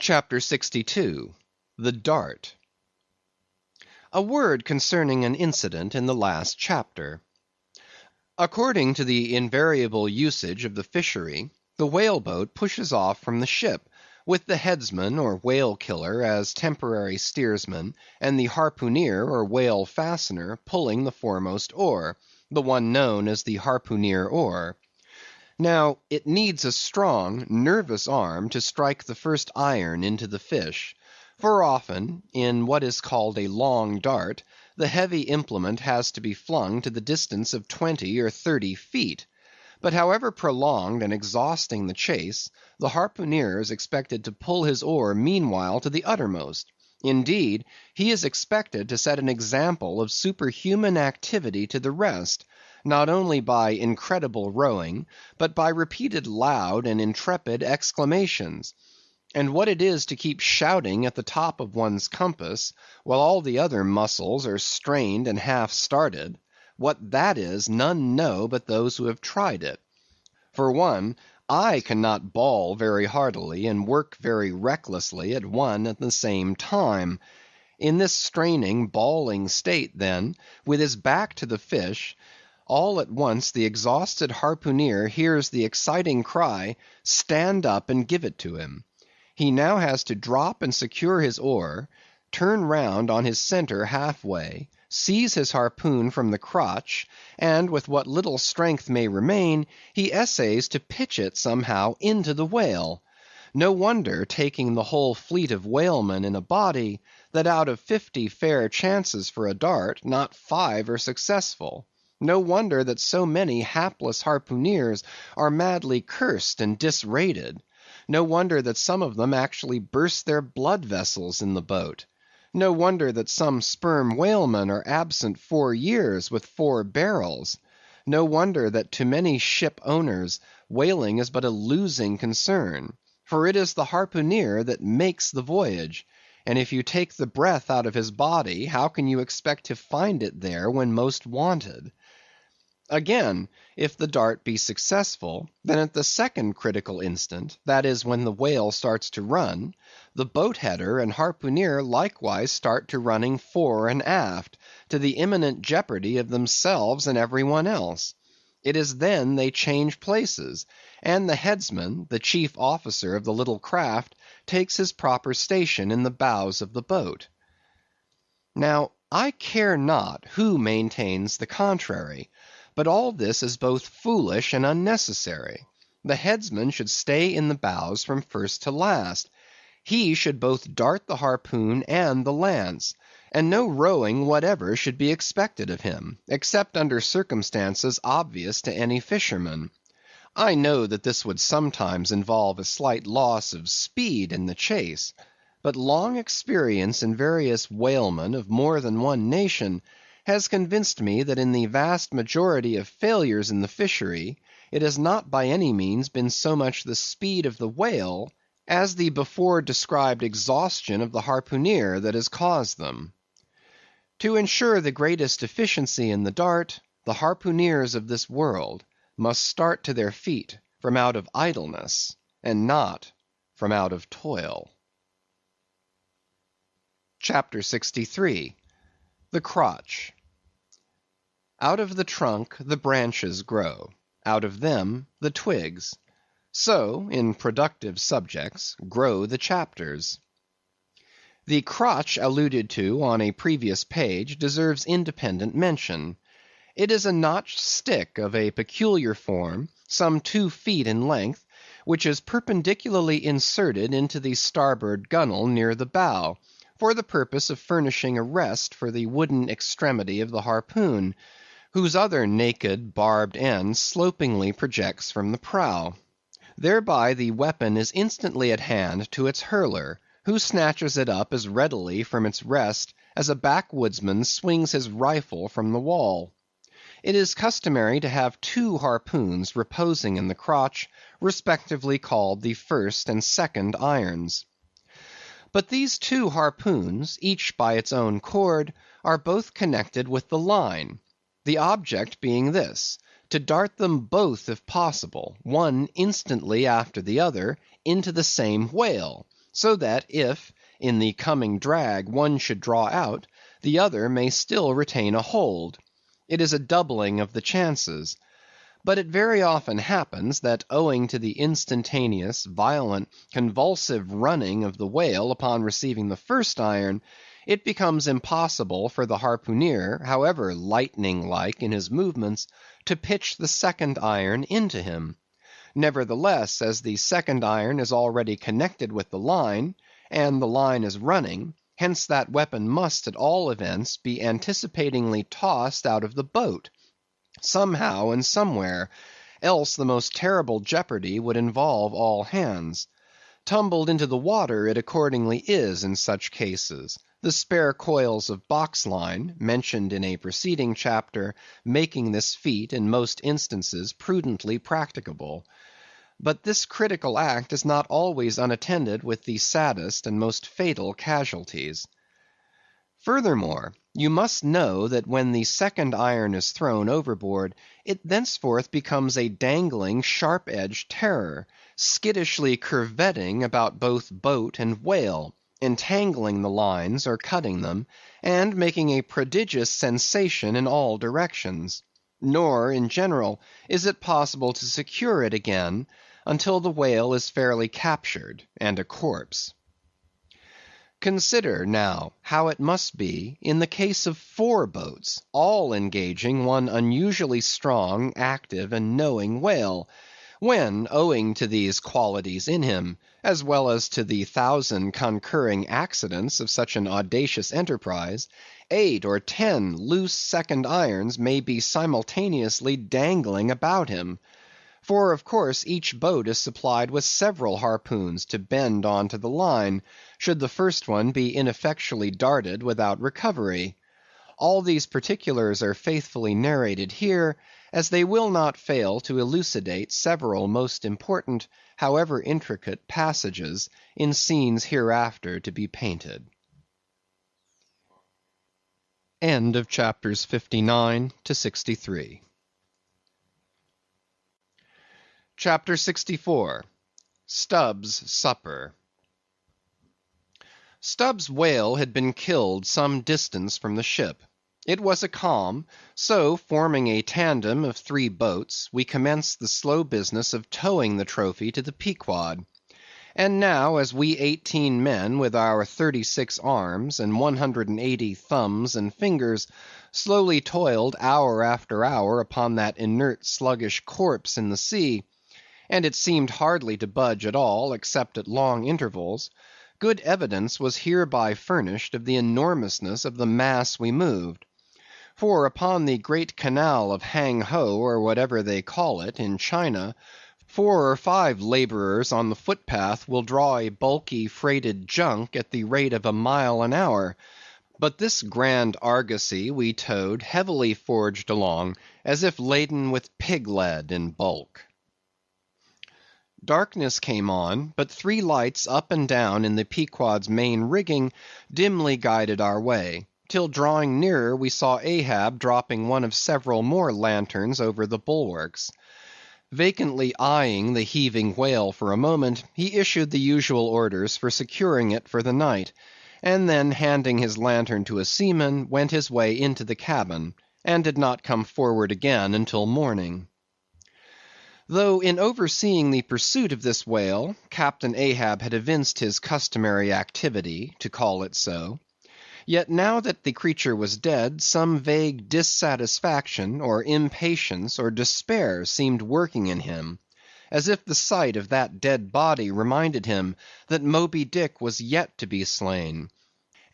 CHAPTER 62. The Dart. A word concerning an incident in the last chapter. According to the invariable usage of the fishery, the whale boat pushes off from the ship, with the headsman or whale killer as temporary steersman, and the harpooneer or whale fastener pulling the foremost oar, the one known as the harpooneer oar. Now, it needs a strong, nervous arm to strike the first iron into the fish; for often, in what is called a long dart, the heavy implement has to be flung to the distance of 20 or 30 feet. But however prolonged and exhausting the chase, the harpooneer is expected to pull his oar meanwhile to the uttermost. Indeed, he is expected to set an example of superhuman activity to the rest, not only by incredible rowing, but by repeated loud and intrepid exclamations. And what it is to keep shouting at the top of one's compass, while all the other muscles are strained and half started, what that is, none know but those who have tried it. For one, I cannot bawl very heartily and work very recklessly at one and the same time. In this straining, bawling state, then, with his back to the fish, all at once the exhausted harpooneer hears the exciting cry, "Stand up and give it to him." He now has to drop and secure his oar, turn round on his centre half-way, seize his harpoon from the crotch, and with what little strength may remain, he essays to pitch it somehow into the whale. No wonder, taking the whole fleet of whalemen in a body, that out of 50 fair chances for a dart, not 5 are successful. No wonder that so many hapless harpooneers are madly cursed and disrated. No wonder that some of them actually burst their blood vessels in the boat. No wonder that some sperm whalemen are absent 4 years with 4 barrels. No wonder that to many ship owners whaling is but a losing concern; for it is the harpooneer that makes the voyage, and if you take the breath out of his body, how can you expect to find it there when most wanted? Again, if the dart be successful, then at the second critical instant, that is, when the whale starts to run, the boat header and harpooneer likewise start to running fore and aft, to the imminent jeopardy of themselves and every one else. It is then they change places, and the headsman, the chief officer of the little craft, takes his proper station in the bows of the boat. Now, I care not who maintains the contrary, but all this is both foolish and unnecessary. The headsman should stay in the bows from first to last. He should both dart the harpoon and the lance, and no rowing whatever should be expected of him, except under circumstances obvious to any fisherman. I know that this would sometimes involve a slight loss of speed in the chase, but long experience in various whalemen of more than one nation has convinced me that in the vast majority of failures in the fishery, it has not by any means been so much the speed of the whale as the before described exhaustion of the harpooneer that has caused them. To ensure the greatest efficiency in the dart, the harpooneers of this world must start to their feet from out of idleness, and not from out of toil. CHAPTER 63. The Crotch. Out of the trunk the branches grow, out of them the twigs. So, in productive subjects, grow the chapters. The crotch alluded to on a previous page deserves independent mention. It is a notched stick of a peculiar form, some 2 feet in length, which is perpendicularly inserted into the starboard gunwale near the bow, for the purpose of furnishing a rest for the wooden extremity of the harpoon, whose other naked, barbed end slopingly projects from the prow. Thereby the weapon is instantly at hand to its hurler, who snatches it up as readily from its rest as a backwoodsman swings his rifle from the wall. It is customary to have 2 harpoons reposing in the crotch, respectively called the first and second irons. But these 2 harpoons, each by its own cord, are both connected with the line; the object being this, to dart them both if possible, one instantly after the other, into the same whale, so that if, in the coming drag, one should draw out, the other may still retain a hold. It is a doubling of the chances. But it very often happens that owing to the instantaneous, violent, convulsive running of the whale upon receiving the first iron, it becomes impossible for the harpooneer, however lightning-like in his movements, to pitch the second iron into him. Nevertheless, as the second iron is already connected with the line, and the line is running, hence that weapon must at all events be anticipatingly tossed out of the boat, somehow and somewhere, else the most terrible jeopardy would involve all hands. Tumbled into the water it accordingly is in such cases, the spare coils of box line, mentioned in a preceding chapter, making this feat in most instances prudently practicable. But this critical act is not always unattended with the saddest and most fatal casualties. Furthermore, you must know that when the second iron is thrown overboard, it thenceforth becomes a dangling, sharp-edged terror, skittishly curvetting about both boat and whale, entangling the lines or cutting them, and making a prodigious sensation in all directions. Nor, in general, is it possible to secure it again until the whale is fairly captured and a corpse. Consider, now, how it must be in the case of 4 boats, all engaging one unusually strong, active, and knowing whale, when, owing to these qualities in him, as well as to the 1,000 concurring accidents of such an audacious enterprise, 8 or 10 loose second irons may be simultaneously dangling about him. For, of course, each boat is supplied with several harpoons to bend on to the line, should the first one be ineffectually darted without recovery. All these particulars are faithfully narrated here, as they will not fail to elucidate several most important, however intricate, passages in scenes hereafter to be painted. End of chapters 59 to 63. Chapter 64. Stubb's Supper. Stubb's whale had been killed some distance from the ship. It was a calm, so forming a tandem of 3 boats, we commenced the slow business of towing the trophy to the Pequod. And now, as we 18 men, with our 36 arms and 180 thumbs and fingers, slowly toiled hour after hour upon that inert sluggish corpse in the sea, and it seemed hardly to budge at all, except at long intervals, good evidence was hereby furnished of the enormousness of the mass we moved. For upon the great canal of Hang Ho, or whatever they call it, in China, 4 or 5 laborers on the footpath will draw a bulky freighted junk at the rate of a mile an hour. But this grand argosy we towed heavily forged along, as if laden with pig lead in bulk. Darkness came on, but 3 lights up and down in the Pequod's main rigging dimly guided our way, till drawing nearer we saw Ahab dropping one of several more lanterns over the bulwarks. Vacantly eyeing the heaving whale for a moment, he issued the usual orders for securing it for the night, and then handing his lantern to a seaman, went his way into the cabin, and did not come forward again until morning. Though in overseeing the pursuit of this whale, Captain Ahab had evinced his customary activity, to call it so, yet now that the creature was dead, some vague dissatisfaction, or impatience, or despair seemed working in him, as if the sight of that dead body reminded him that Moby Dick was yet to be slain.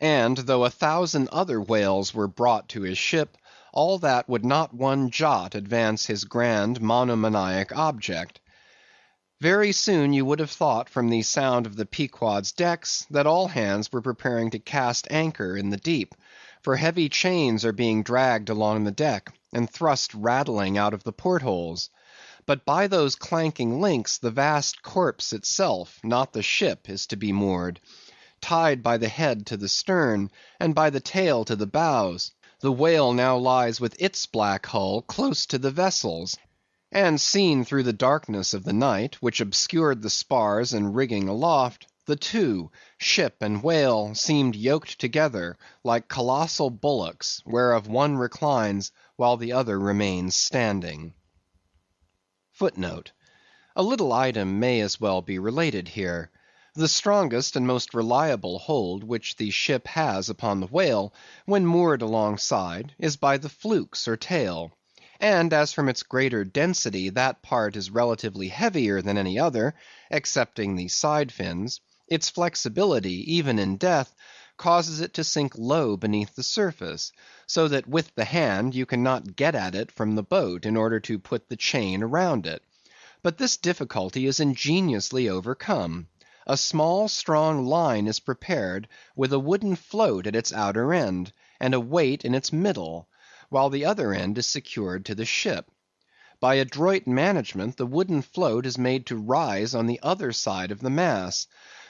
And though 1,000 other whales were brought to his ship, all that would not one jot advance his grand monomaniac object. Very soon you would have thought from the sound of the Pequod's decks that all hands were preparing to cast anchor in the deep, for heavy chains are being dragged along the deck, and thrust rattling out of the portholes. But by those clanking links the vast corpse itself, not the ship, is to be moored, tied by the head to the stern, and by the tail to the bows. The whale now lies with its black hull close to the vessels, and seen through the darkness of the night, which obscured the spars and rigging aloft, The two, ship and whale, seemed yoked together like colossal bullocks, whereof one reclines while the other remains standing. Footnote: a little item may as well be related here. The strongest and most reliable hold which the ship has upon the whale, when moored alongside, is by the flukes or tail; and as from its greater density that part is relatively heavier than any other, excepting the side fins, its flexibility, even in death, causes it to sink low beneath the surface, so that with the hand you cannot get at it from the boat in order to put the chain around it. But this difficulty is ingeniously overcome. A small strong line is prepared, with a wooden float at its outer end, and a weight in its middle, while the other end is secured to the ship. By adroit management the wooden float is made to rise on the other side of the mass,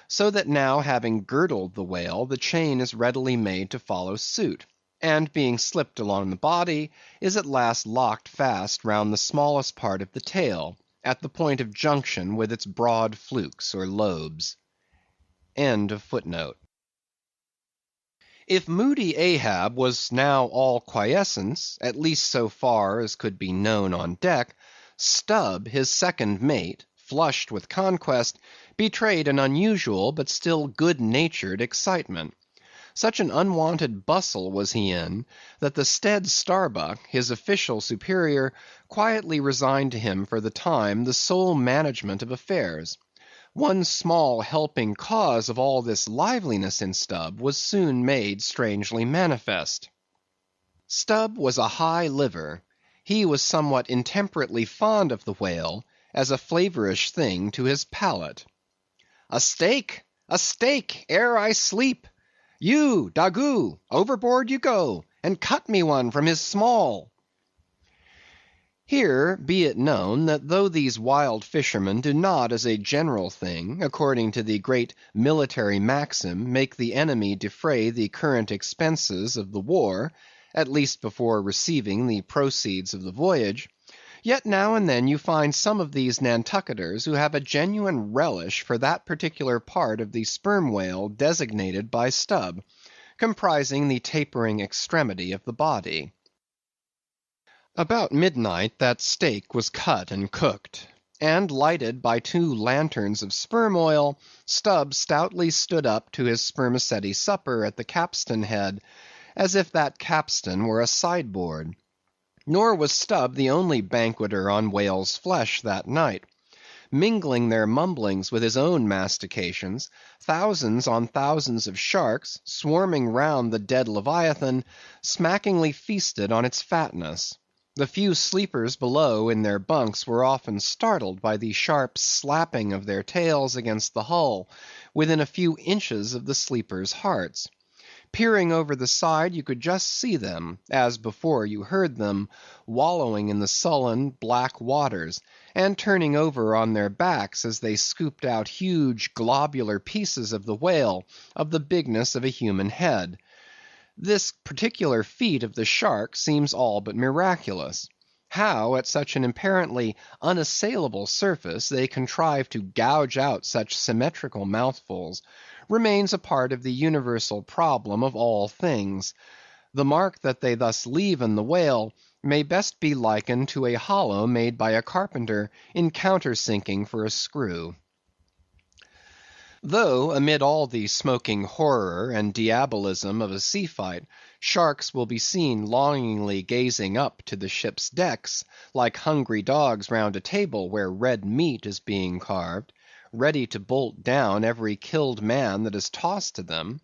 so that now having girdled the whale, the chain is readily made to follow suit, and being slipped along the body, is at last locked fast round the smallest part of the tail, at the point of junction with its broad flukes or lobes. End of footnote. If moody Ahab was now all quiescence, at least so far as could be known on deck, Stubb, his second mate, flushed with conquest, betrayed an unusual but still good-natured excitement. Such an unwonted bustle was he in, that the Stead Starbuck, his official superior, quietly resigned to him for the time the sole management of affairs. One small helping cause of all this liveliness in Stubb was soon made strangely manifest. Stubb was a high liver. He was somewhat intemperately fond of the whale, as a flavorish thing to his palate. A steak, ere I sleep! You, Daggoo, overboard you go, and cut me one from his small. Here be it known, that though these wild fishermen do not as a general thing, according to the great military maxim, make the enemy defray the current expenses of the war, at least before receiving the proceeds of the voyage, yet now and then you find some of these Nantucketers who have a genuine relish for that particular part of the sperm whale designated by Stubb, comprising the tapering extremity of the body. About midnight that steak was cut and cooked, and lighted by 2 lanterns of sperm oil, Stubb stoutly stood up to his spermaceti supper at the capstan head, as if that capstan were a sideboard. Nor was Stubb the only banqueter on whale's flesh that night. Mingling their mumblings with his own mastications, thousands on thousands of sharks, swarming round the dead Leviathan, smackingly feasted on its fatness. The few sleepers below in their bunks were often startled by the sharp slapping of their tails against the hull, within a few inches of the sleepers' hearts. Peering over the side, you could just see them, as before you heard them, wallowing in the sullen, black waters, and turning over on their backs as they scooped out huge globular pieces of the whale, of the bigness of a human head. This particular feat of the shark seems all but miraculous. How, at such an apparently unassailable surface, they contrive to gouge out such symmetrical mouthfuls, remains a part of the universal problem of all things. The mark that they thus leave in the whale may best be likened to a hollow made by a carpenter in countersinking for a screw. Though amid all the smoking horror and diabolism of a sea fight, sharks will be seen longingly gazing up to the ship's decks, like hungry dogs round a table where red meat is being carved, ready to bolt down every killed man that is tossed to them;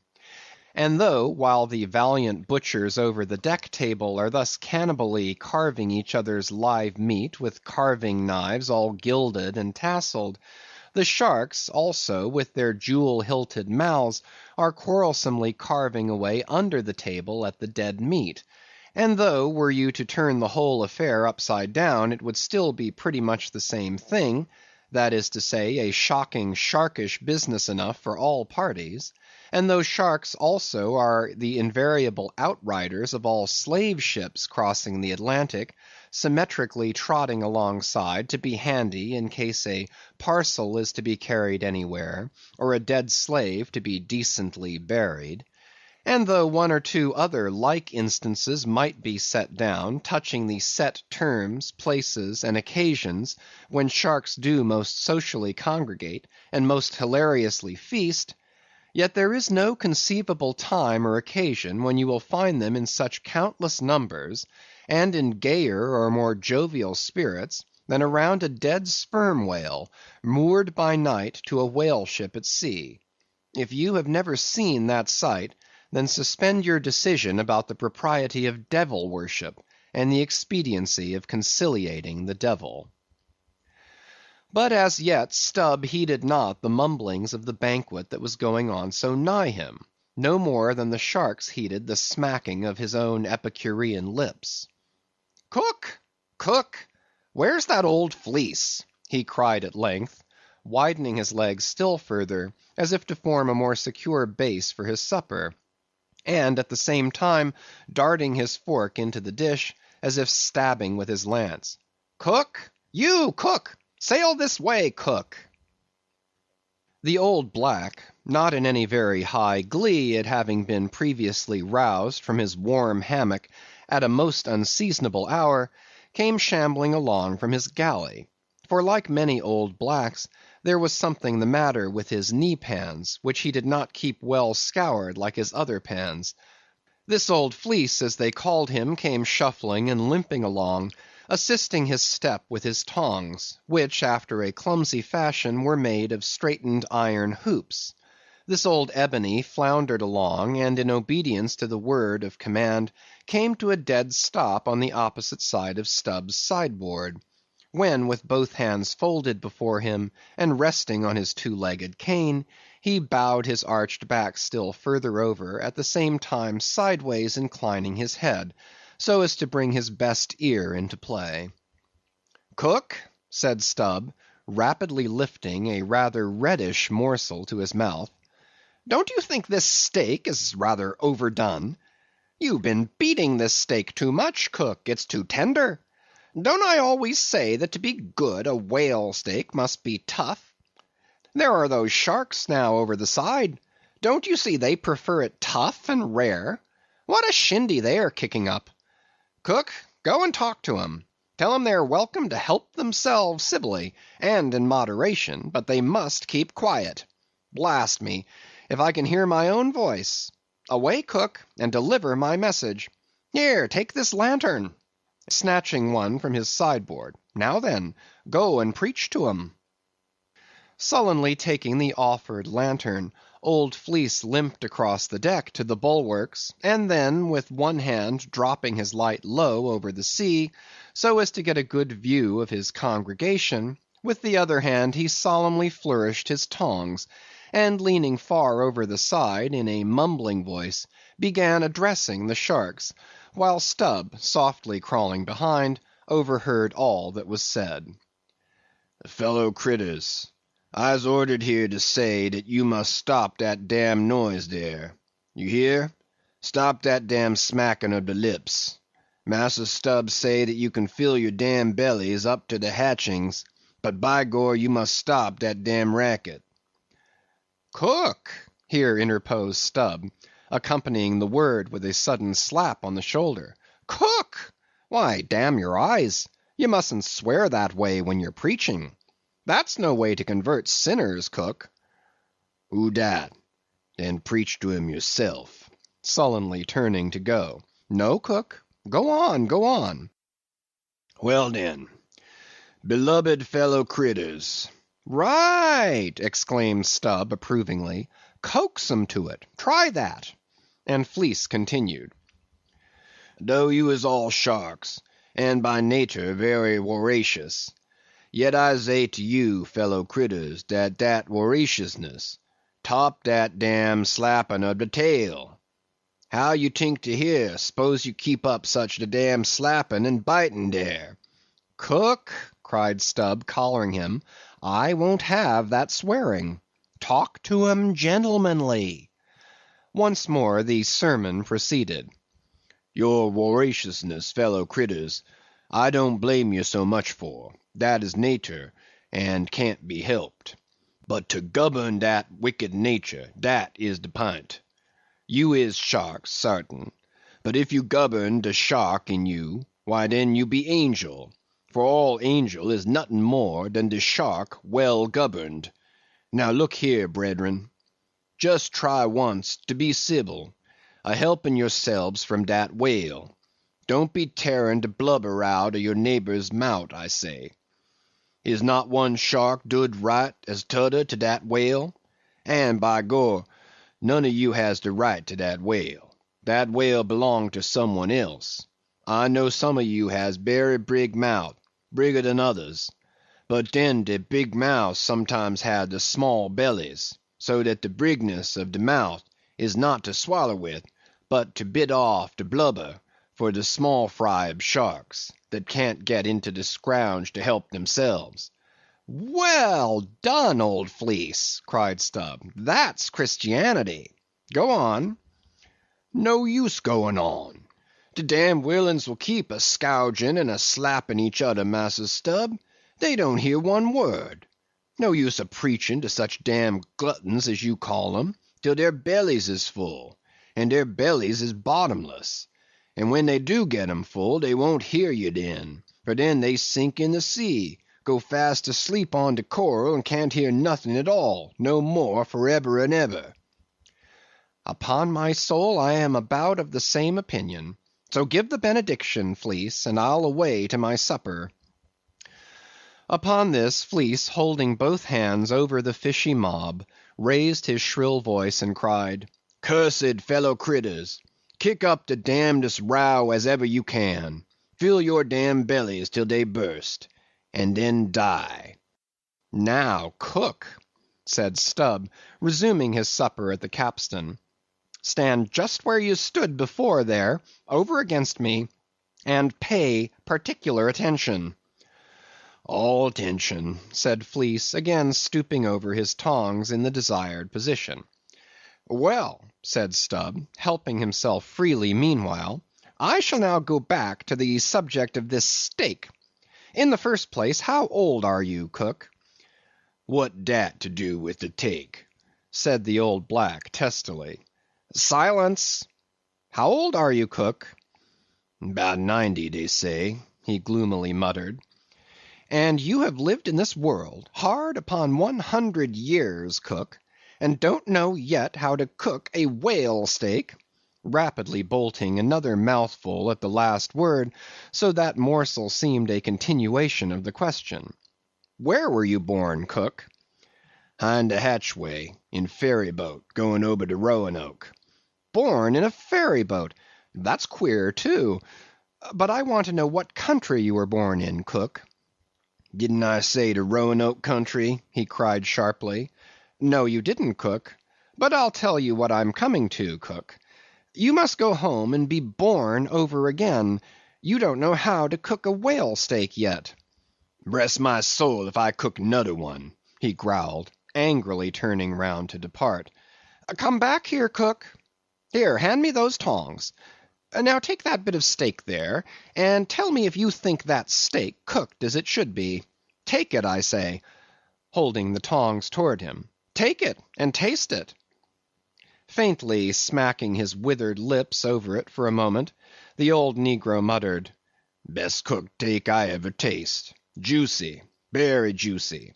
and though, while the valiant butchers over the deck table are thus cannibally carving each other's live meat with carving knives all gilded and tasseled, the sharks also, with their jewel-hilted mouths, are quarrelsomely carving away under the table at the dead meat; and though, were you to turn the whole affair upside down, it would still be pretty much the same thing, that is to say, a shocking sharkish business enough for all parties; and those sharks also are the invariable outriders of all slave ships crossing the Atlantic, symmetrically trotting alongside to be handy in case a parcel is to be carried anywhere, or a dead slave to be decently buried. And though one or two other like instances might be set down, touching the set terms, places, and occasions when sharks do most socially congregate, and most hilariously feast, yet there is no conceivable time or occasion when you will find them in such countless numbers, and in gayer or more jovial spirits, than around a dead sperm whale, moored by night to a whale ship at sea. If you have never seen that sight, then suspend your decision about the propriety of devil worship, and the expediency of conciliating the devil. But as yet Stubb heeded not the mumblings of the banquet that was going on so nigh him, no more than the sharks heeded the smacking of his own Epicurean lips. "Cook! Cook! Where's that old fleece?" he cried at length, widening his legs still further, as if to form a more secure base for his supper, and at the same time darting his fork into the dish, as if stabbing with his lance. "Cook! You, cook! Sail this way, cook!" The old black, not in any very high glee at having been previously roused from his warm hammock at a most unseasonable hour, came shambling along from his galley; for like many old blacks, there was something the matter with his knee–pans, which he did not keep well scoured like his other pans. This old fleece, as they called him, came shuffling and limping along, assisting his step with his tongs, which, after a clumsy fashion, were made of straightened iron hoops. This old ebony floundered along, and in obedience to the word of command, came to a dead stop on the opposite side of Stubb's sideboard, when with both hands folded before him, and resting on his two-legged cane, he bowed his arched back still further over, at the same time sideways inclining his head, so as to bring his best ear into play. "Cook," said Stubb, rapidly lifting a rather reddish morsel to his mouth, "don't you think this steak is rather overdone? You've been beating this steak too much, cook; it's too tender. Don't I always say that to be good a whale steak must be tough? There are those sharks now over the side; don't you see they prefer it tough and rare? What a shindy they are kicking up! Cook, go and talk to 'em. Tell 'em they are welcome to help themselves civilly, and in moderation, but they must keep quiet. Blast me, if I can hear my own voice. Away, cook, and deliver my message. Here, take this lantern," snatching one from his sideboard. "Now then, go and preach to 'em." Sullenly taking the offered lantern, old Fleece limped across the deck to the bulwarks, and then, with one hand dropping his light low over the sea, so as to get a good view of his congregation, with the other hand he solemnly flourished his tongs, and leaning far over the side, in a mumbling voice, began addressing the sharks, while Stubb, softly crawling behind, overheard all that was said. "Fellow critters, I's ordered here to say dat you must stop dat damn noise dere. You hear? Stop dat damn smacking of de lips. Massa Stubb say dat you can fill your damn bellies up to de hatchings, but by gor you must stop dat damn racket." "Cook," here interposed Stubb, accompanying the word with a sudden slap on the shoulder. "Cook! Why, damn your eyes, you mustn't swear that way when you're preaching. That's no way to convert sinners, cook." "Who dat? Then preach to him yourself," sullenly turning to go. "No, cook, go on, go on." "Well den, beloved fellow critters." "Right!" exclaimed Stubb approvingly. "Coax 'em to it. Try that." And Fleece continued. "Though you is all sharks, and by natur very woracious, yet I say to you, fellow critters, dat woraciousness top dat damn slapping of de tail. How you tink to hear, s'pose you keep up such de damn slapping and biting dere?" "Cook," cried Stubb, collaring him, I won't have that swearing. Talk to 'em gentlemanly." Once more the sermon proceeded. "Your woraciousness, fellow critters, I don't blame you so much for. That is natur, and can't be helped. But to govern dat wicked natur, dat is de pint. You is sharks, sartain. But if you govern de shark in you, why den you be angel, for all angel is nothing more dan de shark well governed. Now look here, bred'ren. Just try once to be civil, a-helping yourselves from dat whale. Don't be tearing de blubber out of your neighbor's mout, I say. Is not one shark dood right as t'udder to dat whale? And by gor, none of you has de right to dat whale. Dat whale belong to some one else. I know some of you has berry brig mouth, brigger than others. But den de big mouths sometimes have de small bellies, so dat de brigness of de mouth is not to swaller with, but to bit off de blubber for de small fry ob sharks, that can't get into de scrouge to help themselves." "Well done, old fleece!" cried Stubb. "That's Christianity. Go on." "No use going on. De damn willains will keep a scouging and a slapping each other, Massa Stubb. They don't hear one word. No use a preaching to such damn gluttons as you call 'em, till their bellies is full, and their bellies is bottomless. And when they do get 'em full, they won't hear you den, for den they sink in the sea, go fast asleep on de coral, and can't hear nothing at all, no more, for eber and eber." "Upon my soul, I am about of the same opinion. So give the benediction, Fleece, and I'll away to my supper." Upon this, Fleece, holding both hands over the fishy mob, raised his shrill voice and cried, "Cursed fellow critters! Kick up de damnedest row as ever you can. Fill your damn bellies till they burst, and then die." "Now, cook," said Stubb, resuming his supper at the capstan, "stand just where you stood before there, over against me, and pay particular attention." "All attention," said Fleece, again stooping over his tongs in the desired position. "Well," said Stubb, helping himself freely meanwhile, "I shall now go back to the subject of this steak. In the first place, how old are you, cook?" "What dat to do with the take?" said the old black testily. "Silence! How old are you, cook?" "'Bout 90, dey say," he gloomily muttered. "And you have lived in this world hard upon 100 years, cook, and don't know yet how to cook a whale steak?" rapidly bolting another mouthful at the last word, so that morsel seemed a continuation of the question. "Where were you born, cook?" "Hind de hatchway, in ferry boat, going ober de Roanoke." "Born in a ferry boat! That's queer, too. But I want to know what country you were born in, cook." "Didn't I say de Roanoke country?" he cried sharply. "No, you didn't, cook. But I'll tell you what I'm coming to, cook. You must go home and be born over again. You don't know how to cook a whale steak yet." "Bress my soul if I cook nodder one," he growled, angrily turning round to depart. "Come back here, cook. Here, hand me those tongs. Now take that bit of steak there, and tell me if you think that steak cooked as it should be. Take it, I say," holding the tongs toward him. "Take it, and taste it." Faintly smacking his withered lips over it for a moment, the old negro muttered, "Best cooked steak I ever taste. Juicy, berry juicy."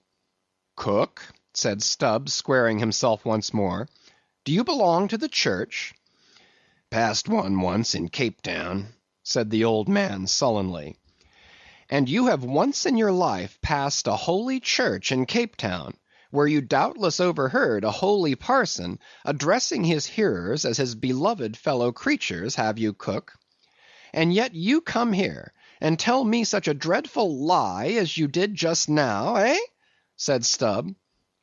"Cook," said Stubb, squaring himself once more, "do you belong to the church?" "Passed one once in Cape Town," said the old man sullenly. "And you have once in your life passed a holy church in Cape Town, where you doubtless overheard a holy parson addressing his hearers as his beloved fellow creatures, have you, cook? And yet you come here and tell me such a dreadful lie as you did just now, eh?" said Stubb.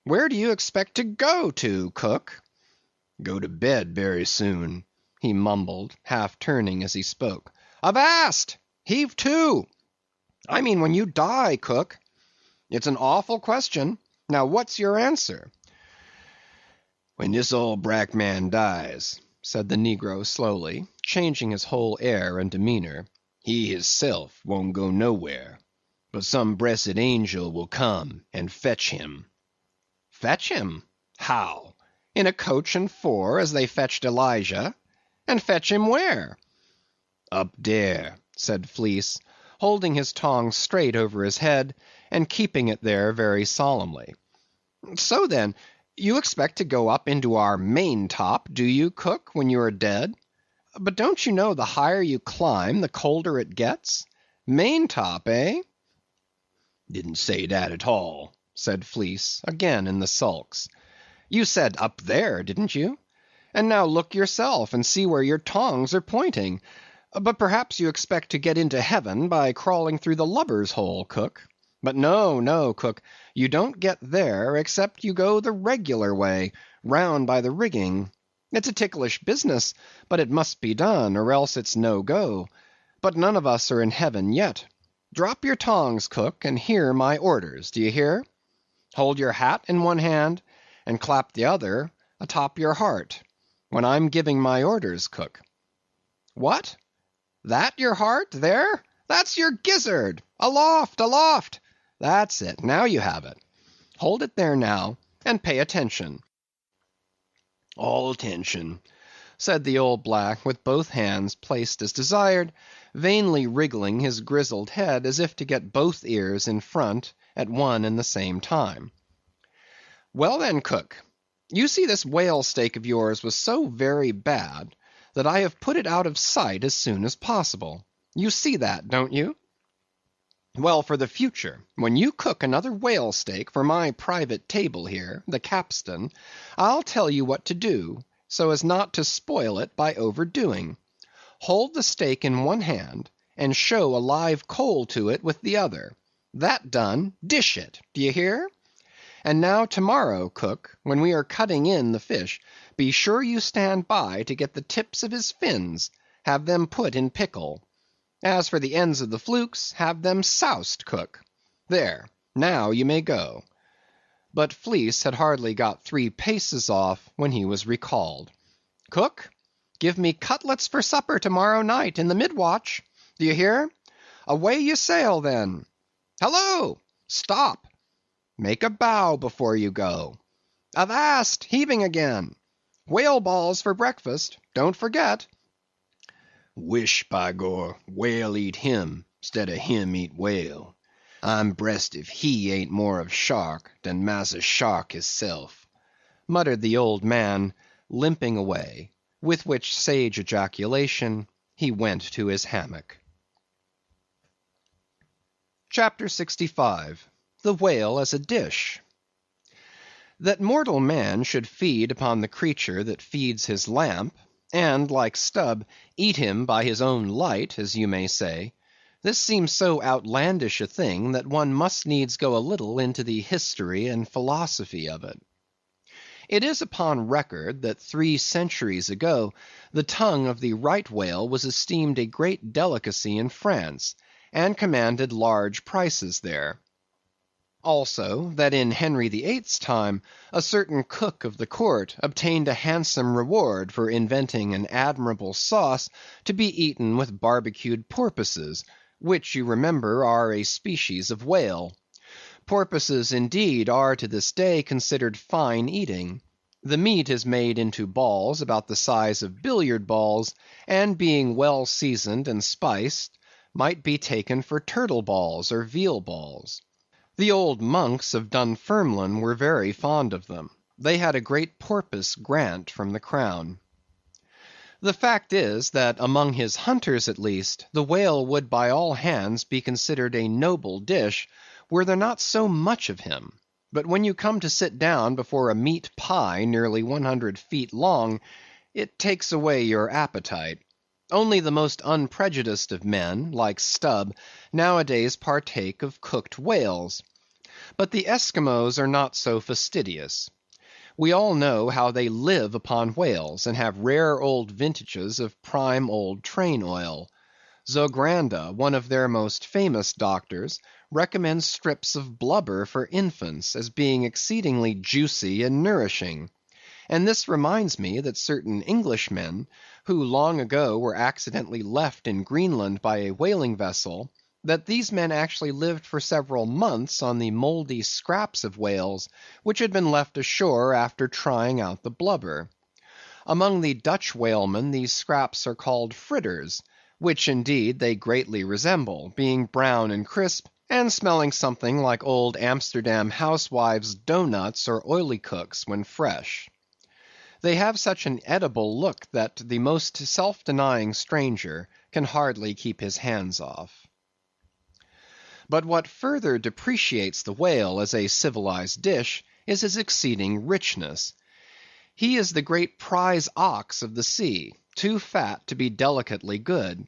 "Where do you expect to go to, cook?" "Go to bed very soon," he mumbled, half turning as he spoke. "Avast! Heave to! I mean when you die, cook." It's an awful question. Now what's your answer?" "When this old brack man dies," said the negro slowly, changing his whole air and demeanor, "he hisself won't go nowhere, but some blessed angel will come and fetch him." "Fetch him? How? In a coach and four, as they fetched Elijah? And fetch him where?" "Up there," said Fleece, holding his tongs straight over his head, and keeping it there very solemnly. "So then, you expect to go up into our main top, do you, cook, when you are dead? But don't you know the higher you climb, the colder it gets? Main top, eh?" "Didn't say that at all," said Fleece, again in the sulks. "You said up there, didn't you? And now look yourself and see where your tongs are pointing. But perhaps you expect to get into heaven by crawling through the lubber's hole, cook. But no, no, cook, you don't get there, except you go the regular way, round by the rigging. It's a ticklish business, but it must be done, or else it's no go. But none of us are in heaven yet. Drop your tongs, cook, and hear my orders, do you hear? Hold your hat in one hand, and clap the other atop your heart, when I'm giving my orders, cook. What? That your heart, there? That's your gizzard! Aloft, aloft! That's it, now you have it. Hold it there now, and pay attention." "All attention," said the old black, with both hands placed as desired, vainly wriggling his grizzled head as if to get both ears in front at one and the same time. "Well then, cook, you see this whale steak of yours was so very bad, that I have put it out of sight as soon as possible. You see that, don't you? Well, for the future, when you cook another whale steak for my private table here, the capstan, I'll tell you what to do, so as not to spoil it by overdoing. Hold the steak in one hand, and show a live coal to it with the other. That done, dish it, do you hear? And now tomorrow, cook, when we are cutting in the fish, be sure you stand by to get the tips of his fins, have them put in pickle. As for the ends of the flukes, have them soused, cook. There, now you may go." But Fleece had hardly got 3 paces off when he was recalled. "Cook, give me cutlets for supper tomorrow night in the mid-watch. Do you hear? Away you sail then. Hallo! Stop! Make a bow before you go. Avast, heaving again. Whale balls for breakfast, don't forget." "Wish, by gor, whale eat him, stead of him eat whale. I'm brest if he ain't more of shark than Massa Shark hisself," muttered the old man, limping away, with which sage ejaculation he went to his hammock. CHAPTER 65. The Whale as a Dish. That mortal man should feed upon the creature that feeds his lamp, and, like Stubb, eat him by his own light, as you may say, this seems so outlandish a thing that one must needs go a little into the history and philosophy of it. It is upon record that 3 centuries ago the tongue of the right whale was esteemed a great delicacy in France, and commanded large prices there. Also, that in Henry VIII's time, a certain cook of the court obtained a handsome reward for inventing an admirable sauce to be eaten with barbecued porpoises, which, you remember, are a species of whale. Porpoises, indeed, are to this day considered fine eating. The meat is made into balls about the size of billiard balls, and being well seasoned and spiced, might be taken for turtle balls or veal balls. The old monks of Dunfermline were very fond of them. They had a great porpoise grant from the crown. The fact is, that among his hunters at least, the whale would by all hands be considered a noble dish, were there not so much of him. But when you come to sit down before a meat pie nearly 100 feet long, it takes away your appetite. Only the most unprejudiced of men, like Stubb, nowadays partake of cooked whales. But the Eskimos are not so fastidious. We all know how they live upon whales, and have rare old vintages of prime old train oil. Zogranda, one of their most famous doctors, recommends strips of blubber for infants as being exceedingly juicy and nourishing. And this reminds me that certain Englishmen, who long ago were accidentally left in Greenland by a whaling vessel, that these men actually lived for several months on the mouldy scraps of whales which had been left ashore after trying out the blubber. Among the Dutch whalemen these scraps are called fritters, which indeed they greatly resemble, being brown and crisp, and smelling something like old Amsterdam housewives' doughnuts or olykoeks when fresh. They have such an edible look that the most self-denying stranger can hardly keep his hands off. But what further depreciates the whale as a civilized dish is his exceeding richness. He is the great prize ox of the sea, too fat to be delicately good.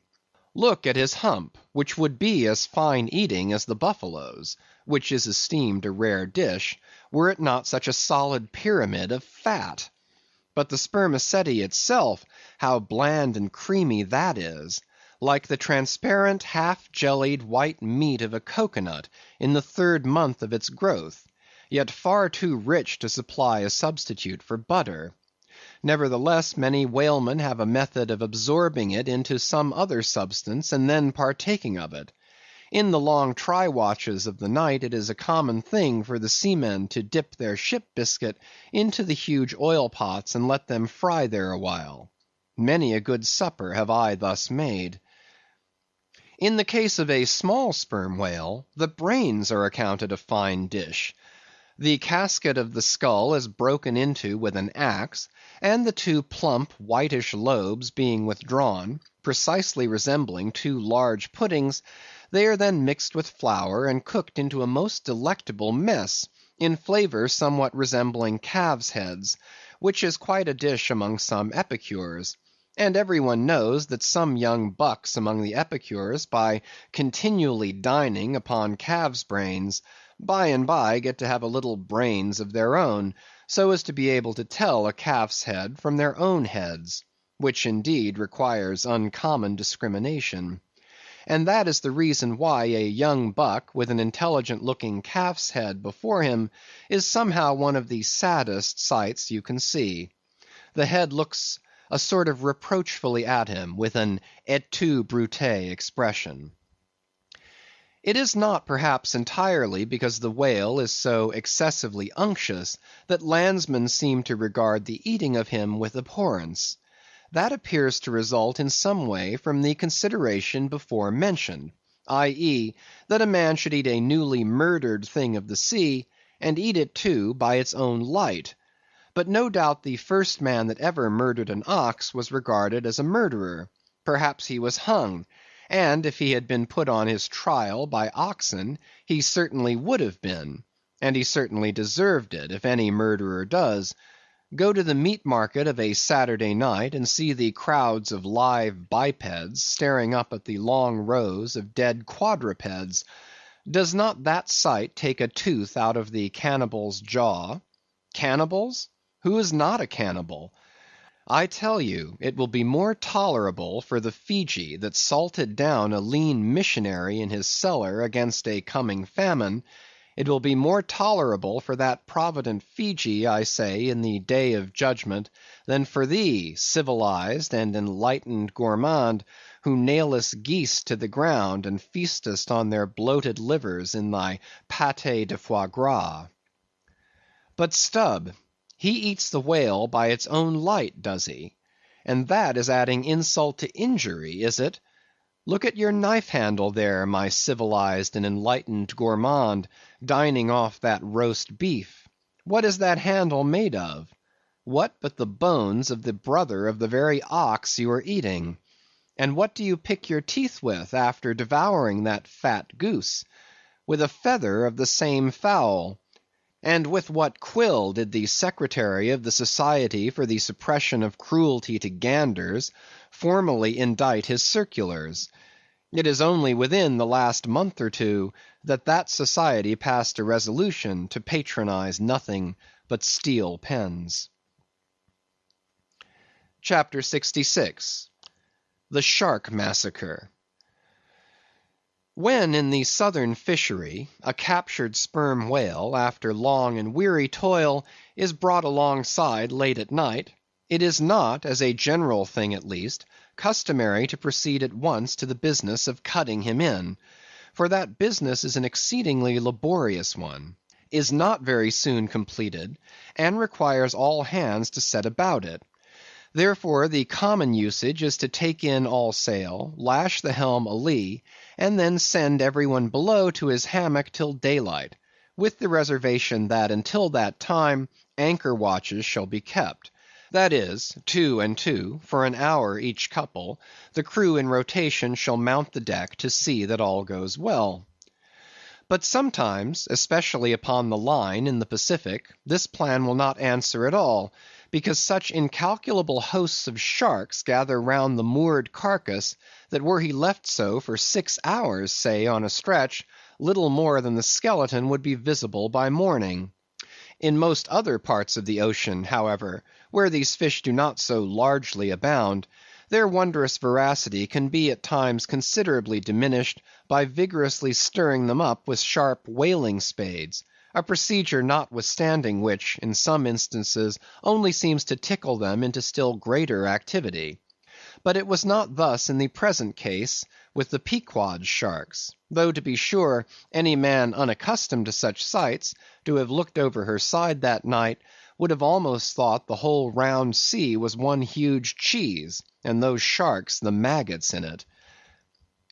Look at his hump, which would be as fine eating as the buffalo's, which is esteemed a rare dish, were it not such a solid pyramid of fat. But the spermaceti itself, how bland and creamy that is, like the transparent, half-jellied white meat of a cocoanut in the 3rd month of its growth, yet far too rich to supply a substitute for butter. Nevertheless, many whalemen have a method of absorbing it into some other substance, and then partaking of it. In the long try watches of the night, it is a common thing for the seamen to dip their ship biscuit into the huge oil pots and let them fry there awhile. Many a good supper have I thus made. In the case of a small sperm whale, the brains are accounted a fine dish. The casket of the skull is broken into with an axe, and the 2 plump whitish lobes being withdrawn, precisely resembling 2 large puddings, they are then mixed with flour and cooked into a most delectable mess, in flavor somewhat resembling calves' heads, which is quite a dish among some epicures. And every one knows that some young bucks among the epicures, by continually dining upon calves' brains, by and by get to have a little brains of their own, so as to be able to tell a calf's head from their own heads, which indeed requires uncommon discrimination. And that is the reason why a young buck with an intelligent-looking calf's head before him is somehow one of the saddest sights you can see. The head looks a sort of reproachfully at him, with an et tu, Brute expression. It is not perhaps entirely because the whale is so excessively unctuous that landsmen seem to regard the eating of him with abhorrence. That appears to result in some way from the consideration before mentioned, i.e., that a man should eat a newly murdered thing of the sea, and eat it too by its own light. But no doubt the first man that ever murdered an ox was regarded as a murderer. Perhaps he was hung, and if he had been put on his trial by oxen, he certainly would have been, and he certainly deserved it, if any murderer does. Go to the meat market of a Saturday night, and see the crowds of live bipeds staring up at the long rows of dead quadrupeds. Does not that sight take a tooth out of the cannibal's jaw? Cannibals? Who is not a cannibal? I tell you, it will be more tolerable for the Fiji that salted down a lean missionary in his cellar against a coming famine. It will be more tolerable for that provident Fiji, I say, in the day of judgment, than for thee, civilized and enlightened gourmand, who nailest geese to the ground, and feastest on their bloated livers in thy pâté de foie gras. But Stubb, he eats the whale by its own light, does he? And that is adding insult to injury, is it? Look at your knife handle there, my civilized and enlightened gourmand, dining off that roast beef. What is that handle made of? What but the bones of the brother of the very ox you are eating? And what do you pick your teeth with after devouring that fat goose? With a feather of the same fowl. And with what quill did the secretary of the Society for the Suppression of Cruelty to Ganders formally indite his circulars? It is only within the last month or two that that society passed a resolution to patronize nothing but steel pens. Chapter 66. The Shark Massacre. When in the southern fishery a captured sperm whale, after long and weary toil, is brought alongside late at night, it is not, as a general thing at least, customary to proceed at once to the business of cutting him in; for that business is an exceedingly laborious one, is not very soon completed, and requires all hands to set about it. Therefore the common usage is to take in all sail, lash the helm a lee, and then send every one below to his hammock till daylight, with the reservation that until that time anchor watches shall be kept; that is, 2 and 2, for an hour each couple, the crew in rotation shall mount the deck to see that all goes well. But sometimes, especially upon the line in the Pacific, this plan will not answer at all, because such incalculable hosts of sharks gather round the moored carcass, that were he left so for 6 hours, say, on a stretch, little more than the skeleton would be visible by morning. In most other parts of the ocean, however, where these fish do not so largely abound, their wondrous voracity can be at times considerably diminished by vigorously stirring them up with sharp whaling spades, a procedure notwithstanding which, in some instances, only seems to tickle them into still greater activity. But it was not thus in the present case with the Pequod sharks; though, to be sure, any man unaccustomed to such sights, to have looked over her side that night, would have almost thought the whole round sea was one huge cheese, and those sharks the maggots in it.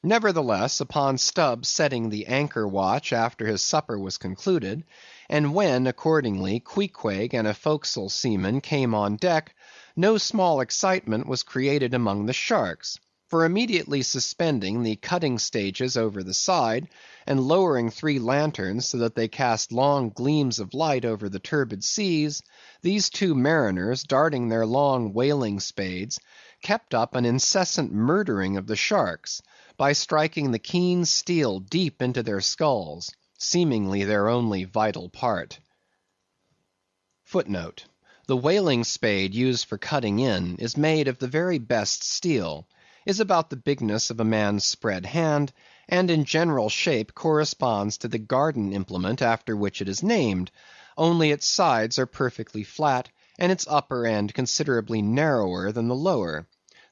Nevertheless, upon Stubb setting the anchor watch after his supper was concluded, and when, accordingly, Queequeg and a forecastle seaman came on deck, no small excitement was created among the sharks; for immediately suspending the cutting stages over the side, and lowering 3 lanterns so that they cast long gleams of light over the turbid seas, these 2 mariners, darting their long whaling spades, kept up an incessant murdering of the sharks, by striking the keen steel deep into their skulls, seemingly their only vital part. Footnote: the whaling spade used for cutting in is made of the very best steel, is about the bigness of a man's spread hand, and in general shape corresponds to the garden implement after which it is named, only its sides are perfectly flat, and its upper end considerably narrower than the lower.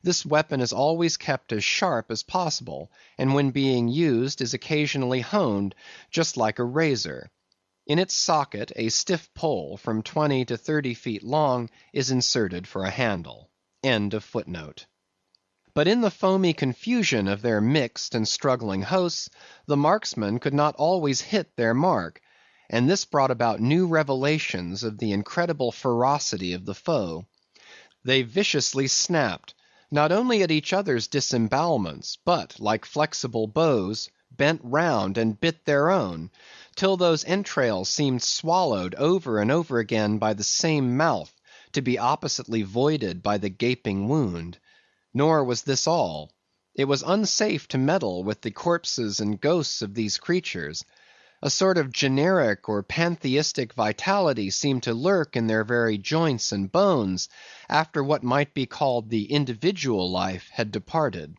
This weapon is always kept as sharp as possible, and when being used is occasionally honed, just like a razor. In its socket a stiff pole, from 20 to 30 feet long, is inserted for a handle. End of footnote. But in the foamy confusion of their mixed and struggling hosts, the marksmen could not always hit their mark, and this brought about new revelations of the incredible ferocity of the foe. They viciously snapped, not only at each other's disembowelments, but, like flexible bows, bent round and bit their own, till those entrails seemed swallowed over and over again by the same mouth, to be oppositely voided by the gaping wound. Nor was this all. It was unsafe to meddle with the corpses and ghosts of these creatures. A sort of generic or pantheistic vitality seemed to lurk in their very joints and bones, after what might be called the individual life had departed.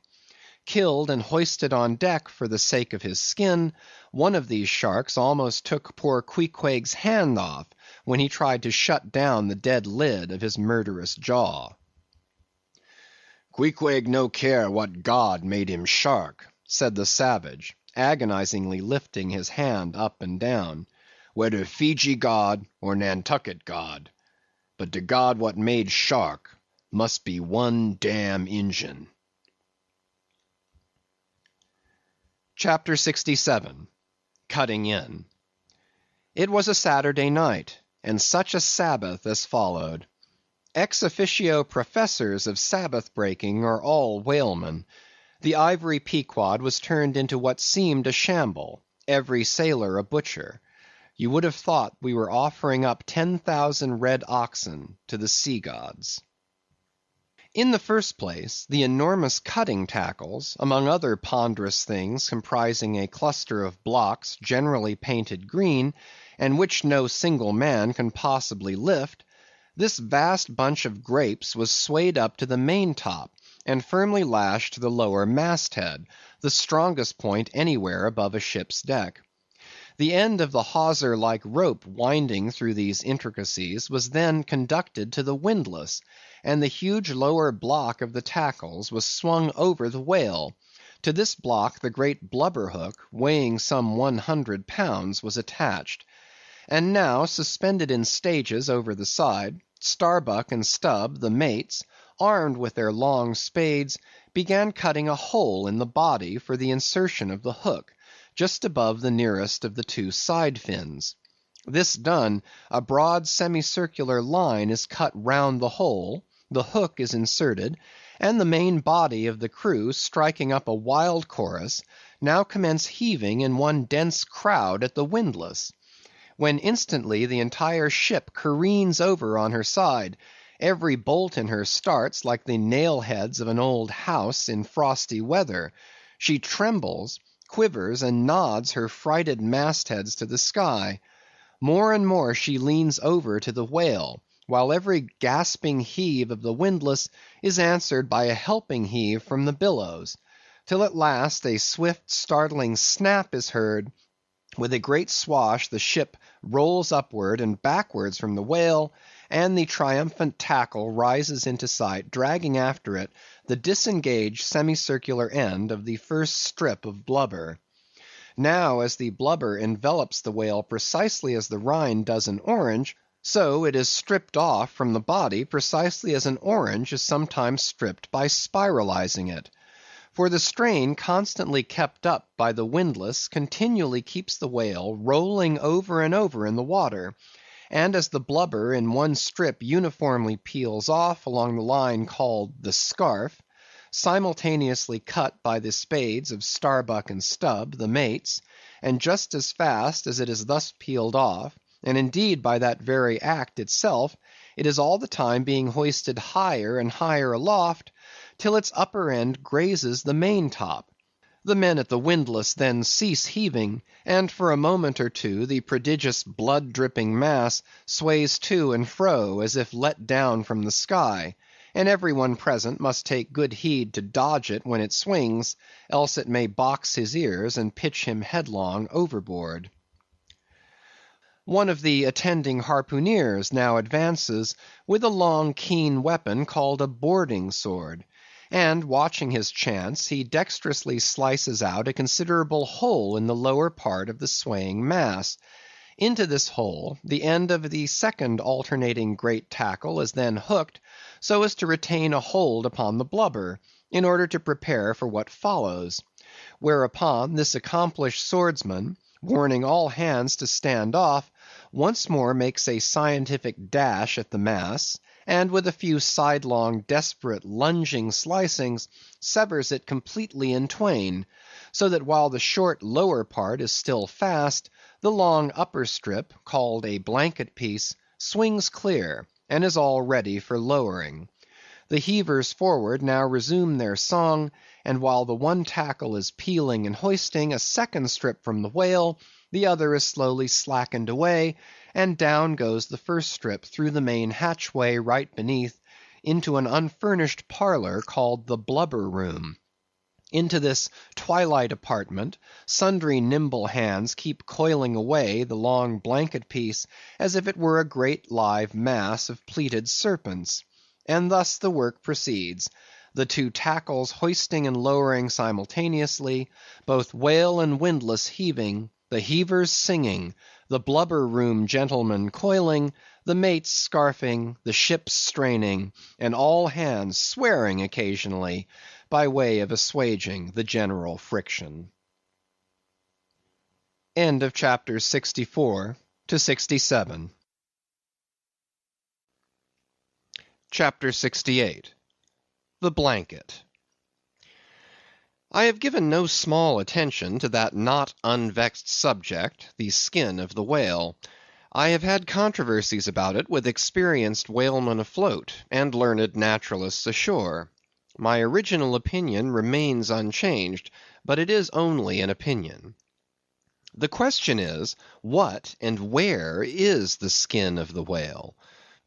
Killed and hoisted on deck for the sake of his skin, one of these sharks almost took poor Queequeg's hand off, when he tried to shut down the dead lid of his murderous jaw. "Queequeg no care what god made him shark," said the savage, agonizingly lifting his hand up and down, "whether Fiji god or Nantucket god. But the god what made shark must be one damn Injun." Chapter 67. Cutting In. It was a Saturday night, and such a Sabbath as followed. Ex officio professors of Sabbath breaking are all whalemen. The ivory Pequod was turned into what seemed a shamble; every sailor a butcher. You would have thought we were offering up 10,000 red oxen to the sea gods. In the first place, the enormous cutting tackles, among other ponderous things comprising a cluster of blocks generally painted green, and which no single man can possibly lift, This vast bunch of grapes was swayed up to the main-top, and firmly lashed to the lower masthead, the strongest point anywhere above a ship's deck. The end of the hawser-like rope winding through these intricacies was then conducted to the windlass, and the huge lower block of the tackles was swung over the whale. To this block the great blubber hook, weighing some 100 pounds, was attached. And now, suspended in stages over the side, Starbuck and Stubb, the mates, armed with their long spades, began cutting a hole in the body for the insertion of the hook, just above the nearest of the two side fins. This done, a broad semicircular line is cut round the hole, the hook is inserted, and the main body of the crew, striking up a wild chorus, now commence heaving in one dense crowd at the windlass, when instantly the entire ship careens over on her side, every bolt in her starts like the nail heads of an old house in frosty weather. She trembles, quivers, and nods her frighted mastheads to the sky. More and more she leans over to the whale, while every gasping heave of the windlass is answered by a helping heave from the billows, till at last a swift startling snap is heard. With a great swash the ship rolls upward and backwards from the whale, and the triumphant tackle rises into sight, dragging after it the disengaged semicircular end of the first strip of blubber. Now, as the blubber envelops the whale precisely as the rind does an orange, so it is stripped off from the body precisely as an orange is sometimes stripped by spiralizing it. For the strain constantly kept up by the windlass continually keeps the whale rolling over and over in the water, and as the blubber in one strip uniformly peels off along the line called the scarf, simultaneously cut by the spades of Starbuck and Stubb, the mates, and just as fast as it is thus peeled off, and indeed by that very act itself, it is all the time being hoisted higher and higher aloft, till its upper end grazes the main-top. The men at the windlass then cease heaving, and for a moment or two the prodigious blood-dripping mass sways to and fro as if let down from the sky, and every one present must take good heed to dodge it when it swings, else it may box his ears and pitch him headlong overboard. One of the attending harpooneers now advances with a long keen weapon called a boarding sword, and watching his chance, he dexterously slices out a considerable hole in the lower part of the swaying mass. Into this hole, the end of the second alternating great tackle is then hooked, so as to retain a hold upon the blubber, in order to prepare for what follows. Whereupon this accomplished swordsman, warning all hands to stand off, once more makes a scientific dash at the mass, and with a few sidelong, desperate, lunging slicings, severs it completely in twain, so that while the short lower part is still fast, the long upper strip, called a blanket piece, swings clear, and is all ready for lowering. The heavers forward now resume their song, and while the one tackle is peeling and hoisting a second strip from the whale, the other is slowly slackened away, and down goes the first strip through the main hatchway right beneath, into an unfurnished parlor called the blubber room. Into this twilight apartment, sundry nimble hands keep coiling away the long blanket piece as if it were a great live mass of pleated serpents. And thus the work proceeds, the two tackles hoisting and lowering simultaneously, both whale and windlass heaving, the heavers singing, the blubber room gentlemen coiling, the mates scarfing, the ship straining, and all hands swearing occasionally, by way of assuaging the general friction. End of chapter 64 to 67. Chapter 68. The Blanket. I have given no small attention to that not unvexed subject, the skin of the whale. I have had controversies about it with experienced whalemen afloat, and learned naturalists ashore. My original opinion remains unchanged, but it is only an opinion. The question is, what and where is the skin of the whale?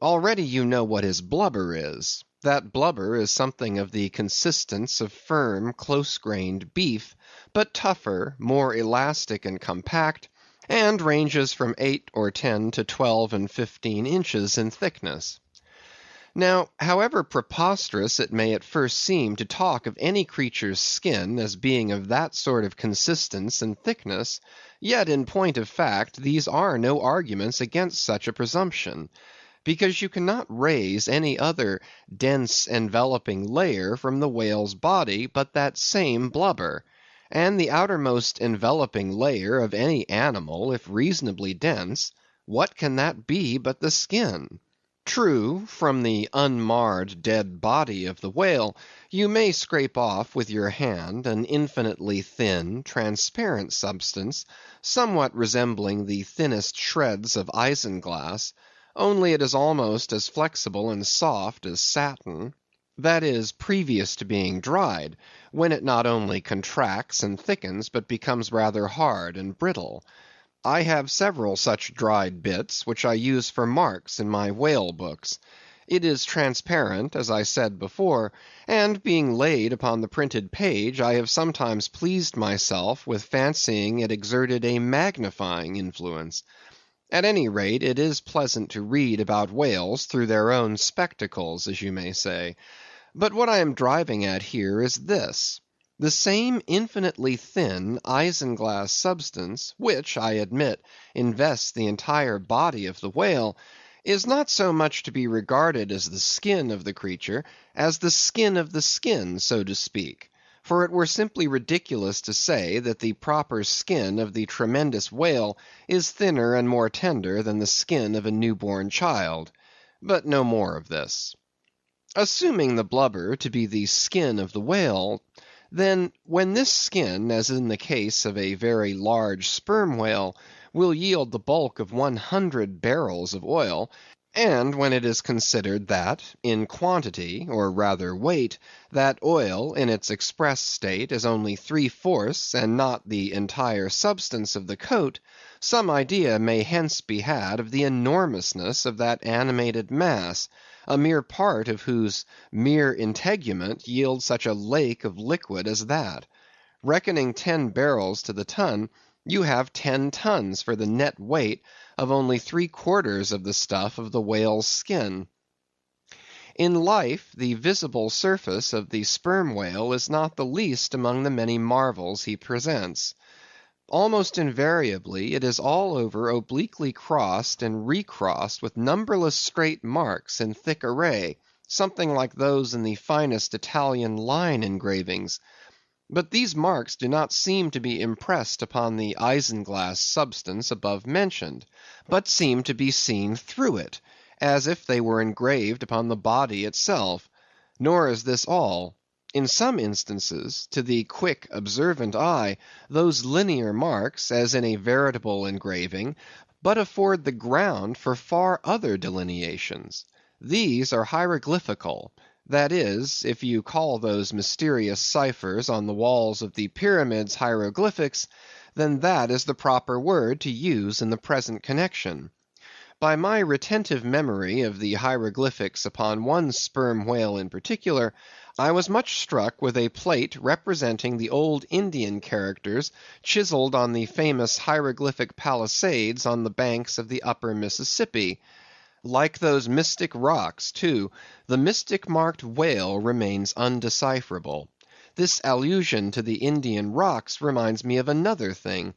Already you know what his blubber is. That blubber is something of the consistence of firm, close-grained beef, but tougher, more elastic and compact, and ranges from 8 or 10 to 12 and 15 inches in thickness. Now, however preposterous it may at first seem to talk of any creature's skin as being of that sort of consistence and thickness, yet in point of fact these are no arguments against such a presumption, because you cannot raise any other dense enveloping layer from the whale's body but that same blubber, and the outermost enveloping layer of any animal, if reasonably dense, what can that be but the skin? True, from the unmarred dead body of the whale, you may scrape off with your hand an infinitely thin, transparent substance, somewhat resembling the thinnest shreds of isinglass, only it is almost as flexible and soft as satin. That is, previous to being dried, when it not only contracts and thickens, but becomes rather hard and brittle. I have several such dried bits, which I use for marks in my whale books. It is transparent, as I said before, and being laid upon the printed page, I have sometimes pleased myself with fancying it exerted a magnifying influence. At any rate, it is pleasant to read about whales through their own spectacles, as you may say. But what I am driving at here is this. The same infinitely thin isinglass substance, which, I admit, invests the entire body of the whale, is not so much to be regarded as the skin of the creature, as the skin of the skin, so to speak. For it were simply ridiculous to say that the proper skin of the tremendous whale is thinner and more tender than the skin of a newborn child. But no more of this. Assuming the blubber to be the skin of the whale, then when this skin, as in the case of a very large sperm whale, will yield the bulk of 100 barrels of oil, and when it is considered that, in quantity, or rather weight, that oil in its express state is only 3/4 and not the entire substance of the coat, some idea may hence be had of the enormousness of that animated mass, a mere part of whose mere integument yields such a lake of liquid as that. Reckoning 10 barrels to the ton, you have 10 tons for the net weight of only 3/4 of the stuff of the whale's skin. In life, the visible surface of the sperm whale is not the least among the many marvels he presents. Almost invariably it is all over obliquely crossed and recrossed with numberless straight marks in thick array, something like those in the finest Italian line engravings. But these marks do not seem to be impressed upon the isinglass substance above mentioned, but seem to be seen through it, as if they were engraved upon the body itself. Nor is this all. In some instances, to the quick, observant eye, those linear marks, as in a veritable engraving, but afford the ground for far other delineations. These are hieroglyphical. That is, if you call those mysterious ciphers on the walls of the pyramids hieroglyphics, then that is the proper word to use in the present connection. By my retentive memory of the hieroglyphics upon one sperm whale in particular, I was much struck with a plate representing the old Indian characters chiseled on the famous hieroglyphic palisades on the banks of the upper Mississippi. Like those mystic rocks, too, the mystic marked whale remains undecipherable. This allusion to the Indian rocks reminds me of another thing.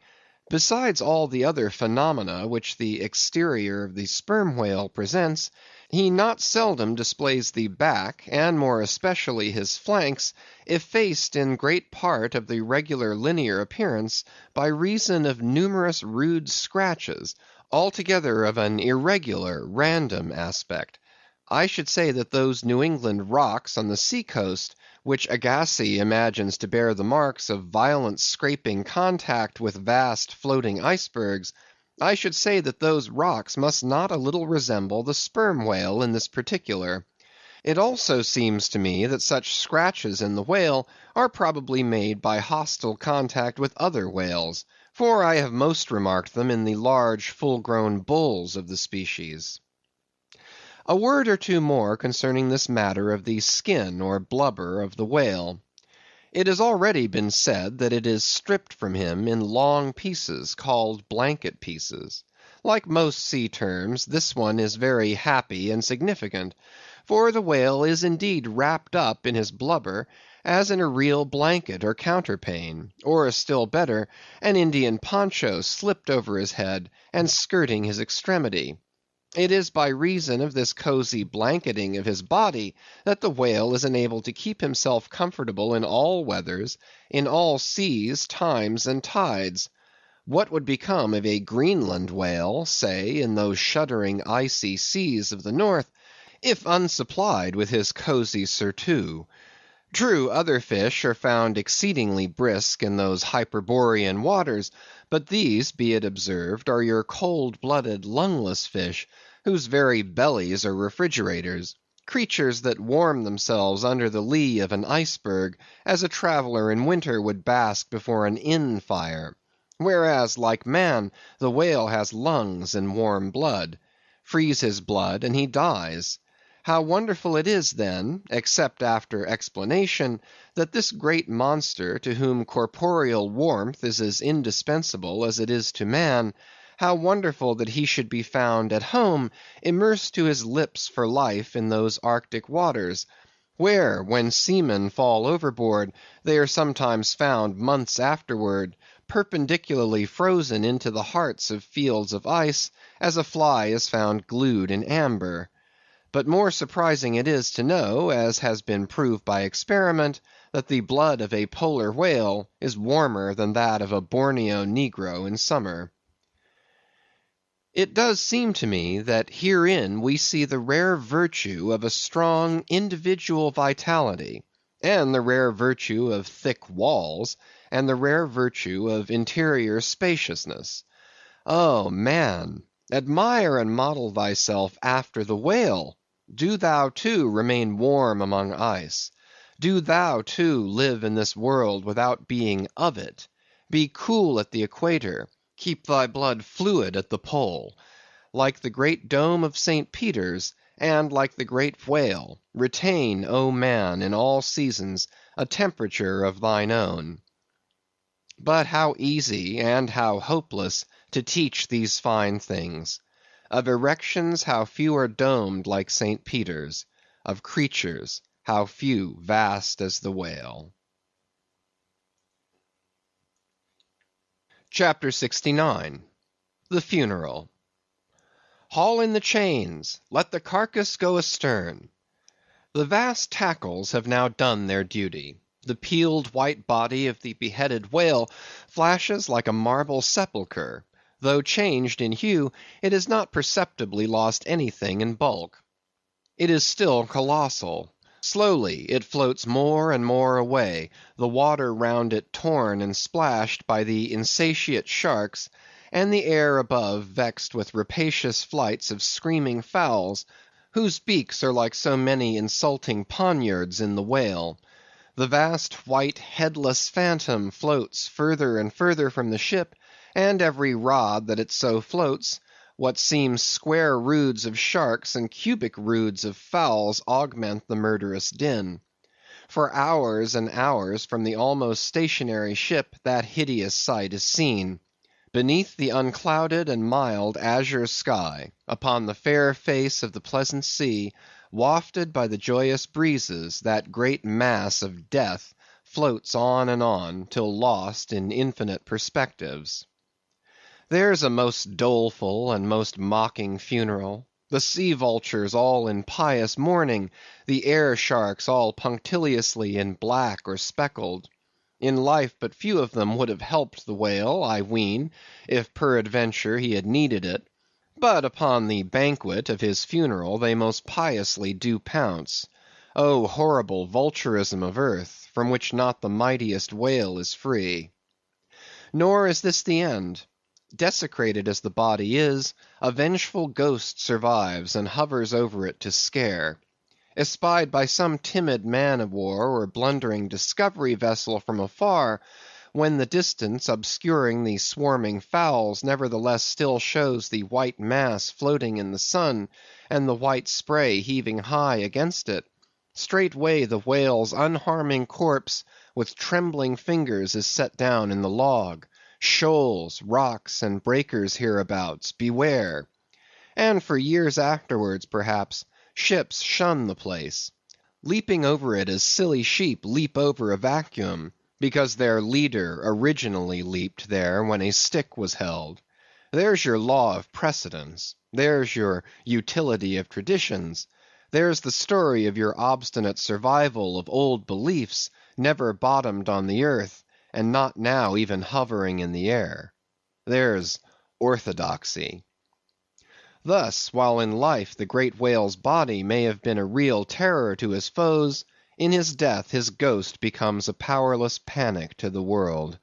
Besides all the other phenomena which the exterior of the sperm whale presents, he not seldom displays the back, and more especially his flanks, effaced in great part of the regular linear appearance by reason of numerous rude scratches, altogether of an irregular, random aspect. I should say that those New England rocks on the sea coast, which Agassiz imagines to bear the marks of violent scraping contact with vast floating icebergs, I should say that those rocks must not a little resemble the sperm whale in this particular. It also seems to me that such scratches in the whale are probably made by hostile contact with other whales, for I have most remarked them in the large full-grown bulls of the species. A word or two more concerning this matter of the skin or blubber of the whale. It has already been said that it is stripped from him in long pieces, called blanket pieces. Like most sea terms, this one is very happy and significant, for the whale is indeed wrapped up in his blubber as in a real blanket or counterpane, or still better, an Indian poncho slipped over his head and skirting his extremity. It is by reason of this cozy blanketing of his body that the whale is enabled to keep himself comfortable in all weathers, in all seas, times, and tides. What would become of a Greenland whale, say, in those shuddering icy seas of the north, if unsupplied with his cozy surtout? True, other fish are found exceedingly brisk in those Hyperborean waters, but these, be it observed, are your cold-blooded, lungless fish, whose very bellies are refrigerators; creatures that warm themselves under the lee of an iceberg, as a traveller in winter would bask before an inn fire; whereas, like man, the whale has lungs and warm blood. Freeze his blood, and he dies. How wonderful it is then, except after explanation, that this great monster, to whom corporeal warmth is as indispensable as it is to man, how wonderful that he should be found at home, immersed to his lips for life in those Arctic waters, where, when seamen fall overboard, they are sometimes found months afterward, perpendicularly frozen into the hearts of fields of ice, as a fly is found glued in amber. But more surprising it is to know, as has been proved by experiment, that the blood of a polar whale is warmer than that of a Borneo negro in summer. It does seem to me that herein we see the rare virtue of a strong individual vitality, and the rare virtue of thick walls, and the rare virtue of interior spaciousness. Oh, man! admire and model thyself after the whale. Do thou too remain warm among ice. Do thou too live in this world without being of it. Be cool at the equator. Keep thy blood fluid at the pole. Like the great dome of St. Peter's, and like the great whale, retain, O man, in all seasons, a temperature of thine own. But how easy and how hopeless to teach these fine things. Of erections, how few are domed like St. Peter's; of creatures, how few vast as the whale. Chapter 69. The Funeral. Haul in the chains! Let the carcass go astern! The vast tackles have now done their duty. The peeled white body of the beheaded whale flashes like a marble sepulchre. Though changed in hue, it has not perceptibly lost anything in bulk. It is still colossal. Slowly it floats more and more away, the water round it torn and splashed by the insatiate sharks, and the air above vexed with rapacious flights of screaming fowls, whose beaks are like so many insulting poniards in the whale. The vast white headless phantom floats further and further from the ship, and every rod that it so floats, what seem square roods of sharks and cubic roods of fowls augment the murderous din. For hours and hours from the almost stationary ship that hideous sight is seen. Beneath the unclouded and mild azure sky, upon the fair face of the pleasant sea, wafted by the joyous breezes, that great mass of death floats on, till lost in infinite perspectives. There's a most doleful and most mocking funeral. The sea vultures all in pious mourning, the air sharks all punctiliously in black or speckled. In life but few of them would have helped the whale, I ween, if peradventure he had needed it. But upon the banquet of his funeral they most piously do pounce. O horrible vulturism of earth, from which not the mightiest whale is free! Nor is this the end. Desecrated as the body is, a vengeful ghost survives and hovers over it to scare. Espied by some timid man of war or blundering discovery vessel from afar, when the distance obscuring the swarming fowls nevertheless still shows the white mass floating in the sun, and the white spray heaving high against it, straightway the whale's unharming corpse with trembling fingers is set down in the log. Shoals, rocks, and breakers hereabouts, beware! And for years afterwards, perhaps, ships shun the place, leaping over it as silly sheep leap over a vacuum, because their leader originally leaped there when a stick was held. There's your law of precedence. There's your utility of traditions. There's the story of your obstinate survival of old beliefs, never bottomed on the earth, and not now even hovering in the air. There's orthodoxy. Thus, while in life the great whale's body may have been a real terror to his foes, in his death his ghost becomes a powerless panic to the world.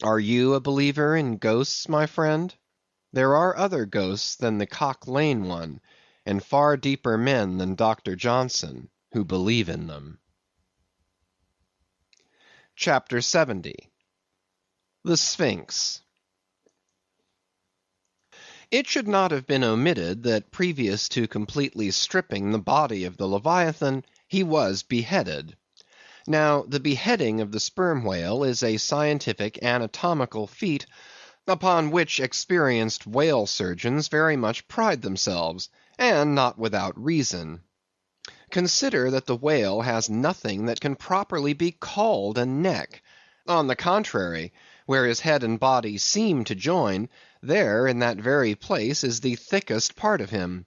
Are you a believer in ghosts, my friend? There are other ghosts than the Cock Lane one, and far deeper men than Dr. Johnson, who believe in them. Chapter 70. The Sphynx. It should not have been omitted that previous to completely stripping the body of the Leviathan, he was beheaded. Now, the beheading of the sperm whale is a scientific anatomical feat upon which experienced whale surgeons very much pride themselves, and not without reason. Consider that the whale has nothing that can properly be called a neck. On the contrary, where his head and body seem to join, there in that very place is the thickest part of him.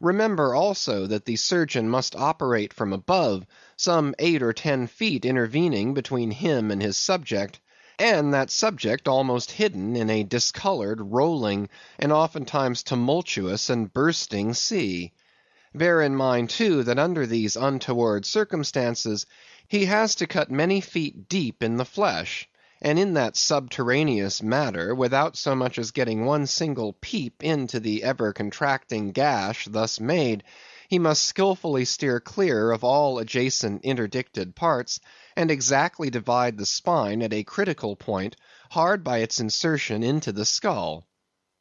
Remember also that the surgeon must operate from above, some 8 or 10 feet intervening between him and his subject, and that subject almost hidden in a discolored, rolling, and oftentimes tumultuous and bursting sea. Bear in mind, too, that under these untoward circumstances, he has to cut many feet deep in the flesh, and in that subterraneous matter, without so much as getting one single peep into the ever-contracting gash thus made, he must skillfully steer clear of all adjacent interdicted parts, and exactly divide the spine at a critical point hard by its insertion into the skull.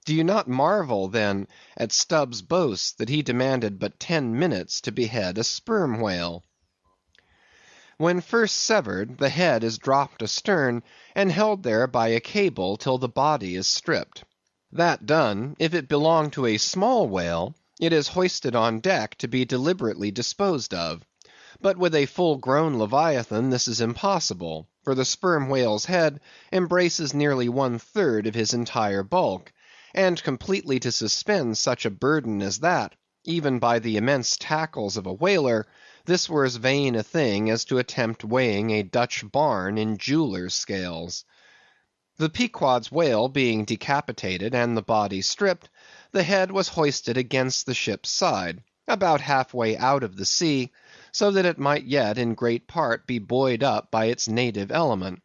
Do you not marvel, then, at Stubb's boast that he demanded but 10 minutes to behead a sperm whale? When first severed, the head is dropped astern, and held there by a cable till the body is stripped. That done, if it belong to a small whale, it is hoisted on deck to be deliberately disposed of. But with a full-grown Leviathan this is impossible, for the sperm whale's head embraces nearly 1/3 of his entire bulk, and completely to suspend such a burden as that, even by the immense tackles of a whaler, this were as vain a thing as to attempt weighing a Dutch barn in jeweller's scales. The Pequod's whale being decapitated and the body stripped, the head was hoisted against the ship's side, about halfway out of the sea, so that it might yet in great part be buoyed up by its native element.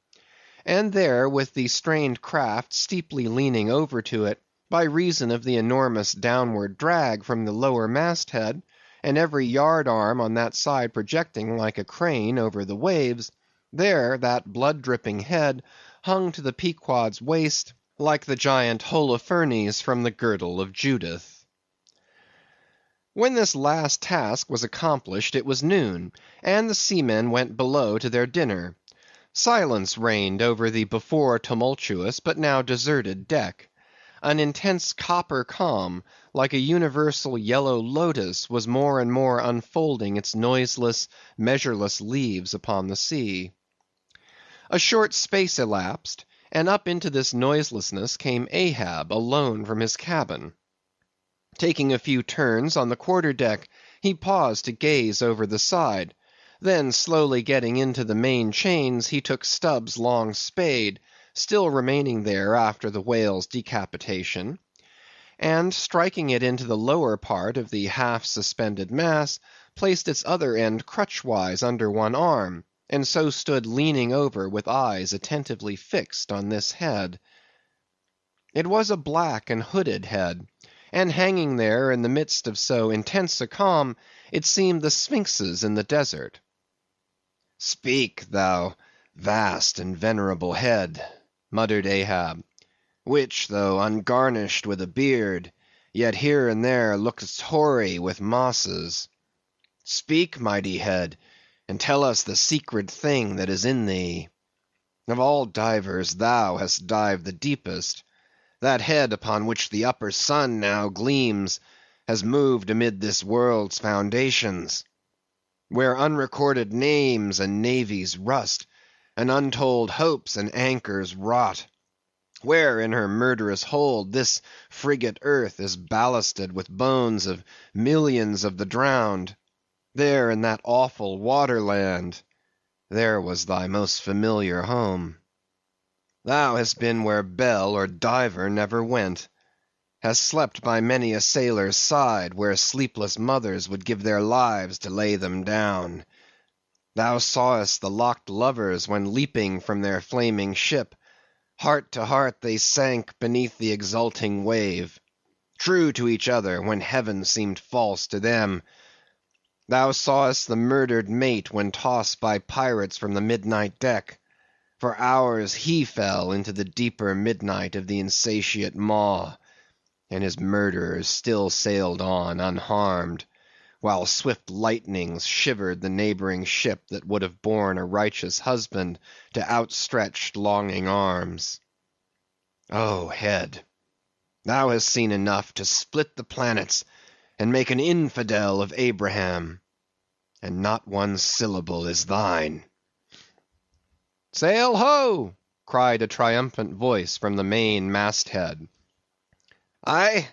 And there, with the strained craft steeply leaning over to it, by reason of the enormous downward drag from the lower masthead, and every yard arm on that side projecting like a crane over the waves, there that blood-dripping head hung to the Pequod's waist like the giant Holofernes from the girdle of Judith. When this last task was accomplished it was noon, and the seamen went below to their dinner. Silence reigned over the before tumultuous but now deserted deck. An intense copper calm, like a universal yellow lotus, was more and more unfolding its noiseless, measureless leaves upon the sea. A short space elapsed, and up into this noiselessness came Ahab alone from his cabin. Taking a few turns on the quarter-deck, he paused to gaze over the side. Then slowly getting into the main chains, he took Stubb's long spade, still remaining there after the whale's decapitation, and striking it into the lower part of the half-suspended mass, placed its other end crutchwise under one arm, and so stood leaning over with eyes attentively fixed on this head. It was a black and hooded head, and hanging there in the midst of so intense a calm, it seemed the Sphinx's in the desert. "Speak, thou Vast and venerable head, muttered Ahab, which, though ungarnished with a beard, yet here and there looks hoary with mosses. Speak, mighty head, and tell us the secret thing that is in thee. Of all divers thou hast dived the deepest. That head upon which the upper sun now gleams has moved amid this world's foundations, where unrecorded names and navies rust, and untold hopes and anchors rot, where in her murderous hold this frigate earth is ballasted with bones of millions of the drowned. There in that awful waterland, there was thy most familiar home. Thou hast been where bell or diver never went, hast slept by many a sailor's side, where sleepless mothers would give their lives to lay them down. Thou sawest the locked lovers when leaping from their flaming ship, heart to heart they sank beneath the exulting wave, true to each other when heaven seemed false to them. Thou sawest the murdered mate when tossed by pirates from the midnight deck. For hours he fell into the deeper midnight of the insatiate maw, and his murderers still sailed on unharmed, while swift lightnings shivered the neighboring ship that would have borne a righteous husband to outstretched longing arms. O head, thou hast seen enough to split the planets and make an infidel of Abraham, and not one syllable is thine. Sail ho! cried a triumphant voice from the main masthead. Aye,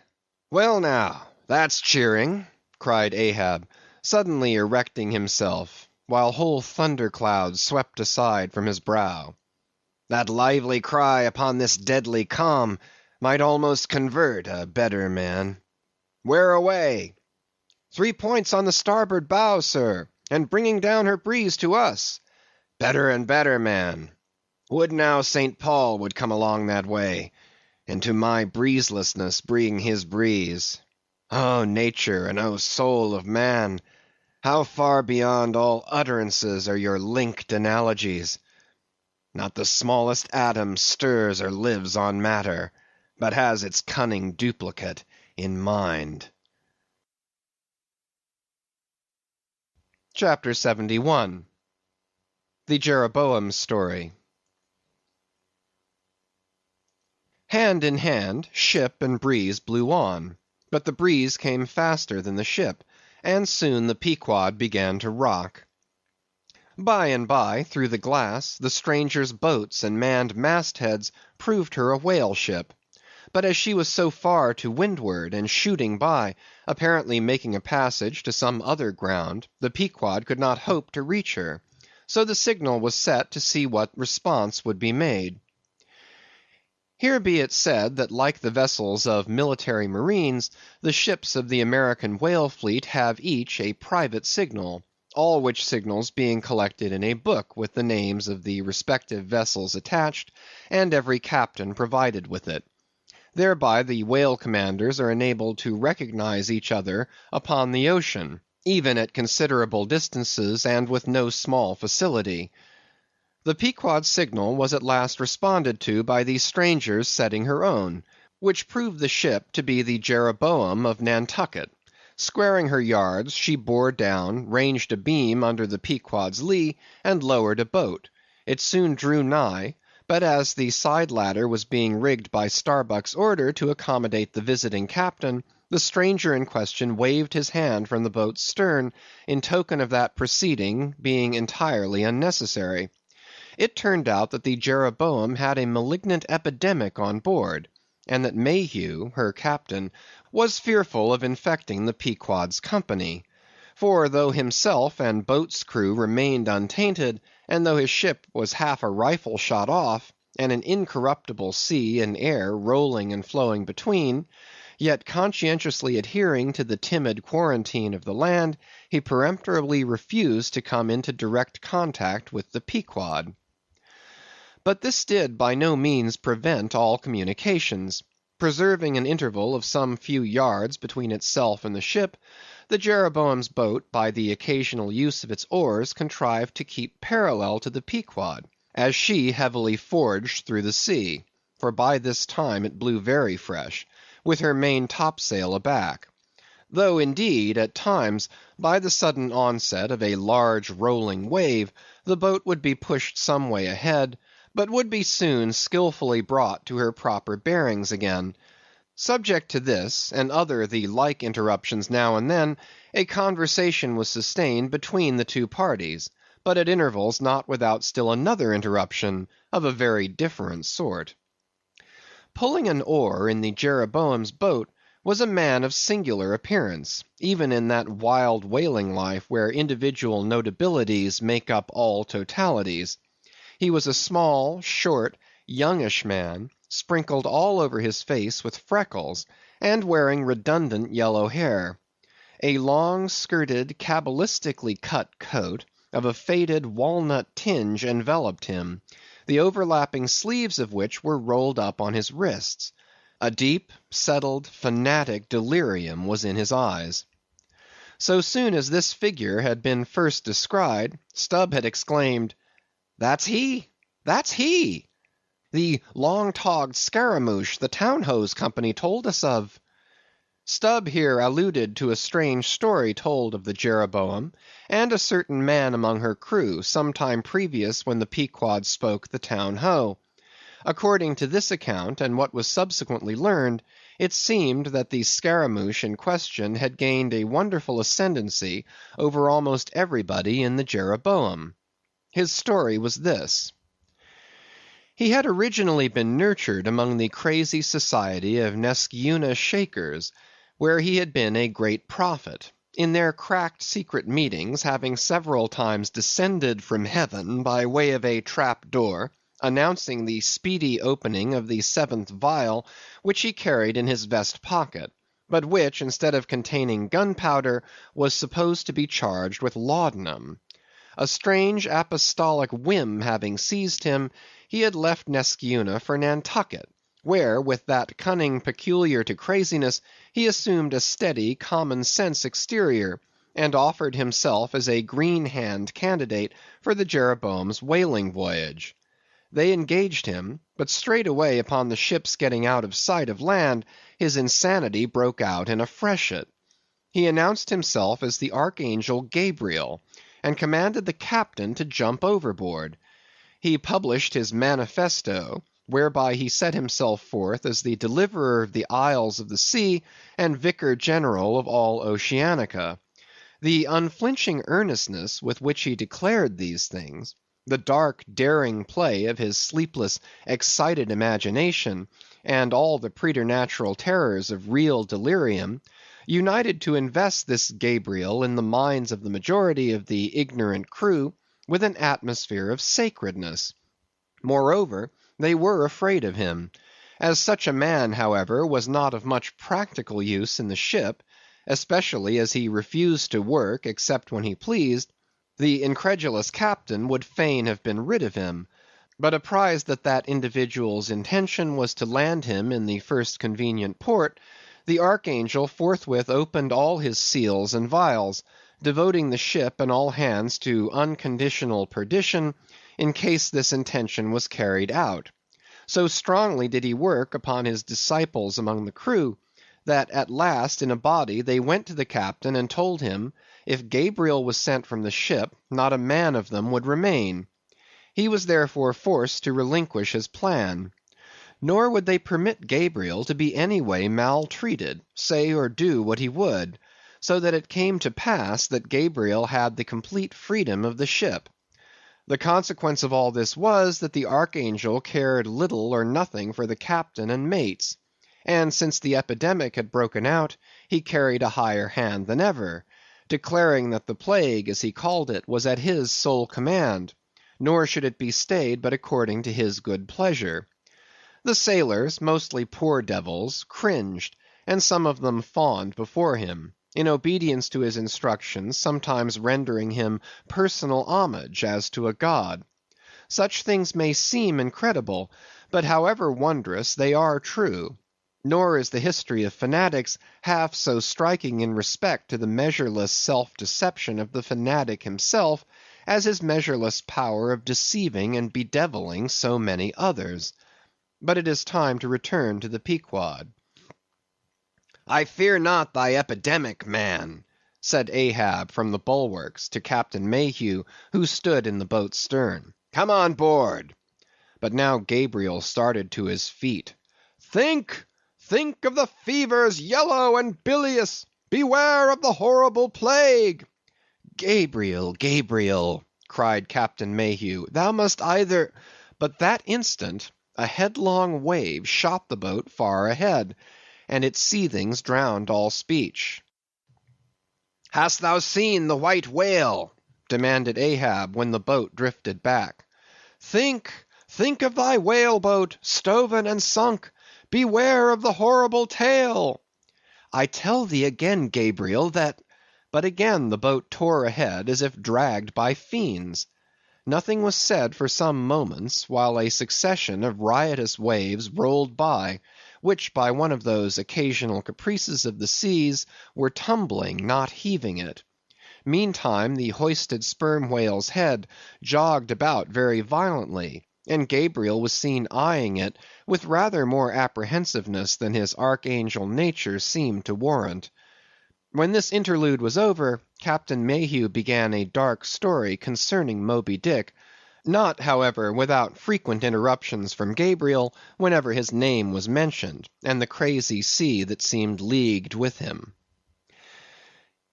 well now, that's cheering, cried Ahab, suddenly erecting himself, while whole thunderclouds swept aside from his brow. That lively cry upon this deadly calm might almost convert a better man. Where away? 3 points on the starboard bow, sir, and bringing down her breeze to us. Better and better, man. Would now St. Paul would come along that way, and to my breezelessness bring his breeze. O nature, and O soul of man, how far beyond all utterances are your linked analogies! Not the smallest atom stirs or lives on matter, but has its cunning duplicate in mind. Chapter 71. The Jeroboam Story. Hand in hand, ship and breeze blew on, but the breeze came faster than the ship, and soon the Pequod began to rock. By and by, through the glass, the stranger's boats and manned mastheads proved her a whale ship. But as she was so far to windward, and shooting by, apparently making a passage to some other ground, the Pequod could not hope to reach her. So the signal was set to see what response would be made. Here be it said that like the vessels of military marines, the ships of the American whale fleet have each a private signal, all which signals being collected in a book with the names of the respective vessels attached, and every captain provided with it. Thereby the whale commanders are enabled to recognize each other upon the ocean, even at considerable distances and with no small facility. The Pequod's signal was at last responded to by the stranger's setting her own, which proved the ship to be the Jeroboam of Nantucket. Squaring her yards, she bore down, ranged a beam under the Pequod's lee, and lowered a boat. It soon drew nigh, but as the side ladder was being rigged by Starbuck's order to accommodate the visiting captain, the stranger in question waved his hand from the boat's stern, in token of that proceeding being entirely unnecessary. It turned out that the Jeroboam had a malignant epidemic on board, and that Mayhew, her captain, was fearful of infecting the Pequod's company. For though himself and boat's crew remained untainted, and though his ship was half a rifle shot off, and an incorruptible sea and air rolling and flowing between, yet conscientiously adhering to the timid quarantine of the land, he peremptorily refused to come into direct contact with the Pequod. But this did by no means prevent all communications. Preserving an interval of some few yards between itself and the ship, the Jeroboam's boat, by the occasional use of its oars, contrived to keep parallel to the Pequod, as she heavily forged through the sea, for by this time it blew very fresh, with her main topsail aback. Though, indeed, at times, by the sudden onset of a large rolling wave, the boat would be pushed some way ahead, but would be soon skilfully brought to her proper bearings again. Subject to this, and other the like interruptions now and then, a conversation was sustained between the two parties, but at intervals not without still another interruption of a very different sort. Pulling an oar in the Jeroboam's boat was a man of singular appearance, even in that wild whaling life where individual notabilities make up all totalities. He was a small, short, youngish man, sprinkled all over his face with freckles, and wearing redundant yellow hair. A long-skirted, cabalistically cut coat, of a faded walnut tinge enveloped him, the overlapping sleeves of which were rolled up on his wrists. A deep, settled, fanatic delirium was in his eyes. So soon as this figure had been first descried, Stubb had exclaimed, "That's he! That's he! The long-togged scaramouche the Town Hose Company told us of." Stubb here alluded to a strange story told of the Jeroboam, and a certain man among her crew, some time previous when the Pequod spoke the Town Ho. According to this account, and what was subsequently learned, it seemed that the scaramouche in question had gained a wonderful ascendancy over almost everybody in the Jeroboam. His story was this. He had originally been nurtured among the crazy society of Nesciuna Shakers, where he had been a great prophet, in their cracked secret meetings having several times descended from heaven by way of a trap door, announcing the speedy opening of the 7th vial, which he carried in his vest pocket, but which, instead of containing gunpowder, was supposed to be charged with laudanum. A strange apostolic whim having seized him, he had left Nesciuna for Nantucket, where, with that cunning peculiar to craziness, he assumed a steady, common-sense exterior, and offered himself as a green-hand candidate for the Jeroboam's whaling voyage. They engaged him, but straightway upon the ship's getting out of sight of land, his insanity broke out in a freshet. He announced himself as the Archangel Gabriel, and commanded the captain to jump overboard. He published his manifesto, whereby he set himself forth as the deliverer of the isles of the sea, and vicar general of all Oceanica. The unflinching earnestness with which he declared these things, the dark, daring play of his sleepless, excited imagination, and all the preternatural terrors of real delirium, united to invest this Gabriel in the minds of the majority of the ignorant crew with an atmosphere of sacredness. Moreover, they were afraid of him. As such a man, however, was not of much practical use in the ship, especially as he refused to work except when he pleased, the incredulous captain would fain have been rid of him, but apprised that that individual's intention was to land him in the first convenient port, the Archangel forthwith opened all his seals and vials, devoting the ship and all hands to unconditional perdition, in case this intention was carried out. So strongly did he work upon his disciples among the crew, that at last in a body they went to the captain and told him, if Gabriel was sent from the ship, not a man of them would remain. He was therefore forced to relinquish his plan. Nor would they permit Gabriel to be any way maltreated, say or do what he would, so that it came to pass that Gabriel had the complete freedom of the ship. The consequence of all this was, that the Archangel cared little or nothing for the captain and mates, and since the epidemic had broken out, he carried a higher hand than ever, declaring that the plague, as he called it, was at his sole command, nor should it be stayed but according to his good pleasure. The sailors, mostly poor devils, cringed, and some of them fawned before him, in obedience to his instructions, sometimes rendering him personal homage as to a god. Such things may seem incredible, but however wondrous, they are true. Nor is the history of fanatics half so striking in respect to the measureless self-deception of the fanatic himself, as his measureless power of deceiving and bedeviling so many others. But it is time to return to the Pequod. "I fear not thy epidemic, man," said Ahab from the bulwarks to Captain Mayhew, who stood in the boat's stern. "Come on board." But now Gabriel started to his feet. "Think of the fevers yellow and bilious! Beware of the horrible plague!" "Gabriel, Gabriel," cried Captain Mayhew, "thou must either—" But that instant a headlong wave shot the boat far ahead, and its seethings drowned all speech. "Hast thou seen the white whale?" demanded Ahab, when the boat drifted back. Think of thy whale-boat, stoven and sunk! Beware of the horrible tale!" "I tell thee again, Gabriel, that—" But again the boat tore ahead as if dragged by fiends. Nothing was said for some moments, while a succession of riotous waves rolled by, which by one of those occasional caprices of the seas, were tumbling, not heaving it. Meantime the hoisted sperm whale's head jogged about very violently, and Gabriel was seen eyeing it with rather more apprehensiveness than his archangel nature seemed to warrant. When this interlude was over, Captain Mayhew began a dark story concerning Moby Dick, not, however, without frequent interruptions from Gabriel whenever his name was mentioned, and the crazy sea that seemed leagued with him.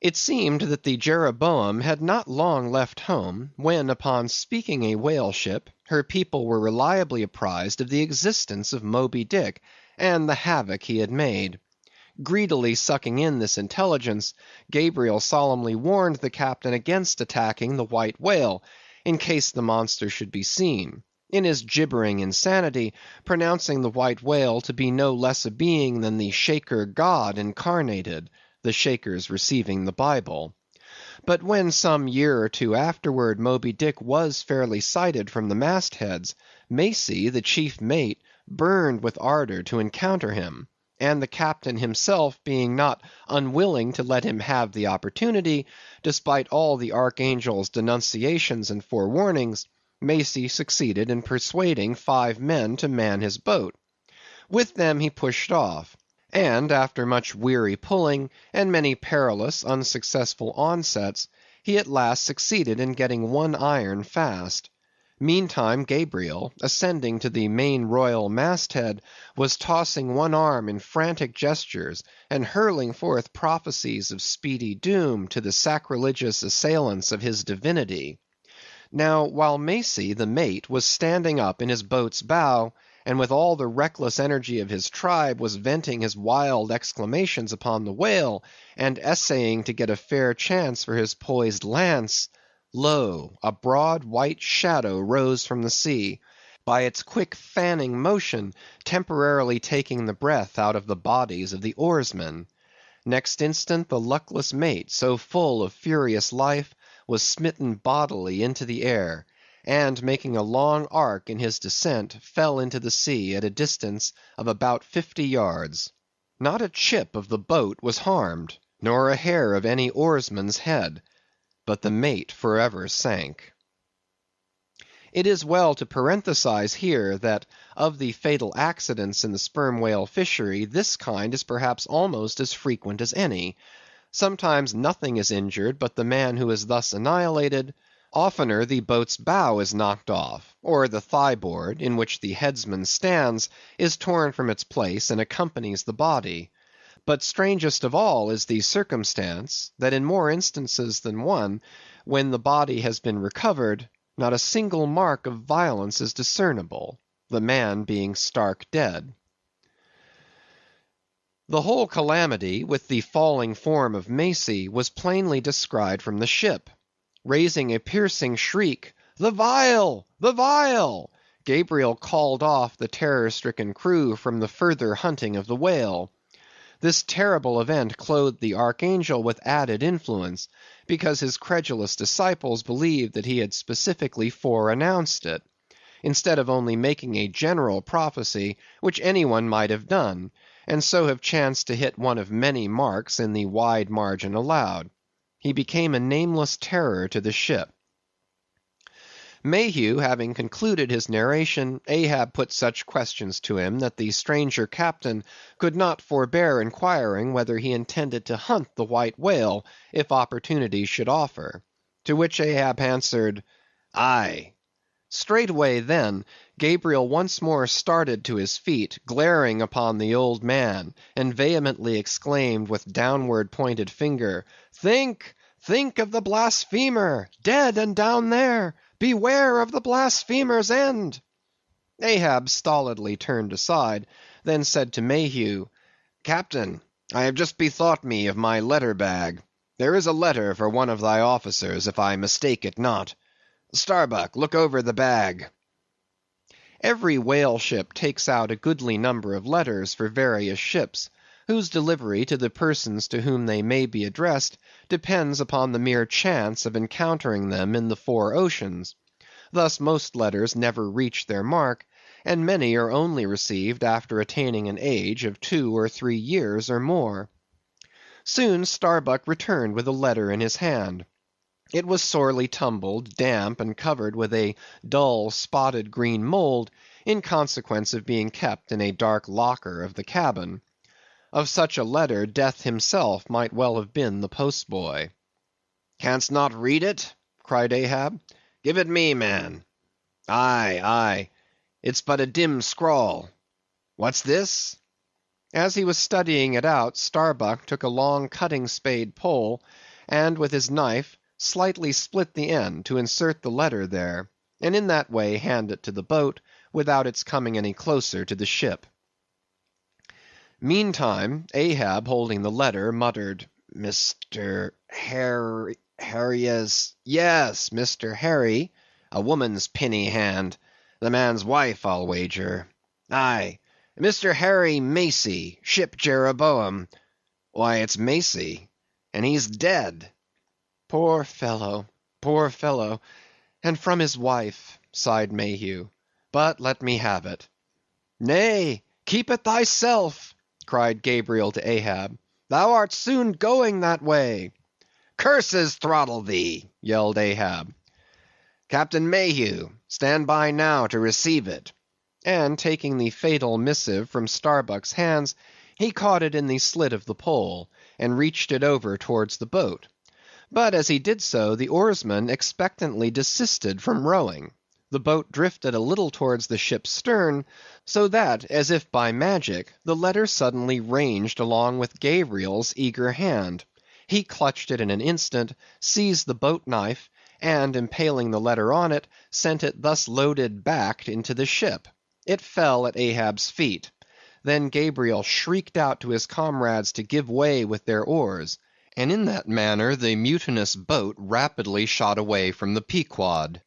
It seemed that the Jeroboam had not long left home, when upon speaking a whale ship, her people were reliably apprised of the existence of Moby Dick, and the havoc he had made. Greedily sucking in this intelligence, Gabriel solemnly warned the captain against attacking the white whale, in case the monster should be seen; in his gibbering insanity, pronouncing the white whale to be no less a being than the Shaker God incarnated, the Shakers receiving the Bible. But when some year or two afterward Moby Dick was fairly sighted from the mastheads, Macey, the chief mate, burned with ardor to encounter him; and the captain himself being not unwilling to let him have the opportunity, despite all the archangel's denunciations and forewarnings, Macey succeeded in persuading 5 men to man his boat. With them he pushed off, and after much weary pulling, and many perilous, unsuccessful onsets, he at last succeeded in getting one iron fast. Meantime Gabriel, ascending to the main royal masthead, was tossing one arm in frantic gestures, and hurling forth prophecies of speedy doom to the sacrilegious assailants of his divinity. Now, while Macey, the mate, was standing up in his boat's bow, and with all the reckless energy of his tribe was venting his wild exclamations upon the whale, and essaying to get a fair chance for his poised lance, lo! a broad white shadow rose from the sea, by its quick fanning motion temporarily taking the breath out of the bodies of the oarsmen. Next instant the luckless mate, so full of furious life, was smitten bodily into the air, and making a long arc in his descent, fell into the sea at a distance of about 50 yards. Not a chip of the boat was harmed, nor a hair of any oarsman's head, but the mate forever sank. It is well to parenthesize here, that of the fatal accidents in the sperm whale fishery, this kind is perhaps almost as frequent as any. Sometimes nothing is injured but the man who is thus annihilated; oftener the boat's bow is knocked off, or the thigh-board, in which the headsman stands, is torn from its place and accompanies the body. But strangest of all is the circumstance, that in more instances than one, when the body has been recovered, not a single mark of violence is discernible, the man being stark dead. The whole calamity, with the falling form of Macey, was plainly descried from the ship. Raising a piercing shriek, "The vial! the vial!" Gabriel called off the terror-stricken crew from the further hunting of the whale. This terrible event clothed the archangel with added influence, because his credulous disciples believed that he had specifically foreannounced it, instead of only making a general prophecy, which any one might have done, and so have chanced to hit one of many marks in the wide margin allowed. He became a nameless terror to the ship. Mayhew having concluded his narration, Ahab put such questions to him that the stranger captain could not forbear inquiring whether he intended to hunt the white whale if opportunity should offer. To which Ahab answered, "Aye." Straightway then, Gabriel once more started to his feet, glaring upon the old man, and vehemently exclaimed with downward pointed finger, "Think, think of the blasphemer, dead and down there! Beware of the blasphemer's end!" Ahab stolidly turned aside, then said to Mayhew, "Captain, I have just bethought me of my letter bag. There is a letter for one of thy officers, if I mistake it not. Starbuck, look over the bag." Every whale ship takes out a goodly number of letters for various ships, whose delivery to the persons to whom they may be addressed depends upon the mere chance of encountering them in the four oceans. Thus most letters never reach their mark, and many are only received after attaining an age of 2 or 3 years or more. Soon Starbuck returned with a letter in his hand. It was sorely tumbled, damp, and covered with a dull, spotted green mould, in consequence of being kept in a dark locker of the cabin. Of such a letter Death himself might well have been the postboy. "Canst not read it?" cried Ahab. "Give it me, man." "Aye, aye, it's but a dim scrawl. What's this?" As he was studying it out, Starbuck took a long cutting-spade pole, and with his knife slightly split the end to insert the letter there, and in that way hand it to the boat, without its coming any closer to the ship. Meantime, Ahab, holding the letter, muttered, "Mr. Harry's, yes, Mr. Harry, a woman's pinny hand, the man's wife, I'll wager. Aye, Mr. Harry Macy, ship Jeroboam. Why, it's Macy, and he's dead." "Poor fellow, poor fellow, and from his wife," sighed Mayhew. "But let me have it." "Nay, keep it thyself," cried Gabriel to Ahab. "Thou art soon going that way." "Curses throttle thee!" yelled Ahab. "Captain Mayhew, stand by now to receive it." And taking the fatal missive from Starbuck's hands, he caught it in the slit of the pole, and reached it over towards the boat. But as he did so, the oarsman expectantly desisted from rowing. The boat drifted a little towards the ship's stern, so that, as if by magic, the letter suddenly ranged along with Gabriel's eager hand. He clutched it in an instant, seized the boat knife, and impaling the letter on it, sent it thus loaded back into the ship. It fell at Ahab's feet. Then Gabriel shrieked out to his comrades to give way with their oars, and in that manner the mutinous boat rapidly shot away from the Pequod.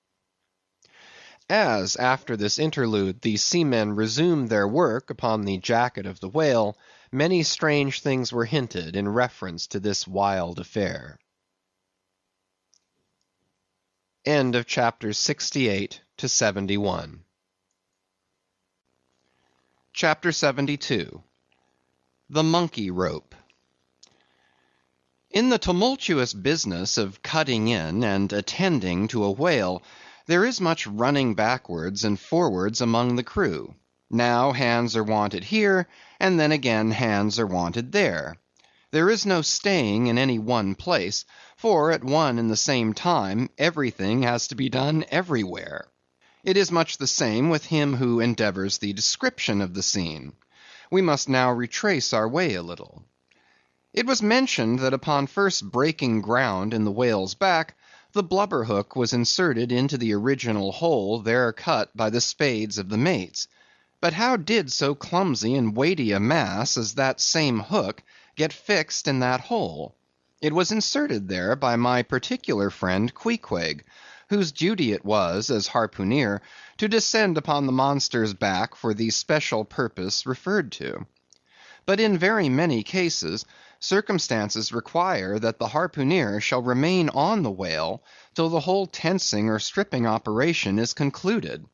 As, after this interlude, the seamen resumed their work upon the jacket of the whale, many strange things were hinted in reference to this wild affair. End of chapter 68 to 71. Chapter 72. The Monkey Rope. In the tumultuous business of cutting in and attending to a whale, there is much running backwards and forwards among the crew. Now hands are wanted here, and then again hands are wanted there. There is no staying in any one place, for at one and the same time everything has to be done everywhere. It is much the same with him who endeavors the description of the scene. We must now retrace our way a little. It was mentioned that upon first breaking ground in the whale's back, the blubber hook was inserted into the original hole there cut by the spades of the mates. But how did so clumsy and weighty a mass as that same hook get fixed in that hole? It was inserted there by my particular friend Queequeg, whose duty it was, as harpooneer, to descend upon the monster's back for the special purpose referred to. But in very many cases, circumstances require that the harpooneer shall remain on the whale till the whole tensing or stripping operation is concluded.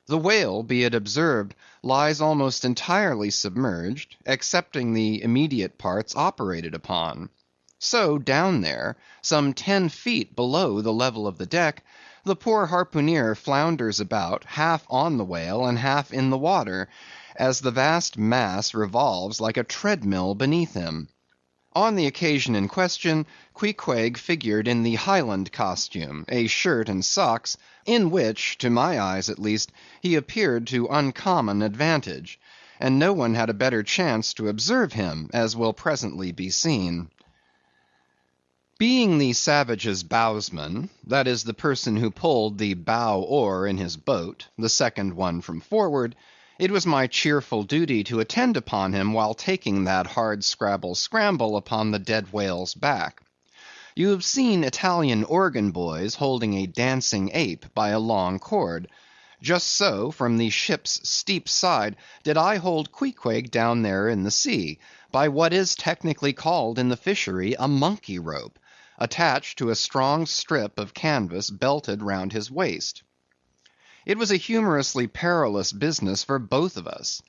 The whale, be it observed, lies almost entirely submerged, excepting the immediate parts operated upon. So down there, some 10 feet below the level of the deck, the poor harpooneer flounders about, half on the whale and half in the water, as the vast mass revolves like a treadmill beneath him. On the occasion in question, Queequeg figured in the Highland costume, a shirt and socks, in which, to my eyes at least, he appeared to uncommon advantage, and no one had a better chance to observe him, as will presently be seen. Being the savage's bowsman, that is, the person who pulled the bow oar in his boat, the second one from forward, it was my cheerful duty to attend upon him while taking that hard scramble upon the dead whale's back. You have seen Italian organ boys holding a dancing ape by a long cord. Just so, from the ship's steep side, did I hold Queequeg down there in the sea, by what is technically called in the fishery a monkey rope, attached to a strong strip of canvas belted round his waist. It was a humorously perilous business for both of us.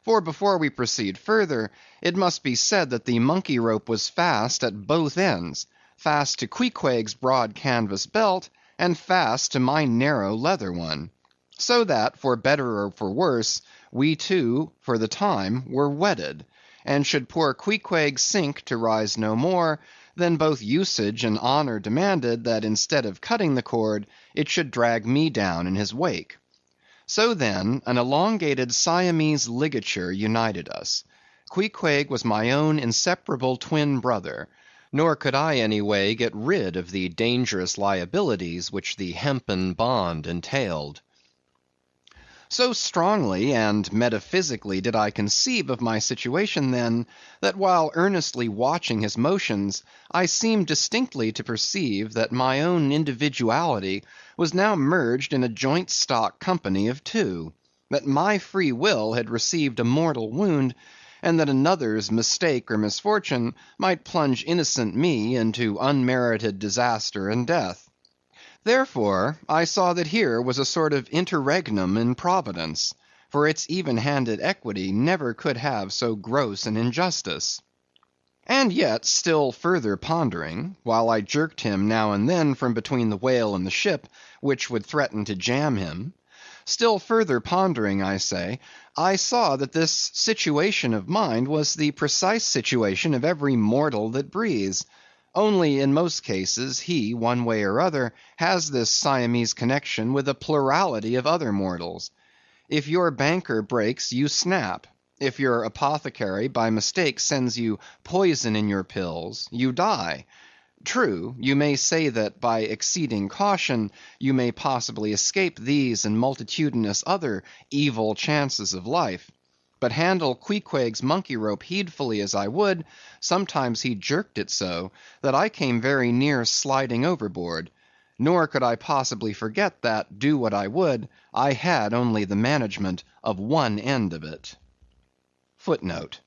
For before we proceed further, it must be said that the monkey rope was fast at both ends, fast to Queequeg's broad canvas belt, and fast to my narrow leather one. So that, for better or for worse, we two, for the time, were wedded, and should poor Queequeg sink to rise no more, then both usage and honor demanded that instead of cutting the cord, it should drag me down in his wake. So then, an elongated Siamese ligature united us. Queequeg was my own inseparable twin brother, nor could I any way get rid of the dangerous liabilities which the hempen bond entailed. So strongly and metaphysically did I conceive of my situation then, that while earnestly watching his motions, I seemed distinctly to perceive that my own individuality was now merged in a joint stock company of two; that my free will had received a mortal wound, and that another's mistake or misfortune might plunge innocent me into unmerited disaster and death. Therefore, I saw that here was a sort of interregnum in Providence, for its even-handed equity never could have so gross an injustice. And yet, still further pondering, while I jerked him now and then from between the whale and the ship, which would threaten to jam him, still further pondering, I say, I saw that this situation of mine was the precise situation of every mortal that breathes. Only in most cases, he, one way or other, has this Siamese connection with a plurality of other mortals. If your banker breaks, you snap. If your apothecary by mistake sends you poison in your pills, you die. True, you may say that by exceeding caution, you may possibly escape these and multitudinous other evil chances of life. But handle Queequeg's monkey rope heedfully as I would, sometimes he jerked it so, that I came very near sliding overboard. Nor could I possibly forget that, do what I would, I had only the management of one end of it. Footnote: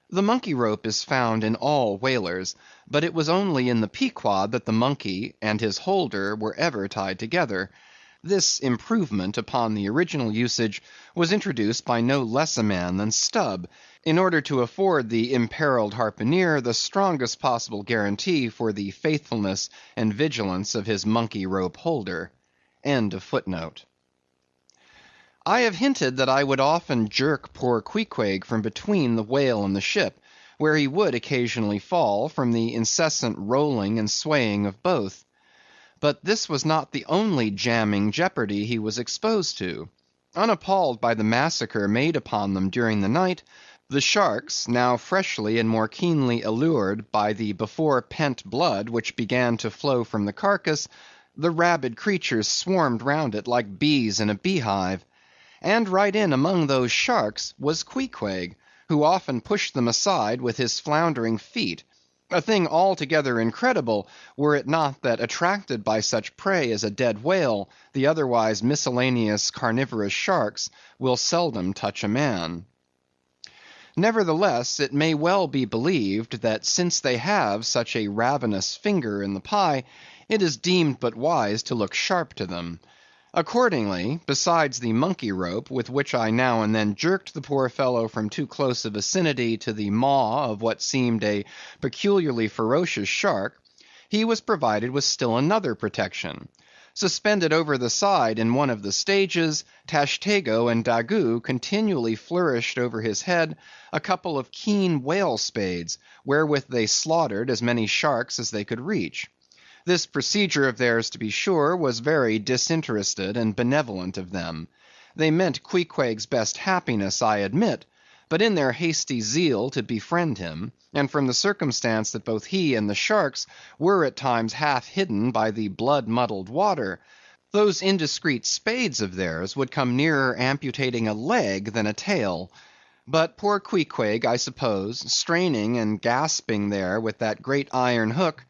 the monkey rope is found in all whalers, but it was only in the Pequod that the monkey and his holder were ever tied together. This improvement upon the original usage was introduced by no less a man than Stubb, in order to afford the imperiled harpooneer the strongest possible guarantee for the faithfulness and vigilance of his monkey rope holder. End of footnote. I have hinted that I would often jerk poor Queequeg from between the whale and the ship, where he would occasionally fall from the incessant rolling and swaying of both. But this was not the only jamming jeopardy he was exposed to. Unappalled by the massacre made upon them during the night, the sharks, now freshly and more keenly allured by the before pent blood which began to flow from the carcass, the rabid creatures swarmed round it like bees in a beehive. And right in among those sharks was Queequeg, who often pushed them aside with his floundering feet. A thing altogether incredible, were it not that attracted by such prey as a dead whale, the otherwise miscellaneous carnivorous sharks will seldom touch a man. Nevertheless, it may well be believed that since they have such a ravenous finger in the pie, it is deemed but wise to look sharp to them. Accordingly, besides the monkey rope with which I now and then jerked the poor fellow from too close a vicinity to the maw of what seemed a peculiarly ferocious shark, he was provided with still another protection, Suspended over the side in one of the stages, Tashtego and Daggoo continually flourished over his head a couple of keen whale spades, wherewith they slaughtered as many sharks as they could reach. This procedure of theirs, to be sure, was very disinterested and benevolent of them. They meant Queequeg's best happiness, I admit, but in their hasty zeal to befriend him, and from the circumstance that both he and the sharks were at times half hidden by the blood-muddled water, those indiscreet spades of theirs would come nearer amputating a leg than a tail. But poor Queequeg, I suppose, straining and gasping there with that great iron hook,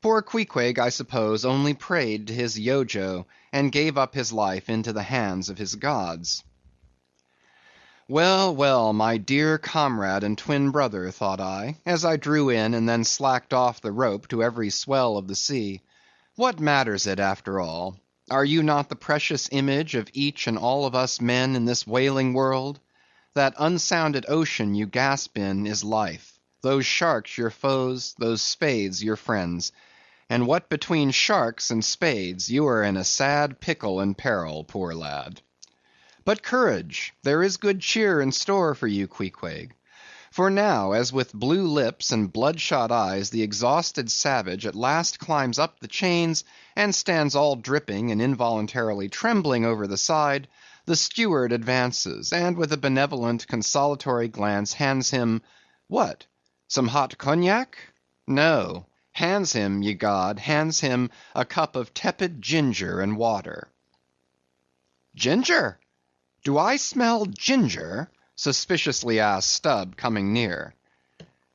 poor Queequeg, I suppose, only prayed to his Yojo, and gave up his life into the hands of his gods. Well, well, my dear comrade and twin brother, thought I, as I drew in and then slacked off the rope to every swell of the sea, what matters it after all? Are you not the precious image of each and all of us men in this whaling world? That unsounded ocean you gasp in is life, those sharks your foes, those spades your friends. And what between sharks and spades, you are in a sad pickle and peril, poor lad. But courage, there is good cheer in store for you, Queequeg. For now, as with blue lips and bloodshot eyes the exhausted savage at last climbs up the chains and stands all dripping and involuntarily trembling over the side, the steward advances, and with a benevolent consolatory glance hands him, what? Some hot cognac? No, hands him, ye god, hands him a cup of tepid ginger and water. Ginger? Do I smell ginger? Suspiciously asked Stubb, coming near.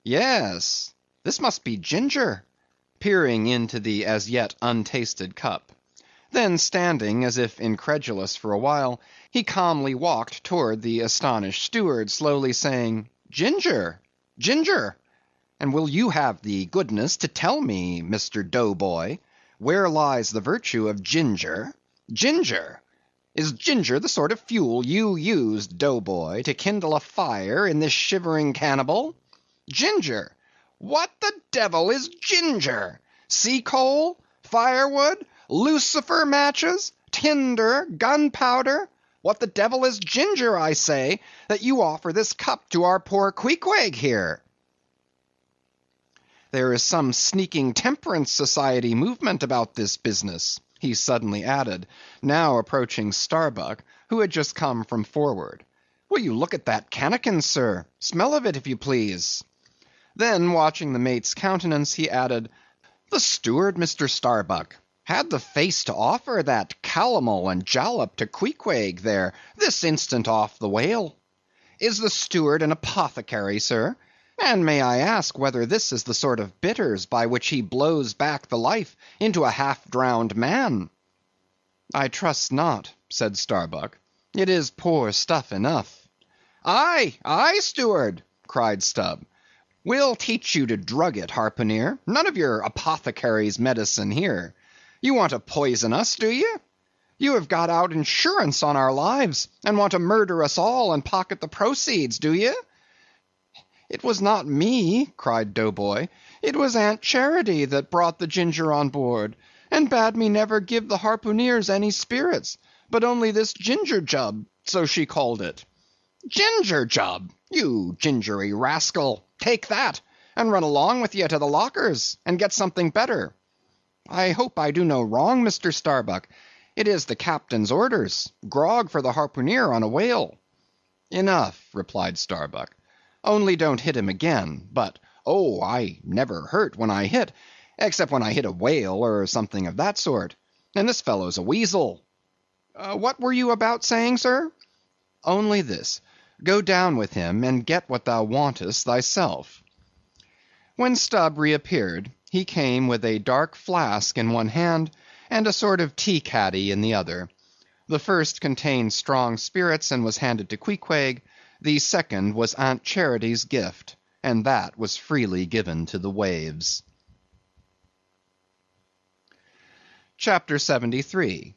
Yes, this must be ginger, peering into the as yet untasted cup. Then standing as if incredulous for a while, he calmly walked toward the astonished steward, slowly saying, Ginger, ginger. And will you have the goodness to tell me, Mr. Doughboy, where lies the virtue of ginger? Ginger! Is ginger the sort of fuel you used, Doughboy, to kindle a fire in this shivering cannibal? Ginger! What the devil is ginger? Sea coal? Firewood? Lucifer matches? Tinder? Gunpowder? What the devil is ginger, I say, that you offer this cup to our poor Queequeg here? There is some sneaking temperance society movement about this business, he suddenly added, now approaching Starbuck, who had just come from forward. Will you look at that cannikin, sir? Smell of it, if you please. Then, watching the mate's countenance, he added, the steward, Mr. Starbuck, had the face to offer that calomel and jalap to Queequeg there, this instant off the whale. Is the steward an apothecary, sir? And may I ask whether this is the sort of bitters by which he blows back the life into a half-drowned man? I trust not, said Starbuck. It is poor stuff enough. Aye, aye, steward, cried Stubb. We'll teach you to drug it, harpooneer. None of your apothecary's medicine here. You want to poison us, do you? You have got out insurance on our lives, and want to murder us all and pocket the proceeds, do you? It was not me, cried Doughboy. It was Aunt Charity that brought the ginger on board, and bade me never give the harpooneers any spirits, but only this ginger jub, so she called it. Ginger jub, you gingery rascal, take that, and run along with ye to the lockers, and get something better. I hope I do no wrong, Mr. Starbuck. It is the captain's orders, grog for the harpooneer on a whale. Enough, replied Starbuck. Only don't hit him again, but, oh, I never hurt when I hit, except when I hit a whale or something of that sort. And this fellow's a weasel. What were you about saying, sir? Only this, go down with him and get what thou wantest thyself. When Stubb reappeared, he came with a dark flask in one hand and a sort of tea caddy in the other. The first contained strong spirits and was handed to Queequeg. The second was Aunt Charity's gift, and that was freely given to the waves. Chapter 73.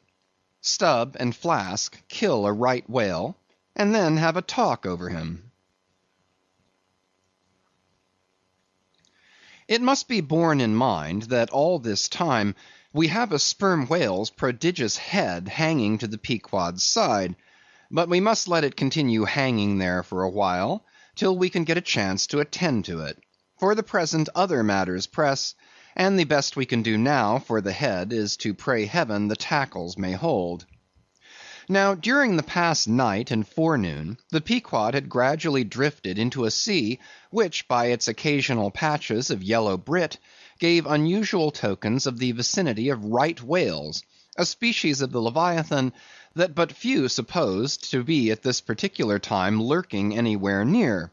Stubb and Flask kill a right whale, and then have a talk over him. It must be borne in mind that all this time We have a sperm whale's prodigious head hanging to the Pequod's side, but we must let it continue hanging there for a while, till we can get a chance to attend to it. For the present other matters press, and the best we can do now for the head is to pray heaven the tackles may hold. Now, during the past night and forenoon, the Pequod had gradually drifted into a sea which, by its occasional patches of yellow brit, gave unusual tokens of the vicinity of right whales, a species of the Leviathan that but few supposed to be at this particular time lurking anywhere near.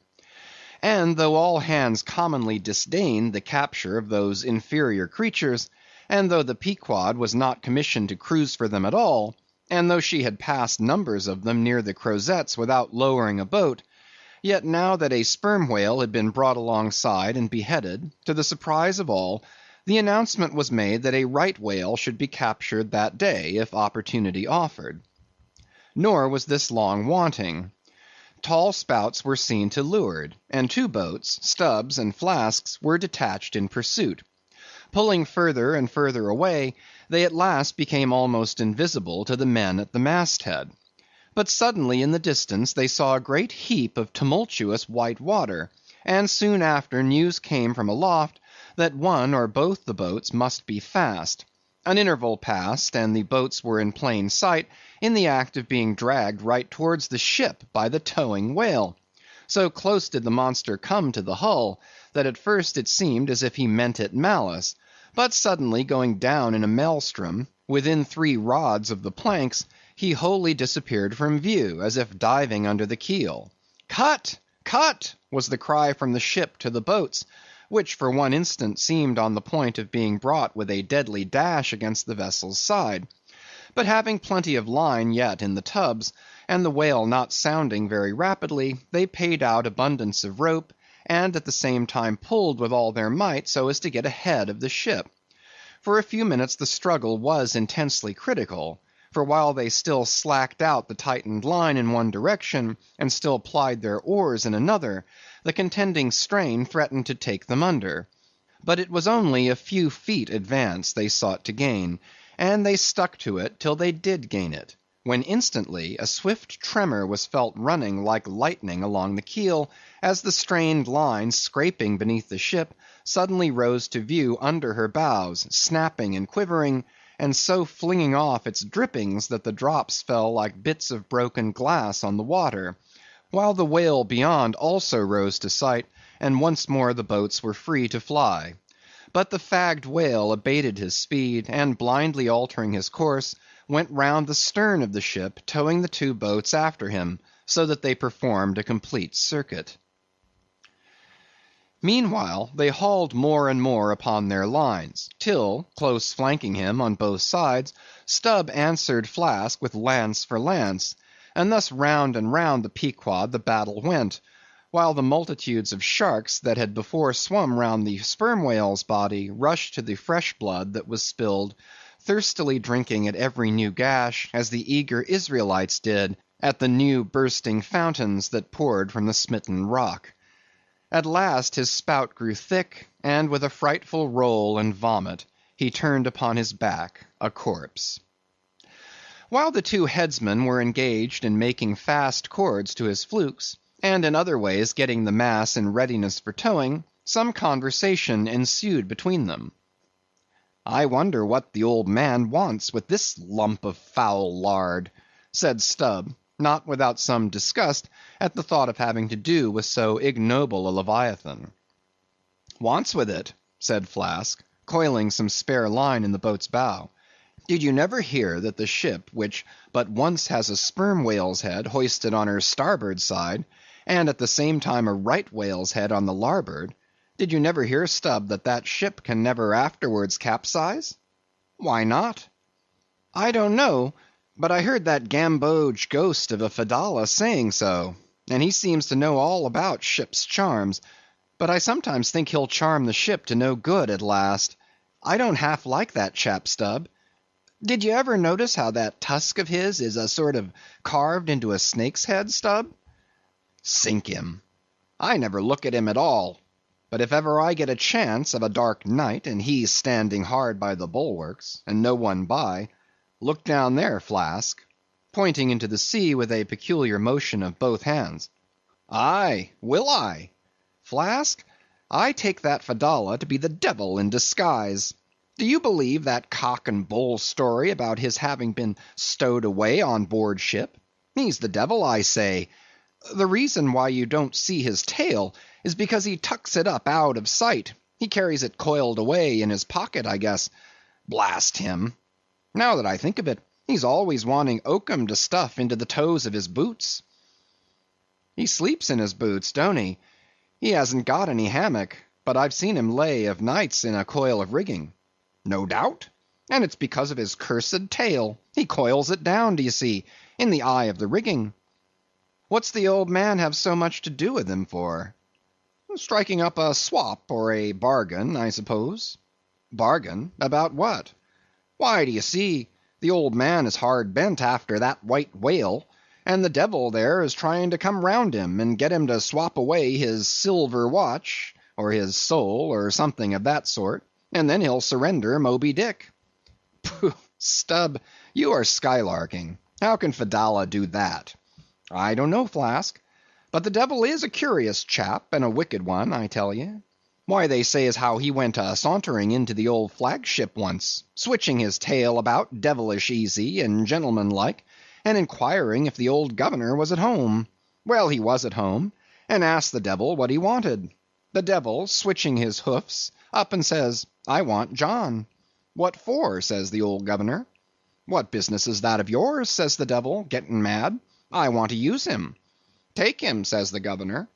And though all hands commonly disdained the capture of those inferior creatures, and though the Pequod was not commissioned to cruise for them at all, and though she had passed numbers of them near the Crozettes without lowering a boat, yet now that a sperm whale had been brought alongside and beheaded, to the surprise of all, the announcement was made that a right whale should be captured that day, if opportunity offered. Nor was this long wanting. Tall spouts were seen to leeward, and 2 boats, Stubb's and Flask's, were detached in pursuit. Pulling further and further away, they at last became almost invisible to the men at the masthead. But suddenly in the distance they saw a great heap of tumultuous white water, and soon after news came from aloft that one or both the boats must be fast. An interval passed, and the boats were in plain sight, in the act of being dragged right towards the ship by the towing whale. So close did the monster come to the hull, that at first it seemed as if he meant it malice, but suddenly going down in a maelstrom, within 3 rods of the planks, he wholly disappeared from view, as if diving under the keel. "Cut! Cut!" was the cry from the ship to the boats, which for one instant seemed on the point of being brought with a deadly dash against the vessel's side. But having plenty of line yet in the tubs, and the whale not sounding very rapidly, they paid out abundance of rope, and at the same time pulled with all their might so as to get ahead of the ship. For a few minutes the struggle was intensely critical, for while they still slacked out the tightened line in one direction, and still plied their oars in another, the contending strain threatened to take them under. But it was only a few feet advance they sought to gain, and they stuck to it till they did gain it, when instantly a swift tremor was felt running like lightning along the keel, as the strained line, scraping beneath the ship, suddenly rose to view under her bows, snapping and quivering, and so flinging off its drippings that the drops fell like bits of broken glass on the water, while the whale beyond also rose to sight, and once more the boats were free to fly. But the fagged whale abated his speed, and blindly altering his course, went round the stern of the ship, towing the 2 boats after him, so that they performed a complete circuit. Meanwhile they hauled more and more upon their lines, till, close flanking him on both sides, Stubb answered Flask with lance for lance, and thus round and round the Pequod the battle went, while the multitudes of sharks that had before swum round the sperm whale's body rushed to the fresh blood that was spilled, thirstily drinking at every new gash, as the eager Israelites did at the new bursting fountains that poured from the smitten rock. At last his spout grew thick, and with a frightful roll and vomit, he turned upon his back a corpse. While the 2 headsmen were engaged in making fast cords to his flukes, and in other ways getting the mass in readiness for towing, some conversation ensued between them. "I wonder what the old man wants with this lump of foul lard," said Stubb, not without some disgust at the thought of having to do with so ignoble a Leviathan. "Wants with it?" said Flask, coiling some spare line in the boat's bow. "Did you never hear that the ship, which but once has a sperm whale's head hoisted on her starboard side, and at the same time a right whale's head on the larboard, did you never hear, Stubb, that that ship can never afterwards capsize?" "Why not?" "I don't know, but I heard that gamboge ghost of a Fedallah saying so, and he seems to know all about ship's charms, but I sometimes think he'll charm the ship to no good at last. I don't half like that chap, Stubb. Did you ever notice how that tusk of his is a sort of carved into a snake's head, Stubb?" "Sink him! I never look at him at all. But if ever I get a chance of a dark night, and he standing hard by the bulwarks, and no one by, look down there, Flask," pointing into the sea with a peculiar motion of both hands. "Aye, will I? Flask, I take that Fedallah to be the devil in disguise. Do you believe that cock and bull story about his having been stowed away on board ship? He's the devil, I say. The reason why you don't see his tail is because he tucks it up out of sight. He carries it coiled away in his pocket, I guess. Blast him! Now that I think of it, he's always wanting oakum to stuff into the toes of his boots. He sleeps in his boots, don't he? He hasn't got any hammock, but I've seen him lay of nights in a coil of rigging. No doubt, and it's because of his cursed tail. He coils it down, do you see, in the eye of the rigging. What's the old man have so much to do with him for? Striking up a swap or a bargain, I suppose. Bargain? About what? Why, do you see, the old man is hard bent after that white whale, and the devil there is trying to come round him and get him to swap away his silver watch, or his soul, or something of that sort, and then he'll surrender Moby Dick. Pooh, Stubb, you are skylarking. How can Fedallah do that? I don't know, Flask, but the devil is a curious chap, and a wicked one, I tell ye. Why, they say as how he went sauntering into the old flagship once, switching his tail about devilish easy and gentlemanlike, and inquiring if the old governor was at home. Well, he was at home, and asked the devil what he wanted. The devil, switching his hoofs, up and says, "I want John." "What for?" says the old governor. "What business is that of yours?" says the devil, getting mad. "I want to use him." "Take him," says the governor.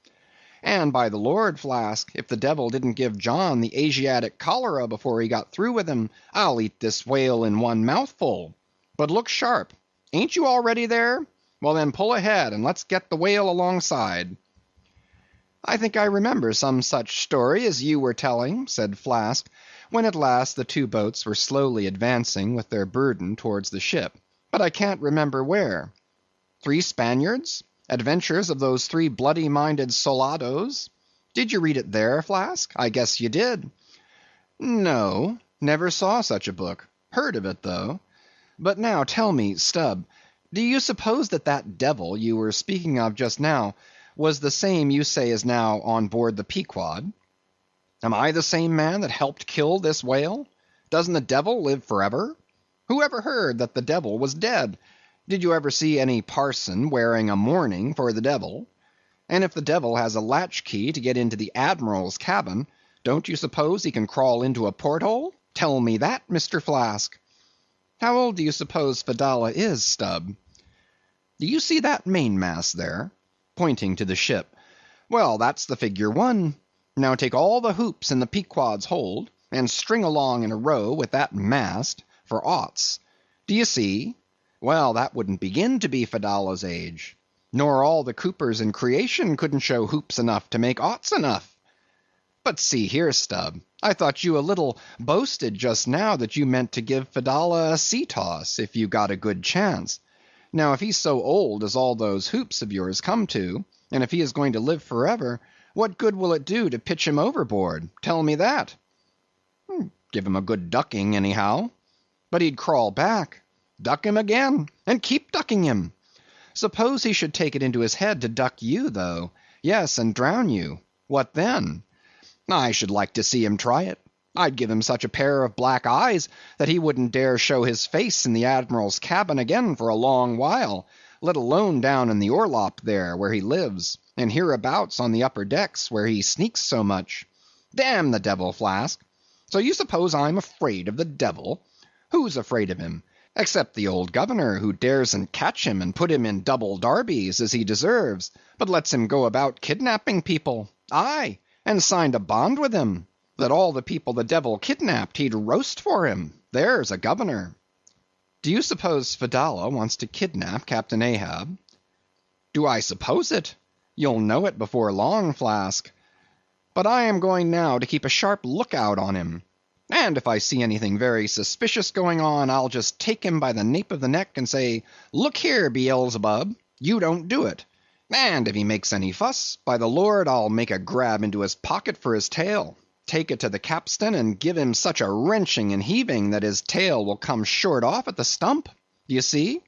And by the Lord, Flask, if the devil didn't give John the Asiatic cholera before he got through with him, I'll eat this whale in one mouthful. But look sharp. Ain't you already there? Well then, pull ahead, and let's get the whale alongside. "I think I remember some such story as you were telling," said Flask, when at last the two boats were slowly advancing with their burden towards the ship, "but I can't remember where." "3 Spaniards? Adventures of those 3 bloody-minded soldados? Did you read it there, Flask? I guess you did." "No, never saw such a book. Heard of it, though. But now tell me, Stubb, do you suppose that that devil you were speaking of just now was the same you say is now on board the Pequod? Am I the same man that helped kill this whale? Doesn't the devil live forever? Who ever heard that the devil was dead? Did you ever see any parson wearing a mourning for the devil? And if the devil has a latchkey to get into the admiral's cabin, don't you suppose he can crawl into a porthole? Tell me that, Mr. Flask. How old do you suppose Fedallah is, Stubb? Do you see that mainmast there?" pointing to the ship. "Well, that's the figure 1. Now take all the hoops in the Pequod's hold, and string along in a row with that mast for oughts. Do you see? Well, that wouldn't begin to be Fedallah's age. Nor all the coopers in creation couldn't show hoops enough to make oughts enough. But see here, Stubb, I thought you a little boasted just now that you meant to give Fedallah a sea toss, if you got a good chance. Now, if he's so old as all those hoops of yours come to, and if he is going to live forever, what good will it do to pitch him overboard? Tell me that." "Give him a good ducking, anyhow." "But he'd crawl back. Duck him again, and keep ducking him. Suppose he should take it into his head to duck you, though. Yes, and drown you. What then? I should like to see him try it. I'd give him such a pair of black eyes that he wouldn't dare show his face in the admiral's cabin again for a long while, let alone down in the orlop there, where he lives, and hereabouts on the upper decks, where he sneaks so much. Damn the devil, Flask. So you suppose I'm afraid of the devil? Who's afraid of him? Except the old governor, who daresn't catch him and put him in double darbies, as he deserves, but lets him go about kidnapping people. Aye, and signed a bond with him, that all the people the devil kidnapped he'd roast for him. There's a governor." "Do you suppose Fedallah wants to kidnap Captain Ahab?" "Do I suppose it? You'll know it before long, Flask. But I am going now to keep a sharp lookout on him. And if I see anything very suspicious going on, I'll just take him by the nape of the neck and say, 'Look here, Beelzebub, you don't do it. And if he makes any fuss, by the Lord, I'll make a grab into his pocket for his tail, take it to the capstan, and give him such a wrenching and heaving that his tail will come short off at the stump. D'ye see?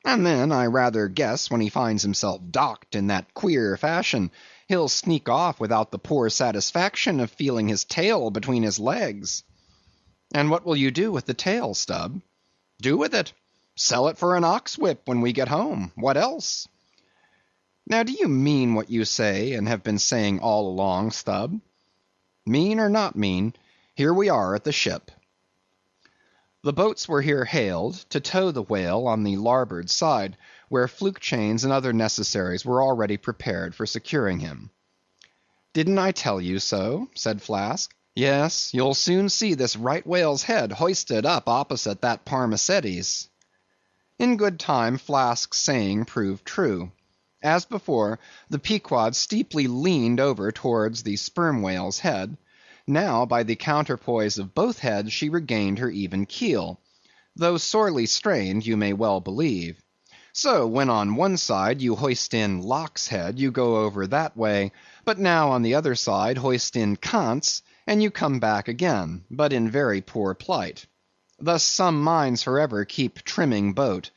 And then I rather guess when he finds himself docked in that queer fashion, he'll sneak off without the poor satisfaction of feeling his tail between his legs. And what will you do with the tail, Stubb? Do with it? Sell it for an ox whip when we get home. What else? Now do you mean what you say, and have been saying all along, Stubb? Mean or not mean, here we are at the ship. The boats were here hailed, to tow the whale on the larboard side, where fluke chains and other necessaries were already prepared for securing him. Didn't I tell you so? Said Flask. Yes, you'll soon see this right whale's head hoisted up opposite that Arsacides. In good time Flask's saying proved true. As before, the Pequod steeply leaned over towards the sperm whale's head. Now, by the counterpoise of both heads, she regained her even keel, though sorely strained, you may well believe. So, when on one side you hoist in Locke's head, you go over that way, but now on the other side hoist in Kant's, and you come back again, but in very poor plight. Thus some minds forever keep trimming boat.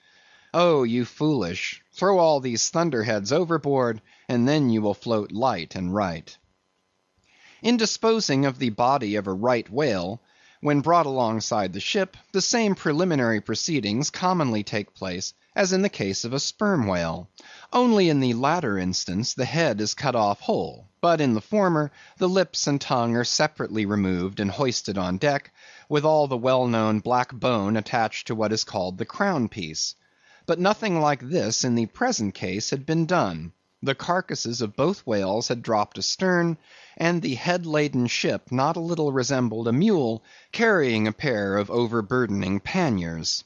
Oh, you foolish, throw all these thunderheads overboard, and then you will float light and right. In disposing of the body of a right whale, when brought alongside the ship, the same preliminary proceedings commonly take place as in the case of a sperm whale. Only in the latter instance the head is cut off whole, but in the former the lips and tongue are separately removed and hoisted on deck, with all the well-known black bone attached to what is called the crown piece. But nothing like this in the present case had been done. The carcasses of both whales had dropped astern, and the head-laden ship not a little resembled a mule carrying a pair of overburdening panniers.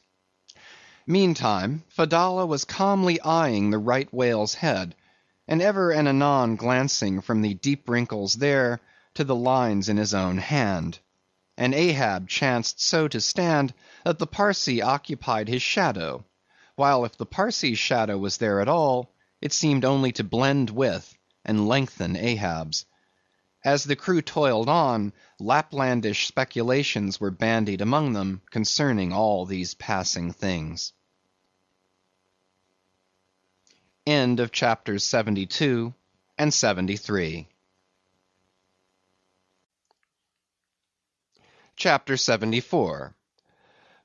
Meantime, Fedallah was calmly eyeing the right whale's head, and ever and anon glancing from the deep wrinkles there to the lines in his own hand. And Ahab chanced so to stand that the Parsee occupied his shadow, while if the Parsee's shadow was there at all, it seemed only to blend with and lengthen Ahab's. As the crew toiled on, Laplandish speculations were bandied among them concerning all these passing things. End of chapters 72 and 73. Chapter 74.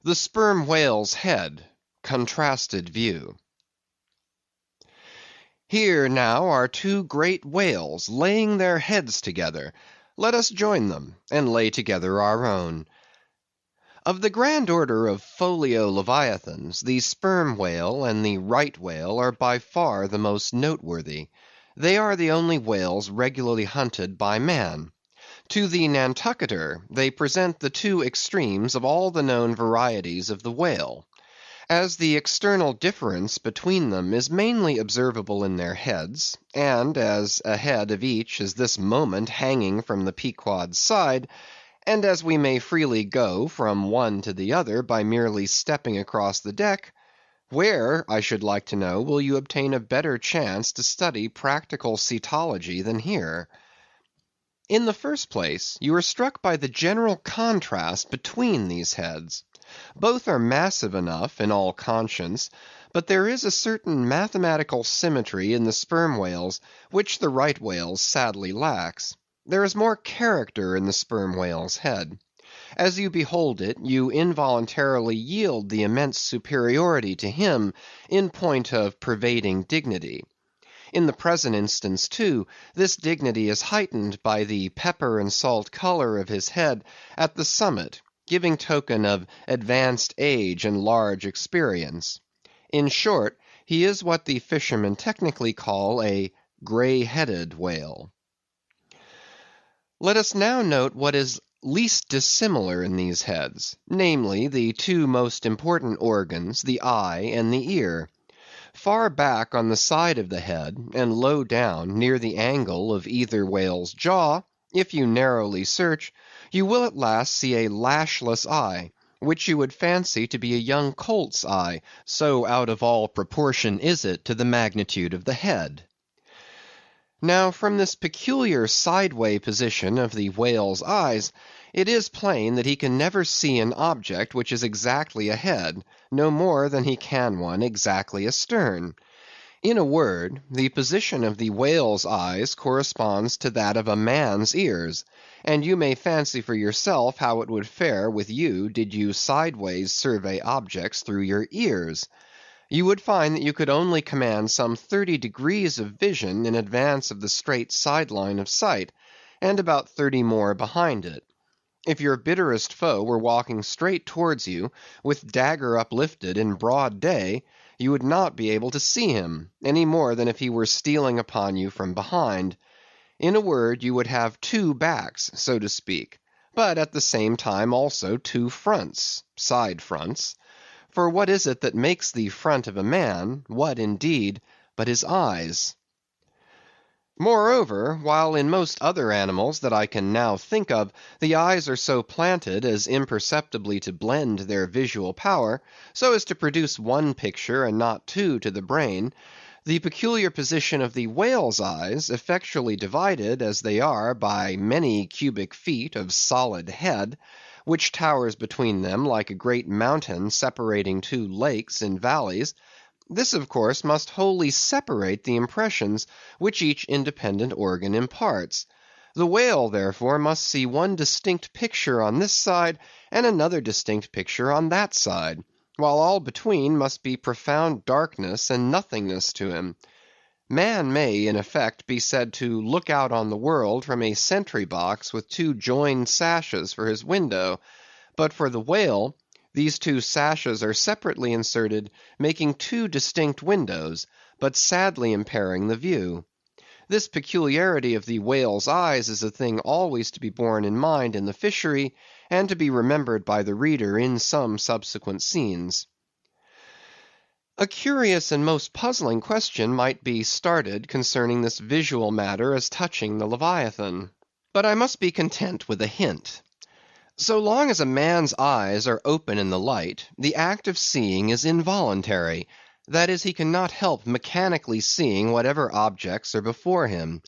The Sperm Whale's Head, Contrasted View. Here now are two great whales laying their heads together. Let us join them, and lay together our own. Of the grand order of folio leviathans, the sperm whale and the right whale are by far the most noteworthy. They are the only whales regularly hunted by man. To the Nantucketer, they present the two extremes of all the known varieties of the whale. As the external difference between them is mainly observable in their heads, and as a head of each is this moment hanging from the Pequod's side, and as we may freely go from one to the other by merely stepping across the deck, where, I should like to know, will you obtain a better chance to study practical cetology than here? In the first place, you are struck by the general contrast between these heads. Both are massive enough in all conscience, but there is a certain mathematical symmetry in the sperm whales which the right whale's sadly lacks. There is more character in the sperm whale's head. As you behold it, you involuntarily yield the immense superiority to him in point of pervading dignity. In the present instance, too, this dignity is heightened by the pepper and salt color of his head at the summit, giving token of advanced age and large experience. In short, he is what the fishermen technically call a gray-headed whale. Let us now note what is least dissimilar in these heads, namely the two most important organs, the eye and the ear. Far back on the side of the head, and low down near the angle of either whale's jaw, if you narrowly search, you will at last see a lashless eye, which you would fancy to be a young colt's eye, so out of all proportion is it to the magnitude of the head. Now from this peculiar sideway position of the whale's eyes, it is plain that he can never see an object which is exactly ahead, no more than he can one exactly astern. In a word, the position of the whale's eyes corresponds to that of a man's ears, and you may fancy for yourself how it would fare with you did you sideways survey objects through your ears. You would find that you could only command some 30 degrees of vision in advance of the straight sideline of sight, and about 30 more behind it. If your bitterest foe were walking straight towards you, with dagger uplifted in broad day, you would not be able to see him, any more than if he were stealing upon you from behind. In a word, you would have two backs, so to speak, but at the same time also two fronts, side fronts. For what is it that makes the front of a man, what indeed, but his eyes? Moreover, while in most other animals that I can now think of, the eyes are so planted as imperceptibly to blend their visual power, so as to produce one picture and not two to the brain, the peculiar position of the whale's eyes, effectually divided as they are by many cubic feet of solid head, which towers between them like a great mountain separating two lakes in valleys, this of course must wholly separate the impressions which each independent organ imparts. The whale, therefore, must see one distinct picture on this side, and another distinct picture on that side, while all between must be profound darkness and nothingness to him. Man may, in effect, be said to look out on the world from a sentry box with two joined sashes for his window, but for the whale, these two sashes are separately inserted, making two distinct windows, but sadly impairing the view. This peculiarity of the whale's eyes is a thing always to be borne in mind in the fishery, and to be remembered by the reader in some subsequent scenes. A curious and most puzzling question might be started concerning this visual matter as touching the Leviathan. But I must be content with a hint. So long as a man's eyes are open in the light, the act of seeing is involuntary; that is, he cannot help mechanically seeing whatever objects are before him.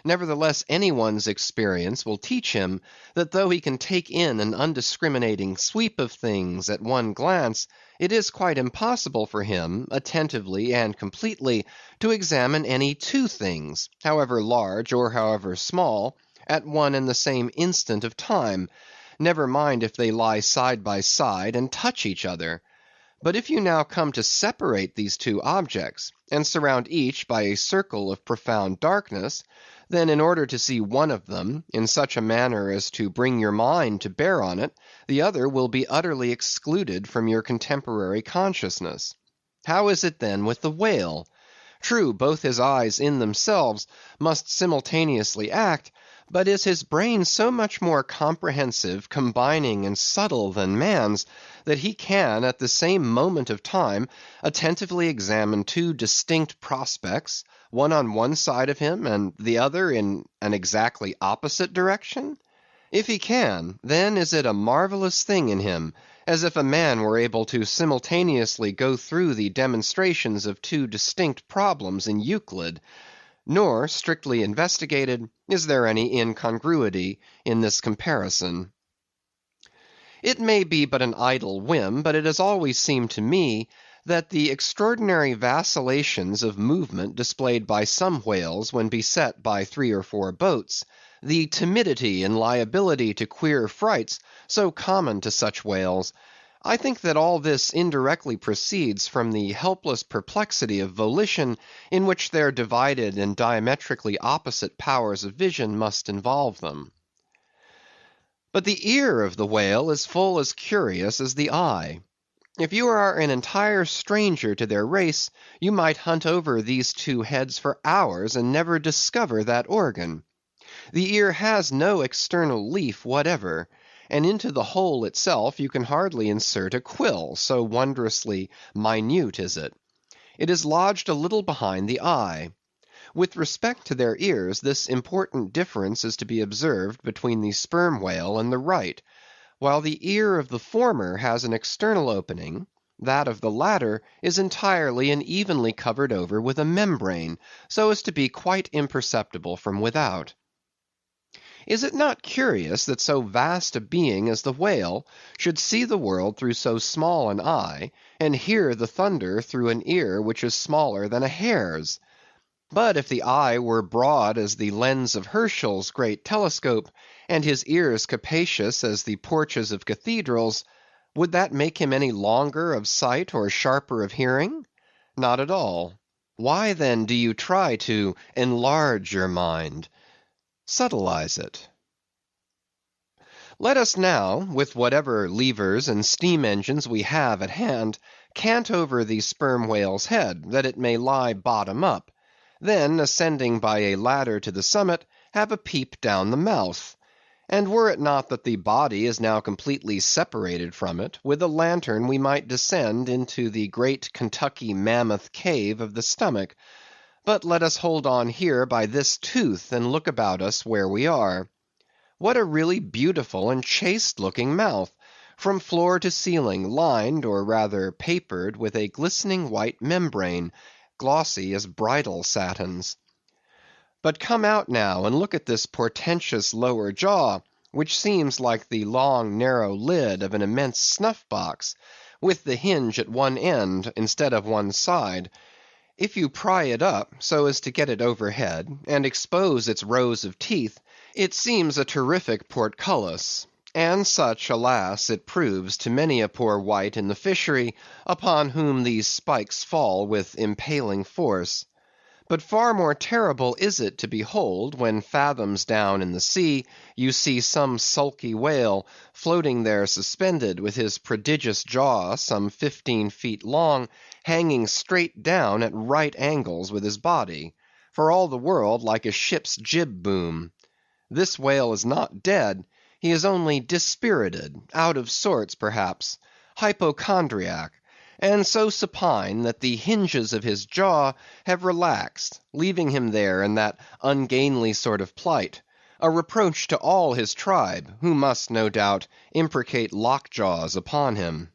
Nevertheless, any one's experience will teach him that though he can take in an undiscriminating sweep of things at one glance, it is quite impossible for him, attentively and completely, to examine any two things, however large or however small, at one and the same instant of time, never mind if they lie side by side and touch each other. But if you now come to separate these two objects, and surround each by a circle of profound darkness, then in order to see one of them, in such a manner as to bring your mind to bear on it, the other will be utterly excluded from your contemporary consciousness. How is it then with the whale? True, both his eyes in themselves must simultaneously act, but is his brain so much more comprehensive, combining, and subtle than man's, that he can, at the same moment of time, attentively examine two distinct prospects, one on one side of him, and the other in an exactly opposite direction? If he can, then is it a marvellous thing in him, as if a man were able to simultaneously go through the demonstrations of two distinct problems in Euclid. Nor, strictly investigated, is there any incongruity in this comparison. It may be but an idle whim, but it has always seemed to me that the extraordinary vacillations of movement displayed by some whales when beset by 3 or 4 boats, the timidity and liability to queer frights so common to such whales, I think that all this indirectly proceeds from the helpless perplexity of volition in which their divided and diametrically opposite powers of vision must involve them. But the ear of the whale is full as curious as the eye. If you are an entire stranger to their race, you might hunt over these two heads for hours and never discover that organ. The ear has no external leaf whatever, and into the hole itself you can hardly insert a quill, so wondrously minute is it. It is lodged a little behind the eye. With respect to their ears, this important difference is to be observed between the sperm whale and the right. While the ear of the former has an external opening, That of the latter is entirely and evenly covered over with a membrane, so as to be quite imperceptible from without. Is it not curious that so vast a being as the whale should see the world through so small an eye, and hear the thunder through an ear which is smaller than a hare's? But if the eye were broad as the lens of Herschel's great telescope, and his ears capacious as the porches of cathedrals, would that make him any longer of sight or sharper of hearing? Not at all. Why then do you try to enlarge your mind? Subtilize it. Let us now, with whatever levers and steam engines we have at hand, cant over the sperm whale's head, that it may lie bottom up; then, ascending by a ladder to the summit, have a peep down the mouth. And were it not that the body is now completely separated from it, with a lantern we might descend into the great Kentucky mammoth cave of the stomach. But let us hold on here by this tooth, and look about us where we are. What a really beautiful and chaste looking mouth, from floor to ceiling, lined, or rather papered, with a glistening white membrane, glossy as bridal satins. But come out now, and look at this portentous lower jaw, which seems like the long narrow lid of an immense snuff box, with the hinge at one end instead of one side. If you pry it up, so as to get it overhead, and expose its rows of teeth, it seems a terrific portcullis; and such, alas, it proves to many a poor wight in the fishery, upon whom these spikes fall with impaling force. But far more terrible is it to behold, when fathoms down in the sea you see some sulky whale floating there suspended, with his prodigious jaw, some 15 feet long, hanging straight down at right angles with his body, for all the world like a ship's jib boom. This whale is not dead; he is only dispirited, out of sorts perhaps, hypochondriac, and so supine that the hinges of his jaw have relaxed, leaving him there in that ungainly sort of plight, a reproach to all his tribe, who must, no doubt, imprecate lockjaws upon him.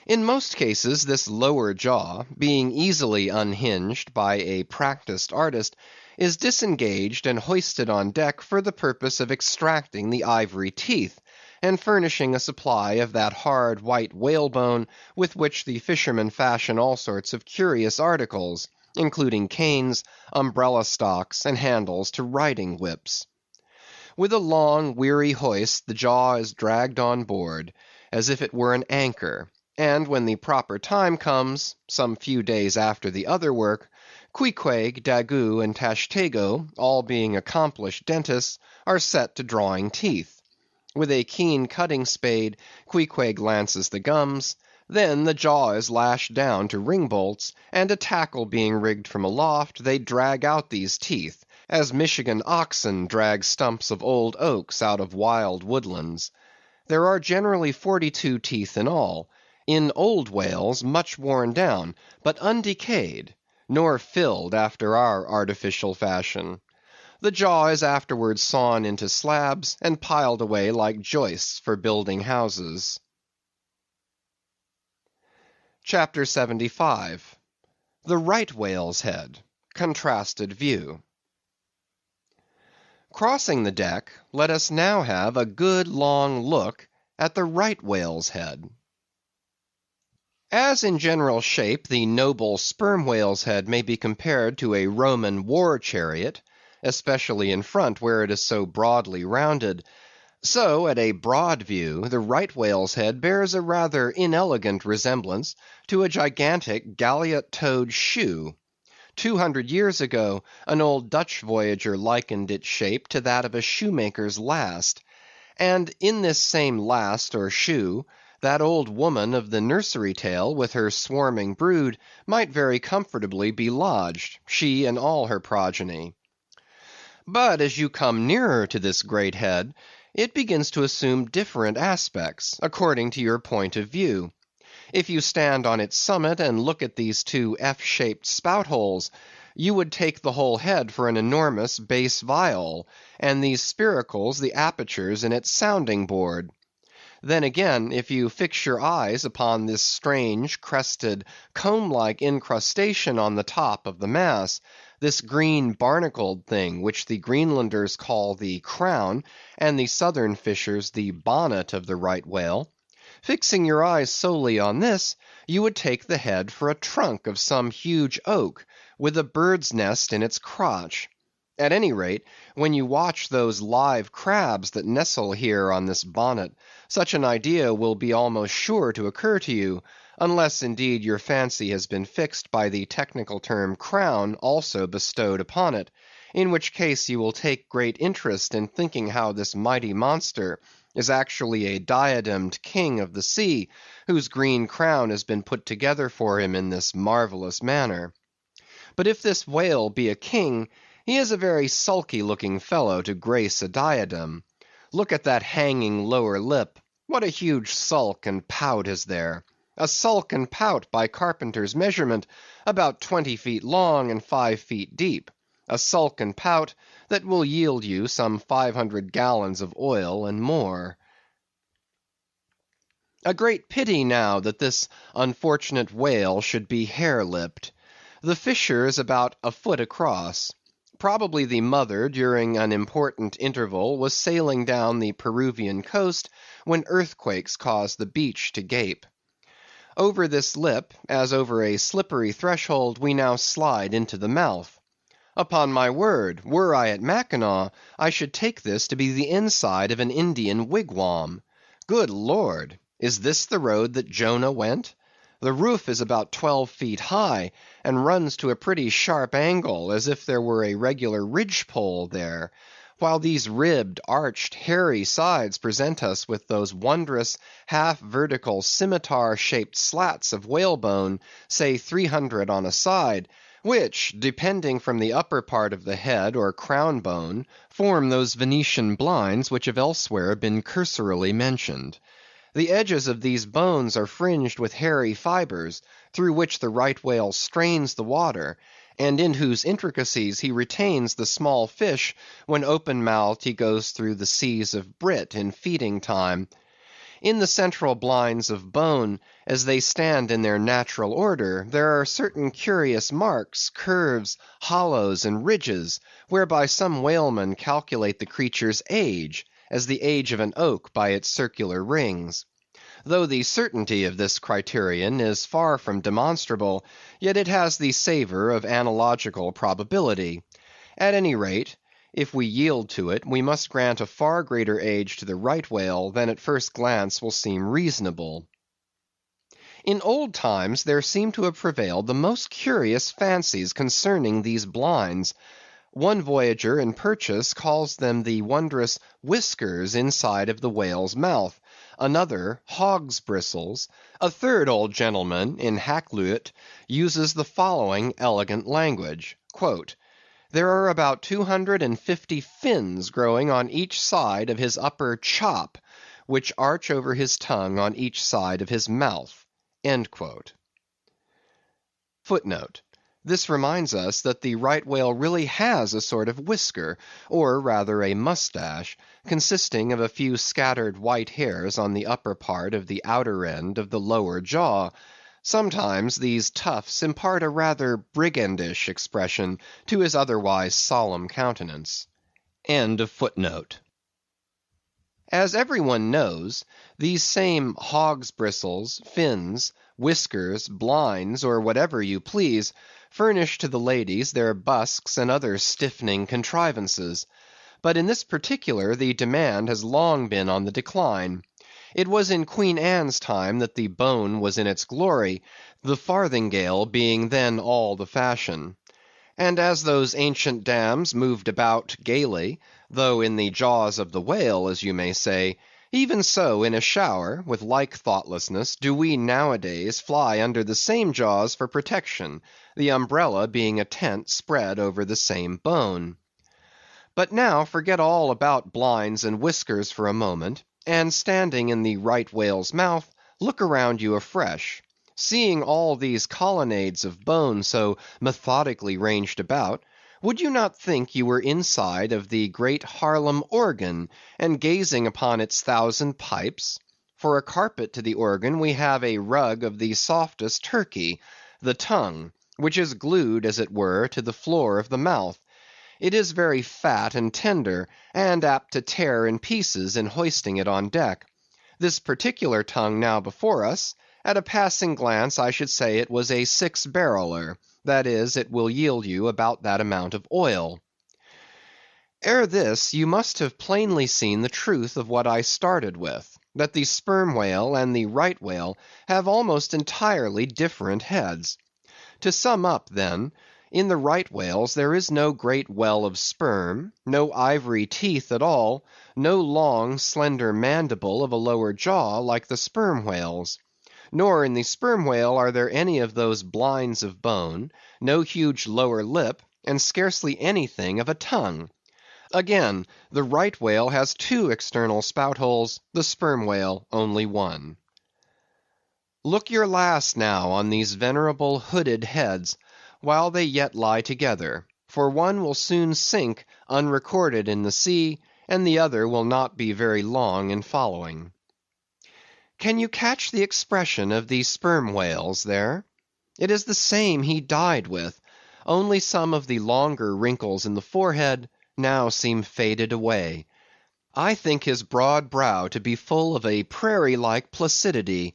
In most cases this lower jaw, being easily unhinged by a practised artist, is disengaged and hoisted on deck for the purpose of extracting the ivory teeth, and furnishing a supply of that hard white whalebone with which the fishermen fashion all sorts of curious articles, including canes, umbrella stocks, and handles to riding whips. With a long, weary hoist the jaw is dragged on board, as if it were an anchor; and when the proper time comes, some few days after the other work, Queequeg, Daggoo, and Tashtego, all being accomplished dentists, are set to drawing teeth. With a keen cutting spade, Queequeg lances the gums; then the jaw is lashed down to ring bolts, and a tackle being rigged from aloft, they drag out these teeth, as Michigan oxen drag stumps of old oaks out of wild woodlands. There are generally 42 teeth in all; in old whales much worn down, but undecayed, nor filled after our artificial fashion. The jaw is afterwards sawn into slabs, and piled away like joists for building houses. CHAPTER 75. The Right Whale's Head. Contrasted View. Crossing the deck, let us now have a good long look at the right whale's head. As in general shape the noble sperm whale's head may be compared to a Roman war chariot, especially in front where it is so broadly rounded, so at a broad view the right whale's head bears a rather inelegant resemblance to a gigantic galliot-toed shoe. 200 years ago an old Dutch voyager likened its shape to that of a shoemaker's last; and in this same last or shoe, that old woman of the nursery tale with her swarming brood might very comfortably be lodged, she and all her progeny. But as you come nearer to this great head, it begins to assume different aspects, according to your point of view. If you stand on its summit and look at these two F-shaped spout holes, you would take the whole head for an enormous bass viol, and these spiracles the apertures in its sounding board. Then again, if you fix your eyes upon this strange, crested, comb-like incrustation on the top of the mass, this green barnacled thing which the Greenlanders call the crown, and the southern fishers the bonnet of the right whale, fixing your eyes solely on this, you would take the head for a trunk of some huge oak, with a bird's nest in its crotch. At any rate, when you watch those live crabs that nestle here on this bonnet, such an idea will be almost sure to occur to you, unless indeed your fancy has been fixed by the technical term crown also bestowed upon it, in which case you will take great interest in thinking how this mighty monster is actually a diademed king of the sea, whose green crown has been put together for him in this marvelous manner. But if this whale be a king, he is a very sulky looking fellow to grace a diadem. Look at that hanging lower lip. What a huge sulk and pout is there! A sulk and pout by carpenter's measurement, about 20 feet long and 5 feet deep. A sulk and pout that will yield you some 500 gallons of oil and more. A great pity now that this unfortunate whale should be hare-lipped. The fissure is about a foot across. Probably the mother, during an important interval, was sailing down the Peruvian coast when earthquakes caused the beach to gape. Over this lip, as over a slippery threshold, we now slide into the mouth. Upon my word, were I at Mackinaw, I should take this to be the inside of an Indian wigwam. Good Lord! Is this the road that Jonah went? The roof is about 12 feet high, and runs to a pretty sharp angle, as if there were a regular ridge-pole there, while these ribbed, arched, hairy sides present us with those wondrous, half-vertical, scimitar-shaped slats of whalebone, say 300 on a side, which, depending from the upper part of the head or crown bone, form those Venetian blinds which have elsewhere been cursorily mentioned. The edges of these bones are fringed with hairy fibres, through which the right whale strains the water, and in whose intricacies he retains the small fish when open-mouthed he goes through the seas of brit in feeding time. In the central blinds of bone, as they stand in their natural order, there are certain curious marks, curves, hollows, and ridges, whereby some whalemen calculate the creature's age, as the age of an oak by its circular rings. Though the certainty of this criterion is far from demonstrable, yet it has the savor of analogical probability. At any rate, if we yield to it, we must grant a far greater age to the right whale than at first glance will seem reasonable. In old times there seem to have prevailed the most curious fancies concerning these blinds. One voyager in Purchas calls them the wondrous whiskers inside of the whale's mouth; another, hog's bristles; a third old gentleman, in Hakluyt, uses the following elegant language: "There are about 250 fins growing on each side of his upper chop, which arch over his tongue on each side of his mouth." Footnote: This reminds us that the right whale really has a sort of whisker, or rather a mustache, consisting of a few scattered white hairs on the upper part of the outer end of the lower jaw. Sometimes these tufts impart a rather brigandish expression to his otherwise solemn countenance. As every one knows, these same hog's bristles, fins, whiskers, blinds, or whatever you please, furnish to the ladies their busks and other stiffening contrivances. But in this particular the demand has long been on the decline. It was in Queen Anne's time that the bone was in its glory, the farthingale being then all the fashion. And as those ancient dams moved about gaily, though in the jaws of the whale, as you may say, even so in a shower, with like thoughtlessness, do we nowadays fly under the same jaws for protection, the umbrella being a tent spread over the same bone. But now forget all about blinds and whiskers for a moment, and standing in the right whale's mouth, look around you afresh. Seeing all these colonnades of bone so methodically ranged about, would you not think you were inside of the great Haarlem organ, and gazing upon its 1,000 pipes? For a carpet to the organ we have a rug of the softest Turkey, the tongue, which is glued, as it were, to the floor of the mouth. It is very fat and tender, and apt to tear in pieces in hoisting it on deck. This particular tongue now before us, at a passing glance I should say it was a 6-barreler, that is, it will yield you about that amount of oil. Ere this, you must have plainly seen the truth of what I started with, that the sperm whale and the right whale have almost entirely different heads. To sum up, then, in the right whales there is no great well of sperm, no ivory teeth at all, no long, slender mandible of a lower jaw like the sperm whales. Nor in the sperm whale are there any of those blinds of bone, no huge lower lip, and scarcely anything of a tongue. Again, the right whale has 2 external spout holes, the sperm whale only 1. Look your last now on these venerable hooded heads, while they yet lie together, for one will soon sink unrecorded in the sea, and the other will not be very long in following. Can you catch the expression of the sperm whales there? It is the same he died with, only some of the longer wrinkles in the forehead now seem faded away. I think his broad brow to be full of a prairie-like placidity,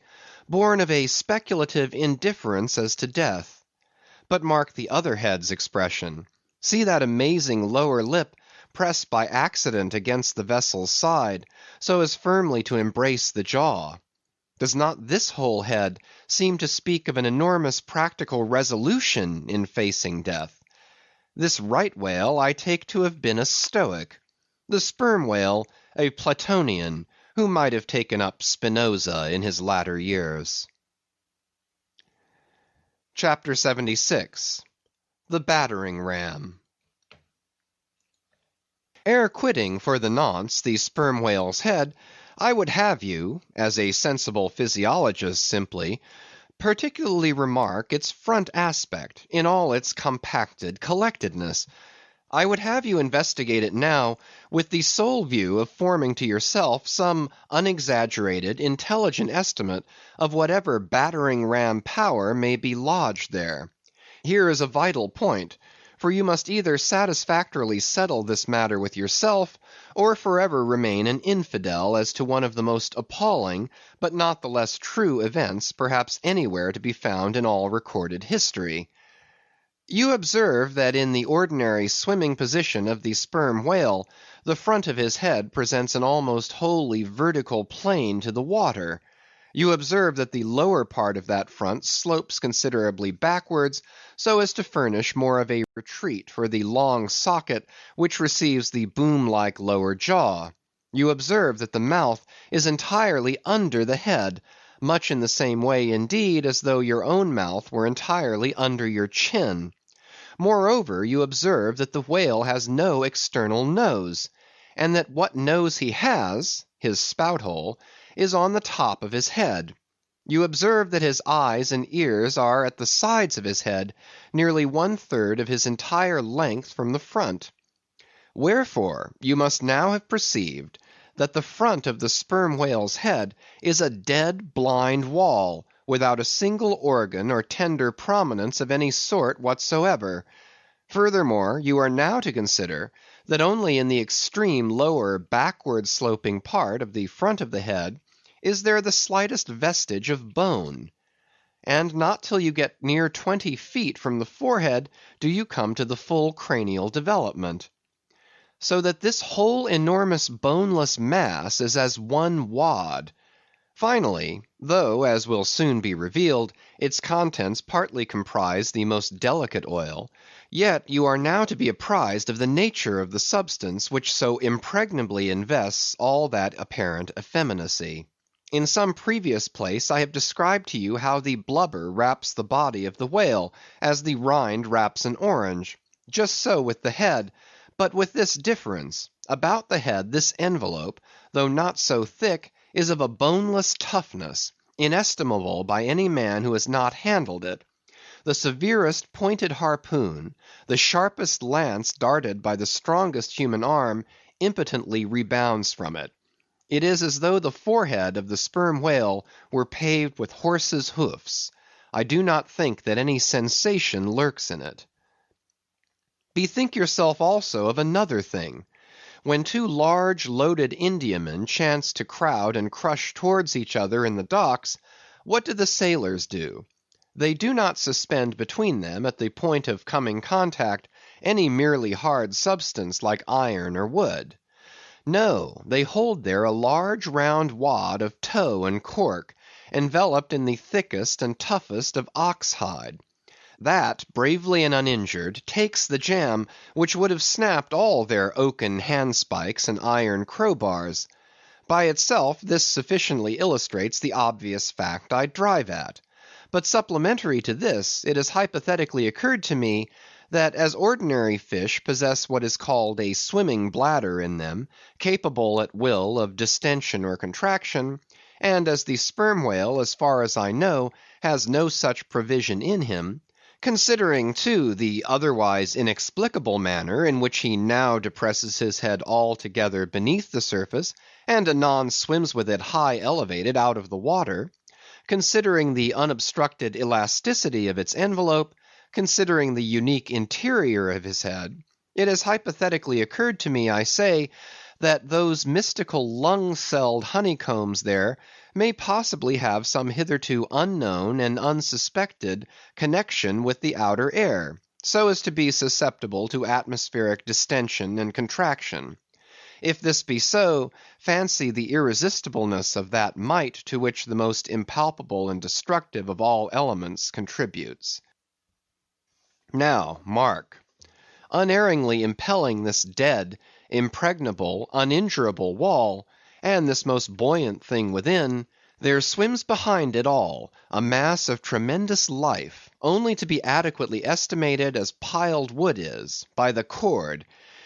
born of a speculative indifference as to death. But mark the other head's expression. See that amazing lower lip pressed by accident against the vessel's side, so as firmly to embrace the jaw. Does not this whole head seem to speak of an enormous practical resolution in facing death? This right whale I take to have been a Stoic; the sperm whale a Platonian, who might have taken up Spinoza in his latter years. Chapter 76. The Battering-Ram. Ere quitting for the nonce the sperm whale's head, I would have you, as a sensible physiologist simply, particularly remark its front aspect in all its compacted collectedness. I would have you investigate it now with the sole view of forming to yourself some unexaggerated, intelligent estimate of whatever battering-ram power may be lodged there. Here is a vital point, for you must either satisfactorily settle this matter with yourself, or forever remain an infidel as to one of the most appalling, but not the less true events perhaps anywhere to be found in all recorded history. You observe that in the ordinary swimming position of the sperm whale, the front of his head presents an almost wholly vertical plane to the water. You observe that the lower part of that front slopes considerably backwards, so as to furnish more of a retreat for the long socket which receives the boom-like lower jaw. You observe that the mouth is entirely under the head, much in the same way indeed as though your own mouth were entirely under your chin. Moreover, you observe that the whale has no external nose, and that what nose he has, his spout hole, is on the top of his head. You observe that his eyes and ears are at the sides of his head, nearly 1/3 of his entire length from the front. Wherefore, you must now have perceived that the front of the sperm whale's head is a dead blind wall, without a single organ or tender prominence of any sort whatsoever. Furthermore, you are now to consider that only in the extreme lower backward sloping part of the front of the head is there the slightest vestige of bone. And not till you get near 20 feet from the forehead do you come to the full cranial development. So that this whole enormous boneless mass is as one wad. Finally, though, as will soon be revealed, its contents partly comprise the most delicate oil, yet you are now to be apprised of the nature of the substance which so impregnably invests all that apparent effeminacy. In some previous place I have described to you how the blubber wraps the body of the whale, as the rind wraps an orange. Just so with the head, but with this difference: about the head this envelope, though not so thick, is of a boneless toughness, inestimable by any man who has not handled it. The severest pointed harpoon, the sharpest lance darted by the strongest human arm, impotently rebounds from it. It is as though the forehead of the sperm whale were paved with horses' hoofs. I do not think that any sensation lurks in it. Bethink yourself also of another thing. When two large loaded Indiamen chance to crowd and crush towards each other in the docks, what do the sailors do? They do not suspend between them, at the point of coming contact, any merely hard substance like iron or wood. No, they hold there a large round wad of tow and cork, enveloped in the thickest and toughest of ox hide. That, bravely and uninjured, takes the jam which would have snapped all their oaken handspikes and iron crowbars. By itself, this sufficiently illustrates the obvious fact I drive at. But supplementary to this, it has hypothetically occurred to me, that as ordinary fish possess what is called a swimming bladder in them, capable at will of distension or contraction, and as the sperm whale, as far as I know, has no such provision in him, considering, too, the otherwise inexplicable manner in which he now depresses his head altogether beneath the surface, and anon swims with it high elevated out of the water, considering the unobstructed elasticity of its envelope, considering the unique interior of his head, it has hypothetically occurred to me, I say, that those mystical lung-celled honeycombs there may possibly have some hitherto unknown and unsuspected connection with the outer air, so as to be susceptible to atmospheric distension and contraction. If this be so, fancy the irresistibleness of that might to which the most impalpable and destructive of all elements contributes. Now, mark. Unerringly impelling this dead, impregnable, uninjurable wall, and this most buoyant thing within, there swims behind it all a mass of tremendous life, only to be adequately estimated as piled wood is, by the cord,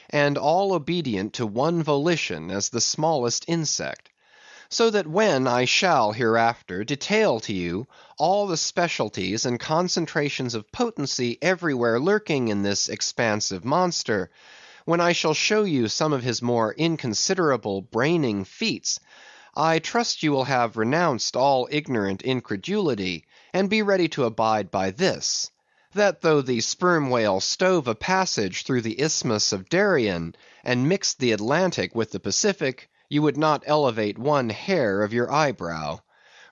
and all obedient to one volition as the smallest insect. So that when I shall hereafter detail to you all the specialties and concentrations of potency everywhere lurking in this expansive monster, when I shall show you some of his more inconsiderable braining feats, I trust you will have renounced all ignorant incredulity, and be ready to abide by this, that though the sperm whale stove a passage through the Isthmus of Darien, and mixed the Atlantic with the Pacific, you would not elevate one hair of your eyebrow.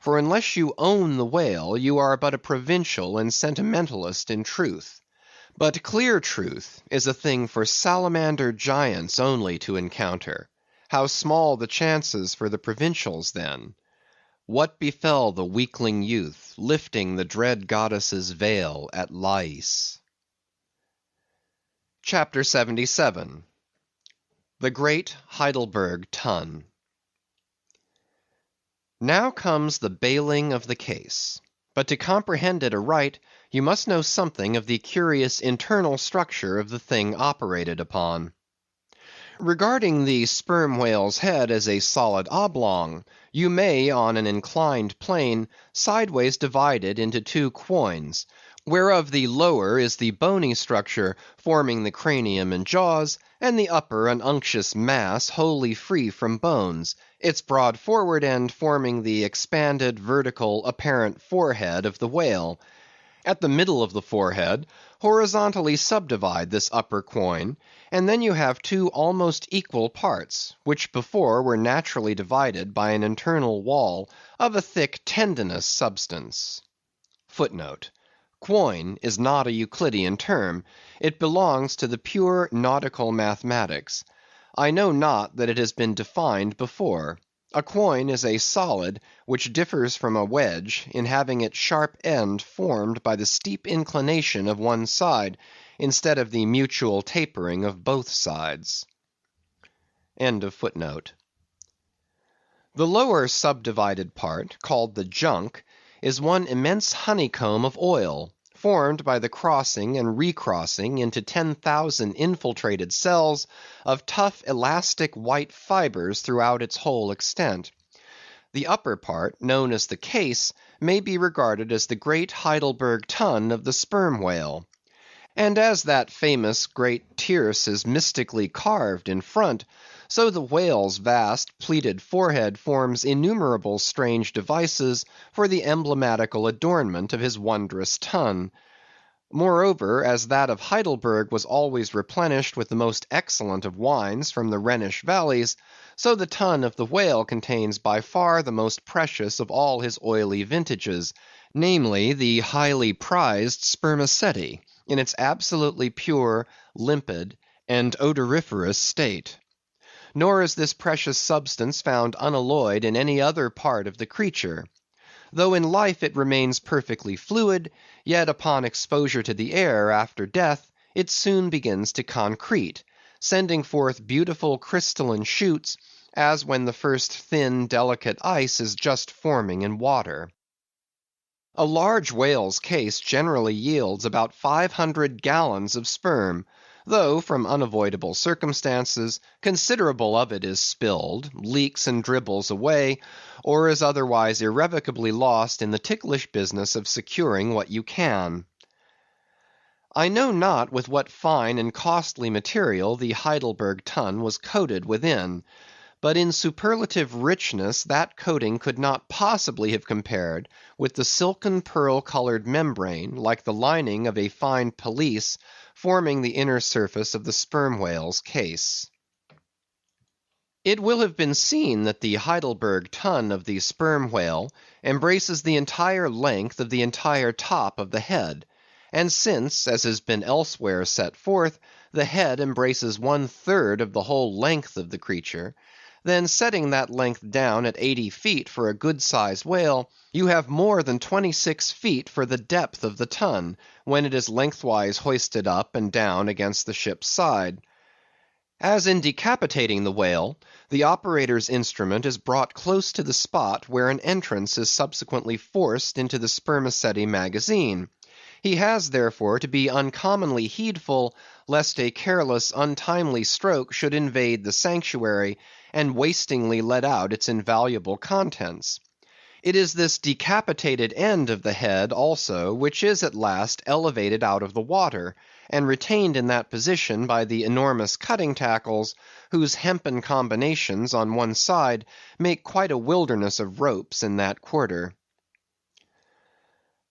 For unless you own the whale, you are but a provincial and sentimentalist in truth. But clear truth is a thing for salamander giants only to encounter. How small the chances for the provincials then! What befell the weakling youth, lifting the dread goddess's veil at Lais? Chapter 77. The Great Heidelburgh Tun. Now comes the bailing of the case. But to comprehend it aright, you must know something of the curious internal structure of the thing operated upon. Regarding the sperm whale's head as a solid oblong, you may, on an inclined plane, sideways divide it into two quoins, whereof the lower is the bony structure forming the cranium and jaws, and the upper an unctuous mass wholly free from bones, its broad forward end forming the expanded, vertical, apparent forehead of the whale. At the middle of the forehead, horizontally subdivide this upper quoin, and then you have two almost equal parts, which before were naturally divided by an internal wall of a thick tendinous substance. Footnote: Quoin is not a Euclidean term; it belongs to the pure nautical mathematics. I know not that it has been defined before. A quoin is a solid which differs from a wedge in having its sharp end formed by the steep inclination of one side, instead of the mutual tapering of both sides. End of footnote. The lower subdivided part, called the junk, is one immense honeycomb of oil, formed by the crossing and recrossing into 10,000 infiltrated cells of tough elastic white fibers throughout its whole extent. The upper part, known as the case, may be regarded as the great Heidelburgh tun of the sperm whale. And as that famous great tierce is mystically carved in front, so the whale's vast pleated forehead forms innumerable strange devices for the emblematical adornment of his wondrous tun. Moreover, as that of Heidelburgh was always replenished with the most excellent of wines from the Rhenish valleys, so the tun of the whale contains by far the most precious of all his oily vintages, namely the highly prized spermaceti, in its absolutely pure, limpid, and odoriferous state. Nor is this precious substance found unalloyed in any other part of the creature. Though in life it remains perfectly fluid, yet upon exposure to the air after death, it soon begins to concrete, sending forth beautiful crystalline shoots, as when the first thin, delicate ice is just forming in water. A large whale's case generally yields about 500 gallons of sperm, though from unavoidable circumstances, considerable of it is spilled, leaks and dribbles away, or is otherwise irrevocably lost in the ticklish business of securing what you can. I know not with what fine and costly material the Heidelburgh tun was coated within, but in superlative richness that coating could not possibly have compared with the silken pearl-colored membrane, like the lining of a fine pelisse, forming the inner surface of the sperm whale's case. It will have been seen that the Heidelburgh tun of the sperm whale embraces the entire length of the entire top of the head, and since, as has been elsewhere set forth, the head embraces 1/3 of the whole length of the creature, then setting that length down at 80 feet for a good-sized whale, you have more than 26 feet for the depth of the tun, when it is lengthwise hoisted up and down against the ship's side. As in decapitating the whale, the operator's instrument is brought close to the spot where an entrance is subsequently forced into the spermaceti magazine. He has, therefore, to be uncommonly heedful, lest a careless, untimely stroke should invade the sanctuary, and wastingly let out its invaluable contents. It is this decapitated end of the head also which is at last elevated out of the water, and retained in that position by the enormous cutting tackles, whose hempen combinations on one side make quite a wilderness of ropes in that quarter.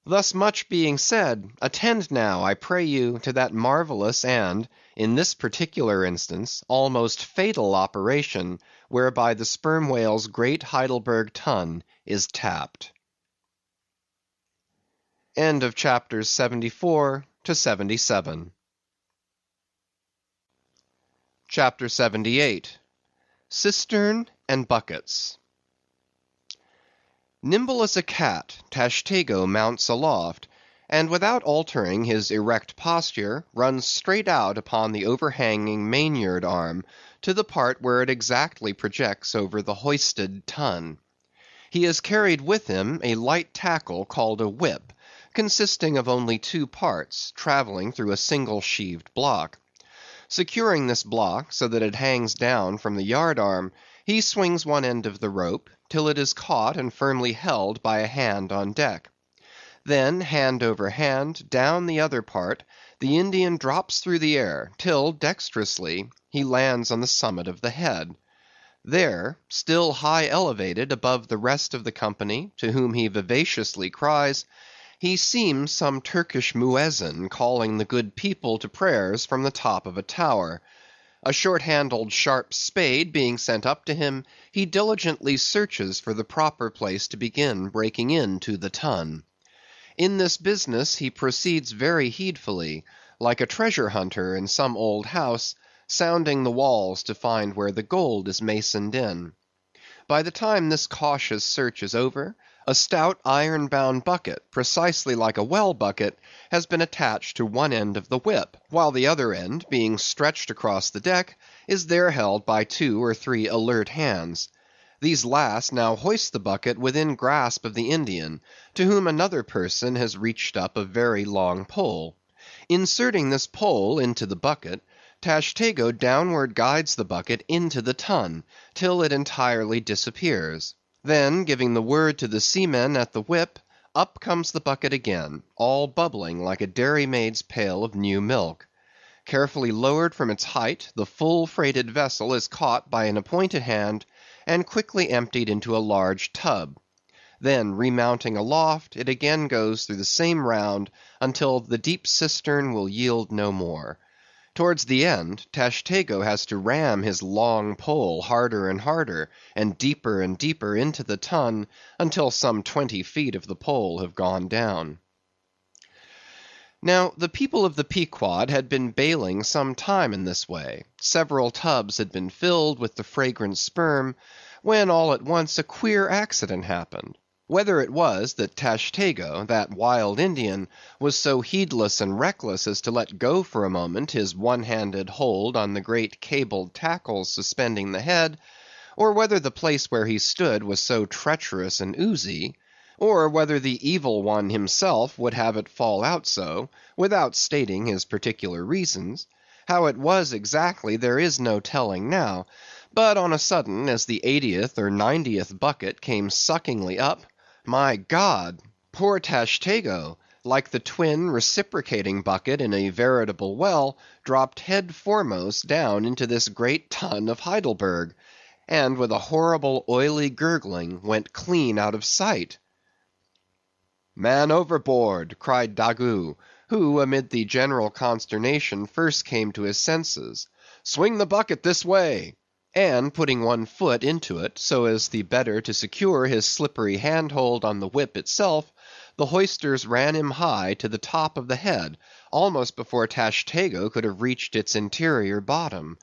Thus much being said, attend now, I pray you, to that marvellous and, in this particular instance, almost fatal operation, whereby the sperm whale's great Heidelburgh tun is tapped. End of chapters 74 to 77. Chapter 78. Cistern and Buckets. Nimble as a cat, Tashtego mounts aloft, and without altering his erect posture, runs straight out upon the overhanging mainyard arm to the part where it exactly projects over the hoisted tun. He has carried with him a light tackle called a whip, consisting of only 2 parts, travelling through a single sheaved block. Securing this block so that it hangs down from the yard arm, he swings one end of the rope, till it is caught and firmly held by a hand on deck. Then, hand over hand, down the other part, the Indian drops through the air, till, dexterously, he lands on the summit of the head. There, still high elevated above the rest of the company, to whom he vivaciously cries, he seems some Turkish muezzin calling the good people to prayers from the top of a tower. A short-handled sharp spade being sent up to him, he diligently searches for the proper place to begin breaking into the tun. In this business he proceeds very heedfully, like a treasure hunter in some old house, sounding the walls to find where the gold is masoned in. By the time this cautious search is over, a stout iron-bound bucket, precisely like a well bucket, has been attached to one end of the whip, while the other end, being stretched across the deck, is there held by 2 or 3 alert hands. These last now hoist the bucket within grasp of the Indian, to whom another person has reached up a very long pole. Inserting this pole into the bucket, Tashtego downward guides the bucket into the tun, till it entirely disappears. Then, giving the word to the seamen at the whip, Up comes the bucket again, all bubbling like a dairymaid's pail of new milk. Carefully lowered from its height, the full-freighted vessel is caught by an appointed hand, and quickly emptied into a large tub. Then, remounting aloft, it again goes through the same round until the deep cistern will yield no more. Towards the end, Tashtego has to ram his long pole harder and harder, and deeper into the tun, until some 20 feet of the pole have gone down. Now, the people of the Pequod had been bailing some time in this way. Several tubs had been filled with the fragrant sperm, when all at once a queer accident happened. Whether it was that Tashtego, that wild Indian, was so heedless and reckless as to let go for a moment his one-handed hold on the great cabled tackles suspending the head, or whether the place where he stood was so treacherous and oozy, or whether the evil one himself would have it fall out so, without stating his particular reasons, how it was exactly there is no telling now, but on a sudden, as the 80th or 90th bucket came suckingly up, my God, poor Tashtego, like the twin reciprocating bucket in a veritable well, dropped head foremost down into this great tun of Heidelburgh, and with a horrible oily gurgling went clean out of sight. "Man overboard!" cried Daggoo, who amid the general consternation first came to his senses. "Swing the bucket this way!" And putting one foot into it, so as the better to secure his slippery handhold on the whip itself, the hoisters ran him high to the top of the head, almost before Tashtego could have reached its interior bottom.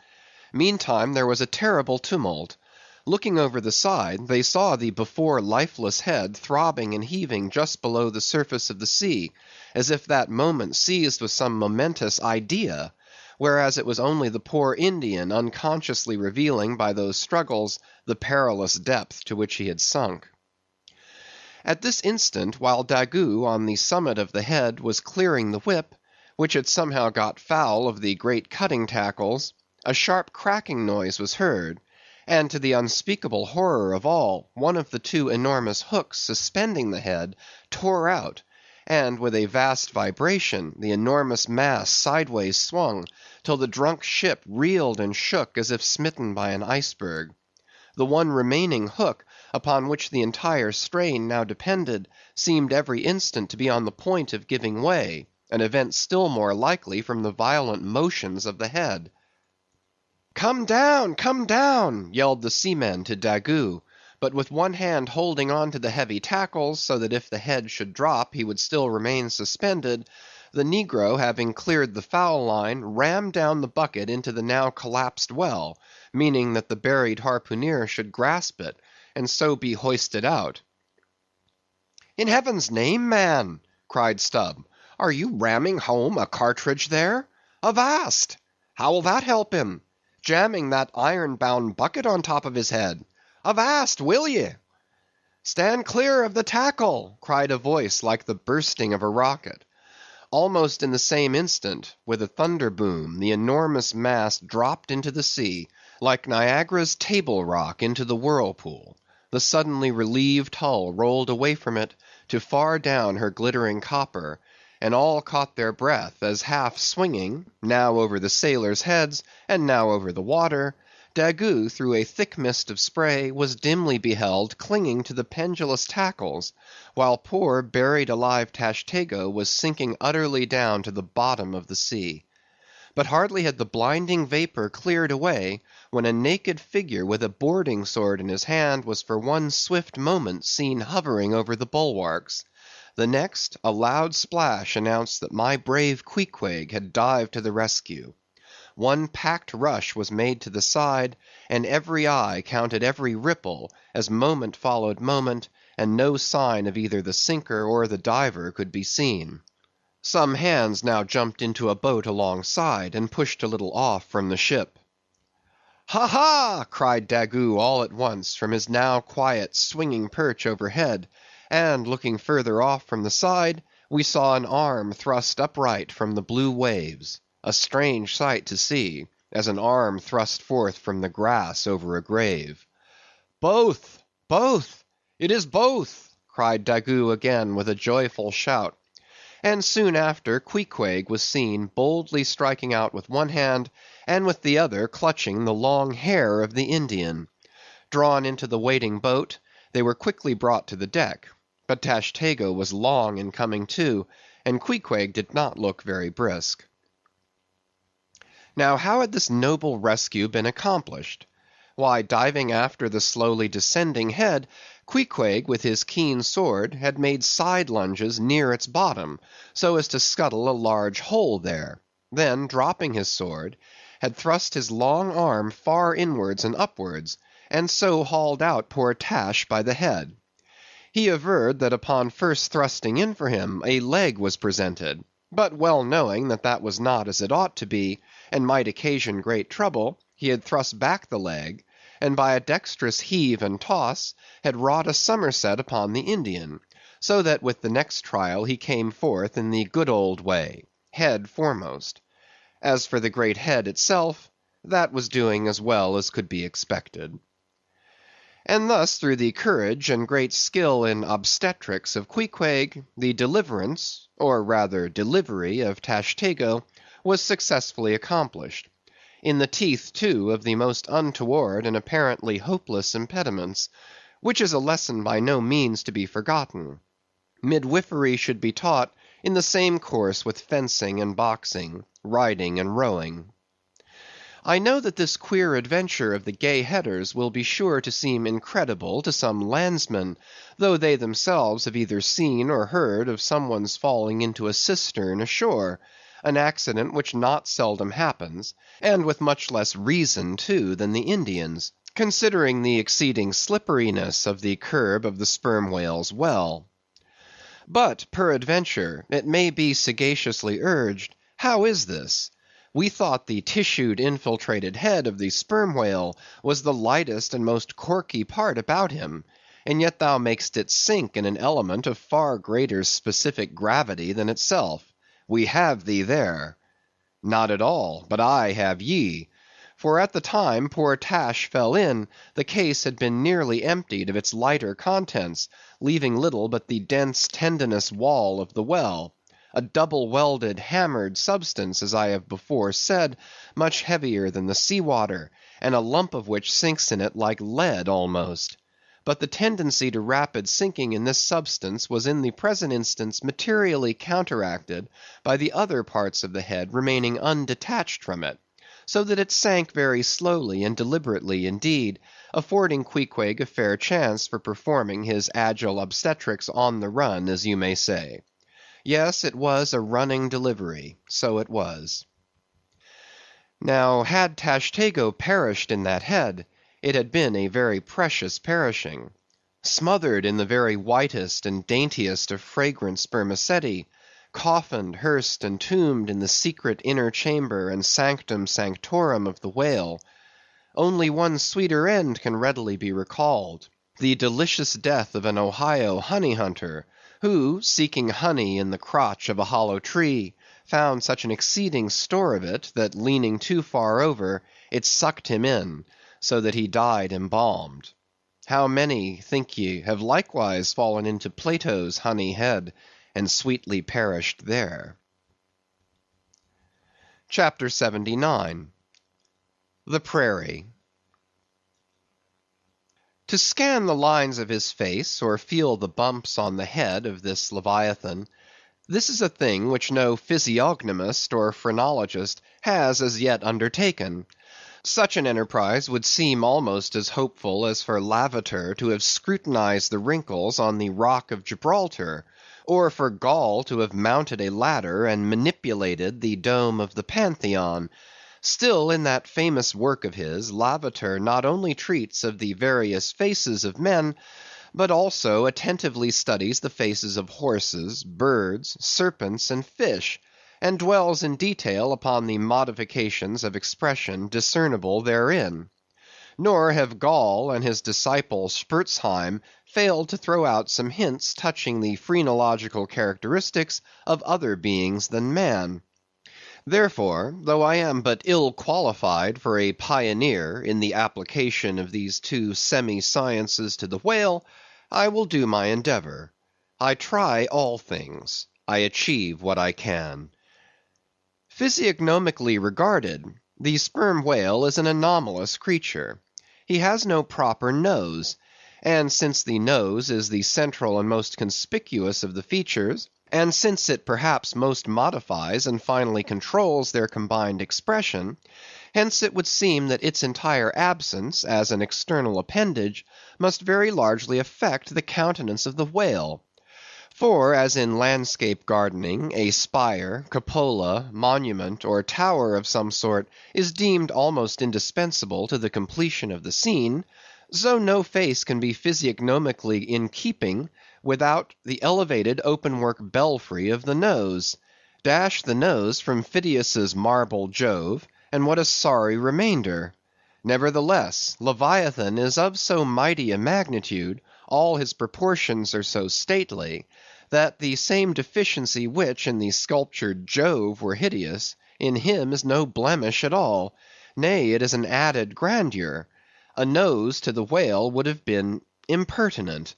Meantime there was a terrible tumult. Looking over the side, they saw the before lifeless head throbbing and heaving just below the surface of the sea, as if that moment seized with some momentous idea, whereas it was only the poor Indian unconsciously revealing by those struggles the perilous depth to which he had sunk. At this instant, while Daggoo on the summit of the head was clearing the whip, which had somehow got foul of the great cutting tackles, a sharp cracking noise was heard, and to the unspeakable horror of all, one of the two enormous hooks suspending the head tore out, and with a vast vibration, the enormous mass sideways swung, till the drunk ship reeled and shook as if smitten by an iceberg. The one remaining hook, upon which the entire strain now depended, seemed every instant to be on the point of giving way, an event still more likely from the violent motions of the head. "Come down, come down!" yelled the seamen to Daggoo, but with one hand holding on to the heavy tackles, so that if the head should drop he would still remain suspended, the negro having cleared the foul line, rammed down the bucket into the now collapsed well, meaning that the buried harpooneer should grasp it, and so be hoisted out. "In Heaven's name, man," cried Stubb, "are you ramming home a cartridge there? Avast! How will that help him? Jamming that iron-bound bucket on top of his head. Avast, will ye?" "Stand clear of the tackle!" cried a voice like the bursting of a rocket. Almost in the same instant, with a thunder boom, the enormous mass dropped into the sea, like Niagara's Table Rock into the whirlpool. The suddenly relieved hull rolled away from it, to far down her glittering copper, and all caught their breath, as half swinging, now over the sailors' heads, and now over the water, Daggoo, through a thick mist of spray, was dimly beheld clinging to the pendulous tackles, while poor buried alive Tashtego was sinking utterly down to the bottom of the sea. But hardly had the blinding vapor cleared away, when a naked figure with a boarding sword in his hand was for one swift moment seen hovering over the bulwarks. The next, a loud splash announced that my brave Queequeg had dived to the rescue. One packed rush was made to the side, and every eye counted every ripple, as moment followed moment, and no sign of either the sinker or the diver could be seen. Some hands now jumped into a boat alongside, and pushed a little off from the ship. "Ha, ha!" cried Daggoo all at once, from his now quiet swinging perch overhead, and looking further off from the side, we saw an arm thrust upright from the blue waves. A strange sight to see, as an arm thrust forth from the grass over a grave. "Both, both! It is both!" cried Daggoo again with a joyful shout. And soon after, Queequeg was seen boldly striking out with one hand, and with the other clutching the long hair of the Indian. Drawn into the waiting boat, they were quickly brought to the deck. But Tashtego was long in coming to, and Queequeg did not look very brisk. Now how had this noble rescue been accomplished? Why, diving after the slowly descending head, Queequeg with his keen sword had made side lunges near its bottom, so as to scuttle a large hole there. Then, dropping his sword, had thrust his long arm far inwards and upwards, and so hauled out poor Tash by the head. He averred that upon first thrusting in for him, a leg was presented, but well knowing that that was not as it ought to be, and might occasion great trouble, he had thrust back the leg, and by a dexterous heave and toss, had wrought a somerset upon the Indian, so that with the next trial he came forth in the good old way, head foremost. As for the great head itself, that was doing as well as could be expected. And thus, through the courage and great skill in obstetrics of Queequeg, the deliverance, or rather delivery of Tashtego, was successfully accomplished. In the teeth, too, of the most untoward and apparently hopeless impediments, which is a lesson by no means to be forgotten. Midwifery should be taught in the same course with fencing and boxing, riding and rowing. I know that this queer adventure of the Gay Headers will be sure to seem incredible to some landsmen, though they themselves have either seen or heard of some one's falling into a cistern ashore, an accident which not seldom happens, and with much less reason too than the Indians, considering the exceeding slipperiness of the curb of the sperm whale's well. But, peradventure, it may be sagaciously urged, how is this? We thought the tissued infiltrated head of the sperm whale was the lightest and most corky part about him, and yet thou makest it sink in an element of far greater specific gravity than itself. We have thee there. Not at all, but I have ye. For at the time poor Tash fell in, the case had been nearly emptied of its lighter contents, leaving little but the dense tendinous wall of the well. A double-welded, hammered substance, as I have before said, much heavier than the sea water, and a lump of which sinks in it like lead almost. But the tendency to rapid sinking in this substance was in the present instance materially counteracted by the other parts of the head remaining undetached from it, so that it sank very slowly and deliberately indeed, affording Queequeg a fair chance for performing his agile obstetrics on the run, as you may say. Yes, it was a running delivery, so it was. Now, had Tashtego perished in that head, it had been a very precious perishing. Smothered in the very whitest and daintiest of fragrant spermaceti, coffined, hearsed, and tombed in the secret inner chamber and sanctum sanctorum of the whale, only one sweeter end can readily be recalled, the delicious death of an Ohio honey hunter, who, seeking honey in the crotch of a hollow tree, found such an exceeding store of it, that leaning too far over, it sucked him in, so that he died embalmed. How many, think ye, have likewise fallen into Plato's honey head, and sweetly perished there? Chapter 79. The Prairie. To scan the lines of his face, or feel the bumps on the head of this Leviathan, this is a thing which no physiognomist or phrenologist has as yet undertaken. Such an enterprise would seem almost as hopeful as for Lavater to have scrutinized the wrinkles on the rock of Gibraltar, or for Gall to have mounted a ladder and manipulated the dome of the Pantheon. Still, in that famous work of his, Lavater not only treats of the various faces of men, but also attentively studies the faces of horses, birds, serpents, and fish, and dwells in detail upon the modifications of expression discernible therein. Nor have Gall and his disciple Spurzheim failed to throw out some hints touching the phrenological characteristics of other beings than man. Therefore, though I am but ill qualified for a pioneer in the application of these two semi-sciences to the whale, I will do my endeavor. I try all things. I achieve what I can. Physiognomically regarded, the sperm whale is an anomalous creature. He has no proper nose, and since the nose is the central and most conspicuous of the features, and since it perhaps most modifies and finally controls their combined expression, hence it would seem that its entire absence, as an external appendage, must very largely affect the countenance of the whale. For, as in landscape gardening, a spire, cupola, monument, or tower of some sort is deemed almost indispensable to the completion of the scene, so no face can be physiognomically in keeping without the elevated open-work belfry of the nose. Dash the nose from Phidias's marble Jove, and what a sorry remainder! Nevertheless, Leviathan is of so mighty a magnitude, all his proportions are so stately, that the same deficiency which in the sculptured Jove were hideous, in him is no blemish at all; nay, it is an added grandeur. A nose to the whale would have been impertinent.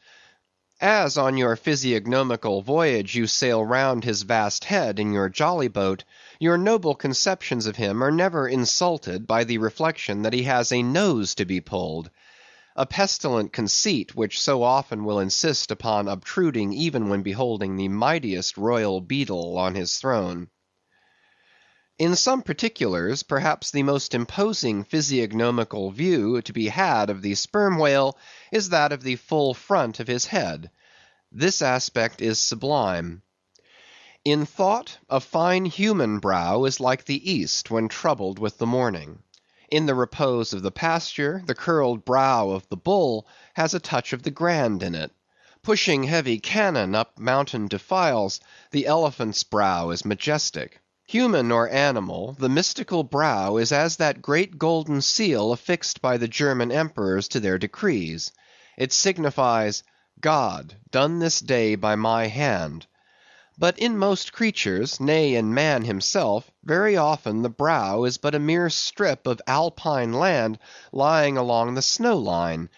As on your physiognomical voyage you sail round his vast head in your jolly boat, your noble conceptions of him are never insulted by the reflection that he has a nose to be pulled; a pestilent conceit which so often will insist upon obtruding even when beholding the mightiest royal beadle on his throne. In some particulars, perhaps the most imposing physiognomical view to be had of the sperm whale is that of the full front of his head. This aspect is sublime. In thought, a fine human brow is like the east when troubled with the morning. In the repose of the pasture, the curled brow of the bull has a touch of the grand in it. Pushing heavy cannon up mountain defiles, the elephant's brow is majestic. Human or animal, the mystical brow is as that great golden seal affixed by the German emperors to their decrees. It signifies, God, done this day by my hand. But in most creatures, nay, in man himself, very often the brow is but a mere strip of alpine land lying along the snow line.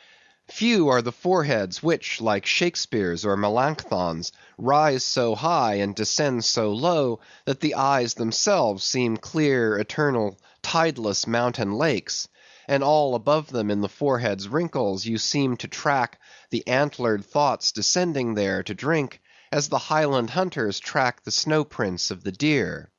Few are the foreheads which, like Shakespeare's or Melanchthon's, rise so high and descend so low that the eyes themselves seem clear, eternal, tideless mountain lakes, and all above them in the forehead's wrinkles you seem to track the antlered thoughts descending there to drink, as the Highland hunters track the snow prints of the deer.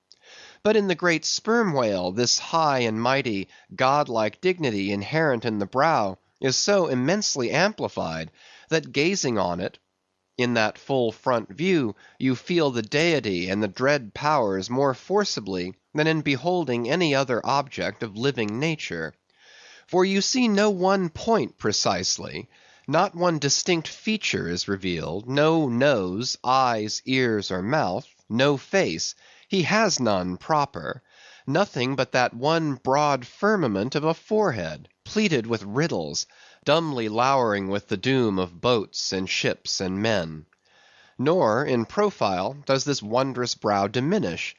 But in the great sperm whale, this high and mighty, godlike dignity inherent in the brow is so immensely amplified, that gazing on it, in that full front view, you feel the deity and the dread powers more forcibly than in beholding any other object of living nature. For you see no one point precisely, not one distinct feature is revealed, no nose, eyes, ears, or mouth, no face, he has none proper, nothing but that one broad firmament of a forehead, pleated with riddles, dumbly lowering with the doom of boats and ships and men. Nor, in profile, does this wondrous brow diminish,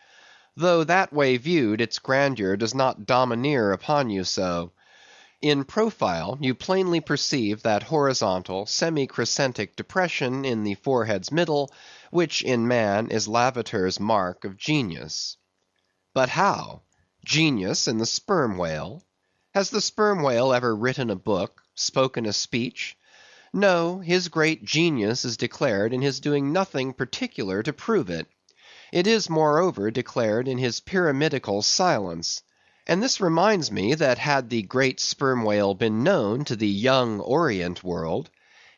though that way viewed its grandeur does not domineer upon you so. In profile, you plainly perceive that horizontal, semi-crescentic depression in the forehead's middle, which in man is Lavater's mark of genius. But how? Genius in the sperm whale? Has the sperm whale ever written a book, spoken a speech? No, his great genius is declared in his doing nothing particular to prove it. It is, moreover, declared in his pyramidical silence. And this reminds me that had the great sperm whale been known to the young Orient world,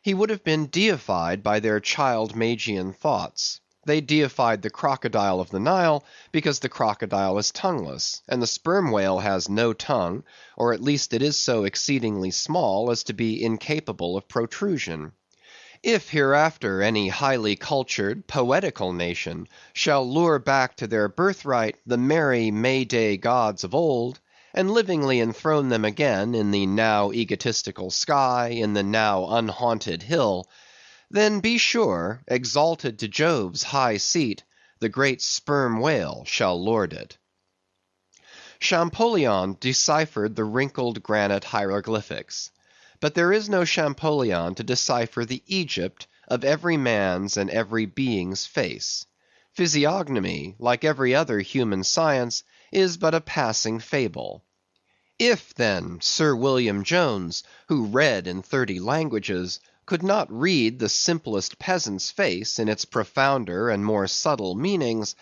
he would have been deified by their child Magian thoughts. They deified the crocodile of the Nile because the crocodile is tongueless, and the sperm whale has no tongue, or at least it is so exceedingly small as to be incapable of protrusion. If hereafter any highly cultured, poetical nation shall lure back to their birthright the merry May-day gods of old, and livingly enthrone them again in the now egotistical sky, in the now unhaunted hill, then be sure, exalted to Jove's high seat, the great sperm whale shall lord it. Champollion deciphered the wrinkled granite hieroglyphics. but there is no Champollion to decipher the Egypt of every man's and every being's face. Physiognomy, like every other human science, is but a passing fable. If, then, Sir William Jones, who read in 30 languages, could not read the simplest peasant's face in its profounder and more subtle meanings,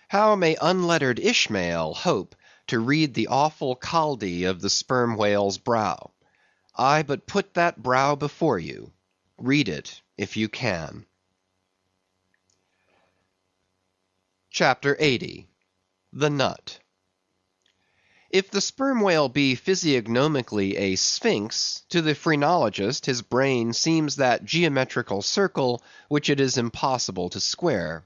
how may unlettered Ishmael hope to read the awful Chaldee of the sperm whale's brow? I but put that brow before you. Read it if you can. Chapter 80. The Nut. If the sperm whale be physiognomically a sphinx, to the phrenologist his brain seems that geometrical circle which it is impossible to square.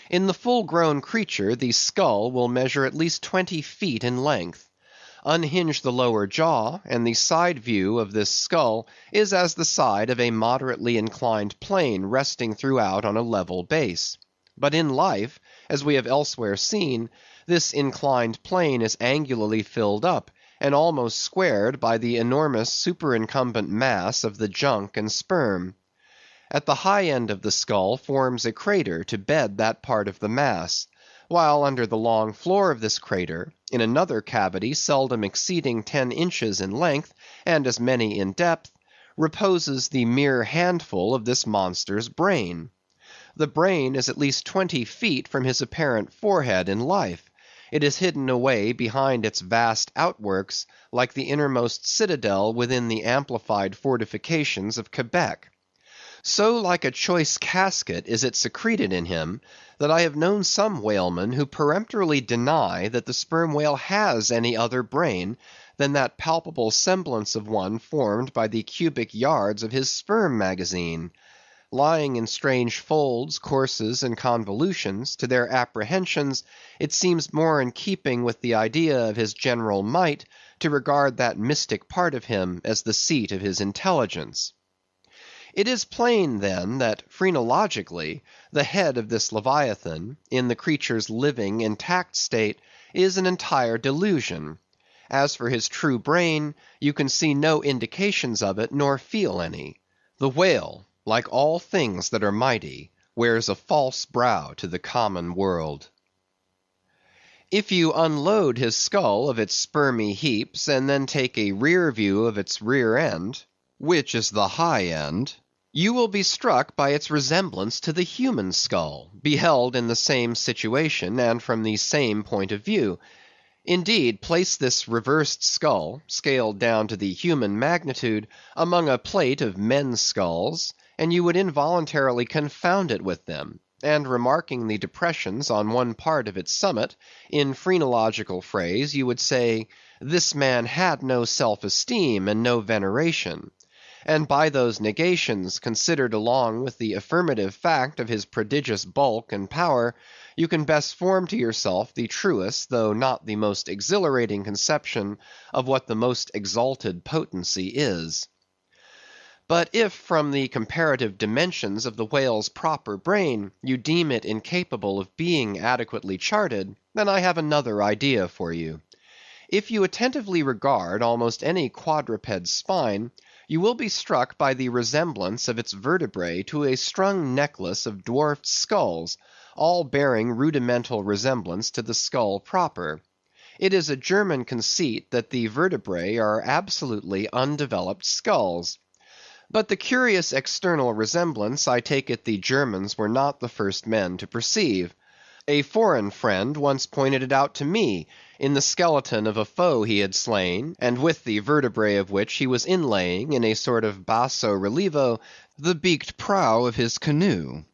In the full-grown creature the skull will measure at least 20 feet in length. Unhinge the lower jaw, and the side view of this skull is as the side of a moderately inclined plane resting throughout on a level base. But in life, as we have elsewhere seen, this inclined plane is angularly filled up, and almost squared by the enormous superincumbent mass of the junk and sperm. At the high end of the skull forms a crater to bed that part of the mass, while under the long floor of this crater, in another cavity seldom exceeding 10 inches in length and as many in depth, reposes the mere handful of this monster's brain. The brain is at least 20 feet from his apparent forehead in life. It is hidden away behind its vast outworks, like the innermost citadel within the amplified fortifications of Quebec. So like a choice casket is it secreted in him, that I have known some whalemen who peremptorily deny that the sperm whale has any other brain than that palpable semblance of one formed by the cubic yards of his sperm magazine. Lying in strange folds, courses, and convolutions, to their apprehensions it seems more in keeping with the idea of his general might to regard that mystic part of him as the seat of his intelligence. It is plain, then, that phrenologically the head of this Leviathan, in the creature's living, intact state, is an entire delusion. As for his true brain, you can see no indications of it, nor feel any. The whale, like all things that are mighty, wears a false brow to the common world. If you unload his skull of its spermy heaps, and then take a rear view of its rear end, which is the high end, you will be struck by its resemblance to the human skull, beheld in the same situation and from the same point of view. Indeed, place this reversed skull, scaled down to the human magnitude, among a plate of men's skulls, and you would involuntarily confound it with them, and remarking the depressions on one part of its summit, in phrenological phrase you would say, this man had no self-esteem and no veneration. And by those negations, considered along with the affirmative fact of his prodigious bulk and power, you can best form to yourself the truest, though not the most exhilarating conception of what the most exalted potency is. But if from the comparative dimensions of the whale's proper brain you deem it incapable of being adequately charted, then I have another idea for you. If you attentively regard almost any quadruped's spine, you will be struck by the resemblance of its vertebrae to a strung necklace of dwarfed skulls, all bearing rudimental resemblance to the skull proper. It is a German conceit that the vertebrae are absolutely undeveloped skulls. But the curious external resemblance, I take it the Germans were not the first men to perceive. A foreign friend once pointed it out to me, in the skeleton of a foe he had slain, and with the vertebrae of which he was inlaying in a sort of basso relievo the beaked prow of his canoe.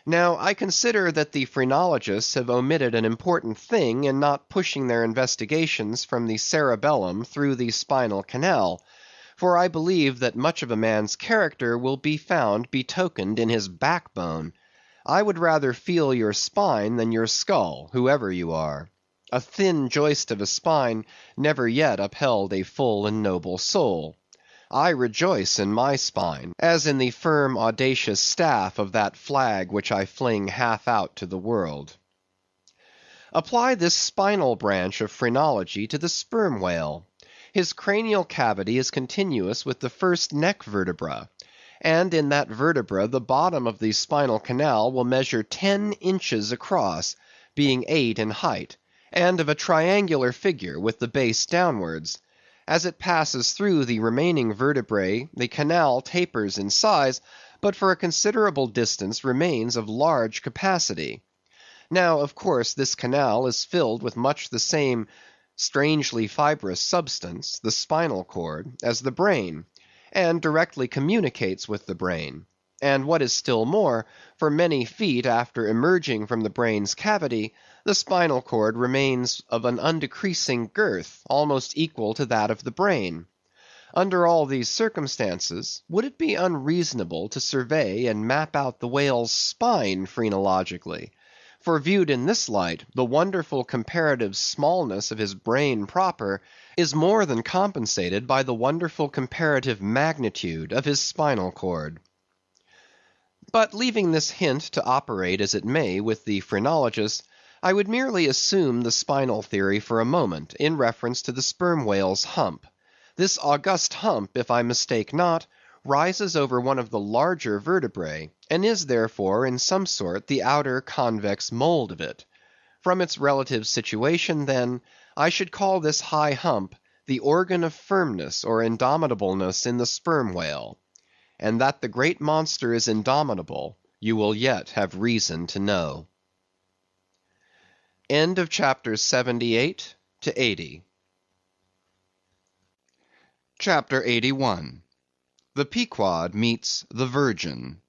Now I consider that the phrenologists have omitted an important thing in not pushing their investigations from the cerebellum through the spinal canal, for I believe that much of a man's character will be found betokened in his backbone. I would rather feel your spine than your skull, whoever you are. A thin joist of a spine never yet upheld a full and noble soul. I rejoice in my spine, as in the firm audacious staff of that flag which I fling half out to the world. Apply this spinal branch of phrenology to the sperm whale. His cranial cavity is continuous with the first neck vertebra, and in that vertebra the bottom of the spinal canal will measure 10 inches across, being 8 in height, and of a triangular figure with the base downwards. As it passes through the remaining vertebrae, the canal tapers in size, but for a considerable distance remains of large capacity. Now, of course, this canal is filled with much the same strangely fibrous substance, the spinal cord, as the brain, and directly communicates with the brain. And what is still more, for many feet after emerging from the brain's cavity, the spinal cord remains of an undecreasing girth, almost equal to that of the brain. Under all these circumstances, would it be unreasonable to survey and map out the whale's spine phrenologically? For viewed in this light, the wonderful comparative smallness of his brain proper is more than compensated by the wonderful comparative magnitude of his spinal cord. But leaving this hint to operate as it may with the phrenologist, I would merely assume the spinal theory for a moment, in reference to the sperm whale's hump. This august hump, if I mistake not, rises over one of the larger vertebrae, and is therefore in some sort the outer convex mold of it. From its relative situation, then, I should call this high hump the organ of firmness or indomitableness in the sperm whale. And that the great monster is indomitable, you will yet have reason to know. End of chapters 78 to 80. Chapter 81. The Pequod meets the Virgin.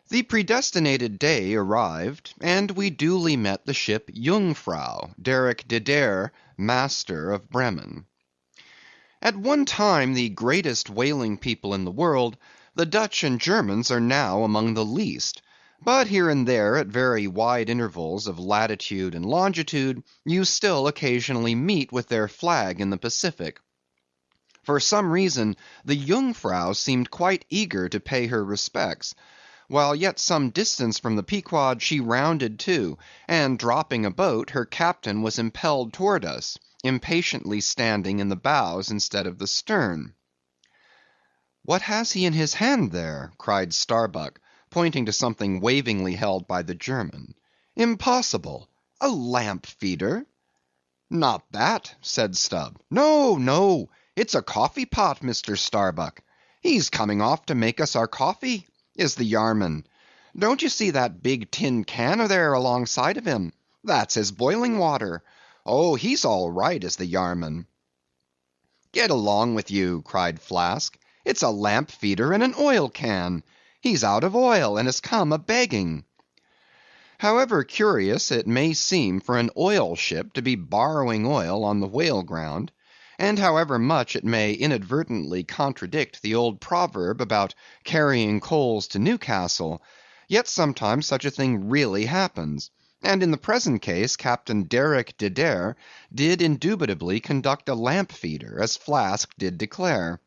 The predestinated day arrived, and we duly met the ship Jungfrau, Derek de Der, master of Bremen. At one time the greatest whaling people in the world, the Dutch and Germans are now among the least, but here and there at very wide intervals of latitude and longitude, you still occasionally meet with their flag in the Pacific. For some reason, the Jungfrau seemed quite eager to pay her respects. While yet some distance from the Pequod, she rounded to, and dropping a boat, her captain was impelled toward us, impatiently standing in the bows instead of the stern. "What has he in his hand there?" cried Starbuck, pointing to something wavingly held by the German. "Impossible! A lamp feeder?" "Not that," said Stubb. "No, no. It's a coffee pot, Mr. Starbuck. He's coming off to make us our coffee, is the Yarman. Don't you see that big tin can there alongside of him? That's his boiling water. Oh, he's all right, is the Yarman." "Get along with you," cried Flask. "It's a lamp feeder and an oil can. He's out of oil, and has come a-begging." However curious it may seem for an oil ship to be borrowing oil on the whale ground, and however much it may inadvertently contradict the old proverb about carrying coals to Newcastle, yet sometimes such a thing really happens, and in the present case Captain Derek de Der did indubitably conduct a lamp feeder, as Flask did declare.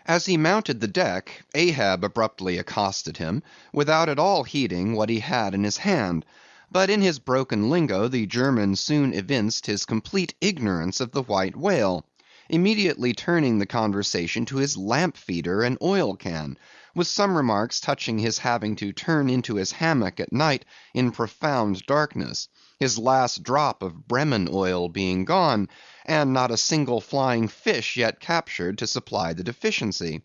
As he mounted the deck, Ahab abruptly accosted him, without at all heeding what he had in his hand. But in his broken lingo the German soon evinced his complete ignorance of the white whale, immediately turning the conversation to his lamp feeder and oil can, with some remarks touching his having to turn into his hammock at night in profound darkness, his last drop of Bremen oil being gone, and not a single flying fish yet captured to supply the deficiency,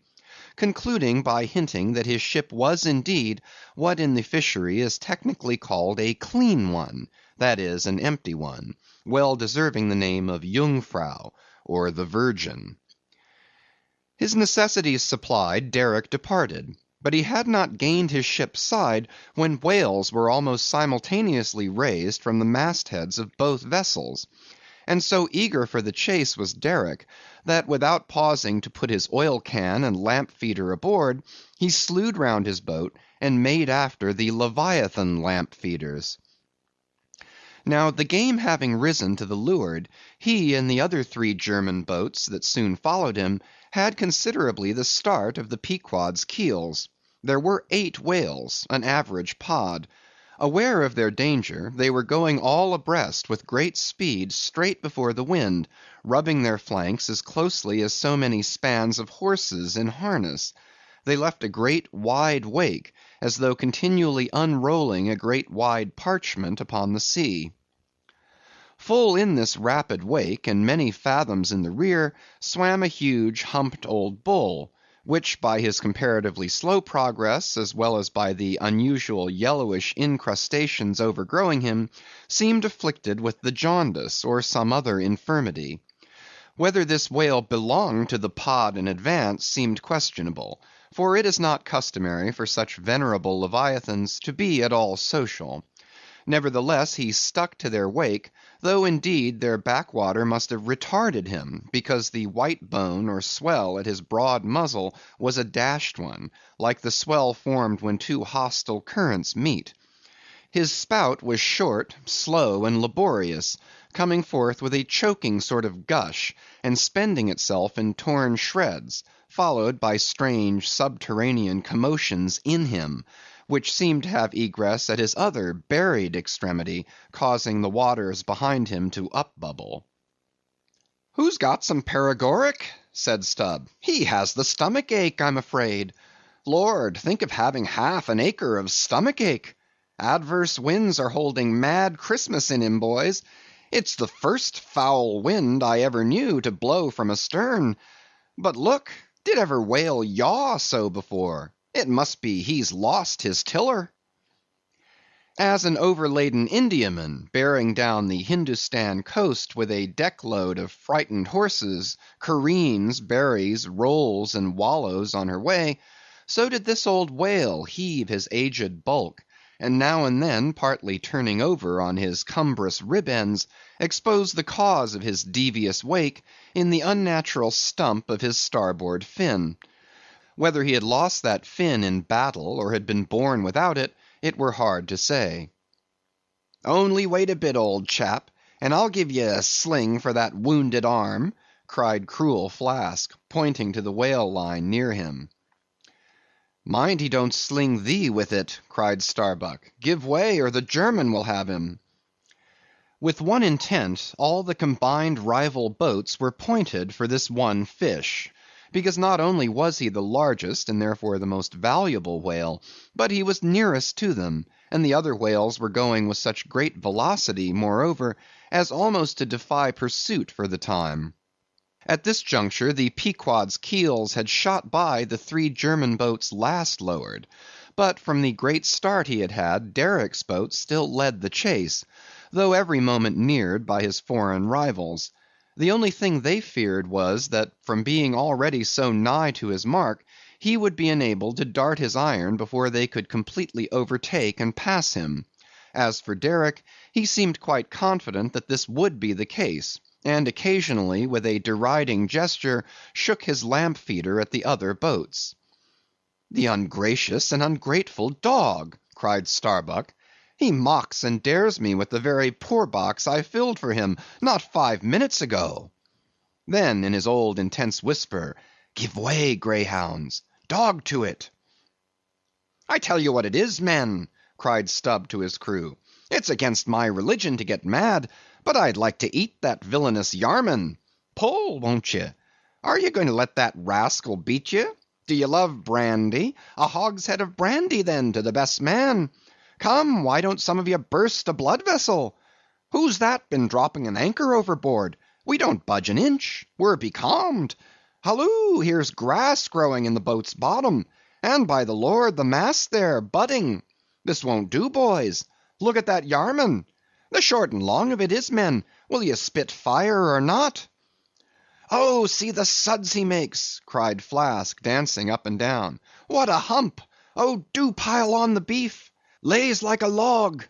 concluding by hinting that his ship was indeed what in the fishery is technically called a clean one, that is, an empty one, well deserving the name of Jungfrau, or the Virgin. His necessities supplied, Derek departed, but he had not gained his ship's side when whales were almost simultaneously raised from the mastheads of both vessels. And so eager for the chase was Derek, that without pausing to put his oil can and lamp feeder aboard, he slewed round his boat and made after the Leviathan lamp feeders. Now the game having risen to the leeward, he and the other 3 German boats that soon followed him had considerably the start of the Pequod's keels. There were 8 whales, an average pod. Aware of their danger, they were going all abreast with great speed straight before the wind, rubbing their flanks as closely as so many spans of horses in harness. They left a great wide wake, as though continually unrolling a great wide parchment upon the sea. Full in this rapid wake, and many fathoms in the rear, swam a huge humped old bull, which by his comparatively slow progress, as well as by the unusual yellowish incrustations overgrowing him, seemed afflicted with the jaundice, or some other infirmity. Whether this whale belonged to the pod in advance seemed questionable, for it is not customary for such venerable leviathans to be at all social. Nevertheless, he stuck to their wake, though indeed their backwater must have retarded him, because the white bone or swell at his broad muzzle was a dashed one, like the swell formed when two hostile currents meet. His spout was short, slow, and laborious, coming forth with a choking sort of gush, and spending itself in torn shreds, followed by strange subterranean commotions in him, which seemed to have egress at his other buried extremity, causing the waters behind him to upbubble. "Who's got some paregoric?" said Stubb. "He has the stomach ache, I'm afraid. Lord, think of having half an acre of stomach ache! Adverse winds are holding mad Christmas in him, boys. It's the first foul wind I ever knew to blow from astern. But look, did ever whale yaw so before? It must be he's lost his tiller." As an overladen Indiaman, bearing down the Hindostan coast with a deck-load of frightened horses, careens, berries, rolls, and wallows on her way, so did this old whale heave his aged bulk, and now and then, partly turning over on his cumbrous rib ends, expose the cause of his devious wake in the unnatural stump of his starboard fin. Whether he had lost that fin in battle, or had been born without it, it were hard to say. "Only wait a bit, old chap, and I'll give ye a sling for that wounded arm," cried cruel Flask, pointing to the whale line near him. "Mind he don't sling thee with it," cried Starbuck. "Give way, or the German will have him." With one intent, all the combined rival boats were pointed for this one fish, because not only was he the largest, and therefore the most valuable whale, but he was nearest to them, and the other whales were going with such great velocity, moreover, as almost to defy pursuit for the time. At this juncture the Pequod's keels had shot by the three German boats last lowered, but from the great start he had had, Derick's boat still led the chase, though every moment neared by his foreign rivals. The only thing they feared was, that from being already so nigh to his mark, he would be enabled to dart his iron before they could completely overtake and pass him. As for Derick, he seemed quite confident that this would be the case, and occasionally, with a deriding gesture, shook his lamp feeder at the other boats. "The ungracious and ungrateful dog!" cried Starbuck. "He mocks and dares me with the very poor box I filled for him not 5 minutes ago." Then in his old intense whisper, "Give way, greyhounds! Dog to it!" "I tell you what it is, men," cried Stubb to his crew, "it's against my religion to get mad, but I'd like to eat that villainous Yarman. Pull, won't ye? Are ye going to let that rascal beat ye? Do ye love brandy? A hogshead of brandy, then, to the best man. Come, why don't some of ye burst a blood vessel? Who's that been dropping an anchor overboard? We don't budge an inch. We're becalmed. Halloo, here's grass growing in the boat's bottom, and by the Lord, the mast there, budding. This won't do, boys. Look at that Yarman. The short and long of it is, men, will ye spit fire or not?" "Oh, see the suds he makes!" cried Flask, dancing up and down. "What a hump! Oh, do pile on the beef! Lays like a log!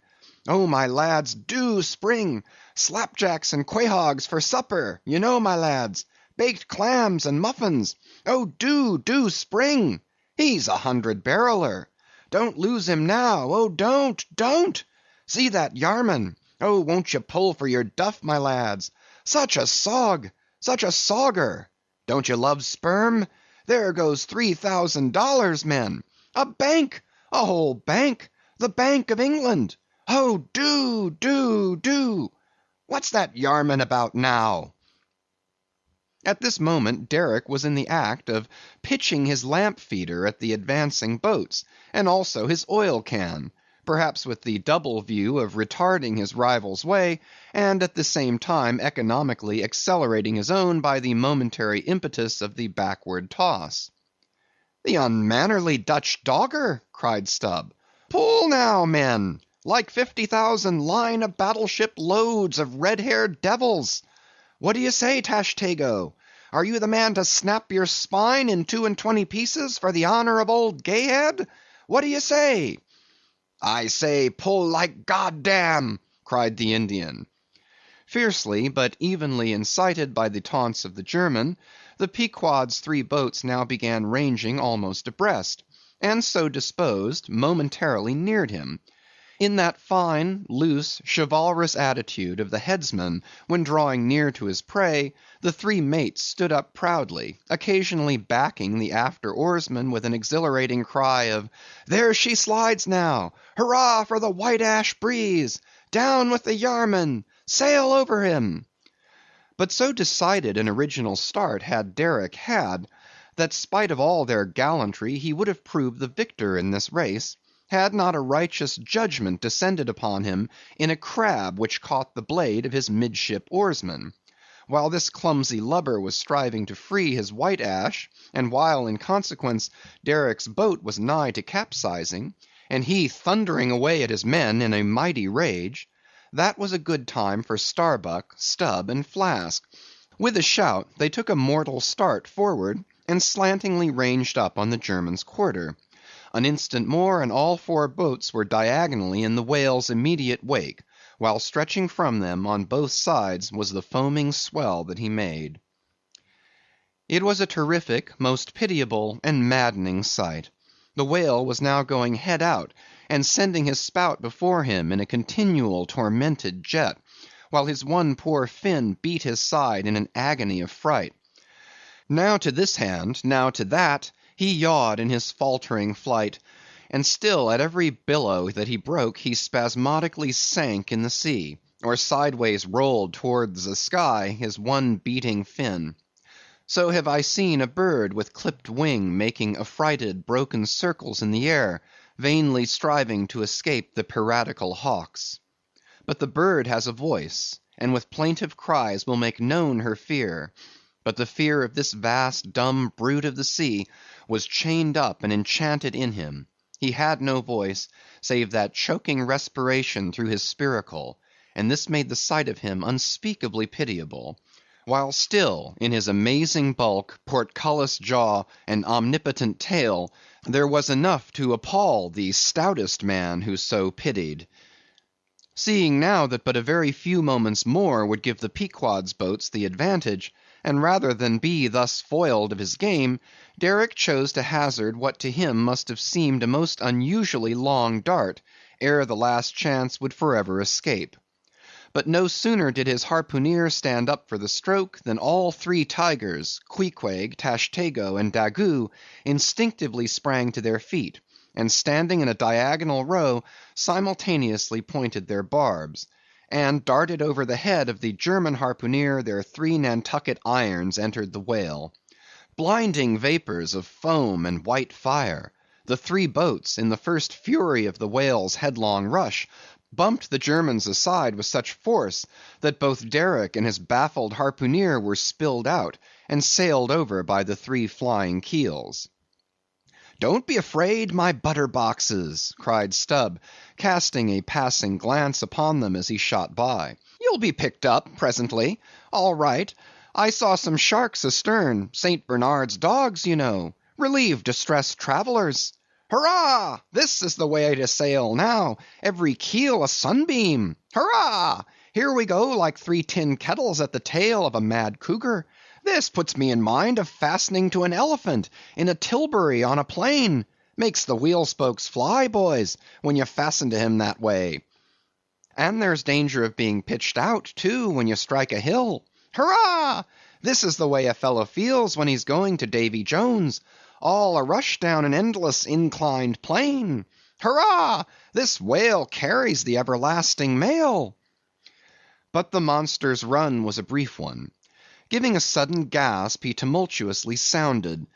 Oh, my lads, do spring! Slapjacks and quahogs for supper, you know, my lads! Baked clams and muffins! Oh, do spring! He's 100-barreler! Don't lose him now! Oh, don't! See that Yarman! Oh, won't you pull for your duff, my lads? Such a sog! Such a sogger! Don't you love sperm? There goes $3,000, men! A bank! A whole bank! The Bank of England! Oh, do! What's that Yarman about now?" At this moment Derick was in the act of pitching his lamp feeder at the advancing boats, and also his oil can, perhaps with the double view of retarding his rival's way, and at the same time economically accelerating his own by the momentary impetus of the backward toss. "The unmannerly Dutch dogger!" cried Stubb. "Pull now, men! Like 50,000 line of battleship loads of red-haired devils! What do you say, Tashtego? Are you the man to snap your spine in 22 pieces for the honor of old Gayhead? What do you say?" "I say, pull like goddam!" cried the Indian. Fiercely but evenly incited by the taunts of the German, the Pequod's 3 boats now began ranging almost abreast, and so disposed, momentarily neared him. In that fine, loose, chivalrous attitude of the headsman when drawing near to his prey, the 3 mates stood up proudly, occasionally backing the after oarsman with an exhilarating cry of "There she slides now! Hurrah for the white ash breeze! Down with the Yarman! Sail over him!" But so decided an original start had Derick had, that spite of all their gallantry he would have proved the victor in this race, had not a righteous judgment descended upon him in a crab which caught the blade of his midship oarsman. While this clumsy lubber was striving to free his white ash, and while in consequence Derick's boat was nigh to capsizing, and he thundering away at his men in a mighty rage, that was a good time for Starbuck, Stubb, and Flask. With a shout they took a mortal start forward, and slantingly ranged up on the German's quarter. An instant more, and all 4 boats were diagonally in the whale's immediate wake, while stretching from them on both sides was the foaming swell that he made. It was a terrific, most pitiable, and maddening sight. The whale was now going head out, and sending his spout before him in a continual tormented jet, while his one poor fin beat his side in an agony of fright. Now to this hand, now to that, he yawed in his faltering flight, and still at every billow that he broke he spasmodically sank in the sea, or sideways rolled towards the sky his one beating fin. So have I seen a bird with clipped wing making affrighted broken circles in the air, vainly striving to escape the piratical hawks. But the bird has a voice, and with plaintive cries will make known her fear. But the fear of this vast dumb brute of the sea was chained up and enchanted in him. He had no voice, save that choking respiration through his spiracle, and this made the sight of him unspeakably pitiable. While still, in his amazing bulk, portcullis jaw, and omnipotent tail, there was enough to appall the stoutest man who so pitied. Seeing now that but a very few moments more would give the Pequod's boats the advantage, and rather than be thus foiled of his game, Derick chose to hazard what to him must have seemed a most unusually long dart, ere the last chance would forever escape. But no sooner did his harpooneer stand up for the stroke, than all 3 tigers, Queequeg, Tashtego, and Daggoo, instinctively sprang to their feet, and standing in a diagonal row, simultaneously pointed their barbs. And darted over the head of the German harpooneer their 3 Nantucket irons entered the whale. Blinding vapors of foam and white fire. The 3 boats, in the first fury of the whale's headlong rush, bumped the Germans aside with such force, that both Derick and his baffled harpooneer were spilled out, and sailed over by the 3 flying keels. "Don't be afraid, my butter boxes," cried Stubb, casting a passing glance upon them as he shot by. "You'll be picked up presently. All right. I saw some sharks astern, St. Bernard's dogs, you know. Relieve distressed travellers. Hurrah! This is the way to sail now, every keel a sunbeam. Hurrah! Here we go like 3 tin kettles at the tail of a mad cougar. This puts me in mind of fastening to an elephant in a tilbury on a plain. Makes the wheel spokes fly, boys, when you fasten to him that way. And there's danger of being pitched out, too, when you strike a hill. Hurrah! This is the way a fellow feels when he's going to Davy Jones. All a rush down an endless inclined plane. Hurrah! This whale carries the everlasting mail. But the monster's run was a brief one. Giving a sudden gasp, he tumultuously sounded.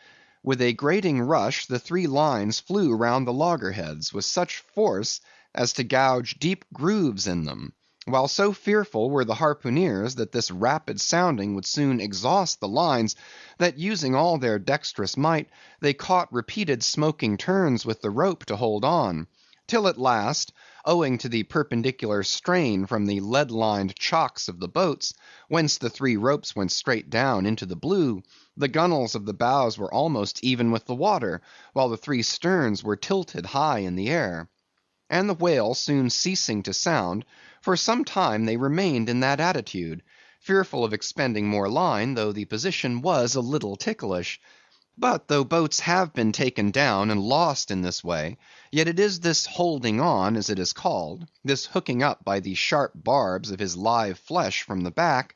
With a grating rush, the 3 lines flew round the loggerheads with such force as to gouge deep grooves in them, while so fearful were the harpooneers that this rapid sounding would soon exhaust the lines, that using all their dexterous might, they caught repeated smoking turns with the rope to hold on, till at last, owing to the perpendicular strain from the lead-lined chocks of the boats, whence the 3 ropes went straight down into the blue, the gunwales of the bows were almost even with the water, while the 3 sterns were tilted high in the air. And the whale soon ceasing to sound, for some time they remained in that attitude, fearful of expending more line, though the position was a little ticklish. But though boats have been taken down and lost in this way, yet it is this holding on, as it is called, this hooking up by the sharp barbs of his live flesh from the back,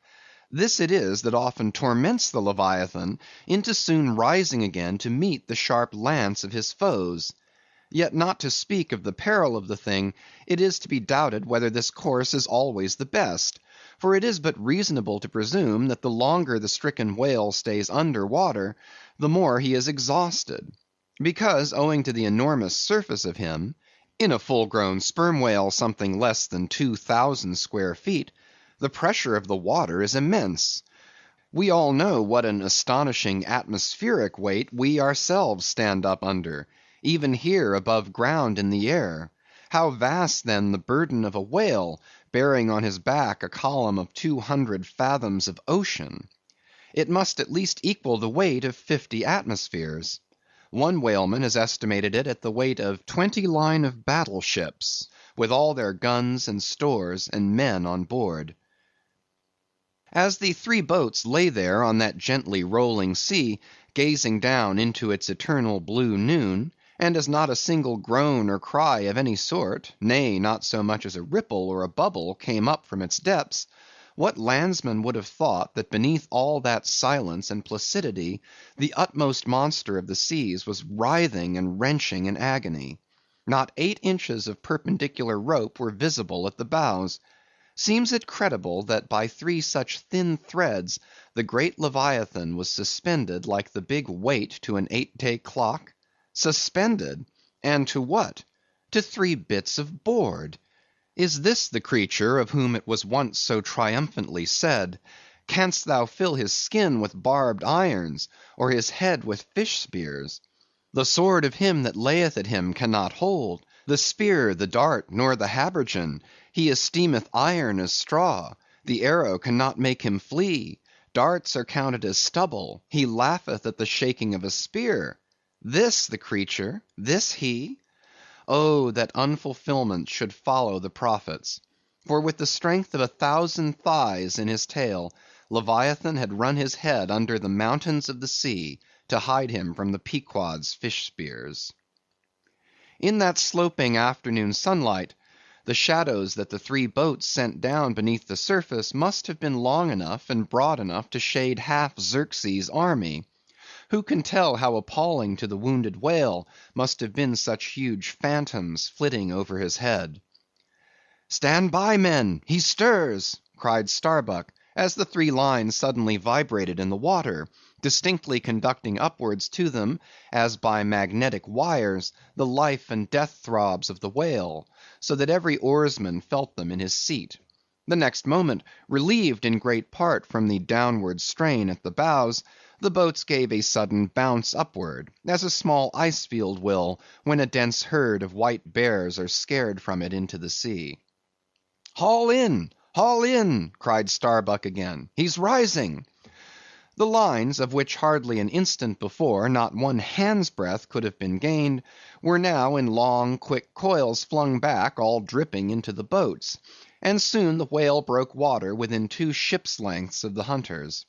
this it is that often torments the Leviathan into soon rising again to meet the sharp lance of his foes. Yet not to speak of the peril of the thing, it is to be doubted whether this course is always the best, for it is but reasonable to presume that the longer the stricken whale stays under water, the more he is exhausted; because, owing to the enormous surface of him, in a full-grown sperm whale something less than 2,000 square feet, the pressure of the water is immense. We all know what an astonishing atmospheric weight we ourselves stand up under, even here above ground in the air. How vast then the burden of a whale, bearing on his back a column of 200 fathoms of ocean! It must at least equal the weight of 50 atmospheres. One whaleman has estimated it at the weight of 20 line of battleships, with all their guns and stores and men on board. As the 3 boats lay there on that gently rolling sea, gazing down into its eternal blue noon, and as not a single groan or cry of any sort, nay, not so much as a ripple or a bubble came up from its depths, what landsman would have thought that beneath all that silence and placidity, the utmost monster of the seas was writhing and wrenching in agony? Not 8 inches of perpendicular rope were visible at the bows. Seems it credible that by 3 such thin threads the great Leviathan was suspended like the big weight to an 8-day clock? Suspended! And to what? To 3 bits of board! Is this the creature of whom it was once so triumphantly said, "Canst thou fill his skin with barbed irons, or his head with fish spears? The sword of him that layeth at him cannot hold, the spear, the dart, nor the habergeon; he esteemeth iron as straw, the arrow cannot make him flee, darts are counted as stubble, he laugheth at the shaking of a spear." This the creature? This he? Oh, that unfulfillment should follow the prophets! For with the strength of 1,000 thighs in his tail, Leviathan had run his head under the mountains of the sea, to hide him from the Pequod's fish spears. In that sloping afternoon sunlight, the shadows that the 3 boats sent down beneath the surface must have been long enough and broad enough to shade half Xerxes' army. Who can tell how appalling to the wounded whale must have been such huge phantoms flitting over his head? "Stand by, men! He stirs!" cried Starbuck, as the 3 lines suddenly vibrated in the water, distinctly conducting upwards to them, as by magnetic wires, the life and death throbs of the whale, so that every oarsman felt them in his seat. The next moment, relieved in great part from the downward strain at the bows, the boats gave a sudden bounce upward, as a small ice field will, when a dense herd of white bears are scared from it into the sea. "Haul in! Haul in!" cried Starbuck again. "He's rising!" The lines, of which hardly an instant before not one hand's breadth could have been gained, were now in long, quick coils flung back, all dripping into the boats, and soon the whale broke water within 2 ships' lengths of the hunters.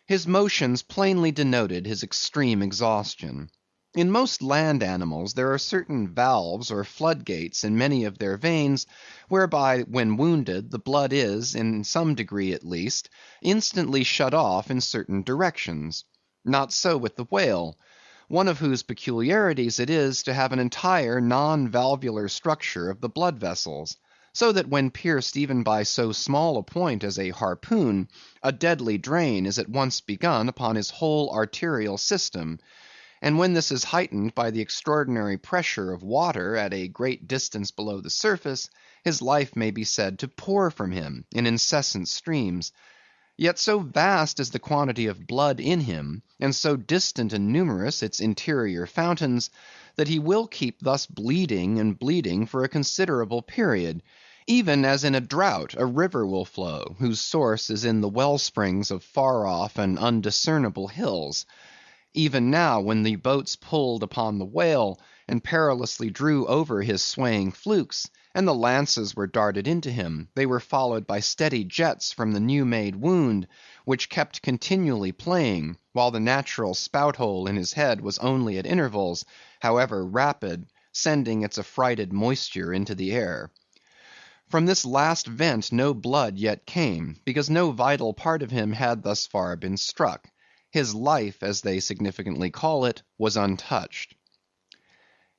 His motions plainly denoted his extreme exhaustion. In most land animals there are certain valves or floodgates in many of their veins, whereby when wounded the blood is, in some degree at least, instantly shut off in certain directions. Not so with the whale. one of whose peculiarities it is to have an entire non-valvular structure of the blood vessels, so that when pierced even by so small a point as a harpoon, a deadly drain is at once begun upon his whole arterial system; and when this is heightened by the extraordinary pressure of water at a great distance below the surface, his life may be said to pour from him in incessant streams. Yet so vast is the quantity of blood in him, and so distant and numerous its interior fountains, that he will keep thus bleeding and bleeding for a considerable period, even as in a drought a river will flow, whose source is in the well springs of far off and undiscernible hills. Even now, when the boats pulled upon the whale, and perilously drew over his swaying flukes, and the lances were darted into him, they were followed by steady jets from the new-made wound, which kept continually playing, while the natural spout-hole in his head was only at intervals, however rapid, sending its affrighted moisture into the air. From this last vent no blood yet came, because no vital part of him had thus far been struck. His life, as they significantly call it, was untouched.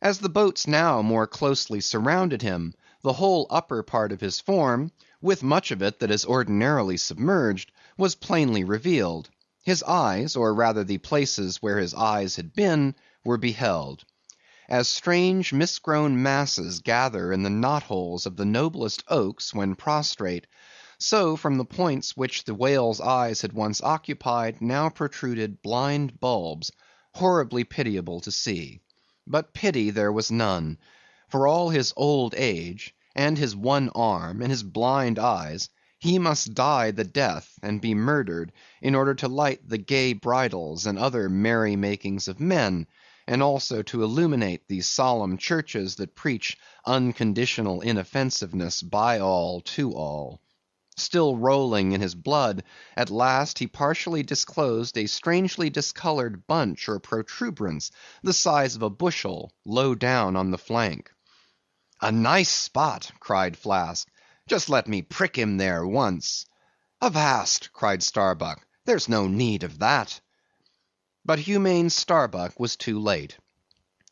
As the boats now more closely surrounded him, the whole upper part of his form, with much of it that is ordinarily submerged, was plainly revealed. His eyes, or rather the places where his eyes had been, were beheld. As strange misgrown masses gather in the knot-holes of the noblest oaks when prostrate, so from the points which the whale's eyes had once occupied, now protruded blind bulbs, horribly pitiable to see. But pity there was none. For all his old age, and his one arm, and his blind eyes, he must die the death, and be murdered, in order to light the gay bridals and other merry makings of men, and also to illuminate the solemn churches that preach unconditional inoffensiveness by all to all. Still rolling in his blood, at last he partially disclosed a strangely discolored bunch or protuberance, the size of a bushel, low down on the flank. "A nice spot!" cried Flask. "Just let me prick him there once." "Avast!" cried Starbuck, "there's no need of that." But humane Starbuck was too late.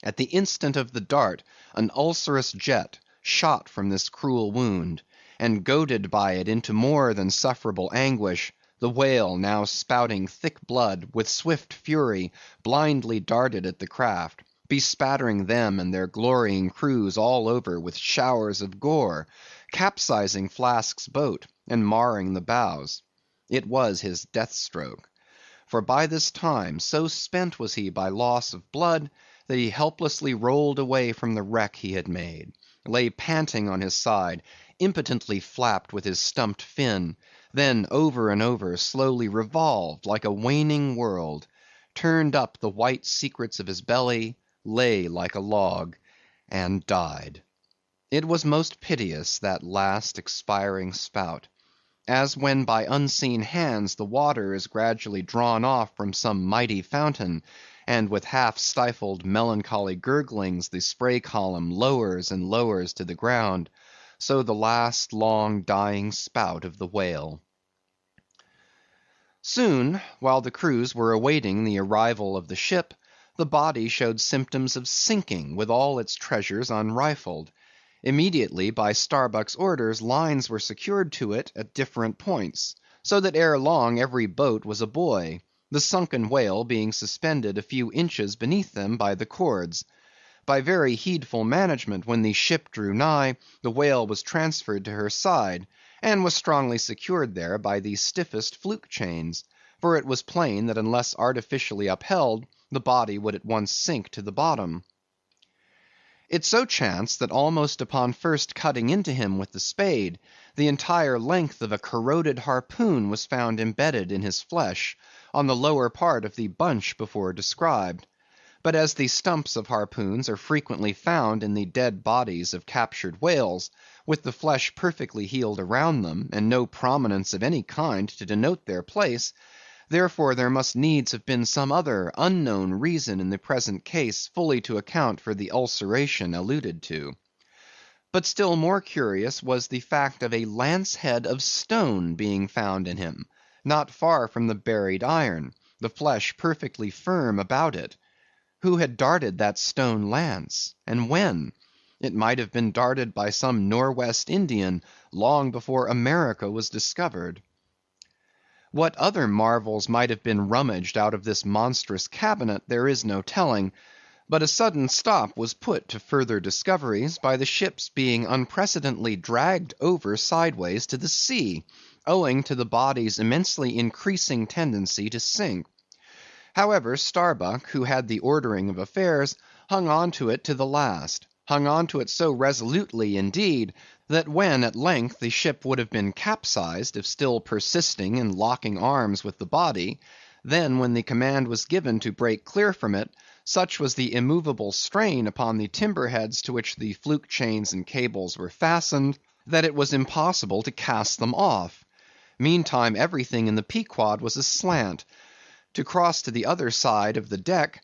At the instant of the dart, an ulcerous jet shot from this cruel wound, and goaded by it into more than sufferable anguish, the whale, now spouting thick blood, with swift fury, blindly darted at the craft, bespattering them and their glorying crews all over with showers of gore, capsizing Flask's boat, and marring the bows. It was his death stroke. For by this time, so spent was he by loss of blood, that he helplessly rolled away from the wreck he had made, lay panting on his side, impotently flapped with his stumped fin, then over and over slowly revolved like a waning world, turned up the white secrets of his belly, lay like a log, and died. It was most piteous, that last expiring spout. As when by unseen hands the water is gradually drawn off from some mighty fountain, and with half-stifled melancholy gurglings the spray column lowers and lowers to the ground, so the last long dying spout of the whale. Soon, while the crews were awaiting the arrival of the ship, the body showed symptoms of sinking with all its treasures unrifled. Immediately, by Starbuck's orders, lines were secured to it at different points, so that ere long every boat was a buoy, the sunken whale being suspended a few inches beneath them by the cords. By very heedful management, when the ship drew nigh, the whale was transferred to her side, and was strongly secured there by the stiffest fluke chains, for it was plain that unless artificially upheld, the body would at once sink to the bottom. It so chanced that almost upon first cutting into him with the spade, the entire length of a corroded harpoon was found embedded in his flesh, on the lower part of the bunch before described. But as the stumps of harpoons are frequently found in the dead bodies of captured whales, with the flesh perfectly healed around them, and no prominence of any kind to denote their place, therefore there must needs have been some other unknown reason in the present case fully to account for the ulceration alluded to. But still more curious was the fact of a lance head of stone being found in him, not far from the buried iron, the flesh perfectly firm about it. Who had darted that stone lance, and when? It might have been darted by some Norwest Indian long before America was discovered. What other marvels might have been rummaged out of this monstrous cabinet, there is no telling, but a sudden stop was put to further discoveries by the ship's being unprecedentedly dragged over sideways to the sea, owing to the body's immensely increasing tendency to sink. However, Starbuck, who had the ordering of affairs, hung on to it to the last; hung on to it so resolutely, indeed, that when at length the ship would have been capsized if still persisting in locking arms with the body, then when the command was given to break clear from it, such was the immovable strain upon the timber heads to which the fluke chains and cables were fastened, that it was impossible to cast them off. Meantime everything in the Pequod was aslant. To cross to the other side of the deck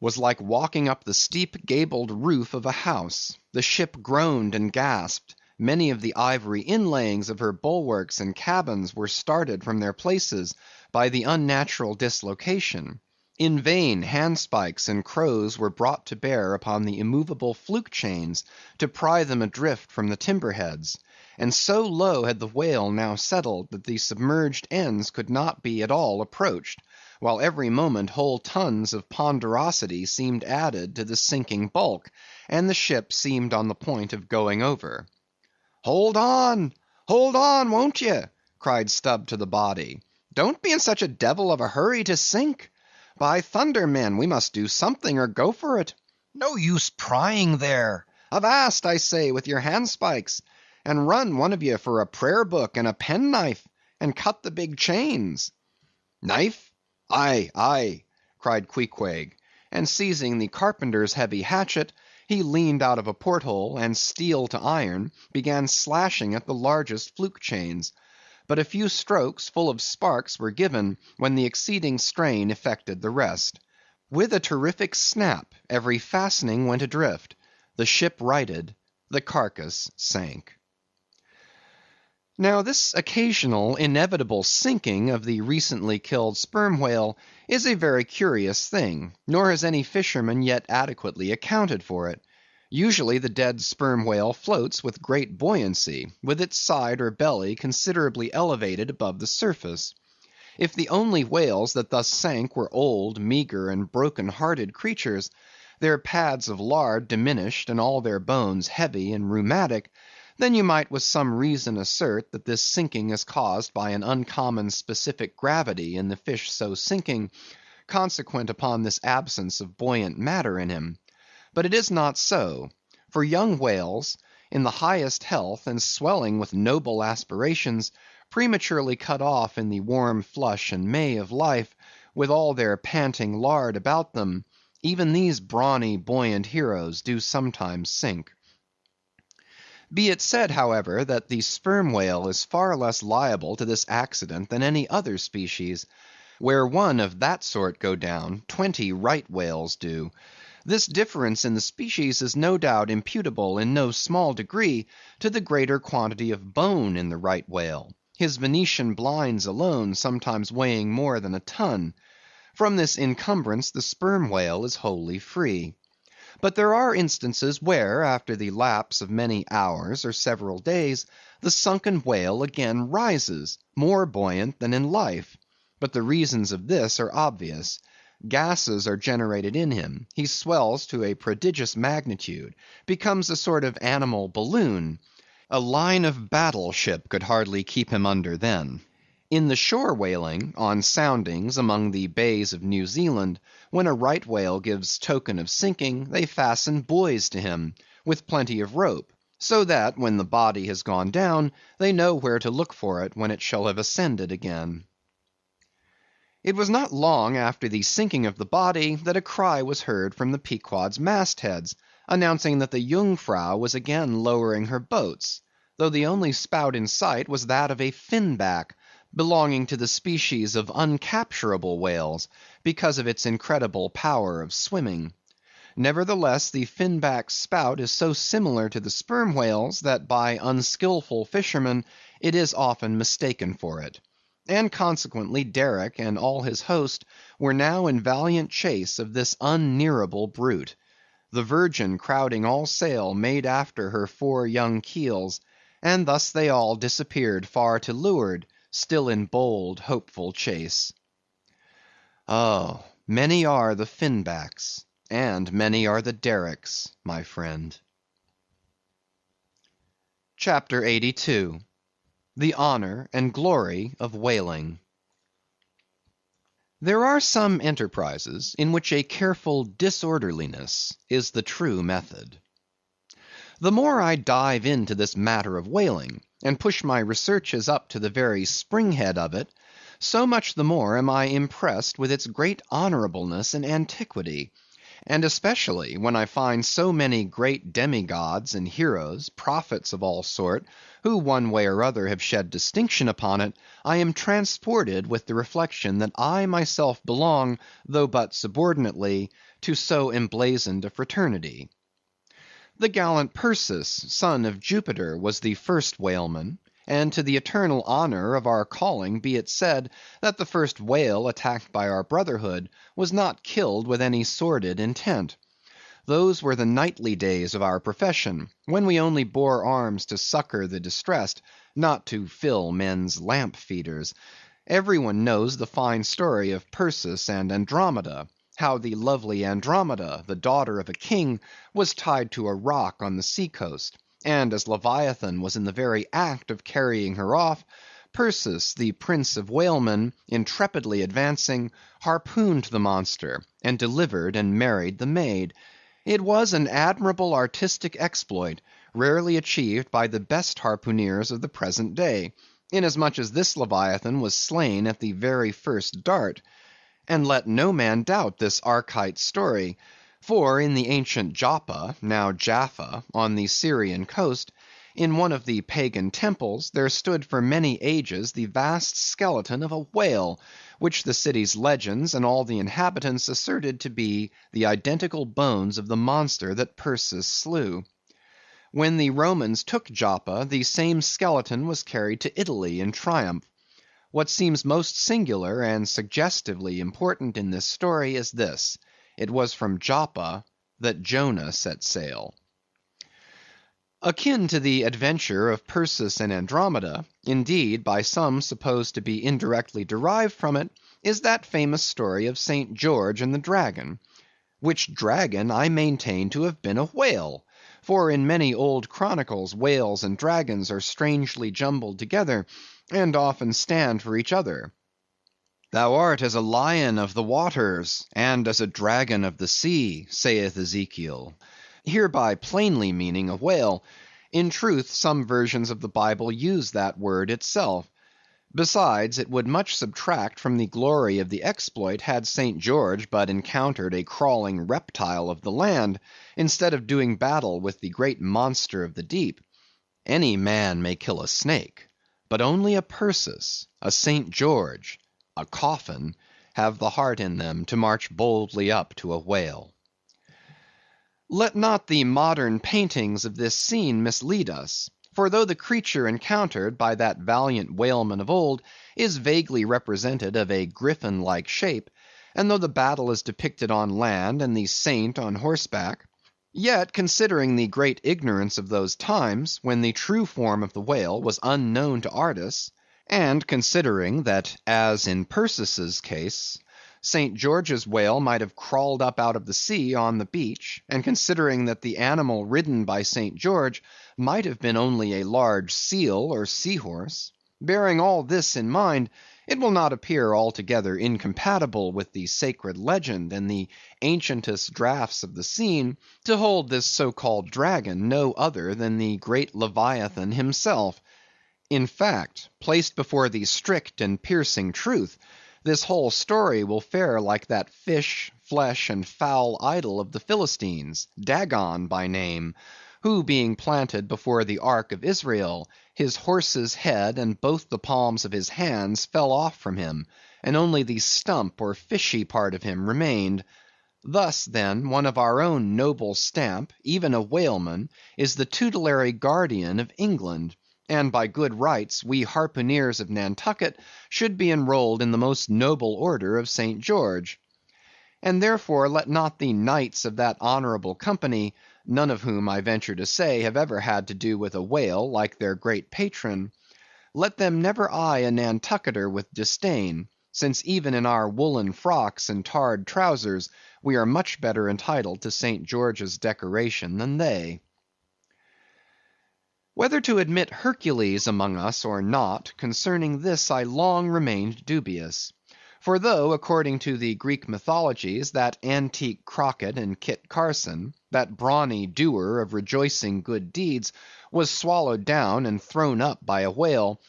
was like walking up the steep gabled roof of a house. The ship groaned and gasped. Many of the ivory inlayings of her bulwarks and cabins were started from their places by the unnatural dislocation. In vain handspikes and crows were brought to bear upon the immovable fluke chains to pry them adrift from the timber heads, and so low had the whale now settled that the submerged ends could not be at all approached, while every moment whole tons of ponderosity seemed added to the sinking bulk, and the ship seemed on the point of going over. "Hold on, won't ye?" cried Stubb to the body. "Don't be in such a devil of a hurry to sink. By thunder, men, we must do something or go for it. No use prying there. Avast, I say, with your handspikes, and run one of ye for a prayer book and a penknife, and cut the big chains." "Knife? Aye, aye," cried Queequeg, and seizing the carpenter's heavy hatchet, he leaned out of a porthole, and steel to iron, began slashing at the largest fluke chains. But a few strokes, full of sparks, were given, when the exceeding strain effected the rest. With a terrific snap, every fastening went adrift. The ship righted, the carcass sank. Now this occasional inevitable sinking of the recently killed sperm whale is a very curious thing, nor has any fisherman yet adequately accounted for it. Usually the dead sperm whale floats with great buoyancy, with its side or belly considerably elevated above the surface. If the only whales that thus sank were old, meagre, and broken-hearted creatures, their pads of lard diminished, and all their bones heavy and rheumatic, then you might with some reason assert that this sinking is caused by an uncommon specific gravity in the fish so sinking, consequent upon this absence of buoyant matter in him. But it is not so; for young whales, in the highest health and swelling with noble aspirations, prematurely cut off in the warm flush and May of life, with all their panting lard about them, even these brawny, buoyant heroes do sometimes sink. Be it said, however, that the sperm whale is far less liable to this accident than any other species. Where one of that sort go down, 20 right whales do. This difference in the species is no doubt imputable in no small degree to the greater quantity of bone in the right whale, his Venetian blinds alone sometimes weighing more than a ton. From this encumbrance the sperm whale is wholly free. But there are instances where, after the lapse of many hours or several days, the sunken whale again rises, more buoyant than in life. But the reasons of this are obvious. Gases are generated in him, he swells to a prodigious magnitude, becomes a sort of animal balloon. A line of battle ship could hardly keep him under then. In the shore whaling, on soundings among the bays of New Zealand, when a right whale gives token of sinking, they fasten buoys to him, with plenty of rope, so that when the body has gone down, they know where to look for it when it shall have ascended again. It was not long after the sinking of the body that a cry was heard from the Pequod's mastheads, announcing that the Jungfrau was again lowering her boats, though the only spout in sight was that of a finback, belonging to the species of uncapturable whales, because of its incredible power of swimming. Nevertheless, the finback's spout is so similar to the sperm whale's, that by unskilful fishermen it is often mistaken for it. and consequently Derick and all his host were now in valiant chase of this unnearable brute. The Virgin crowding all sail made after her 4 young keels, and thus they all disappeared far to leeward, still in bold, hopeful chase. Oh, many are the finbacks, and many are the derricks, my friend. Chapter 82. The Honor and Glory of Whaling. There are some enterprises in which a careful disorderliness is the true method. The more I dive into this matter of whaling, and push my researches up to the very spring-head of it, so much the more am I impressed with its great honorableness and antiquity, and especially when I find so many great demigods and heroes, prophets of all sort, who one way or other have shed distinction upon it, I am transported with the reflection that I myself belong, though but subordinately, to so emblazoned a fraternity. The gallant Perseus, son of Jupiter, was the first whaleman, and to the eternal honor of our calling be it said, that the first whale attacked by our brotherhood was not killed with any sordid intent. Those were the knightly days of our profession, when we only bore arms to succor the distressed, not to fill men's lamp feeders. Every one knows the fine story of Perseus and Andromeda, how the lovely Andromeda, the daughter of a king, was tied to a rock on the sea-coast, and as Leviathan was in the very act of carrying her off, Perseus, the prince of whalemen, intrepidly advancing, harpooned the monster, and delivered and married the maid. It was an admirable artistic exploit, rarely achieved by the best harpooneers of the present day, inasmuch as this Leviathan was slain at the very first dart. And let no man doubt this Archite story, for in the ancient Joppa, now Jaffa, on the Syrian coast, in one of the pagan temples, there stood for many ages the vast skeleton of a whale, which the city's legends and all the inhabitants asserted to be the identical bones of the monster that Perseus slew. When the Romans took Joppa, the same skeleton was carried to Italy in triumph. What seems most singular and suggestively important in this story is this: it was from Joppa that Jonah set sail. Akin to the adventure of Perseus and Andromeda, indeed by some supposed to be indirectly derived from it, is that famous story of St. George and the dragon, which dragon I maintain to have been a whale, for in many old chronicles whales and dragons are strangely jumbled together, and often stand for each other. Thou art as a lion of the waters, and as a dragon of the sea, saith Ezekiel, hereby plainly meaning a whale. In truth, some versions of the Bible use that word itself. Besides, it would much subtract from the glory of the exploit had St. George but encountered a crawling reptile of the land, instead of doing battle with the great monster of the deep. Any man may kill a snake, but only a Perseus, a St. George, a coffin, have the heart in them to march boldly up to a whale. Let not the modern paintings of this scene mislead us, for though the creature encountered by that valiant whaleman of old is vaguely represented of a griffin-like shape, and though the battle is depicted on land and the saint on horseback, yet, considering the great ignorance of those times, when the true form of the whale was unknown to artists, and considering that, as in Perseus's case, St. George's whale might have crawled up out of the sea on the beach, and considering that the animal ridden by St. George might have been only a large seal or seahorse, bearing all this in mind, it will not appear altogether incompatible with the sacred legend and the ancientest draughts of the scene, to hold this so-called dragon no other than the great Leviathan himself. In fact, placed before the strict and piercing truth, this whole story will fare like that fish, flesh, and foul idol of the Philistines, Dagon by name, who being planted before the ark of Israel, his horse's head and both the palms of his hands fell off from him, and only the stump or fishy part of him remained. Thus, then, one of our own noble stamp, even a whaleman, is the tutelary guardian of England, and by good rights we harpooneers of Nantucket should be enrolled in the most noble order of St. George. And therefore let not the knights of that honorable company, none of whom I venture to say have ever had to do with a whale like their great patron, let them never eye a Nantucketer with disdain, since even in our woolen frocks and tarred trousers we are much better entitled to St. George's decoration than they. Whether to admit Hercules among us or not, concerning this I long remained dubious. For though, according to the Greek mythologies, that antique Crockett and Kit Carson, that brawny doer of rejoicing good deeds, was swallowed down and thrown up by a whale,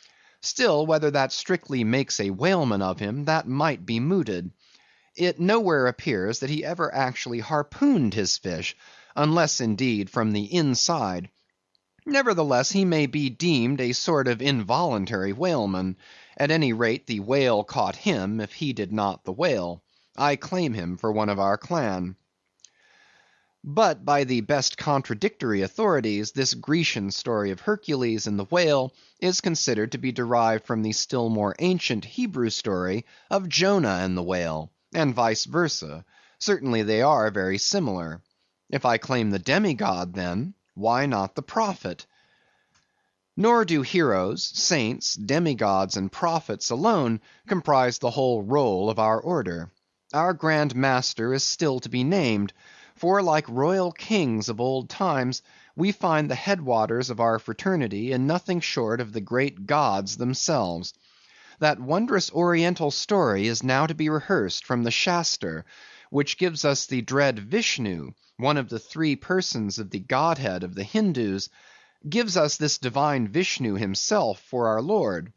still whether that strictly makes a whaleman of him, that might be mooted. It nowhere appears that he ever actually harpooned his fish, unless indeed from the inside. Nevertheless, he may be deemed a sort of involuntary whaleman. At any rate, the whale caught him, if he did not the whale. I claim him for one of our clan. But by the best contradictory authorities, this Grecian story of Hercules and the whale is considered to be derived from the still more ancient Hebrew story of Jonah and the whale, and vice versa. Certainly they are very similar. If I claim the demigod, then, why not the prophet? Nor do heroes, saints, demigods, and prophets alone comprise the whole roll of our order. Our Grand Master is still to be named, for like royal kings of old times, we find the headwaters of our fraternity in nothing short of the great gods themselves. That wondrous oriental story is now to be rehearsed from the Shaster, which gives us the dread Vishnu, one of the three persons of the Godhead of the Hindoos, gives us this divine Vishnu himself for our Lord.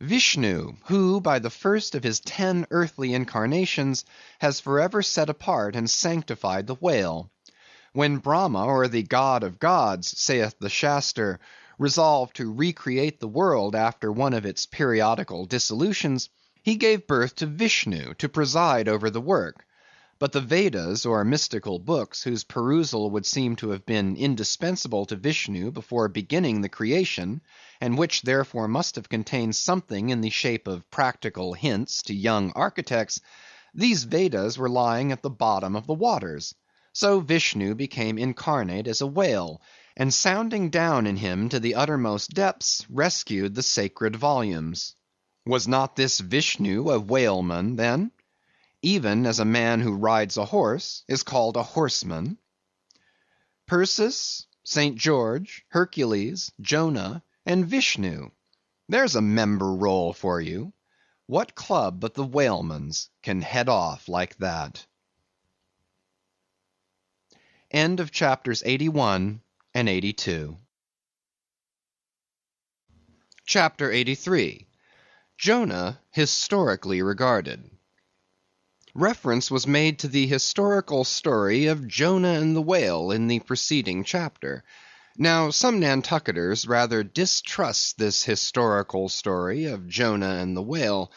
Vishnu, who by the first of his 10 earthly incarnations has forever set apart and sanctified the whale. When Brahma, or the God of gods, saith the Shaster, resolved to recreate the world after one of its periodical dissolutions, he gave birth to Vishnu to preside over the work. But the Vedas, or mystical books, whose perusal would seem to have been indispensable to Vishnu before beginning the creation, and which therefore must have contained something in the shape of practical hints to young architects, these Vedas were lying at the bottom of the waters. So Vishnu became incarnate as a whale, and sounding down in him to the uttermost depths, rescued the sacred volumes. Was not this Vishnu a whaleman then? Even as a man who rides a horse is called a horseman. Perseus, St. George, Hercules, Jonah, and Vishnu. There's a member roll for you. What club but the whaleman's can head off like that? End of chapters 81 and 82. Chapter 83. Jonah historically regarded. Reference was made to the historical story of Jonah and the whale in the preceding chapter. Now some Nantucketers rather distrust this historical story of Jonah and the whale,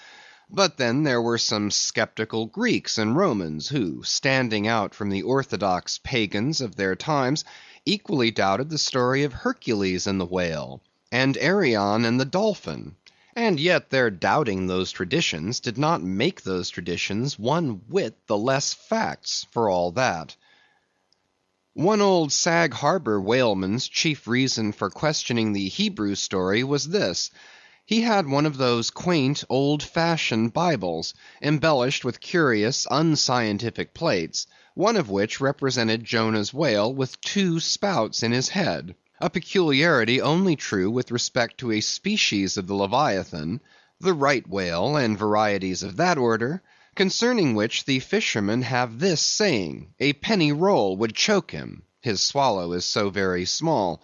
but then there were some skeptical Greeks and Romans who, standing out from the orthodox pagans of their times, equally doubted the story of Hercules and the whale, and Arion and the dolphin. And yet their doubting those traditions did not make those traditions one whit the less facts for all that. One old Sag Harbor whaleman's chief reason for questioning the Hebrew story was this. He had one of those quaint, old-fashioned Bibles, embellished with curious, unscientific plates, one of which represented Jonah's whale with 2 spouts in his head. A peculiarity only true with respect to a species of the Leviathan, the right whale, and varieties of that order, concerning which the fishermen have this saying, a penny roll would choke him, his swallow is so very small.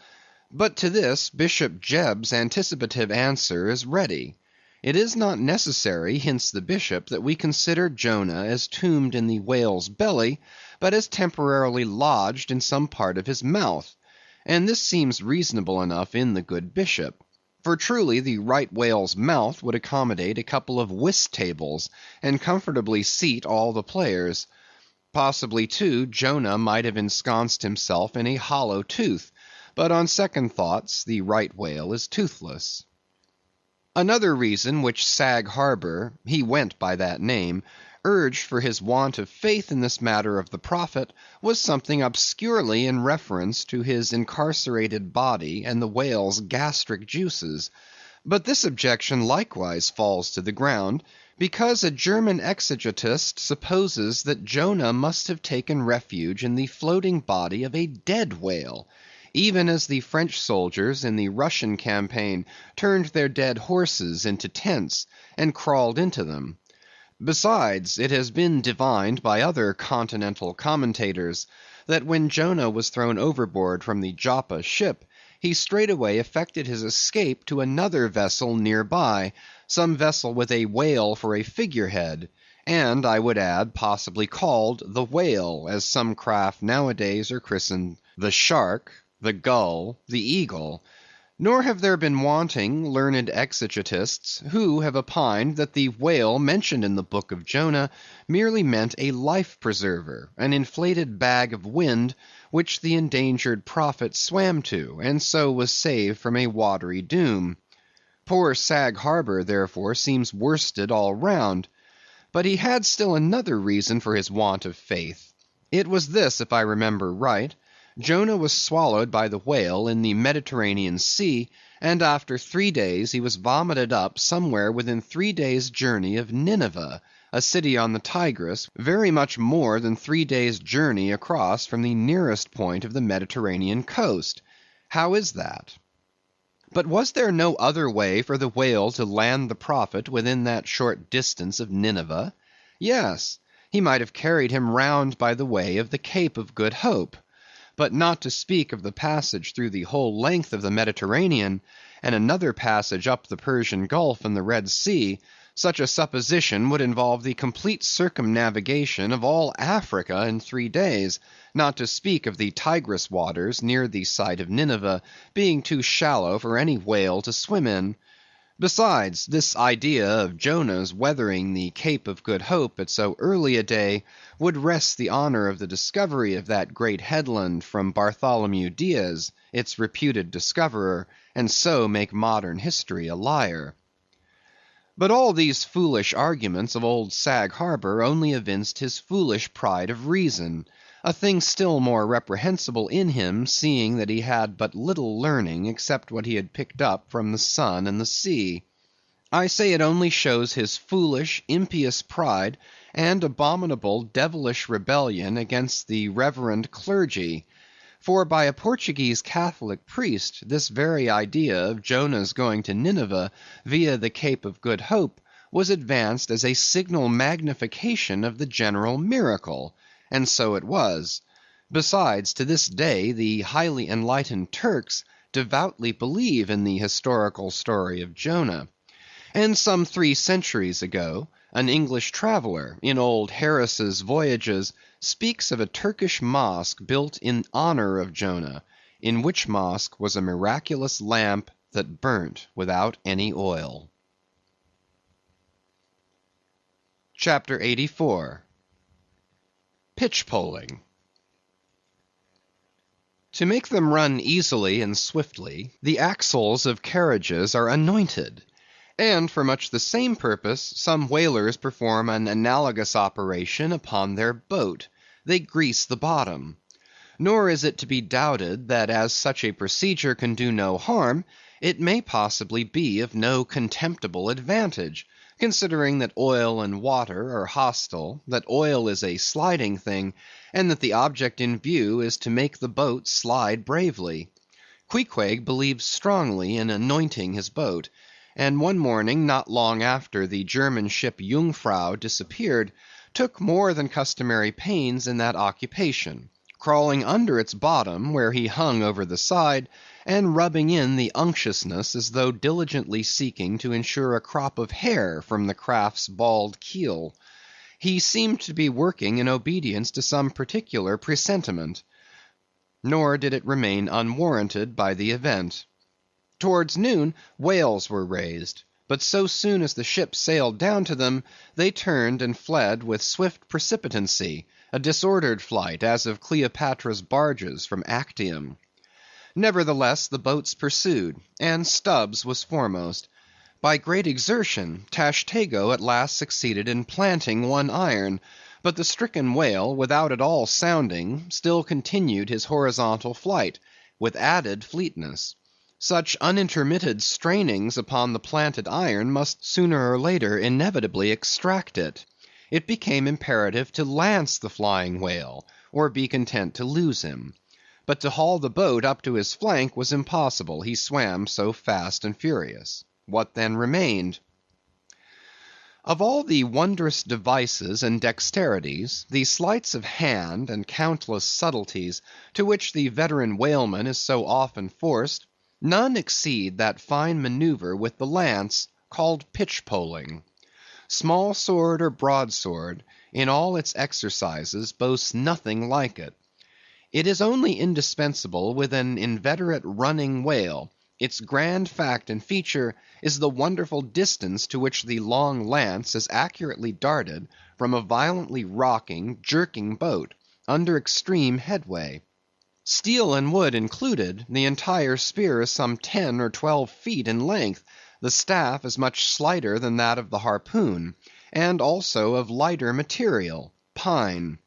But to this Bishop Jebb's anticipative answer is ready. It is not necessary, hints the bishop, that we consider Jonah as tombed in the whale's belly, but as temporarily lodged in some part of his mouth. And this seems reasonable enough in the good bishop. For truly the right whale's mouth would accommodate a couple of whist tables, and comfortably seat all the players. Possibly, too, Jonah might have ensconced himself in a hollow tooth, but on second thoughts the right whale is toothless. Another reason which Sag Harbor, he went by that name, urged for his want of faith in this matter of the prophet, was something obscurely in reference to his incarcerated body and the whale's gastric juices. But this objection likewise falls to the ground, because a German exegetist supposes that Jonah must have taken refuge in the floating body of a dead whale, even as the French soldiers in the Russian campaign turned their dead horses into tents and crawled into them. Besides, it has been divined by other continental commentators that when Jonah was thrown overboard from the Joppa ship, he straightway effected his escape to another vessel near by, some vessel with a whale for a figurehead, and I would add, possibly called the Whale, as some craft nowadays are christened the Shark, the Gull, the Eagle. Nor have there been wanting learned exegetists who have opined that the whale mentioned in the book of Jonah merely meant a life preserver, an inflated bag of wind which the endangered prophet swam to, and so was saved from a watery doom. Poor Sag Harbor, therefore, seems worsted all round. But he had still another reason for his want of faith. It was this, if I remember right. Jonah was swallowed by the whale in the Mediterranean Sea, and after 3 days he was vomited up somewhere within 3 days' journey of Nineveh, a city on the Tigris, very much more than 3 days' journey across from the nearest point of the Mediterranean coast. How is that? But was there no other way for the whale to land the prophet within that short distance of Nineveh? Yes, he might have carried him round by the way of the Cape of Good Hope. But not to speak of the passage through the whole length of the Mediterranean, and another passage up the Persian Gulf and the Red Sea, such a supposition would involve the complete circumnavigation of all Africa in 3 days, not to speak of the Tigris waters near the site of Nineveh being too shallow for any whale to swim in. Besides, this idea of Jonah's weathering the Cape of Good Hope at so early a day would wrest the honor of the discovery of that great headland from Bartholomew Diaz, its reputed discoverer, and so make modern history a liar. But all these foolish arguments of old Sag Harbor only evinced his foolish pride of reason, a thing still more reprehensible in him, seeing that he had but little learning except what he had picked up from the sun and the sea. I say it only shows his foolish, impious pride and abominable, devilish rebellion against the reverend clergy. For by a Portuguese Catholic priest, this very idea of Jonah's going to Nineveh via the Cape of Good Hope was advanced as a signal magnification of the general miracle. And so it was. Besides, to this day, the highly enlightened Turks devoutly believe in the historical story of Jonah. And some 3 centuries ago, an English traveller, in old Harris's Voyages, speaks of a Turkish mosque built in honor of Jonah, in which mosque was a miraculous lamp that burnt without any oil. Chapter 84. Pitchpoling. To make them run easily and swiftly, the axles of carriages are anointed. And for much the same purpose, some whalers perform an analogous operation upon their boat. They grease the bottom. Nor is it to be doubted that as such a procedure can do no harm, it may possibly be of no contemptible advantage, considering that oil and water are hostile, that oil is a sliding thing, and that the object in view is to make the boat slide bravely. Queequeg believes strongly in anointing his boat, and one morning not long after the German ship Jungfrau disappeared, took more than customary pains in that occupation, crawling under its bottom where he hung over the side, and rubbing in the unctuousness as though diligently seeking to ensure a crop of hair from the craft's bald keel. He seemed to be working in obedience to some particular presentiment. Nor did it remain unwarranted by the event. Towards noon, whales were raised, but so soon as the ship sailed down to them, they turned and fled with swift precipitancy, a disordered flight as of Cleopatra's barges from Actium. Nevertheless, the boats pursued, and Stubb's was foremost. By great exertion, Tashtego at last succeeded in planting one iron, but the stricken whale, without at all sounding, still continued his horizontal flight, with added fleetness. Such unintermitted strainings upon the planted iron must sooner or later inevitably extract it. It became imperative to lance the flying whale, or be content to lose him. But to haul the boat up to his flank was impossible, he swam so fast and furious. What then remained? Of all the wondrous devices and dexterities, the sleights of hand and countless subtleties to which the veteran whaleman is so often forced, none exceed that fine manœuvre with the lance, called pitchpoling. Small sword or broadsword, in all its exercises, boasts nothing like it. It is only indispensable with an inveterate running whale. Its grand fact and feature is the wonderful distance to which the long lance is accurately darted from a violently rocking, jerking boat, under extreme headway. Steel and wood included, the entire spear is some 10 or 12 feet in length, the staff is much slighter than that of the harpoon, and also of lighter material, pine.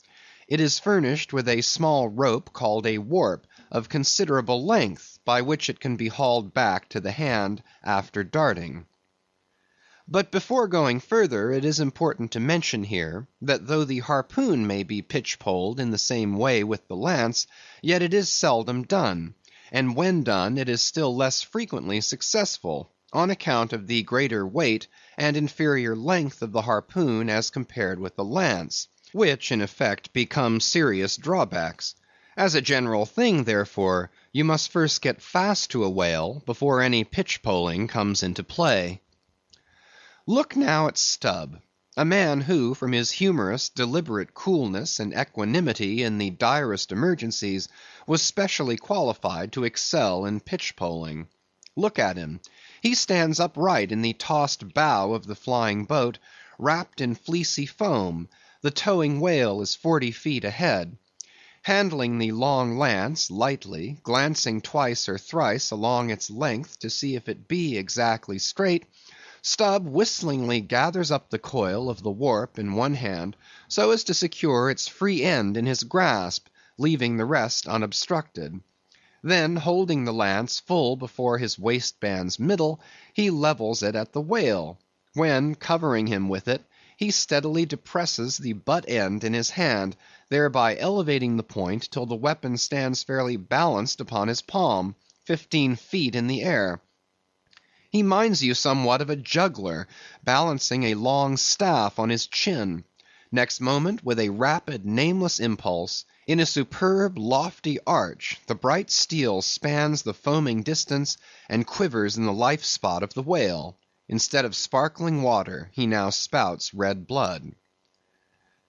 It is furnished with a small rope called a warp, of considerable length, by which it can be hauled back to the hand after darting. But before going further, it is important to mention here, that though the harpoon may be pitch-poled in the same way with the lance, yet it is seldom done, and when done it is still less frequently successful, on account of the greater weight and inferior length of the harpoon as compared with the lance, which in effect become serious drawbacks. As a general thing, therefore, you must first get fast to a whale before any pitch-poling comes into play. Look now at Stubb, a man who, from his humorous, deliberate coolness and equanimity in the direst emergencies, was specially qualified to excel in pitch-poling. Look at him. He stands upright in the tossed bow of the flying boat, wrapped in fleecy foam. The towing whale is 40 feet ahead. Handling the long lance lightly, glancing twice or thrice along its length to see if it be exactly straight, Stubb whistlingly gathers up the coil of the warp in one hand, so as to secure its free end in his grasp, leaving the rest unobstructed. Then, holding the lance full before his waistband's middle, he levels it at the whale, when, covering him with it, he steadily depresses the butt end in his hand, thereby elevating the point till the weapon stands fairly balanced upon his palm, 15 feet in the air. He minds you somewhat of a juggler balancing a long staff on his chin. Next moment, with a rapid, nameless impulse, in a superb, lofty arch, the bright steel spans the foaming distance and quivers in the life spot of the whale. Instead of sparkling water, he now spouts red blood.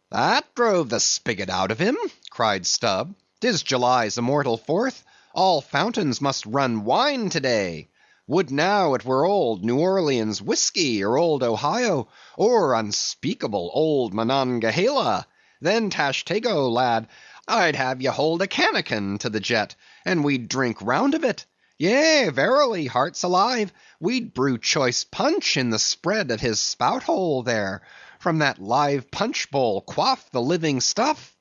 "That drove the spigot out of him," cried Stubb. "'Tis July's immortal 4th. All fountains must run wine to-day. Would now it were old New Orleans whiskey, or old Ohio, or unspeakable old Monongahela. Then, Tashtego, lad, I'd have ye hold a cannikin to the jet, and we'd drink round of it. Yea, verily, hearts alive, we'd brew choice punch in the spread at his spout hole there, from that live punch bowl quaff the living stuff."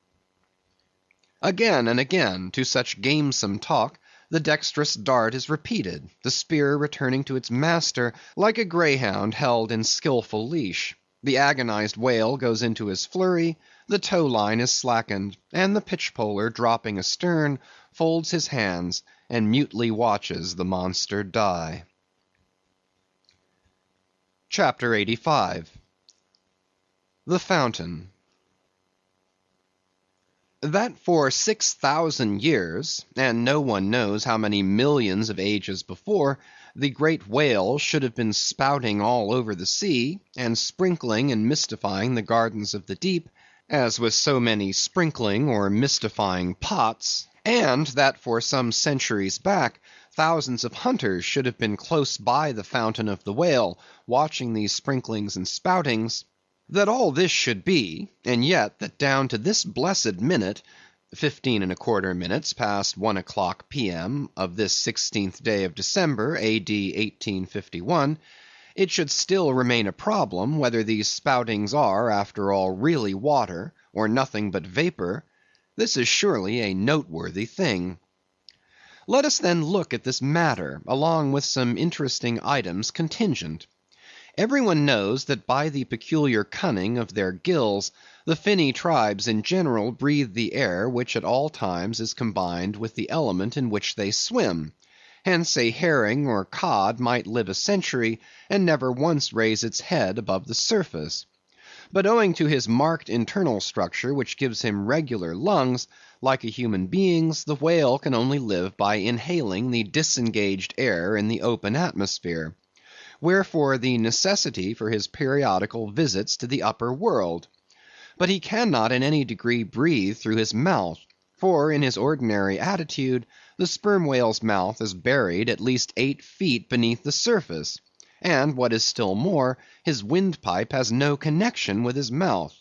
Again and again, to such gamesome talk, the dexterous dart is repeated, the spear returning to its master like a greyhound held in skillful leash. The agonized whale goes into his flurry, the tow line is slackened, and the pitchpoler, dropping astern, folds his hands and mutely watches the monster die. Chapter 85. The Fountain. That for 6,000 years, and no one knows how many millions of ages before, the great whale should have been spouting all over the sea, and sprinkling and mystifying the gardens of the deep, as with so many sprinkling or mystifying pots, and that for some centuries back, thousands of hunters should have been close by the fountain of the whale, watching these sprinklings and spoutings; that all this should be, and yet that down to this blessed minute, 15¼ past 1 o'clock P.M. of this 16th day of December, A.D. 1851, it should still remain a problem whether these spoutings are, after all, really water, or nothing but vapor. This is surely a noteworthy thing. Let us then look at this matter, along with some interesting items contingent. Everyone knows that by the peculiar cunning of their gills, the finny tribes in general breathe the air which at all times is combined with the element in which they swim. Hence a herring or cod might live a century and never once raise its head above the surface. But owing to his marked internal structure, which gives him regular lungs, like a human being's, the whale can only live by inhaling the disengaged air in the open atmosphere. Wherefore the necessity for his periodical visits to the upper world. But he cannot in any degree breathe through his mouth, for in his ordinary attitude, the sperm whale's mouth is buried at least 8 feet beneath the surface, and what is still more, his windpipe has no connection with his mouth.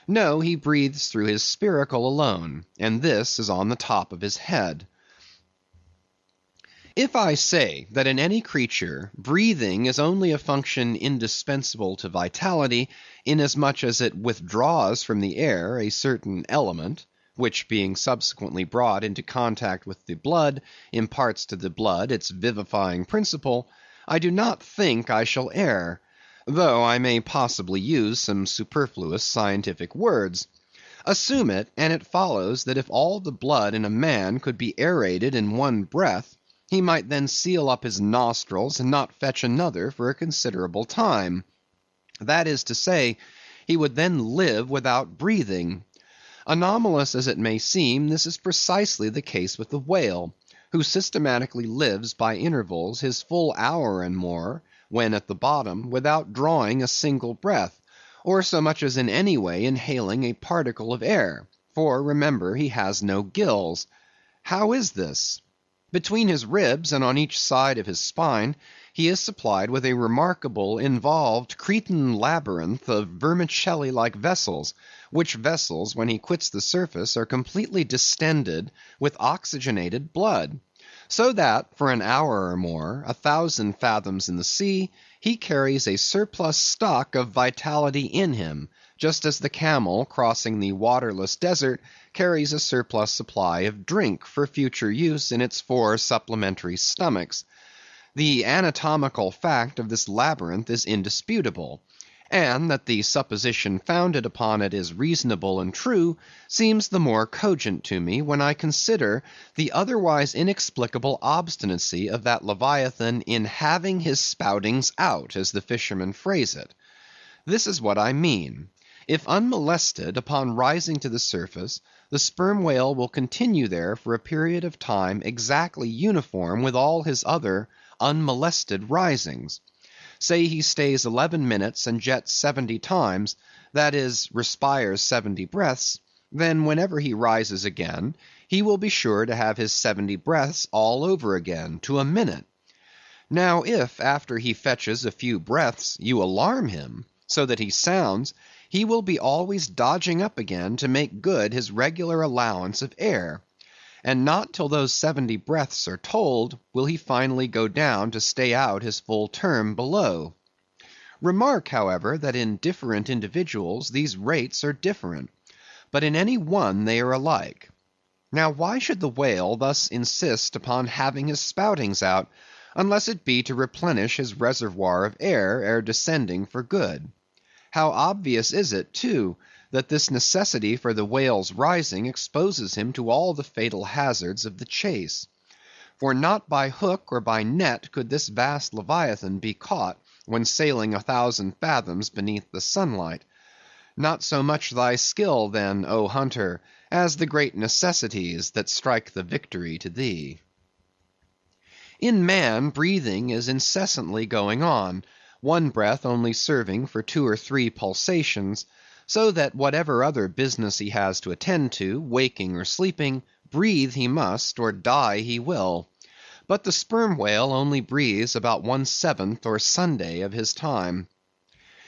No, he breathes through his spiracle alone, and this is on the top of his head. If I say that in any creature, breathing is only a function indispensable to vitality, inasmuch as it withdraws from the air a certain element, which being subsequently brought into contact with the blood, imparts to the blood its vivifying principle, I do not think I shall err, though I may possibly use some superfluous scientific words. Assume it, and it follows that if all the blood in a man could be aerated in one breath, he might then seal up his nostrils and not fetch another for a considerable time. That is to say, he would then live without breathing. Anomalous as it may seem, this is precisely the case with the whale, who systematically lives by intervals his full hour and more, when at the bottom, without drawing a single breath, or so much as in any way inhaling a particle of air, for remember he has no gills. How is this? Between his ribs and on each side of his spine, he is supplied with a remarkable involved Cretan labyrinth of vermicelli-like vessels, which vessels, when he quits the surface, are completely distended with oxygenated blood; so that for an hour or more, 1,000 fathoms in the sea, he carries a surplus stock of vitality in him, just as the camel crossing the waterless desert carries a surplus supply of drink for future use in its 4 supplementary stomachs. The anatomical fact of this labyrinth is indisputable, and that the supposition founded upon it is reasonable and true, seems the more cogent to me when I consider the otherwise inexplicable obstinacy of that Leviathan in having his spoutings out, as the fishermen phrase it. This is what I mean. If unmolested, upon rising to the surface, the sperm whale will continue there for a period of time exactly uniform with all his other unmolested risings. Say he stays 11 minutes and jets 70 times, that is, respires 70 breaths, then whenever he rises again, he will be sure to have his 70 breaths all over again, to a minute. Now if, after he fetches a few breaths, you alarm him, so that he sounds, he will be always dodging up again to make good his regular allowance of air, and not till those 70 breaths are told, will he finally go down to stay out his full term below. Remark, however, that in different individuals these rates are different, but in any one they are alike. Now why should the whale thus insist upon having his spoutings out, unless it be to replenish his reservoir of air ere descending for good? How obvious is it, too, that this necessity for the whale's rising exposes him to all the fatal hazards of the chase. For not by hook or by net could this vast Leviathan be caught when sailing 1,000 fathoms beneath the sunlight. Not so much thy skill, then, O hunter, as the great necessities that strike the victory to thee. In man, breathing is incessantly going on, one breath only serving for 2 or 3 pulsations, so that whatever other business he has to attend to, waking or sleeping, breathe he must, or die he will. But the sperm whale only breathes about 1/7 or Sunday of his time.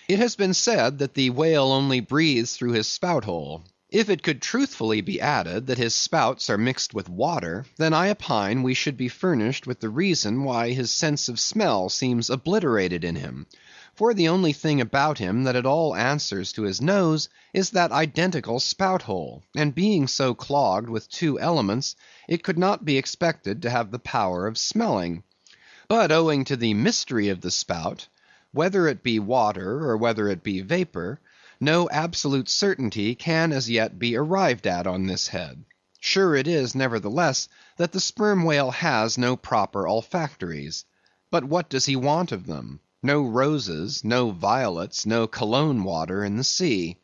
It has been said that the whale only breathes through his spout hole. If it could truthfully be added that his spouts are mixed with water, then I opine we should be furnished with the reason why his sense of smell seems obliterated in him; for the only thing about him that at all answers to his nose is that identical spout hole, and being so clogged with two elements, it could not be expected to have the power of smelling. But owing to the mystery of the spout, whether it be water or whether it be vapor, no absolute certainty can as yet be arrived at on this head. Sure it is, nevertheless, that the sperm whale has no proper olfactories. But what does he want of them? No roses, no violets, no cologne water in the sea.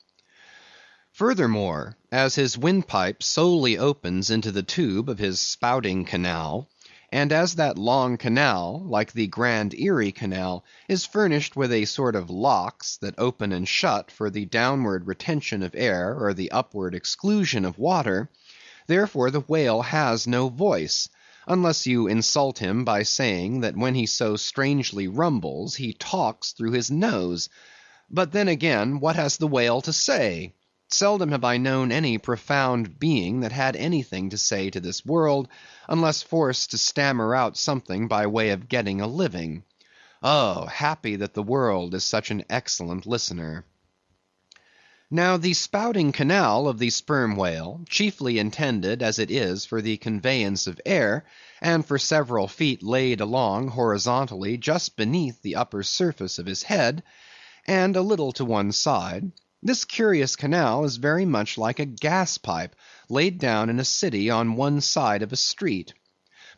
Furthermore, as his windpipe solely opens into the tube of his spouting canal, and as that long canal, like the Grand Erie Canal, is furnished with a sort of locks that open and shut for the downward retention of air or the upward exclusion of water, therefore the whale has no voice, unless you insult him by saying that when he so strangely rumbles, he talks through his nose. But then again, what has the whale to say? Seldom have I known any profound being that had anything to say to this world, unless forced to stammer out something by way of getting a living. Oh, happy that the world is such an excellent listener. Now the spouting canal of the sperm whale, chiefly intended as it is for the conveyance of air, and for several feet laid along horizontally just beneath the upper surface of his head, and a little to one side, this curious canal is very much like a gas pipe laid down in a city on one side of a street.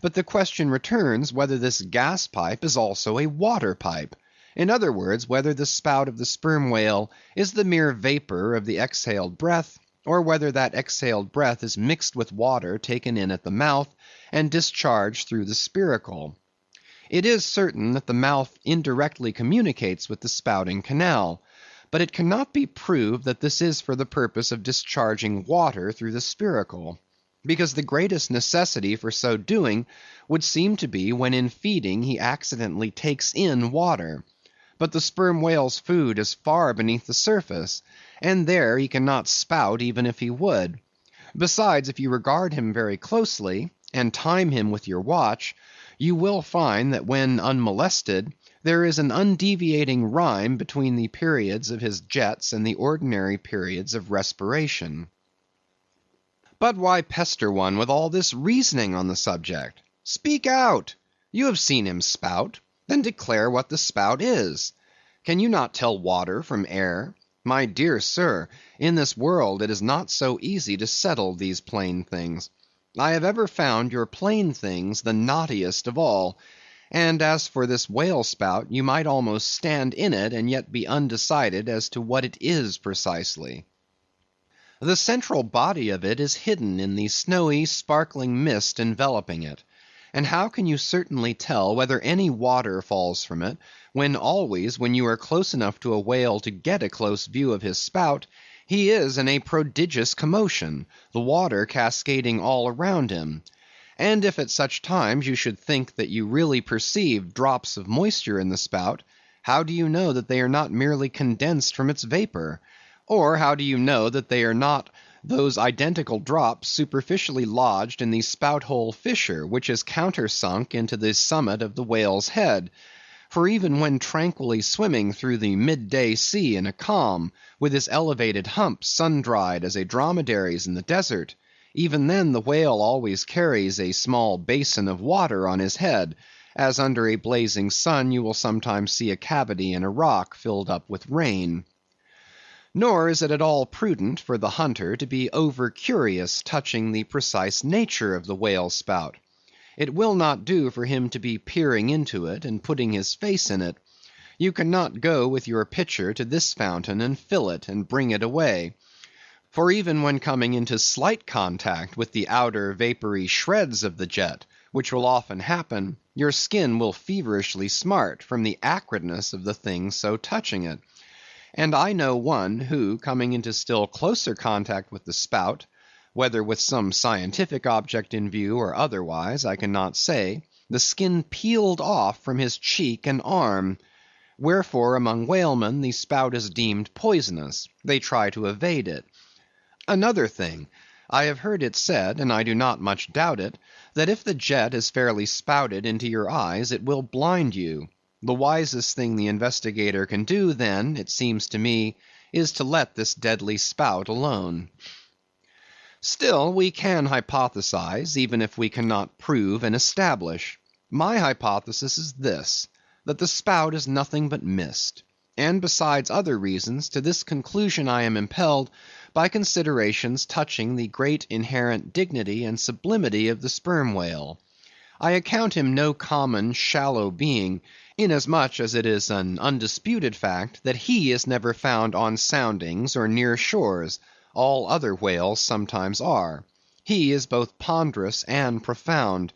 But the question returns whether this gas pipe is also a water pipe. In other words, whether the spout of the sperm whale is the mere vapor of the exhaled breath, or whether that exhaled breath is mixed with water taken in at the mouth, and discharged through the spiracle. It is certain that the mouth indirectly communicates with the spouting canal, but it cannot be proved that this is for the purpose of discharging water through the spiracle, because the greatest necessity for so doing would seem to be when in feeding he accidentally takes in water. But the sperm whale's food is far beneath the surface, and there he cannot spout even if he would. Besides, if you regard him very closely, and time him with your watch, you will find that when unmolested, there is an undeviating rhyme between the periods of his jets and the ordinary periods of respiration. But why pester one with all this reasoning on the subject? Speak out! You have seen him spout. Then declare what the spout is. Can you not tell water from air? My dear sir, in this world it is not so easy to settle these plain things. I have ever found your plain things the knottiest of all. And as for this whale spout, you might almost stand in it and yet be undecided as to what it is precisely. The central body of it is hidden in the snowy, sparkling mist enveloping it. And how can you certainly tell whether any water falls from it, when always, when you are close enough to a whale to get a close view of his spout, he is in a prodigious commotion, the water cascading all around him? And if at such times you should think that you really perceive drops of moisture in the spout, how do you know that they are not merely condensed from its vapor? Or how do you know that they are not those identical drops superficially lodged in the spout hole fissure, which is countersunk into the summit of the whale's head? For even when tranquilly swimming through the midday sea in a calm, with his elevated hump sun-dried as a dromedary's in the desert, even then the whale always carries a small basin of water on his head, as under a blazing sun you will sometimes see a cavity in a rock filled up with rain. Nor is it at all prudent for the hunter to be over-curious touching the precise nature of the whale's spout. It will not do for him to be peering into it and putting his face in it. You cannot go with your pitcher to this fountain and fill it and bring it away. For even when coming into slight contact with the outer vapory shreds of the jet, which will often happen, your skin will feverishly smart from the acridness of the thing so touching it. And I know one who, coming into still closer contact with the spout, whether with some scientific object in view or otherwise, I cannot say, the skin peeled off from his cheek and arm. Wherefore among whalemen the spout is deemed poisonous. They try to evade it. Another thing, I have heard it said, and I do not much doubt it, that if the jet is fairly spouted into your eyes, it will blind you. The wisest thing the investigator can do, then, it seems to me, is to let this deadly spout alone. Still, we can hypothesize, even if we cannot prove and establish. My hypothesis is this, that the spout is nothing but mist. And besides other reasons, to this conclusion I am impelled by considerations touching the great inherent dignity and sublimity of the sperm whale. I account him no common shallow being, inasmuch as it is an undisputed fact that he is never found on soundings or near shores. All other whales sometimes are. He is both ponderous and profound.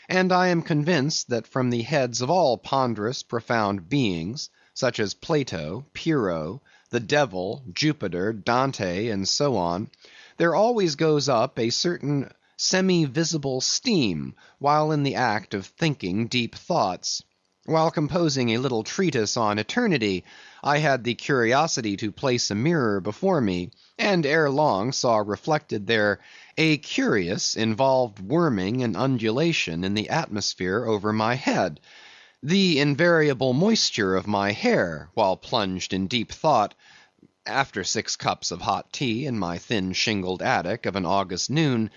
And I am convinced that from the heads of all ponderous, profound beings, such as Plato, Pyrrho, the Devil, Jupiter, Dante, and so on, there always goes up a certain semi-visible steam while in the act of thinking deep thoughts. While composing a little treatise on eternity, I had the curiosity to place a mirror before me, and ere long saw reflected there a curious involved worming and undulation in the atmosphere over my head. The invariable moisture of my hair, while plunged in deep thought, after 6 cups of hot tea in my thin shingled attic of an August noon,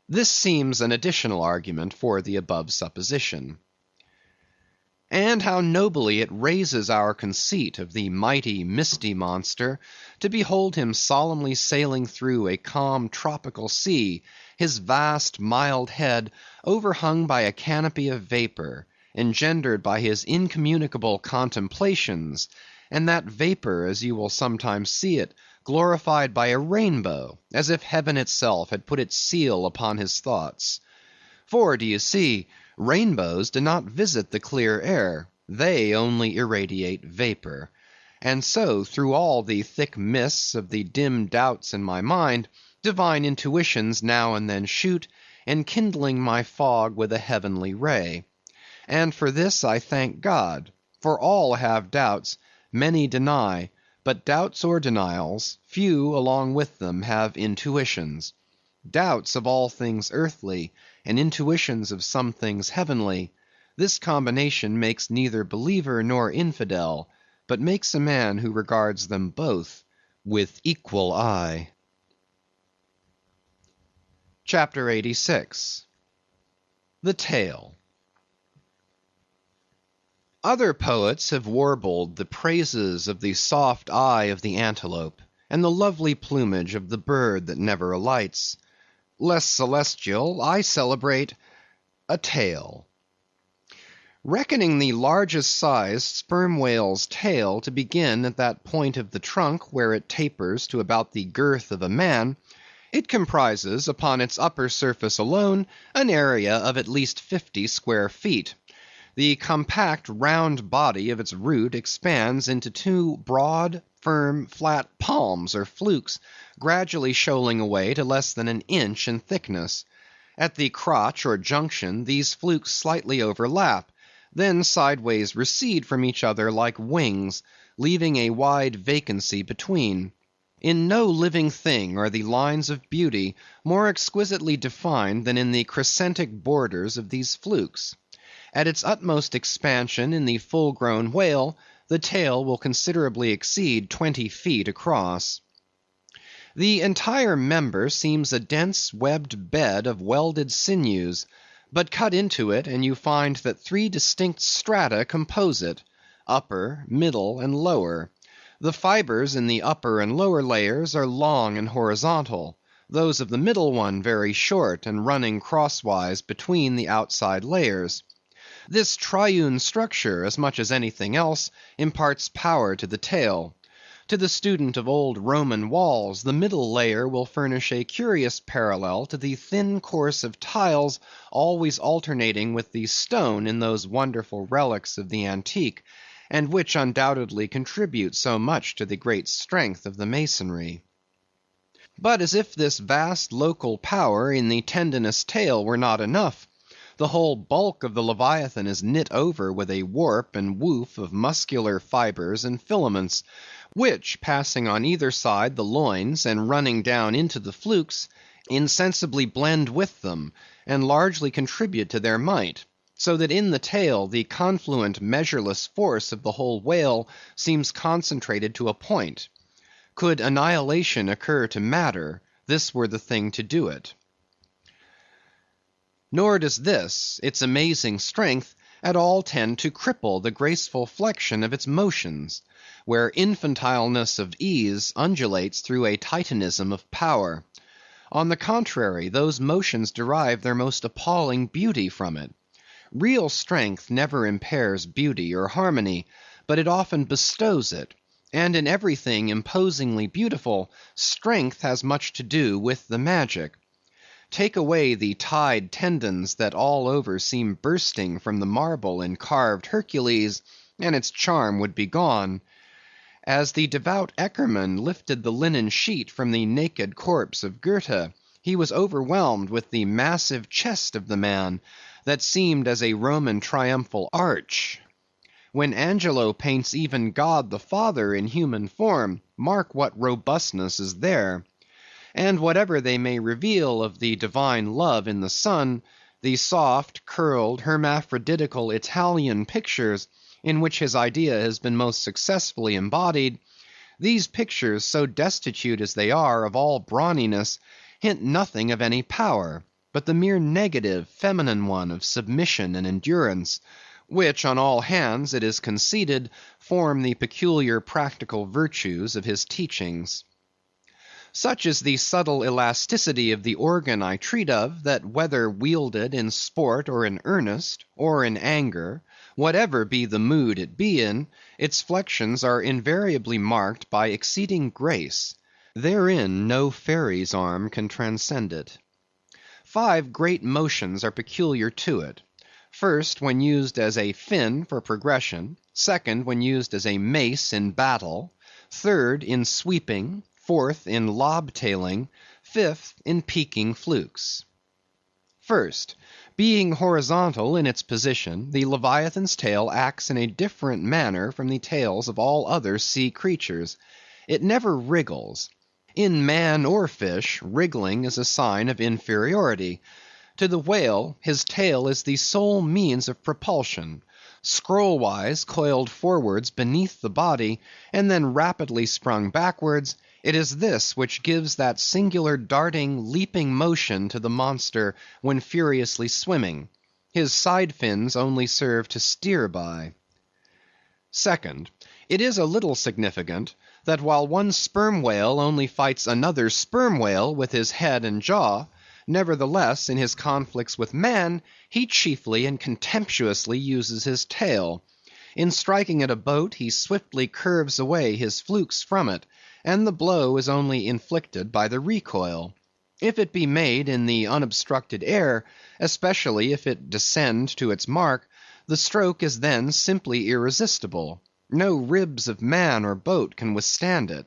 this seems an additional argument for the above supposition. And how nobly it raises our conceit of the mighty misty monster, to behold him solemnly sailing through a calm tropical sea, his vast mild head overhung by a canopy of vapor, engendered by his incommunicable contemplations, and that vapor, as you will sometimes see it, glorified by a rainbow, as if heaven itself had put its seal upon his thoughts. For, do you see, rainbows do not visit the clear air, they only irradiate vapor. And so, through all the thick mists of the dim doubts in my mind, divine intuitions now and then shoot, enkindling my fog with a heavenly ray. And for this I thank God, for all have doubts, many deny, but doubts or denials, few along with them have intuitions. Doubts of all things earthly, and intuitions of some things heavenly, this combination makes neither believer nor infidel, but makes a man who regards them both with equal eye. Chapter 86. The Tail. Other poets have warbled the praises of the soft eye of the antelope, and the lovely plumage of the bird that never alights. Less celestial, I celebrate a tail. Reckoning the largest sized sperm whale's tail to begin at that point of the trunk where it tapers to about the girth of a man, it comprises upon its upper surface alone an area of at least 50 square feet. The compact round body of its root expands into 2 broad, firm, flat palms or flukes, gradually shoaling away to less than an inch in thickness. At the crotch or junction, these flukes slightly overlap, then sideways recede from each other like wings, leaving a wide vacancy between. In no living thing are the lines of beauty more exquisitely defined than in the crescentic borders of these flukes. At its utmost expansion in the full-grown whale, the tail will considerably exceed 20 feet across. The entire member seems a dense webbed bed of welded sinews, but cut into it and you find that 3 distinct strata compose it, upper, middle, and lower. The fibers in the upper and lower layers are long and horizontal, those of the middle one very short and running crosswise between the outside layers. This triune structure, as much as anything else, imparts power to the tail. To the student of old Roman walls, the middle layer will furnish a curious parallel to the thin course of tiles always alternating with the stone in those wonderful relics of the antique, and which undoubtedly contribute so much to the great strength of the masonry. But as if this vast local power in the tendinous tail were not enough, The whole bulk of the Leviathan is knit over with a warp and woof of muscular fibres and filaments, which, passing on either side the loins and running down into the flukes, insensibly blend with them, and largely contribute to their might; so that in the tail the confluent measureless force of the whole whale seems concentrated to a point. Could annihilation occur to matter, this were the thing to do it. Nor does this, its amazing strength, at all tend to cripple the graceful flexion of its motions, where infantileness of ease undulates through a titanism of power. On the contrary, those motions derive their most appalling beauty from it. Real strength never impairs beauty or harmony, but it often bestows it; and in everything imposingly beautiful, strength has much to do with the magic. Take away the tied tendons that all over seem bursting from the marble in carved Hercules, and its charm would be gone. As the devout Eckermann lifted the linen sheet from the naked corpse of Goethe, he was overwhelmed with the massive chest of the man, that seemed as a Roman triumphal arch. When Angelo paints even God the Father in human form, mark what robustness is there. And whatever they may reveal of the divine love in the Son, the soft, curled, hermaphroditical Italian pictures, in which his idea has been most successfully embodied, these pictures, so destitute as they are of all brawniness, hint nothing of any power, but the mere negative, feminine one of submission and endurance, which on all hands, it is conceded, form the peculiar practical virtues of his teachings. Such is the subtle elasticity of the organ I treat of, that whether wielded in sport or in earnest, or in anger, whatever be the mood it be in, its flexions are invariably marked by exceeding grace. Therein no fairy's arm can transcend it. 5 great motions are peculiar to it. First, when used as a fin for progression; second, when used as a mace in battle; third, in sweeping; fourth, in lob-tailing; fifth, in peaking flukes. First, being horizontal in its position, the Leviathan's tail acts in a different manner from the tails of all other sea creatures. It never wriggles. In man or fish, wriggling is a sign of inferiority. To the whale, his tail is the sole means of propulsion. Scroll-wise coiled forwards beneath the body, and then rapidly sprung backwards, it is this which gives that singular darting, leaping motion to the monster when furiously swimming. His side fins only serve to steer by. Second, it is a little significant, that while one sperm whale only fights another sperm whale with his head and jaw, nevertheless in his conflicts with man, he chiefly and contemptuously uses his tail. In striking at a boat, he swiftly curves away his flukes from it, and the blow is only inflicted by the recoil. If it be made in the unobstructed air, especially if it descend to its mark, the stroke is then simply irresistible. No ribs of man or boat can withstand it.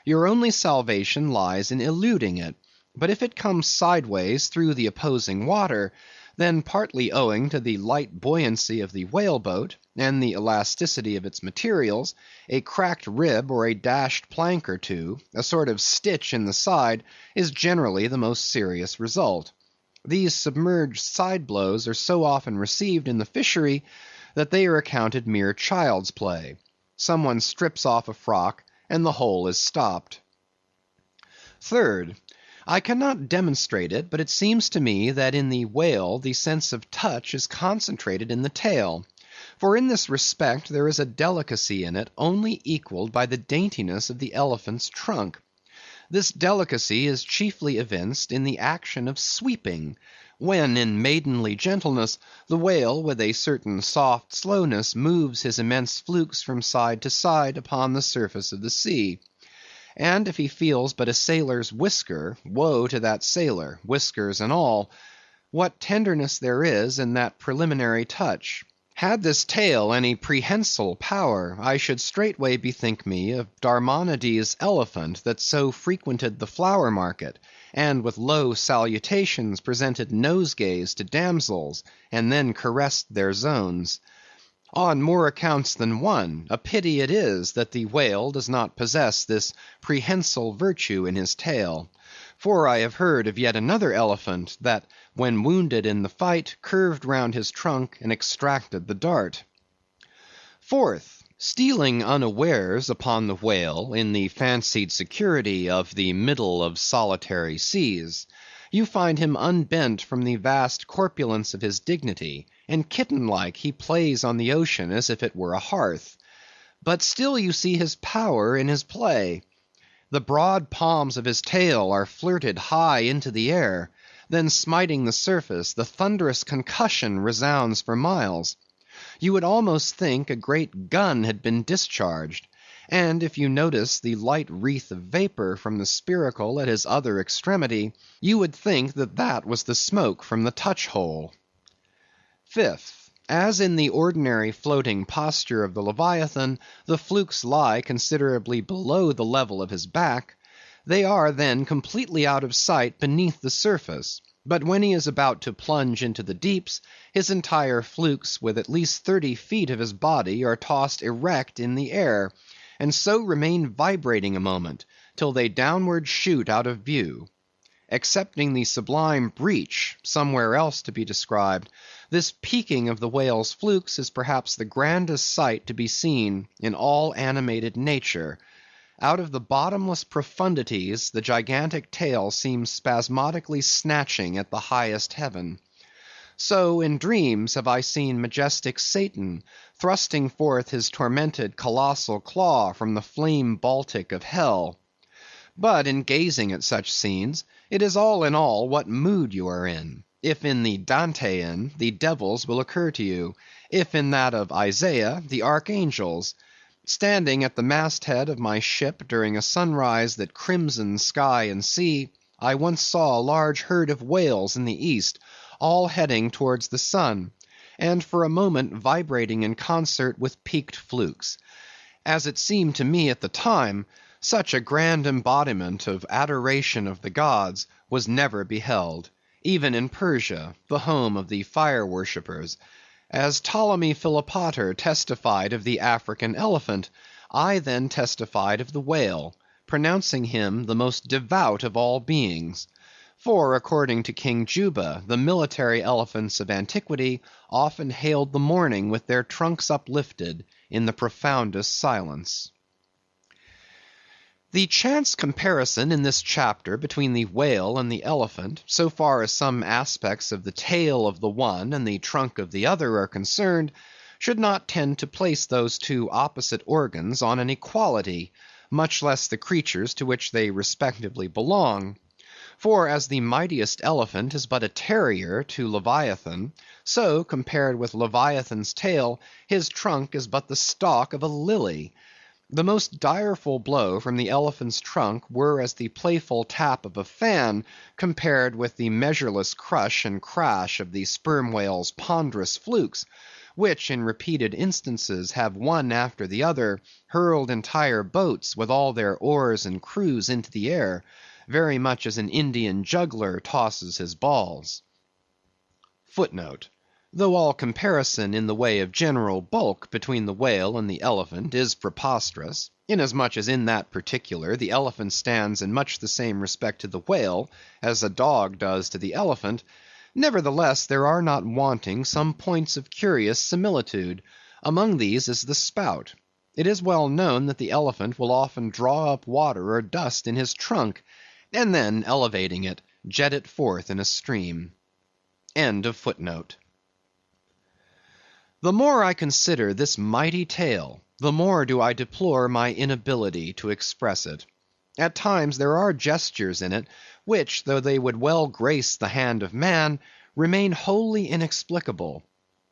Your only salvation lies in eluding it; but if it comes sideways through the opposing water, then partly owing to the light buoyancy of the whale boat, and the elasticity of its materials, a cracked rib or a dashed plank or two, a sort of stitch in the side, is generally the most serious result. These submerged side blows are so often received in the fishery, that they are accounted mere child's play. Some one strips off a frock, and the whole is stopped. Third, I cannot demonstrate it, but it seems to me that in the whale the sense of touch is concentrated in the tail; for in this respect there is a delicacy in it only equalled by the daintiness of the elephant's trunk. This delicacy is chiefly evinced in the action of sweeping, when in maidenly gentleness the whale with a certain soft slowness moves his immense flukes from side to side upon the surface of the sea. And if he feels but a sailor's whisker, woe to that sailor, whiskers and all. What tenderness there is in that preliminary touch! Had this tale any prehensile power, I should straightway bethink me of Darmonides' elephant that so frequented the flower market, and with low salutations presented nosegays to damsels, and then caressed their zones. On more accounts than one, a pity it is that the whale does not possess this prehensile virtue in his tail. For I have heard of yet another elephant, that, when wounded in the fight, curved round his trunk and extracted the dart. Fourth, stealing unawares upon the whale in the fancied security of the middle of solitary seas, you find him unbent from the vast corpulence of his dignity, and kitten-like he plays on the ocean as if it were a hearth. But still you see his power in his play. The broad palms of his tail are flirted high into the air, then smiting the surface, the thunderous concussion resounds for miles. You would almost think a great gun had been discharged, and if you notice the light wreath of vapor from the spiracle at his other extremity, you would think that that was the smoke from the touch-hole. Fifth, as in the ordinary floating posture of the Leviathan, the flukes lie considerably below the level of his back, they are then completely out of sight beneath the surface. But when he is about to plunge into the deeps, his entire flukes with at least 30 feet of his body are tossed erect in the air, and so remain vibrating a moment, till they downward shoot out of view. Excepting the sublime breach, somewhere else to be described, this peaking of the whale's flukes is perhaps the grandest sight to be seen in all animated nature. Out of the bottomless profundities, the gigantic tail seems spasmodically snatching at the highest heaven. So in dreams have I seen majestic Satan thrusting forth his tormented colossal claw from the flame Baltic of hell. But in gazing at such scenes, it is all in all what mood you are in. If in the Dantean, the devils will occur to you; if in that of Isaiah, the archangels. Standing at the masthead of my ship during a sunrise that crimsoned sky and sea, I once saw a large herd of whales in the east, all heading towards the sun, and for a moment vibrating in concert with peaked flukes. As it seemed to me at the time, such a grand embodiment of adoration of the gods was never beheld, even in Persia, the home of the fire worshippers. As Ptolemy Philopater testified of the African elephant, I then testified of the whale, pronouncing him the most devout of all beings. For, according to King Juba, the military elephants of antiquity often hailed the morning with their trunks uplifted in the profoundest silence. The chance comparison in this chapter between the whale and the elephant, so far as some aspects of the tail of the one and the trunk of the other are concerned, should not tend to place those two opposite organs on an equality, much less the creatures to which they respectively belong. For as the mightiest elephant is but a terrier to Leviathan, so, compared with Leviathan's tail, his trunk is but the stalk of a lily. The most direful blow from the elephant's trunk were as the playful tap of a fan, compared with the measureless crush and crash of the sperm whale's ponderous flukes, which in repeated instances have one after the other hurled entire boats with all their oars and crews into the air, very much as an Indian juggler tosses his balls. Footnote: though all comparison in the way of general bulk between the whale and the elephant is preposterous, inasmuch as in that particular the elephant stands in much the same respect to the whale as a dog does to the elephant, nevertheless there are not wanting some points of curious similitude. Among these is the spout. It is well known that the elephant will often draw up water or dust in his trunk, and then elevating it, jet it forth in a stream. End of footnote. The more I consider this mighty tale, the more do I deplore my inability to express it. At times there are gestures in it, which, though they would well grace the hand of man, remain wholly inexplicable.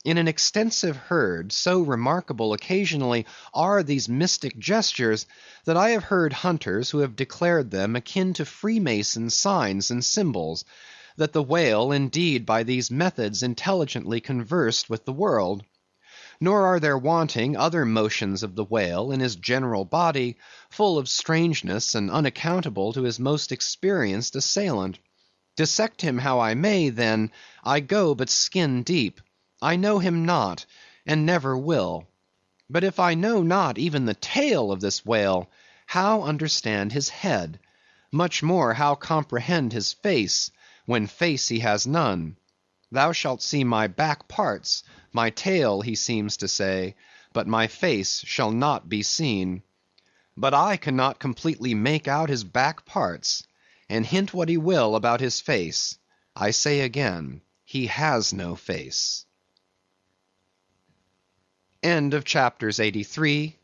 In an extensive herd, so remarkable occasionally are these mystic gestures, that I have heard hunters who have declared them akin to Freemason signs and symbols, that the whale indeed by these methods intelligently conversed with the world. Nor are there wanting other motions of the whale in his general body, full of strangeness and unaccountable to his most experienced assailant. Dissect him how I may, then, I go but skin deep. I know him not, and never will. But if I know not even the tail of this whale, how understand his head? Much more how comprehend his face, when face he has none? Thou shalt see my back parts, my tail, he seems to say, but my face shall not be seen. But I cannot completely make out his back parts, and hint what he will about his face. I say again, he has no face. End of chapters 83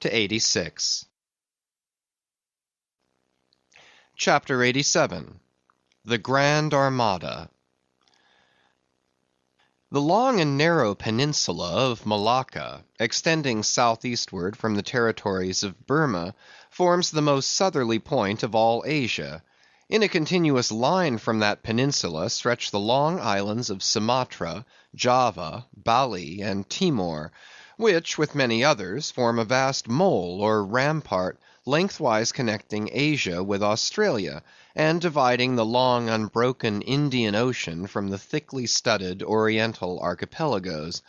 to 86. Chapter 87. The Grand Armada. The long and narrow peninsula of Malacca, extending southeastward from the territories of Burma, forms the most southerly point of all Asia. In a continuous line from that peninsula stretch the long islands of Sumatra, Java, Bali, and Timor, which, with many others, form a vast mole or rampart lengthwise connecting Asia with Australia, and dividing the long unbroken Indian Ocean from the thickly studded Oriental archipelagos.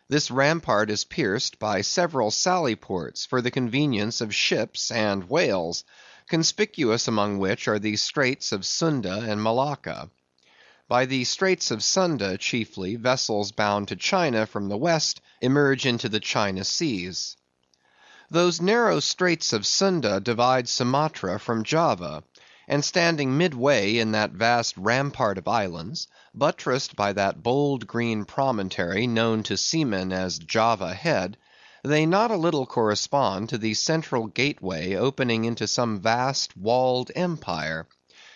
This rampart is pierced by several sally ports for the convenience of ships and whales, conspicuous among which are the Straits of Sunda and Malacca. By the Straits of Sunda chiefly, vessels bound to China from the west emerge into the China seas. Those narrow Straits of Sunda divide Sumatra from Java, and standing midway in that vast rampart of islands, buttressed by that bold green promontory known to seamen as Java Head, they not a little correspond to the central gateway opening into some vast walled empire.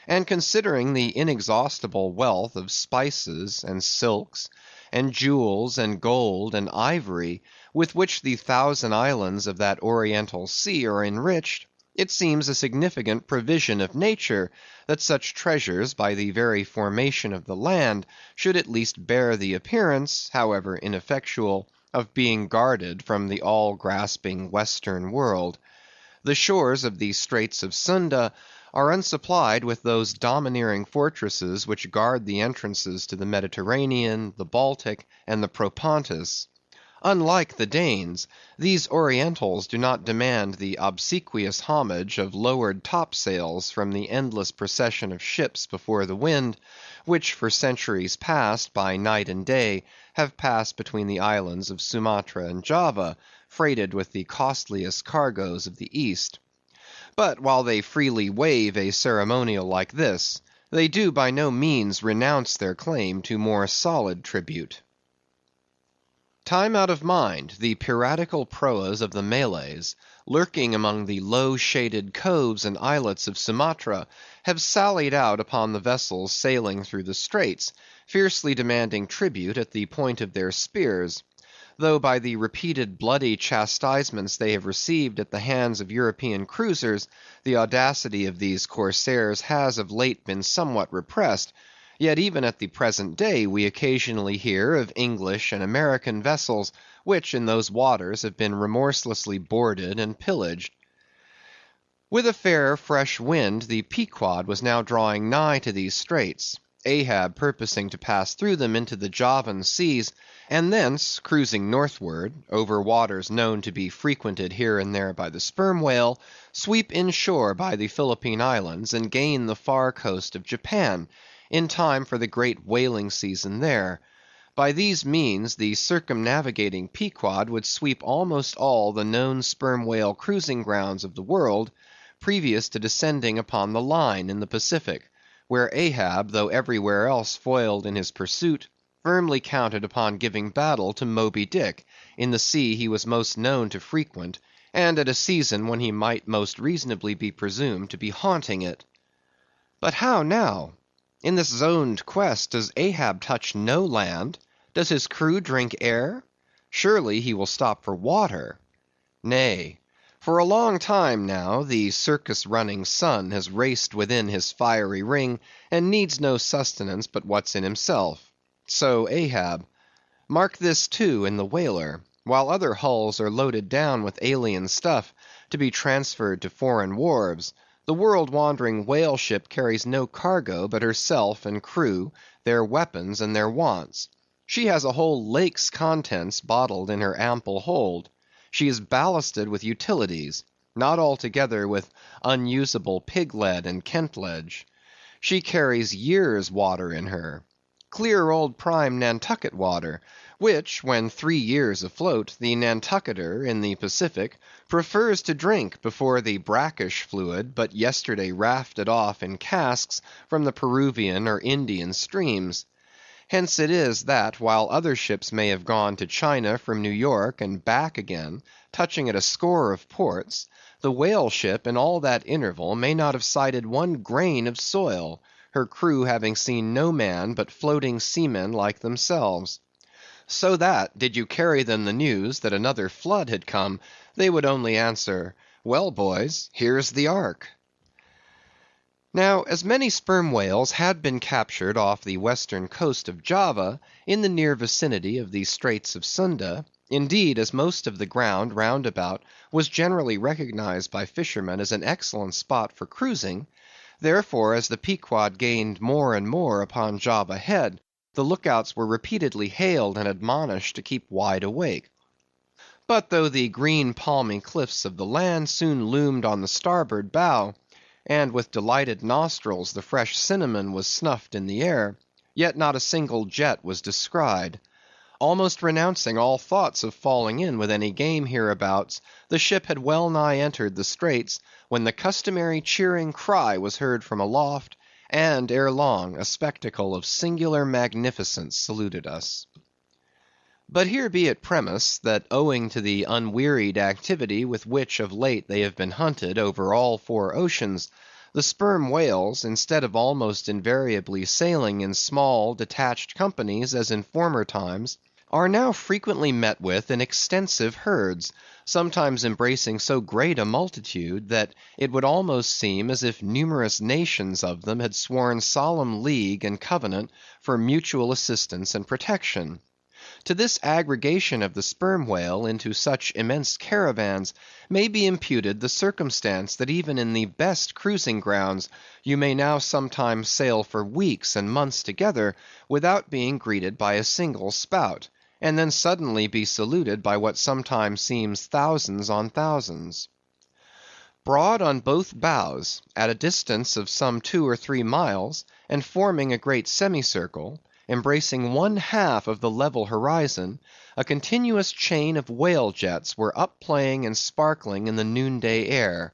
And considering the inexhaustible wealth of spices and silks, and jewels and gold and ivory, with which the 1,000 islands of that Oriental Sea are enriched, it seems a significant provision of nature that such treasures, by the very formation of the land, should at least bear the appearance, however ineffectual, of being guarded from the all-grasping Western world. The shores of the Straits of Sunda are unsupplied with those domineering fortresses which guard the entrances to the Mediterranean, the Baltic, and the Propontis. Unlike the Danes, these Orientals do not demand the obsequious homage of lowered topsails from the endless procession of ships before the wind, which for centuries past, by night and day, have passed between the islands of Sumatra and Java, freighted with the costliest cargoes of the East. But while they freely waive a ceremonial like this, they do by no means renounce their claim to more solid tribute. Time out of mind, the piratical proas of the Malays, lurking among the low-shaded coves and islets of Sumatra, have sallied out upon the vessels sailing through the straits, fiercely demanding tribute at the point of their spears. Though by the repeated bloody chastisements they have received at the hands of European cruisers, the audacity of these corsairs has of late been somewhat repressed, yet even at the present day we occasionally hear of English and American vessels, which in those waters have been remorselessly boarded and pillaged. With a fair fresh wind, the Pequod was now drawing nigh to these straits, Ahab purposing to pass through them into the Javan seas, and thence, cruising northward, over waters known to be frequented here and there by the sperm whale, sweep inshore by the Philippine Islands, and gain the far coast of Japan, in time for the great whaling season there. By these means, the circumnavigating Pequod would sweep almost all the known sperm whale cruising grounds of the world, previous to descending upon the line in the Pacific, where Ahab, though everywhere else foiled in his pursuit, firmly counted upon giving battle to Moby Dick, in the sea he was most known to frequent, and at a season when he might most reasonably be presumed to be haunting it. But how now? In this zoned quest, does Ahab touch no land? Does his crew drink air? Surely he will stop for water. Nay, for a long time now, the circus-running sun has raced within his fiery ring, and needs no sustenance but what's in himself. So Ahab. Mark this too in the whaler. while other hulls are loaded down with alien stuff to be transferred to foreign wharves, the world-wandering whale ship carries no cargo but herself and crew, their weapons, and their wants. She has a whole lake's contents bottled in her ample hold. She is ballasted with utilities, not altogether with unusable pig lead and Kent ledge. She carries years' water in her. Clear old prime Nantucket water, which, when 3 years afloat, the Nantucketer in the Pacific prefers to drink before the brackish fluid but yesterday rafted off in casks from the Peruvian or Indian streams. Hence it is that, while other ships may have gone to China from New York and back again, touching at a score of ports, the whale ship in all that interval may not have sighted one grain of soil, her crew having seen no man but floating seamen like themselves. So that, did you carry them the news that another flood had come, they would only answer, "Well, boys, here's the ark." Now, as many sperm whales had been captured off the western coast of Java, in the near vicinity of the Straits of Sunda, indeed, as most of the ground round about was generally recognized by fishermen as an excellent spot for cruising, therefore, as the Pequod gained more and more upon Java Head, the lookouts were repeatedly hailed and admonished to keep wide awake. But though the green palmy cliffs of the land soon loomed on the starboard bow, and with delighted nostrils the fresh cinnamon was snuffed in the air, yet not a single jet was descried. Almost renouncing all thoughts of falling in with any game hereabouts, the ship had well nigh entered the straits, when the customary cheering cry was heard from aloft, and ere long a spectacle of singular magnificence saluted us. But here be it premised, that owing to the unwearied activity with which of late they have been hunted over all 4 oceans, the sperm whales, instead of almost invariably sailing in small detached companies as in former times, are now frequently met with in extensive herds, sometimes embracing so great a multitude, that it would almost seem as if numerous nations of them had sworn solemn league and covenant for mutual assistance and protection. To this aggregation of the sperm whale into such immense caravans may be imputed the circumstance that even in the best cruising grounds you may now sometimes sail for weeks and months together without being greeted by a single spout, and then suddenly be saluted by what sometimes seems thousands on thousands. Broad on both bows, at a distance of some 2 or 3 miles, and forming a great semicircle, embracing 1/2 of the level horizon, a continuous chain of whale jets were up playing and sparkling in the noonday air.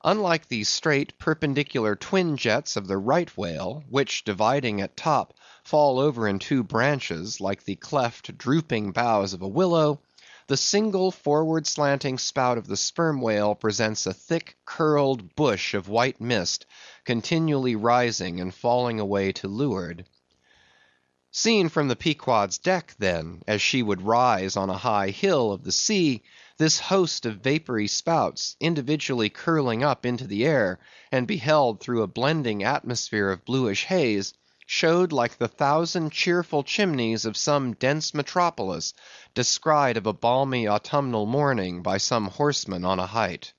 Unlike the straight perpendicular twin jets of the right whale, which dividing at top, fall over in 2 branches, like the cleft drooping boughs of a willow, the single forward slanting spout of the sperm whale presents a thick curled bush of white mist, continually rising and falling away to leeward. Seen from the Pequod's deck, then, as she would rise on a high hill of the sea, this host of vapory spouts, individually curling up into the air, and beheld through a blending atmosphere of bluish haze, showed like the 1,000 cheerful chimneys of some dense metropolis, descried of a balmy autumnal morning by some horseman on a height.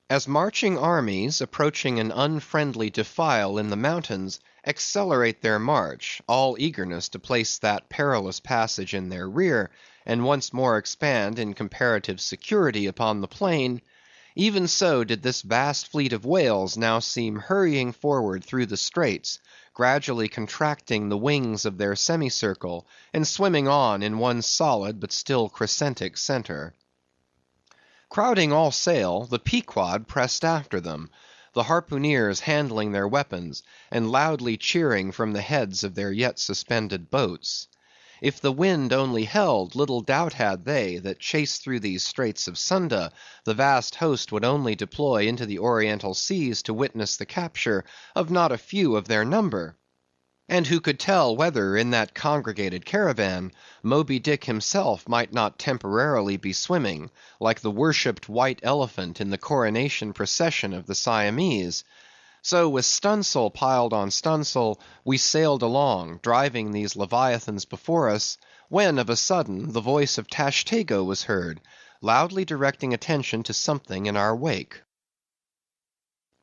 As marching armies, approaching an unfriendly defile in the mountains, accelerate their march, all eagerness to place that perilous passage in their rear, and once more expand in comparative security upon the plain, even so did this vast fleet of whales now seem hurrying forward through the straits, gradually contracting the wings of their semicircle, and swimming on in one solid but still crescentic center. Crowding all sail, the Pequod pressed after them, the harpooneers handling their weapons, and loudly cheering from the heads of their yet suspended boats. If the wind only held, little doubt had they, that chased through these straits of Sunda, the vast host would only deploy into the Oriental seas to witness the capture of not a few of their number. And who could tell whether in that congregated caravan, Moby Dick himself might not temporarily be swimming, like the worshipped white elephant in the coronation procession of the Siamese? So with stunsail piled on stunsail, we sailed along, driving these leviathans before us, when of a sudden the voice of Tashtego was heard, loudly directing attention to something in our wake.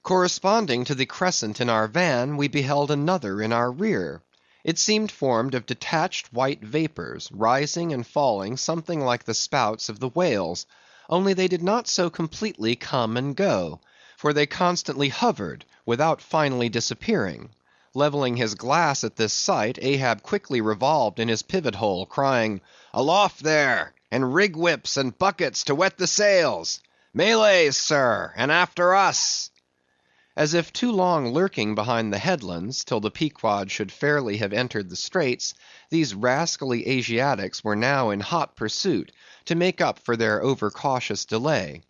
Corresponding to the crescent in our van, we beheld another in our rear. It seemed formed of detached white vapors, rising and falling something like the spouts of the whales, only they did not so completely come and go, for they constantly hovered without finally disappearing. Leveling his glass at this sight, Ahab quickly revolved in his pivot hole, crying, "Aloft there, and rig whips and buckets to wet the sails! Malays, sir, and after us!" As if too long lurking behind the headlands, till the Pequod should fairly have entered the straits, these rascally Asiatics were now in hot pursuit, to make up for their overcautious delay.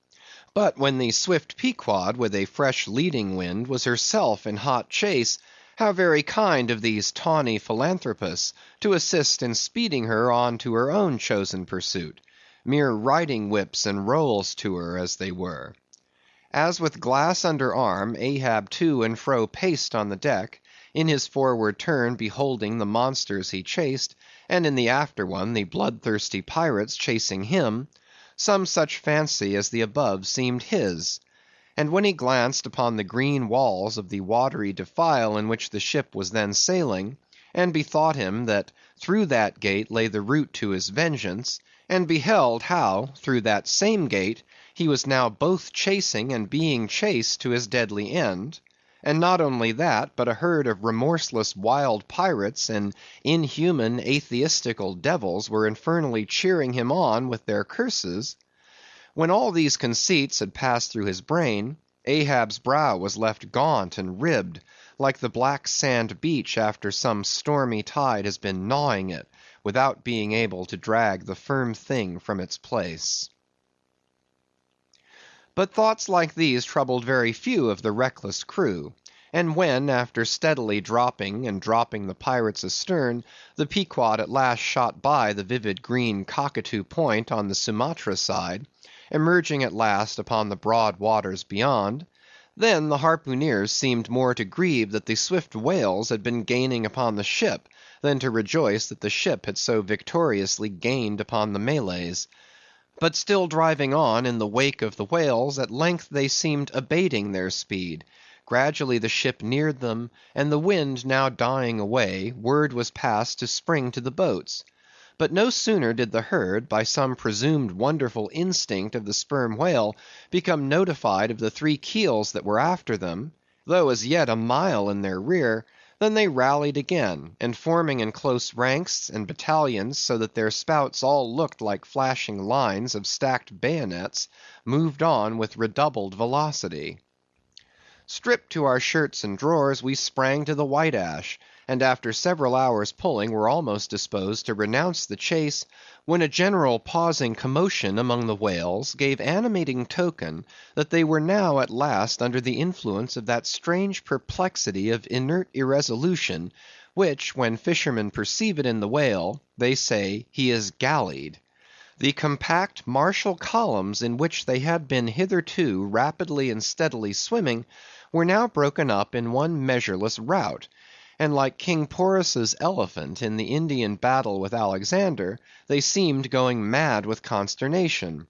But when the swift Pequod, with a fresh leading wind, was herself in hot chase, how very kind of these tawny philanthropists to assist in speeding her on to her own chosen pursuit; mere riding whips and rolls to her, as they were. As with glass under arm, Ahab to and fro paced on the deck, in his forward turn beholding the monsters he chased, and in the after one the bloodthirsty pirates chasing him, some such fancy as the above seemed his. And when he glanced upon the green walls of the watery defile in which the ship was then sailing, and bethought him that through that gate lay the route to his vengeance, and beheld how, through that same gate, he was now both chasing and being chased to his deadly end; and not only that, but a herd of remorseless wild pirates and inhuman atheistical devils were infernally cheering him on with their curses; when all these conceits had passed through his brain, Ahab's brow was left gaunt and ribbed, like the black sand beach after some stormy tide has been gnawing it, without being able to drag the firm thing from its place. But thoughts like these troubled very few of the reckless crew; and when, after steadily dropping and dropping the pirates astern, the Pequod at last shot by the vivid green Cockatoo Point on the Sumatra side, emerging at last upon the broad waters beyond, then the harpooneers seemed more to grieve that the swift whales had been gaining upon the ship, than to rejoice that the ship had so victoriously gained upon the Malays. But still driving on in the wake of the whales, at length they seemed abating their speed; gradually the ship neared them, and the wind now dying away, word was passed to spring to the boats. But no sooner did the herd, by some presumed wonderful instinct of the sperm whale, become notified of the three keels that were after them, though as yet a mile in their rear, than they rallied again, and forming in close ranks and battalions, so that their spouts all looked like flashing lines of stacked bayonets, moved on with redoubled velocity. Stripped to our shirts and drawers, we sprang to the White Ash, and after several hours' pulling were almost disposed to renounce the chase, when a general pausing commotion among the whales gave animating token that they were now at last under the influence of that strange perplexity of inert irresolution, which, when fishermen perceive it in the whale, they say he is gallied. The compact martial columns in which they had been hitherto rapidly and steadily swimming, were now broken up in one measureless rout; and like King Porus's elephant in the Indian battle with Alexander, they seemed going mad with consternation;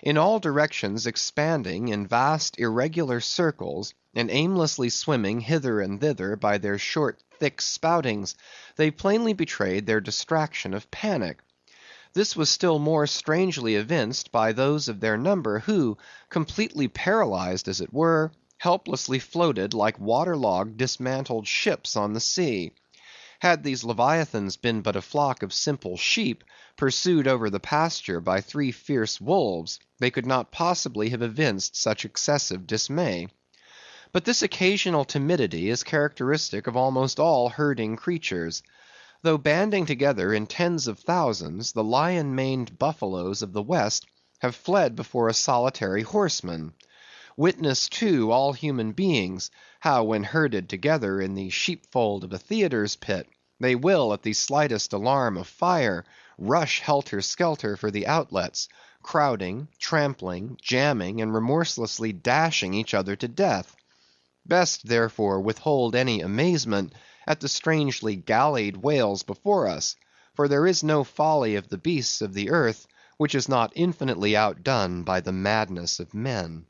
in all directions expanding in vast irregular circles, and aimlessly swimming hither and thither by their short thick spoutings, they plainly betrayed their distraction of panic. This was still more strangely evinced by those of their number who, completely paralyzed as it were, helplessly floated like waterlogged dismantled ships on the sea. Had these leviathans been but a flock of simple sheep, pursued over the pasture by three fierce wolves, they could not possibly have evinced such excessive dismay. But this occasional timidity is characteristic of almost all herding creatures. Though banding together in tens of thousands, the lion-maned buffaloes of the West have fled before a solitary horseman. Witness, too, all human beings, how when herded together in the sheepfold of a theatre's pit, they will, at the slightest alarm of fire, rush helter-skelter for the outlets, crowding, trampling, jamming, and remorselessly dashing each other to death. Best, therefore, withhold any amazement at the strangely gallied whales before us, for there is no folly of the beasts of the earth which is not infinitely outdone by the madness of men.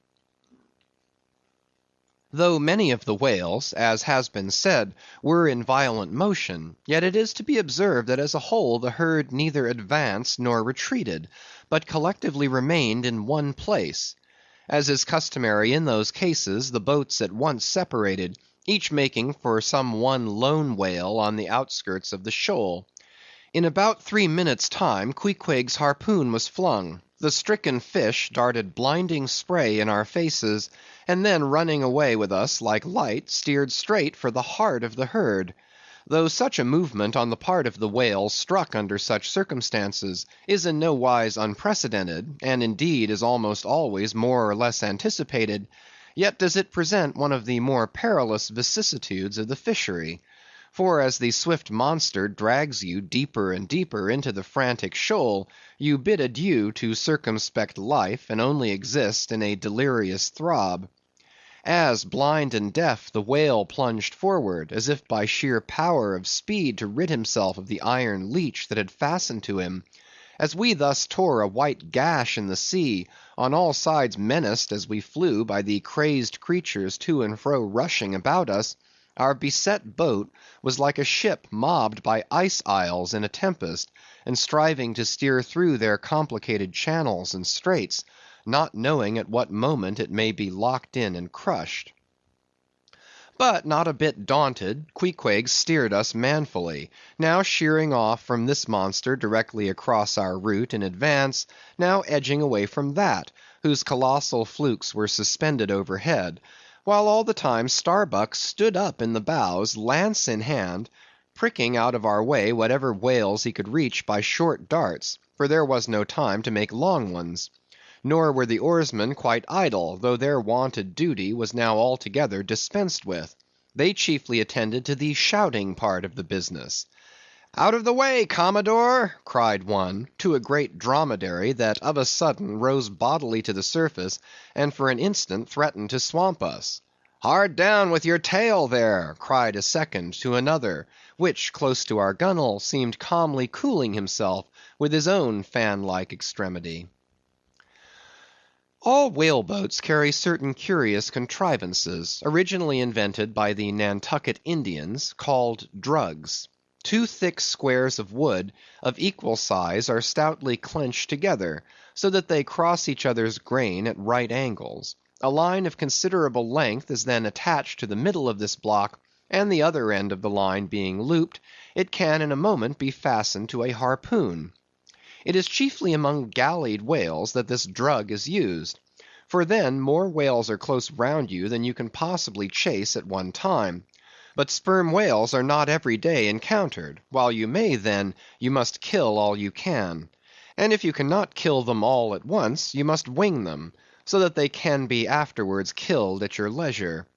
Though many of the whales, as has been said, were in violent motion, yet it is to be observed that as a whole the herd neither advanced nor retreated, but collectively remained in one place. As is customary in those cases, the boats at once separated, each making for some one lone whale on the outskirts of the shoal. In about 3 minutes' time, Queequeg's harpoon was flung. The stricken fish darted blinding spray in our faces, and then running away with us like light, steered straight for the heart of the herd. Though such a movement on the part of the whale struck under such circumstances is in no wise unprecedented, and indeed is almost always more or less anticipated, yet does it present one of the more perilous vicissitudes of the fishery. For as the swift monster drags you deeper and deeper into the frantic shoal, you bid adieu to circumspect life, and only exist in a delirious throb. As, blind and deaf, the whale plunged forward, as if by sheer power of speed to rid himself of the iron leech that had fastened to him. As we thus tore a white gash in the sea, on all sides menaced as we flew by the crazed creatures to and fro rushing about us, our beset boat was like a ship mobbed by ice isles in a tempest, and striving to steer through their complicated channels and straits, not knowing at what moment it may be locked in and crushed. But not a bit daunted, Queequeg steered us manfully, now sheering off from this monster directly across our route in advance, now edging away from that, whose colossal flukes were suspended overhead, while all the time Starbuck stood up in the bows, lance in hand, pricking out of our way whatever whales he could reach by short darts, for there was no time to make long ones. Nor were the oarsmen quite idle, though their wonted duty was now altogether dispensed with. They chiefly attended to the shouting part of the business. "Out of the way, Commodore!" cried one, to a great dromedary that of a sudden rose bodily to the surface, and for an instant threatened to swamp us. "Hard down with your tail there!" cried a second to another, which, close to our gunwale, seemed calmly cooling himself with his own fan-like extremity. All whale boats carry certain curious contrivances, originally invented by the Nantucket Indians, called drugs. 2 thick squares of wood, of equal size, are stoutly clenched together, so that they cross each other's grain at right angles. A line of considerable length is then attached to the middle of this block, and the other end of the line being looped, it can in a moment be fastened to a harpoon. It is chiefly among gallied whales that this drug is used, for then more whales are close round you than you can possibly chase at one time. But sperm whales are not every day encountered, while you may then, you must kill all you can. And if you cannot kill them all at once, you must wing them, so that they can be afterwards killed at your leisure.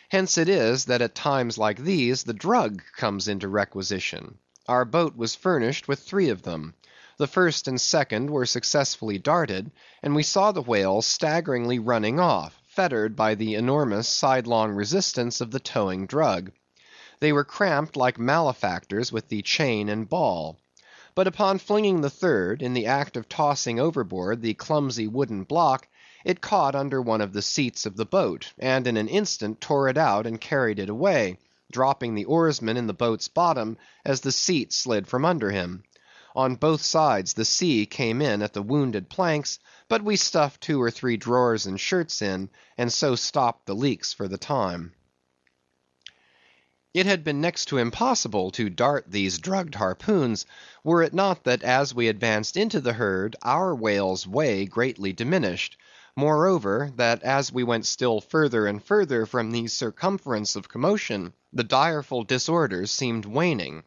Hence it is that at times like these the drug comes into requisition. Our boat was furnished with 3 of them. The first and second were successfully darted, and we saw the whales staggeringly running off, fettered by the enormous sidelong resistance of the towing drug. They were cramped like malefactors with the chain and ball. But upon flinging the third, in the act of tossing overboard the clumsy wooden block, it caught under one of the seats of the boat, and in an instant tore it out and carried it away, dropping the oarsman in the boat's bottom as the seat slid from under him. On both sides the sea came in at the wounded planks, but we stuffed 2 or 3 drawers and shirts in, and so stopped the leaks for the time. It had been next to impossible to dart these drugged harpoons, were it not that as we advanced into the herd, our whale's way greatly diminished. Moreover, that as we went still further and further from the circumference of commotion, the direful disorders seemed waning.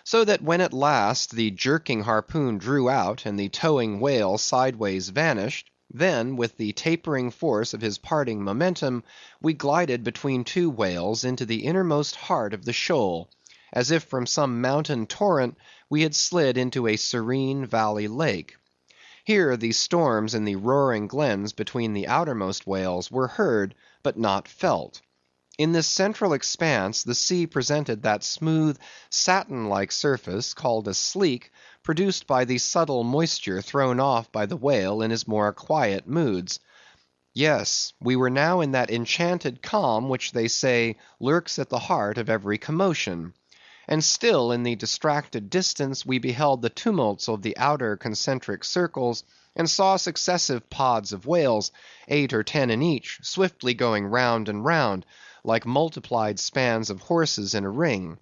So that when at last the jerking harpoon drew out, and the towing whale sideways vanished, then, with the tapering force of his parting momentum, we glided between 2 whales into the innermost heart of the shoal, as if from some mountain torrent we had slid into a serene valley lake. Here the storms in the roaring glens between the outermost whales were heard, but not felt. In this central expanse the sea presented that smooth, satin-like surface called a sleek, produced by the subtle moisture thrown off by the whale in his more quiet moods. Yes, we were now in that enchanted calm which they say lurks at the heart of every commotion. And still in the distracted distance we beheld the tumults of the outer concentric circles, and saw successive pods of whales, 8 or 10 in each, swiftly going round and round, like multiplied spans of horses in a ring;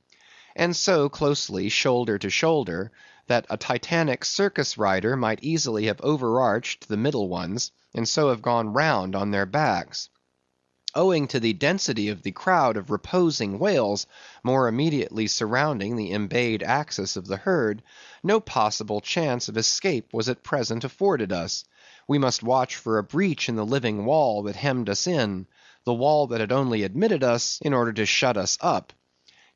and so closely, shoulder to shoulder, that a Titanic circus rider might easily have overarched the middle ones, and so have gone round on their backs. Owing to the density of the crowd of reposing whales more immediately surrounding the embayed axis of the herd, no possible chance of escape was at present afforded us. We must watch for a breach in the living wall that hemmed us in, the wall that had only admitted us in order to shut us up.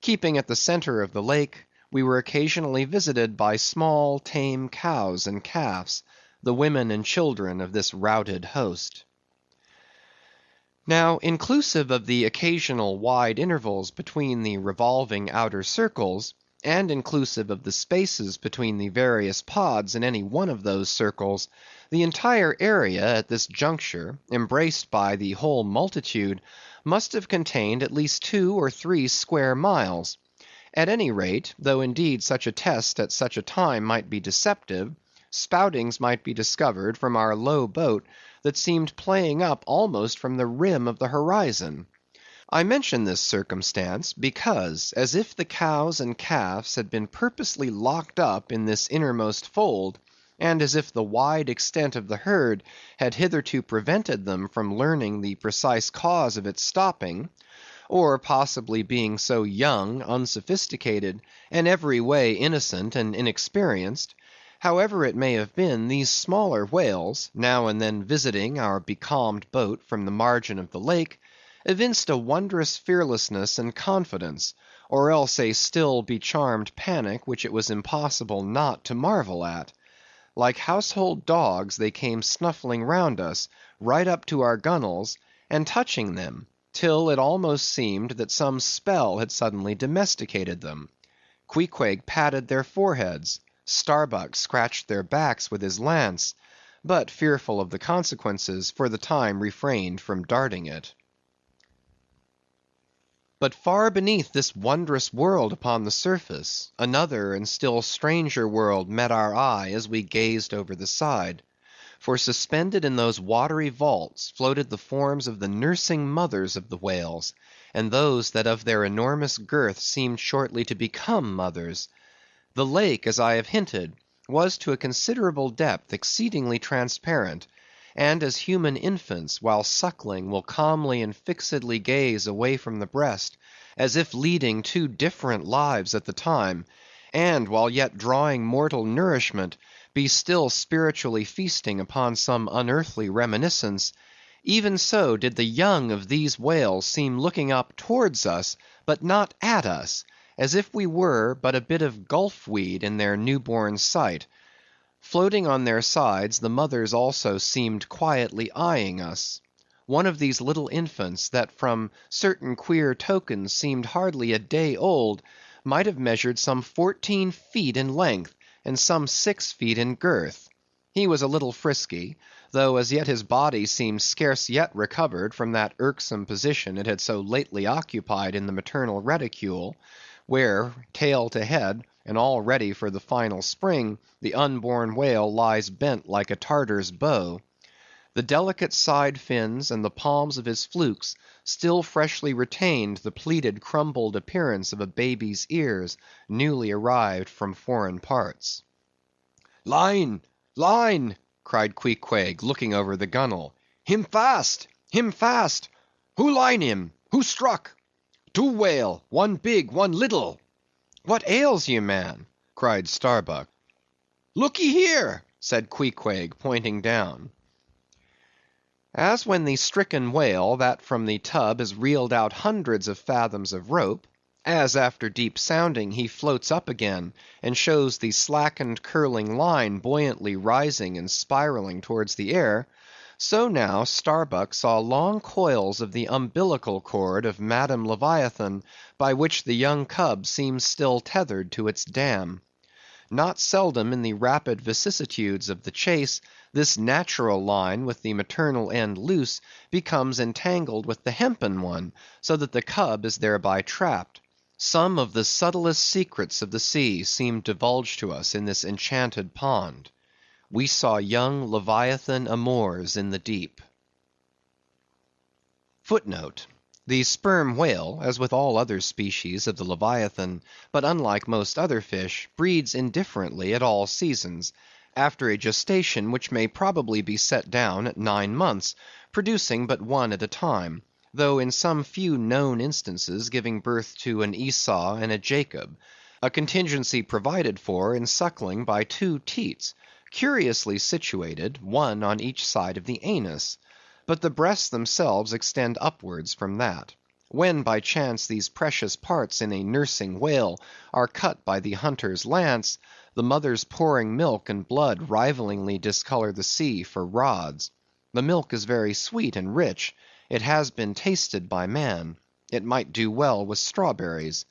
Keeping at the center of the lake, we were occasionally visited by small tame cows and calves, the women and children of this routed host. Now, inclusive of the occasional wide intervals between the revolving outer circles, and inclusive of the spaces between the various pods in any one of those circles, the entire area at this juncture, embraced by the whole multitude, must have contained at least 2 or 3 square miles. At any rate, though indeed such a test at such a time might be deceptive, spoutings might be discovered from our low boat that seemed playing up almost from the rim of the horizon. I mention this circumstance because, as if the cows and calves had been purposely locked up in this innermost fold, and as if the wide extent of the herd had hitherto prevented them from learning the precise cause of its stopping, or possibly being so young, unsophisticated, and every way innocent and inexperienced, however it may have been, these smaller whales, now and then visiting our becalmed boat from the margin of the lake, evinced a wondrous fearlessness and confidence, or else a still becharmed panic which it was impossible not to marvel at. Like household dogs they came snuffling round us, right up to our gunwales, and touching them, till it almost seemed that some spell had suddenly domesticated them. Queequeg patted their foreheads, Starbuck scratched their backs with his lance, but fearful of the consequences, for the time refrained from darting it. But far beneath this wondrous world upon the surface, another and still stranger world met our eye as we gazed over the side. For suspended in those watery vaults floated the forms of the nursing mothers of the whales, and those that of their enormous girth seemed shortly to become mothers. The lake, as I have hinted, was to a considerable depth exceedingly transparent, and as human infants, while suckling, will calmly and fixedly gaze away from the breast, as if leading 2 different lives at the time, and while yet drawing mortal nourishment, be still spiritually feasting upon some unearthly reminiscence, even so did the young of these whales seem looking up towards us, but not at us, as if we were but a bit of gulf weed in their new-born sight. Floating on their sides, the mothers also seemed quietly eyeing us. One of these little infants, that from certain queer tokens seemed hardly a day old, might have measured some 14 feet in length, and some 6 feet in girth. He was a little frisky, though as yet his body seemed scarce yet recovered from that irksome position it had so lately occupied in the maternal reticule, where, tail to head, and all ready for the final spring, the unborn whale lies bent like a Tartar's bow. The delicate side fins and the palms of his flukes still freshly retained the pleated crumbled appearance of a baby's ears, newly arrived from foreign parts. "Line! Line!" cried Queequeg, looking over the gunwale. "Him fast! Him fast! Who line him? Who struck? 2 whale, 1 big, 1 little." "What ails ye, man?" cried Starbuck. "Lookee here," said Queequeg, pointing down. As when the stricken whale, that from the tub has reeled out hundreds of fathoms of rope, as after deep sounding he floats up again, and shows the slackened curling line buoyantly rising and spiraling towards the air, So now Starbuck saw long coils of the umbilical cord of Madam Leviathan, by which the young cub seems still tethered to its dam. Not seldom in the rapid vicissitudes of the chase, this natural line with the maternal end loose becomes entangled with the hempen one, so that the cub is thereby trapped. Some of the subtlest secrets of the sea seemed divulged to us in this enchanted pond. We saw young Leviathan amours in the deep. Footnote: the sperm whale, as with all other species of the Leviathan, but unlike most other fish, breeds indifferently at all seasons, after a gestation which may probably be set down at 9 months, producing but one at a time, though in some few known instances giving birth to an Esau and a Jacob, a contingency provided for in suckling by 2 teats, curiously situated, one on each side of the anus; but the breasts themselves extend upwards from that. When by chance these precious parts in a nursing whale are cut by the hunter's lance, the mother's pouring milk and blood rivalingly discolor the sea for rods. The milk is very sweet and rich; it has been tasted by man; it might do well with strawberries.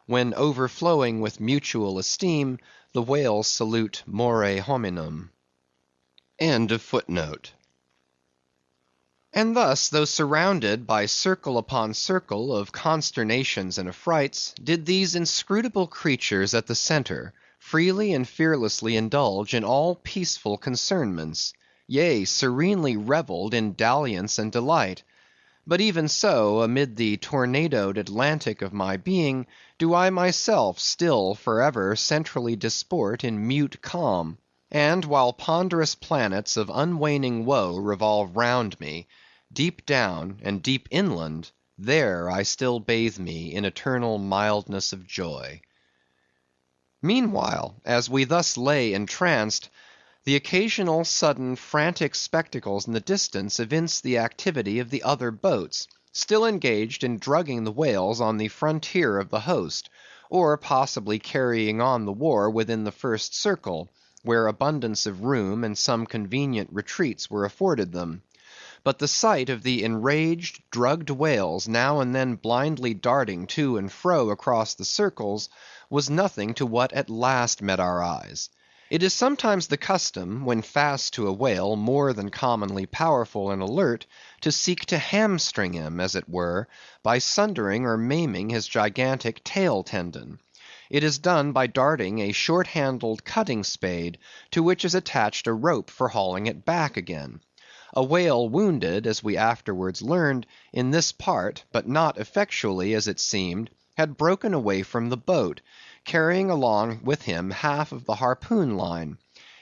When overflowing with mutual esteem, the whales salute more hominum. End of footnote. And thus, though surrounded by circle upon circle of consternations and affrights, did these inscrutable creatures at the centre freely and fearlessly indulge in all peaceful concernments; yea, serenely revelled in dalliance and delight. But even so, amid the tornadoed Atlantic of my being, do I myself still for ever centrally disport in mute calm; and while ponderous planets of unwaning woe revolve round me, deep down and deep inland, there I still bathe me in eternal mildness of joy. Meanwhile, as we thus lay entranced, the occasional sudden frantic spectacles in the distance evinced the activity of the other boats, still engaged in drugging the whales on the frontier of the host, or possibly carrying on the war within the first circle, where abundance of room and some convenient retreats were afforded them. But the sight of the enraged, drugged whales now and then blindly darting to and fro across the circles, was nothing to what at last met our eyes. It is sometimes the custom, when fast to a whale more than commonly powerful and alert, to seek to hamstring him, as it were, by sundering or maiming his gigantic tail tendon. It is done by darting a short-handled cutting spade, to which is attached a rope for hauling it back again. A whale wounded, as we afterwards learned, in this part, but not effectually as it seemed, had broken away from the boat, carrying along with him half of the harpoon line;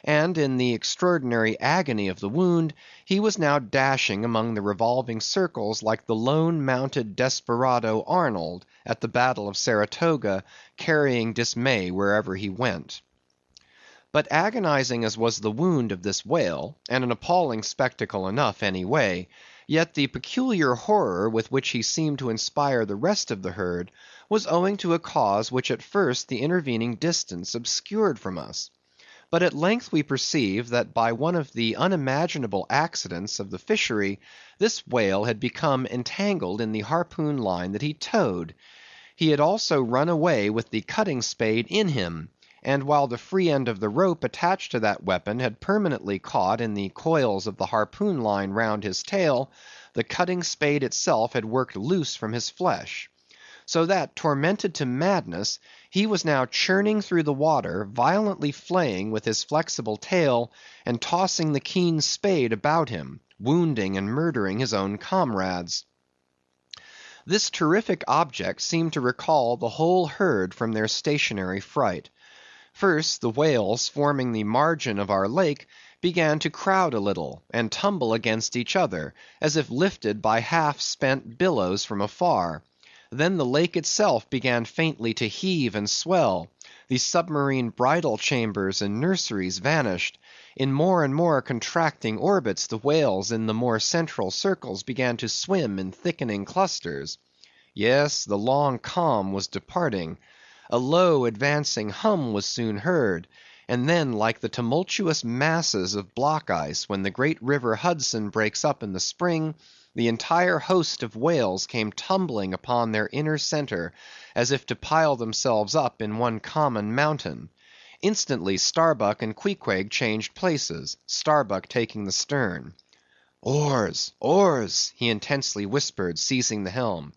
and in the extraordinary agony of the wound, he was now dashing among the revolving circles like the lone mounted desperado Arnold at the battle of Saratoga, carrying dismay wherever he went. But agonizing as was the wound of this whale, and an appalling spectacle enough any way, yet the peculiar horror with which he seemed to inspire the rest of the herd was owing to a cause which at first the intervening distance obscured from us. But at length we perceived that by one of the unimaginable accidents of the fishery, this whale had become entangled in the harpoon line that he towed. He had also run away with the cutting spade in him; and while the free end of the rope attached to that weapon had permanently caught in the coils of the harpoon line round his tail, the cutting spade itself had worked loose from his flesh; so that, tormented to madness, he was now churning through the water, violently flaying with his flexible tail, and tossing the keen spade about him, wounding and murdering his own comrades. This terrific object seemed to recall the whole herd from their stationary fright. First, the whales forming the margin of our lake began to crowd a little, and tumble against each other, as if lifted by half-spent billows from afar. Then the lake itself began faintly to heave and swell; the submarine bridal chambers and nurseries vanished; in more and more contracting orbits the whales in the more central circles began to swim in thickening clusters. Yes, the long calm was departing. A low advancing hum was soon heard, and then like the tumultuous masses of block ice when the great river Hudson breaks up in the spring, the entire host of whales came tumbling upon their inner centre, as if to pile themselves up in one common mountain. Instantly Starbuck and Queequeg changed places, Starbuck taking the stern. "Oars, oars!" he intensely whispered, seizing the helm.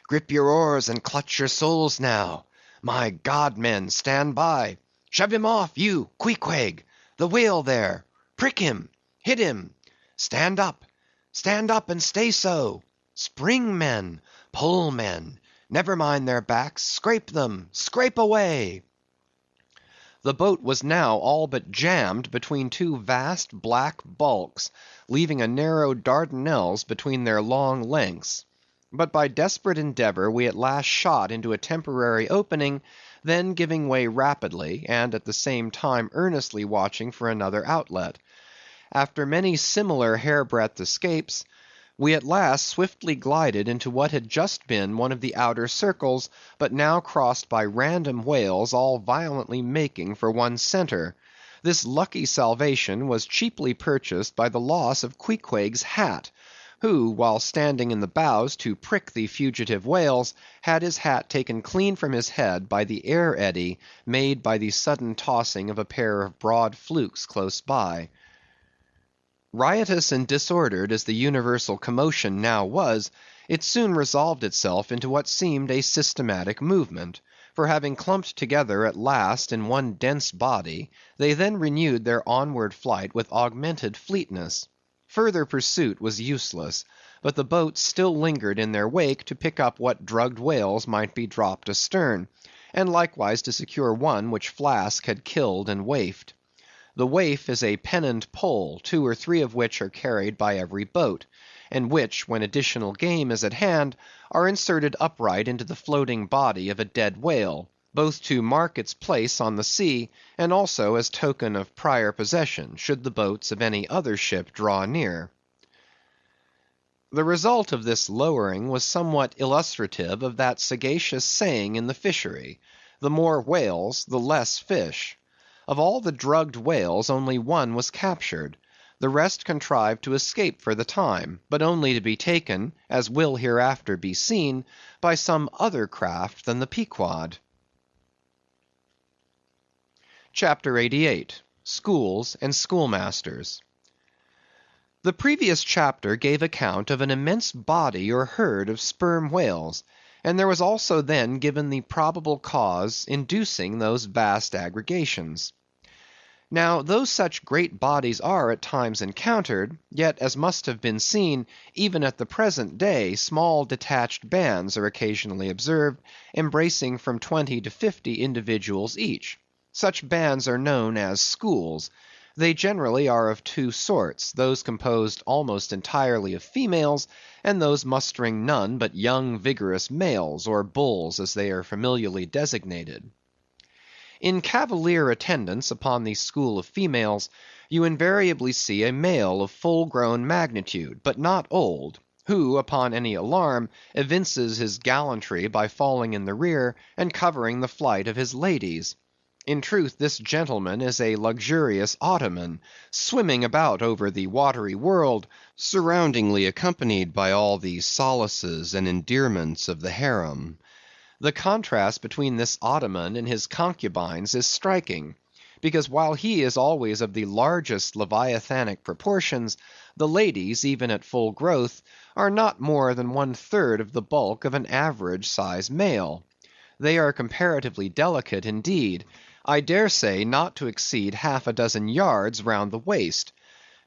"Grip your oars and clutch your souls now. My God, men, stand by! Shove him off, you, Queequeg! The whale there! Prick him! Hit him! Stand up and stay so! Spring, men! Pull, men! Never mind their backs, scrape them! Scrape away!" The boat was now all but jammed between two vast black bulks, leaving a narrow Dardanelles between their long lengths. But by desperate endeavor we at last shot into a temporary opening, then giving way rapidly, and at the same time earnestly watching for another outlet. After many similar hairbreadth escapes, we at last swiftly glided into what had just been one of the outer circles, but now crossed by random whales all violently making for one centre. This lucky salvation was cheaply purchased by the loss of Queequeg's hat, who, while standing in the bows to prick the fugitive whales, had his hat taken clean from his head by the air eddy made by the sudden tossing of a pair of broad flukes close by. Riotous and disordered as the universal commotion now was, it soon resolved itself into what seemed a systematic movement; for having clumped together at last in one dense body, they then renewed their onward flight with augmented fleetness. Further pursuit was useless, but the boats still lingered in their wake to pick up what drugged whales might be dropped astern, and likewise to secure one which Flask had killed and waifed. The waif is a pennant pole, 2 or 3 of which are carried by every boat, and which, when additional game is at hand, are inserted upright into the floating body of a dead whale, both to mark its place on the sea, and also as token of prior possession, should the boats of any other ship draw near. The result of this lowering was somewhat illustrative of that sagacious saying in the fishery, "The more whales, the less fish." Of all the drugged whales only one was captured; the rest contrived to escape for the time, but only to be taken, as will hereafter be seen, by some other craft than the Pequod. CHAPTER 88. Schools and Schoolmasters. The previous chapter gave account of an immense body or herd of sperm whales, and there was also then given the probable cause inducing those vast aggregations. Now, though such great bodies are at times encountered, yet, as must have been seen, even at the present day, small detached bands are occasionally observed, embracing from 20 to 50 individuals each. Such bands are known as schools. They generally are of 2 sorts, those composed almost entirely of females, and those mustering none but young vigorous males, or bulls as they are familiarly designated. In cavalier attendance upon the school of females, you invariably see a male of full-grown magnitude, but not old, who, upon any alarm, evinces his gallantry by falling in the rear, and covering the flight of his ladies. In truth, this gentleman is a luxurious Ottoman, swimming about over the watery world, surroundingly accompanied by all the solaces and endearments of the harem. The contrast between this Ottoman and his concubines is striking, because while he is always of the largest leviathanic proportions, the ladies, even at full growth, are not more than 1/3 of the bulk of an average sized male. They are comparatively delicate indeed, I dare say not to exceed half a dozen yards round the waist.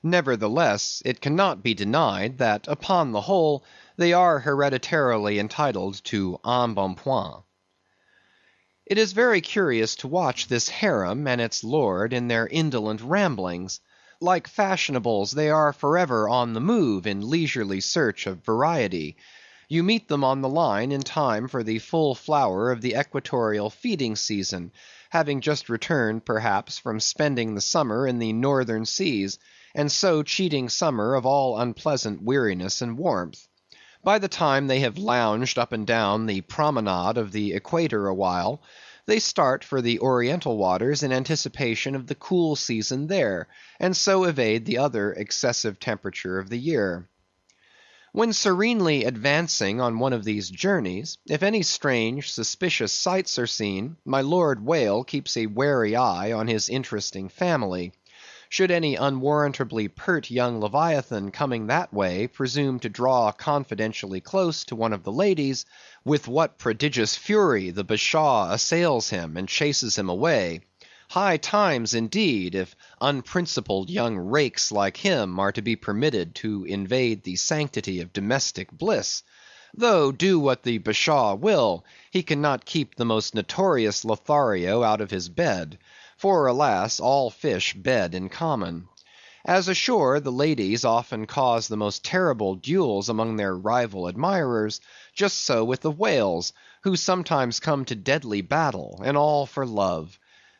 Nevertheless, it cannot be denied that, upon the whole, they are hereditarily entitled to embonpoint. It is very curious to watch this harem and its lord in their indolent ramblings. Like fashionables, they are forever on the move in leisurely search of variety. You meet them on the line in time for the full flower of the equatorial feeding season, having just returned, perhaps, from spending the summer in the northern seas, and so cheating summer of all unpleasant weariness and warmth. By the time they have lounged up and down the promenade of the equator awhile, They start for the oriental waters in anticipation of the cool season there, and so evade the other excessive temperature of the year. When serenely advancing on one of these journeys, if any strange, suspicious sights are seen, my Lord Whale keeps a wary eye on his interesting family. Should any unwarrantably pert young Leviathan coming that way presume to draw confidentially close to one of the ladies, with what prodigious fury the Bashaw assails him and chases him away! High times, indeed, if unprincipled young rakes like him are to be permitted to invade the sanctity of domestic bliss. Though, do what the Bashaw will, he cannot keep the most notorious Lothario out of his bed; for, alas, all fish bed in common. As ashore, the ladies often cause the most terrible duels among their rival admirers, just so with the whales, who sometimes come to deadly battle, and all for love.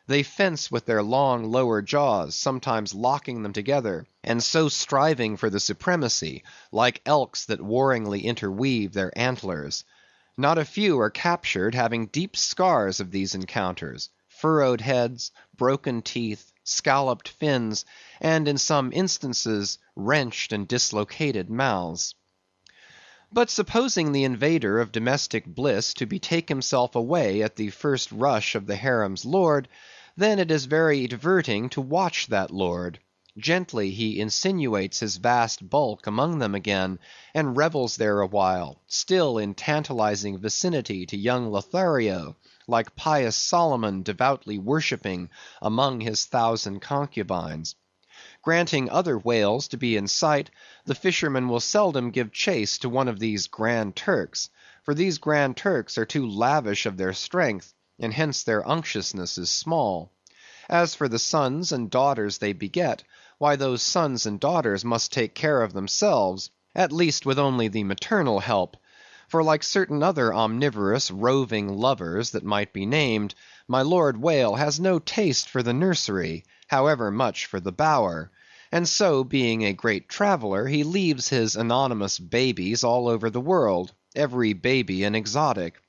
They fence with their long lower jaws, sometimes locking them together, and so striving for the supremacy, like elks that warringly interweave their antlers. Not a few are captured having deep scars of these encounters, furrowed heads, broken teeth, scalloped fins, and in some instances wrenched and dislocated mouths. But supposing the invader of domestic bliss to betake himself away at the first rush of the harem's lord, then it is very diverting to watch that lord. Gently he insinuates his vast bulk among them again, and revels there awhile, still in tantalizing vicinity to young Lothario, like pious Solomon devoutly worshipping among his 1,000 concubines. Granting other whales to be in sight, the fisherman will seldom give chase to one of these Grand Turks, for these Grand Turks are too lavish of their strength, and hence their unctuousness is small. As for the sons and daughters they beget, why those sons and daughters must take care of themselves, at least with only the maternal help; for like certain other omnivorous roving lovers that might be named, my Lord Whale has no taste for the nursery, however much for the bower; and so, being a great traveller, he leaves his anonymous babies all over the world, every baby an exotic.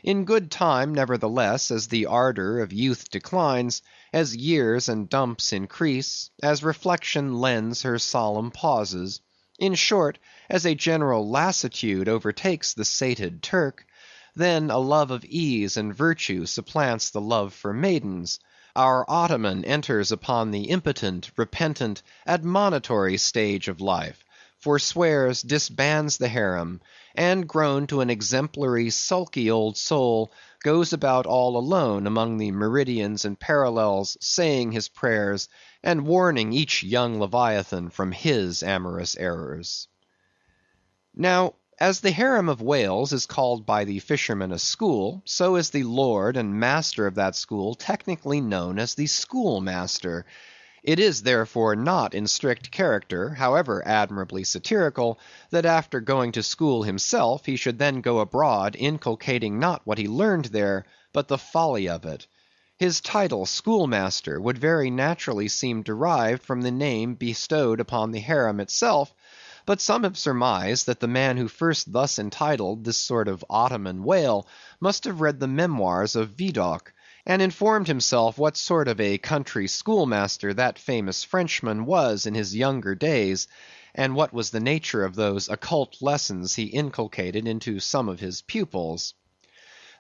In good time, nevertheless, as the ardour of youth declines, as years and dumps increase, as reflection lends her solemn pauses; in short, as a general lassitude overtakes the sated Turk, then a love of ease and virtue supplants the love for maidens. Our Ottoman enters upon the impotent, repentant, admonitory stage of life, forswears, disbands the harem, and grown to an exemplary, sulky old soul, goes about all alone among the meridians and parallels, saying his prayers, and warning each young Leviathan from his amorous errors. Now, as the harem of whales is called by the fishermen a school, so is the lord and master of that school technically known as the schoolmaster. It is therefore not in strict character, however admirably satirical, that after going to school himself, he should then go abroad inculcating not what he learned there, but the folly of it. His title, schoolmaster, would very naturally seem derived from the name bestowed upon the harem itself, but some have surmised that the man who first thus entitled this sort of Ottoman whale must have read the memoirs of Vidocq, and informed himself what sort of a country schoolmaster that famous Frenchman was in his younger days, and what was the nature of those occult lessons he inculcated into some of his pupils.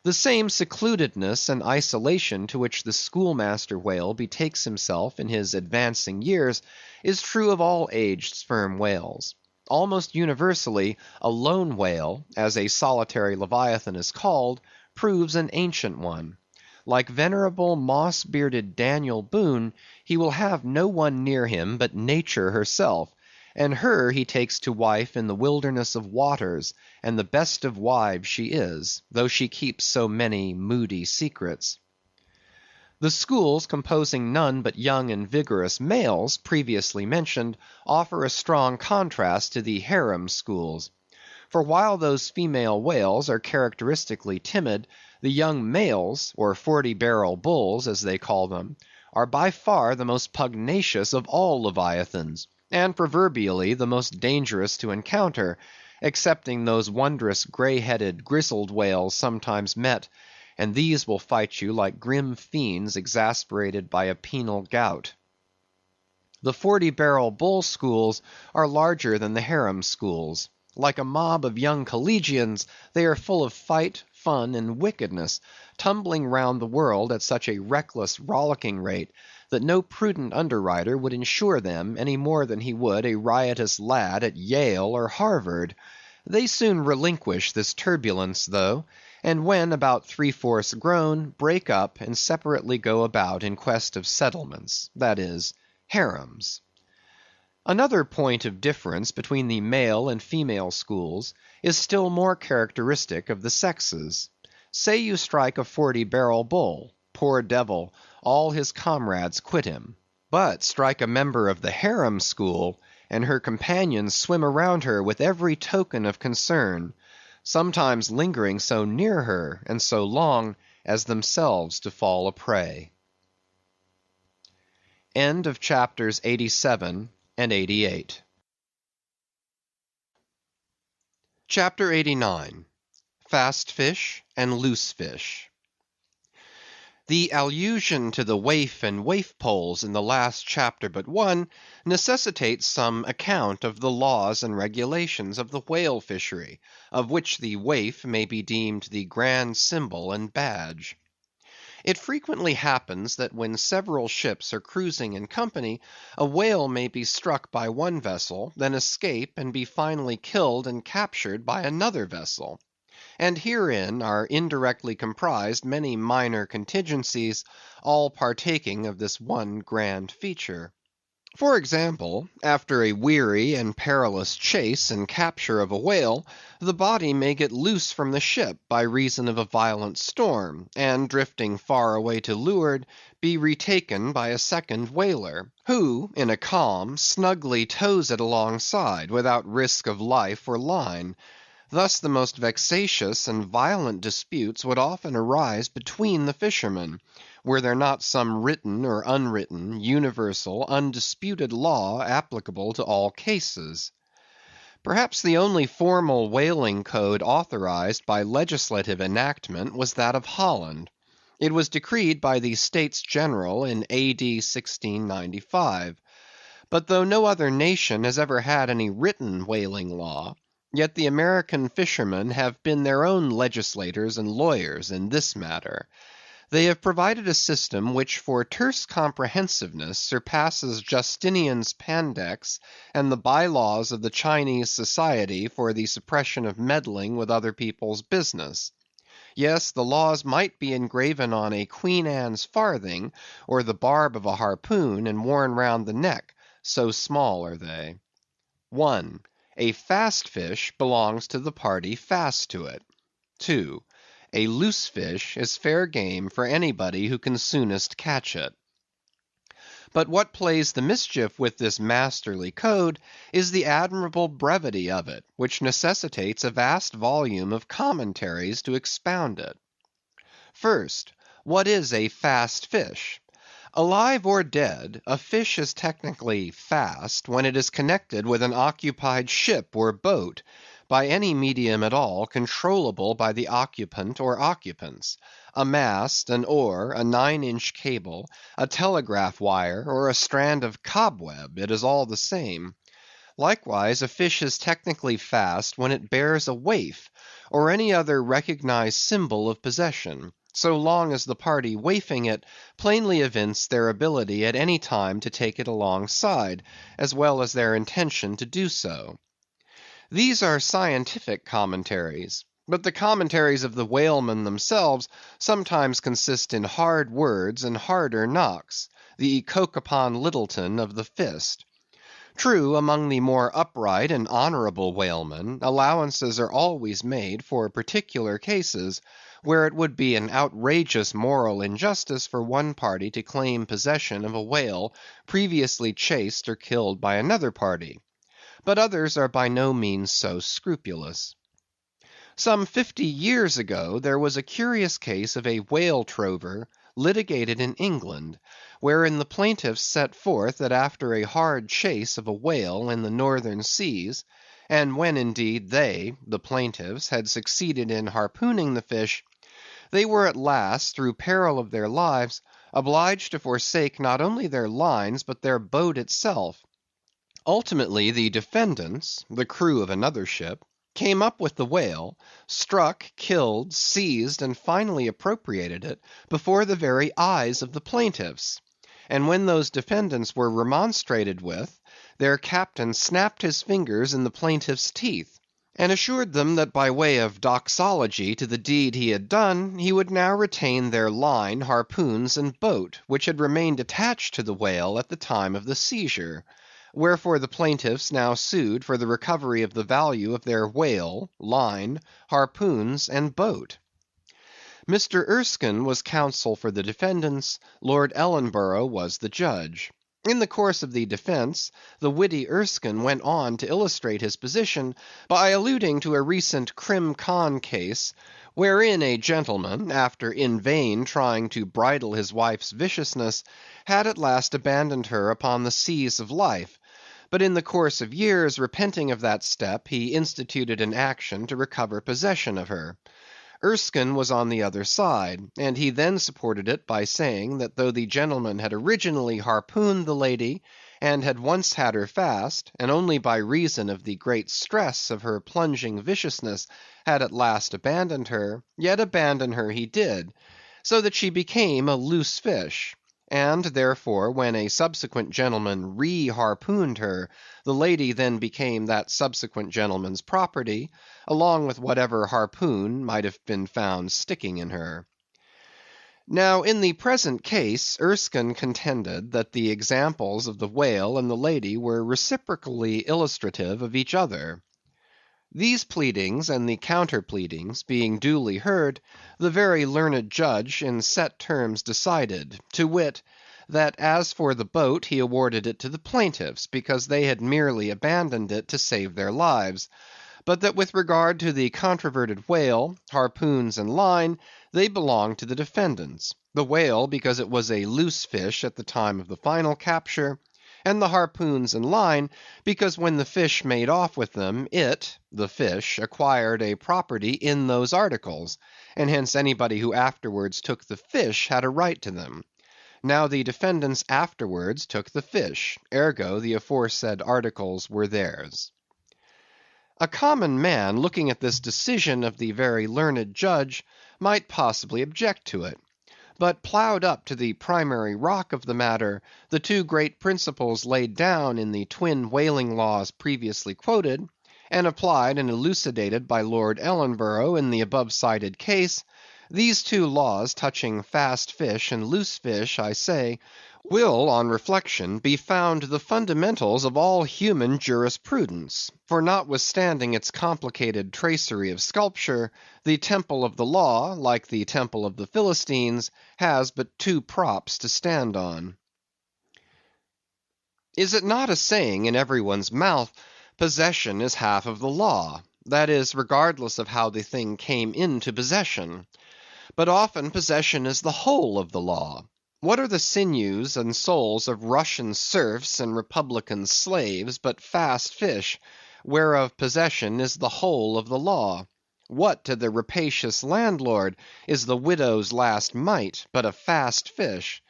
The same secludedness and isolation to which the schoolmaster whale betakes himself in his advancing years is true of all aged sperm whales. Almost universally, a lone whale, as a solitary Leviathan is called, proves an ancient one. Like venerable moss-bearded Daniel Boone, he will have no one near him but Nature herself, and her he takes to wife in the wilderness of waters, and the best of wives she is, though she keeps so many moody secrets. The schools composing none but young and vigorous males, previously mentioned, offer a strong contrast to the harem schools. For while those female whales are characteristically timid, the young males, or 40-barrel bulls as they call them, are by far the most pugnacious of all Leviathans, and proverbially the most dangerous to encounter, excepting those wondrous grey-headed, grizzled whales sometimes met and these will fight you like grim fiends exasperated by a penal gout. The 40-barrel bull schools are larger than the harem schools. Like a mob of young collegians, they are full of fight, fun, and wickedness, tumbling round the world at such a reckless, rollicking rate, that no prudent underwriter would insure them any more than he would a riotous lad at Yale or Harvard. They soon relinquish this turbulence, though, and when about 3/4 grown, break up and separately go about in quest of settlements, that is, harems. Another point of difference between the male and female schools is still more characteristic of the sexes. Say you strike a 40-barrel bull, poor devil, all his comrades quit him. But strike a member of the harem school, and her companions swim around her with every token of concern, sometimes lingering so near her and so long as themselves to fall a prey. End of chapters 87 and 88. Chapter 89. Fast Fish and Loose Fish. The allusion to the waif and waif poles in the last chapter but one necessitates some account of the laws and regulations of the whale fishery, of which the waif may be deemed the grand symbol and badge. It frequently happens that when several ships are cruising in company, a whale may be struck by one vessel, then escape and be finally killed and captured by another vessel. And herein are indirectly comprised many minor contingencies, all partaking of this one grand feature. For example, after a weary and perilous chase and capture of a whale, the body may get loose from the ship by reason of a violent storm, and drifting far away to leeward, be retaken by a second whaler, who, in a calm, snugly tows it alongside, without risk of life or line. Thus the most vexatious and violent disputes would often arise between the fishermen, were there not some written or unwritten, universal, undisputed law applicable to all cases. Perhaps the only formal whaling code authorized by legislative enactment was that of Holland. It was decreed by the States General in A.D. 1695. But though no other nation has ever had any written whaling law, yet the American fishermen have been their own legislators and lawyers in this matter. They have provided a system which for terse comprehensiveness surpasses Justinian's Pandects and the bylaws of the Chinese Society for the suppression of meddling with other people's business. Yes, the laws might be engraven on a Queen Anne's farthing, or the barb of a harpoon, and worn round the neck, so small are they. 1. A fast fish belongs to the party fast to it. 2. A loose fish is fair game for anybody who can soonest catch it. But what plays the mischief with this masterly code is the admirable brevity of it, which necessitates a vast volume of commentaries to expound it. First, what is a fast fish? Alive or dead, a fish is technically fast when it is connected with an occupied ship or boat, by any medium at all controllable by the occupant or occupants. A mast, an oar, a 9-inch cable, a telegraph wire, or a strand of cobweb, it is all the same. Likewise, a fish is technically fast when it bears a waif, or any other recognized symbol of possession, so long as the party waifing it plainly evince their ability at any time to take it alongside, as well as their intention to do so. These are scientific commentaries, but the commentaries of the whalemen themselves sometimes consist in hard words and harder knocks, the coke upon Littleton of the fist. True, among the more upright and honorable whalemen, allowances are always made for particular cases, where it would be an outrageous moral injustice for one party to claim possession of a whale previously chased or killed by another party. But others are by no means so scrupulous. Some 50 years ago there was a curious case of a whale trover litigated in England, wherein the plaintiffs set forth that after a hard chase of a whale in the northern seas, and when indeed they, the plaintiffs, had succeeded in harpooning the fish, they were at last, through peril of their lives, obliged to forsake not only their lines, but their boat itself. Ultimately, the defendants, the crew of another ship, came up with the whale, struck, killed, seized, and finally appropriated it before the very eyes of the plaintiffs. And when those defendants were remonstrated with, their captain snapped his fingers in the plaintiffs' teeth, and assured them that by way of doxology to the deed he had done, he would now retain their line, harpoons, and boat, which had remained attached to the whale at the time of the seizure. Wherefore the plaintiffs now sued for the recovery of the value of their whale, line, harpoons, and boat. Mr. Erskine was counsel for the defendants, Lord Ellenborough was the judge. In the course of the defence, the witty Erskine went on to illustrate his position by alluding to a recent Crim Con case, wherein a gentleman, after in vain trying to bridle his wife's viciousness, had at last abandoned her upon the seas of life, but in the course of years, repenting of that step, he instituted an action to recover possession of her. Erskine was on the other side, and he then supported it by saying that though the gentleman had originally harpooned the lady, and had once had her fast, and only by reason of the great stress of her plunging viciousness had at last abandoned her, yet abandon her he did, so that she became a loose fish. And therefore, when a subsequent gentleman re-harpooned her, the lady then became that subsequent gentleman's property, along with whatever harpoon might have been found sticking in her. Now, in the present case, Erskine contended that the examples of the whale and the lady were reciprocally illustrative of each other. These pleadings and the counter pleadings being duly heard, the very learned judge in set terms decided, to wit, that as for the boat he awarded it to the plaintiffs, because they had merely abandoned it to save their lives, but that with regard to the controverted whale, harpoons, and line, they belonged to the defendants; the whale because it was a loose fish at the time of the final capture, and the harpoons and line, because when the fish made off with them, it, the fish, acquired a property in those articles, and hence anybody who afterwards took the fish had a right to them. Now the defendants afterwards took the fish, ergo the aforesaid articles were theirs. A common man, looking at this decision of the very learned judge, might possibly object to it. But ploughed up to the primary rock of the matter, the two great principles laid down in the twin whaling laws previously quoted, and applied and elucidated by Lord Ellenborough in the above cited case, these two laws touching fast fish and loose fish, I say, will, on reflection, be found the fundamentals of all human jurisprudence; for notwithstanding its complicated tracery of sculpture, the temple of the law, like the temple of the Philistines, has but two props to stand on. Is it not a saying in everyone's mouth, possession is half of the law; that is, regardless of how the thing came into possession? But often possession is the whole of the law. What are the sinews and souls of Russian serfs and Republican slaves but fast fish, whereof possession is the whole of the law? What to the rapacious landlord is the widow's last mite but a fast fish?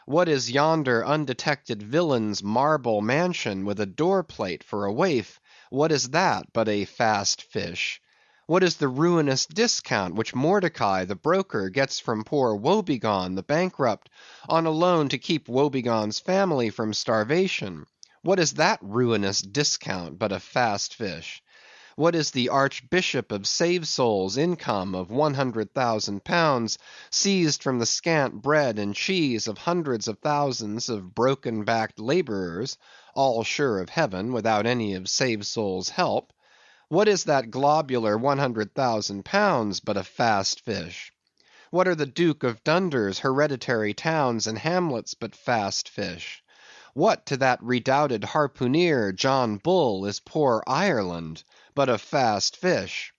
What is yonder undetected villain's marble mansion with a door plate for a waif? What is that but a fast fish? What is the ruinous discount which Mordecai the broker gets from poor Woebegone the bankrupt, on a loan to keep Woebegone's family from starvation? What is that ruinous discount but a fast fish? What is the Archbishop of Save-Souls' income of £100,000, seized from the scant bread and cheese of hundreds of thousands of broken-backed labourers, all sure of heaven, without any of Save-Souls' help? What is that globular £100,000 but a fast fish? What are the Duke of Dunder's hereditary towns and hamlets but fast fish? What to that redoubted harpooneer, John Bull, is poor Ireland but a fast fish?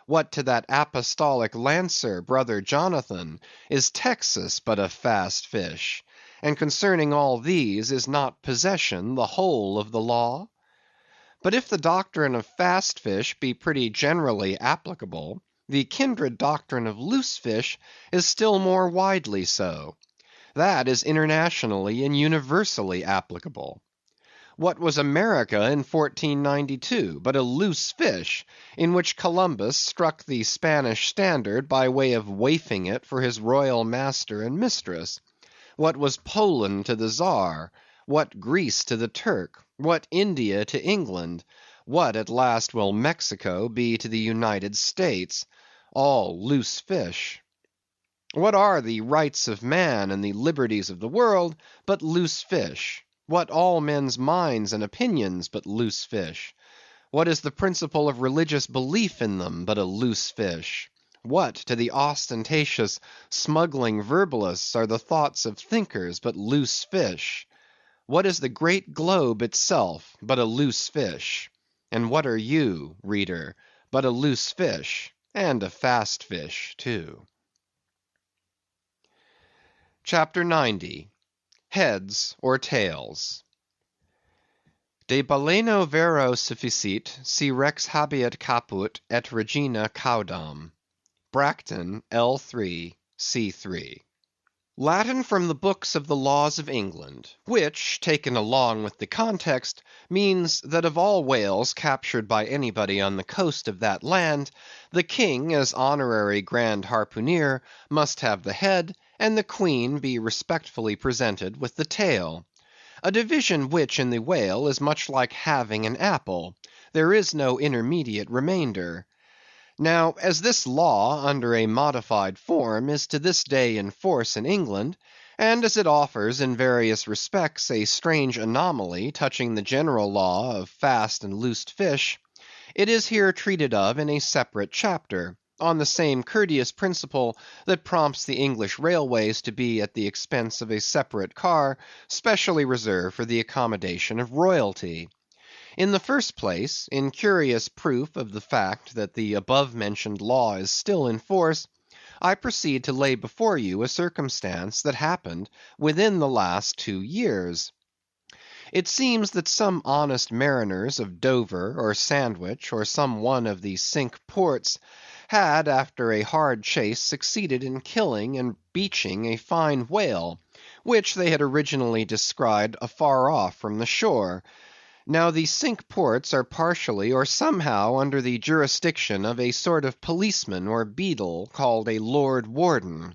What to that apostolic lancer, brother Jonathan, is Texas but a fast fish? And concerning all these, is not possession the whole of the law? But if the doctrine of fast fish be pretty generally applicable, The kindred doctrine of loose fish is still more widely so. That is internationally and universally applicable. What was America in 1492 but a loose fish, in which Columbus struck the Spanish standard by way of waifing it for his royal master and mistress? What was Poland to the Czar? What Greece to the Turk? What India to England? What at last will Mexico be to the United States? All loose fish. What are the rights of man and the liberties of the world but loose fish? What all men's minds and opinions but loose fish? What is the principle of religious belief in them but a loose fish? What to the ostentatious, smuggling verbalists are the thoughts of thinkers but loose fish? What is the great globe itself but a loose fish? And what are you, reader, but a loose fish, and a fast fish too? Chapter 90. Heads or Tails. De baleno vero sufficit, si rex habeat caput et regina caudam. Bracton, L3, C3. Latin from the books of the laws of England, which, taken along with the context, means that of all whales captured by anybody on the coast of that land, the king, as honorary grand harpooneer, must have the head, and the queen be respectfully presented with the tail. A division which in the whale is much like having an apple; there is no intermediate remainder. Now, as this law, under a modified form, is to this day in force in England, and as it offers in various respects a strange anomaly touching the general law of fast and loosed fish, it is here treated of in a separate chapter, on the same courteous principle that prompts the English railways to be at the expense of a separate car, specially reserved for the accommodation of royalty. In the first place, in curious proof of the fact that the above-mentioned law is still in force, I proceed to lay before you a circumstance that happened within the last 2 years. It seems that some honest mariners of Dover or Sandwich, or some one of the Cinque Ports, had after a hard chase succeeded in killing and beaching a fine whale, which they had originally descried afar off from the shore. Now the Cinque Ports are partially or somehow under the jurisdiction of a sort of policeman or beadle called a Lord Warden.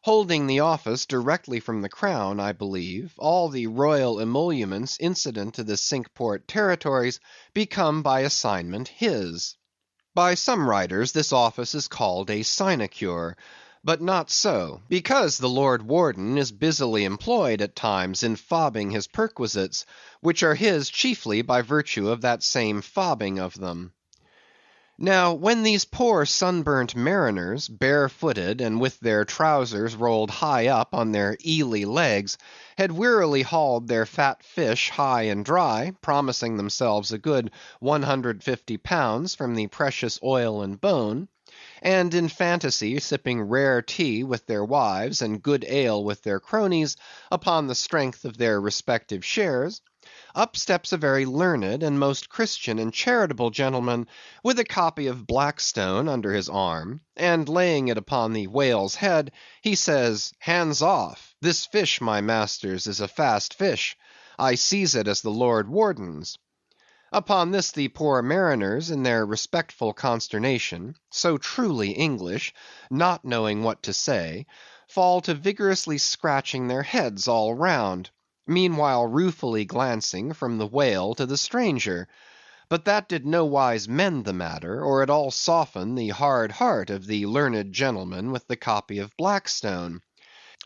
Holding the office directly from the crown, I believe, all the royal emoluments incident to the Cinque Port territories become by assignment his. By some writers this office is called a sinecure, but not so, because the Lord Warden is busily employed at times in fobbing his perquisites, which are his chiefly by virtue of that same fobbing of them. Now, when these poor sunburnt mariners, barefooted and with their trousers rolled high up on their eely legs, had wearily hauled their fat fish high and dry, promising themselves a good 150 pounds from the precious oil and bone, and in fantasy sipping rare tea with their wives and good ale with their cronies, upon the strength of their respective shares, up steps a very learned and most Christian and charitable gentleman with a copy of Blackstone under his arm, and laying it upon the whale's head, he says, "Hands off! This fish, my masters, is a fast fish. I seize it as the Lord Warden's." Upon this the poor mariners, in their respectful consternation, so truly English, not knowing what to say, fall to vigorously scratching their heads all round, meanwhile ruefully glancing from the whale to the stranger. But that did nowise mend the matter, or at all soften the hard heart of the learned gentleman with the copy of Blackstone.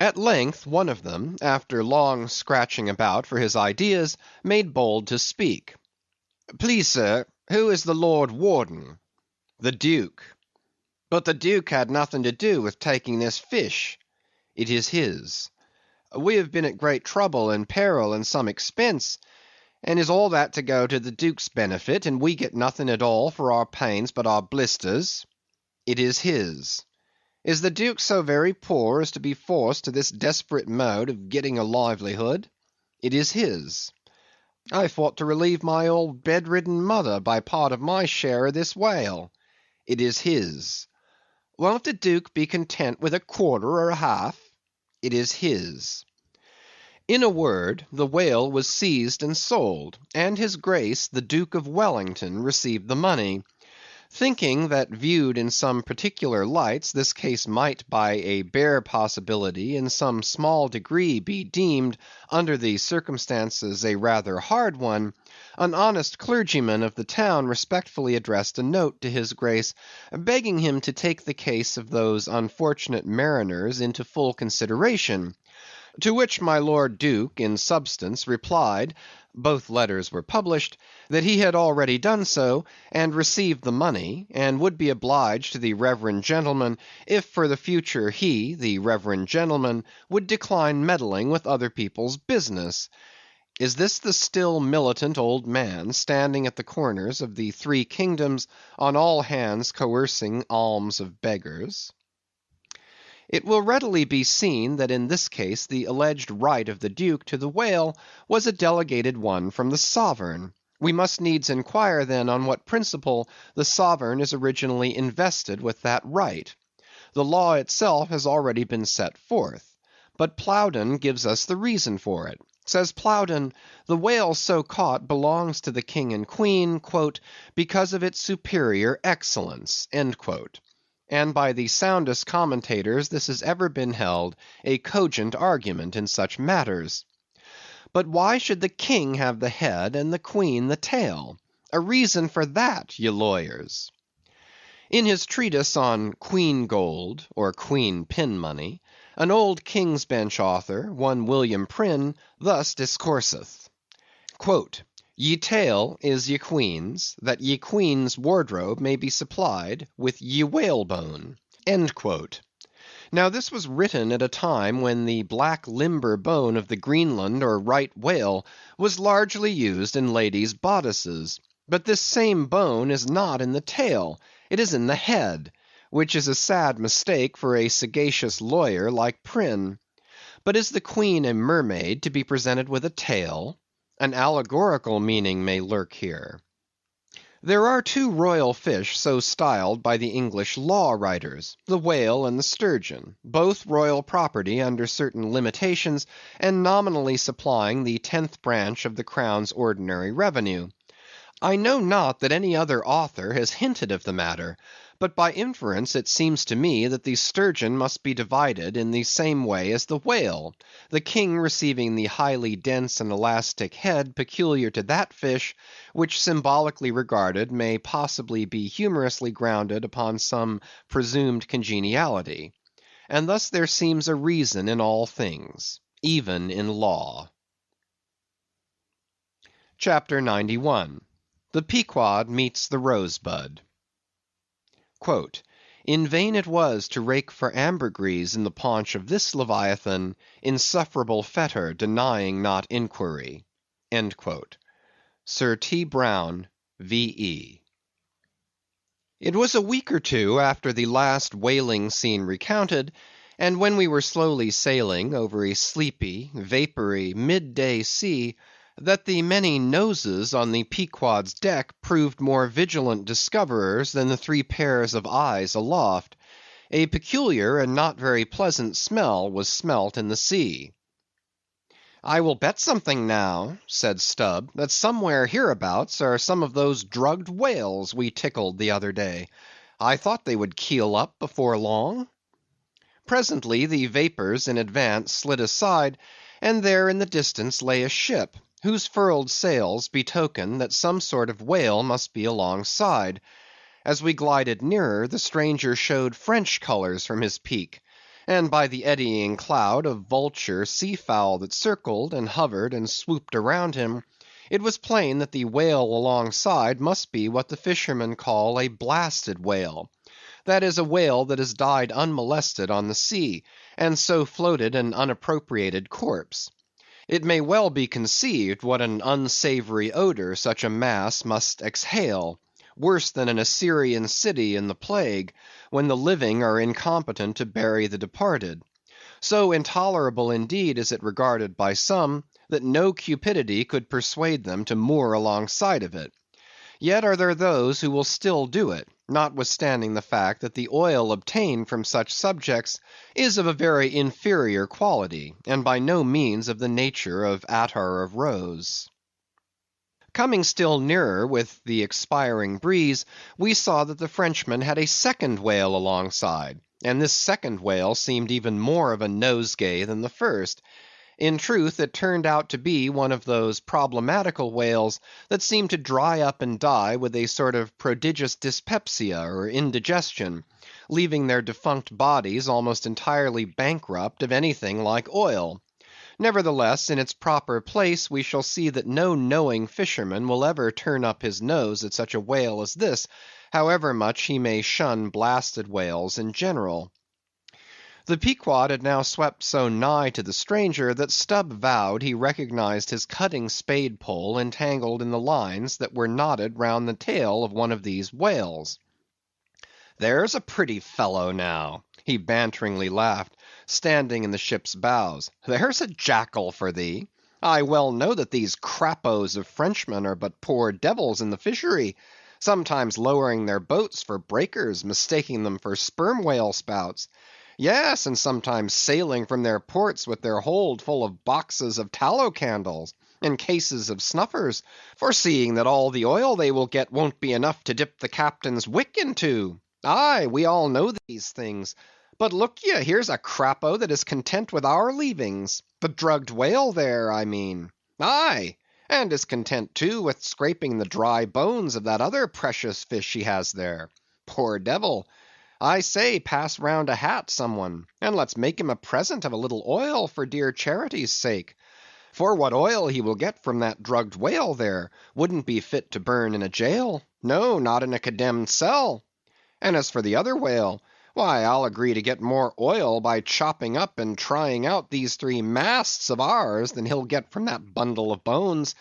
At length one of them, after long scratching about for his ideas, made bold to speak. "Please, sir, who is the Lord Warden?" "The Duke." "But the Duke had nothing to do with taking this fish." "It is his." "We have been at great trouble and peril and some expense, and is all that to go to the Duke's benefit, and we get nothing at all for our pains but our blisters?" "It is his." "Is the Duke so very poor as to be forced to this desperate mode of getting a livelihood?" "It is his." "I thought to relieve my old bedridden mother by part of my share of this whale." "It is his." Won't the Duke be content with a quarter or a half? It is his. In a word, the whale was seized and sold, and his Grace the Duke of Wellington received the money. Thinking that viewed in some particular lights, this case might by a bare possibility in some small degree be deemed, under the circumstances, a rather hard one, an honest clergyman of the town respectfully addressed a note to his Grace, begging him to take the case of those unfortunate mariners into full consideration. To which my Lord Duke, in substance, replied, both letters were published, that he had already done so, and received the money, and would be obliged to the reverend gentleman, if for the future he, the reverend gentleman, would decline meddling with other people's business. Is this the still militant old man, standing at the corners of the three kingdoms, on all hands coercing alms of beggars? It will readily be seen that in this case the alleged right of the Duke to the whale was a delegated one from the sovereign. We must needs inquire then on what principle the sovereign is originally invested with that right. The law itself has already been set forth, but Plowden gives us the reason for it. Says Plowden, the whale so caught belongs to the king and queen, because of its superior excellence, and by the soundest commentators this has ever been held a cogent argument in such matters. But why should the king have the head and the queen the tail? A reason for that, ye lawyers. In his treatise on Queen Gold, or Queen Pin Money, an old King's Bench author, one William Prynne, thus discourseth. Ye tail is ye queen's, that ye queen's wardrobe may be supplied with ye whalebone. Now this was written at a time when the black limber bone of the Greenland or right whale was largely used in ladies' bodices. But this same bone is not in the tail, it is in the head, which is a sad mistake for a sagacious lawyer like Prynne. But is the queen a mermaid to be presented with a tail? An allegorical meaning may lurk here. There are two royal fish so styled by the English law writers, the whale and the sturgeon, both royal property under certain limitations, and nominally supplying the 10th branch of the crown's ordinary revenue. I know not that any other author has hinted of the matter, but by inference it seems to me that the sturgeon must be divided in the same way as the whale, the king receiving the highly dense and elastic head peculiar to that fish, which symbolically regarded may possibly be humorously grounded upon some presumed congeniality. And thus there seems a reason in all things, even in law. Chapter 91. The Pequod meets the Rosebud. In vain it was to rake for ambergris in the paunch of this Leviathan, insufferable fetter denying not inquiry. Sir T. Brown, V.E. It was a week or two after the last whaling scene recounted, and when we were slowly sailing over a sleepy, vapory, midday sea, that the many noses on the Pequod's deck proved more vigilant discoverers than the three pairs of eyes aloft. A peculiar and not very pleasant smell was smelt in the sea. "I will bet something now," said Stubb, "that somewhere hereabouts are some of those drugged whales we tickled the other day. I thought they would keel up before long." Presently the vapors in advance slid aside, and there in the distance lay a ship, whose furled sails betokened that some sort of whale must be alongside. As we glided nearer, the stranger showed French colors from his peak, and by the eddying cloud of vulture sea-fowl that circled, and hovered, and swooped around him, it was plain that the whale alongside must be what the fishermen call a blasted whale; that is, a whale that has died unmolested on the sea, and so floated an unappropriated corpse. It may well be conceived what an unsavory odor such a mass must exhale, worse than an Assyrian city in the plague, when the living are incompetent to bury the departed. So intolerable indeed is it regarded by some, that no cupidity could persuade them to moor alongside of it. Yet are there those who will still do it, notwithstanding the fact that the oil obtained from such subjects is of a very inferior quality, and by no means of the nature of attar of rose. Coming still nearer with the expiring breeze, we saw that the Frenchman had a second whale alongside, and this second whale seemed even more of a nosegay than the first. In truth, it turned out to be one of those problematical whales that seem to dry up and die with a sort of prodigious dyspepsia or indigestion, leaving their defunct bodies almost entirely bankrupt of anything like oil. Nevertheless, in its proper place, we shall see that no knowing fisherman will ever turn up his nose at such a whale as this, however much he may shun blasted whales in general. The Pequod had now swept so nigh to the stranger that Stubb vowed he recognized his cutting spade pole entangled in the lines that were knotted round the tail of one of these whales. "There's a pretty fellow now," he banteringly laughed, standing in the ship's bows. "There's a jackal for thee. I well know that these crappos of Frenchmen are but poor devils in the fishery, sometimes lowering their boats for breakers, mistaking them for sperm whale spouts. Yes, and sometimes sailing from their ports with their hold full of boxes of tallow candles, and cases of snuffers, foreseeing that all the oil they will get won't be enough to dip the captain's wick into. Aye, we all know these things. But look ye, here's a crapo that is content with our leavings, the drugged whale there, I mean. Aye, and is content too with scraping the dry bones of that other precious fish he has there. Poor devil! I say, pass round a hat, some one, and let's make him a present of a little oil for dear charity's sake. For what oil he will get from that drugged whale there wouldn't be fit to burn in a jail, no, not in a condemned cell. And as for the other whale, why, I'll agree to get more oil by chopping up and trying out these 3 masts of ours than he'll get from that bundle of bones.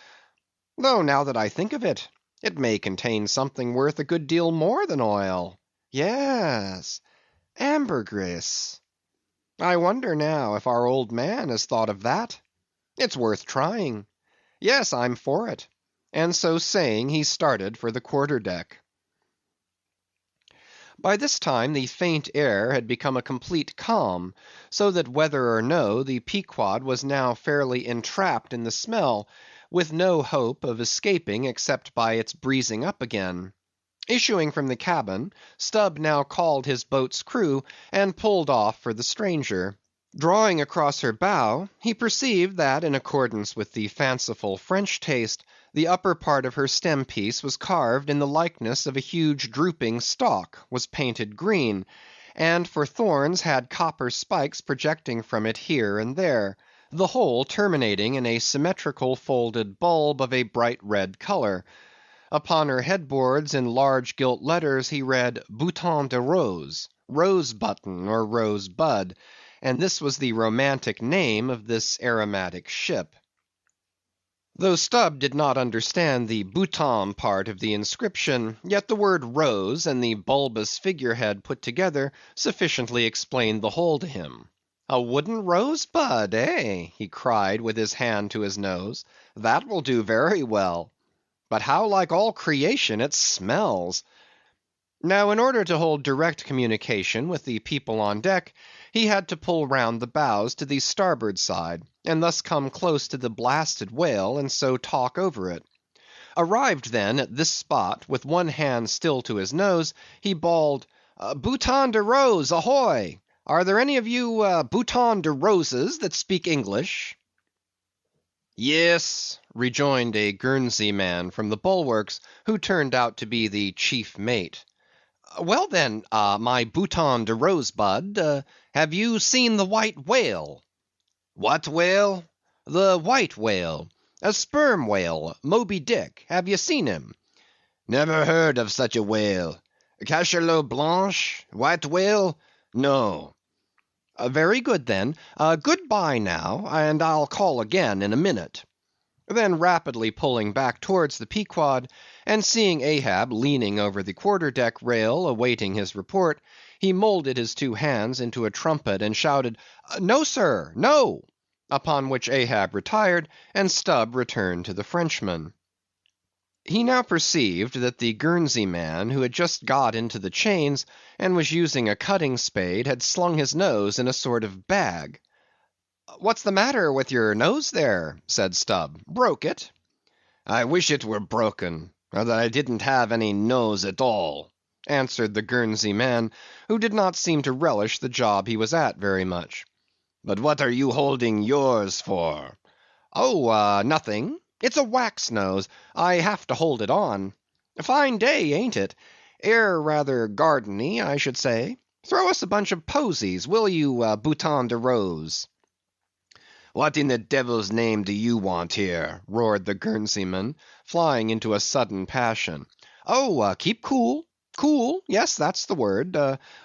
Though now that I think of it, it may contain something worth a good deal more than oil. Yes, ambergris. I wonder now if our old man has thought of that. It's worth trying. Yes, I'm for it." And so saying, he started for the quarter-deck. By this time the faint air had become a complete calm, so that whether or no, the Pequod was now fairly entrapped in the smell, with no hope of escaping except by its breezing up again. Issuing from the cabin, Stubb now called his boat's crew, and pulled off for the stranger. Drawing across her bow, he perceived that in accordance with the fanciful French taste, the upper part of her stem piece was carved in the likeness of a huge drooping stalk, was painted green, and for thorns had copper spikes projecting from it here and there, the whole terminating in a symmetrical folded bulb of a bright red color. Upon her headboards in large gilt letters he read Bouton de Rose, rose button or rose bud, and this was the romantic name of this aromatic ship. Though Stubb did not understand the bouton part of the inscription, yet the word rose and the bulbous figurehead put together sufficiently explained the whole to him. "A wooden rosebud, eh?" he cried with his hand to his nose. "That will do very well. But how like all creation it smells!" Now, in order to hold direct communication with the people on deck, he had to pull round the bows to the starboard side, and thus come close to the blasted whale, and so talk over it. Arrived then at this spot, with one hand still to his nose, he bawled, "Bouton de Rose, ahoy! Are there any of you Bouton de Roses that speak English?" "Yes," rejoined a Guernsey man from the bulwarks, who turned out to be the chief mate. "Well then, my Bouton de Rosebud, have you seen the white whale?" "What whale?" "The white whale. A sperm whale, Moby Dick. Have you seen him?" "Never heard of such a whale. Cachalot blanche? White whale? No." "Very good then. Good bye now, and I'll call again in a minute." Then rapidly pulling back towards the Pequod, and seeing Ahab leaning over the quarter-deck rail awaiting his report, he moulded his 2 hands into a trumpet and shouted, "No, sir, no!" Upon which Ahab retired, and Stubb returned to the Frenchman. He now perceived that the Guernsey man, who had just got into the chains, and was using a cutting spade, had slung his nose in a sort of bag. "What's the matter with your nose there?" said Stubb. "Broke it?" "I wish it were broken, or that I didn't have any nose at all," answered the Guernsey man, who did not seem to relish the job he was at very much. "But what are you holding yours for?" "Oh, nothing. It's a wax nose. I have to hold it on. Fine day, ain't it? Air rather gardeny, I should say. Throw us a bunch of posies, will you, Bouton de Rose?" "What in the devil's name do you want here?" roared the Guernseyman, flying into a sudden passion. "Oh, keep cool. Cool, yes, that's the word.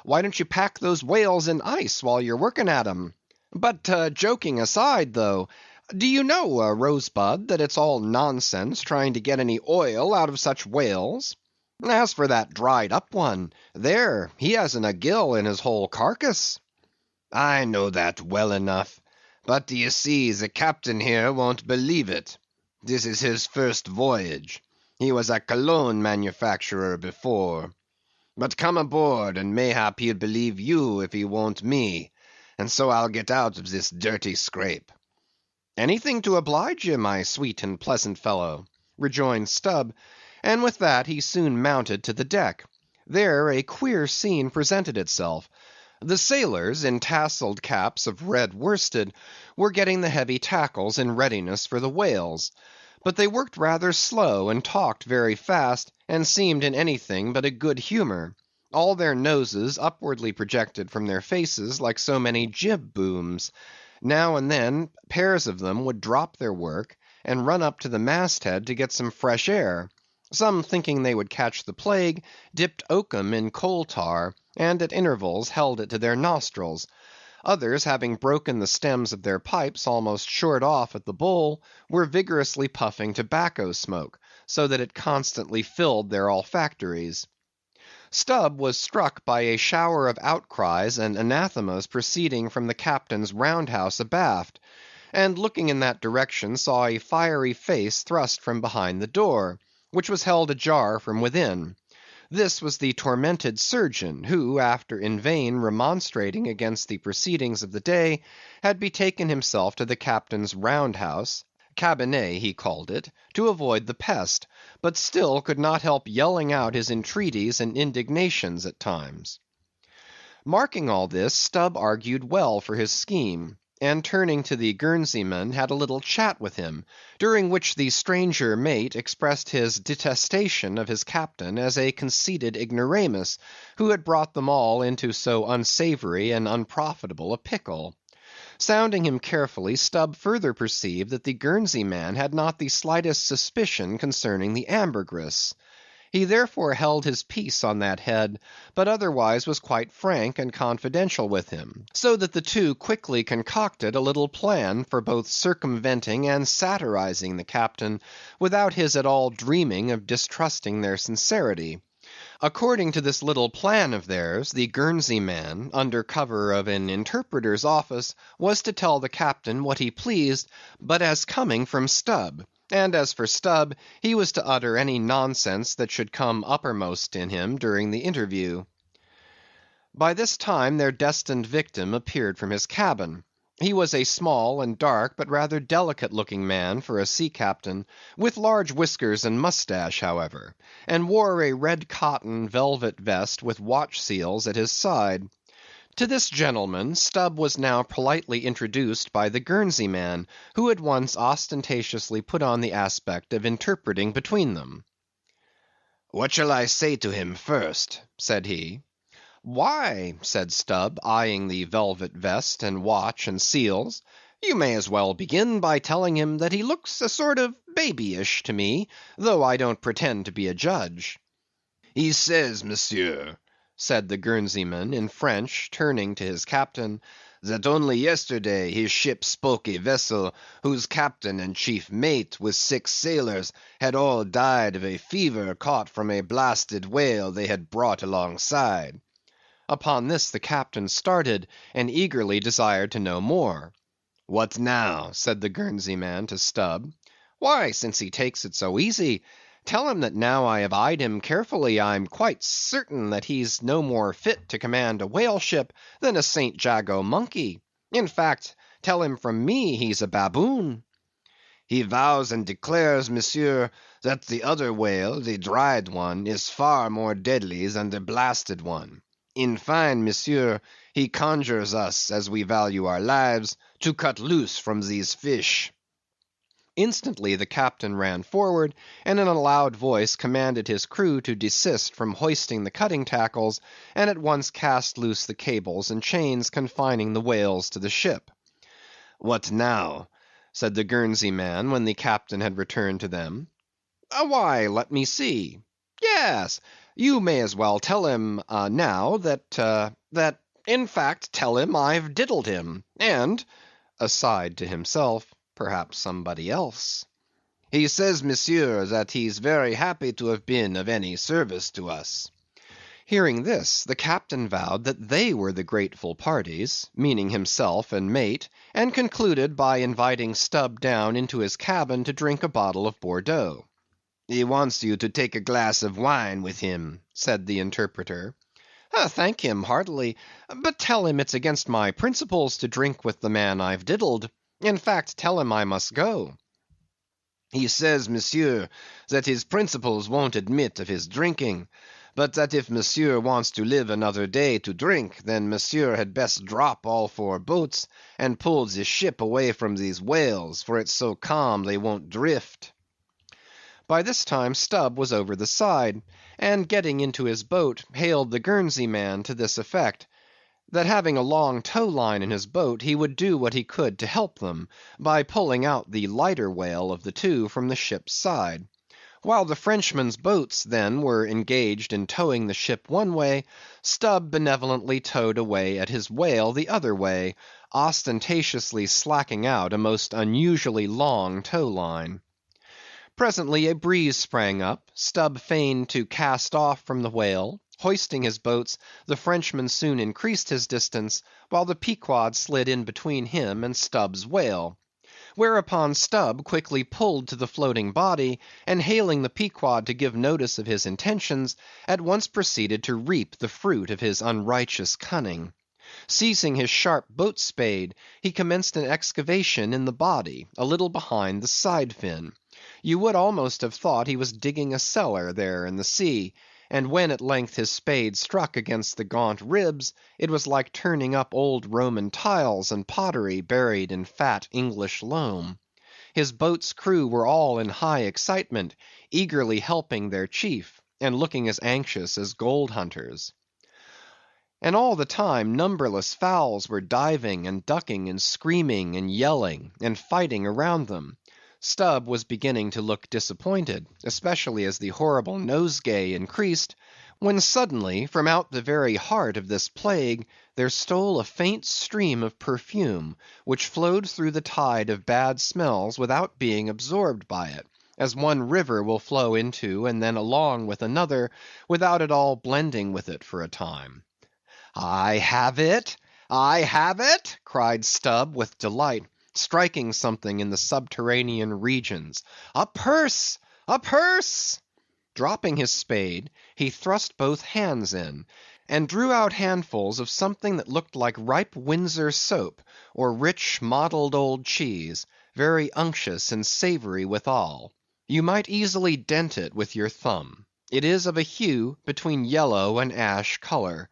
Why don't you pack those whales in ice while you're working at 'em? But joking aside, though, do you know, Rosebud, that it's all nonsense trying to get any oil out of such whales? As for that dried up one, there, he hasn't a gill in his whole carcass." "I know that well enough, but d'ye see, the captain here won't believe it. This is his first voyage. He was a cologne manufacturer before. But come aboard, and mayhap he'll believe you if he won't me, and so I'll get out of this dirty scrape." "Anything to oblige ye, my sweet and pleasant fellow," rejoined Stubb, and with that he soon mounted to the deck. There a queer scene presented itself. The sailors, in tasselled caps of red worsted, were getting the heavy tackles in readiness for the whales. But they worked rather slow, and talked very fast, and seemed in anything but a good humor. All their noses upwardly projected from their faces like so many jib booms. Now and then pairs of them would drop their work, and run up to the masthead to get some fresh air. Some, thinking they would catch the plague, dipped oakum in coal tar, and at intervals held it to their nostrils. Others, having broken the stems of their pipes almost short off at the bowl, were vigorously puffing tobacco smoke, so that it constantly filled their olfactories. Stubb was struck by a shower of outcries and anathemas proceeding from the captain's roundhouse abaft, and looking in that direction saw a fiery face thrust from behind the door, which was held ajar from within. This was the tormented surgeon, who, after in vain remonstrating against the proceedings of the day, had betaken himself to the captain's roundhouse, cabinet he called it, to avoid the pest, but still could not help yelling out his entreaties and indignations at times. Marking all this, Stubb argued well for his scheme, and turning to the Guernseyman, had a little chat with him, during which the stranger mate expressed his detestation of his captain as a conceited ignoramus, who had brought them all into so unsavory and unprofitable a pickle. Sounding him carefully, Stubb further perceived that the Guernsey man had not the slightest suspicion concerning the Ambergris. He therefore held his peace on that head, but otherwise was quite frank and confidential with him, so that the two quickly concocted a little plan for both circumventing and satirizing the captain, without his at all dreaming of distrusting their sincerity. According to this little plan of theirs, the Guernsey man, under cover of an interpreter's office, was to tell the captain what he pleased, but as coming from Stubb. And as for Stubb, he was to utter any nonsense that should come uppermost in him during the interview. By this time their destined victim appeared from his cabin. He was a small and dark, but rather delicate looking man for a sea captain, with large whiskers and mustache, however, and wore a red cotton velvet vest with watch seals at his side. To this gentleman Stubb was now politely introduced by the Guernsey man, who at once ostentatiously put on the aspect of interpreting between them. "What shall I say to him first?" said he. "Why," said Stubb, eyeing the velvet vest and watch and seals, "you may as well begin by telling him that he looks a sort of babyish to me, though I don't pretend to be a judge." "He says, monsieur," said the Guernseyman in French, turning to his captain, "that only yesterday his ship spoke a vessel whose captain and chief mate, with 6 sailors, had all died of a fever caught from a blasted whale they had brought alongside." Upon this the captain started, and eagerly desired to know more. "What now?" said the Guernsey man to Stubb. "Why, since he takes it so easy, Tell him that now I have eyed him carefully, I'm quite certain that he's no more fit to command a whale ship than a St. Jago monkey. In fact, tell him from me he's a baboon." "He vows and declares, monsieur, that the other whale, the dried one, is far more deadly than the blasted one. In fine, monsieur, he conjures us, as we value our lives, to cut loose from these fish." Instantly the captain ran forward, and in a loud voice commanded his crew to desist from hoisting the cutting tackles, and at once cast loose the cables and chains confining the whales to the ship. "What now?" said the Guernsey man, when the captain had returned to them. "Why, let me see. Yes, you may as well tell him now that in fact, tell him I've diddled him, and," aside to himself, "perhaps somebody else." "He says, monsieur, that he's very happy to have been of any service to us." Hearing this, the captain vowed that they were the grateful parties, meaning himself and mate, and concluded by inviting Stubb down into his cabin to drink a bottle of Bordeaux. "He wants you to take a glass of wine with him," said the interpreter. "Thank him heartily, but tell him it's against my principles to drink with the man I've diddled. In fact, tell him I must go." "He says, monsieur, that his principles won't admit of his drinking, but that if monsieur wants to live another day to drink, then monsieur had best drop all 4 boats, and pull the ship away from these whales, for it's so calm they won't drift." By this time Stubb was over the side, and getting into his boat, hailed the Guernsey man to this effect: that having a long tow line in his boat, he would do what he could to help them, by pulling out the lighter whale of the 2 from the ship's side. While the Frenchmen's boats, then, were engaged in towing the ship one way, Stubb benevolently towed away at his whale the other way, ostentatiously slacking out a most unusually long tow line. Presently a breeze sprang up, Stubb feigned to cast off from the whale. Hoisting his boats, the Frenchman soon increased his distance, while the Pequod slid in between him and Stubb's whale. Whereupon Stubb quickly pulled to the floating body, and hailing the Pequod to give notice of his intentions, at once proceeded to reap the fruit of his unrighteous cunning. Seizing his sharp boat spade, he commenced an excavation in the body, a little behind the side fin. You would almost have thought he was digging a cellar there in the sea, and when at length his spade struck against the gaunt ribs, it was like turning up old Roman tiles and pottery buried in fat English loam. His boat's crew were all in high excitement, eagerly helping their chief, and looking as anxious as gold hunters. And all the time numberless fowls were diving and ducking and screaming and yelling and fighting around them. Stubb was beginning to look disappointed, especially as the horrible nosegay increased, when suddenly, from out the very heart of this plague, there stole a faint stream of perfume, which flowed through the tide of bad smells without being absorbed by it, as one river will flow into and then along with another, without at all blending with it for a time. "I have it! I have it!" cried Stubb with delight, striking something in the subterranean regions. "A purse! A purse!" Dropping his spade, he thrust both hands in, and drew out handfuls of something that looked like ripe Windsor soap, or rich mottled old cheese, very unctuous and savory withal. You might easily dent it with your thumb. It is of a hue between yellow and ash color.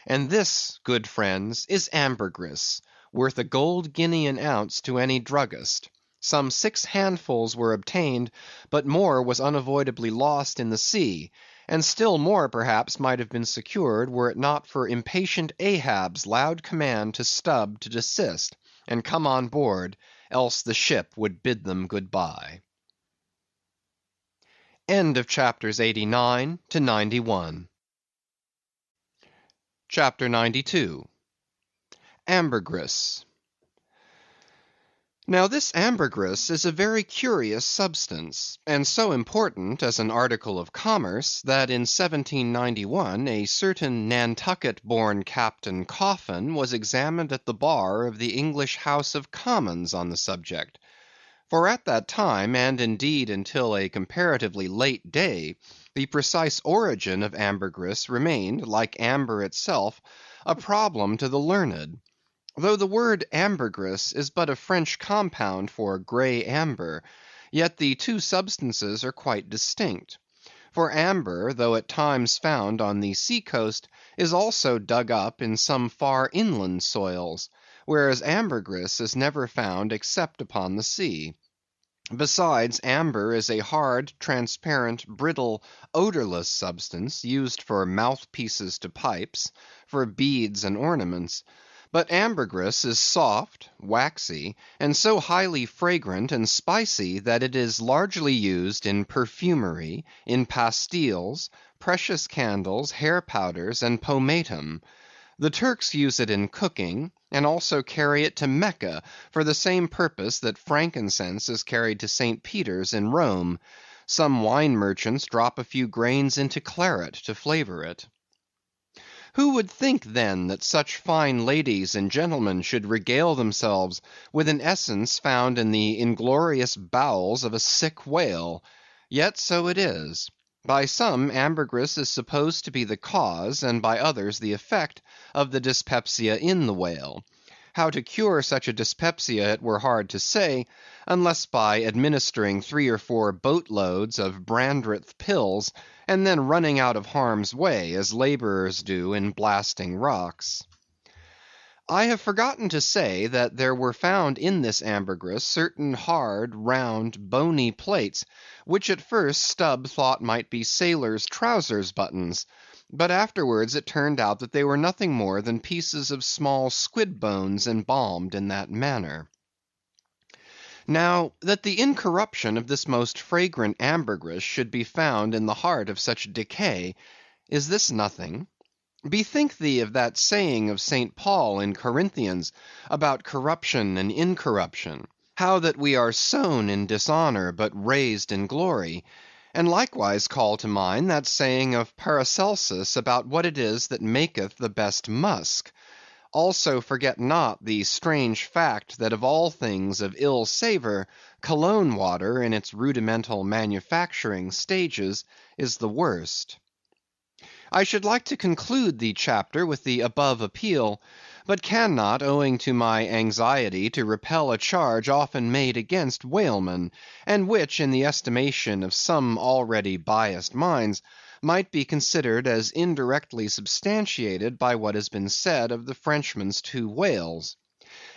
And this, good friends, is ambergris, worth a gold guinea an ounce to any druggist. Some 6 handfuls were obtained, but more was unavoidably lost in the sea, and still more perhaps might have been secured were it not for impatient Ahab's loud command to Stubb to desist, and come on board, else the ship would bid them good bye. End of chapters 89 to 91. Chapter 92. Ambergris. Now this ambergris is a very curious substance, and so important as an article of commerce, that in 1791 a certain Nantucket-born Captain Coffin was examined at the bar of the English House of Commons on the subject. For at that time, and indeed until a comparatively late day, the precise origin of ambergris remained, like amber itself, a problem to the learned. Though the word ambergris is but a French compound for grey amber, yet the two substances are quite distinct. For amber, though at times found on the sea coast, is also dug up in some far inland soils, whereas ambergris is never found except upon the sea. Besides, amber is a hard, transparent, brittle, odorless substance, used for mouthpieces to pipes, for beads and ornaments. But ambergris is soft, waxy, and so highly fragrant and spicy that it is largely used in perfumery, in pastilles, precious candles, hair powders, and pomatum. The Turks use it in cooking, and also carry it to Mecca for the same purpose that frankincense is carried to St. Peter's in Rome. Some wine merchants drop a few grains into claret to flavor it. Who would think then that such fine ladies and gentlemen should regale themselves with an essence found in the inglorious bowels of a sick whale? Yet so it is. By some, ambergris is supposed to be the cause, and by others the effect, of the dyspepsia in the whale. How to cure such a dyspepsia it were hard to say, unless by administering 3 or 4 boat-loads of Brandreth pills, and then running out of harm's way, as laborers do in blasting rocks. I have forgotten to say that there were found in this ambergris certain hard, round, bony plates, which at first Stubb thought might be sailors' trousers buttons, but afterwards it turned out that they were nothing more than pieces of small squid bones embalmed in that manner. Now, that the incorruption of this most fragrant ambergris should be found in the heart of such decay, is this nothing? Bethink thee of that saying of St. Paul in Corinthians about corruption and incorruption, how that we are sown in dishonor but raised in glory; and likewise call to mind that saying of Paracelsus about what it is that maketh the best musk. Also forget not the strange fact that of all things of ill savor, cologne water in its rudimental manufacturing stages is the worst. I should like to conclude the chapter with the above appeal, but cannot, owing to my anxiety to repel a charge often made against whalemen, and which, in the estimation of some already biased minds, might be considered as indirectly substantiated by what has been said of the Frenchman's 2 whales.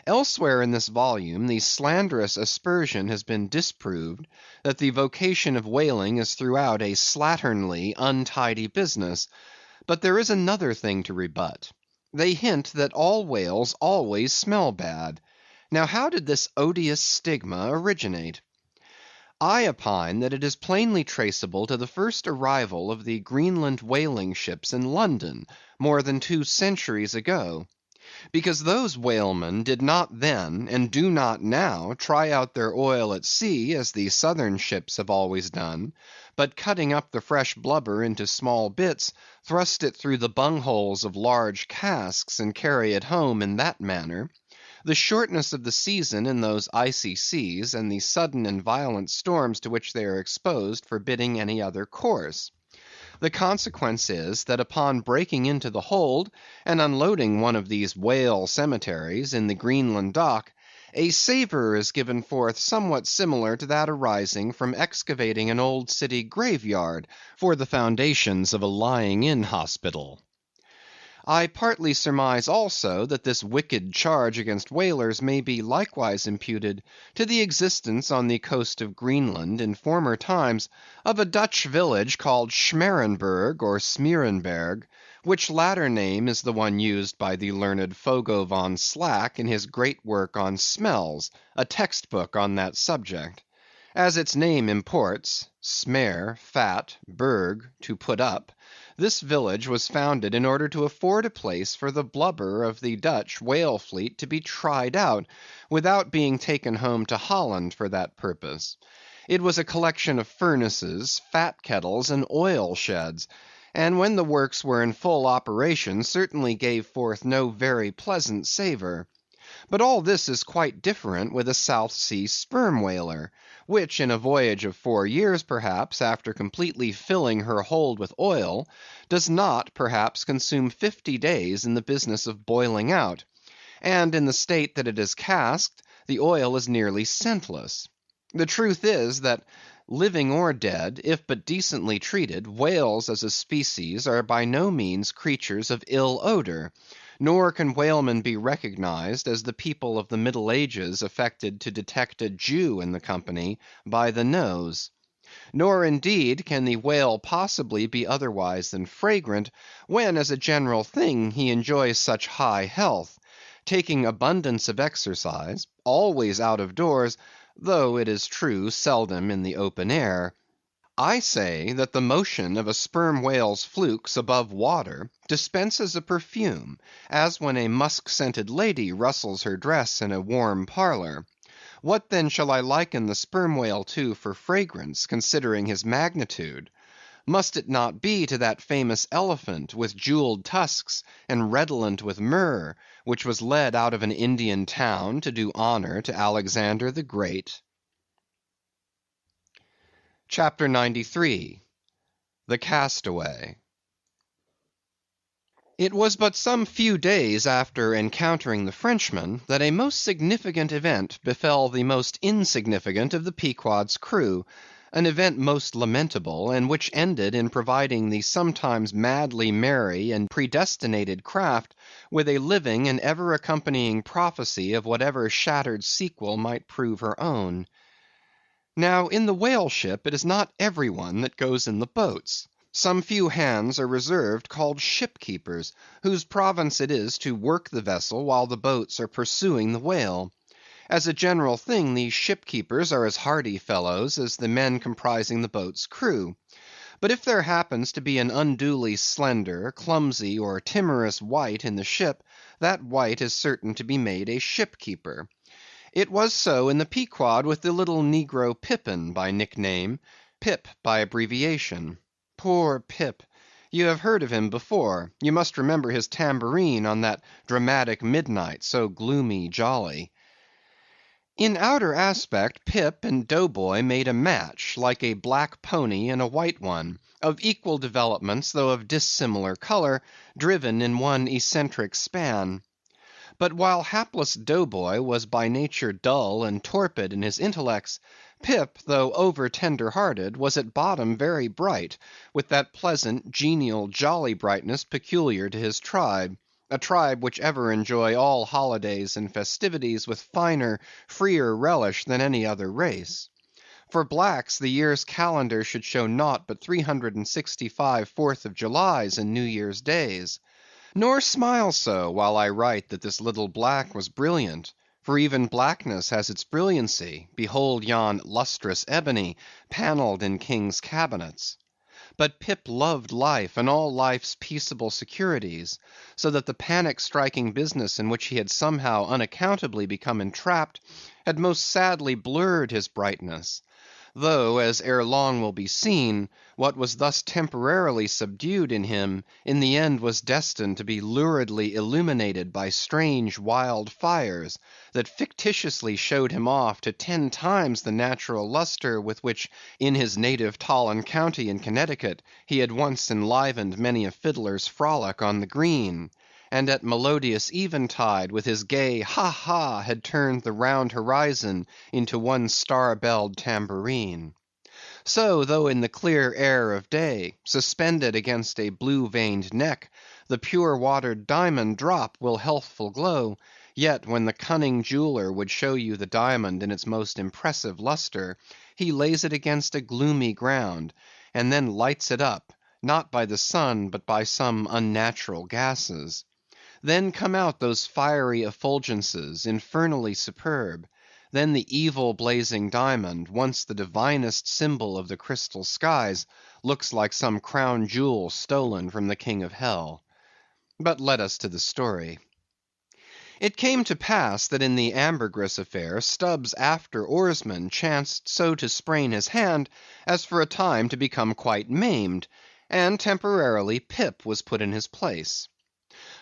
Elsewhere in this volume the slanderous aspersion has been disproved, that the vocation of whaling is throughout a slatternly, untidy business. But there is another thing to rebut. They hint that all whales always smell bad. Now how did this odious stigma originate? I opine that it is plainly traceable to the first arrival of the Greenland whaling ships in London, more than 2 centuries ago. Because those whalemen did not then, and do not now, try out their oil at sea as the southern ships have always done, but cutting up the fresh blubber into small bits, thrust it through the bungholes of large casks, and carry it home in that manner. The shortness of the season in those icy seas, and the sudden and violent storms to which they are exposed, forbidding any other course. The consequence is, that upon breaking into the hold, and unloading one of these whale cemeteries in the Greenland dock, a savor is given forth somewhat similar to that arising from excavating an old city graveyard for the foundations of a lying-in hospital. I partly surmise also that this wicked charge against whalers may be likewise imputed to the existence on the coast of Greenland in former times of a Dutch village called Schmerenberg or Smeerenberg, which latter name is the one used by the learned Fogo von Slack in his great work on Smells, a textbook on that subject. As its name imports, smere, fat, berg, to put up, this village was founded in order to afford a place for the blubber of the Dutch whale fleet to be tried out, without being taken home to Holland for that purpose. It was a collection of furnaces, fat kettles, and oil sheds, and when the works were in full operation certainly gave forth no very pleasant savor. But all this is quite different with a South Sea sperm whaler, which in a voyage of 4 years perhaps, after completely filling her hold with oil, does not perhaps consume 50 days in the business of boiling out; and in the state that it is casked, the oil is nearly scentless. The truth is, that living or dead, if but decently treated, whales as a species are by no means creatures of ill odor; nor can whalemen be recognized, as the people of the Middle Ages affected to detect a Jew in the company, by the nose. Nor indeed can the whale possibly be otherwise than fragrant, when as a general thing he enjoys such high health, taking abundance of exercise, always out of doors, though it is true seldom in the open air. I say that the motion of a sperm whale's flukes above water dispenses a perfume, as when a musk-scented lady rustles her dress in a warm parlor. What then shall I liken the sperm whale to for fragrance, considering his magnitude? Must it not be to that famous elephant with jewelled tusks and redolent with myrrh, which was led out of an Indian town to do honor to Alexander the Great? CHAPTER 93. The Castaway. It was but some few days after encountering the Frenchman, that a most significant event befell the most insignificant of the Pequod's crew; an event most lamentable, and which ended in providing the sometimes madly merry and predestinated craft with a living and ever accompanying prophecy of whatever shattered sequel might prove her own. Now, in the whale ship it is not every one that goes in the boats. Some few hands are reserved called ship keepers, whose province it is to work the vessel while the boats are pursuing the whale. As a general thing, these ship keepers are as hardy fellows as the men comprising the boat's crew. But if there happens to be an unduly slender, clumsy, or timorous wight in the ship, that wight is certain to be made a ship keeper. It was so in the Pequod with the little negro Pippin by nickname, Pip by abbreviation. Poor Pip! You have heard of him before; you must remember his tambourine on that dramatic midnight, so gloomy jolly. In outer aspect, Pip and Dough Boy made a match, like a black pony and a white one, of equal developments though of dissimilar color, driven in one eccentric span. But while hapless Dough Boy was by nature dull and torpid in his intellects, Pip, though over tender hearted, was at bottom very bright, with that pleasant, genial, jolly brightness peculiar to his tribe; a tribe which ever enjoy all holidays and festivities with finer, freer relish than any other race. For blacks the year's calendar should show naught but 365 Fourth of Julys and New Year's days. Nor smile so, while I write that this little black was brilliant; for even blackness has its brilliancy; behold yon lustrous ebony, panelled in kings' cabinets. But Pip loved life, and all life's peaceable securities; so that the panic‐striking business in which he had somehow unaccountably become entrapped, had most sadly blurred his brightness; though, as ere long will be seen, what was thus temporarily subdued in him, in the end was destined to be luridly illuminated by strange wild fires, that fictitiously showed him off to 10 times the natural lustre with which in his native Tolland County in Connecticut he had once enlivened many a fiddler's frolic on the green, and at melodious eventide with his gay ha ha had turned the round horizon into one star-belled tambourine. So, though in the clear air of day, suspended against a blue-veined neck, the pure-watered diamond drop will healthful glow, yet when the cunning jeweler would show you the diamond in its most impressive lustre, he lays it against a gloomy ground, and then lights it up, not by the sun, but by some unnatural gases. Then come out those fiery effulgences, infernally superb; then the evil blazing diamond, once the divinest symbol of the crystal skies, looks like some crown jewel stolen from the king of hell. But let us to the story. It came to pass that in the Ambergris affair, Stubb's after oarsman chanced so to sprain his hand as for a time to become quite maimed, and temporarily Pip was put in his place.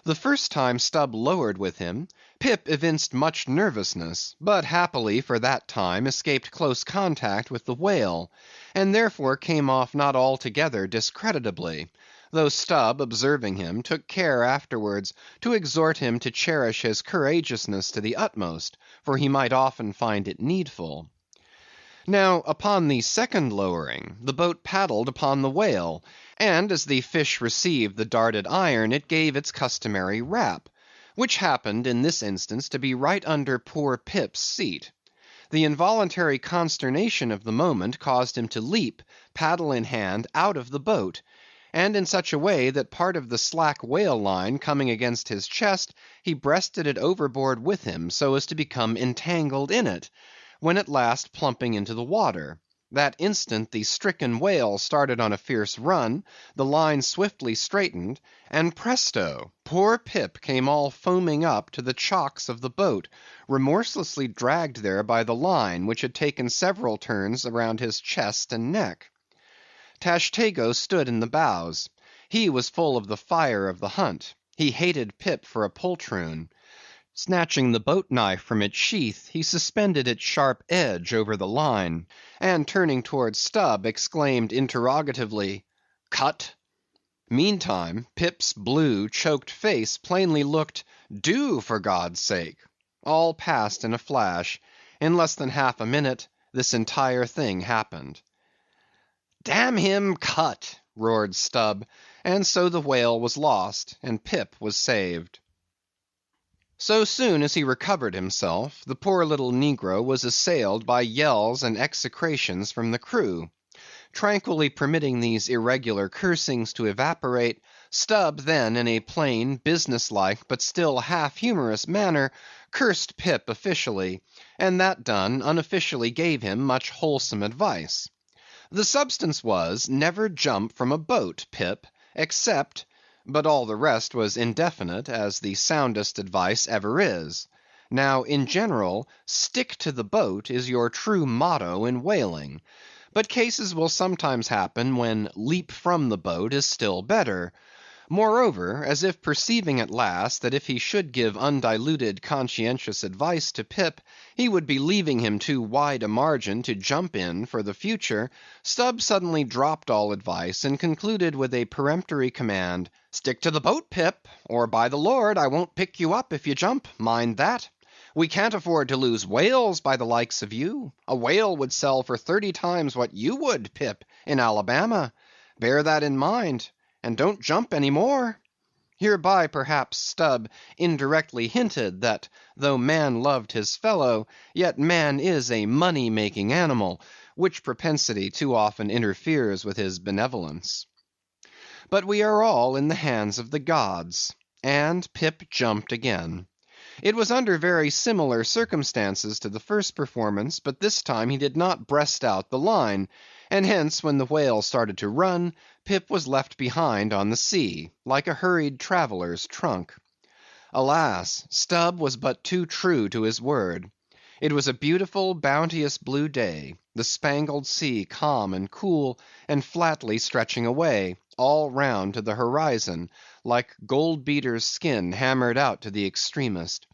The first time Stubb lowered with him, Pip evinced much nervousness, but happily for that time escaped close contact with the whale, and therefore came off not altogether discreditably, though Stubb, observing him, took care afterwards to exhort him to cherish his courageousness to the utmost, for he might often find it needful. Now, upon the second lowering, the boat paddled upon the whale, and as the fish received the darted iron, it gave its customary rap, which happened in this instance to be right under poor Pip's seat. The involuntary consternation of the moment caused him to leap, paddle in hand, out of the boat, and in such a way that part of the slack whale line coming against his chest, he breasted it overboard with him, so as to become entangled in it, when at last plumping into the water. That instant the stricken whale started on a fierce run, the line swiftly straightened, and presto! Poor Pip came all foaming up to the chocks of the boat, remorselessly dragged there by the line, which had taken several turns around his chest and neck. Tashtego stood in the bows. He was full of the fire of the hunt. He hated Pip for a poltroon. Snatching the boat knife from its sheath, he suspended its sharp edge over the line, and turning towards Stubb, exclaimed interrogatively, "Cut?" Meantime, Pip's blue, choked face plainly looked, "Do, for God's sake!" All passed in a flash. In less than half a minute, this entire thing happened. "Damn him, cut!" roared Stubb, and so the whale was lost, and Pip was saved. So soon as he recovered himself, the poor little negro was assailed by yells and execrations from the crew. Tranquilly permitting these irregular cursings to evaporate, Stubb then in a plain, business-like, but still half-humorous manner, cursed Pip officially, and that done, unofficially gave him much wholesome advice. The substance was, never jump from a boat, Pip, except... but all the rest was indefinite, as the soundest advice ever is. Now, in general, stick to the boat is your true motto in whaling, but cases will sometimes happen when leap from the boat is still better. Moreover, as if perceiving at last that if he should give undiluted conscientious advice to Pip, he would be leaving him too wide a margin to jump in for the future, Stubb suddenly dropped all advice, and concluded with a peremptory command, "Stick to the boat, Pip, or by the Lord, I won't pick you up if you jump, mind that. We can't afford to lose whales by the likes of you. A whale would sell for 30 times what you would, Pip, in Alabama. Bear that in mind, and don't jump any more." Hereby perhaps Stubb indirectly hinted that though man loved his fellow, yet man is a money-making animal, which propensity too often interferes with his benevolence. But we are all in the hands of the gods, and Pip jumped again. It was under very similar circumstances to the first performance, but this time he did not breast out the line, and hence when the whale started to run, Pip was left behind on the sea, like a hurried traveller's trunk. Alas! Stubb was but too true to his word. It was a beautiful, bounteous blue day, the spangled sea calm and cool, and flatly stretching away, all round to the horizon, like gold beater's skin hammered out to the extremest.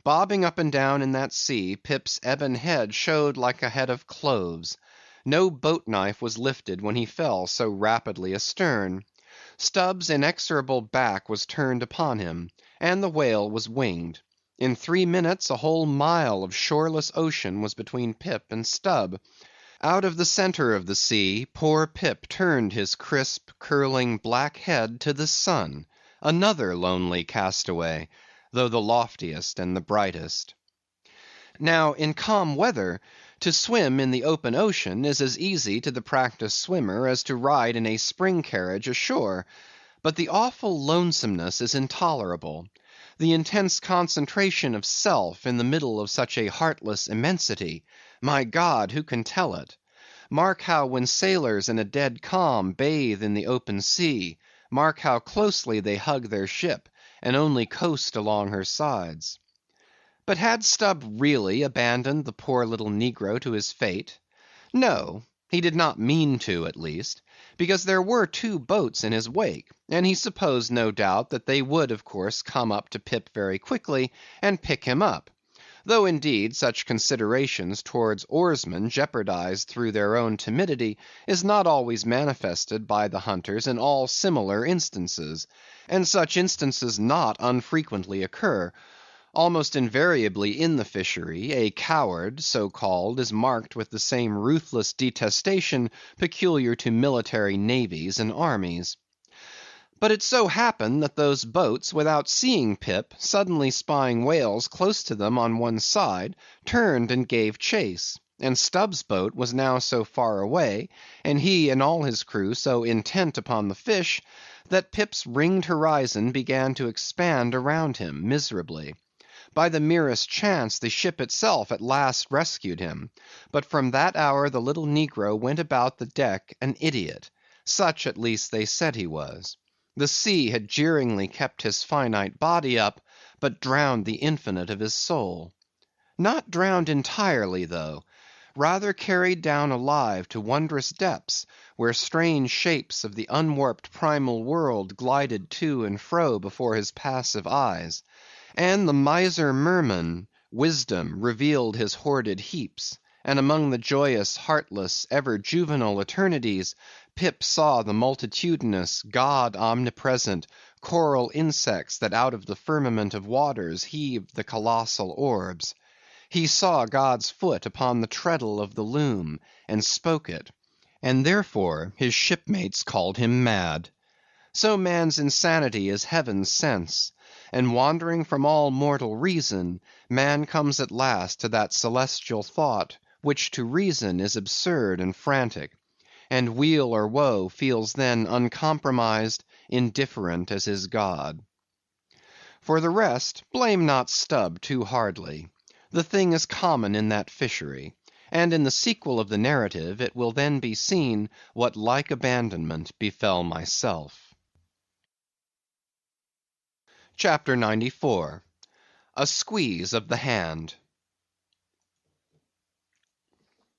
Bobbing up and down in that sea, Pip's ebon head showed like a head of cloves. No boat knife was lifted when he fell so rapidly astern. Stubb's inexorable back was turned upon him, and the whale was winged. In 3 minutes a whole mile of shoreless ocean was between Pip and Stubb. Out of the centre of the sea, poor Pip turned his crisp, curling, black head to the sun, another lonely castaway, though the loftiest and the brightest. Now, in calm weather, to swim in the open ocean is as easy to the practised swimmer as to ride in a spring carriage ashore, but the awful lonesomeness is intolerable. The intense concentration of self in the middle of such a heartless immensity, my God, who can tell it? Mark how when sailors in a dead calm bathe in the open sea, mark how closely they hug their ship, and only coast along her sides. But had Stubb really abandoned the poor little negro to his fate? No, He did not mean to, at least, because there were 2 boats in his wake, and he supposed no doubt that they would of course come up to Pip very quickly and pick him up; though indeed such considerations towards oarsmen jeopardized through their own timidity is not always manifested by the hunters in all similar instances, and such instances not unfrequently occur. Almost invariably in the fishery, a coward, so called, is marked with the same ruthless detestation peculiar to military navies and armies. But it so happened that those boats, without seeing Pip, suddenly spying whales close to them on one side, turned and gave chase; and Stubb's boat was now so far away, and he and all his crew so intent upon the fish, that Pip's ringed horizon began to expand around him miserably. By the merest chance the ship itself at last rescued him; but from that hour the little negro went about the deck an idiot; such at least they said he was. The sea had jeeringly kept his finite body up, but drowned the infinite of his soul. Not drowned entirely, though; rather carried down alive to wondrous depths, where strange shapes of the unwarped primal world glided to and fro before his passive eyes; and the miser Merman, Wisdom, revealed his hoarded heaps; and among the joyous, heartless, ever juvenile eternities, Pip saw the multitudinous, God omnipresent, coral insects that out of the firmament of waters heaved the colossal orbs. He saw God's foot upon the treadle of the loom, and spoke it; and therefore his shipmates called him mad. So man's insanity is heaven's sense; and wandering from all mortal reason, man comes at last to that celestial thought, which to reason is absurd and frantic; and weal or woe feels then uncompromised, indifferent as his God. For the rest, blame not Stubb too hardly. The thing is common in that fishery; and in the sequel of the narrative it will then be seen what like abandonment befell myself. CHAPTER 94. A Squeeze of the Hand.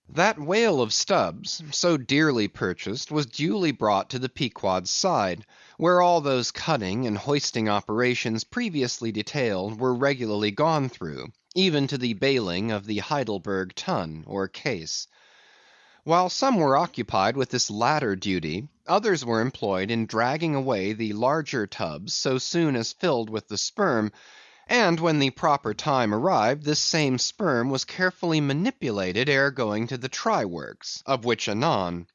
That whale of Stubb's, so dearly purchased, was duly brought to the Pequod's side, where all those cutting and hoisting operations previously detailed were regularly gone through, even to the bailing of the Heidelburgh tun, or case. While some were occupied with this latter duty, others were employed in dragging away the larger tubs so soon as filled with the sperm; and when the proper time arrived, this same sperm was carefully manipulated ere going to the try works, of which anon.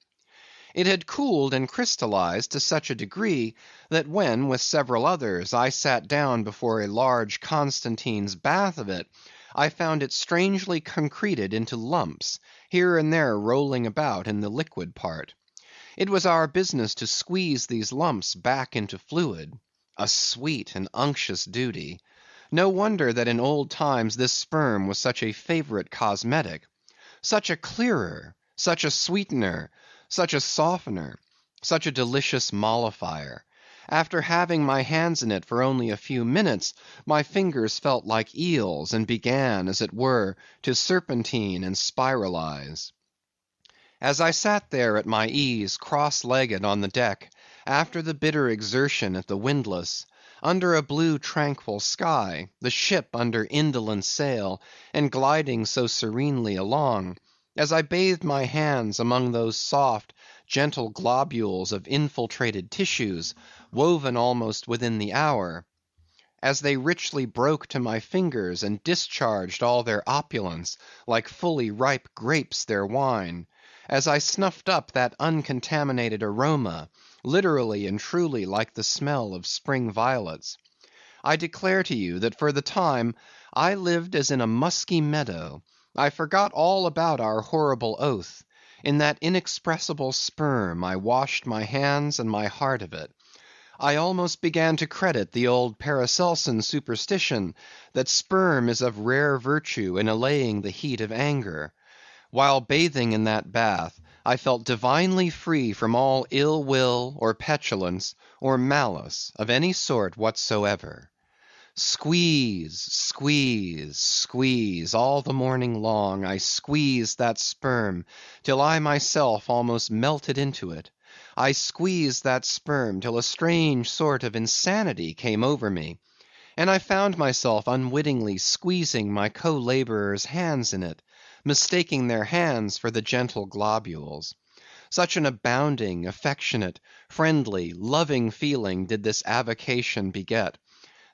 It had cooled and crystallized to such a degree, that when, with several others, I sat down before a large Constantine's bath of it, I found it strangely concreted into lumps, here and there rolling about in the liquid part. It was our business to squeeze these lumps back into fluid. A sweet and unctuous duty. No wonder that in old times this sperm was such a favorite cosmetic. Such a clearer, such a sweetener, such a softener, such a delicious mollifier. After having my hands in it for only a few minutes, my fingers felt like eels, and began, as it were, to serpentine and spiralize. As I sat there at my ease, cross-legged on the deck, after the bitter exertion at the windlass, under a blue tranquil sky, the ship under indolent sail, and gliding so serenely along; as I bathed my hands among those soft, gentle globules of infiltrated tissues, woven almost within the hour; as they richly broke to my fingers, and discharged all their opulence, like fully ripe grapes their wine; as I snuffed up that uncontaminated aroma, literally and truly like the smell of spring violets; I declare to you that for the time I lived as in a musky meadow. I forgot all about our horrible oath; in that inexpressible sperm I washed my hands and my heart of it. I almost began to credit the old Paracelsian superstition, that sperm is of rare virtue in allaying the heat of anger. While bathing in that bath, I felt divinely free from all ill will, or petulance, or malice of any sort whatsoever. Squeeze, squeeze, squeeze, all the morning long I squeezed that sperm till I myself almost melted into it. I squeezed that sperm till a strange sort of insanity came over me, and I found myself unwittingly squeezing my co-laborers' hands in it, mistaking their hands for the gentle globules. Such an abounding, affectionate, friendly, loving feeling did this avocation beget,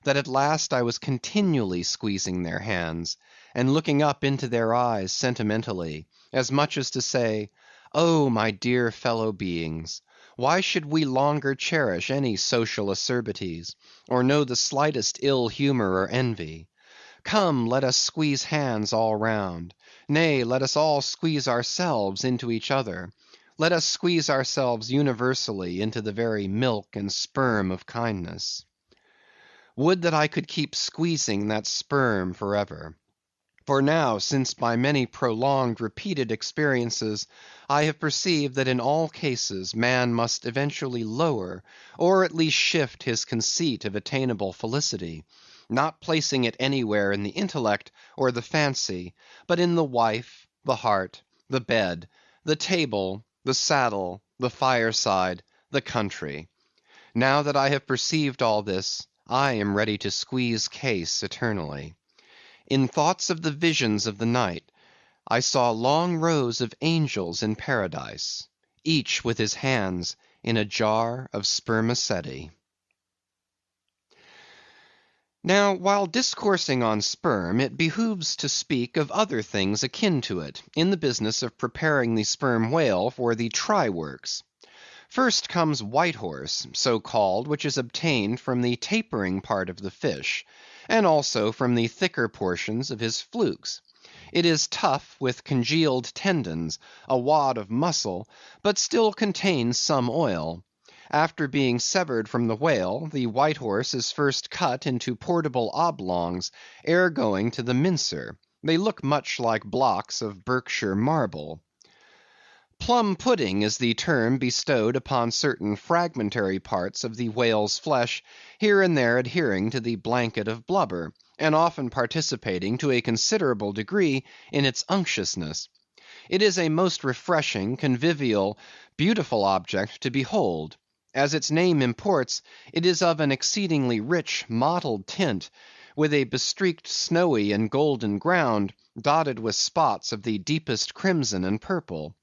that at last I was continually squeezing their hands, and looking up into their eyes sentimentally, as much as to say, oh, my dear fellow beings, why should we longer cherish any social acerbities, or know the slightest ill humor or envy? Come, let us squeeze hands all round; nay, let us all squeeze ourselves into each other; let us squeeze ourselves universally into the very milk and sperm of kindness. Would that I could keep squeezing that sperm for ever. For now, since by many prolonged, repeated experiences, I have perceived that in all cases man must eventually lower, or at least shift his conceit of attainable felicity, not placing it anywhere in the intellect or the fancy, but in the wife, the heart, the bed, the table, the saddle, the fireside, the country. Now that I have perceived all this, I am ready to squeeze case eternally. In thoughts of the visions of the night, I saw long rows of angels in paradise, each with his hands in a jar of spermaceti. Now, while discoursing on sperm, it behooves to speak of other things akin to it, in the business of preparing the sperm whale for the try works. First comes white horse, so called, which is obtained from the tapering part of the fish, and also from the thicker portions of his flukes. It is tough, with congealed tendons, a wad of muscle, but still contains some oil. After being severed from the whale, the white horse is first cut into portable oblongs, ere going to the mincer. They look much like blocks of Berkshire marble. Plum pudding is the term bestowed upon certain fragmentary parts of the whale's flesh, here and there adhering to the blanket of blubber, and often participating to a considerable degree in its unctuousness. It is a most refreshing, convivial, beautiful object to behold. As its name imports, it is of an exceedingly rich mottled tint, with a bestreaked snowy and golden ground, dotted with spots of the deepest crimson and purple.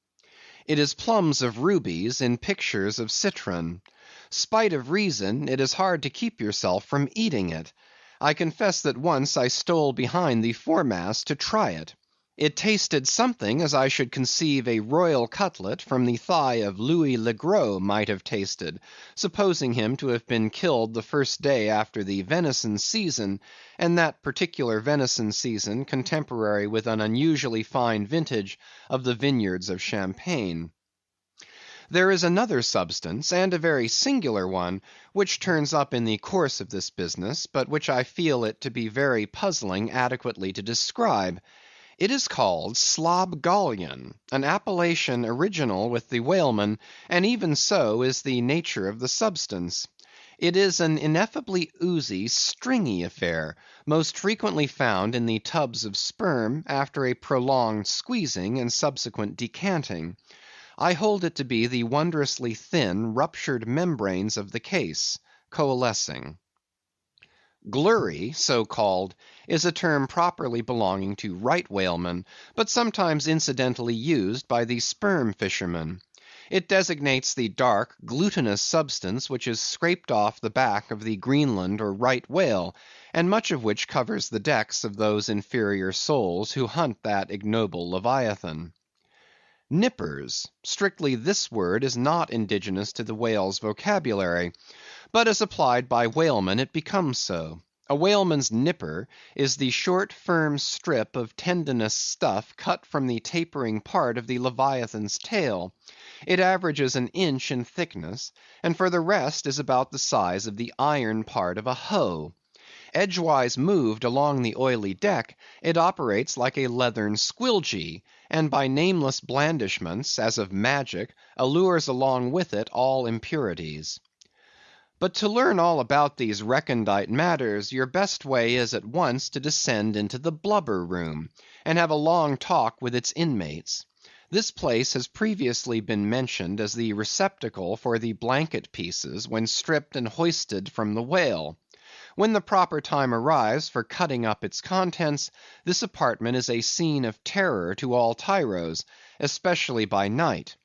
It is plums of rubies in pictures of citron. Spite of reason, it is hard to keep yourself from eating it. I confess that once I stole behind the foremast to try it. It tasted something as I should conceive a royal cutlet from the thigh of Louis le Gros might have tasted, supposing him to have been killed the first day after the venison season, and that particular venison season contemporary with an unusually fine vintage of the vineyards of Champagne. There is another substance, and a very singular one, which turns up in the course of this business, but which I feel it to be very puzzling adequately to describe. It is called slobgollion, an appellation original with the whalemen, and even so is the nature of the substance. It is an ineffably oozy, stringy affair, most frequently found in the tubs of sperm, after a prolonged squeezing and subsequent decanting. I hold it to be the wondrously thin, ruptured membranes of the case, coalescing. Glurry, so called, is a term properly belonging to right whalemen, but sometimes incidentally used by the sperm fishermen. It designates the dark, glutinous substance which is scraped off the back of the Greenland or right whale, and much of which covers the decks of those inferior souls who hunt that ignoble leviathan. Nippers. Strictly this word is not indigenous to the whale's vocabulary, but as applied by whalemen it becomes so. A whaleman's nipper is the short firm strip of tendinous stuff cut from the tapering part of the leviathan's tail. It averages an inch in thickness, and for the rest is about the size of the iron part of a hoe. Edgewise moved along the oily deck, it operates like a leathern squilgee, and by nameless blandishments, as of magic, allures along with it all impurities. But to learn all about these recondite matters, your best way is at once to descend into the blubber room, and have a long talk with its inmates. This place has previously been mentioned as the receptacle for the blanket pieces when stripped and hoisted from the whale. When the proper time arrives for cutting up its contents, this apartment is a scene of terror to all tyros, especially by night.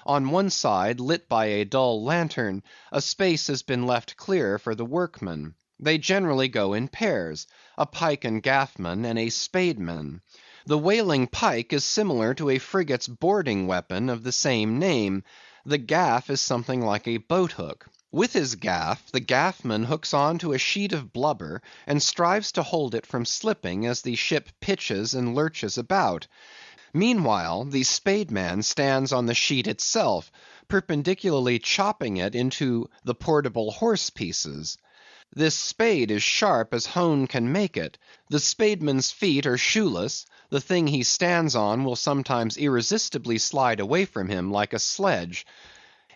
On one side, lit by a dull lantern, a space has been left clear for the workmen. They generally go in pairs, a pike and gaffman and a spademan. The whaling pike is similar to a frigate's boarding weapon of the same name. The gaff is something like a boat hook. With his gaff, the gaffman hooks on to a sheet of blubber, and strives to hold it from slipping as the ship pitches and lurches about. Meanwhile, the spademan stands on the sheet itself, perpendicularly chopping it into the portable horse pieces. This spade is sharp as hone can make it. The spademan's feet are shoeless. The thing he stands on will sometimes irresistibly slide away from him like a sledge.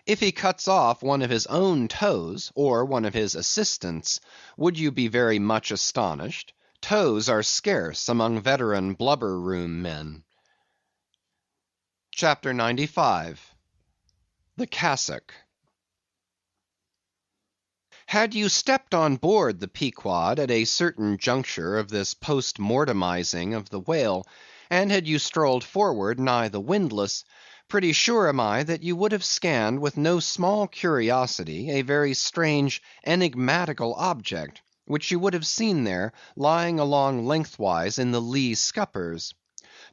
If he cuts off one of his own toes, or one of his assistants', would you be very much astonished? Toes are scarce among veteran blubber room men. Chapter 95. The Cassock. Had you stepped on board the Pequod at a certain juncture of this post-mortemizing of the whale, and had you strolled forward nigh the windlass, pretty sure am I that you would have scanned with no small curiosity a very strange enigmatical object, which you would have seen there lying along lengthwise in the lee scuppers.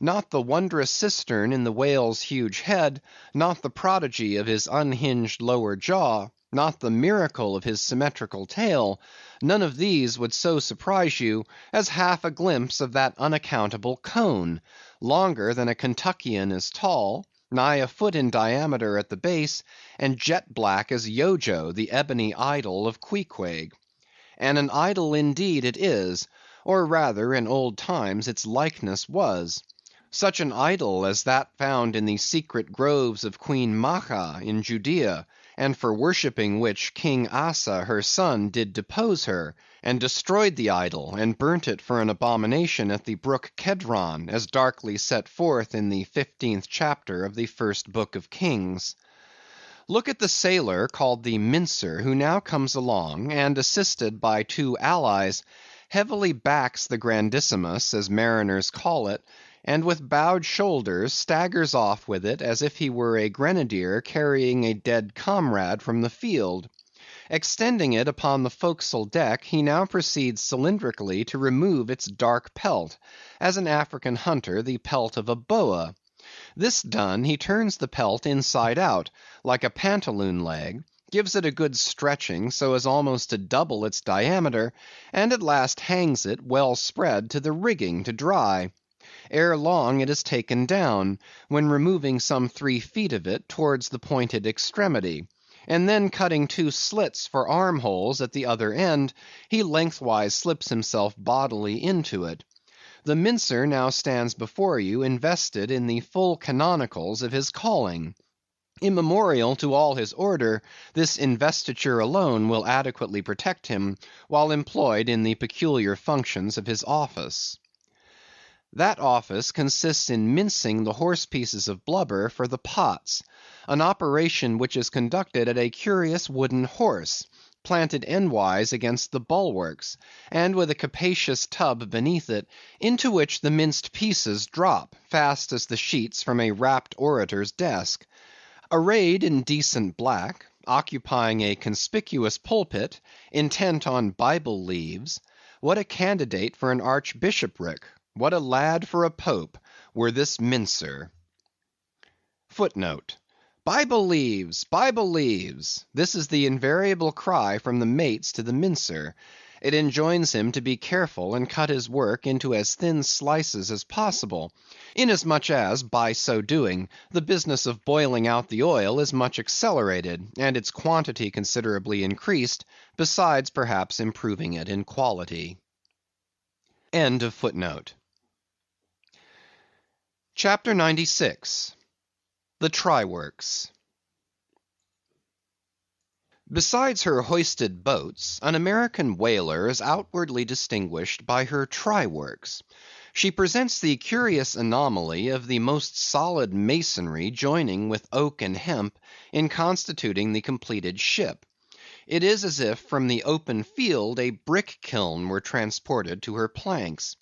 Not the wondrous cistern in the whale's huge head, not the prodigy of his unhinged lower jaw, not the miracle of his symmetrical tail, none of these would so surprise you as half a glimpse of that unaccountable cone, longer than a Kentuckian is tall, nigh a foot in diameter at the base, and jet black as Yojo, the ebony idol of Queequeg. And an idol indeed it is, or rather in old times its likeness was. Such an idol as that found in the secret groves of Queen Macha in Judea, and for worshipping which King Asa her son did depose her, and destroyed the idol, and burnt it for an abomination at the brook Kedron, as darkly set forth in the 15th chapter of the first book of Kings. Look at the sailor called the Mincer, who now comes along, and assisted by two allies, heavily backs the Grandissimus, as mariners call it, and with bowed shoulders staggers off with it as if he were a grenadier carrying a dead comrade from the field. Extending it upon the forecastle deck, he now proceeds cylindrically to remove its dark pelt, as an African hunter the pelt of a boa. This done, he turns the pelt inside out, like a pantaloon leg, gives it a good stretching so as almost to double its diameter, and at last hangs it, well spread, to the rigging to dry. Ere long it is taken down, when removing some 3 feet of it towards the pointed extremity, and then cutting 2 slits for armholes at the other end, he lengthwise slips himself bodily into it. The Mincer now stands before you invested in the full canonicals of his calling. Immemorial to all his order, this investiture alone will adequately protect him while employed in the peculiar functions of his office. That office consists in mincing the horse pieces of blubber for the pots, an operation which is conducted at a curious wooden horse, planted endwise against the bulwarks, and with a capacious tub beneath it, into which the minced pieces drop, fast as the sheets from a rapt orator's desk. Arrayed in decent black, occupying a conspicuous pulpit, intent on Bible leaves, what a candidate for an archbishopric! What a lad for a pope, were this Mincer. Footnote: Bible leaves! Bible leaves! This is the invariable cry from the mates to the Mincer. It enjoins him to be careful and cut his work into as thin slices as possible, inasmuch as, by so doing, the business of boiling out the oil is much accelerated, and its quantity considerably increased, besides perhaps improving it in quality. End of footnote. Chapter 96. The Try Works. Besides her hoisted boats, an American whaler is outwardly distinguished by her try-works. She presents the curious anomaly of the most solid masonry joining with oak and hemp in constituting the completed ship. It is as if from the open field a brick kiln were transported to her planks.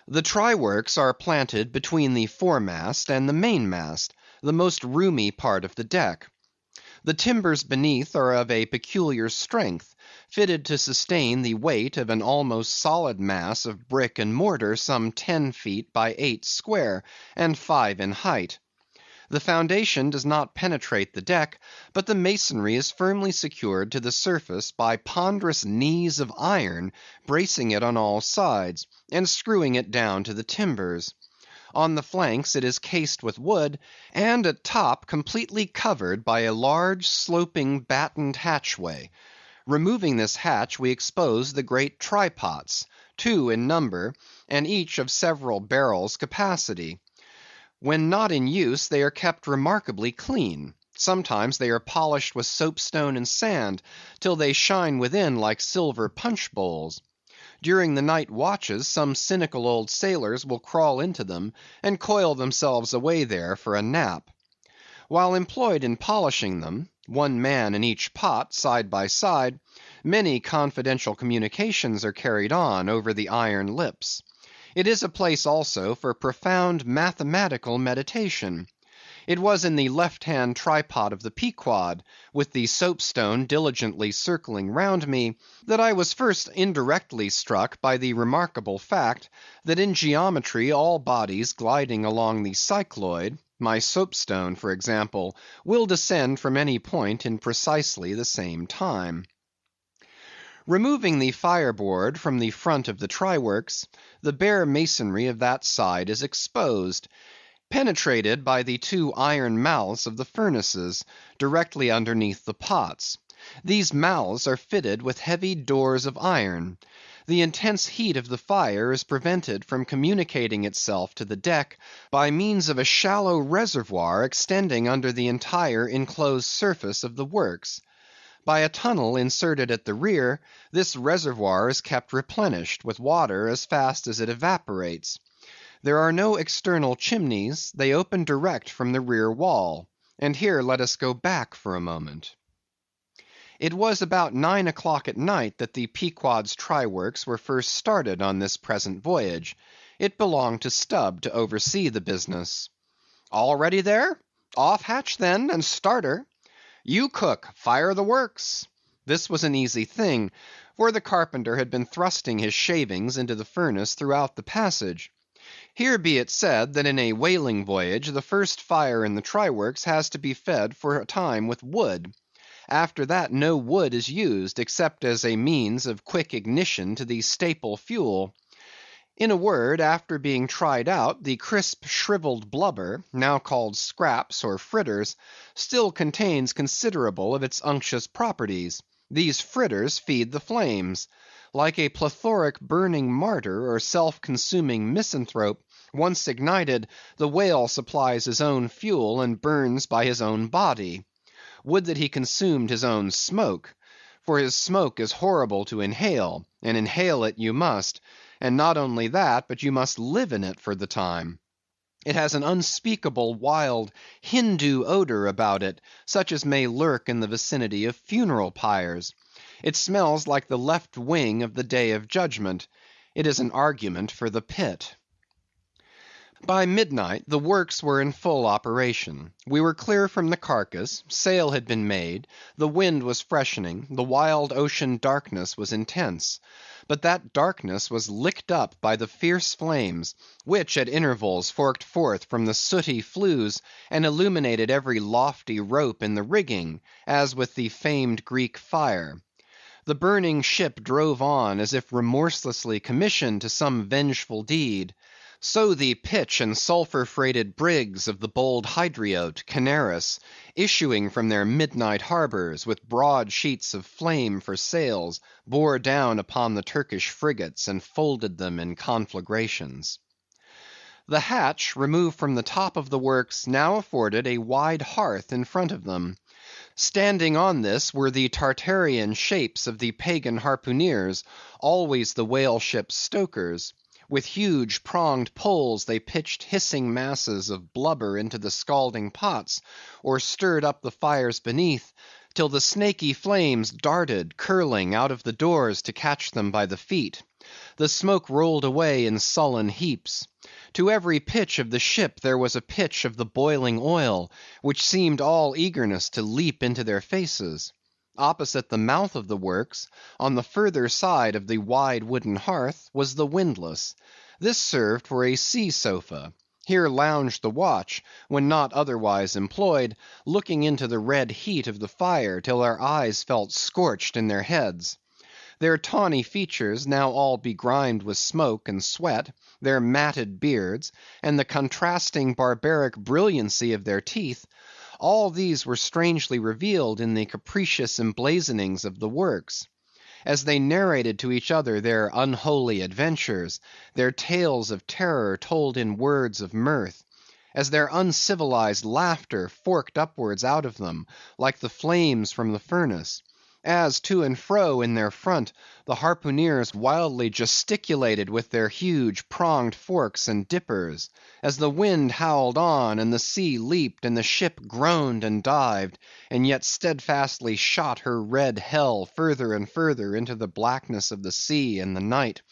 The try-works are planted between the foremast and the mainmast, the most roomy part of the deck. The timbers beneath are of a peculiar strength, fitted to sustain the weight of an almost solid mass of brick and mortar some 10 feet by 8 square, and 5 in height. The foundation does not penetrate the deck, but the masonry is firmly secured to the surface by ponderous knees of iron, bracing it on all sides, and screwing it down to the timbers. On the flanks it is cased with wood, and at top completely covered by a large sloping battened hatchway. Removing this hatch, we expose the great try-pots, 2 in number, and each of several barrels' capacity. When not in use, they are kept remarkably clean. Sometimes they are polished with soapstone and sand, till they shine within like silver punch bowls. During the night watches, some cynical old sailors will crawl into them, and coil themselves away there for a nap. While employed in polishing them, 1 man in each pot, side by side, many confidential communications are carried on over the iron lips. It is a place also for profound mathematical meditation. It was in the left-hand try-pot of the Pequod, with the soapstone diligently circling round me, that I was first indirectly struck by the remarkable fact, that in geometry all bodies gliding along the cycloid, my soapstone for example, will descend from any point in precisely the same time. Removing the fireboard from the front of the try-works, the bare masonry of that side is exposed, penetrated by the 2 iron mouths of the furnaces, directly underneath the pots. These mouths are fitted with heavy doors of iron. The intense heat of the fire is prevented from communicating itself to the deck by means of a shallow reservoir extending under the entire enclosed surface of the works. By a tunnel inserted at the rear, this reservoir is kept replenished with water as fast as it evaporates. There are no external chimneys, they open direct from the rear wall. And here let us go back for a moment. It was about 9 o'clock at night that the Pequod's try-works were first started on this present voyage. It belonged to Stubb to oversee the business. "All ready there? Off hatch then, and start her. You cook, fire the works." This was an easy thing, for the carpenter had been thrusting his shavings into the furnace throughout the passage. Here be it said, that in a whaling voyage the first fire in the try-works has to be fed for a time with wood. After that no wood is used, except as a means of quick ignition to the staple fuel. In a word, after being tried out, the crisp shrivelled blubber, now called scraps or fritters, still contains considerable of its unctuous properties. These fritters feed the flames. Like a plethoric burning martyr or self-consuming misanthrope, once ignited, the whale supplies his own fuel and burns by his own body. Would that he consumed his own smoke! For his smoke is horrible to inhale, and inhale it you must; and not only that, but you must live in it for the time. It has an unspeakable, wild, Hindoo odor about it, such as may lurk in the vicinity of funeral pyres. It smells like the left wing of the Day of Judgment. It is an argument for the pit. By midnight the works were in full operation. We were clear from the carcass, sail had been made, the wind was freshening, the wild ocean darkness was intense. But that darkness was licked up by the fierce flames, which at intervals forked forth from the sooty flues, and illuminated every lofty rope in the rigging, as with the famed Greek fire. The burning ship drove on as if remorselessly commissioned to some vengeful deed. So the pitch and sulphur-freighted brigs of the bold Hydriote, Canaris, issuing from their midnight harbors, with broad sheets of flame for sails, bore down upon the Turkish frigates, and folded them in conflagrations. The hatch, removed from the top of the works, now afforded a wide hearth in front of them. Standing on this were the Tartarian shapes of the pagan harpooneers, always the whale ship's stokers. With huge pronged poles they pitched hissing masses of blubber into the scalding pots, or stirred up the fires beneath, till the snaky flames darted, curling, out of the doors to catch them by the feet. The smoke rolled away in sullen heaps. To every pitch of the ship there was a pitch of the boiling oil, which seemed all eagerness to leap into their faces. Opposite the mouth of the works, on the further side of the wide wooden hearth, was the windlass. This served for a sea sofa. Here lounged the watch, when not otherwise employed, looking into the red heat of the fire till their eyes felt scorched in their heads. Their tawny features, now all begrimed with smoke and sweat, their matted beards, and the contrasting barbaric brilliancy of their teeth, all these were strangely revealed in the capricious emblazonings of the works. As they narrated to each other their unholy adventures, their tales of terror told in words of mirth, as their uncivilized laughter forked upwards out of them, like the flames from the furnace, as to and fro in their front the harpooneers wildly gesticulated with their huge pronged forks and dippers, as the wind howled on, and the sea leaped, and the ship groaned and dived, and yet steadfastly shot her red hell further and further into the blackness of the sea and the night,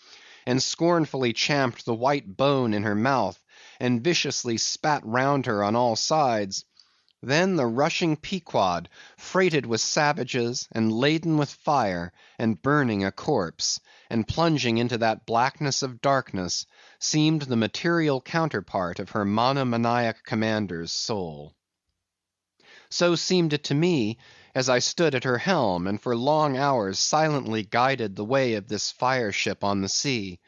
and scornfully champed the white bone in her mouth, and viciously spat round her on all sides. Then the rushing Pequod, freighted with savages, and laden with fire, and burning a corpse, and plunging into that blackness of darkness, seemed the material counterpart of her monomaniac commander's soul. So seemed it to me, as I stood at her helm, and for long hours silently guided the way of this fire ship on the sea.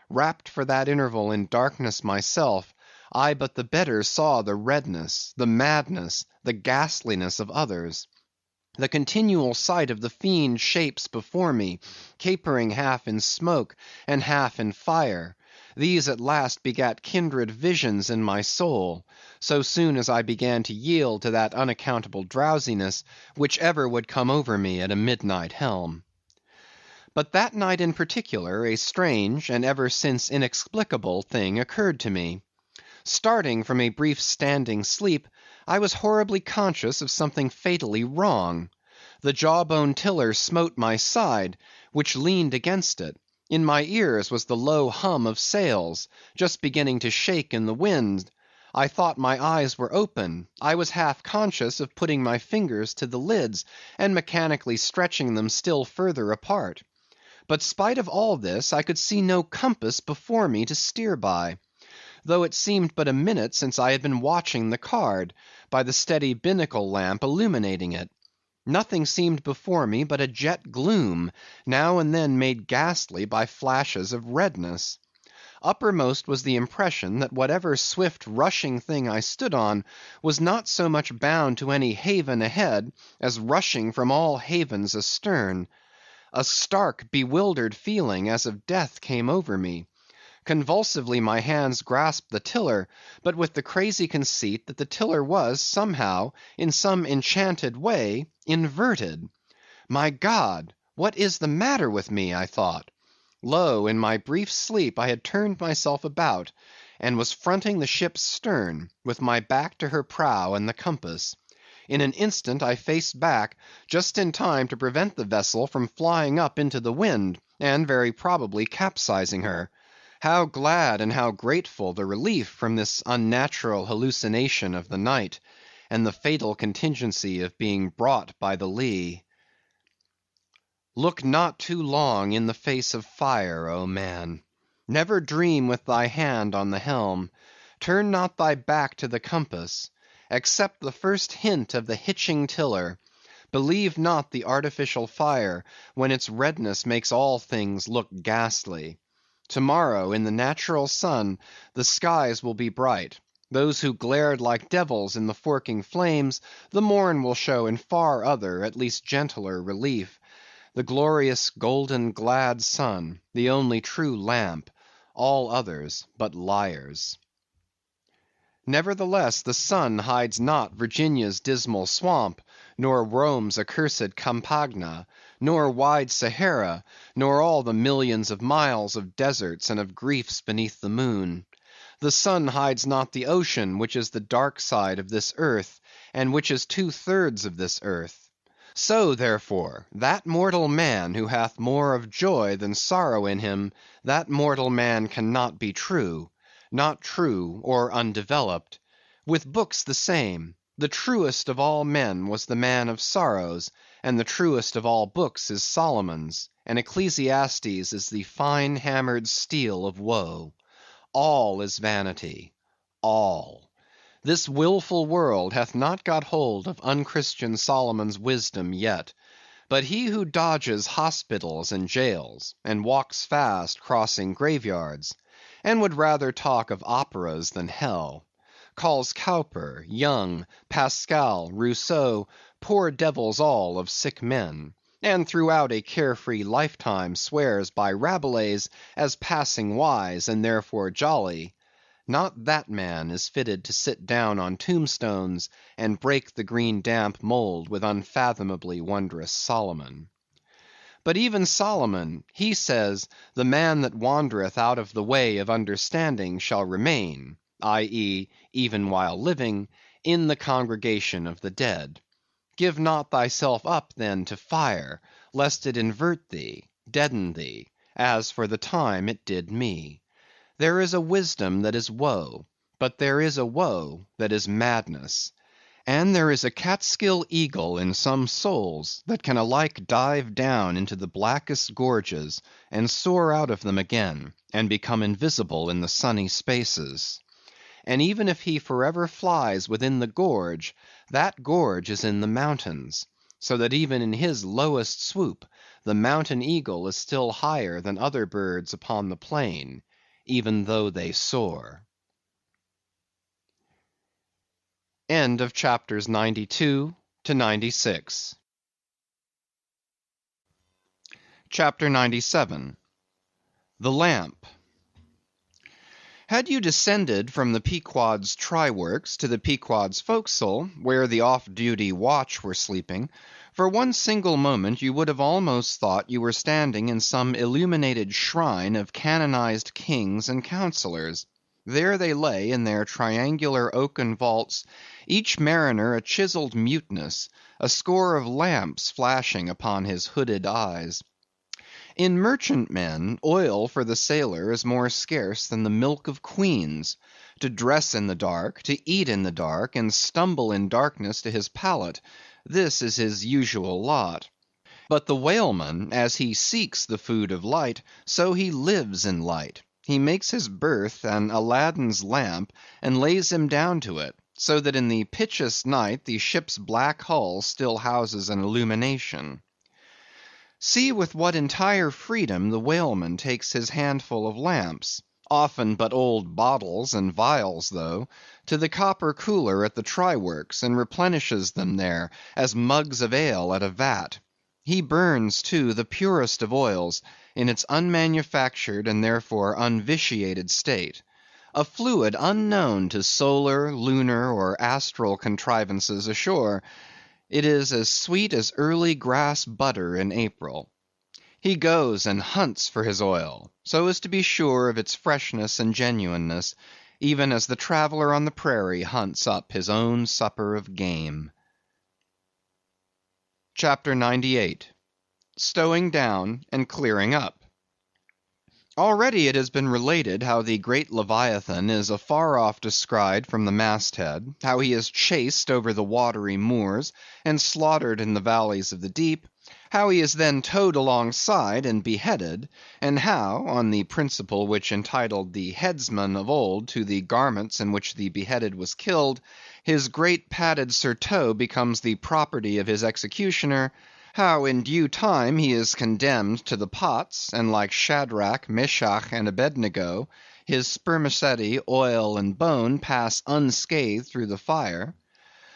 Wrapped for that interval in darkness myself, I but the better saw the redness, the madness, the ghastliness of others. The continual sight of the fiend shapes before me, capering half in smoke and half in fire, these at last begat kindred visions in my soul, so soon as I began to yield to that unaccountable drowsiness which ever would come over me at a midnight helm. But that night in particular, a strange, and ever since inexplicable thing occurred to me. Starting from a brief standing sleep, I was horribly conscious of something fatally wrong. The jawbone tiller smote my side, which leaned against it. In my ears was the low hum of sails, just beginning to shake in the wind. I thought my eyes were open. I was half conscious of putting my fingers to the lids, and mechanically stretching them still further apart. But spite of all this, I could see no compass before me to steer by, though it seemed but a minute since I had been watching the card, by the steady binnacle lamp illuminating it. Nothing seemed before me but a jet gloom, now and then made ghastly by flashes of redness. Uppermost was the impression that whatever swift rushing thing I stood on was not so much bound to any haven ahead, as rushing from all havens astern. A stark, bewildered feeling as of death came over me. Convulsively my hands grasped the tiller, but with the crazy conceit that the tiller was, somehow, in some enchanted way, inverted. My God, what is the matter with me? I thought. Lo, in my brief sleep I had turned myself about, and was fronting the ship's stern, with my back to her prow and the compass. In an instant I faced back, just in time to prevent the vessel from flying up into the wind, and very probably capsizing her. How glad and how grateful the relief from this unnatural hallucination of the night, and the fatal contingency of being brought by the lee. Look not too long in the face of fire, O man. Never dream with thy hand on the helm. Turn not thy back to the compass. Accept the first hint of the hitching tiller. Believe not the artificial fire, when its redness makes all things look ghastly. Tomorrow, in the natural sun, the skies will be bright. Those who glared like devils in the forking flames, the morn will show in far other, at least gentler relief. The glorious, golden, glad sun, the only true lamp, all others but liars. Nevertheless, the sun hides not Virginia's dismal swamp, nor Rome's accursed Campagna, nor wide Sahara, nor all the millions of miles of deserts and of griefs beneath the moon. The sun hides not the ocean, which is the dark side of this earth, and which is 2/3 of this earth. So, therefore, that mortal man who hath more of joy than sorrow in him, that mortal man cannot be true; not true or undeveloped. With books the same. The truest of all men was the man of sorrows, and the truest of all books is Solomon's, and Ecclesiastes is the fine hammered steel of woe. All is vanity. All. This wilful world hath not got hold of unchristian Solomon's wisdom yet. But he who dodges hospitals and jails, and walks fast crossing graveyards, and would rather talk of operas than hell, calls Cowper, Young, Pascal, Rousseau, poor devils all of sick men, and throughout a carefree lifetime swears by Rabelais as passing wise and therefore jolly, not that man is fitted to sit down on tombstones and break the green damp mould with unfathomably wondrous Solomon. But even Solomon, he says, the man that wandereth out of the way of understanding shall remain, i.e., even while living, in the congregation of the dead. Give not thyself up then to fire, lest it invert thee, deaden thee, as for the time it did me. There is a wisdom that is woe, but there is a woe that is madness. And there is a Catskill eagle in some souls that can alike dive down into the blackest gorges, and soar out of them again, and become invisible in the sunny spaces. And even if he forever flies within the gorge, that gorge is in the mountains, so that even in his lowest swoop, the mountain eagle is still higher than other birds upon the plain, even though they soar. End of chapters 92 to 96. Chapter 97. The Lamp. Had you descended from the Pequod's try-works to the Pequod's forecastle, where the off-duty watch were sleeping, for one single moment you would have almost thought you were standing in some illuminated shrine of canonized kings and counsellors. There they lay in their triangular oaken vaults, each mariner a chiselled muteness, a score of lamps flashing upon his hooded eyes. In merchantmen, oil for the sailor is more scarce than the milk of queens. To dress in the dark, to eat in the dark, and stumble in darkness to his pallet, this is his usual lot. But the whaleman, as he seeks the food of light, so he lives in light. He makes his berth an Aladdin's lamp, and lays him down to it, so that in the pitchiest night the ship's black hull still houses an illumination. See with what entire freedom the whaleman takes his handful of lamps, often but old bottles and vials though, to the copper cooler at the try-works, and replenishes them there, as mugs of ale at a vat. He burns, too, the purest of oils, in its unmanufactured and therefore unvitiated state. A fluid unknown to solar, lunar, or astral contrivances ashore. It is as sweet as early grass butter in April. He goes and hunts for his oil, so as to be sure of its freshness and genuineness, even as the traveller on the prairie hunts up his own supper of game. Chapter 98. Stowing down and clearing up. Already it has been related how the great Leviathan is afar off descried from the masthead, how he is chased over the watery moors, and slaughtered in the valleys of the deep, how he is then towed alongside and beheaded, and how, on the principle which entitled the headsman of old to the garments in which the beheaded was killed, his great padded surtout becomes the property of his executioner, how in due time he is condemned to the pots, and like Shadrach, Meshach, and Abednego, his spermaceti, oil, and bone pass unscathed through the fire.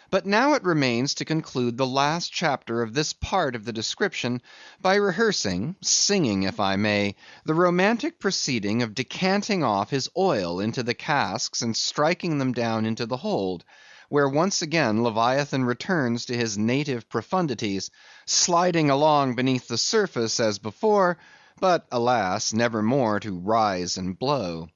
But now it remains to conclude the last chapter of this part of the description by rehearsing, singing if I may, the romantic proceeding of decanting off his oil into the casks and striking them down into the hold, where once again Leviathan returns to his native profundities, sliding along beneath the surface as before, but alas, never more to rise and blow.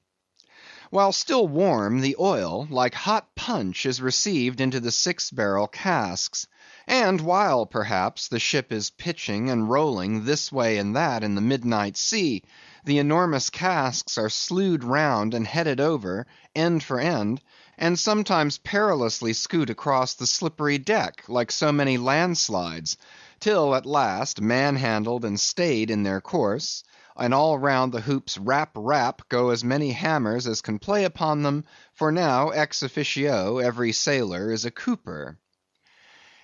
While still warm, the oil, like hot punch, is received into the 6-barrel casks; and while, perhaps, the ship is pitching and rolling this way and that in the midnight sea, the enormous casks are slewed round and headed over, end for end, and sometimes perilously scoot across the slippery deck, like so many landslides, till at last, man-handled and stayed in their course, and all round the hoops rap rap go as many hammers as can play upon them, for now, ex officio, every sailor is a cooper.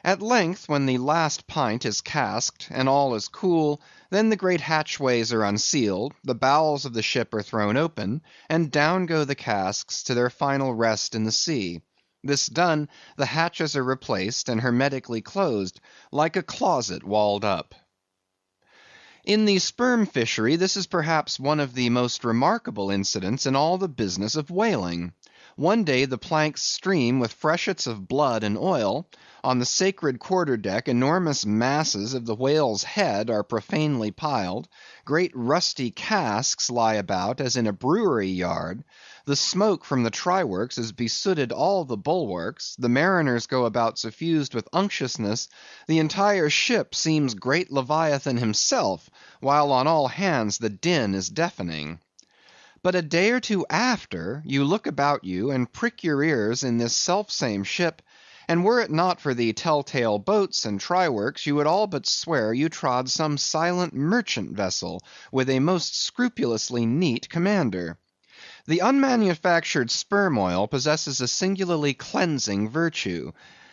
At length, when the last pint is casked, and all is cool, then the great hatchways are unsealed, the bowels of the ship are thrown open, and down go the casks to their final rest in the sea. This done, the hatches are replaced and hermetically closed, like a closet walled up. In the sperm fishery this is perhaps one of the most remarkable incidents in all the business of whaling. One day the planks stream with freshets of blood and oil; on the sacred quarter-deck enormous masses of the whale's head are profanely piled; great rusty casks lie about as in a brewery yard; the smoke from the try-works has besooted all the bulwarks; the mariners go about suffused with unctuousness; the entire ship seems great Leviathan himself, while on all hands the din is deafening. But a day or two after, you look about you and prick your ears in this selfsame ship, and were it not for the tell-tale boats and try-works, you would all but swear you trod some silent merchant vessel with a most scrupulously neat commander. The unmanufactured sperm oil possesses a singularly cleansing virtue.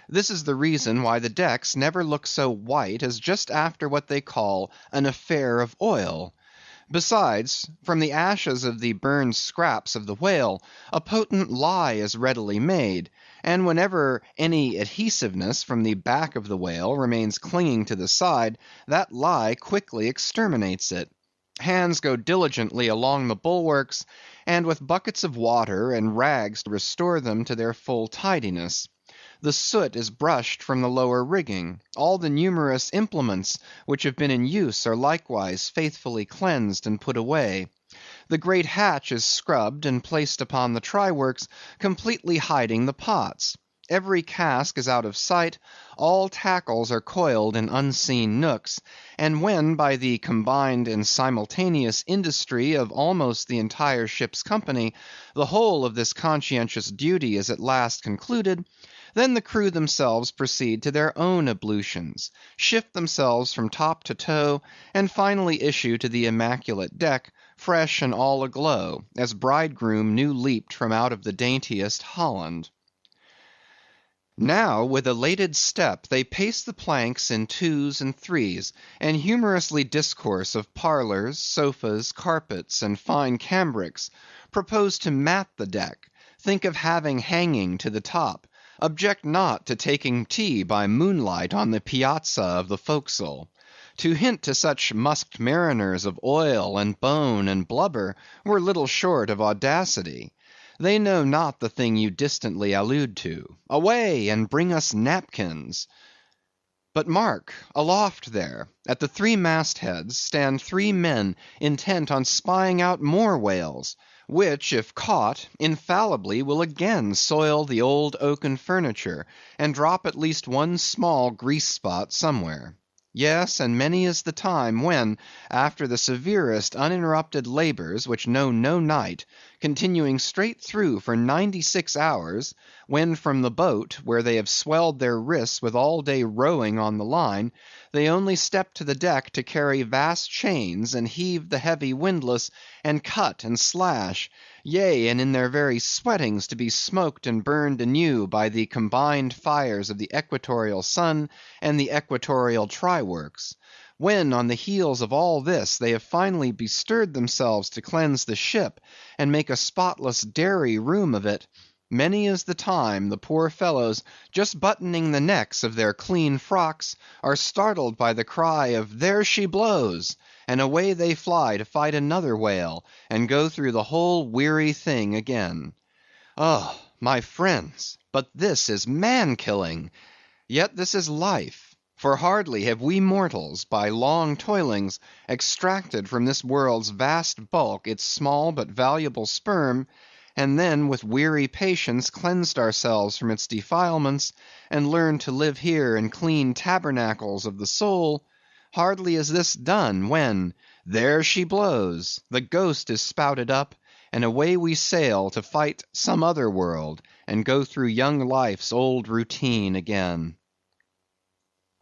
This is the reason why the decks never look so white as just after what they call an affair of oil. Besides, from the ashes of the burned scraps of the whale, a potent lye is readily made; and whenever any adhesiveness from the back of the whale remains clinging to the side, that lye quickly exterminates it. Hands go diligently along the bulwarks, and with buckets of water and rags restore them to their full tidiness. The soot is brushed from the lower rigging; all the numerous implements which have been in use are likewise faithfully cleansed and put away. The great hatch is scrubbed and placed upon the try-works, completely hiding the pots. Every cask is out of sight; all tackles are coiled in unseen nooks; and when by the combined and simultaneous industry of almost the entire ship's company, the whole of this conscientious duty is at last concluded, then the crew themselves proceed to their own ablutions, shift themselves from top to toe, and finally issue to the immaculate deck, fresh and all aglow, as bridegroom new leaped from out of the daintiest Holland. Now with elated step they pace the planks in twos and threes, and humorously discourse of parlors, sofas, carpets, and fine cambrics; propose to mat the deck; think of having hanging to the top; object not to taking tea by moonlight on the piazza of the forecastle. To hint to such musked mariners of oil and bone and blubber were little short of audacity. They know not the thing you distantly allude to. Away, and bring us napkins! But mark, aloft there, at the 3 mast-heads, stand 3 men intent on spying out more whales, which, if caught, infallibly will again soil the old oaken furniture, and drop at least one small grease spot somewhere. Yes, and many is the time when, after the severest uninterrupted labors which know no night, continuing straight through for 96 hours, when from the boat, where they have swelled their wrists with all day rowing on the line, they only step to the deck to carry vast chains, and heave the heavy windlass, and cut and slash; yea, and in their very sweatings to be smoked and burned anew by the combined fires of the equatorial sun and the equatorial try-works; when, on the heels of all this, they have finally bestirred themselves to cleanse the ship, and make a spotless dairy room of it; many is the time the poor fellows, just buttoning the necks of their clean frocks, are startled by the cry of "There she blows!" and away they fly to fight another whale, and go through the whole weary thing again. Oh! my friends, but this is man-killing! Yet this is life, for hardly have we mortals, by long toilings, extracted from this world's vast bulk its small but valuable sperm, and then with weary patience cleansed ourselves from its defilements, and learned to live here in clean tabernacles of the soul, hardly is this done, when, there she blows, the ghost is spouted up, and away we sail to fight some other world, and go through young life's old routine again.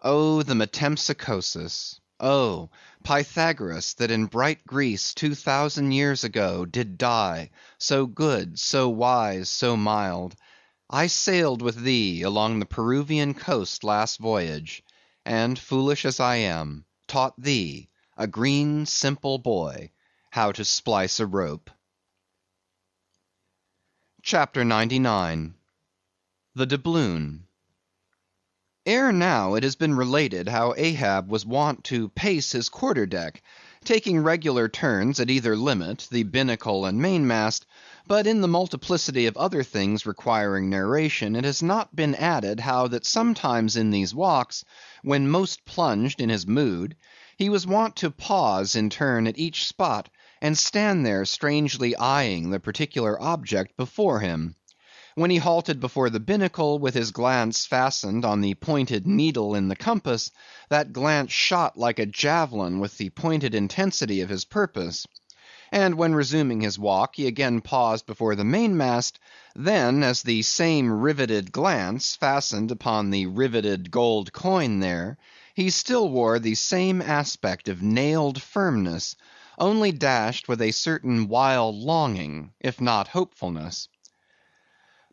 Oh, the metempsychosis! Oh, Pythagoras, that in bright Greece 2,000 years ago did die, so good, so wise, so mild! I sailed with thee along the Peruvian coast last voyage, and, foolish as I am, taught thee, a green simple boy, how to splice a rope. Chapter 99. The Doubloon. Ere now it has been related how Ahab was wont to pace his quarter-deck, taking regular turns at either limit, the binnacle and mainmast, but in the multiplicity of other things requiring narration, it has not been added how that sometimes in these walks, when most plunged in his mood, he was wont to pause in turn at each spot, and stand there strangely eyeing the particular object before him. When he halted before the binnacle with his glance fastened on the pointed needle in the compass, that glance shot like a javelin with the pointed intensity of his purpose. And when resuming his walk, he again paused before the mainmast, then, as the same riveted glance fastened upon the riveted gold coin there, he still wore the same aspect of nailed firmness, only dashed with a certain wild longing, if not hopefulness.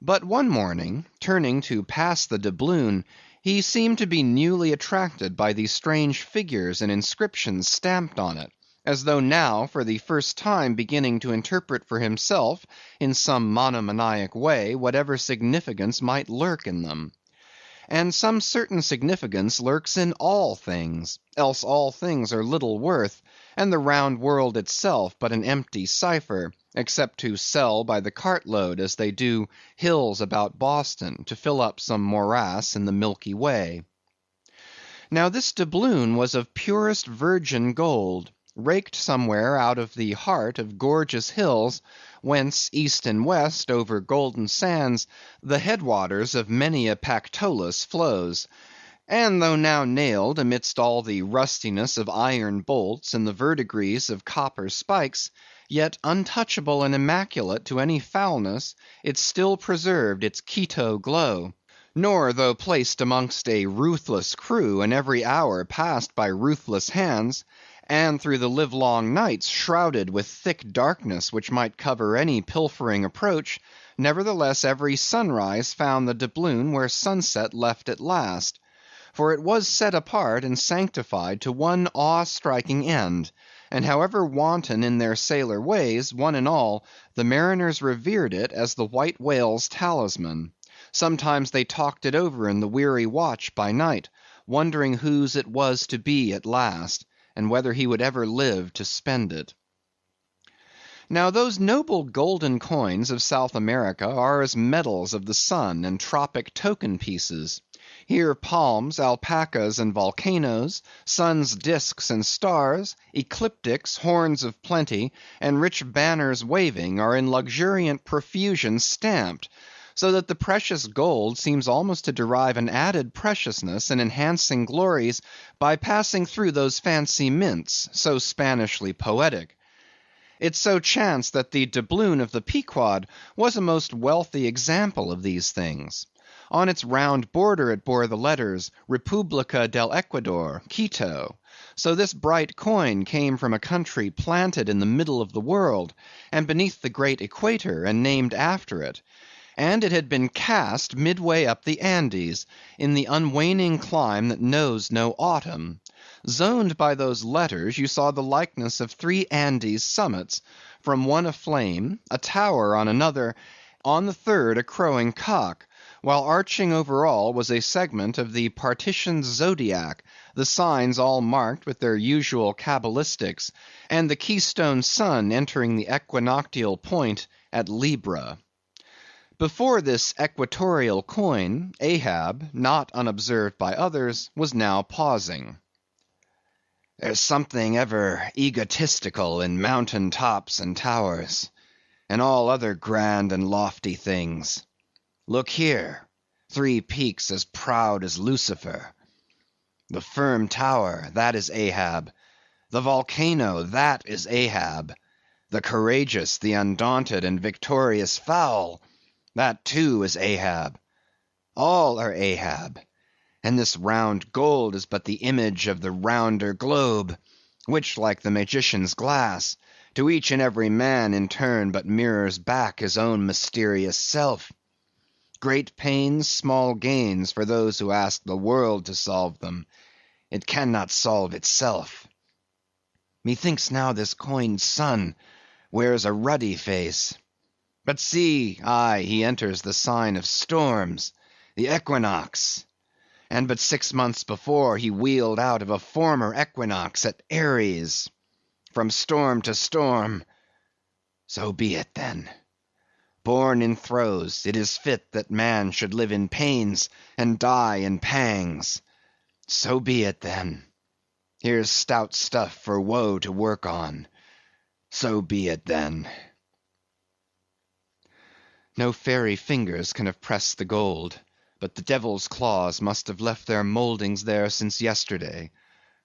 But one morning, turning to pass the doubloon, he seemed to be newly attracted by the strange figures and inscriptions stamped on it, as though now for the first time beginning to interpret for himself, in some monomaniac way, whatever significance might lurk in them. And some certain significance lurks in all things, else all things are little worth, and the round world itself but an empty cipher, except to sell by the cartload as they do hills about Boston, to fill up some morass in the Milky Way. Now this doubloon was of purest virgin gold, raked somewhere out of the heart of gorgeous hills, whence east and west over golden sands the headwaters of many a Pactolus flows. And though now nailed amidst all the rustiness of iron bolts and the verdigris of copper spikes, yet untouchable and immaculate to any foulness, it still preserved its Quito glow. Nor though placed amongst a ruthless crew, and every hour passed by ruthless hands, and through the livelong nights shrouded with thick darkness which might cover any pilfering approach, nevertheless every sunrise found the doubloon where sunset left it last. For it was set apart and sanctified to one awe-striking end, and however wanton in their sailor ways, one and all, the mariners revered it as the white whale's talisman. Sometimes they talked it over in the weary watch by night, wondering whose it was to be at last, and whether he would ever live to spend it. Now those noble golden coins of South America are as medals of the sun and tropic token pieces. Here palms, alpacas, and volcanoes, sun's discs and stars, ecliptics, horns of plenty, and rich banners waving, are in luxuriant profusion stamped, so that the precious gold seems almost to derive an added preciousness and enhancing glories by passing through those fancy mints, so Spanishly poetic. It so chanced that the doubloon of the Pequod was a most wealthy example of these things. On its round border it bore the letters Republica del Ecuador, Quito. So this bright coin came from a country planted in the middle of the world, and beneath the great equator, and named after it. And it had been cast midway up the Andes, in the unwaning clime that knows no autumn. Zoned by those letters, you saw the likeness of 3 Andes summits, from one aflame, a tower on another, on the third a crowing cock, while arching over all was a segment of the partitioned zodiac, the signs all marked with their usual cabalistics, and the keystone sun entering the equinoctial point at Libra. Before this equatorial coin, Ahab, not unobserved by others, was now pausing. There's something ever egotistical in mountain tops and towers, and all other grand and lofty things. Look here, 3 peaks as proud as Lucifer. The firm tower, that is Ahab. The volcano, that is Ahab. The courageous, the undaunted, and victorious fowl, that too is Ahab. All are Ahab. And this round gold is but the image of the rounder globe, which, like the magician's glass, to each and every man in turn but mirrors back his own mysterious self. Great pains, small gains for those who ask the world to solve them. It cannot solve itself. Methinks now this coined sun wears a ruddy face. But see, aye, he enters the sign of storms, the equinox. And but 6 months before he wheeled out of a former equinox at Aries, from storm to storm. So be it then. Born in throes, it is fit that man should live in pains and die in pangs. So be it then. Here's stout stuff for woe to work on. So be it then. No fairy fingers can have pressed the gold, but the devil's claws must have left their mouldings there since yesterday,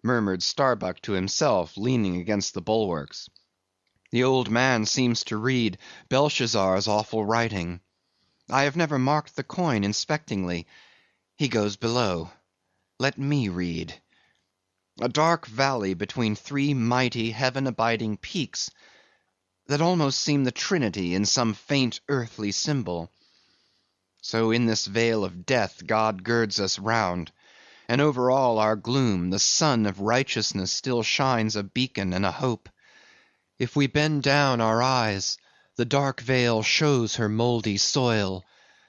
murmured Starbuck to himself, leaning against the bulwarks. The old man seems to read Belshazzar's awful writing. I have never marked the coin inspectingly. He goes below. Let me read. A dark valley between 3 mighty heaven-abiding peaks that almost seem the Trinity in some faint earthly symbol. So in this vale of death God girds us round, and over all our gloom the sun of righteousness still shines a beacon and a hope. If we bend down our eyes, the dark veil shows her mouldy soil,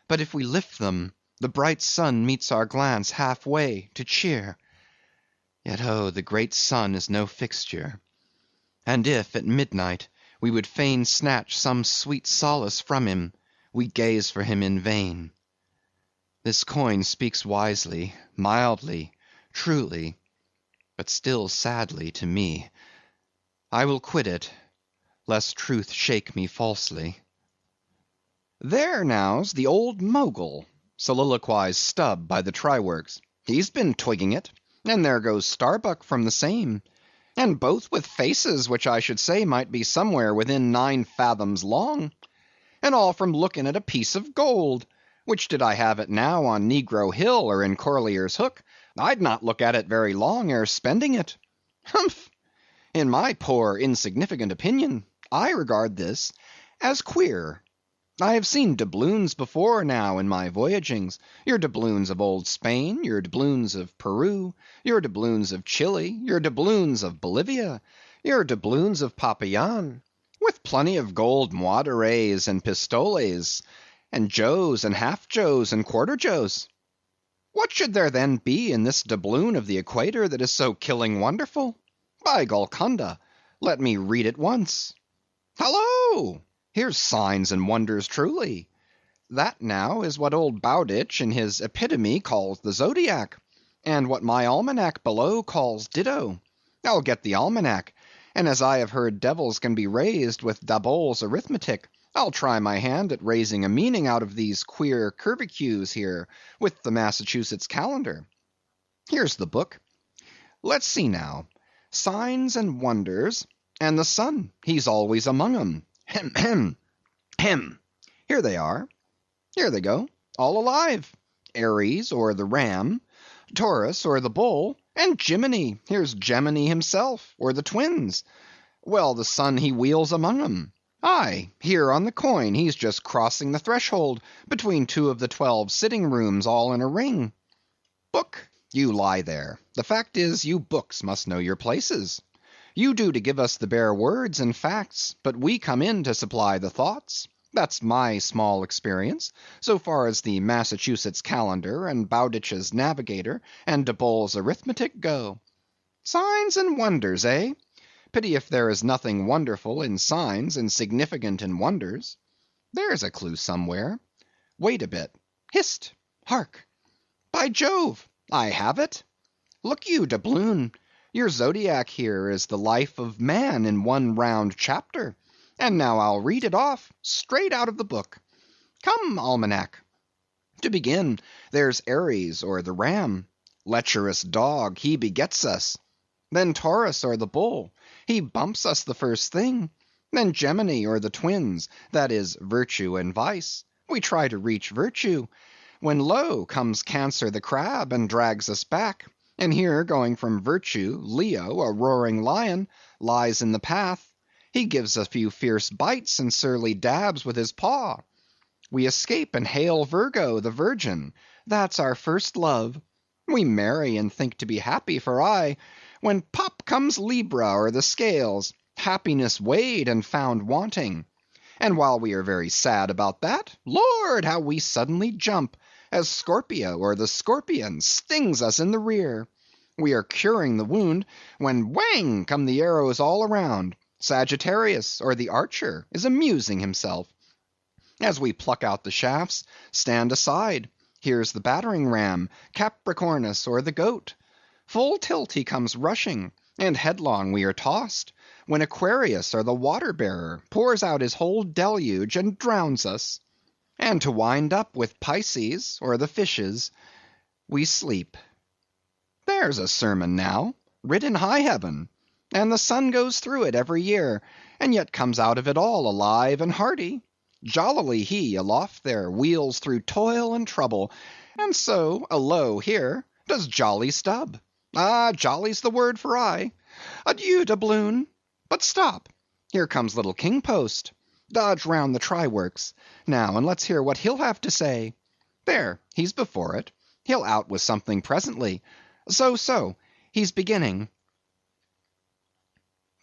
but if we lift them, the bright sun meets our glance halfway to cheer. Yet oh, the great sun is no fixture. And if, at midnight, we would fain snatch some sweet solace from him, we gaze for him in vain. This coin speaks wisely, mildly, truly, but still sadly to me. I will quit it, lest truth shake me falsely. There now's the old mogul, soliloquized Stubb by the try-works. He's been twigging it, and there goes Starbuck from the same. And both with faces which I should say might be somewhere within 9 fathoms long. And all from looking at a piece of gold, which did I have it now on Negro Hill or in Corlier's Hook, I'd not look at it very long ere spending it. Humph! In my poor insignificant opinion, I regard this as queer. I have seen doubloons before now in my voyagings, your doubloons of old Spain, your doubloons of Peru, your doubloons of Chile, your doubloons of Bolivia, your doubloons of Popayan, with plenty of gold moidores and pistoles, and joes and half-joes and quarter-joes. What should there then be in this doubloon of the equator that is so killing wonderful? By Golconda, let me read it once. Hallo! Here's signs and wonders truly. That now is what old Bowditch in his epitome calls the zodiac, and what my almanac below calls ditto. I'll get the almanac, and as I have heard devils can be raised with Daboll's arithmetic, I'll try my hand at raising a meaning out of these queer curvicues here with the Massachusetts calendar. Here's the book. Let's see now. Signs and wonders, and the sun, he's always among 'em. Hem, hem, hem. Here they are. Here they go, all alive. Aries, or the ram, Taurus, or the bull, and Jiminy. Here's Gemini himself, or the twins. Well, the sun he wheels among 'em. Aye, here on the coin he's just crossing the threshold between 2 of the 12 sitting rooms all in a ring. Book, you lie there. The fact is, you books must know your places. You do to give us the bare words and facts, but we come in to supply the thoughts. That's my small experience, so far as the Massachusetts calendar, and Bowditch's navigator, and Daboll's arithmetic go. Signs and wonders, eh? Pity if there is nothing wonderful in signs and significant in wonders. There's a clue somewhere. Wait a bit. Hist! Hark! By Jove, I have it! Look you, Doubloon, your zodiac here is the life of man in one round chapter, and now I'll read it off, straight out of the book. Come, Almanac. To begin, there's Aries, or the ram. Lecherous dog, he begets us. Then Taurus, or the bull, he bumps us the first thing. Then Gemini, or the twins, that is virtue and vice. We try to reach virtue, when lo, comes Cancer the crab and drags us back. And here, going from virtue, Leo, a roaring lion, lies in the path. He gives a few fierce bites and surly dabs with his paw. We escape and hail Virgo, the virgin. That's our first love. We marry and think to be happy, for aye, when pop comes Libra or the scales, happiness weighed and found wanting. And while we are very sad about that, Lord, how we suddenly jump, as Scorpio or the scorpion stings us in the rear. We are curing the wound, when whang come the arrows all around. Sagittarius, or the archer, is amusing himself. As we pluck out the shafts, stand aside. Here's the Battering-Ram, Capricornus, or the goat. Full tilt he comes rushing, and headlong we are tossed, when Aquarius, or the water-bearer, pours out his whole deluge and drowns us. And to wind up with Pisces, or the fishes, we sleep. There's a sermon now, writ in high heaven, and the sun goes through it every year, and yet comes out of it all alive and hearty. Jollily he, aloft there, wheels through toil and trouble, and so, alow here, does jolly Stubb. Ah, jolly's the word for aye. Adieu, Doubloon. But stop, here comes little King Post. Dodge round the try-works, now, and let's hear what he'll have to say. There, he's before it. He'll out with something presently. So, he's beginning.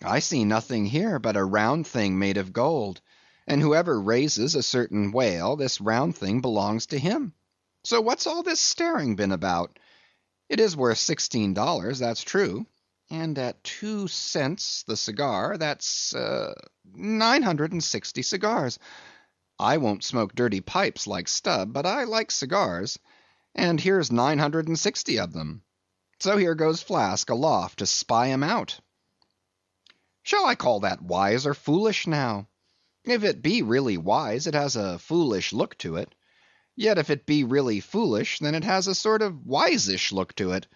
I see nothing here but a round thing made of gold, and whoever raises a certain whale, this round thing belongs to him. So what's all this staring been about? It is worth $16, that's true, and at 2 cents the cigar, that's 960 cigars. I won't smoke dirty pipes like Stubb, but I like cigars, and here's 960 of them. So here goes Flask aloft to spy 'em out. Shall I call that wise or foolish now? If it be really wise, it has a foolish look to it. Yet if it be really foolish, then it has a sort of wise-ish look to it.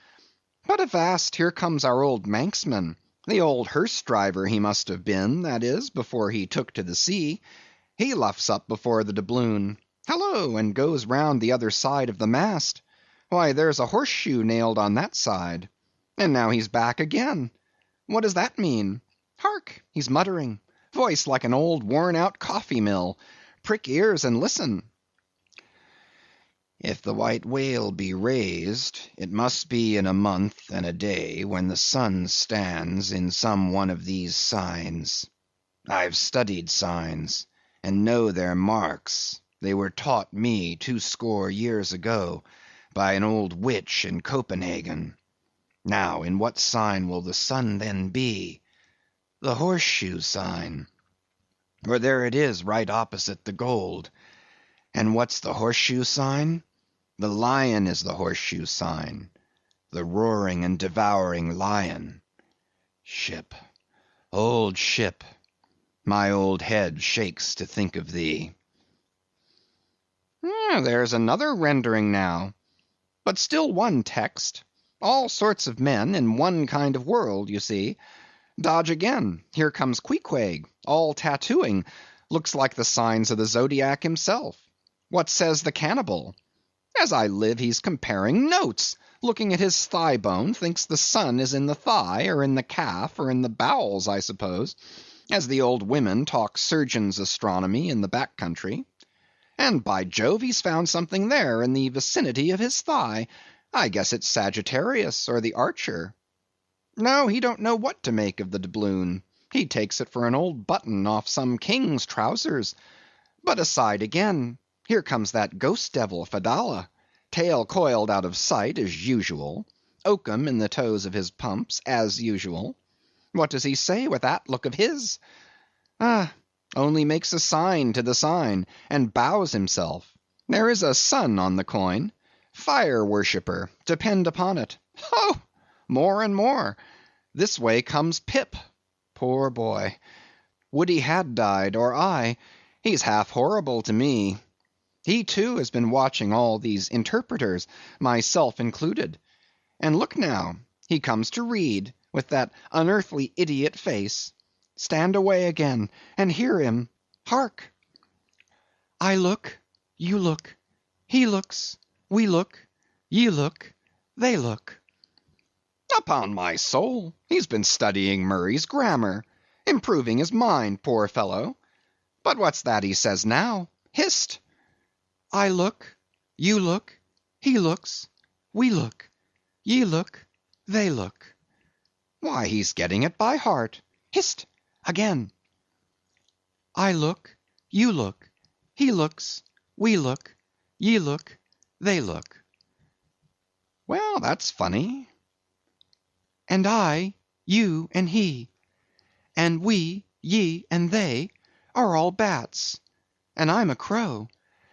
But avast, here comes our old Manxman, the old hearse-driver he must have been, that is, before he took to the sea. He luffs up before the doubloon, hallo, and goes round the other side of the mast. Why, there's a horseshoe nailed on that side. And now he's back again. What does that mean? Hark, he's muttering, voice like an old worn-out coffee-mill. Prick ears and listen. If the white whale be raised, it must be in a month and a day when the sun stands in some one of these signs. I've studied signs, and know their marks. They were taught me 20 years ago by an old witch in Copenhagen. Now, in what sign will the sun then be? The horseshoe sign. For there it is right opposite the gold. And what's the horseshoe sign? The lion is the horseshoe sign. The roaring and devouring lion. Ship, old ship, my old head shakes to think of thee. There's another rendering now. But still one text. All sorts of men in one kind of world, you see. Dodge again. Here comes Queequeg, all tattooing. Looks like the signs of the zodiac himself. What says the cannibal? As I live, he's comparing notes. Looking at his thigh bone, thinks the sun is in the thigh, or in the calf, or in the bowels, I suppose, as the old women talk surgeon's astronomy in the back country. And by Jove, he's found something there in the vicinity of his thigh. I guess it's Sagittarius, or the archer. No, he don't know what to make of the doubloon. He takes it for an old button off some king's trousers. But aside again, here comes that ghost devil, Fedallah, tail coiled out of sight as usual, oakum in the toes of his pumps as usual. What does he say with that look of his? Only makes a sign to the sign, and bows himself. There is a sun on the coin. Fire worshipper, depend upon it. Oh, more and more. This way comes Pip. Poor boy. Would he had died, or I. He's half horrible to me. He too has been watching all these interpreters, myself included. And look now, he comes to read, with that unearthly idiot face. Stand away again, and hear him. Hark! I look, you look, he looks, we look, ye look, they look. Upon my soul, he's been studying Murray's grammar, improving his mind, poor fellow. But what's that he says now? Hist! I look, you look, he looks, we look, ye look, they look. Why, he's getting it by heart. Hist! Again. I look, you look, he looks, we look, ye look, they look. Well, that's funny. And I, you, and he, and we, ye, and they, are all bats, and I'm a crow,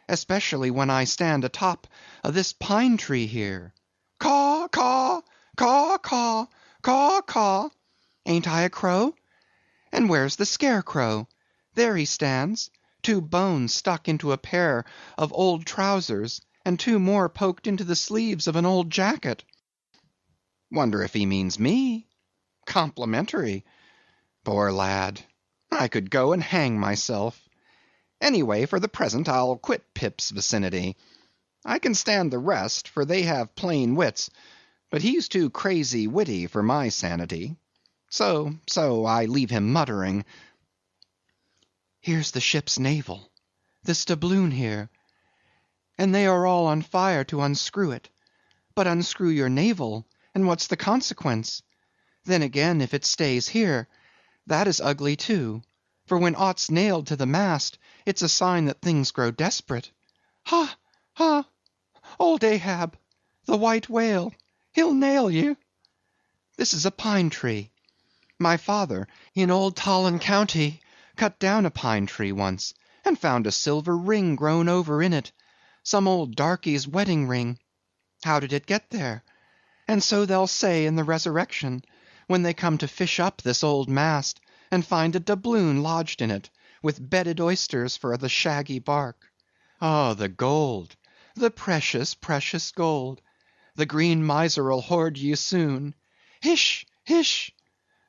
especially when I stand atop of this pine tree here. Caw, caw, caw, caw, caw, caw. Ain't I a crow? And where's the scarecrow? There he stands, 2 bones stuck into a pair of old trousers, and 2 more poked into the sleeves of an old jacket. Wonder if he means me? Complimentary. Poor lad, I could go and hang myself. Anyway, for the present I'll quit Pip's vicinity. I can stand the rest, for they have plain wits, but he's too crazy witty for my sanity. So I leave him muttering. Here's the ship's navel, this doubloon here, and they are all on fire to unscrew it. But unscrew your navel, and what's the consequence? Then again, if it stays here, that is ugly too, for when aught's nailed to the mast, it's a sign that things grow desperate. Ha, ha, old Ahab, the white whale, he'll nail you. This is a pine tree. My father, in old Tolland County, cut down a pine tree once, and found a silver ring grown over in it, some old darkey's wedding ring. How did it get there? And so they'll say in the resurrection, when they come to fish up this old mast, and find a doubloon lodged in it, with bedded oysters for the shaggy bark. Oh, the gold, the precious, precious gold. The green miser'll hoard ye soon. Hish, hish!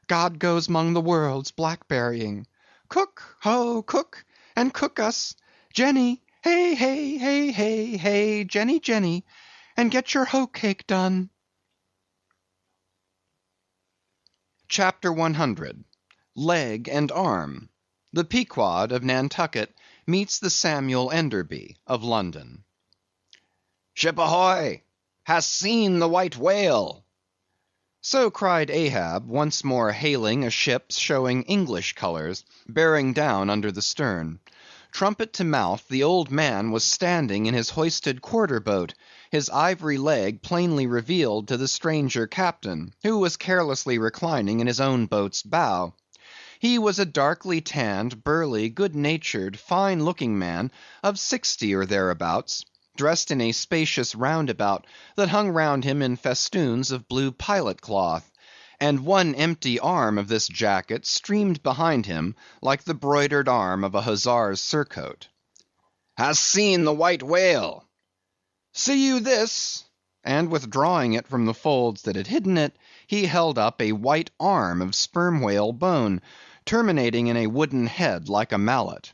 God goes 'mong the worlds blackberrying. Cook, ho, cook, and cook us. Jenny, hey, hey, hey, hey, hey, Jenny, Jenny, and get your hoe cake done. Chapter 100. Leg and Arm. The Pequod of Nantucket meets the Samuel Enderby of London. Ship ahoy! Hast seen the white whale? So cried Ahab, once more hailing a ship showing English colors, bearing down under the stern. Trumpet to mouth, the old man was standing in his hoisted quarter-boat, his ivory leg plainly revealed to the stranger captain, who was carelessly reclining in his own boat's bow. He was a darkly tanned, burly, good-natured, fine-looking man of 60 or thereabouts, dressed in a spacious roundabout that hung round him in festoons of blue pilot cloth, and one empty arm of this jacket streamed behind him like the broidered arm of a hussar's surcoat. Hast seen the white whale? See you this? And withdrawing it from the folds that had hidden it, he held up a white arm of sperm whale bone, terminating in a wooden head like a mallet.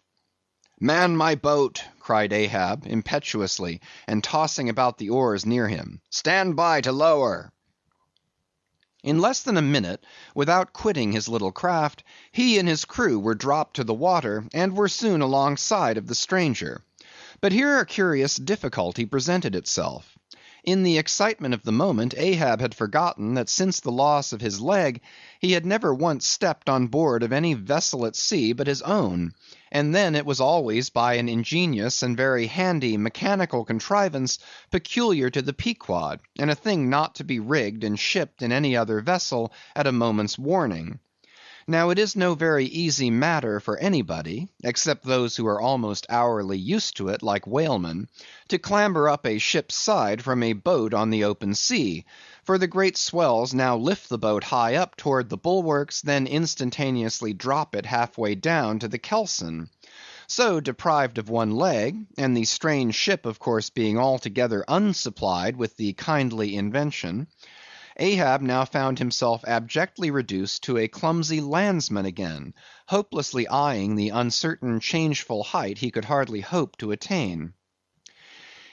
Man my boat, cried Ahab, impetuously, and tossing about the oars near him. Stand by to lower. In less than a minute, without quitting his little craft, he and his crew were dropped to the water, and were soon alongside of the stranger. But here a curious difficulty presented itself. In the excitement of the moment, Ahab had forgotten that since the loss of his leg, he had never once stepped on board of any vessel at sea but his own, and then it was always by an ingenious and very handy mechanical contrivance peculiar to the Pequod, and a thing not to be rigged and shipped in any other vessel at a moment's warning. Now it is no very easy matter for anybody, except those who are almost hourly used to it like whalemen, to clamber up a ship's side from a boat on the open sea, for the great swells now lift the boat high up toward the bulwarks, then instantaneously drop it halfway down to the kelson. So, deprived of one leg, and the strange ship of course being altogether unsupplied with the kindly invention, Ahab now found himself abjectly reduced to a clumsy landsman again, hopelessly eyeing the uncertain changeful height he could hardly hope to attain.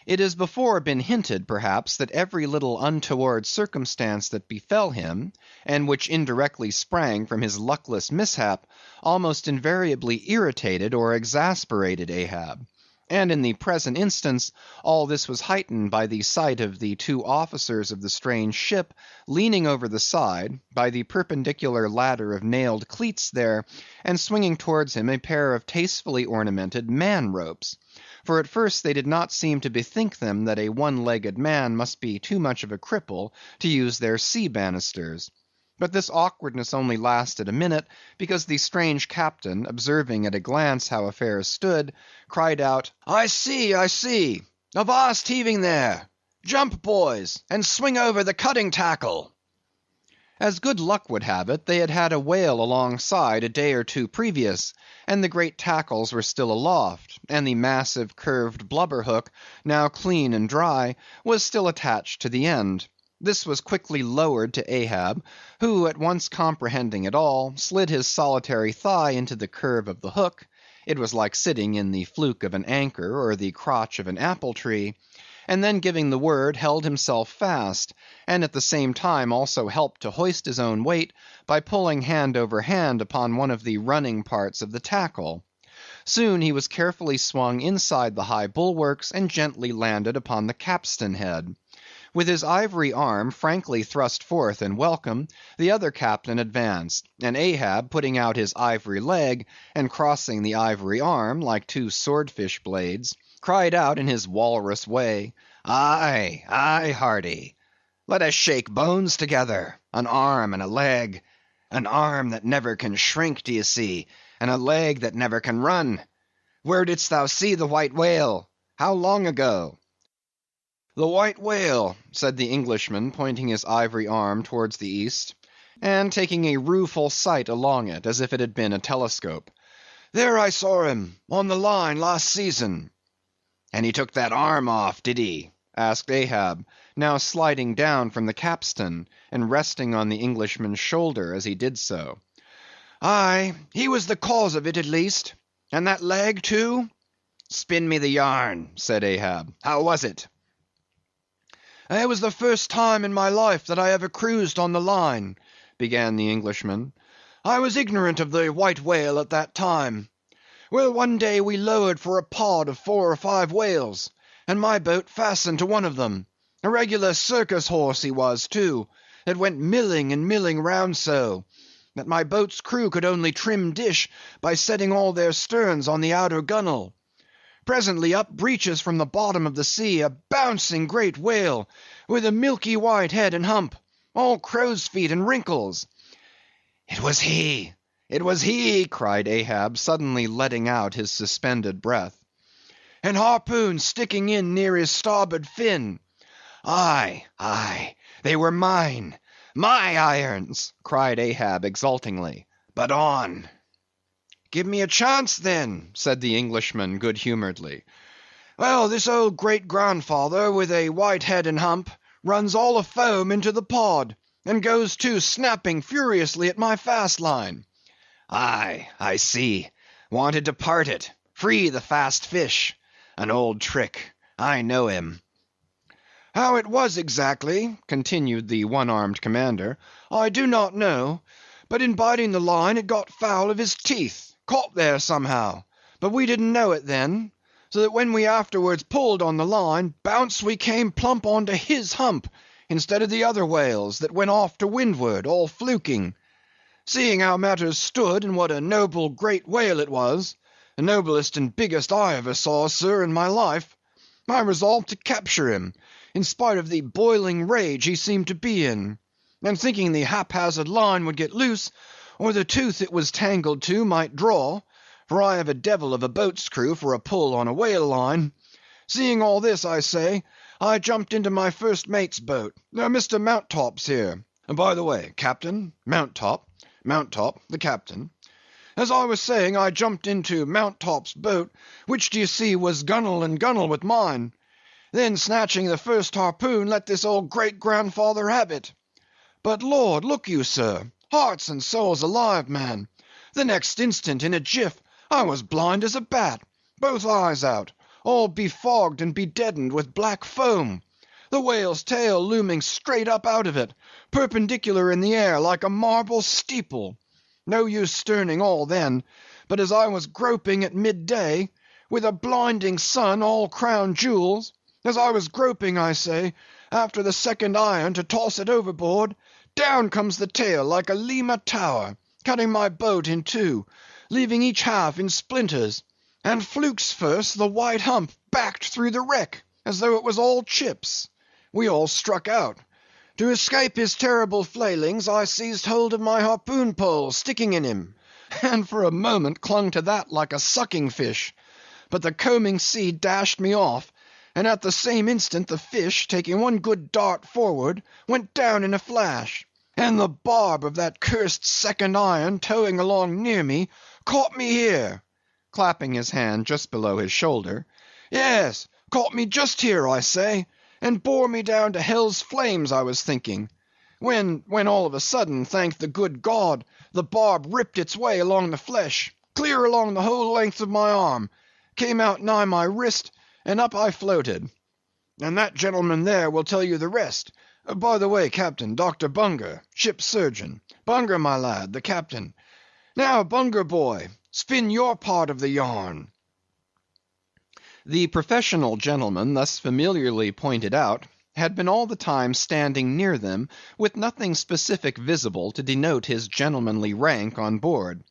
It has before been hinted, perhaps, that every little untoward circumstance that befell him, and which indirectly sprang from his luckless mishap, almost invariably irritated or exasperated Ahab. And in the present instance, all this was heightened by the sight of the two officers of the strange ship leaning over the side, by the perpendicular ladder of nailed cleats there, and swinging towards him a pair of tastefully ornamented man-ropes. For at first they did not seem to bethink them that a one-legged man must be too much of a cripple to use their sea banisters. But this awkwardness only lasted a minute, because the strange captain, observing at a glance how affairs stood, cried out, "I see, I see! Avast heaving there! Jump, boys, and swing over the cutting tackle!" As good luck would have it, they had had a whale alongside a day or two previous, and the great tackles were still aloft, and the massive curved blubber hook, now clean and dry, was still attached to the end. This was quickly lowered to Ahab, who, at once comprehending it all, slid his solitary thigh into the curve of the hook (it was like sitting in the fluke of an anchor or the crotch of an apple tree), and then giving the word, held himself fast, and at the same time also helped to hoist his own weight by pulling hand over hand upon one of the running parts of the tackle. Soon he was carefully swung inside the high bulwarks, and gently landed upon the capstan head. With his ivory arm frankly thrust forth in welcome, the other captain advanced, and Ahab, putting out his ivory leg, and crossing the ivory arm, like two swordfish blades, cried out in his walrus way, "Aye, aye, hearty! Let us shake bones together, an arm and a leg. An arm that never can shrink, d'ye see, and a leg that never can run. Where didst thou see the white whale? How long ago?" "The white whale," said the Englishman, pointing his ivory arm towards the east, and taking a rueful sight along it, as if it had been a telescope. "There I saw him, on the line last season." "And he took that arm off, did he?" asked Ahab, now sliding down from the capstan, and resting on the Englishman's shoulder as he did so. "Aye, he was the cause of it at least. And that leg too?" "Spin me the yarn," said Ahab. "How was it?" "It was the first time in my life that I ever cruised on the line," began the Englishman. "I was ignorant of the white whale at that time. Well, one day we lowered for a pod of 4 or 5 whales, and my boat fastened to one of them. A regular circus horse he was too, that went milling and milling round so, that my boat's crew could only trim dish by setting all their sterns on the outer gunwale. Presently up breaches from the bottom of the sea a bouncing great whale, with a milky white head and hump, all crow's feet and wrinkles." "It was he! It was he!" cried Ahab, suddenly letting out his suspended breath. "And harpoons sticking in near his starboard fin." "Aye, aye, they were mine, my irons!" cried Ahab exultingly. "But on!" "Give me a chance then," said the Englishman good-humouredly. "Well, this old great-grandfather with a white head and hump runs all afoam into the pod, and goes to snapping furiously at my fast line." "Aye, I see. Wanted to part it, free the fast fish. An old trick. I know him." "How it was exactly," continued the one-armed commander, "I do not know, but in biting the line it got foul of his teeth, caught there somehow, but we didn't know it then, so that when we afterwards pulled on the line, bounce we came plump onto his hump, instead of the other whales that went off to windward, all fluking. Seeing how matters stood, and what a noble great whale it was, the noblest and biggest I ever saw, sir, in my life, I resolved to capture him, in spite of the boiling rage he seemed to be in, and thinking the haphazard line would get loose, or the tooth it was tangled to might draw, for I have a devil of a boat's crew for a pull on a whale line. Seeing all this, I say, I jumped into my first mate's boat, Mr. Mounttop's here. And by the way, Captain, Mounttop, the captain. As I was saying, I jumped into Mounttop's boat, which d'ye see was gunwale and gunwale with mine. Then snatching the first harpoon, let this old great-grandfather have it. But Lord, look you, sir, hearts and souls alive, man. The next instant, in a jiff, I was blind as a bat, both eyes out, all befogged and bedeadened with black foam, the whale's tail looming straight up out of it, perpendicular in the air like a marble steeple. No use sterning all then, but as I was groping at midday, with a blinding sun all crown jewels, as I was groping, I say, after the second iron to toss it overboard, down comes the tail like a Lima tower, cutting my boat in two, leaving each half in splinters, and flukes first the white hump backed through the wreck, as though it was all chips. We all struck out. To escape his terrible flailings, I seized hold of my harpoon pole sticking in him, and for a moment clung to that like a sucking fish. But the combing sea dashed me off, and at the same instant the fish, taking one good dart forward, went down in a flash, and the barb of that cursed second iron towing along near me caught me here, clapping his hand just below his shoulder. Yes, caught me just here, I say, and bore me down to hell's flames, I was thinking, when all of a sudden, thank the good God, the barb ripped its way along the flesh, clear along the whole length of my arm, came out nigh my wrist, and up I floated. And that gentleman there will tell you the rest. By the way, Captain, Dr. Bunger, ship's surgeon. Bunger, my lad, the captain. Now, Bunger boy, spin your part of the yarn. The professional gentleman thus familiarly pointed out had been all the time standing near them, with nothing specific visible to denote his gentlemanly rank on board.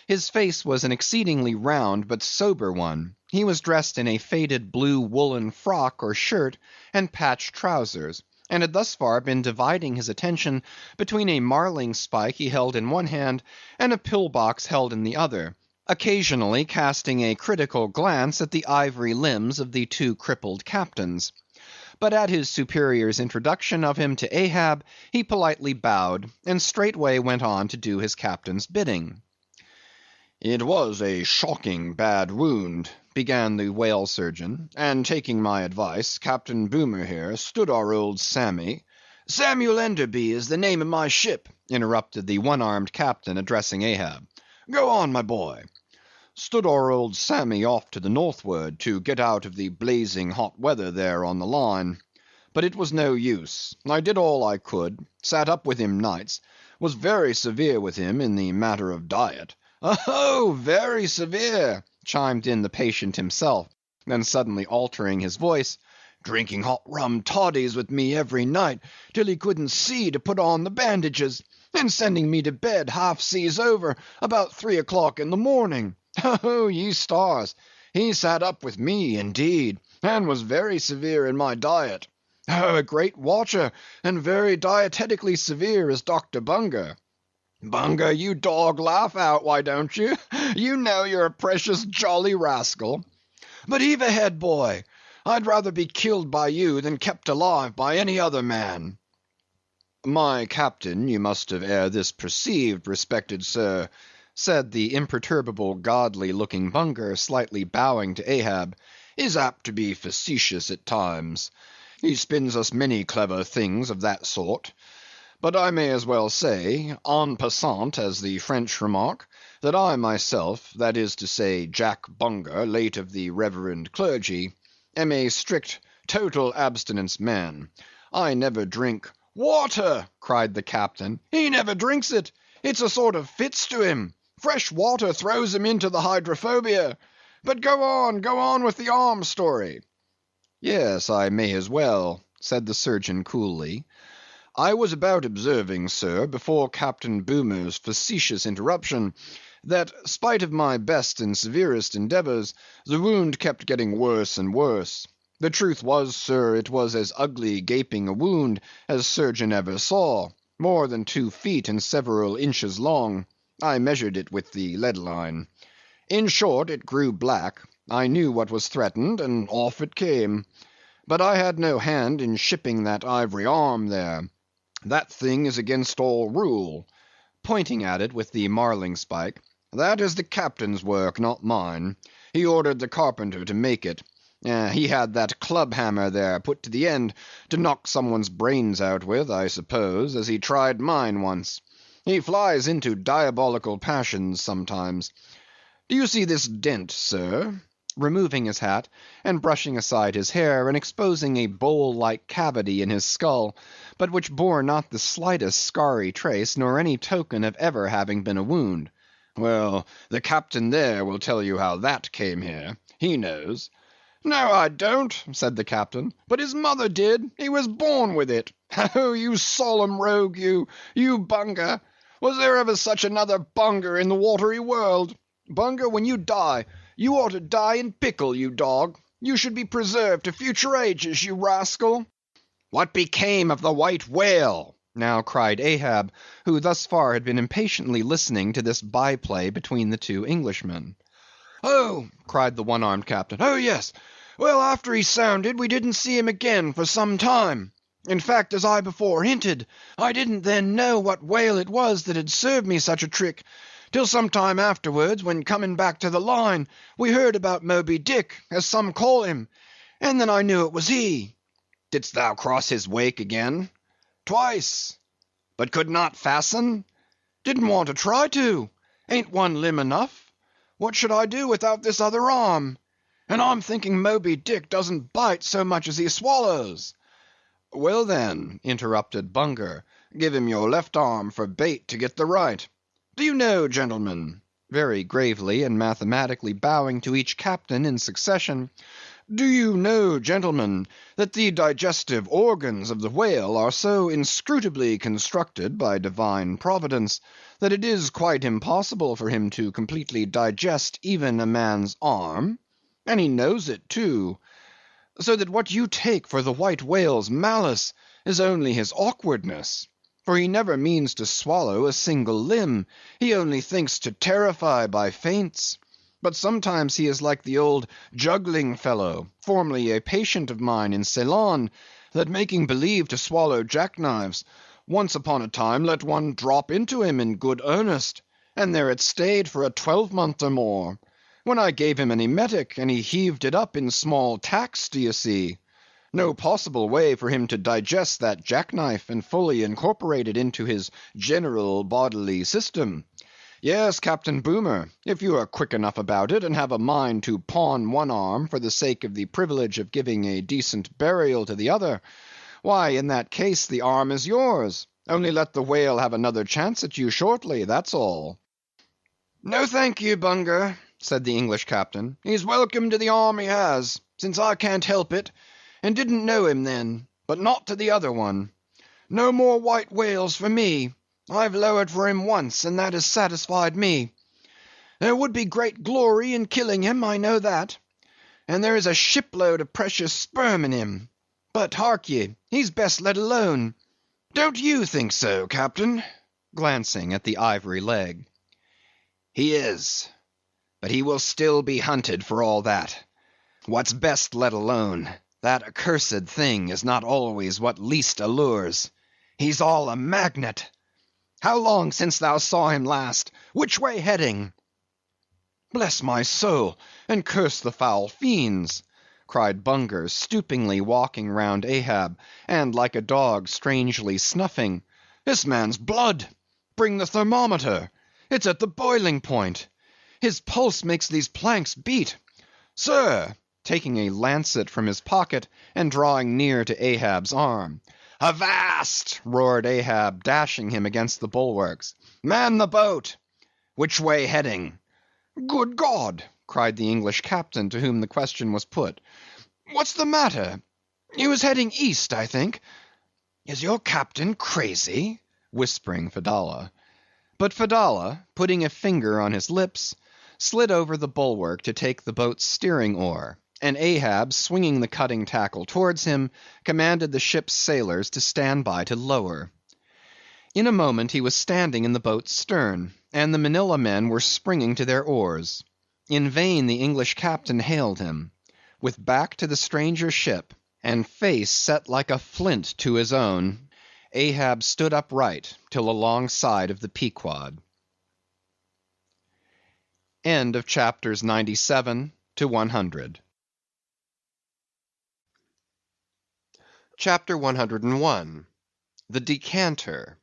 His face was an exceedingly round but sober one. He was dressed in a faded blue woolen frock or shirt, and patched trousers, and had thus far been dividing his attention between a marling spike he held in one hand, and a pill-box held in the other, occasionally casting a critical glance at the ivory limbs of the two crippled captains. But at his superior's introduction of him to Ahab, he politely bowed, and straightway went on to do his captain's bidding. It was a shocking bad wound, began the whale surgeon, and taking my advice, Captain Boomer here stood our old Sammy. Samuel Enderby is the name of my ship, interrupted the one-armed captain, addressing Ahab. Go on, my boy. Stood our old Sammy off to the northward to get out of the blazing hot weather there on the line. But it was no use. I did all I could, sat up with him nights, was very severe with him in the matter of diet. Oh, very severe, chimed in the patient himself, then suddenly altering his voice, drinking hot rum toddies with me every night, till he couldn't see to put on the bandages, and sending me to bed half seas over about 3 o'clock in the morning. Oh, ye stars! He sat up with me, indeed, and was very severe in my diet. Oh, a great watcher, and very dietetically severe is Dr. Bunger. Bunger, you dog, laugh out, why don't you? You know you're a precious jolly rascal. But heave ahead, boy. I'd rather be killed by you than kept alive by any other man. My captain, you must have ere this perceived, respected sir, said the imperturbable, godly-looking Bunger, slightly bowing to Ahab, is apt to be facetious at times. He spins us many clever things of that sort. But I may as well say, en passant, as the French remark, that I myself, that is to say, Jack Bunger, late of the reverend clergy, am a strict, total abstinence man. I never drink. Water! cried the captain. He never drinks it. It's a sort of fits to him. Fresh water throws him into the hydrophobia. But go on with the arm story. Yes, I may as well, said the surgeon coolly. I was about observing, sir, before Captain Boomer's facetious interruption, that, spite of my best and severest endeavours, the wound kept getting worse and worse. The truth was, sir, it was as ugly gaping a wound as surgeon ever saw, more than 2 feet and several inches long. I measured it with the lead line. In short, it grew black. I knew what was threatened, and off it came. But I had no hand in shipping that ivory arm there. That thing is against all rule," pointing at it with the marling spike. "That is the captain's work, not mine. He ordered the carpenter to make it. He had that club hammer there put to the end to knock someone's brains out with, I suppose, as he tried mine once. He flies into diabolical passions sometimes. Do you see this dent, sir?" removing his hat and brushing aside his hair, and exposing a bowl-like cavity in his skull, but which bore not the slightest scarry trace, nor any token of ever having been a wound. "Well, the captain there will tell you how that came here. He knows." "No, I don't," said the captain, "but his mother did. He was born with it. Oh, you solemn rogue, you Bunger! Was there ever such another Bunger in the watery world? Bunger, when you die, you ought to die in pickle, you dog. You should be preserved to future ages, you rascal." "What became of the white whale?" now cried Ahab, who thus far had been impatiently listening to this by-play between the two Englishmen. "Oh!" cried the one-armed captain. "Oh, yes. Well, after he sounded, we didn't see him again for some time. In fact, as I before hinted, I didn't then know what whale it was that had served me such a trick, till some time afterwards, when coming back to the line, we heard about Moby Dick, as some call him, and then I knew it was he." "Didst thou cross his wake again?" "Twice." "But could not fasten?" "Didn't want to try to. Ain't one limb enough? What should I do without this other arm? And I'm thinking Moby Dick doesn't bite so much as he swallows." "Well, then," interrupted Bunger, "give him your left arm for bait to get the right. Do you know, gentlemen," very gravely and mathematically bowing to each captain in succession, "do you know, gentlemen, that the digestive organs of the whale are so inscrutably constructed by divine providence, that it is quite impossible for him to completely digest even a man's arm? And he knows it too. So that what you take for the white whale's malice is only his awkwardness. For he never means to swallow a single limb, he only thinks to terrify by feints. But sometimes he is like the old juggling fellow, formerly a patient of mine in Ceylon, that making believe to swallow jackknives, once upon a time let one drop into him in good earnest, and there it stayed for a 12-month or more, when I gave him an emetic, and he heaved it up in small tacks, do you see? No possible way for him to digest that jackknife and fully incorporate it into his general bodily system. Yes, Captain Boomer, if you are quick enough about it, and have a mind to pawn one arm for the sake of the privilege of giving a decent burial to the other, why, in that case, the arm is yours. Only let the whale have another chance at you shortly, that's all." "No, thank you, Bunger," said the English captain. "He's welcome to the arm he has, since I can't help it, and didn't know him then, but not to the other one. No more white whales for me. I've lowered for him once, and that has satisfied me. There would be great glory in killing him, I know that. And there is a shipload of precious sperm in him. But hark ye, he's best let alone. Don't you think so, captain?" glancing at the ivory leg. "He is. But he will still be hunted for all that. What's best let alone? That accursed thing is not always what least allures. He's all a magnet. How long since thou saw him last? Which way heading?" "Bless my soul, and curse the foul fiends!" cried Bunger, stoopingly walking round Ahab, and like a dog strangely snuffing. "This man's blood! Bring the thermometer! It's at the boiling point! His pulse makes these planks beat! Sir!" taking a lancet from his pocket, and drawing near to Ahab's arm. "Avast!" roared Ahab, dashing him against the bulwarks. "Man the boat! Which way heading?" "Good God!" cried the English captain, to whom the question was put. "What's the matter? He was heading east, I think." "Is your captain crazy?" whispering Fedallah. But Fedallah, putting a finger on his lips, slid over the bulwark to take the boat's steering oar, and Ahab, swinging the cutting tackle towards him, commanded the ship's sailors to stand by to lower. In a moment he was standing in the boat's stern, and the Manilla men were springing to their oars. In vain the English captain hailed him. With back to the stranger ship, and face set like a flint to his own, Ahab stood upright till alongside of the Pequod. End of chapters 97 to 100. Chapter 101. The Decanter.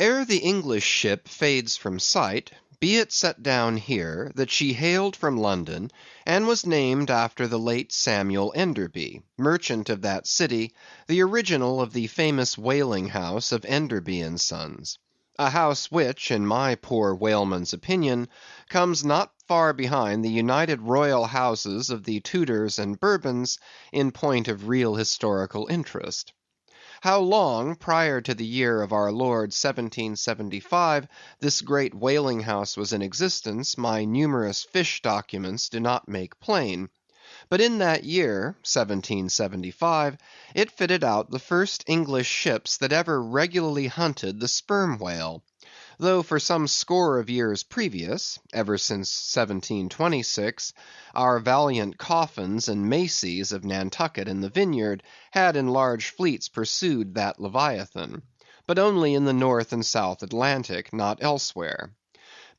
Ere the English ship fades from sight, be it set down here, that she hailed from London, and was named after the late Samuel Enderby, merchant of that city, the original of the famous whaling house of Enderby and Sons; a house which, in my poor whaleman's opinion, comes not far behind the united royal houses of the Tudors and Bourbons in point of real historical interest. How long prior to the year of our Lord 1775 this great whaling house was in existence, my numerous fish documents do not make plain; but in that year, 1775, it fitted out the first English ships that ever regularly hunted the sperm whale; though for some score of years previous, ever since 1726, our valiant Coffins and Maceys of Nantucket and the Vineyard had in large fleets pursued that leviathan; but only in the North and South Atlantic, not elsewhere.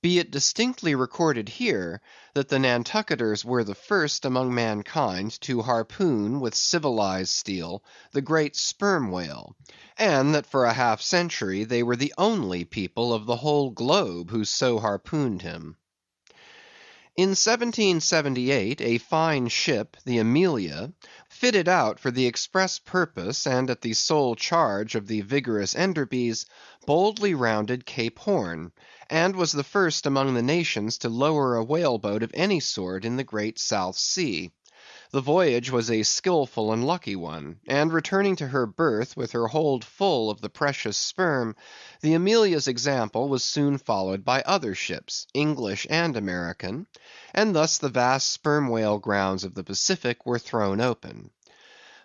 Be it distinctly recorded here, that the Nantucketers were the first among mankind to harpoon with civilized steel the great sperm whale, and that for a half century they were the only people of the whole globe who so harpooned him. In 1778 a fine ship, the Amelia, fitted out for the express purpose and at the sole charge of the vigorous Enderbys, boldly rounded Cape Horn, and was the first among the nations to lower a whale boat of any sort in the great South Sea. The voyage was a skillful and lucky one, and returning to her berth with her hold full of the precious sperm, the Amelia's example was soon followed by other ships, English and American, and thus the vast sperm whale grounds of the Pacific were thrown open.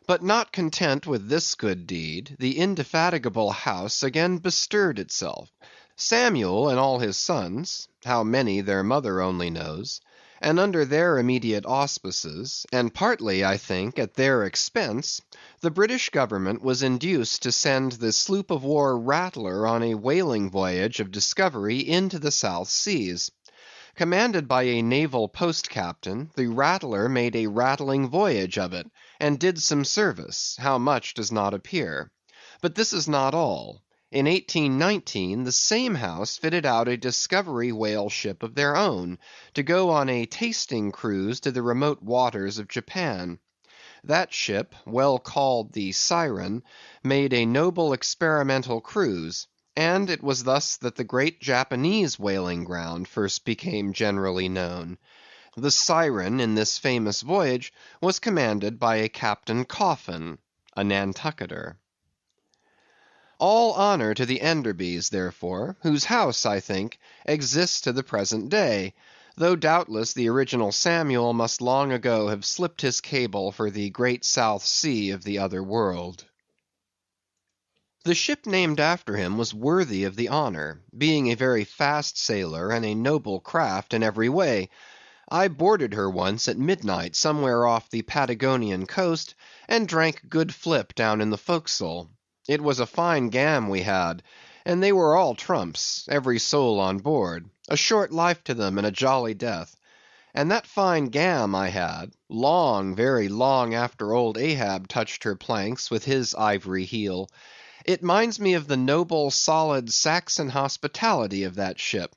But not content with this good deed, the indefatigable house again bestirred itself. Samuel and all his sons, how many their mother only knows, and under their immediate auspices, and partly, I think, at their expense, the British government was induced to send the sloop of war Rattler on a whaling voyage of discovery into the South Seas. Commanded by a naval post captain, the Rattler made a rattling voyage of it, and did some service, how much does not appear. But this is not all. In 1819 the same house fitted out a discovery whale ship of their own, to go on a tasting cruise to the remote waters of Japan. That ship, well called the Siren, made a noble experimental cruise, and it was thus that the great Japanese whaling ground first became generally known. The Siren in this famous voyage was commanded by a Captain Coffin, a Nantucketer. All honor to the Enderbys, therefore, whose house, I think, exists to the present day, though doubtless the original Samuel must long ago have slipped his cable for the great South Sea of the other world. The ship named after him was worthy of the honor, being a very fast sailer and a noble craft in every way. I boarded her once at midnight somewhere off the Patagonian coast, and drank good flip down in the forecastle. It was a fine gam we had, and they were all trumps, every soul on board; a short life to them and a jolly death. And that fine gam I had, long, very long after old Ahab touched her planks with his ivory heel, it minds me of the noble, solid Saxon hospitality of that ship;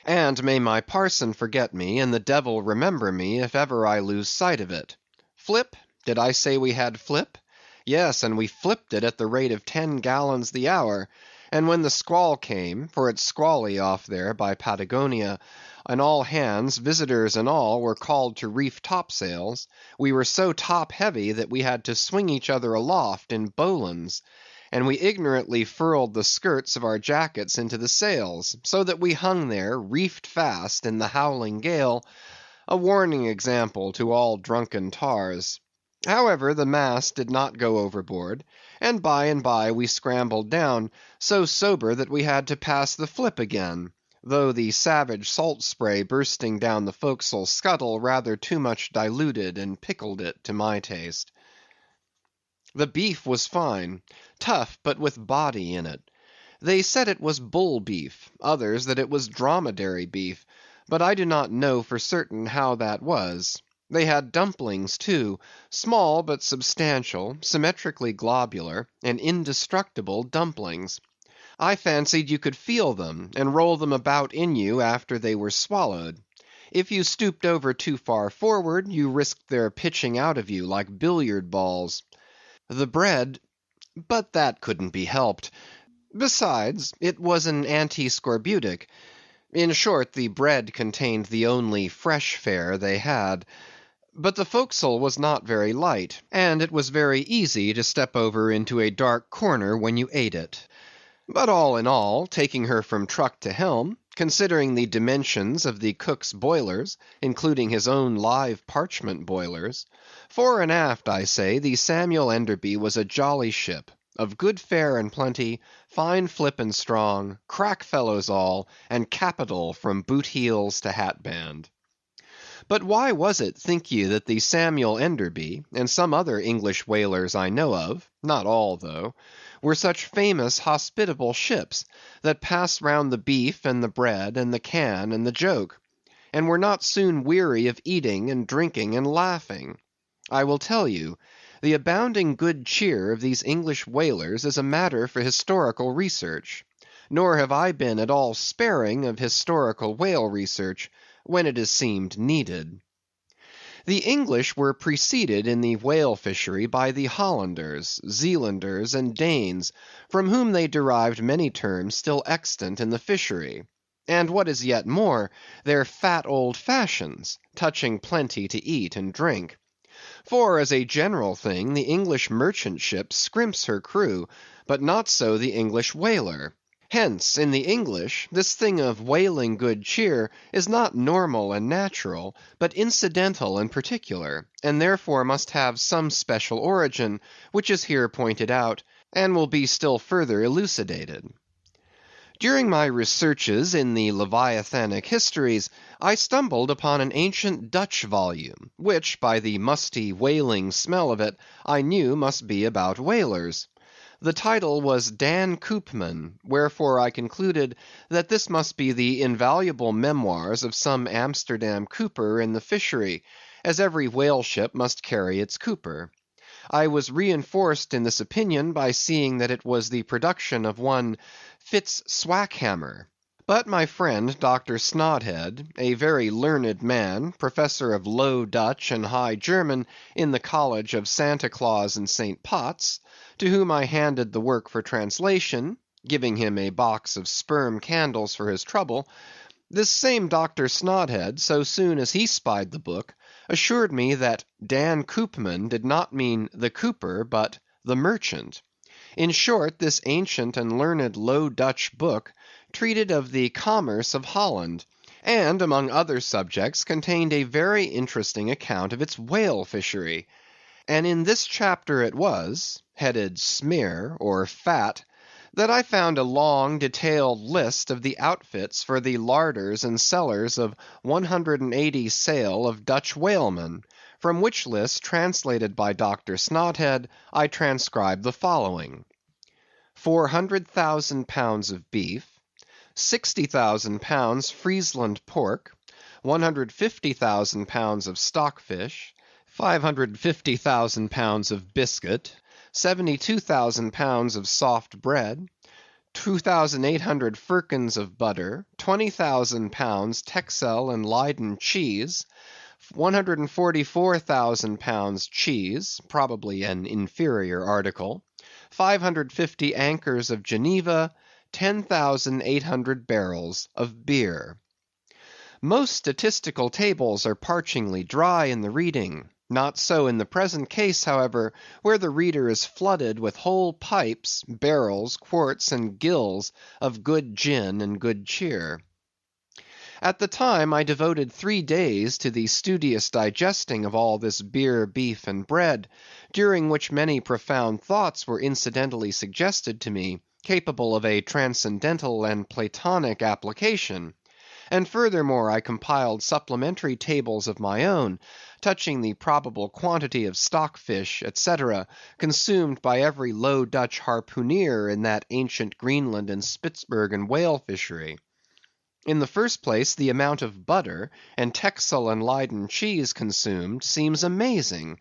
and may my parson forget me, and the devil remember me, if ever I lose sight of it. Flip? Did I say we had flip? Yes, and we flipped it at the rate of 10 gallons the hour; and when the squall came, for it's squally off there by Patagonia, and all hands, visitors and all, were called to reef topsails, we were so top heavy that we had to swing each other aloft in bowlines, and we ignorantly furled the skirts of our jackets into the sails, so that we hung there, reefed fast, in the howling gale, a warning example to all drunken tars. However, the mast did not go overboard, and by we scrambled down, so sober that we had to pass the flip again, though the savage salt spray bursting down the forecastle scuttle rather too much diluted and pickled it to my taste. The beef was fine, tough, but with body in it. They said it was bull beef, others that it was dromedary beef, but I do not know for certain how that was. They had dumplings too, small but substantial, symmetrically globular, and indestructible dumplings. I fancied you could feel them, and roll them about in you after they were swallowed. If you stooped over too far forward, you risked their pitching out of you like billiard balls. The bread—but that couldn't be helped. Besides, it was an anti-scorbutic. In short, the bread contained the only fresh fare they had. But the forecastle was not very light, and it was very easy to step over into a dark corner when you ate it. But all in all, taking her from truck to helm, considering the dimensions of the cook's boilers, including his own live parchment boilers, fore and aft, I say, the Samuel Enderby was a jolly ship, of good fare and plenty, fine flip and strong, crack fellows all, and capital from boot heels to hat band. But why was it, think ye, that the Samuel Enderby, and some other English whalers I know of, not all though, were such famous hospitable ships, that passed round the beef and the bread and the can and the joke, and were not soon weary of eating and drinking and laughing? I will tell you. The abounding good cheer of these English whalers is a matter for historical research, nor have I been at all sparing of historical whale research when it has seemed needed. The English were preceded in the whale fishery by the Hollanders, Zealanders, and Danes, from whom they derived many terms still extant in the fishery, and what is yet more, their fat old fashions, touching plenty to eat and drink. For, as a general thing, the English merchant ship scrimps her crew, but not so the English whaler. Hence, in the English, this thing of whaling good cheer is not normal and natural, but incidental and particular, and therefore must have some special origin, which is here pointed out, and will be still further elucidated. During my researches in the Leviathanic histories, I stumbled upon an ancient Dutch volume, which, by the musty whaling smell of it, I knew must be about whalers. The title was Dan Koopman, wherefore I concluded that this must be the invaluable memoirs of some Amsterdam cooper in the fishery, as every whale ship must carry its cooper. I was reinforced in this opinion by seeing that it was the production of one Fitz Swackhammer. But my friend Dr. Snodhead, a very learned man, professor of Low Dutch and High German in the College of Santa Claus and St. Potts, to whom I handed the work for translation, giving him a box of sperm candles for his trouble, this same Dr. Snodhead, so soon as he spied the book, assured me that Dan Koopman did not mean the cooper, but the merchant. In short, this ancient and learned Low Dutch book treated of the commerce of Holland, and among other subjects contained a very interesting account of its whale fishery. And in this chapter it was, headed Smear, or Fat, that I found a long detailed list of the outfits for the larders and cellars of 180 sail of Dutch whalemen, from which list, translated by Dr. Snodhead, I transcribe the following: 400,000 pounds of beef, 60,000 pounds Friesland pork, 150,000 pounds of stockfish, 550,000 pounds of biscuit, 72,000 pounds of soft bread, 2,800 firkins of butter, 20,000 pounds Texel and Leyden cheese, 144,000 pounds cheese, probably an inferior article, 550 anchors of Geneva, 10,800 barrels of beer. Most statistical tables are parchingly dry in the reading. Not so in the present case, however, where the reader is flooded with whole pipes, barrels, quarts, and gills of good gin and good cheer. At the time I devoted 3 days to the studious digesting of all this beer, beef, and bread, during which many profound thoughts were incidentally suggested to me, capable of a transcendental and Platonic application. And furthermore, I compiled supplementary tables of my own, touching the probable quantity of stockfish, etc., consumed by every Low Dutch harpooneer in that ancient Greenland and Spitzbergen whale fishery. In the first place, the amount of butter and Texel and Leyden cheese consumed seems amazing.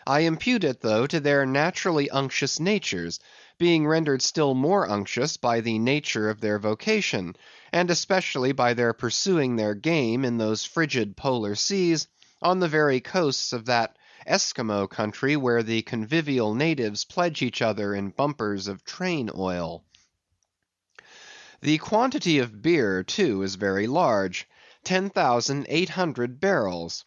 I impute it, though, to their naturally unctuous natures, being rendered still more unctuous by the nature of their vocation, and especially by their pursuing their game in those frigid polar seas, on the very coasts of that Esquimaux country where the convivial natives pledge each other in bumpers of train oil. The quantity of beer, too, is very large, 10,800 barrels.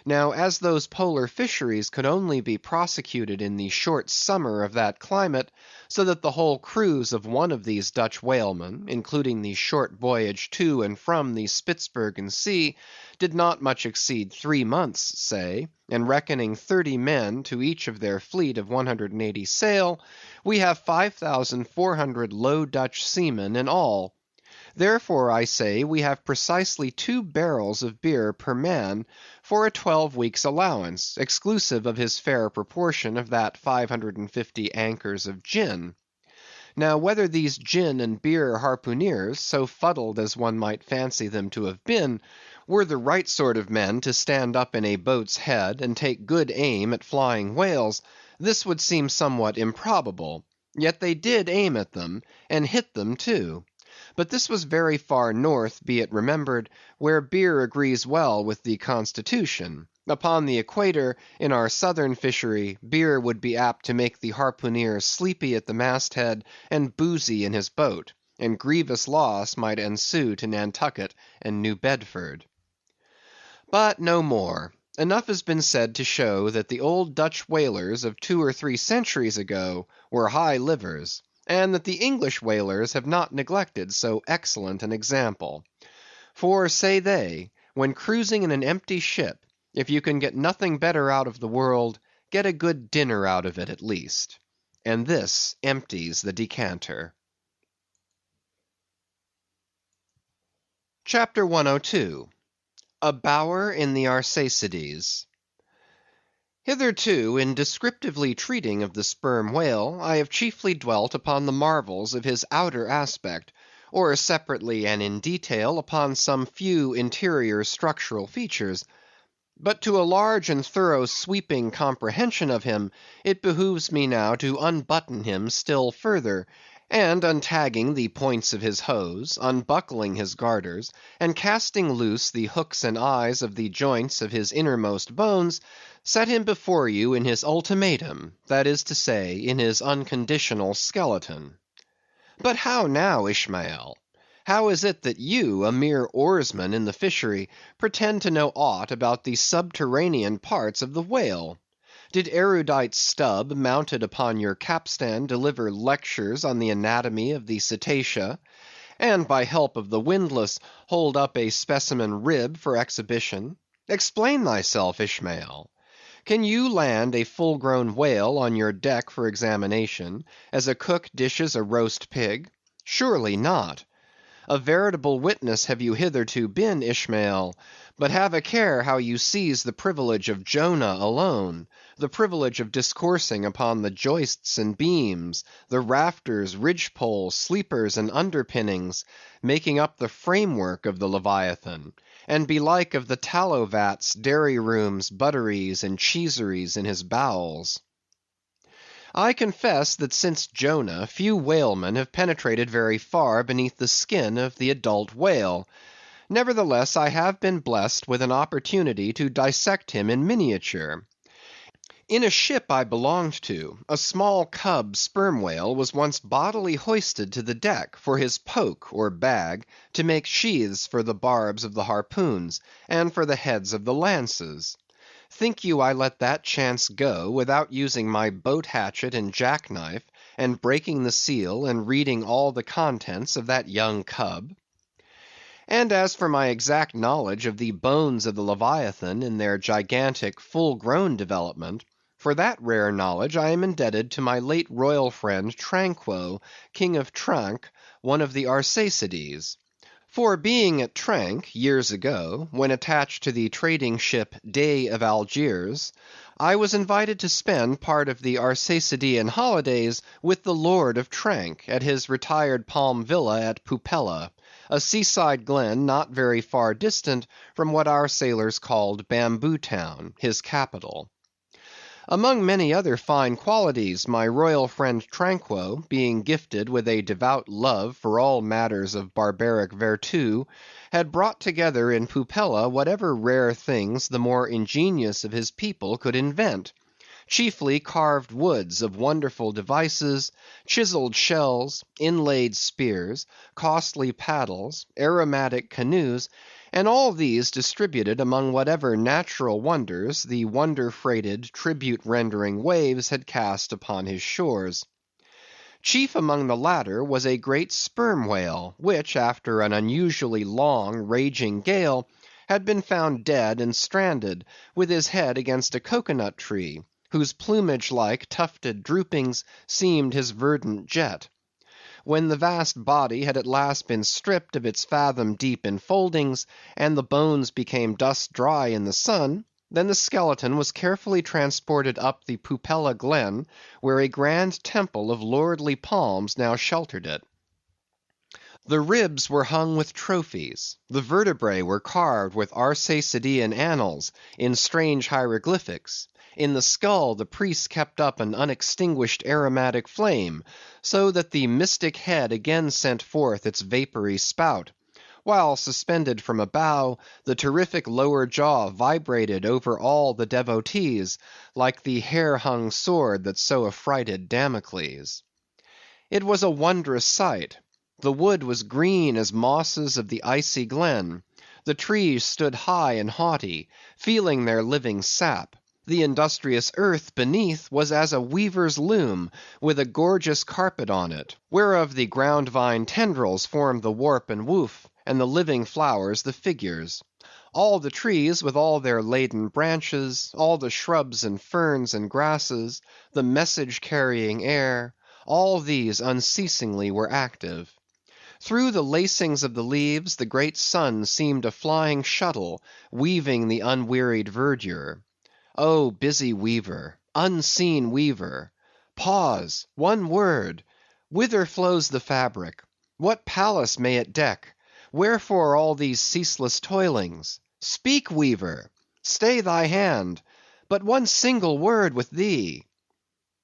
Now, as those polar fisheries could only be prosecuted in the short summer of that climate, so that the whole cruise of one of these Dutch whalemen, including the short voyage to and from the Spitzbergen Sea, did not much exceed 3 months, say, and reckoning 30 men to each of their fleet of 180 sail, we have 5,400 Low Dutch seamen in all. Therefore, I say, we have precisely 2 barrels of beer per man for a 12 weeks' allowance, exclusive of his fair proportion of that 550 anchors of gin. Now, whether these gin and beer harpooneers, so fuddled as one might fancy them to have been, were the right sort of men to stand up in a boat's head and take good aim at flying whales, this would seem somewhat improbable. Yet they did aim at them, and hit them too. But this was very far north, be it remembered, where beer agrees well with the constitution. Upon the equator, in our southern fishery, beer would be apt to make the harpooneer sleepy at the masthead and boozy in his boat, and grievous loss might ensue to Nantucket and New Bedford. But no more. Enough has been said to show that the old Dutch whalers of 2 or 3 centuries ago were high livers, and that the English whalers have not neglected so excellent an example. For, say they, when cruising in an empty ship, if you can get nothing better out of the world, get a good dinner out of it at least. And this empties the decanter. Chapter 102. A Bower in the Arsacides. Hitherto, in descriptively treating of the sperm whale, I have chiefly dwelt upon the marvels of his outer aspect, or separately and in detail upon some few interior structural features. But to a large and thorough sweeping comprehension of him, it behooves me now to unbutton him still further, and untagging the points of his hose, unbuckling his garters, and casting loose the hooks and eyes of the joints of his innermost bones, set him before you in his ultimatum, that is to say, in his unconditional skeleton. But how now, Ishmael? How is it that you, a mere oarsman in the fishery, pretend to know aught about the subterranean parts of the whale? Did erudite Stubb, mounted upon your capstan, deliver lectures on the anatomy of the cetacea, and by help of the windlass hold up a specimen rib for exhibition? Explain thyself, Ishmael. Can you land a full-grown whale on your deck for examination, as a cook dishes a roast pig? Surely not. A veritable witness have you hitherto been, Ishmael, but have a care how you seize the privilege of Jonah alone, the privilege of discoursing upon the joists and beams, the rafters, ridgepoles, sleepers, and underpinnings, making up the framework of the Leviathan, and belike of the tallow vats, dairy rooms, butteries, and cheeseries in his bowels. I confess that since Jonah, few whalemen have penetrated very far beneath the skin of the adult whale. Nevertheless, I have been blessed with an opportunity to dissect him in miniature. In a ship I belonged to, a small cub sperm whale was once bodily hoisted to the deck for his poke or bag to make sheaths for the barbs of the harpoons, and for the heads of the lances. Think you I let that chance go without using my boat hatchet and jackknife, and breaking the seal and reading all the contents of that young cub? And as for my exact knowledge of the bones of the Leviathan in their gigantic, full-grown development, for that rare knowledge I am indebted to my late royal friend Tranquo, King of Tranque, one of the Arsacides. For being at Tranque, years ago, when attached to the trading ship Dey of Algiers, I was invited to spend part of the Arsacidean holidays with the Lord of Tranque at his retired palm villa at Pupella, a seaside glen not very far distant from what our sailors called Bamboo Town, his capital. Among many other fine qualities, my royal friend Tranquo, being gifted with a devout love for all matters of barbaric virtu, had brought together in Pupella whatever rare things the more ingenious of his people could invent, chiefly carved woods of wonderful devices, chiseled shells, inlaid spears, costly paddles, aromatic canoes, and all these distributed among whatever natural wonders the wonder-freighted, tribute-rendering waves had cast upon his shores. Chief among the latter was a great sperm whale, which, after an unusually long, raging gale, had been found dead and stranded, with his head against a cocoa-nut tree, whose plumage-like tufted droopings seemed his verdant jet. When the vast body had at last been stripped of its fathom-deep enfoldings, and the bones became dust-dry in the sun, then the skeleton was carefully transported up the Pupella glen, where a grand temple of lordly palms now sheltered it. The ribs were hung with trophies, the vertebrae were carved with Arsacidean annals in strange hieroglyphics. In the skull the priests kept up an unextinguished aromatic flame, so that the mystic head again sent forth its vapory spout, while suspended from a bough, the terrific lower jaw vibrated over all the devotees, like the hair-hung sword that so affrighted Damocles. It was a wondrous sight. The wood was green as mosses of the icy glen. The trees stood high and haughty, feeling their living sap. The industrious earth beneath was as a weaver's loom, with a gorgeous carpet on it, whereof the ground-vine tendrils formed the warp and woof, and the living flowers the figures. All the trees with all their laden branches, all the shrubs and ferns and grasses, the message-carrying air, all these unceasingly were active. Through the lacings of the leaves the great sun seemed a flying shuttle, weaving the unwearied verdure. Oh, busy weaver, unseen weaver! Pause, one word! Whither flows the fabric? What palace may it deck? Wherefore all these ceaseless toilings? Speak, weaver! Stay thy hand! But one single word with thee!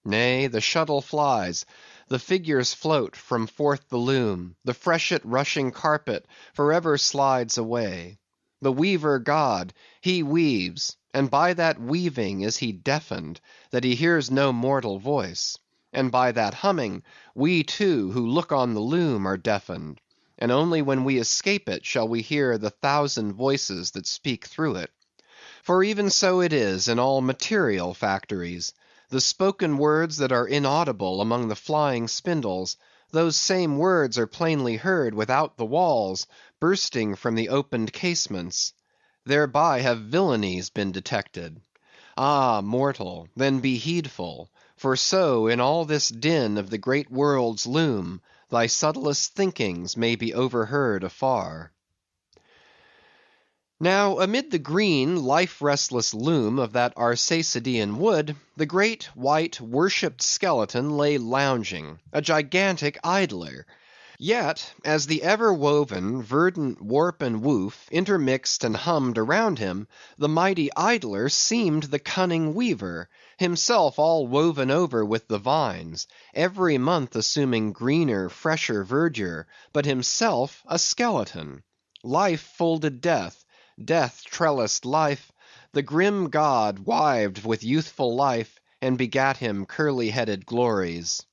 Nay, the shuttle flies, the figures float from forth the loom, the freshet rushing carpet for ever slides away. The weaver god, he weaves, and by that weaving is he deafened, that he hears no mortal voice; and by that humming, we too, who look on the loom, are deafened, and only when we escape it shall we hear the thousand voices that speak through it. For even so it is in all material factories. The spoken words that are inaudible among the flying spindles, those same words are plainly heard without the walls, bursting from the opened casements. Thereby have villainies been detected. Ah, mortal, then be heedful, for so in all this din of the great world's loom, thy subtlest thinkings may be overheard afar. Now, amid the green, life-restless loom of that Arsacidean wood, the great, white, worshipped skeleton lay lounging, a gigantic idler. Yet, as the ever-woven, verdant warp and woof intermixed and hummed around him, the mighty idler seemed the cunning weaver, himself all woven over with the vines, every month assuming greener, fresher verdure, but himself a skeleton. Life folded death, death trellised life, the grim god wived with youthful life, and begat him curly-headed glories.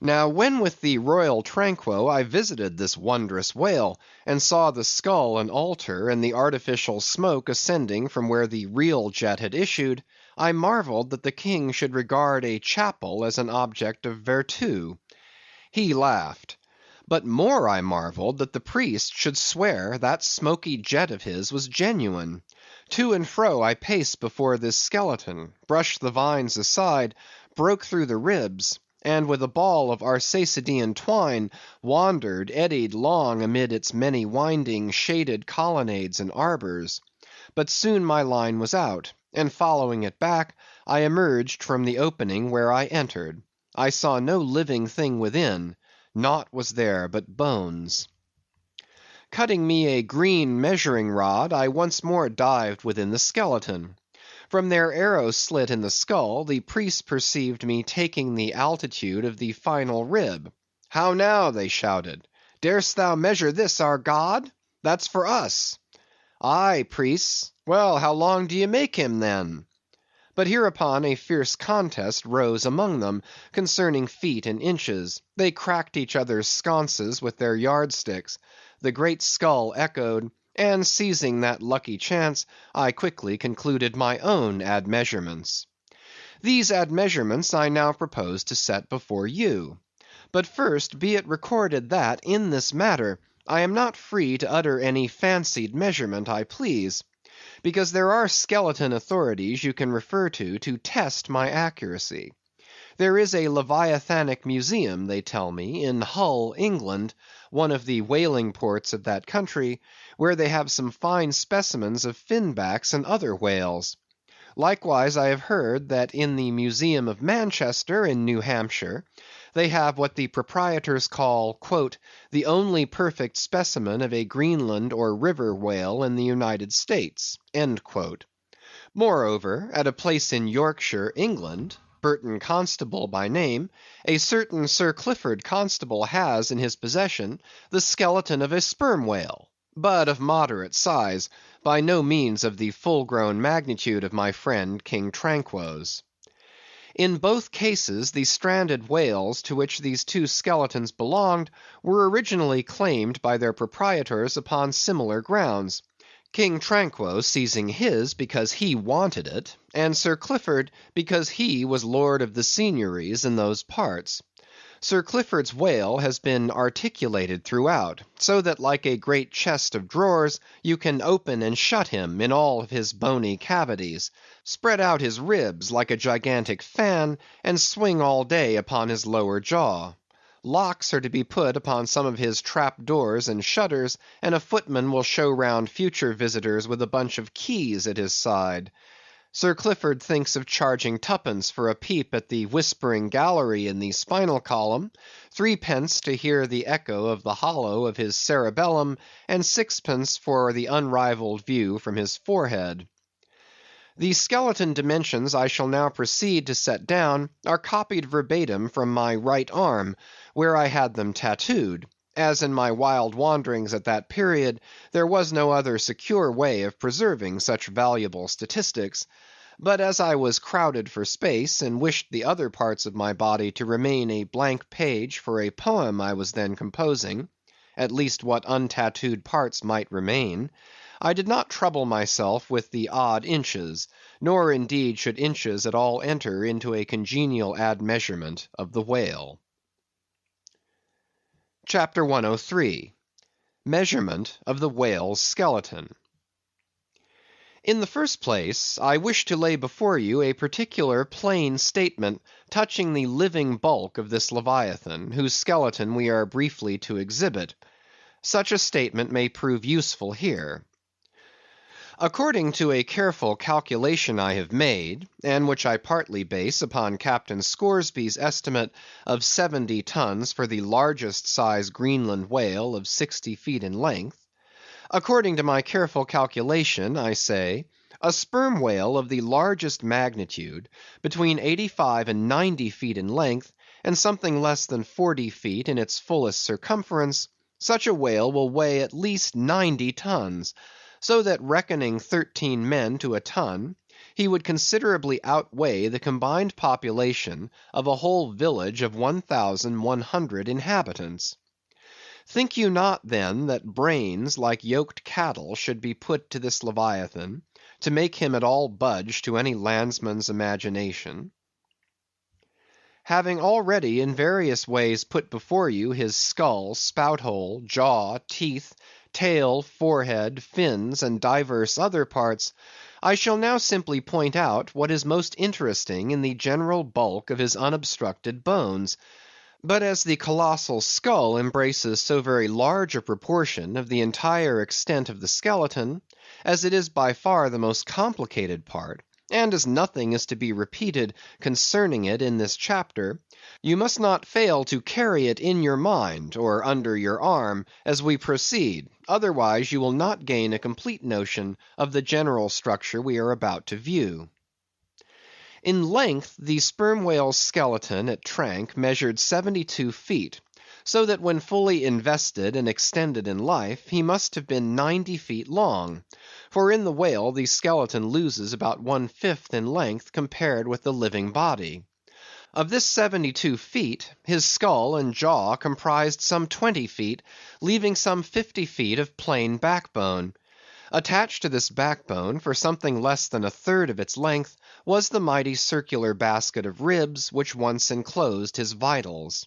Now, when with the royal Tranquo I visited this wondrous whale, and saw the skull and altar, and the artificial smoke ascending from where the real jet had issued, I marvelled that the king should regard a chapel as an object of vertu. He laughed. But more I marvelled that the priest should swear that smoky jet of his was genuine. To and fro I paced before this skeleton, brushed the vines aside, broke through the ribs, and with a ball of Arsacidean twine, wandered, eddied long amid its many winding, shaded colonnades and arbors. But soon my line was out, and following it back, I emerged from the opening where I entered. I saw no living thing within; naught was there but bones. Cutting me a green measuring rod, I once more dived within the skeleton. From their arrow slit in the skull, the priests perceived me taking the altitude of the final rib. "How now?" they shouted. "Darest thou measure this, our god? That's for us." "Aye, priests. Well, how long do ye make him, then?" But hereupon a fierce contest rose among them, concerning feet and inches. They cracked each other's sconces with their yardsticks. The great skull echoed, and seizing that lucky chance, I quickly concluded my own admeasurements. These admeasurements I now propose to set before you. But first be it recorded that, in this matter, I am not free to utter any fancied measurement I please, because there are skeleton authorities you can refer to test my accuracy. There is a Leviathanic museum, they tell me, in Hull, England, one of the whaling ports of that country, where they have some fine specimens of finbacks and other whales. Likewise I have heard that in the Museum of Manchester, in New Hampshire, they have what the proprietors call "the only perfect specimen of a Greenland or river whale in the United States." Moreover, at a place in Yorkshire, England, Burton Constable by name, a certain Sir Clifford Constable has in his possession the skeleton of a sperm whale, but of moderate size, by no means of the full-grown magnitude of my friend King Tranquo's. In both cases the stranded whales to which these two skeletons belonged were originally claimed by their proprietors upon similar grounds. King Tranquo seizing his because he wanted it, and Sir Clifford because he was lord of the seigneuries in those parts. Sir Clifford's whale has been articulated throughout, so that like a great chest of drawers, you can open and shut him in all of his bony cavities, spread out his ribs like a gigantic fan, and swing all day upon his lower jaw. Locks are to be put upon some of his trap doors and shutters, and a footman will show round future visitors with a bunch of keys at his side. Sir Clifford thinks of charging twopence for a peep at the whispering gallery in the spinal column, threepence to hear the echo of the hollow of his cerebellum, and sixpence for the unrivalled view from his forehead. The skeleton dimensions I shall now proceed to set down are copied verbatim from my right arm, where I had them tattooed, as in my wild wanderings at that period there was no other secure way of preserving such valuable statistics. But as I was crowded for space, and wished the other parts of my body to remain a blank page for a poem I was then composing, at least what untattooed parts might remain, I did not trouble myself with the odd inches, nor indeed should inches at all enter into a congenial admeasurement of the whale. Chapter 103. Measurement of the Whale's Skeleton. In the first place, I wish to lay before you a particular plain statement touching the living bulk of this Leviathan, whose skeleton we are briefly to exhibit. Such a statement may prove useful here. According to a careful calculation I have made, and which I partly base upon Captain Scoresby's estimate of 70 tons for the largest size Greenland whale of 60 feet in length, according to my careful calculation, I say, a sperm whale of the largest magnitude, between 85 and 90 feet in length, and something less than 40 feet in its fullest circumference, such a whale will weigh at least 90 tons, so that reckoning 13 men to a ton, he would considerably outweigh the combined population of a whole village of 1,100 inhabitants. Think you not then that brains like yoked cattle should be put to this Leviathan, to make him at all budge to any landsman's imagination? Having already in various ways put before you his skull, spout hole, jaw, teeth, tail, forehead, fins, and divers other parts, I shall now simply point out what is most interesting in the general bulk of his unobstructed bones. But as the colossal skull embraces so very large a proportion of the entire extent of the skeleton, as it is by far the most complicated part, and as nothing is to be repeated concerning it in this chapter, you must not fail to carry it in your mind, or under your arm, as we proceed, otherwise you will not gain a complete notion of the general structure we are about to view. In length, the sperm whale's skeleton at Trank measured 72 feet, so that when fully invested and extended in life, he must have been 90 feet long; for in the whale the skeleton loses about 1/5 in length compared with the living body. Of this 72 feet, his skull and jaw comprised some 20 feet, leaving some 50 feet of plain backbone. Attached to this backbone, for something less than 1/3 of its length, was the mighty circular basket of ribs which once enclosed his vitals.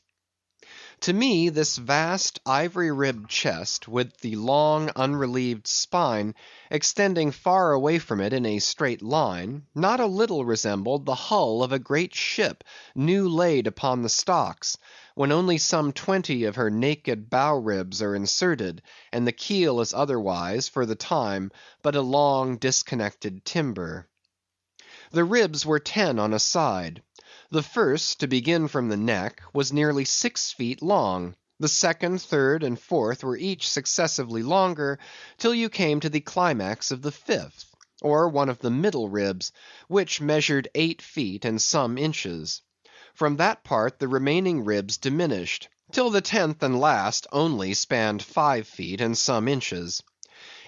To me this vast ivory-ribbed chest, with the long unrelieved spine extending far away from it in a straight line, not a little resembled the hull of a great ship new laid upon the stocks, when only some 20 of her naked bow ribs are inserted, and the keel is otherwise, for the time, but a long disconnected timber. The ribs were 10 on a side. The first, to begin from the neck, was nearly 6 feet long; the second, third, and fourth were each successively longer, till you came to the climax of the fifth, or one of the middle ribs, which measured 8 feet and some inches. From that part the remaining ribs diminished, till the 10th and last only spanned 5 feet and some inches.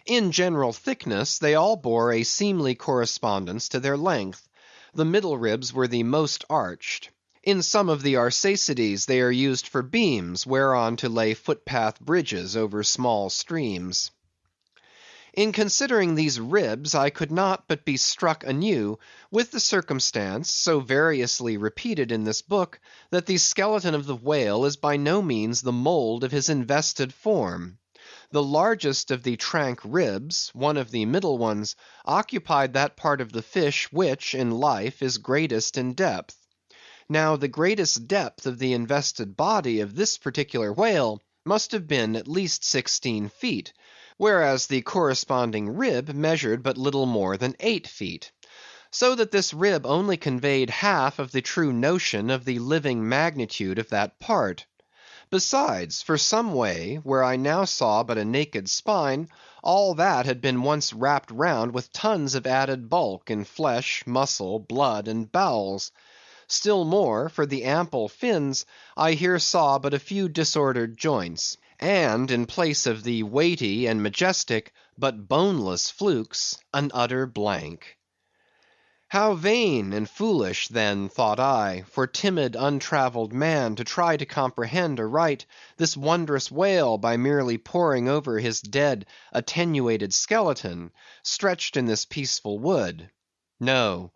In general thickness they all bore a seemly correspondence to their length. The middle ribs were the most arched. In some of the Arsacides they are used for beams, whereon to lay footpath bridges over small streams. In considering these ribs, I could not but be struck anew with the circumstance, so variously repeated in this book, that the skeleton of the whale is by no means the mould of his invested form. The largest of the Trank ribs, one of the middle ones, occupied that part of the fish which, in life, is greatest in depth. Now the greatest depth of the invested body of this particular whale must have been at least 16 feet, whereas the corresponding rib measured but little more than 8 feet; so that this rib only conveyed half of the true notion of the living magnitude of that part. Besides, for some way, where I now saw but a naked spine, all that had been once wrapped round with tons of added bulk in flesh, muscle, blood, and bowels. Still more, for the ample fins, I here saw but a few disordered joints, and in place of the weighty and majestic, but boneless flukes, an utter blank. How vain and foolish, then, thought I, for timid untravelled man to try to comprehend aright this wondrous whale by merely poring over his dead, attenuated skeleton, stretched in this peaceful wood. No.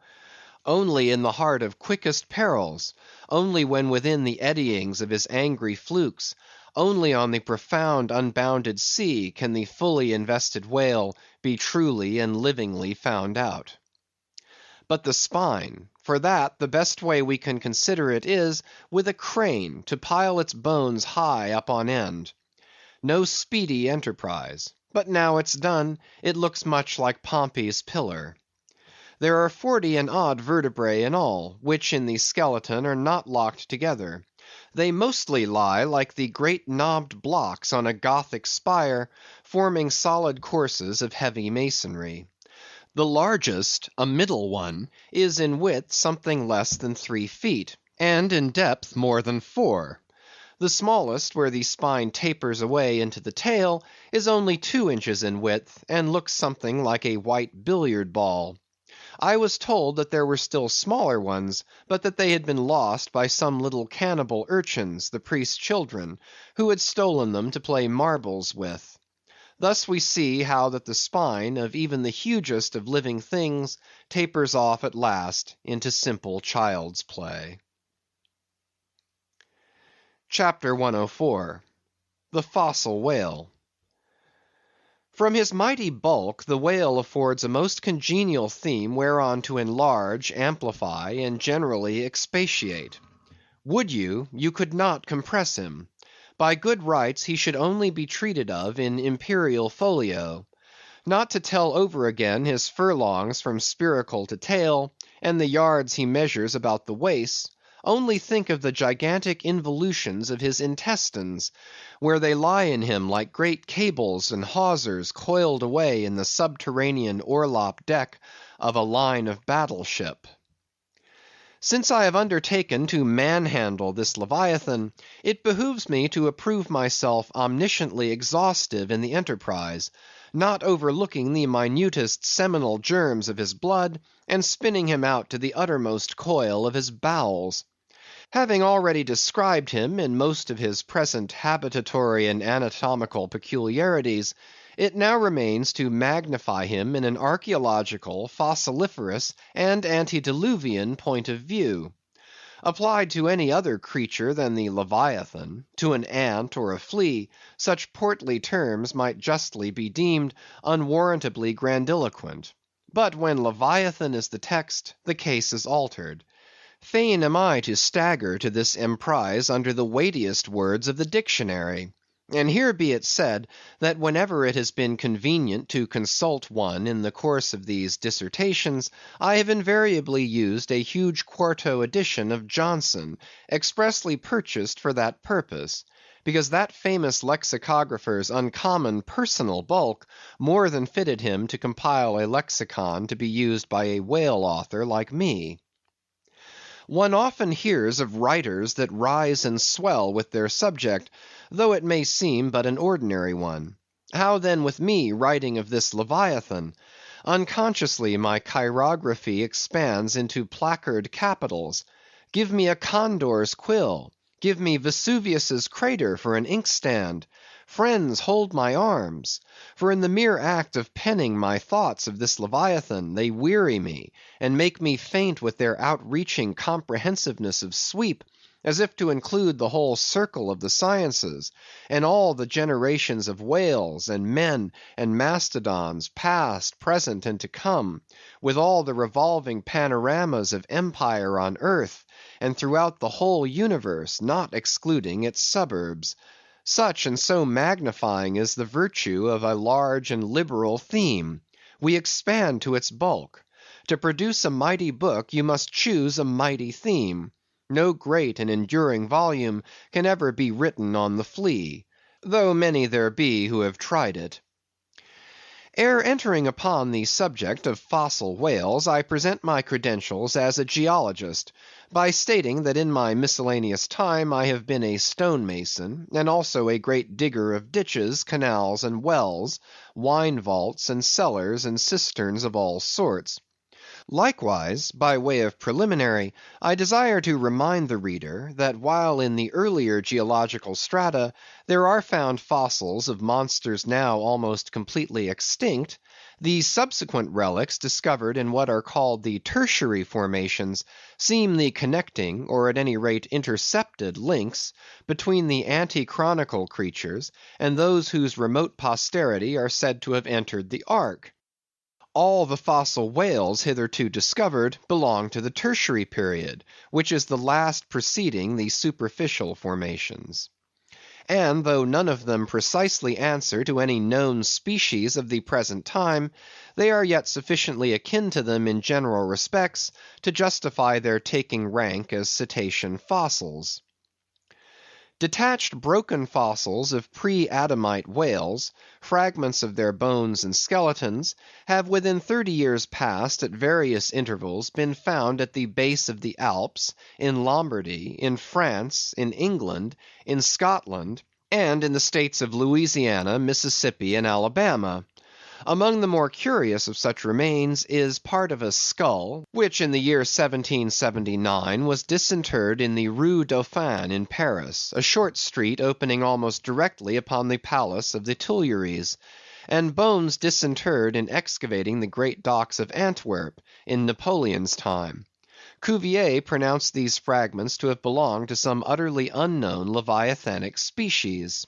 Only in the heart of quickest perils, only when within the eddyings of his angry flukes, only on the profound unbounded sea, can the fully invested whale be truly and livingly found out. But the spine, for that the best way we can consider it is, with a crane to pile its bones high up on end. No speedy enterprise; but now it's done, it looks much like Pompey's Pillar. There are 40 and odd vertebrae in all, which in the skeleton are not locked together. They mostly lie like the great knobbed blocks on a Gothic spire, forming solid courses of heavy masonry. The largest, a middle one, is in width something less than 3 feet, and in depth more than 4. The smallest, where the spine tapers away into the tail, is only 2 inches in width, and looks something like a white billiard ball. I was told that there were still smaller ones, but that they had been lost by some little cannibal urchins, the priest's children, who had stolen them to play marbles with. Thus we see how that the spine of even the hugest of living things tapers off at last into simple child's play. CHAPTER 104. The Fossil Whale. From his mighty bulk, the whale affords a most congenial theme whereon to enlarge, amplify, and generally expatiate. Would you, you could not compress him. By good rights he should only be treated of in imperial folio. Not to tell over again his furlongs from spiracle to tail, and the yards he measures about the waist, only think of the gigantic involutions of his intestines, where they lie in him like great cables and hawsers coiled away in the subterranean orlop deck of a line of battle ship. Since I have undertaken to manhandle this Leviathan, it behooves me to approve myself omnisciently exhaustive in the enterprise, not overlooking the minutest seminal germs of his blood, and spinning him out to the uttermost coil of his bowels. Having already described him in most of his present habitatory and anatomical peculiarities, it now remains to magnify him in an archaeological, fossiliferous, and antediluvian point of view. Applied to any other creature than the Leviathan, to an ant or a flea, such portly terms might justly be deemed unwarrantably grandiloquent. But when Leviathan is the text, the case is altered. Fain am I to stagger to this emprise under the weightiest words of the dictionary. And here be it said, that whenever it has been convenient to consult one in the course of these dissertations, I have invariably used a huge quarto edition of Johnson, expressly purchased for that purpose, because that famous lexicographer's uncommon personal bulk more than fitted him to compile a lexicon to be used by a whale author like me. One often hears of writers that rise and swell with their subject, though it may seem but an ordinary one. How then with me writing of this Leviathan? Unconsciously my chirography expands into placard capitals. Give me a condor's quill. Give me Vesuvius's crater for an inkstand. Friends, hold my arms. For in the mere act of penning my thoughts of this Leviathan, they weary me, and make me faint with their outreaching comprehensiveness of sweep, as if to include the whole circle of the sciences, and all the generations of whales, and men, and mastodons, past, present, and to come, with all the revolving panoramas of empire on earth, and throughout the whole universe, not excluding its suburbs. Such and so magnifying is the virtue of a large and liberal theme. We expand to its bulk. To produce a mighty book, you must choose a mighty theme. No great and enduring volume can ever be written on the flea, though many there be who have tried it. Ere entering upon the subject of fossil whales, I present my credentials as a geologist, by stating that in my miscellaneous time I have been a stonemason, and also a great digger of ditches, canals, and wells, wine vaults, and cellars, and cisterns of all sorts. Likewise, by way of preliminary, I desire to remind the reader, that while in the earlier geological strata there are found fossils of monsters now almost completely extinct, the subsequent relics discovered in what are called the tertiary formations seem the connecting, or at any rate intercepted links, between the ante-chronicle creatures and those whose remote posterity are said to have entered the ark. All the fossil whales hitherto discovered belong to the tertiary period, which is the last preceding the superficial formations. And though none of them precisely answer to any known species of the present time, they are yet sufficiently akin to them in general respects to justify their taking rank as cetacean fossils. Detached broken fossils of pre-Adamite whales, fragments of their bones and skeletons, have within 30 years past at various intervals been found at the base of the Alps, in Lombardy, in France, in England, in Scotland, and in the states of Louisiana, Mississippi, and Alabama. Among the more curious of such remains is part of a skull, which in the year 1779 was disinterred in the Rue Dauphine in Paris, a short street opening almost directly upon the palace of the Tuileries, and bones disinterred in excavating the great docks of Antwerp in Napoleon's time. Cuvier pronounced these fragments to have belonged to some utterly unknown leviathanic species.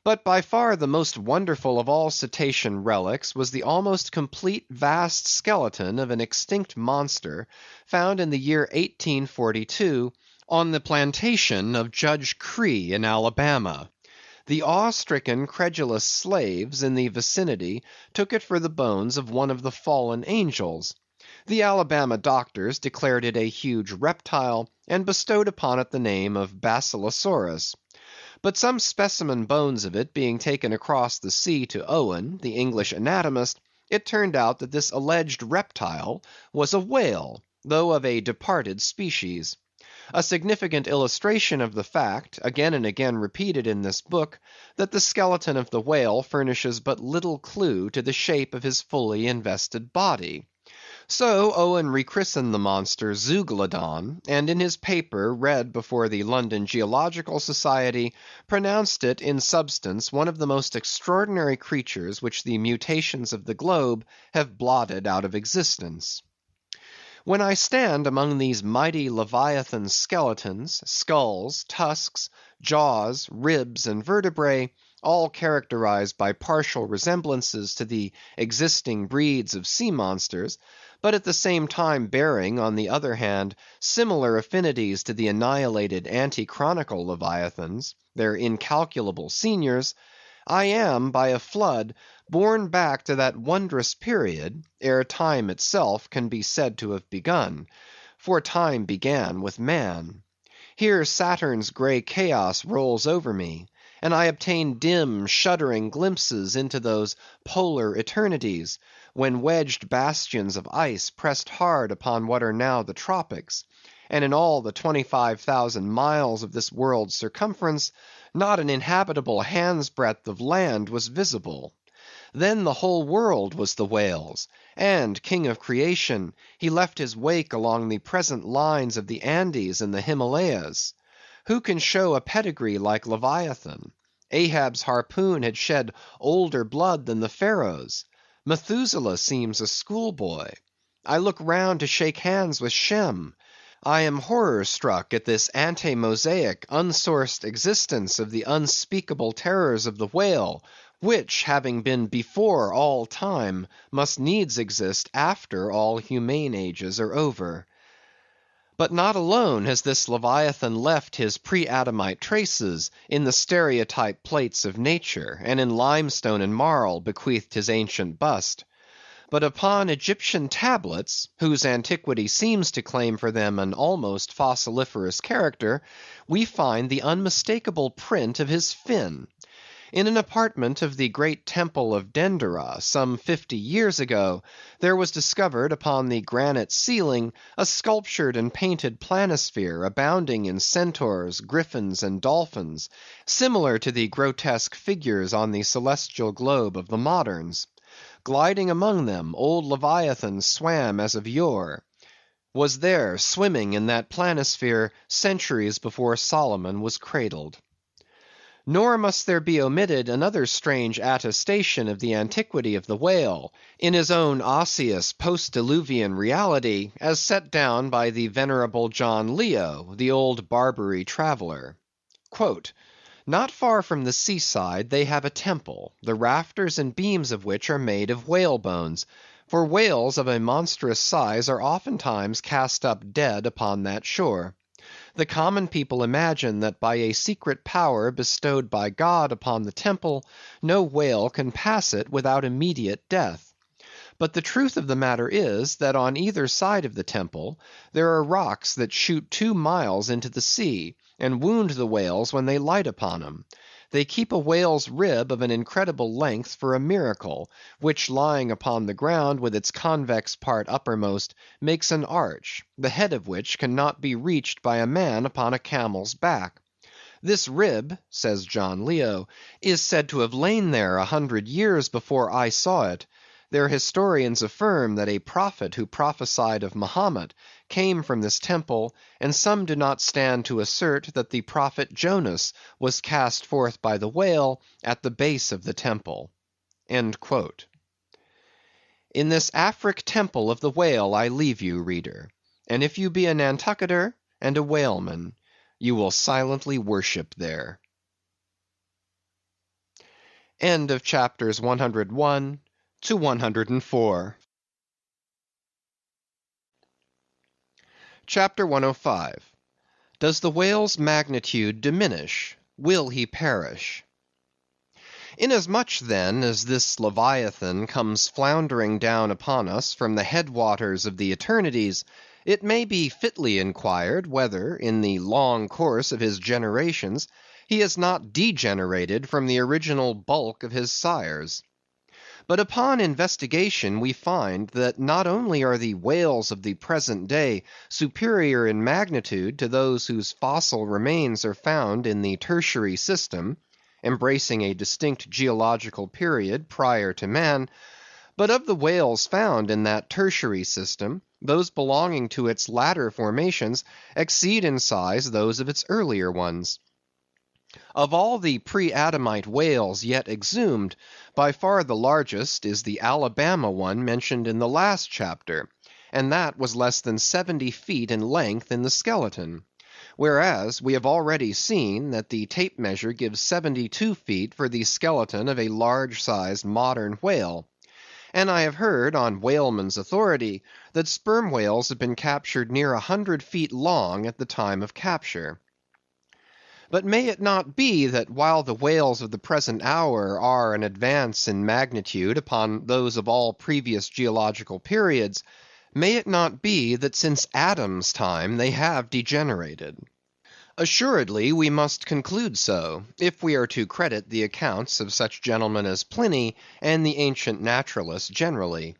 But by far the most wonderful of all cetacean relics was the almost complete vast skeleton of an extinct monster found in the year 1842 on the plantation of Judge Creagh in Alabama. The awe-stricken, credulous slaves in the vicinity took it for the bones of one of the fallen angels. The Alabama doctors declared it a huge reptile, and bestowed upon it the name of Basilosaurus. But some specimen bones of it being taken across the sea to Owen, the English anatomist, it turned out that this alleged reptile was a whale, though of a departed species. A significant illustration of the fact, again and again repeated in this book, that the skeleton of the whale furnishes but little clue to the shape of his fully invested body. So Owen rechristened the monster Zeuglodon, and in his paper read before the London Geological Society, pronounced it in substance one of the most extraordinary creatures which the mutations of the globe have blotted out of existence. When I stand among these mighty leviathan skeletons, skulls, tusks, jaws, ribs, and vertebrae, all characterized by partial resemblances to the existing breeds of sea monsters, but at the same time bearing, on the other hand, similar affinities to the annihilated anti-chronicle leviathans, their incalculable seniors, I am, by a flood, borne back to that wondrous period, ere time itself can be said to have begun, for time began with man. Here Saturn's grey chaos rolls over me, and I obtain dim, shuddering glimpses into those polar eternities, when wedged bastions of ice pressed hard upon what are now the tropics, and in all the 25,000 miles of this world's circumference, not an inhabitable hand's breadth of land was visible. Then the whole world was the whale's, and, king of creation, he left his wake along the present lines of the Andes and the Himalayas. Who can show a pedigree like Leviathan? Ahab's harpoon had shed older blood than the Pharaoh's. Methuselah seems a schoolboy. I look round to shake hands with Shem. I am horror-struck at this ante-Mosaic, unsourced existence of the unspeakable terrors of the whale, which, having been before all time, must needs exist after all humane ages are over. But not alone has this Leviathan left his pre-Adamite traces in the stereotype plates of nature, and in limestone and marl bequeathed his ancient bust. But upon Egyptian tablets, whose antiquity seems to claim for them an almost fossiliferous character, we find the unmistakable print of his fin. In an apartment of the great temple of Dendera, some 50 years ago, there was discovered upon the granite ceiling a sculptured and painted planisphere abounding in centaurs, griffins, and dolphins, similar to the grotesque figures on the celestial globe of the moderns. Gliding among them, old Leviathan swam as of yore, was there swimming in that planisphere centuries before Solomon was cradled. Nor must there be omitted another strange attestation of the antiquity of the whale, in his own osseous post-diluvian reality, as set down by the venerable John Leo, the old Barbary traveller. Quote, "Not far from the seaside they have a temple, the rafters and beams of which are made of whale bones, for whales of a monstrous size are oftentimes cast up dead upon that shore. The common people imagine that by a secret power bestowed by God upon the temple, no whale can pass it without immediate death. But the truth of the matter is, that on either side of the temple there are rocks that shoot 2 miles into the sea, and wound the whales when they light upon them. They keep a whale's rib of an incredible length for a miracle, which lying upon the ground with its convex part uppermost, makes an arch, the head of which cannot be reached by a man upon a camel's back. This rib, says John Leo, is said to have lain there 100 years before I saw it. Their historians affirm that a prophet who prophesied of Mahomet came from this temple, and some do not stand to assert that the prophet Jonas was cast forth by the whale at the base of the temple." End quote. In this Afric temple of the whale I leave you, reader. and if you be a Nantucketer and a whaleman, you will silently worship there. End of chapters 101 to 104. Chapter 105. Does the whale's magnitude diminish? Will he perish? Inasmuch then as this Leviathan comes floundering down upon us from the headwaters of the eternities, it may be fitly inquired whether, in the long course of his generations, he has not degenerated from the original bulk of his sires. But upon investigation we find that not only are the whales of the present day superior in magnitude to those whose fossil remains are found in the tertiary system, embracing a distinct geological period prior to man, but of the whales found in that tertiary system, those belonging to its latter formations exceed in size those of its earlier ones. Of all the pre-Adamite whales yet exhumed, by far the largest is the Alabama one mentioned in the last chapter, and that was less than 70 feet in length in the skeleton; whereas we have already seen that the tape measure gives 72 feet for the skeleton of a large-sized modern whale. And I have heard, on whalemen's authority, that sperm whales have been captured near 100 feet long at the time of capture. But may it not be that while the whales of the present hour are an advance in magnitude upon those of all previous geological periods, may it not be that since Adam's time they have degenerated? Assuredly we must conclude so, if we are to credit the accounts of such gentlemen as Pliny and the ancient naturalists generally.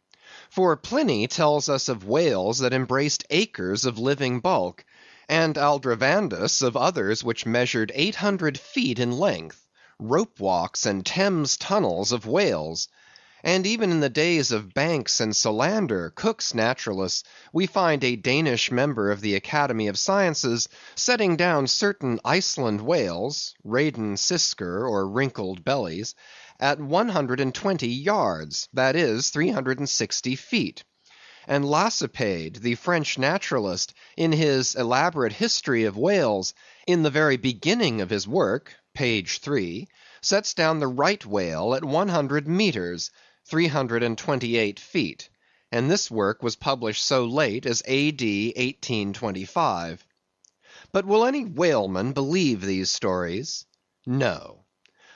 For Pliny tells us of whales that embraced acres of living bulk, and Aldrovandus of others which measured 800 feet in length, rope walks and Thames tunnels of whales. And even in the days of Banks and Solander, Cook's naturalists, we find a Danish member of the Academy of Sciences setting down certain Iceland whales, Raden sisker or wrinkled bellies, at 120 yards, that is, 360 feet. And Lacepede, the French naturalist, in his elaborate history of whales, in the very beginning of his work, page 3, sets down the right whale at 100 meters, 328 feet, and this work was published so late as A.D. 1825. But will any whaleman believe these stories? No.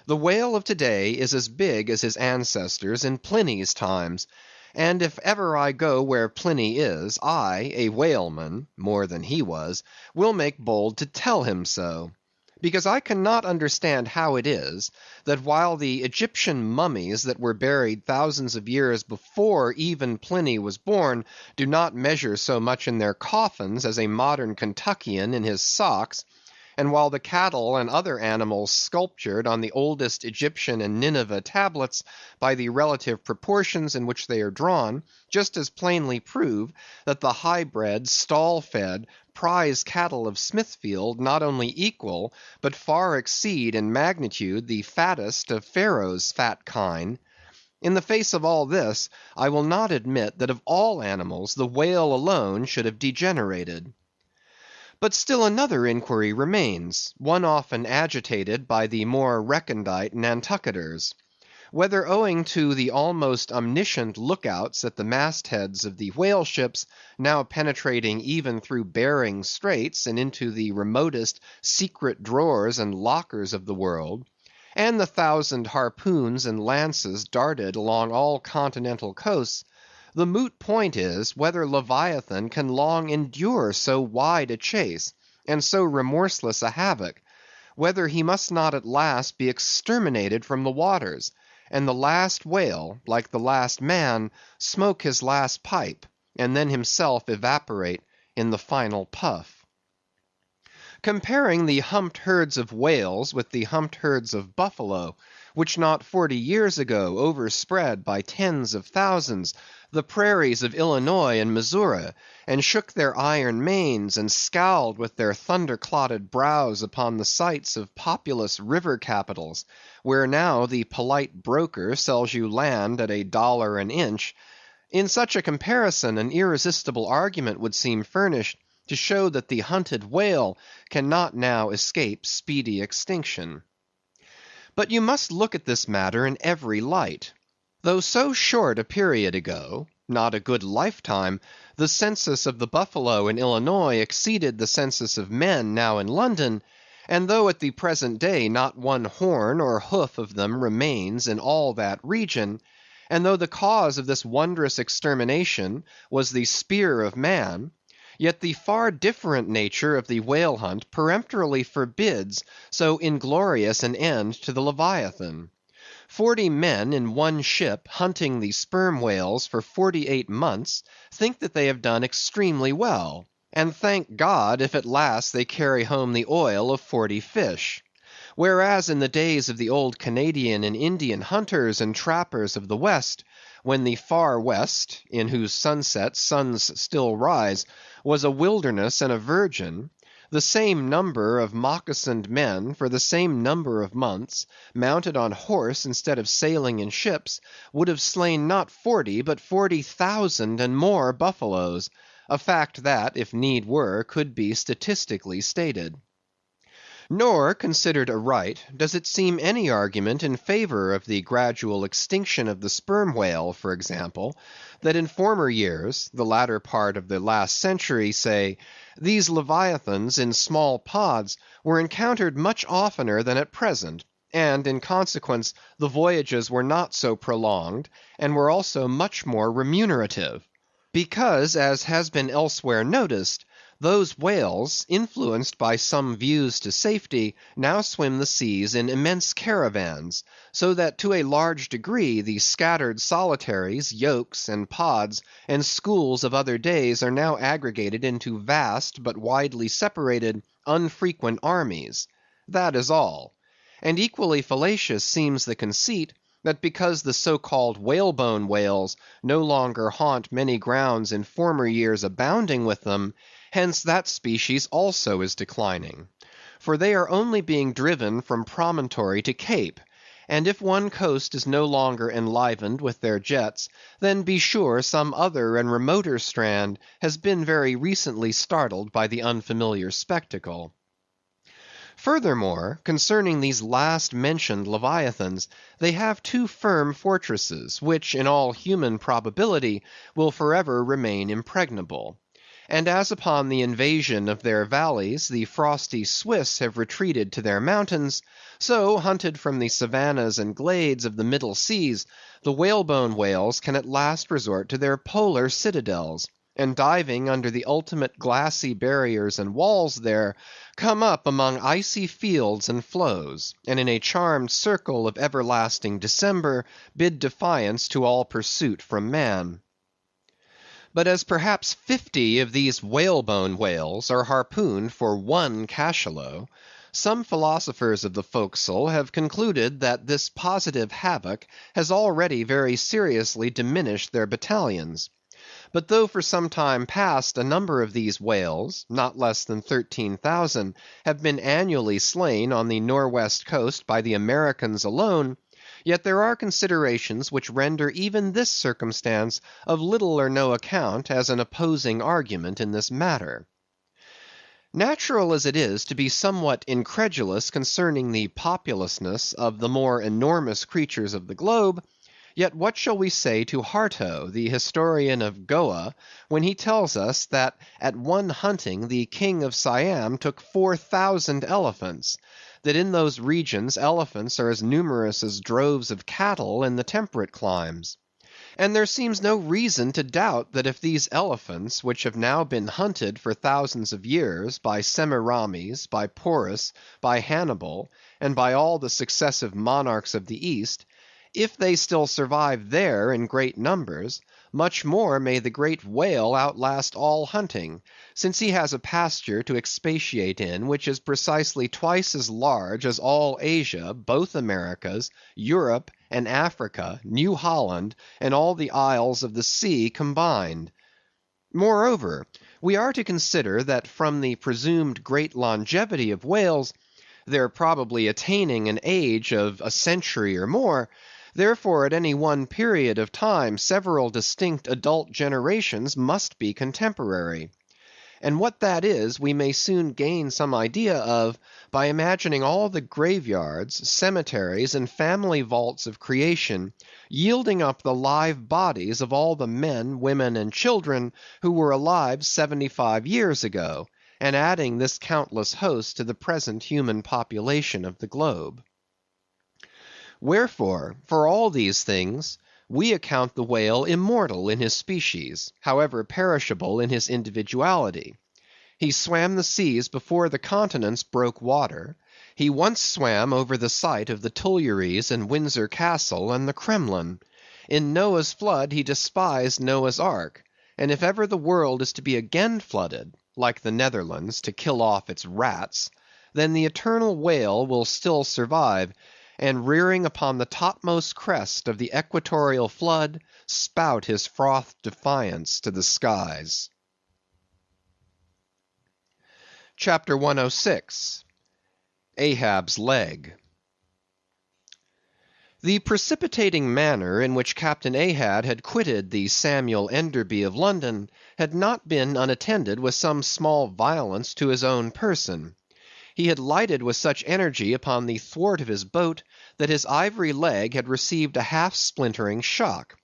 The whale of today is as big as his ancestors in Pliny's times, and if ever I go where Pliny is, I, a whaleman, more than he was, will make bold to tell him so. Because I cannot understand how it is, that while the Egyptian mummies that were buried thousands of years before even Pliny was born, do not measure so much in their coffins as a modern Kentuckian in his socks, and while the cattle and other animals sculptured on the oldest Egyptian and Nineveh tablets, by the relative proportions in which they are drawn, just as plainly prove that the high-bred, stall-fed, prize cattle of Smithfield not only equal, but far exceed in magnitude the fattest of Pharaoh's fat kine. In the face of all this, I will not admit that of all animals the whale alone should have degenerated. But still another inquiry remains, one often agitated by the more recondite Nantucketers. Whether owing to the almost omniscient lookouts at the mastheads of the whale ships, now penetrating even through Behring Straits and into the remotest secret drawers and lockers of the world, and the 1,000 harpoons and lances darted along all continental coasts, the moot point is, whether Leviathan can long endure so wide a chase, and so remorseless a havoc; whether he must not at last be exterminated from the waters, and the last whale, like the last man, smoke his last pipe, and then himself evaporate in the final puff. Comparing the humped herds of whales with the humped herds of buffalo, which not 40 years ago overspread by tens of thousands the prairies of Illinois and Missouri, and shook their iron manes, and scowled with their thunder-clotted brows upon the sites of populous river capitals, where now the polite broker sells you land at $1 an inch, In such a comparison, an irresistible argument would seem furnished to show that the hunted whale cannot now escape speedy extinction. But you must look at this matter in every light. Though so short a period ago, not a good lifetime, the census of the buffalo in Illinois exceeded the census of men now in London, and though at the present day not one horn or hoof of them remains in all that region, and though the cause of this wondrous extermination was the spear of man, yet the far different nature of the whale hunt peremptorily forbids so inglorious an end to the Leviathan. 40 men in one ship hunting the sperm whales for 48 months think that they have done extremely well, and thank God if at last they carry home the oil of 40 fish. Whereas in the days of the old Canadian and Indian hunters and trappers of the West, when the far West, in whose sunsets suns still rise, was a wilderness and a virgin, the same number of moccasined men for the same number of months, mounted on horse instead of sailing in ships, would have slain not 40 but 40,000 and more buffaloes, a fact that, if need were, could be statistically stated. Nor, considered aright, does it seem any argument in favor of the gradual extinction of the sperm whale, for example, that in former years, the latter part of the last century, say, these leviathans in small pods were encountered much oftener than at present, and in consequence the voyages were not so prolonged, and were also much more remunerative. Because, as has been elsewhere noticed, those whales, influenced by some views to safety, now swim the seas in immense caravans, so that to a large degree the scattered solitaries, yolks, and pods, and schools of other days are now aggregated into vast, but widely separated, unfrequent armies. That is all. And equally fallacious seems the conceit, that because the so-called whalebone whales no longer haunt many grounds in former years abounding with them, hence that species also is declining. For they are only being driven from promontory to cape, and if one coast is no longer enlivened with their jets, then be sure some other and remoter strand has been very recently startled by the unfamiliar spectacle. Furthermore, concerning these last mentioned leviathans, they have 2 firm fortresses, which in all human probability will forever remain impregnable. And as upon the invasion of their valleys the frosty Swiss have retreated to their mountains, so, hunted from the savannas and glades of the middle seas, the whalebone whales can at last resort to their polar citadels, and diving under the ultimate glassy barriers and walls there, come up among icy fields and floes, and in a charmed circle of everlasting December bid defiance to all pursuit from man. But as perhaps 50 of these whalebone whales are harpooned for 1 cachalot, some philosophers of the forecastle have concluded that this positive havoc has already very seriously diminished their battalions. But though for some time past a number of these whales, not less than 13,000, have been annually slain on the Norwest coast by the Americans alone, yet there are considerations which render even this circumstance of little or no account as an opposing argument in this matter. Natural as it is to be somewhat incredulous concerning the populousness of the more enormous creatures of the globe, yet what shall we say to Harto, the historian of Goa, when he tells us that at one hunting the king of Siam took 4,000 elephants, that in those regions elephants are as numerous as droves of cattle in the temperate climes. And there seems no reason to doubt that if these elephants, which have now been hunted for thousands of years by Semiramis, by Porus, by Hannibal, and by all the successive monarchs of the East, if they still survive there in great numbers, much more may the great whale outlast all hunting, since he has a pasture to expatiate in which is precisely twice as large as all Asia, both Americas, Europe, and Africa, New Holland, and all the isles of the sea combined. Moreover, we are to consider that from the presumed great longevity of whales, their probably attaining an age of a century or more, Therefore, at any one period of time, several distinct adult generations must be contemporary. And what that is, we may soon gain some idea of by imagining all the graveyards, cemeteries, and family vaults of creation yielding up the live bodies of all the men, women, and children who were alive 75 years ago, and adding this countless host to the present human population of the globe. Wherefore, for all these things, we account the whale immortal in his species, however perishable in his individuality. He swam the seas before the continents broke water. He once swam over the site of the Tuileries and Windsor Castle and the Kremlin. In Noah's flood he despised Noah's ark, and if ever the world is to be again flooded, like the Netherlands, to kill off its rats, then the eternal whale will still survive, and rearing upon the topmost crest of the equatorial flood, spout his frothed defiance to the skies. Chapter 106. Ahab's Leg. The precipitating manner in which Captain Ahab had quitted the Samuel Enderby of London had not been unattended with some small violence to his own person. He had lighted with such energy upon the thwart of his boat, that his ivory leg had received a half-splintering shock;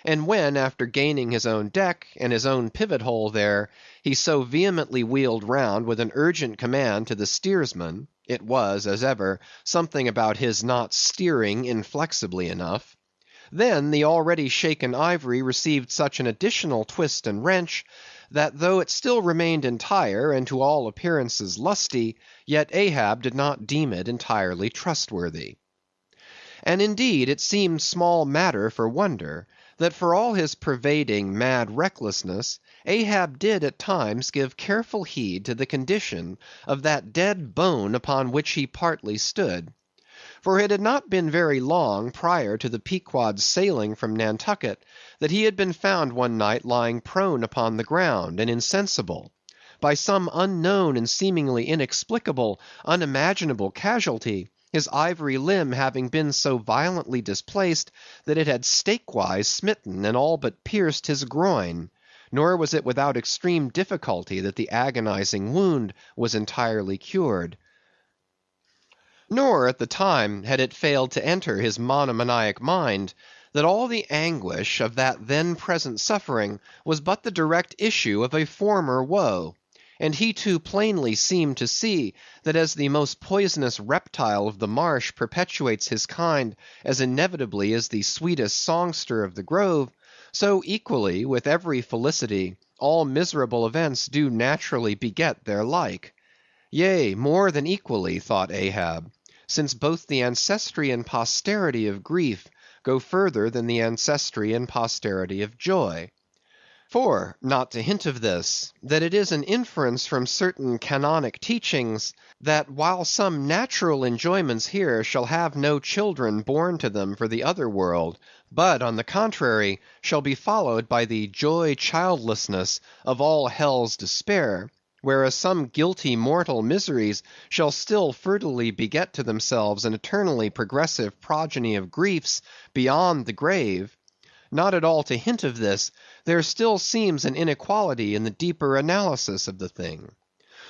and when, after gaining his own deck, and his own pivot-hole there, he so vehemently wheeled round with an urgent command to the steersman, it was, as ever, something about his not steering inflexibly enough. Then the already shaken ivory received such an additional twist and wrench, that though it still remained entire and to all appearances lusty, yet Ahab did not deem it entirely trustworthy. And indeed it seemed small matter for wonder, that for all his pervading mad recklessness, Ahab did at times give careful heed to the condition of that dead bone upon which he partly stood. For it had not been very long prior to the Pequod's sailing from Nantucket, that he had been found one night lying prone upon the ground and insensible, by some unknown and seemingly inexplicable, unimaginable casualty, his ivory limb having been so violently displaced that it had stake-wise smitten and all but pierced his groin; nor was it without extreme difficulty that the agonizing wound was entirely cured. Nor at the time had it failed to enter his monomaniac mind, that all the anguish of that then present suffering was but the direct issue of a former woe; and he too plainly seemed to see, that as the most poisonous reptile of the marsh perpetuates his kind as inevitably as the sweetest songster of the grove, so equally, with every felicity, all miserable events do naturally beget their like. Yea, more than equally, thought Ahab, since both the ancestry and posterity of grief go further than the ancestry and posterity of joy. For, not to hint of this, that it is an inference from certain canonic teachings, that while some natural enjoyments here shall have no children born to them for the other world, but, on the contrary, shall be followed by the joy childlessness of all hell's despair, whereas some guilty mortal miseries shall still fertilely beget to themselves an eternally progressive progeny of griefs beyond the grave; not at all to hint of this, there still seems an inequality in the deeper analysis of the thing.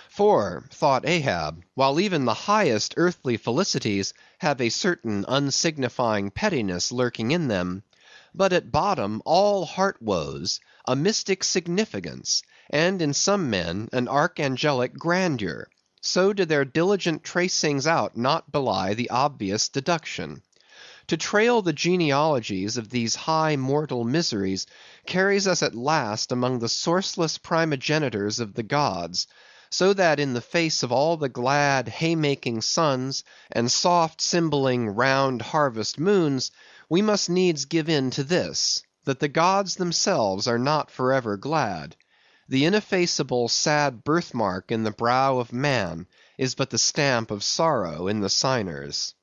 For, thought Ahab, while even the highest earthly felicities have a certain unsignifying pettiness lurking in them, but at bottom all heart woes a mystic significance, and in some men an archangelic grandeur, so do their diligent tracings out not belie the obvious deduction. To trail the genealogies of these high mortal miseries carries us at last among the sourceless primogenitors of the gods, so that in the face of all the glad haymaking suns and soft cymballing round harvest moons, we must needs give in to this, that the gods themselves are not forever glad. The ineffaceable sad birthmark in the brow of man is but the stamp of sorrow in the signers.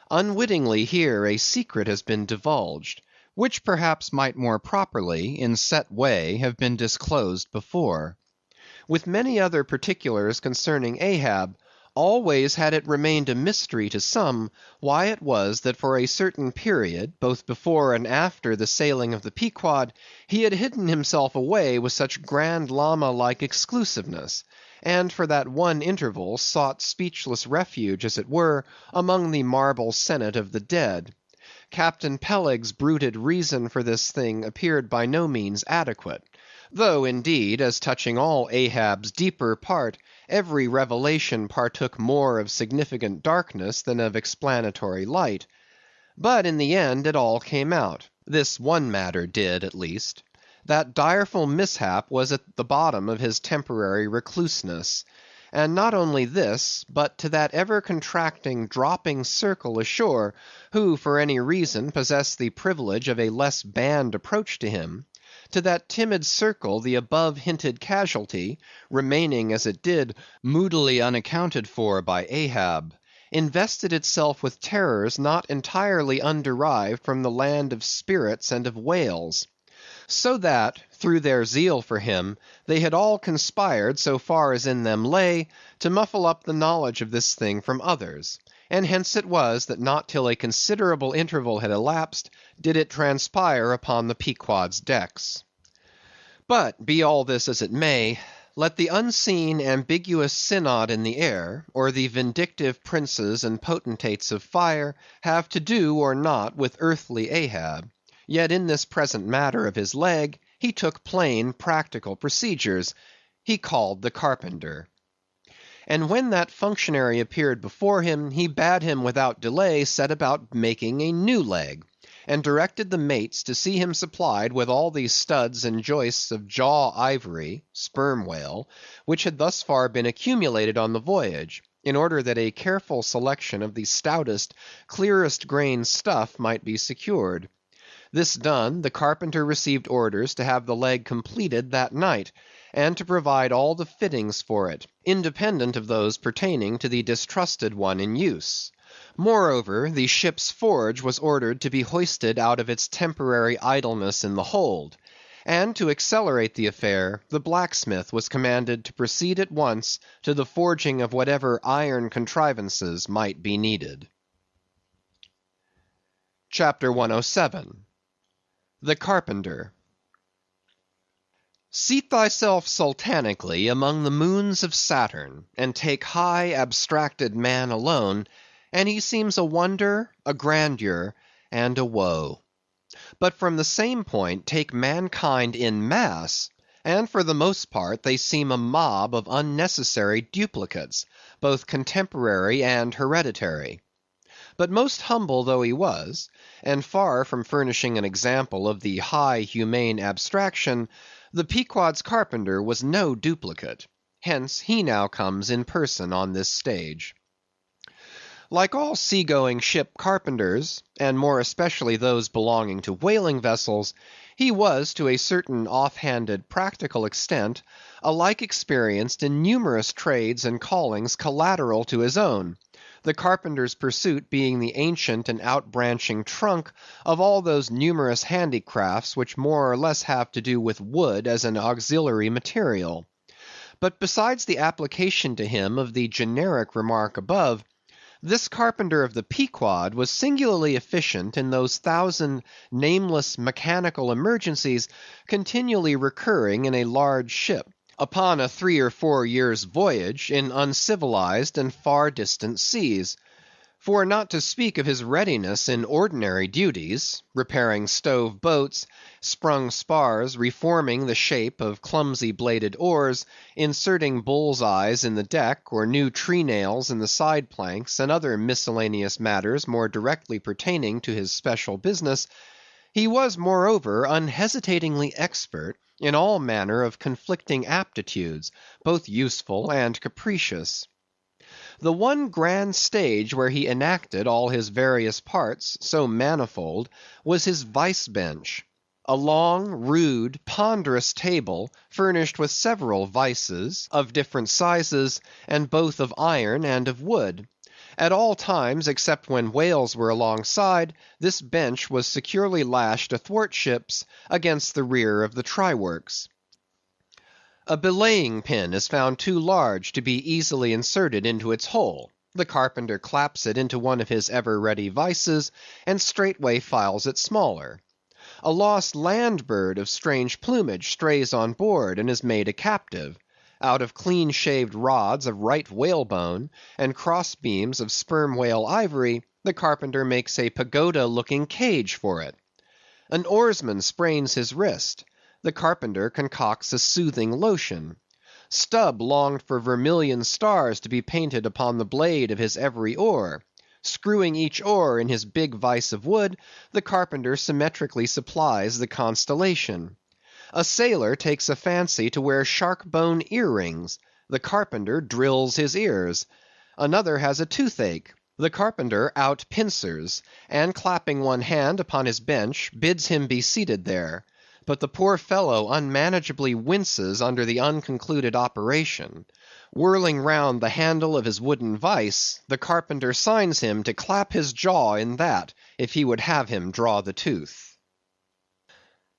Unwittingly here a secret has been divulged, which perhaps might more properly, in set way, have been disclosed before. With many other particulars concerning Ahab, Always had it remained a mystery to some why it was that for a certain period, both before and after the sailing of the Pequod, he had hidden himself away with such grand llama-like exclusiveness, and for that one interval sought speechless refuge, as it were, among the marble senate of the dead. Captain Peleg's bruited reason for this thing appeared by no means adequate; though, indeed, as touching all Ahab's deeper part, every revelation partook more of significant darkness than of explanatory light. But in the end it all came out; this one matter did, at least. That direful mishap was at the bottom of his temporary recluseness. And not only this, but to that ever-contracting, dropping circle ashore, who for any reason possessed the privilege of a less banned approach to him; to that timid circle the above hinted casualty, remaining as it did, moodily unaccounted for by Ahab, invested itself with terrors not entirely underived from the land of spirits and of whales. So that, through their zeal for him, they had all conspired, so far as in them lay, to muffle up the knowledge of this thing from others; and hence it was that not till a considerable interval had elapsed, did it transpire upon the Pequod's decks. But be all this as it may, let the unseen ambiguous synod in the air, or the vindictive princes and potentates of fire, have to do or not with earthly Ahab, yet in this present matter of his leg, he took plain practical procedures. He called the carpenter. And when that functionary appeared before him, he bade him without delay set about making a new leg, and directed the mates to see him supplied with all the studs and joists of jaw ivory (sperm whale) which had thus far been accumulated on the voyage, in order that a careful selection of the stoutest, clearest grained stuff might be secured. This done, the carpenter received orders to have the leg completed that night, and to provide all the fittings for it, independent of those pertaining to the distrusted one in use. Moreover, the ship's forge was ordered to be hoisted out of its temporary idleness in the hold; and to accelerate the affair, the blacksmith was commanded to proceed at once to the forging of whatever iron contrivances might be needed. CHAPTER 107. The Carpenter. Seat thyself sultanically among the moons of Saturn, and take high abstracted man alone, and he seems a wonder, a grandeur, and a woe. But from the same point take mankind in mass, and for the most part they seem a mob of unnecessary duplicates, both contemporary and hereditary. But most humble though he was, and far from furnishing an example of the high humane abstraction, the Pequod's carpenter was no duplicate. Hence he now comes in person on this stage. Like all sea-going ship carpenters, and more especially those belonging to whaling vessels, he was to a certain off-handed practical extent alike experienced in numerous trades and callings collateral to his own, the carpenter's pursuit being the ancient and outbranching trunk of all those numerous handicrafts which more or less have to do with wood as an auxiliary material. But besides the application to him of the generic remark above, this carpenter of the Pequod was singularly efficient in those thousand nameless mechanical emergencies continually recurring in a large ship, upon a 3 or 4 years' voyage, in uncivilized and far distant seas. For not to speak of his readiness in ordinary duties, repairing stove boats, sprung spars, reforming the shape of clumsy bladed oars, inserting bull's eyes in the deck, or new tree nails in the side planks, and other miscellaneous matters more directly pertaining to his special business, he was moreover unhesitatingly expert in all manner of conflicting aptitudes, both useful and capricious. The one grand stage where he enacted all his various parts, so manifold, was his vice bench; a long, rude, ponderous table, furnished with several vices, of different sizes, and both of iron and of wood. At all times, except when whales were alongside, this bench was securely lashed athwartships against the rear of the try works. A belaying pin is found too large to be easily inserted into its hole. The carpenter claps it into one of his ever-ready vices, and straightway files it smaller. A lost land bird of strange plumage strays on board and is made a captive. Out of clean-shaved rods of right whalebone, and cross-beams of sperm whale ivory, the carpenter makes a pagoda-looking cage for it. An oarsman sprains his wrist. The carpenter concocts a soothing lotion. Stubb longed for vermilion stars to be painted upon the blade of his every oar. Screwing each oar in his big vise of wood, the carpenter symmetrically supplies the constellation. A sailor takes a fancy to wear shark-bone earrings. The carpenter drills his ears. Another has a toothache. The carpenter out-pincers, and clapping one hand upon his bench, bids him be seated there. But the poor fellow unmanageably winces under the unconcluded operation. Whirling round the handle of his wooden vice, the carpenter signs him to clap his jaw in that, if he would have him draw the tooth.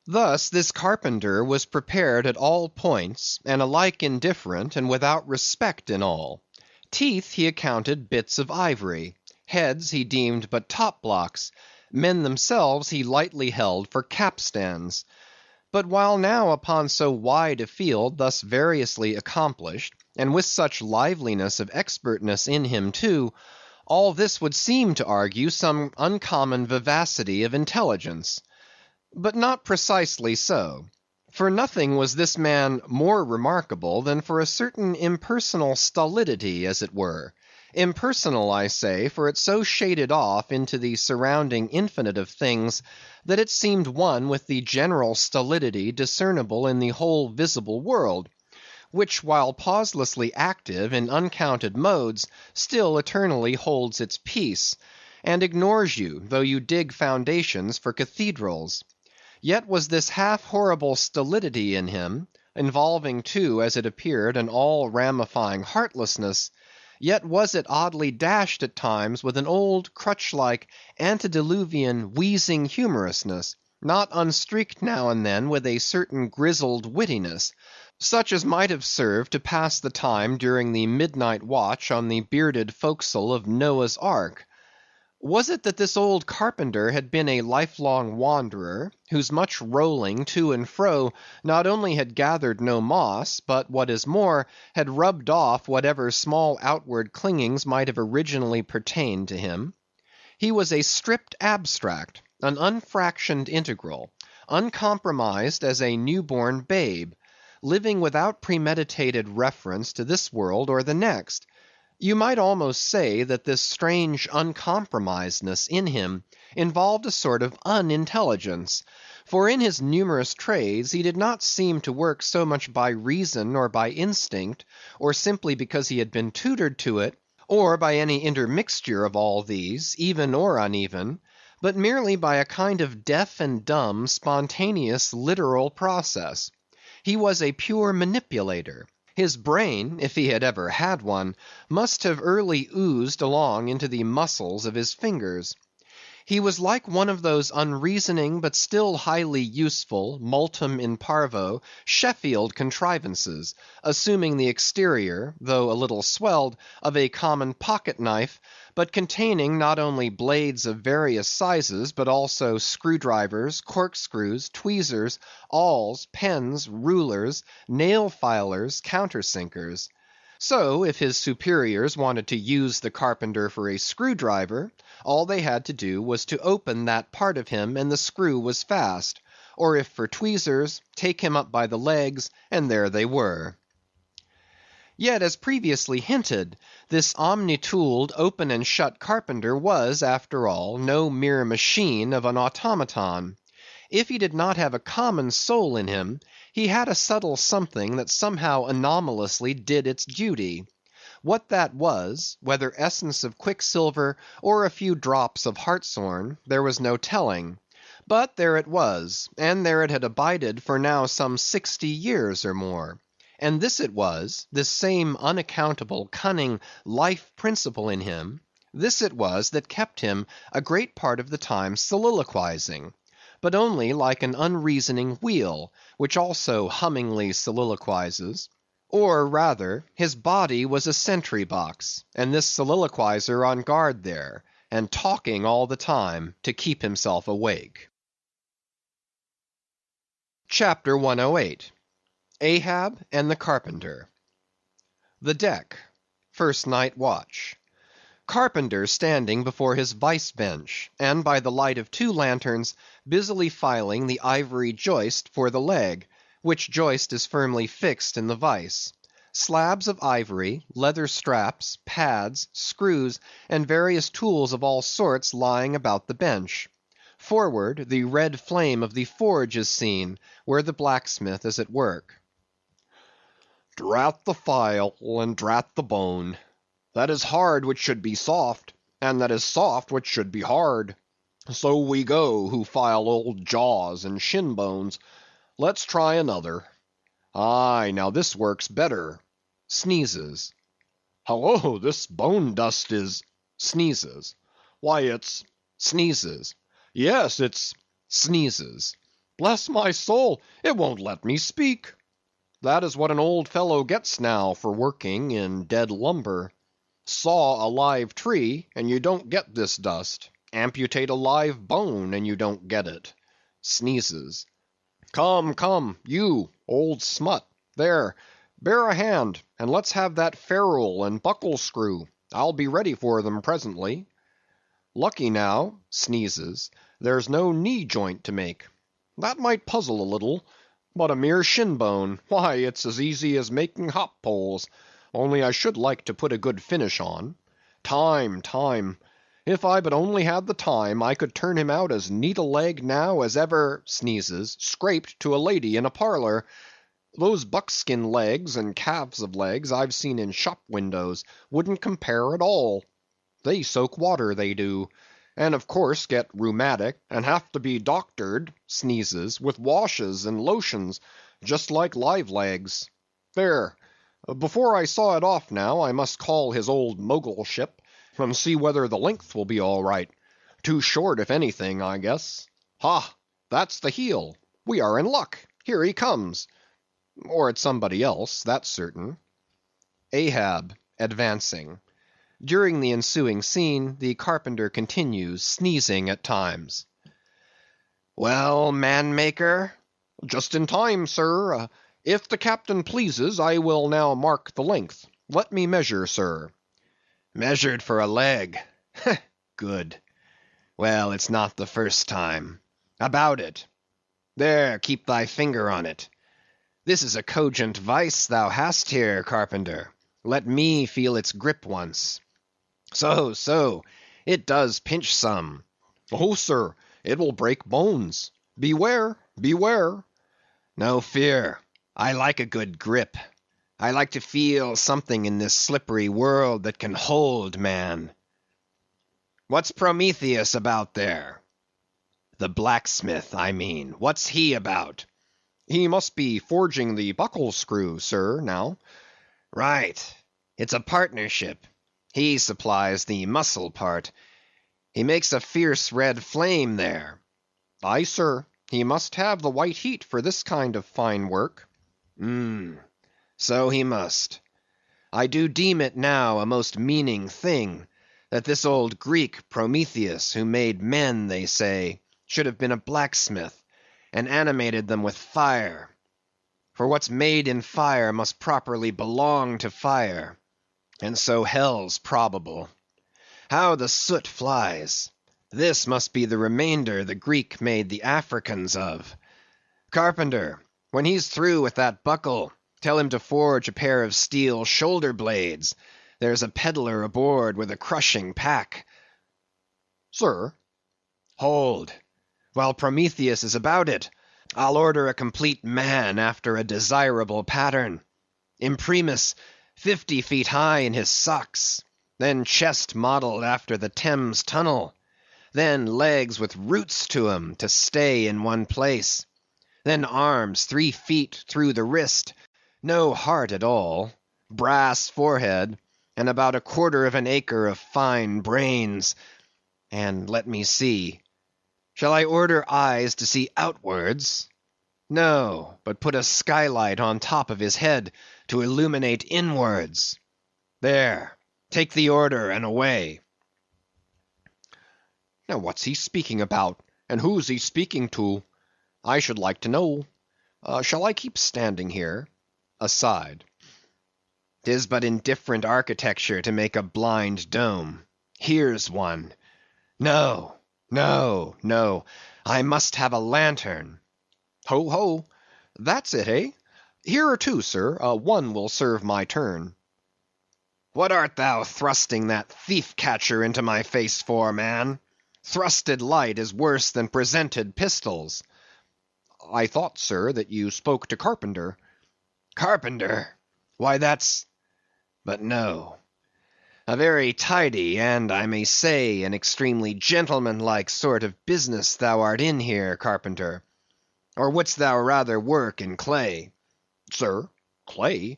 Thus this carpenter was prepared at all points, and alike indifferent and without respect in all. Teeth he accounted bits of ivory. Heads he deemed but top blocks. Men themselves he lightly held for capstans. But while now upon so wide a field thus variously accomplished, and with such liveliness of expertness in him too, all this would seem to argue some uncommon vivacity of intelligence. But not precisely so. For nothing was this man more remarkable than for a certain impersonal stolidity, as it were. Impersonal, I say, for it so shaded off into the surrounding infinite of things, that it seemed one with the general stolidity discernible in the whole visible world, which while pauselessly active in uncounted modes, still eternally holds its peace, and ignores you, though you dig foundations for cathedrals. Yet was this half horrible stolidity in him, involving too, as it appeared, an all-ramifying heartlessness, yet was it oddly dashed at times with an old Crotch-like antediluvian wheezing humorousness, not unstreaked now and then with a certain grizzled wittiness, such as might have served to pass the time during the midnight watch on the bearded forecastle of Noah's Ark. Was it that this old carpenter had been a lifelong wanderer, whose much rolling to and fro not only had gathered no moss, but what is more, had rubbed off whatever small outward clingings might have originally pertained to him? He was a stripped abstract, an unfractioned integral, uncompromised as a new-born babe, living without premeditated reference to this world or the next. You might almost say that this strange uncompromisedness in him involved a sort of unintelligence, for in his numerous trades he did not seem to work so much by reason or by instinct, or simply because he had been tutored to it, or by any intermixture of all these, even or uneven, but merely by a kind of deaf and dumb, spontaneous, literal process. He was a pure manipulator. His brain, if he had ever had one, must have early oozed along into the muscles of his fingers. He was like one of those unreasoning but still highly useful, multum in parvo, Sheffield contrivances, assuming the exterior, though a little swelled, of a common pocket knife, but containing not only blades of various sizes, but also screwdrivers, corkscrews, tweezers, awls, pens, rulers, nail filers, countersinkers. So, if his superiors wanted to use the carpenter for a screwdriver, all they had to do was to open that part of him and the screw was fast, or if for tweezers, take him up by the legs, and there they were. Yet, as previously hinted, this omni-tooled, open and shut carpenter was, after all, no mere machine of an automaton. If he did not have a common soul in him, he had a subtle something that somehow anomalously did its duty. What that was, whether essence of quicksilver or a few drops of hartshorn, there was no telling. But there it was, and there it had abided for now some 60 years or more. And this it was, this same unaccountable, cunning, life principle in him, this it was that kept him a great part of the time soliloquizing. but only like an unreasoning wheel, which also hummingly soliloquizes. Or rather, his body was a sentry box, and this soliloquizer on guard there, and talking all the time to keep himself awake. Chapter 108. Ahab and the Carpenter. The deck. First night watch. Carpenter standing before his vice bench, and by the light of 2 lanterns, busily filing the ivory joist for the leg, which joist is firmly fixed in the vice. Slabs of ivory, leather straps, pads, screws, and various tools of all sorts lying about the bench. Forward, the red flame of the forge is seen, where the blacksmith is at work. Drat the file, and drat the bone. That is hard which should be soft, and that is soft which should be hard. So we go who file old jaws and shin bones. Let's try another. Aye, now this works better. Sneezes. Hello, this bone dust is... Sneezes. Why, it's... Sneezes. Yes, it's... Sneezes. Bless my soul, it won't let me speak. That is what an old fellow gets now for working in dead lumber. Saw a live tree, and you don't get this dust. Amputate a live bone, and you don't get it. Sneezes. Come, come, you, old smut. There, bear a hand, and let's have that ferrule and buckle screw. I'll be ready for them presently. Lucky now, sneezes, there's no knee joint to make. That might puzzle a little, but a mere shin bone, why, it's as easy as making hop poles, only I should like to put a good finish on. Time. If I but only had the time, I could turn him out as neat a leg now as ever, sneezes, scraped to a lady in a parlor. Those buckskin legs and calves of legs I've seen in shop windows wouldn't compare at all. They soak water, they do, and of course get rheumatic, and have to be doctored, sneezes, with washes and lotions, just like live legs. There, before I saw it off now, I must call his old mogulship, and see whether the length will be all right. Too short, if anything, I guess. Ha! That's the heel. We are in luck. Here he comes. Or it's somebody else, that's certain. Ahab, advancing. During the ensuing scene, the carpenter continues, sneezing at times. Well, man-maker? Just in time, sir. If the captain pleases, I will now mark the length. Let me measure, sir. Measured for a leg. Good. Well, it's not the first time. About it. There, keep thy finger on it. This is a cogent vice thou hast here, carpenter. Let me feel its grip once. So, it does pinch some. Oh, sir, it will break bones. Beware. No fear. I like a good grip. I like to feel something in this slippery world that can hold man. What's Prometheus about there? The blacksmith, I mean. What's he about? He must be forging the buckle screw, sir, now. Right. It's a partnership. He supplies the muscle part. He makes a fierce red flame there. Aye, sir. He must have the white heat for this kind of fine work. So he must. I do deem it now a most meaning thing, that this old Greek Prometheus, who made men, they say, should have been a blacksmith, and animated them with fire. For what's made in fire must properly belong to fire, and so hell's probable. How the soot flies! This must be the remainder the Greek made the Africans of. Carpenter, when he's through with that buckle, tell him to forge a pair of steel shoulder blades. There's a peddler aboard with a crushing pack. Sir? Hold. While Prometheus is about it, I'll order a complete man after a desirable pattern. Imprimis, 50 feet high in his socks. Then chest modeled after the Thames Tunnel. Then legs with roots to 'em to stay in one place. Then arms 3 feet through the wrist. No heart at all. Brass forehead, and about 1/4 of an acre of fine brains. And let me see. Shall I order eyes to see outwards? No, but put a skylight on top of his head to illuminate inwards. There, take the order and away. Now what's he speaking about, and who's he speaking to? I should like to know. Shall I keep standing here? Aside. 'Tis but indifferent architecture to make a blind dome. Here's one. No, no, no. I must have a lantern. Ho, ho. That's it, eh? Here are two, sir. One will serve my turn. What art thou thrusting that thief-catcher into my face for, man? Thrusted light is worse than presented pistols. I thought, sir, that you spoke to Carpenter. Carpenter? Why, that's... But no. A very tidy, and I may say, an extremely gentlemanlike sort of business thou art in here, Carpenter. Or wouldst thou rather work in clay? Sir, clay?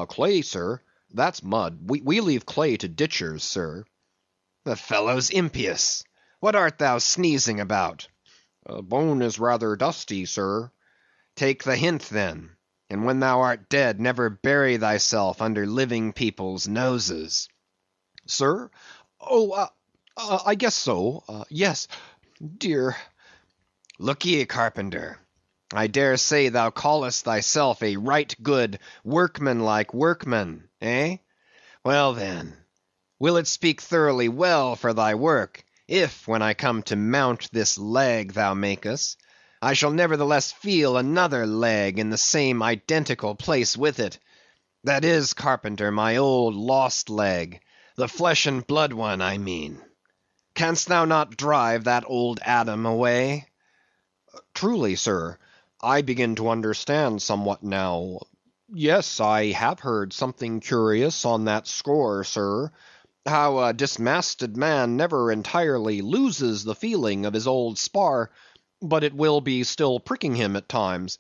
Clay, sir, that's mud. We leave clay to ditchers, sir. The fellow's impious. What art thou sneezing about? Bone is rather dusty, sir. Take the hint, then, and when thou art dead, never bury thyself under living people's noses. Sir? Oh, I guess so. Yes, dear. Look ye, Carpenter, I dare say thou callest thyself a right good, workmanlike workman, eh? Well then, will it speak thoroughly well for thy work, if, when I come to mount this leg thou makest, I shall nevertheless feel another leg in the same identical place with it? That is, Carpenter, my old lost leg, the flesh and blood one, I mean. Canst thou not drive that old Adam away? Truly, sir, I begin to understand somewhat now. Yes, I have heard something curious on that score, sir. How a dismasted man never entirely loses the feeling of his old spar, but it will be still pricking him at times.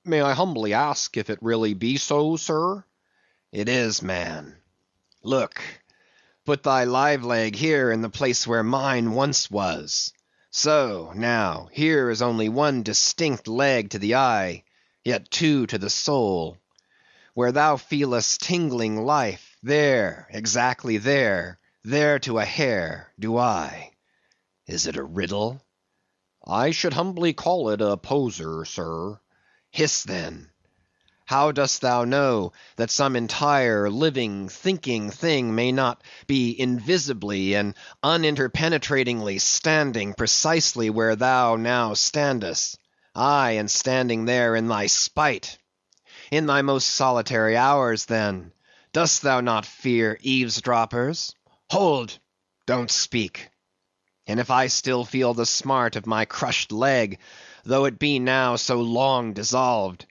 May I humbly ask if it really be so, sir? It is, man. Look, put thy live leg here in the place where mine once was. So, now, here is only one distinct leg to the eye, yet two to the soul. Where thou feelest tingling life, there, exactly there to a hair, do I. Is it a riddle? I should humbly call it a poser, sir. Hiss, then. How dost thou know that some entire, living, thinking thing may not be invisibly and uninterpenetratingly standing precisely where thou now standest? Aye, and standing there in thy spite. In thy most solitary hours, then, dost thou not fear eavesdroppers? Hold! Don't speak. And if I still feel the smart of my crushed leg, though it be now so long dissolved,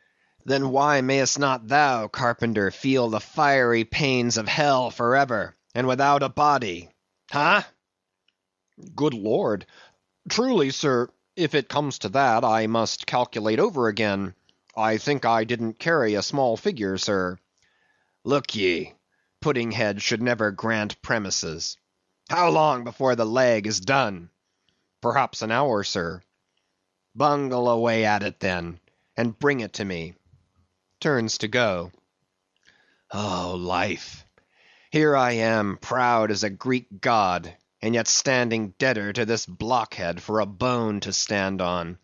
then why mayest not thou, Carpenter, feel the fiery pains of hell forever, and without a body? Huh? Good Lord! Truly, sir, if it comes to that, I must calculate over again. I think I didn't carry a small figure, sir. Look ye, Puddinghead should never grant premises. How long before the leg is done? Perhaps an hour, sir. Bungle away at it, then, and bring it to me. Turns to go. Oh, life! Here I am, proud as a Greek god, and yet standing debtor to this blockhead for a bone to stand on.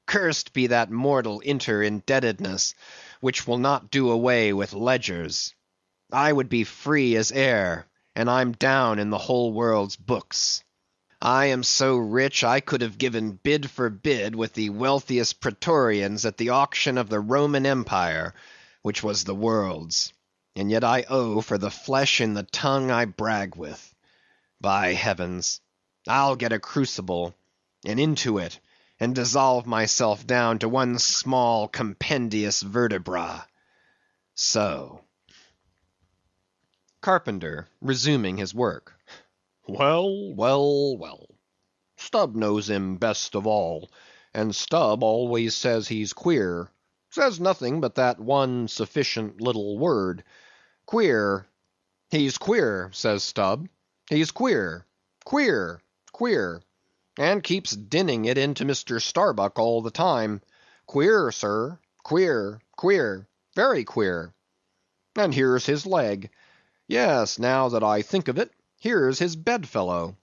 Cursed be that mortal inter-indebtedness, which will not do away with ledgers. I would be free as air, and I'm down in the whole world's books. I am so rich I could have given bid for bid with the wealthiest Praetorians at the auction of the Roman Empire, which was the world's, and yet I owe for the flesh in the tongue I brag with. By heavens, I'll get a crucible, and into it, and dissolve myself down to one small compendious vertebra. So. Carpenter, resuming his work. Well, well, well. Stubb knows him best of all, and Stubb always says he's queer. Says nothing but that one sufficient little word. Queer. He's queer, says Stubb. He's queer. Queer. Queer. and keeps dinning it into Mr. Starbuck all the time. Queer, sir, queer, queer, very queer. And here's his leg. Yes, now that I think of it, here's his bedfellow.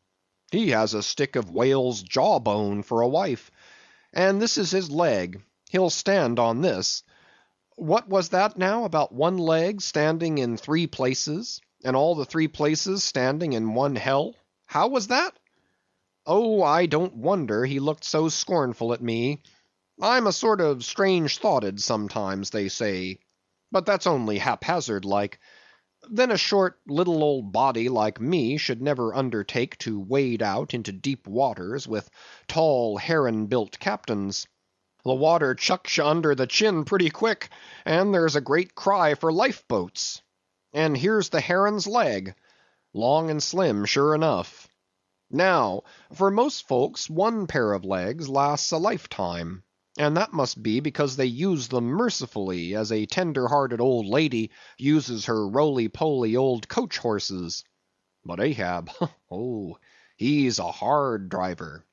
He has a stick of whale's jawbone for a wife, and this is his leg. He'll stand on this. What was that now about one leg standing in 3 places, and all the 3 places standing in one hell? How was that? Oh, I don't wonder he looked so scornful at me. I'm a sort of strange-thoughted sometimes, they say, but that's only haphazard like. Then a short little old body like me should never undertake to wade out into deep waters with tall heron-built captains. The water chucks you under the chin pretty quick, and there's a great cry for lifeboats. And here's the heron's leg, long and slim, sure enough. Now, for most folks, one pair of legs lasts a lifetime, and that must be because they use them mercifully, as a tender-hearted old lady uses her roly-poly old coach horses. But Ahab, oh, he's a hard driver.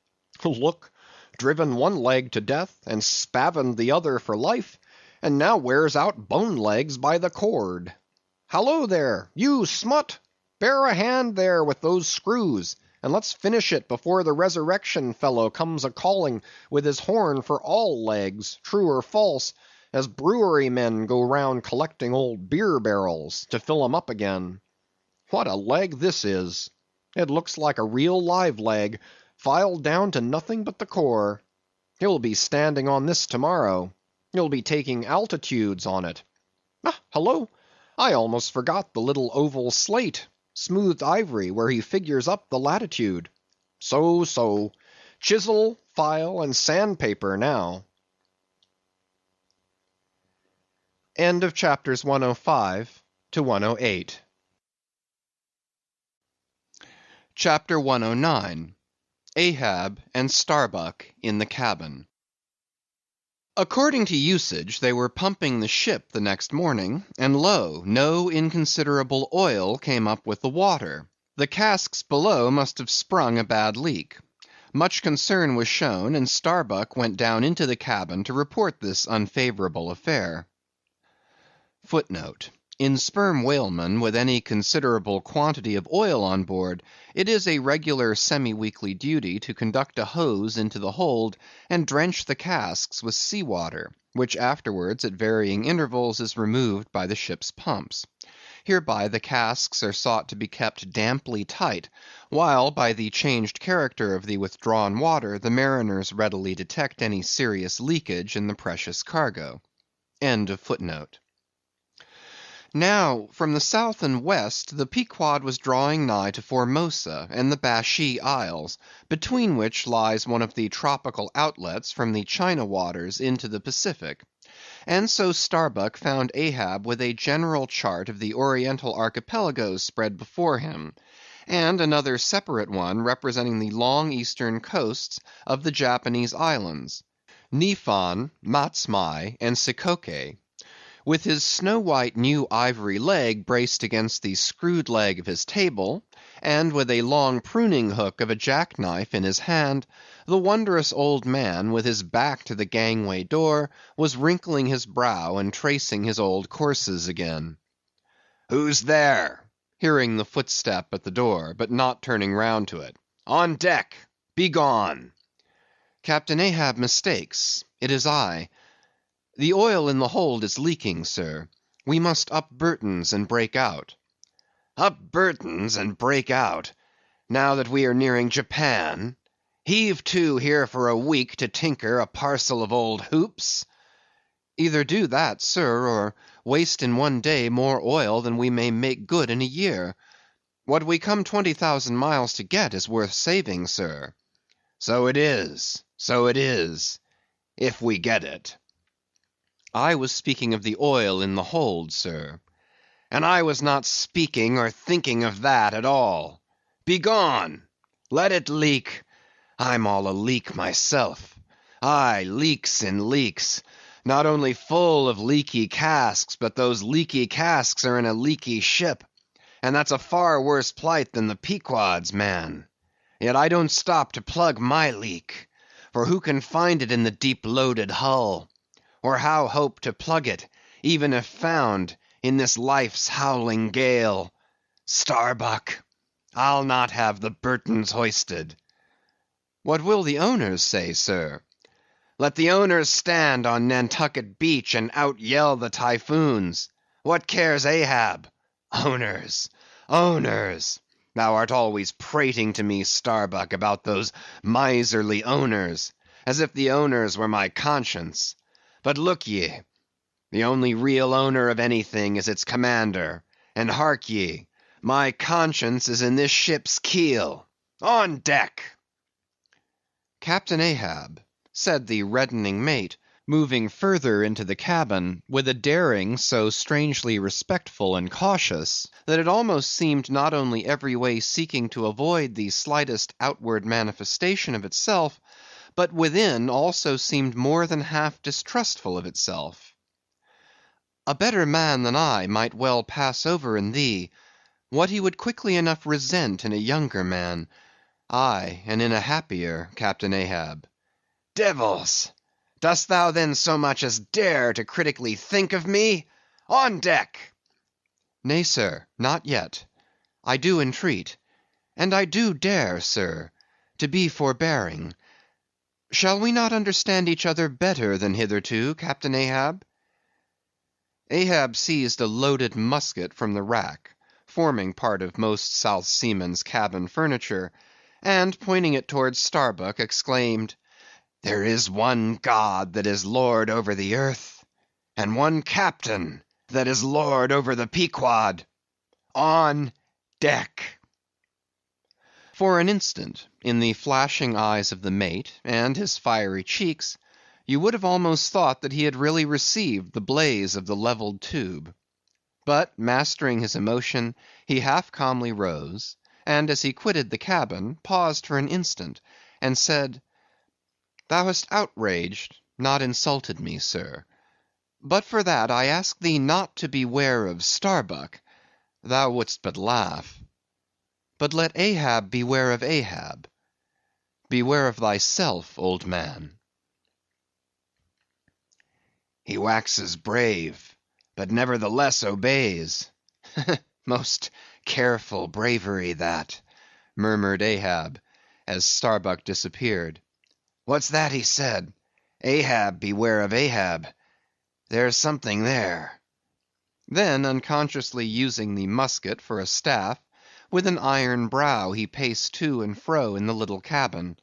Look, driven one leg to death, and spavined the other for life, and now wears out bone legs by the cord. Hallo there, you smut! Bear a hand there with those screws, and let's finish it before the resurrection fellow comes a-calling with his horn for all legs, true or false, as brewery men go round collecting old beer barrels to fill 'em up again. What a leg this is! It looks like a real live leg, filed down to nothing but the core. He'll be standing on this tomorrow. He'll be taking altitudes on it. Ah, hello! I almost forgot the little oval slate, smoothed ivory, where he figures up the latitude. So. Chisel, file, and sandpaper now. End of chapters 105 to 108. Chapter 109. Ahab and Starbuck in the cabin. According to usage, they were pumping the ship the next morning, and lo, no inconsiderable oil came up with the water. The casks below must have sprung a bad leak. Much concern was shown, and Starbuck went down into the cabin to report this unfavorable affair. Footnote: in sperm whalemen with any considerable quantity of oil on board, it is a regular semi-weekly duty to conduct a hose into the hold and drench the casks with sea water, which afterwards at varying intervals is removed by the ship's pumps. Hereby the casks are sought to be kept damply tight, while by the changed character of the withdrawn water the mariners readily detect any serious leakage in the precious cargo. End of footnote. Now, from the south and west, the Pequod was drawing nigh to Formosa and the Bashee Isles, between which lies one of the tropical outlets from the China waters into the Pacific. And so Starbuck found Ahab with a general chart of the Oriental archipelagos spread before him, and another separate one representing the long eastern coasts of the Japanese islands, Niphon, Matsmai, and Sikoke. With his snow-white new ivory leg braced against the screwed leg of his table, and with a long pruning hook of a jackknife in his hand, the wondrous old man, with his back to the gangway door, was wrinkling his brow and tracing his old courses again. "Who's there?" hearing the footstep at the door, but not turning round to it. "On deck! Begone!" "Captain Ahab mistakes. It is I. The oil in the hold is leaking, sir. We must up Burton's and break out." "Up Burton's and break out? Now that we are nearing Japan? Heave to here for a week to tinker a parcel of old hoops?" "Either do that, sir, or waste in one day more oil than we may make good in a year. What we come 20,000 miles to get is worth saving, sir." "So it is, if we get it." "I was speaking of the oil in the hold, sir." "And I was not speaking or thinking of that at all. Begone! Let it leak. I'm all a leak myself. Aye, leaks in leaks. Not only full of leaky casks, but those leaky casks are in a leaky ship. And that's a far worse plight than the Pequod's, man. Yet I don't stop to plug my leak, for who can find it in the deep-loaded hull? Or how hope to plug it, even if found, in this life's howling gale? Starbuck, I'll not have the Burtons hoisted. What will the owners say, sir? Let the owners stand on Nantucket beach and out-yell the typhoons. What cares Ahab? Owners, owners! Thou art always prating to me, Starbuck, about those miserly owners, as if the owners were my conscience. But look ye, the only real owner of anything is its commander, and hark ye, my conscience is in this ship's keel. On deck! Captain Ahab, said the reddening mate, moving further into the cabin, with a daring so strangely respectful and cautious, that it almost seemed not only every way seeking to avoid the slightest outward manifestation of itself, but within also seemed more than half distrustful of itself. A better man than I might well pass over in thee, what he would quickly enough resent in a younger man; aye, and in a happier, Captain Ahab. Devils! Dost thou then so much as dare to critically think of me? On deck! Nay, sir, not yet. I do entreat, and I do dare, sir, to be forbearing. Shall we not understand each other better than hitherto, Captain Ahab? Ahab seized a loaded musket from the rack, forming part of most South Seamen's cabin furniture, and pointing it towards Starbuck, exclaimed, "There is one God that is Lord over the earth, and one Captain that is Lord over the Pequod. On deck!" For an instant, in the flashing eyes of the mate, and his fiery cheeks, you would have almost thought that he had really received the blaze of the levelled tube. But, mastering his emotion, he half calmly rose, and as he quitted the cabin, paused for an instant, and said, "Thou hast outraged, not insulted me, sir. But for that, I ask thee not to beware of Starbuck; thou wouldst but laugh. But let Ahab beware of Ahab. Beware of thyself, old man." He waxes brave, but nevertheless obeys. Most careful bravery that, murmured Ahab, as Starbuck disappeared. What's that he said? Ahab, beware of Ahab. There's something there. Then, unconsciously using the musket for a staff, with an iron brow he paced to and fro in the little cabin;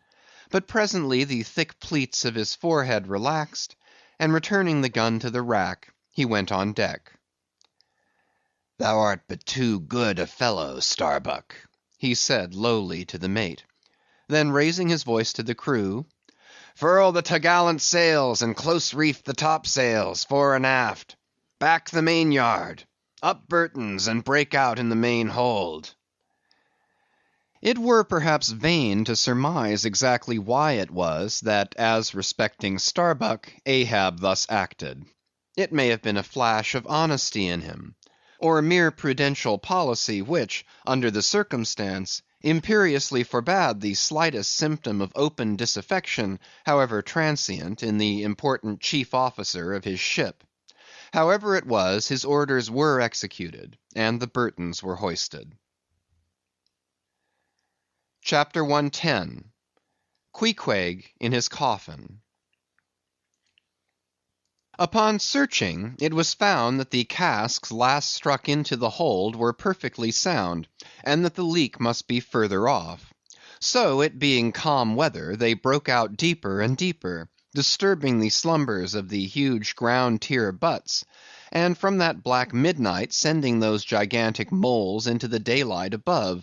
but presently the thick pleats of his forehead relaxed, and returning the gun to the rack, he went on deck. "Thou art but too good a fellow, Starbuck," he said lowly to the mate. Then raising his voice to the crew, "Furl the t'gallant sails, and close reef the topsails, fore and aft. Back the main yard. Up Burtons, and break out in the main hold." It were perhaps vain to surmise exactly why it was that, as respecting Starbuck, Ahab thus acted. It may have been a flash of honesty in him, or mere prudential policy which, under the circumstance, imperiously forbade the slightest symptom of open disaffection, however transient, in the important chief officer of his ship. However it was, his orders were executed, and the Burtons were hoisted. Chapter 110. Queequeg in his Coffin. Upon searching, it was found that the casks last struck into the hold were perfectly sound, and that the leak must be further off. So, it being calm weather, they broke out deeper and deeper, disturbing the slumbers of the huge ground tier butts, and from that black midnight sending those gigantic moles into the daylight above.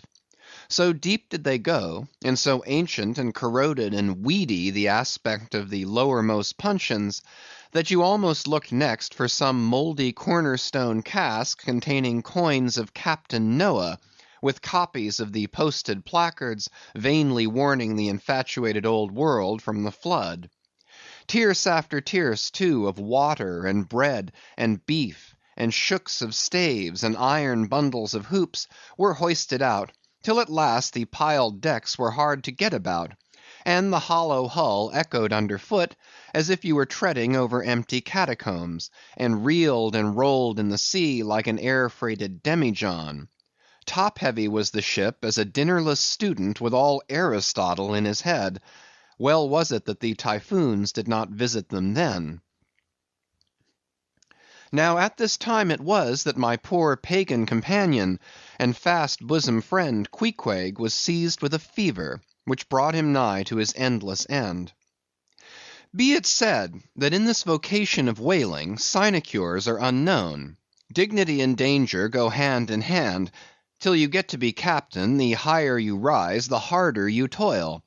So deep did they go, and so ancient and corroded and weedy the aspect of the lowermost puncheons, that you almost looked next for some mouldy cornerstone cask containing coins of Captain Noah, with copies of the posted placards vainly warning the infatuated old world from the flood. Tierce after tierce, too, of water, and bread, and beef, and shooks of staves, and iron bundles of hoops, were hoisted out, till at last the piled decks were hard to get about, and the hollow hull echoed underfoot as if you were treading over empty catacombs, and reeled and rolled in the sea like an air-freighted demijohn. Top-heavy was the ship as a dinnerless student with all Aristotle in his head. Well was it that the typhoons did not visit them then. Now at this time it was that my poor pagan companion and fast bosom friend Queequeg was seized with a fever, which brought him nigh to his endless end. Be it said, that in this vocation of whaling, sinecures are unknown. Dignity and danger go hand in hand. Till you get to be captain, the higher you rise, the harder you toil.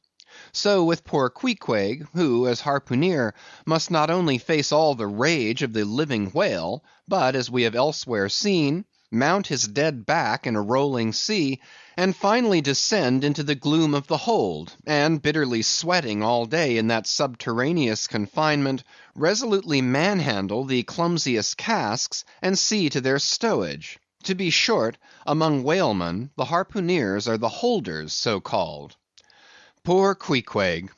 So with poor Queequeg, who, as harpooneer, must not only face all the rage of the living whale, but, as we have elsewhere seen, mount his dead back in a rolling sea, and finally descend into the gloom of the hold, and bitterly sweating all day in that subterraneous confinement, resolutely manhandle the clumsiest casks, and see to their stowage. To be short, among whalemen, the harpooneers are the holders, so called. Poor Queequeg!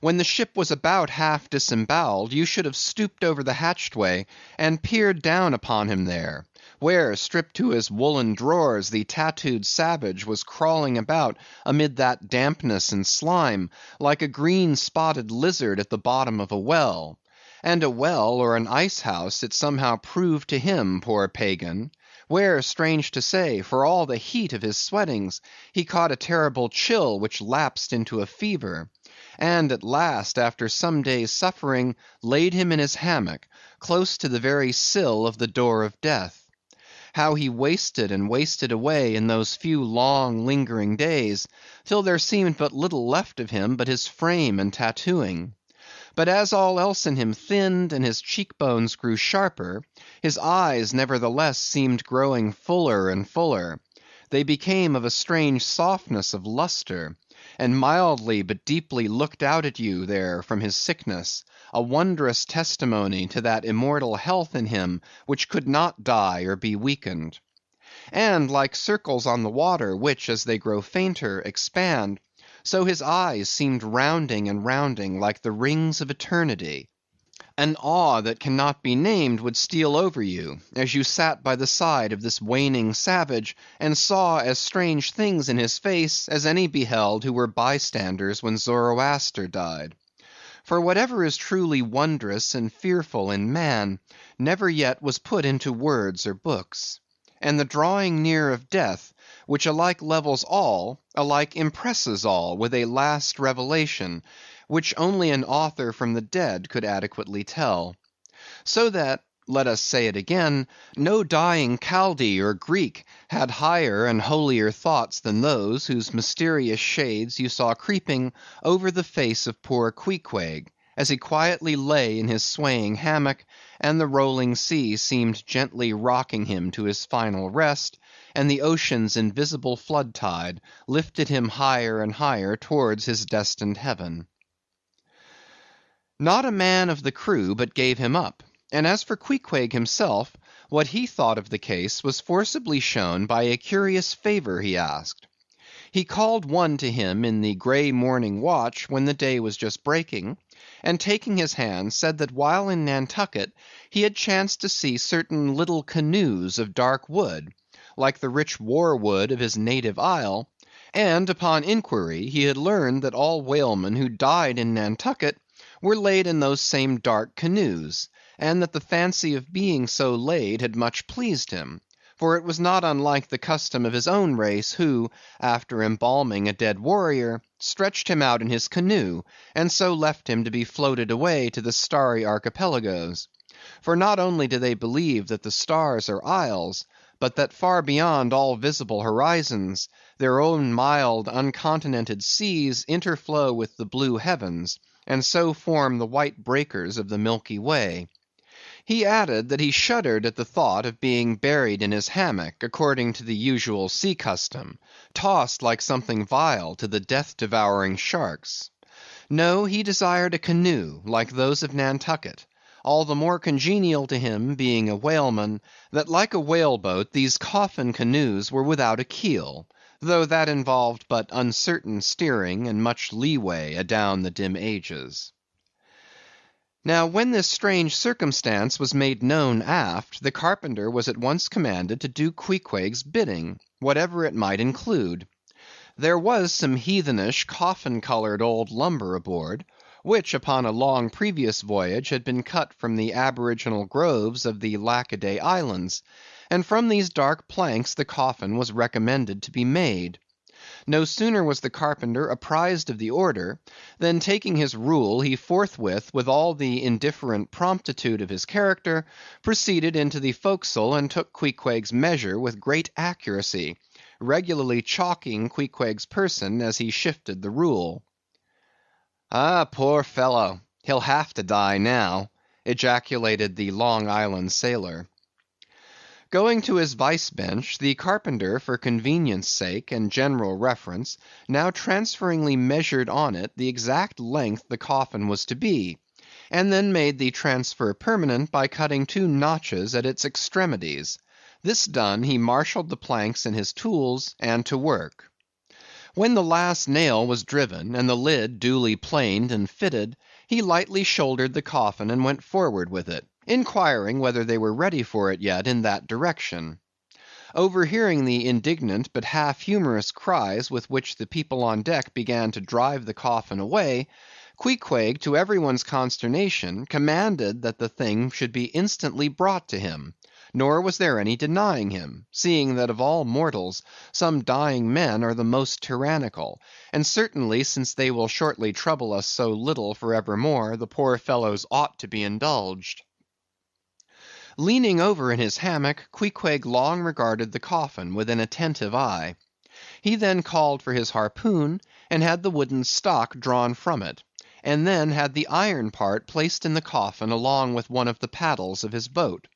When the ship was about half disembowelled, you should have stooped over the hatchway, and peered down upon him there, where, stripped to his woolen drawers, the tattooed savage was crawling about amid that dampness and slime, like a green spotted lizard at the bottom of a well. And a well or an ice-house it somehow proved to him, poor pagan, where, strange to say, for all the heat of his sweatings, he caught a terrible chill which lapsed into a fever, and at last, after some days' suffering, laid him in his hammock, close to the very sill of the door of death. How he wasted and wasted away in those few long lingering days, till there seemed but little left of him but his frame and tattooing. But as all else in him thinned, and his cheekbones grew sharper, his eyes nevertheless seemed growing fuller and fuller. They became of a strange softness of lustre, and mildly but deeply looked out at you there from his sickness, a wondrous testimony to that immortal health in him which could not die or be weakened. And like circles on the water, which, as they grow fainter, expand, so his eyes seemed rounding and rounding like the rings of eternity. An awe that cannot be named would steal over you, as you sat by the side of this waning savage, and saw as strange things in his face as any beheld who were bystanders when Zoroaster died. For whatever is truly wondrous and fearful in man, never yet was put into words or books. And the drawing near of death, which alike levels all, alike impresses all with a last revelation, which only an author from the dead could adequately tell. So that, let us say it again, no dying Chaldee or Greek had higher and holier thoughts than those whose mysterious shades you saw creeping over the face of poor Queequeg, as he quietly lay in his swaying hammock, and the rolling sea seemed gently rocking him to his final rest, and the ocean's invisible flood tide lifted him higher and higher towards his destined heaven. Not a man of the crew but gave him up, and as for Queequeg himself, what he thought of the case was forcibly shown by a curious favor he asked. He called one to him in the grey morning watch when the day was just breaking, and taking his hand, said that while in Nantucket he had chanced to see certain little canoes of dark wood, like the rich war wood of his native isle, and upon inquiry he had learned that all whalemen who died in Nantucket were laid in those same dark canoes, and that the fancy of being so laid had much pleased him, for it was not unlike the custom of his own race, who, after embalming a dead warrior, stretched him out in his canoe, and so left him to be floated away to the starry archipelagos. For not only do they believe that the stars are isles, but that far beyond all visible horizons, their own mild, uncontinented seas interflow with the blue heavens, and so form the white breakers of the Milky Way. He added that he shuddered at the thought of being buried in his hammock, according to the usual sea custom, tossed like something vile to the death-devouring sharks. No, he desired a canoe like those of Nantucket, all the more congenial to him, being a whaleman, that like a whaleboat these coffin canoes were without a keel, though that involved but uncertain steering and much leeway adown the dim ages. Now when this strange circumstance was made known aft, the carpenter was at once commanded to do Queequeg's bidding, whatever it might include. There was some heathenish, coffin-coloured old lumber aboard, which upon a long previous voyage had been cut from the aboriginal groves of the Lackaday Islands, and from these dark planks the coffin was recommended to be made. No sooner was the carpenter apprised of the order, than taking his rule, he forthwith, with all the indifferent promptitude of his character, proceeded into the forecastle and took Queequeg's measure with great accuracy, regularly chalking Queequeg's person as he shifted the rule. "Ah, poor fellow, he'll have to die now," ejaculated the Long Island sailor. Going to his vice bench, the carpenter, for convenience sake and general reference, now transferringly measured on it the exact length the coffin was to be, and then made the transfer permanent by cutting 2 notches at its extremities. This done, he marshalled the planks and his tools, and to work. When the last nail was driven, and the lid duly planed and fitted, he lightly shouldered the coffin and went forward with it, inquiring whether they were ready for it yet in that direction. Overhearing the indignant but half-humorous cries with which the people on deck began to drive the coffin away, Queequeg, to everyone's consternation, commanded that the thing should be instantly brought to him. Nor was there any denying him, seeing that of all mortals, some dying men are the most tyrannical, and certainly since they will shortly trouble us so little for evermore, the poor fellows ought to be indulged. Leaning over in his hammock, Queequeg long regarded the coffin with an attentive eye. He then called for his harpoon, and had the wooden stock drawn from it, and then had the iron part placed in the coffin along with one of the paddles of his boat.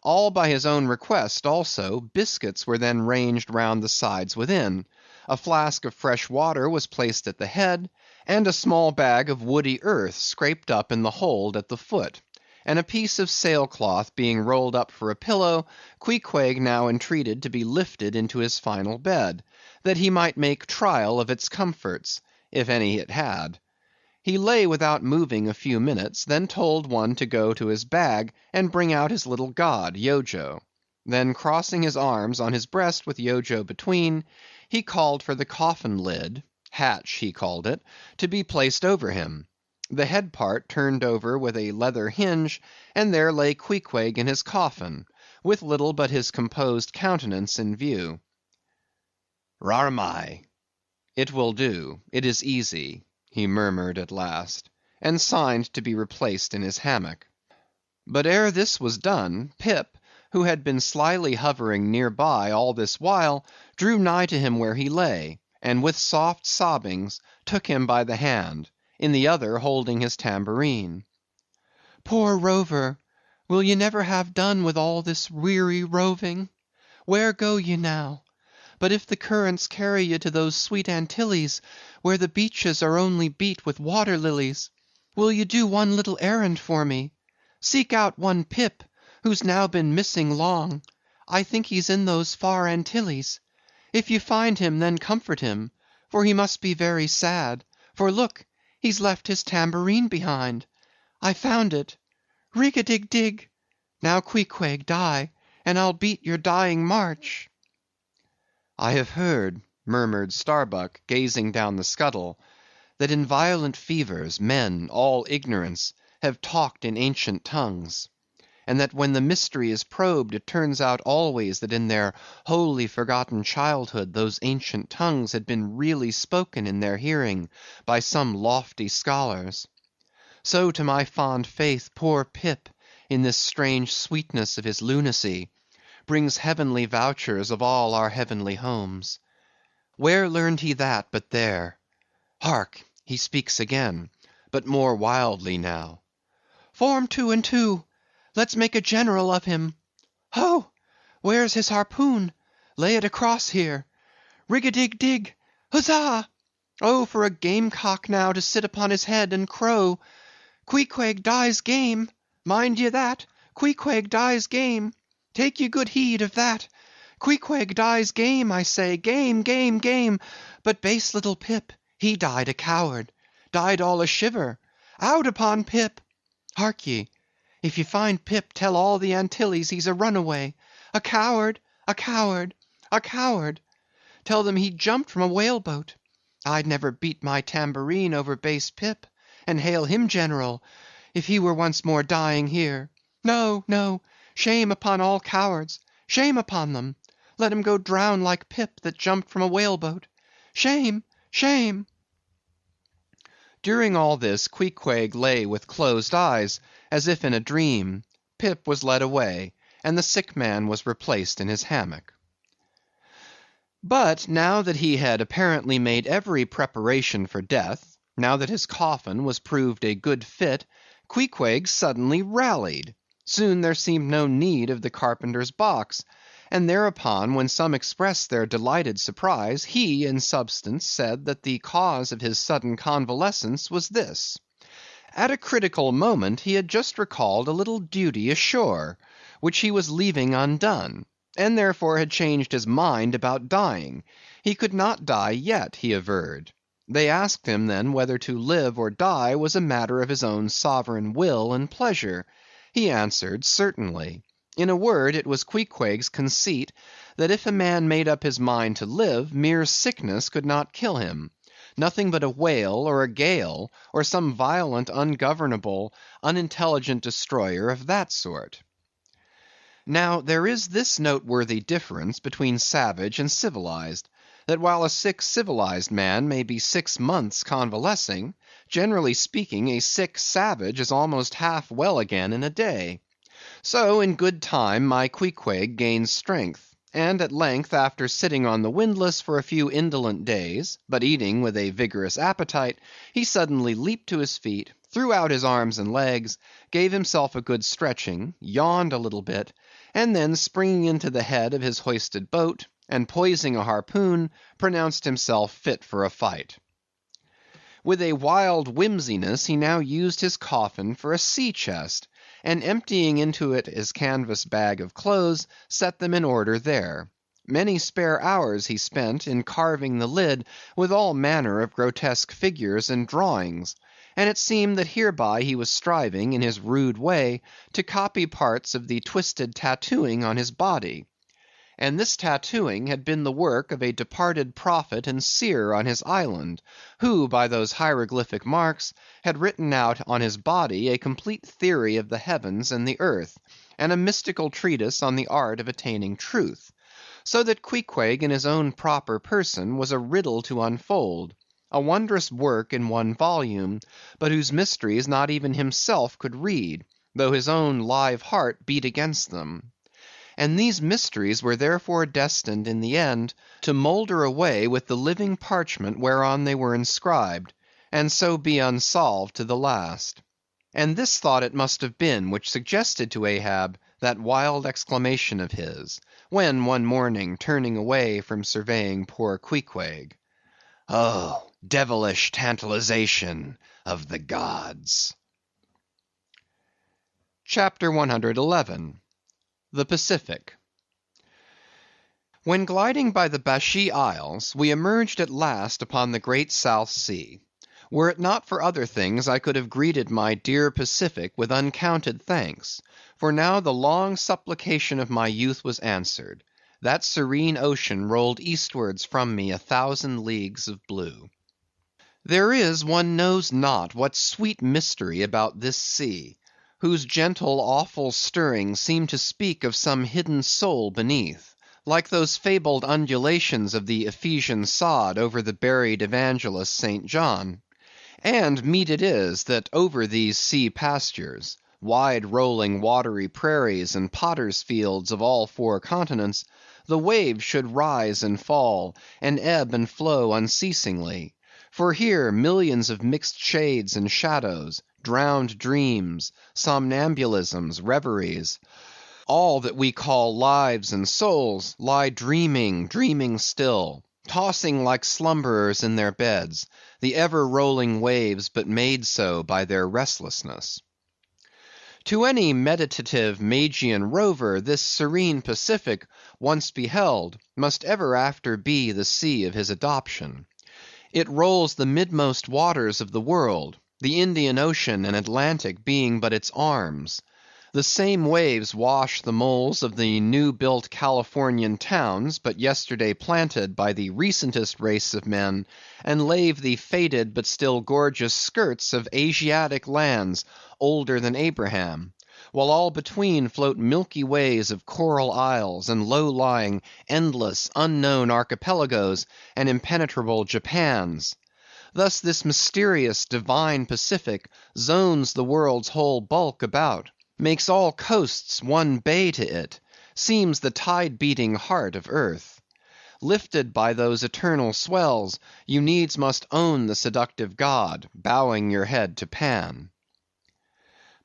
All by his own request also, biscuits were then ranged round the sides within, a flask of fresh water was placed at the head, and a small bag of woody earth scraped up in the hold at the foot, and a piece of sailcloth being rolled up for a pillow, Queequeg now entreated to be lifted into his final bed, that he might make trial of its comforts, if any it had. He lay without moving a few minutes, then told one to go to his bag and bring out his little god, Yojo. Then crossing his arms on his breast with Yojo between, he called for the coffin lid, hatch he called it, to be placed over him. The head part turned over with a leather hinge, and there lay Queequeg in his coffin, with little but his composed countenance in view. "Rarmai." "It will do, it is easy," he murmured at last, and signed to be replaced in his hammock. But ere this was done, Pip, who had been slyly hovering near by all this while, drew nigh to him where he lay, and with soft sobbings took him by the hand, in the other holding his tambourine. "Poor rover, will ye never have done with all this weary roving? Where go ye now? But if the currents carry ye to those sweet Antilles, where the beaches are only beat with water lilies, will ye do one little errand for me? Seek out one Pip, who's now been missing long. I think he's in those far Antilles. If ye find him, then comfort him, for he must be very sad, for look, he's left his tambourine behind. I found it. Rig-a-dig-dig. Now Queequeg, die, and I'll beat your dying march." "I have heard," murmured Starbuck, gazing down the scuttle, "that in violent fevers men, all ignorance, have talked in ancient tongues; and that when the mystery is probed, it turns out always that in their wholly forgotten childhood those ancient tongues had been really spoken in their hearing by some lofty scholars. So to my fond faith, poor Pip, in this strange sweetness of his lunacy, brings heavenly vouchers of all our heavenly homes. Where learned he that but there? Hark, he speaks again, but more wildly now. Form 2 and 2, let's make a general of him. Ho! Where's his harpoon? Lay it across here. Rig-a-dig-dig, huzza! Oh, for a gamecock now to sit upon his head and crow. Queequeg dies game, mind ye that, Queequeg dies game. Take ye good heed of that. Queequeg dies game, I say, game, game, game. But base little Pip, he died a coward, died all a shiver. Out upon Pip! Hark ye, if ye find Pip, tell all the Antilles he's a runaway, a coward, a coward, a coward. Tell them he jumped from a whale-boat. I'd never beat my tambourine over base Pip, and hail him general, if he were once more dying here. No, no, shame upon all cowards, shame upon them. Let him go drown like Pip that jumped from a whale-boat. Shame, shame. During all this, Queequeg lay with closed eyes, as if in a dream. Pip was led away, and the sick man was replaced in his hammock. But now that he had apparently made every preparation for death, now that his coffin was proved a good fit, Queequeg suddenly rallied. Soon there seemed no need of the carpenter's box, and thereupon, when some expressed their delighted surprise, he, in substance, said that the cause of his sudden convalescence was this. At a critical moment he had just recalled a little duty ashore, which he was leaving undone, and therefore had changed his mind about dying. He could not die yet, he averred. They asked him then whether to live or die was a matter of his own sovereign will and pleasure. He answered, certainly. In a word, it was Queequeg's conceit, that if a man made up his mind to live, mere sickness could not kill him. Nothing but a whale, or a gale, or some violent, ungovernable, unintelligent destroyer of that sort. Now, there is this noteworthy difference between savage and civilized, that while a sick civilized man may be 6 months convalescing, generally speaking, a sick savage is almost half well again in a day. So, in good time, my Queequeg gained strength, and at length, after sitting on the windlass for a few indolent days, but eating with a vigorous appetite, he suddenly leaped to his feet, threw out his arms and legs, gave himself a good stretching, yawned a little bit, and then springing into the head of his hoisted boat, and poising a harpoon, pronounced himself fit for a fight. With a wild whimsiness, he now used his coffin for a sea-chest, and emptying into it his canvas bag of clothes, set them in order there. Many spare hours he spent in carving the lid with all manner of grotesque figures and drawings, and it seemed that hereby he was striving, in his rude way, to copy parts of the twisted tattooing on his body. And this tattooing had been the work of a departed prophet and seer on his island, who, by those hieroglyphic marks, had written out on his body a complete theory of the heavens and the earth, and a mystical treatise on the art of attaining truth; so that Queequeg in his own proper person was a riddle to unfold, a wondrous work in one volume, but whose mysteries not even himself could read, though his own live heart beat against them. And these mysteries were therefore destined in the end to moulder away with the living parchment whereon they were inscribed, and so be unsolved to the last. And this thought it must have been which suggested to Ahab that wild exclamation of his, when one morning turning away from surveying poor Queequeg, "Oh, devilish tantalization of the gods!" Chapter 111. The Pacific. When gliding by the Bashee Isles, we emerged at last upon the great South Sea. Were it not for other things, I could have greeted my dear Pacific with uncounted thanks, for now the long supplication of my youth was answered. That serene ocean rolled eastwards from me 1,000 leagues of blue. There is, one knows not what sweet mystery about this sea, whose gentle, awful stirrings seem to speak of some hidden soul beneath, like those fabled undulations of the Ephesian sod over the buried evangelist St. John. And meet it is, that over these sea pastures, wide rolling watery prairies and potters' fields of all 4 continents, the waves should rise and fall, and ebb and flow unceasingly. For here millions of mixed shades and shadows, drowned dreams, somnambulisms, reveries, all that we call lives and souls, lie dreaming, dreaming still, tossing like slumberers in their beds, the ever-rolling waves but made so by their restlessness. To any meditative Magian rover, this serene Pacific, once beheld, must ever after be the sea of his adoption. It rolls the midmost waters of the world, the Indian Ocean and Atlantic being but its arms. The same waves wash the moles of the new-built Californian towns, but yesterday planted by the recentest race of men, and lave the faded but still gorgeous skirts of Asiatic lands older than Abraham, while all between float milky ways of coral isles, and low-lying, endless, unknown archipelagos, and impenetrable Japans. Thus this mysterious, divine Pacific zones the world's whole bulk about, makes all coasts one bay to it, seems the tide-beating heart of earth. Lifted by those eternal swells, you needs must own the seductive god, bowing your head to Pan.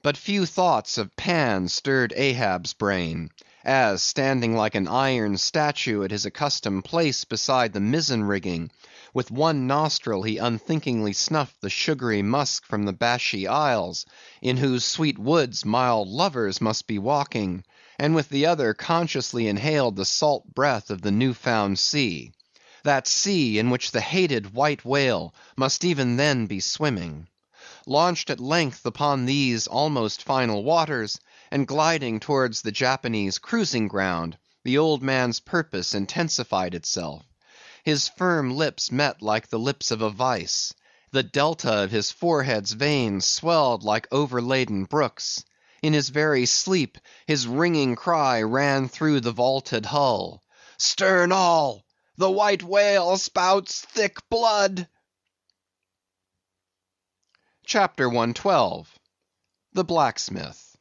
But few thoughts of Pan stirred Ahab's brain, as, standing like an iron statue at his accustomed place beside the mizzen rigging, with one nostril he unthinkingly snuffed the sugary musk from the Bashy Isles, in whose sweet woods mild lovers must be walking, and with the other consciously inhaled the salt breath of the new-found sea; that sea in which the hated white whale must even then be swimming. Launched at length upon these almost final waters, and gliding towards the Japanese cruising ground, the old man's purpose intensified itself. His firm lips met like the lips of a vice. The delta of his forehead's veins swelled like overladen brooks. In his very sleep, his ringing cry ran through the vaulted hull. "Stern all! The white whale spouts thick blood!" Chapter 112. The Blacksmith.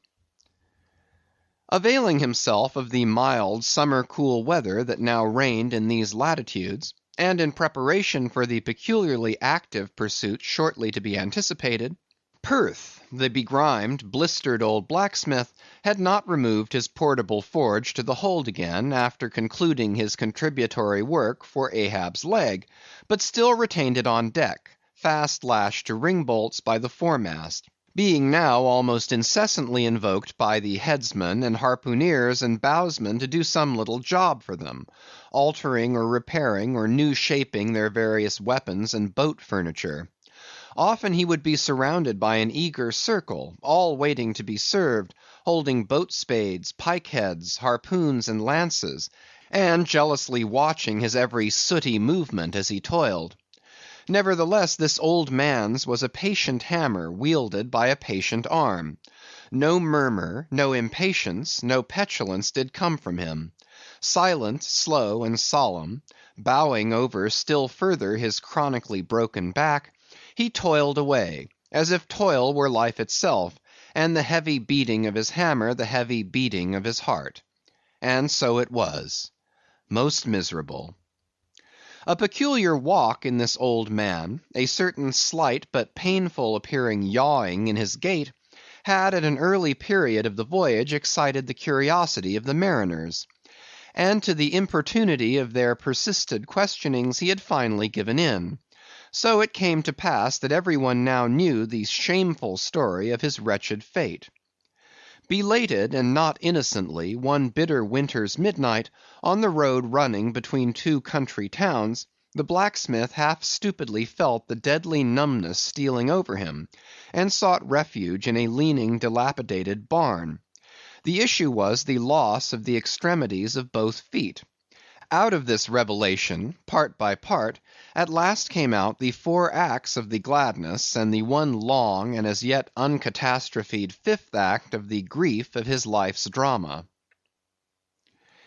Availing himself of the mild summer cool weather that now reigned in these latitudes, and in preparation for the peculiarly active pursuit shortly to be anticipated, Perth, the begrimed, blistered old blacksmith, had not removed his portable forge to the hold again after concluding his contributory work for Ahab's leg, but still retained it on deck, fast lashed to ring bolts by the foremast, being now almost incessantly invoked by the headsmen and harpooneers and bowsmen to do some little job for them, altering or repairing or new shaping their various weapons and boat furniture. Often he would be surrounded by an eager circle, all waiting to be served, holding boat spades, pike heads, harpoons, and lances, and jealously watching his every sooty movement as he toiled. Nevertheless, this old man's was a patient hammer wielded by a patient arm. No murmur, no impatience, no petulance did come from him. Silent, slow, and solemn, bowing over still further his chronically broken back, he toiled away, as if toil were life itself, and the heavy beating of his hammer the heavy beating of his heart. And so it was. Most miserable. A peculiar walk in this old man, a certain slight but painful appearing yawing in his gait, had at an early period of the voyage excited the curiosity of the mariners. And to the importunity of their persisted questionings he had finally given in. So it came to pass that every one now knew the shameful story of his wretched fate. Belated, and not innocently, one bitter winter's midnight, on the road running between two country towns, the blacksmith half stupidly felt the deadly numbness stealing over him, and sought refuge in a leaning, dilapidated barn. The issue was the loss of the extremities of both feet. Out of this revelation, part by part, at last came out the 4 acts of the gladness, and the one long and as yet uncatastrophed 5th act of the grief of his life's drama.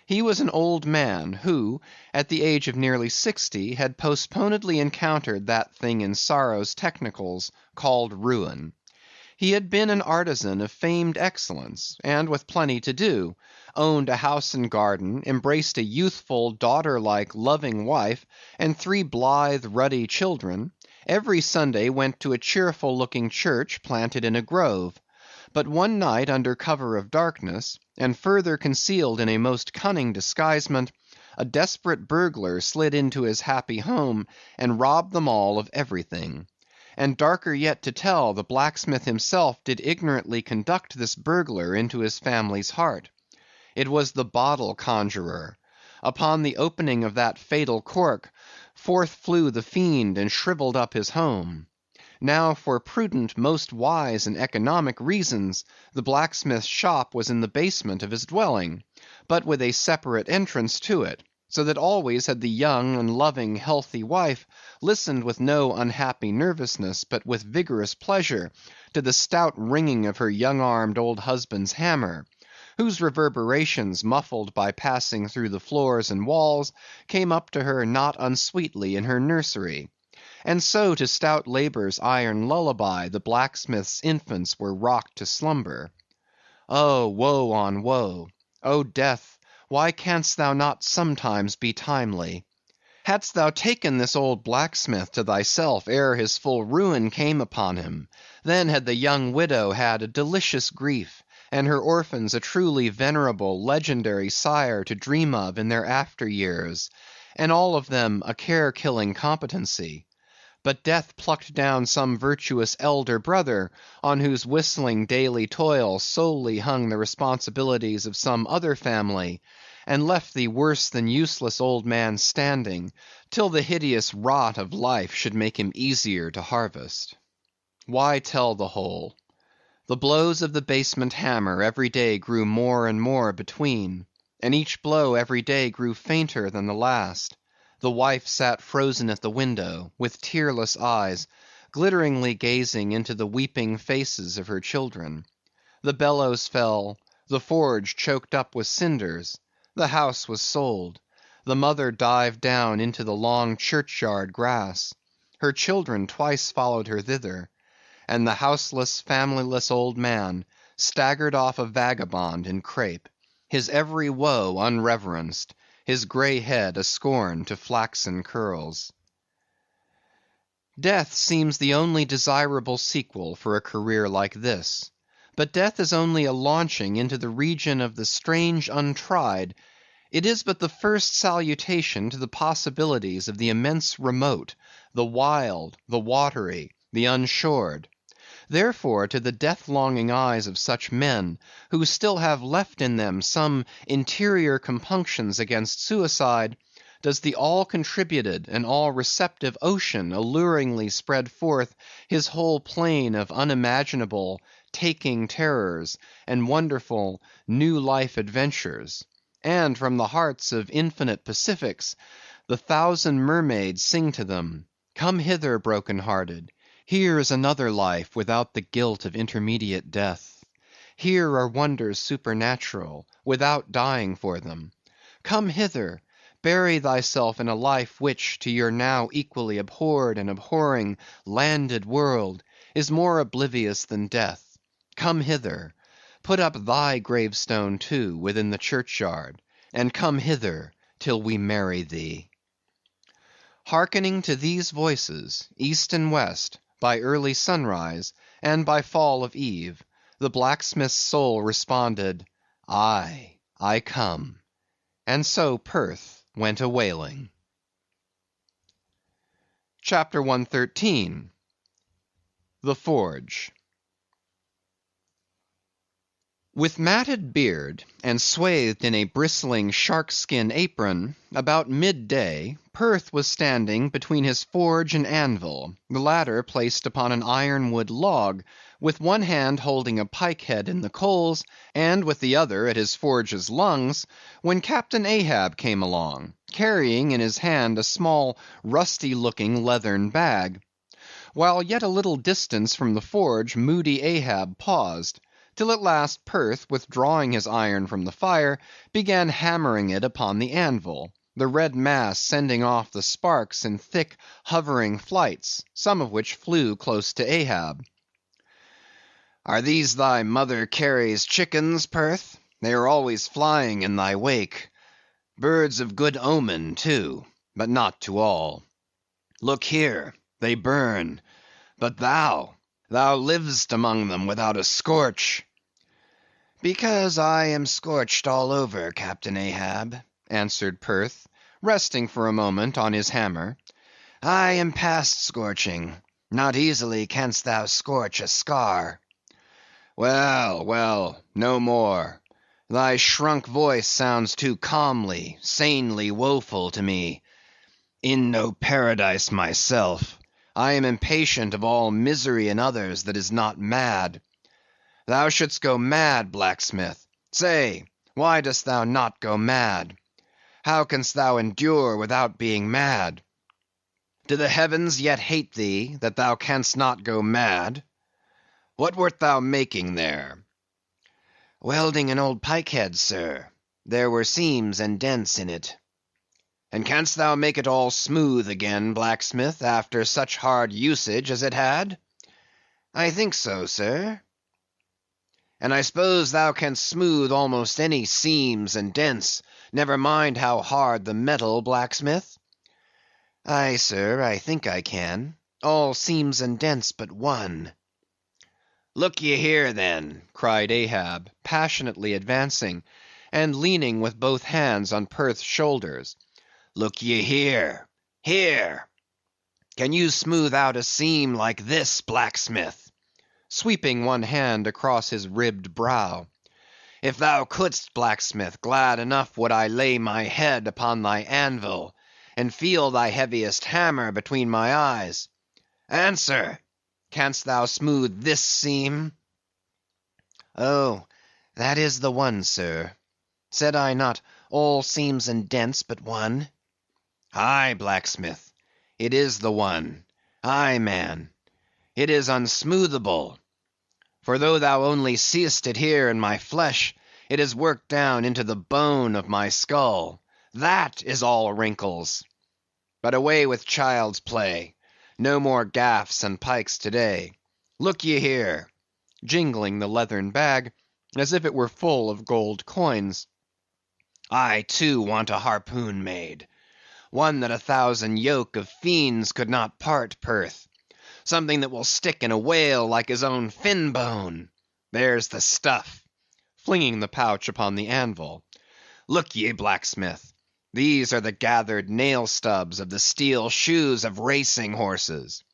He was an old man, who, at the age of nearly 60, had postponedly encountered that thing in sorrow's technicals called ruin. He had been an artisan of famed excellence, and with plenty to do, owned a house and garden, embraced a youthful, daughter-like, loving wife, and 3 blithe, ruddy children, every Sunday went to a cheerful-looking church planted in a grove. But one night under cover of darkness, and further concealed in a most cunning disguisement, a desperate burglar slid into his happy home, and robbed them all of everything. and darker yet to tell, the blacksmith himself did ignorantly conduct this burglar into his family's heart. It was the bottle conjurer. Upon the opening of that fatal cork, forth flew the fiend and shriveled up his home. Now, for prudent, most wise, and economic reasons, the blacksmith's shop was in the basement of his dwelling, but with a separate entrance to it, so that always had the young and loving, healthy wife listened with no unhappy nervousness, but with vigorous pleasure, to the stout ringing of her young-armed old husband's hammer, whose reverberations, muffled by passing through the floors and walls, came up to her not unsweetly in her nursery. And so to stout labor's iron lullaby the blacksmith's infants were rocked to slumber. Oh, woe on woe! O death, why canst thou not sometimes be timely? Hadst thou taken this old blacksmith to thyself ere his full ruin came upon him, then had the young widow had a delicious grief, and her orphans a truly venerable, legendary sire to dream of in their after years, and all of them a care-killing competency. But death plucked down some virtuous elder brother, on whose whistling daily toil solely hung the responsibilities of some other family, and left the worse than useless old man standing, till the hideous rot of life should make him easier to harvest. Why tell the whole? The blows of the basement hammer every day grew more and more between, and each blow every day grew fainter than the last. The wife sat frozen at the window, with tearless eyes, glitteringly gazing into the weeping faces of her children. The bellows fell, the forge choked up with cinders, the house was sold, the mother dived down into the long churchyard grass, her children twice followed her thither, and the houseless, familyless old man staggered off a vagabond in crape, his every woe unreverenced, his grey head a scorn to flaxen curls. Death seems the only desirable sequel for a career like this. But death is only a launching into the region of the strange untried. It is but the first salutation to the possibilities of the immense remote, the wild, the watery, the unshored. Therefore, to the death-longing eyes of such men, who still have left in them some interior compunctions against suicide, does the all-contributed and all-receptive ocean alluringly spread forth his whole plain of unimaginable, taking terrors, and wonderful, new life adventures; and from the hearts of infinite Pacifics, the thousand mermaids sing to them, "Come hither, broken-hearted. Here is another life without the guilt of intermediate death. Here are wonders supernatural, without dying for them. Come hither, bury thyself in a life which, to your now equally abhorred and abhorring landed world, is more oblivious than death. Come hither, put up thy gravestone too within the churchyard, and come hither till we marry thee." Hearkening to these voices, east and west, by early sunrise, and by fall of eve, the blacksmith's soul responded, "Aye, I come." And so Perth went a-whaling. CHAPTER 113. The Forge. With matted beard, and swathed in a bristling shark-skin apron, about mid-day, Perth was standing between his forge and anvil, the latter placed upon an ironwood log, with one hand holding a pike-head in the coals, and with the other at his forge's lungs, when Captain Ahab came along, carrying in his hand a small rusty-looking leathern bag. While yet a little distance from the forge, moody Ahab paused, till at last Perth, withdrawing his iron from the fire, began hammering it upon the anvil, the red mass sending off the sparks in thick, hovering flights, some of which flew close to Ahab. "Are these thy mother Carey's chickens, Perth? They are always flying in thy wake. Birds of good omen, too, but not to all. Look here, they burn, but thou livest among them without a scorch." "Because I am scorched all over, Captain Ahab," answered Perth, resting for a moment on his hammer. "I am past scorching. Not easily canst thou scorch a scar. Well, well, no more. Thy shrunk voice sounds too calmly, sanely woeful to me. In no paradise myself, I am impatient of all misery in others that is not mad. Thou shouldst go mad, blacksmith. Say, why dost thou not go mad? How canst thou endure without being mad? Do the heavens yet hate thee, that thou canst not go mad? What wert thou making there? Welding an old pike-head, sir. There were seams and dents in it. And canst thou make it all smooth again, blacksmith, after such hard usage as it had? I think so, sir. And I suppose thou canst smooth almost any seams and dents, never mind how hard the metal, blacksmith? Aye, sir, I think I can. All seams and dents but one. Look ye here, then, cried Ahab, passionately advancing, and leaning with both hands on Perth's shoulders. Look ye here, here. Can you smooth out a seam like this, blacksmith? Sweeping one hand across his ribbed brow. If thou couldst, blacksmith, glad enough would I lay my head upon thy anvil, and feel thy heaviest hammer between my eyes. Answer! Canst thou smooth this seam? Oh, that is the one, sir. Said I not all seams and dents but one? Aye, blacksmith, it is the one. Aye, man, it is unsmoothable. For though thou only seest it here in my flesh, it is worked down into the bone of my skull. That is all wrinkles. But away with child's play. No more gaffs and pikes today. Look ye here, jingling the leathern bag, as if it were full of gold coins. I, too, want a harpoon made. One that 1,000 yoke of fiends could not part, Perth. Something that will stick in a whale like his own fin bone. There's the stuff. Flinging the pouch upon the anvil. Look ye, blacksmith. These are the gathered nail stubs of the steel shoes of racing horses.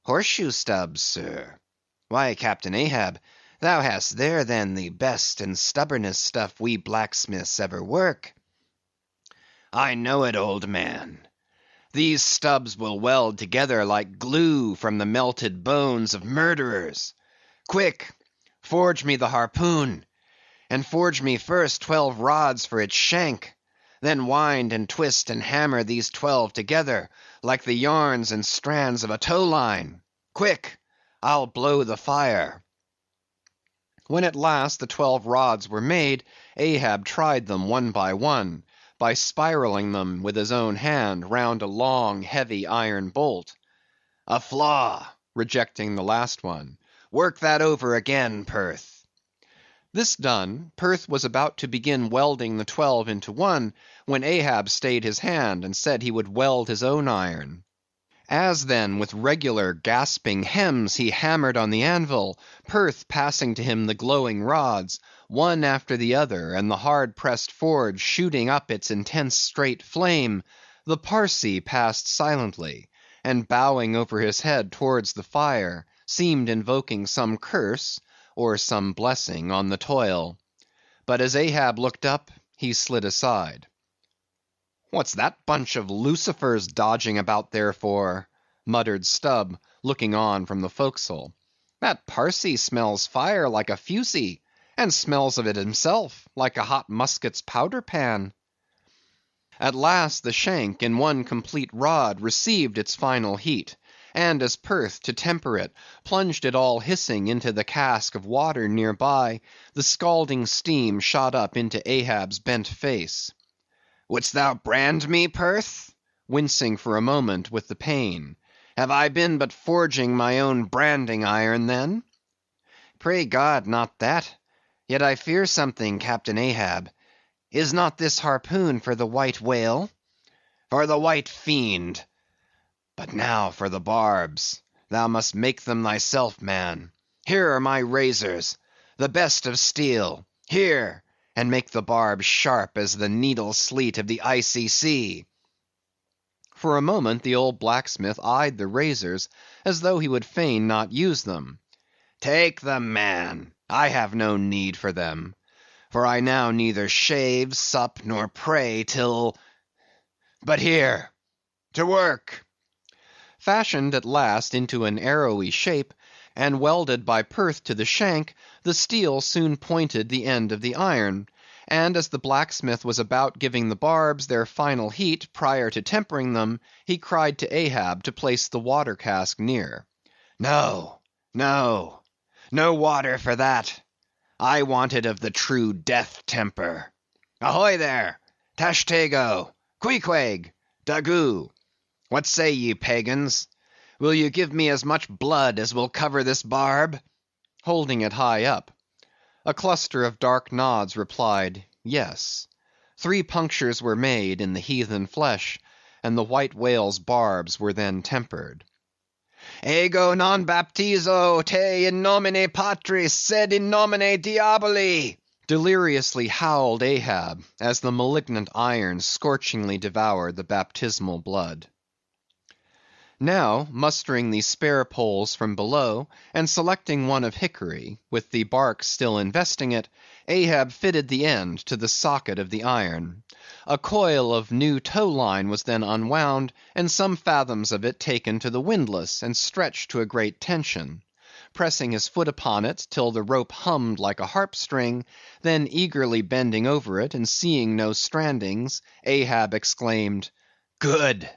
Horseshoe stubs, sir? Why, Captain Ahab, thou hast there then the best and stubbornest stuff we blacksmiths ever work. I know it, old man. These stubs will weld together like glue from the melted bones of murderers. Quick, forge me the harpoon, and forge me first 12 rods for its shank. Then wind and twist and hammer these 12 together, like the yarns and strands of a tow line. Quick, I'll blow the fire. When at last the 12 rods were made, Ahab tried them one, by spiraling them with his own hand round a long, heavy iron bolt. A flaw, rejecting the last one. Work that over again, Perth. This done, Perth was about to begin welding the 12 into one, when Ahab stayed his hand and said he would weld his own iron. As then with regular gasping hems he hammered on the anvil, Perth passing to him the glowing rods, one after the other, and the hard-pressed forge shooting up its intense straight flame, the Parsee passed silently, and bowing over his head towards the fire, seemed invoking some curse, or some blessing on the toil. But as Ahab looked up, he slid aside. What's that bunch of lucifers dodging about there for? Muttered Stubb, looking on from the forecastle. That Parsee smells fire like a fusee, and smells of it himself like a hot musket's powder pan. At last the shank in one complete rod received its final heat, and as Perth, to temper it, plunged it all hissing into the cask of water near by, the scalding steam shot up into Ahab's bent face. Wouldst thou brand me, Perth? Wincing for a moment with the pain. Have I been but forging my own branding iron, then? Pray God, not that. Yet I fear something, Captain Ahab. Is not this harpoon for the white whale? For the white fiend. But now for the barbs. Thou must make them thyself, man. Here are my razors, the best of steel. Here, and make the barbs sharp as the needle sleet of the icy sea. For a moment the old blacksmith eyed the razors as though he would fain not use them. "Take them, man, I have no need for them, for I now neither shave, sup, nor pray till—but here, to work!" Fashioned at last into an arrowy shape, and welded by Perth to the shank, the steel soon pointed the end of the iron; and as the blacksmith was about giving the barbs their final heat prior to tempering them, he cried to Ahab to place the water cask near. "No, no, no water for that. I want it of the true death temper. Ahoy there! Tashtego! Queequeg! Daggoo! What say ye, pagans? Will you give me as much blood as will cover this barb?" Holding it high up. A cluster of dark nods replied, yes. 3 punctures were made in the heathen flesh, and the white whale's barbs were then tempered. "Ego non baptizo te in nomine Patris, sed in nomine Diaboli!" deliriously howled Ahab, as the malignant iron scorchingly devoured the baptismal blood. Now, mustering the spare poles from below, and selecting one of hickory, with the bark still investing it, Ahab fitted the end to the socket of the iron. A coil of new tow line was then unwound, and some fathoms of it taken to the windlass, and stretched to a great tension. Pressing his foot upon it till the rope hummed like a harp string, then eagerly bending over it, and seeing no strandings, Ahab exclaimed, "Good!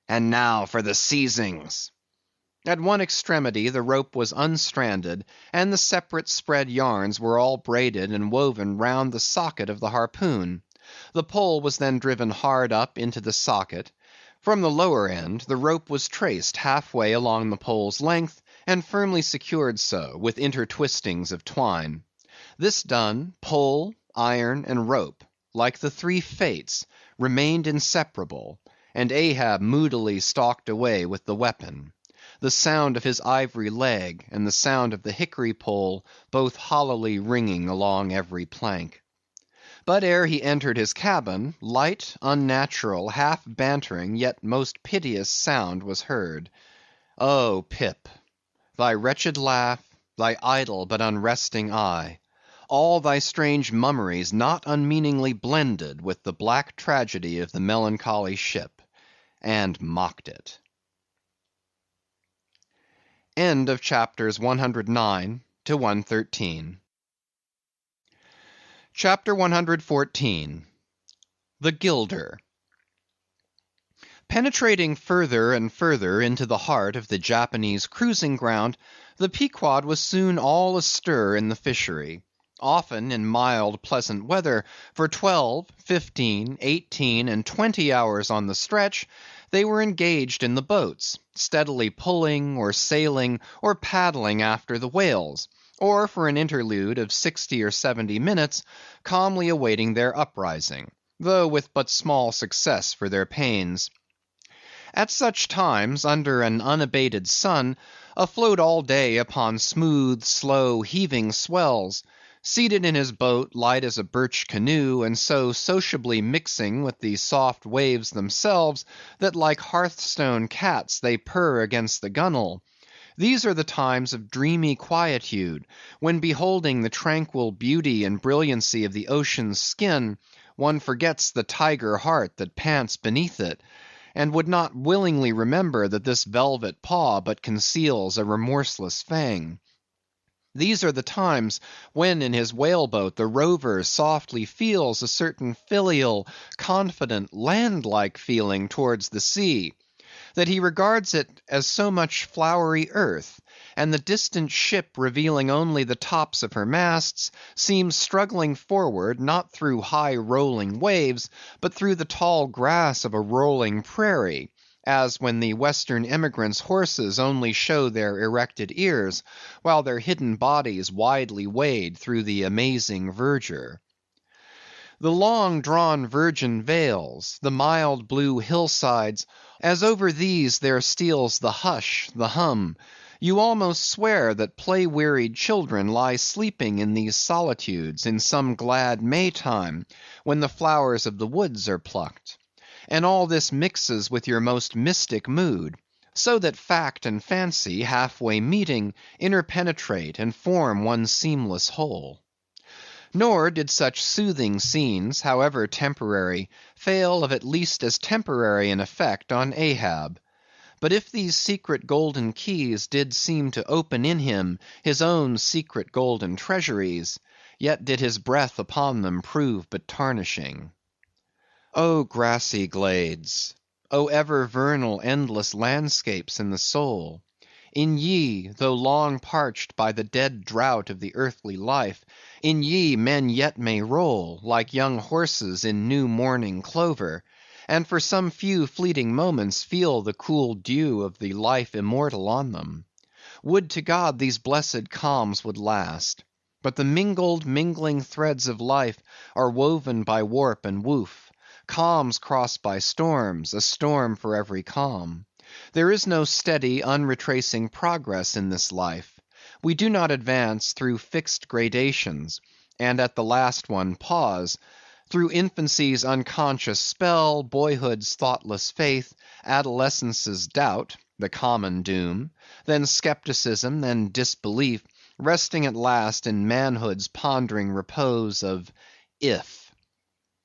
And now for the seizings." At one extremity the rope was unstranded, and the separate spread yarns were all braided and woven round the socket of the harpoon. The pole was then driven hard up into the socket. From the lower end the rope was traced halfway along the pole's length, and firmly secured so, with intertwistings of twine. This done, pole, iron, and rope, like the 3 fates, remained inseparable, and Ahab moodily stalked away with the weapon. The sound of his ivory leg, and the sound of the hickory pole, both hollowly ringing along every plank. But ere he entered his cabin, light, unnatural, half bantering, yet most piteous sound was heard. Oh, Pip! Thy wretched laugh, thy idle but unresting eye, all thy strange mummeries not unmeaningly blended with the black tragedy of the melancholy ship, and mocked it. End of chapters 109 to 113. Chapter 114. The Gilder. Penetrating further and further into the heart of the Japanese cruising ground, the Pequod was soon all astir in the fishery. Often in mild, pleasant weather, for 12, 15, 18, and 20 hours on the stretch, they were engaged in the boats, steadily pulling, or sailing, or paddling after the whales, or for an interlude of 60 or 70 minutes, calmly awaiting their uprising, though with but small success for their pains. At such times, under an unabated sun, afloat all day upon smooth, slow, heaving swells, seated in his boat light as a birch canoe, and so sociably mixing with the soft waves themselves, that like hearthstone cats they purr against the gunwale. These are the times of dreamy quietude, when beholding the tranquil beauty and brilliancy of the ocean's skin, one forgets the tiger heart that pants beneath it, and would not willingly remember that this velvet paw but conceals a remorseless fang. These are the times when in his whale-boat the rover softly feels a certain filial, confident, land-like feeling towards the sea, that he regards it as so much flowery earth, and the distant ship revealing only the tops of her masts, seems struggling forward, not through high rolling waves, but through the tall grass of a rolling prairie, as when the Western emigrants' horses only show their erected ears, while their hidden bodies widely wade through the amazing verdure. The long-drawn virgin vales, the mild blue hillsides, as over these there steals the hush, the hum, you almost swear that play-wearied children lie sleeping in these solitudes in some glad May time, when the flowers of the woods are plucked. and all this mixes with your most mystic mood, so that fact and fancy, halfway meeting, interpenetrate and form one seamless whole. Nor did such soothing scenes, however temporary, fail of at least as temporary an effect on Ahab. But if these secret golden keys did seem to open in him his own secret golden treasuries, yet did his breath upon them prove but tarnishing. O grassy glades! O ever vernal endless landscapes in the soul! In ye, though long parched by the dead drought of the earthly life, in ye men yet may roll, like young horses in new morning clover, and for some few fleeting moments feel the cool dew of the life immortal on them. Would to God these blessed calms would last! But the mingling threads of life are woven by warp and woof; calms crossed by storms, a storm for every calm. There is no steady, unretracing progress in this life. We do not advance through fixed gradations, and at the last one pause. Through infancy's unconscious spell, boyhood's thoughtless faith, adolescence's doubt, the common doom, then skepticism, then disbelief, resting at last in manhood's pondering repose of if.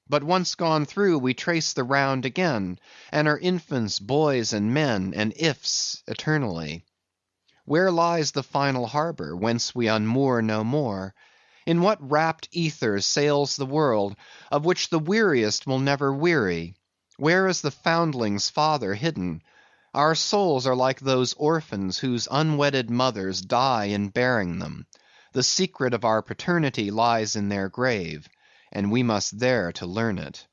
But once gone through, we trace the round again, and are infants, boys, and men, and ifs eternally. Where lies the final harbor, whence we unmoor no more? In what rapt ethers sails the world, of which the weariest will never weary? Where is the foundling's father hidden? Our souls are like those orphans whose unwedded mothers die in bearing them. The secret of our paternity lies in their grave, and we must there to learn it.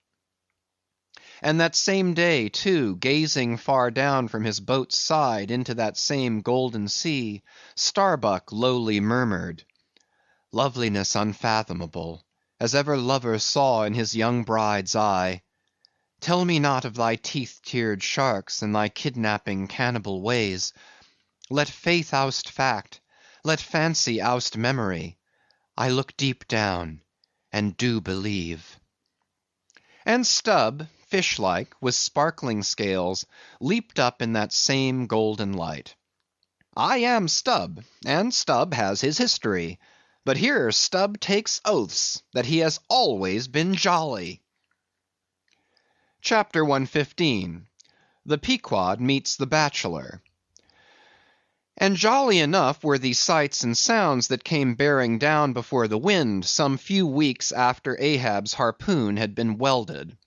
And that same day, too, gazing far down from his boat's side into that same golden sea, Starbuck lowly murmured, "Loveliness unfathomable, as ever lover saw in his young bride's eye. Tell me not of thy teeth-tiered sharks, and thy kidnapping cannibal ways. Let faith oust fact, let fancy oust memory. I look deep down, and do believe." And Stubb, fish-like, with sparkling scales, leaped up in that same golden light. I am Stubb, and Stubb has his history. But here Stubb takes oaths that he has always been jolly. Chapter 115. The Pequod Meets the Bachelor. And jolly enough were the sights and sounds that came bearing down before the wind some few weeks after Ahab's harpoon had been welded.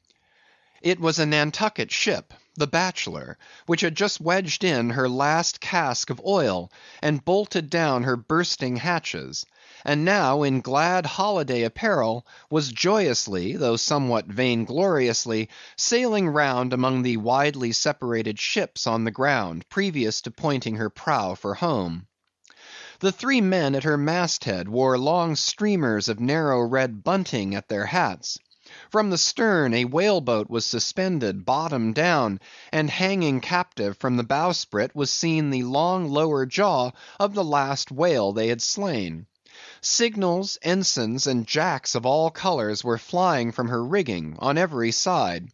It was a Nantucket ship, the Bachelor, which had just wedged in her last cask of oil, and bolted down her bursting hatches, and now in glad holiday apparel was joyously, though somewhat vaingloriously, sailing round among the widely separated ships on the ground, previous to pointing her prow for home. The three men at her masthead wore long streamers of narrow red bunting at their hats. From the stern a whaleboat was suspended, bottom down, and hanging captive from the bowsprit was seen the long lower jaw of the last whale they had slain. Signals, ensigns, and jacks of all colors were flying from her rigging, on every side.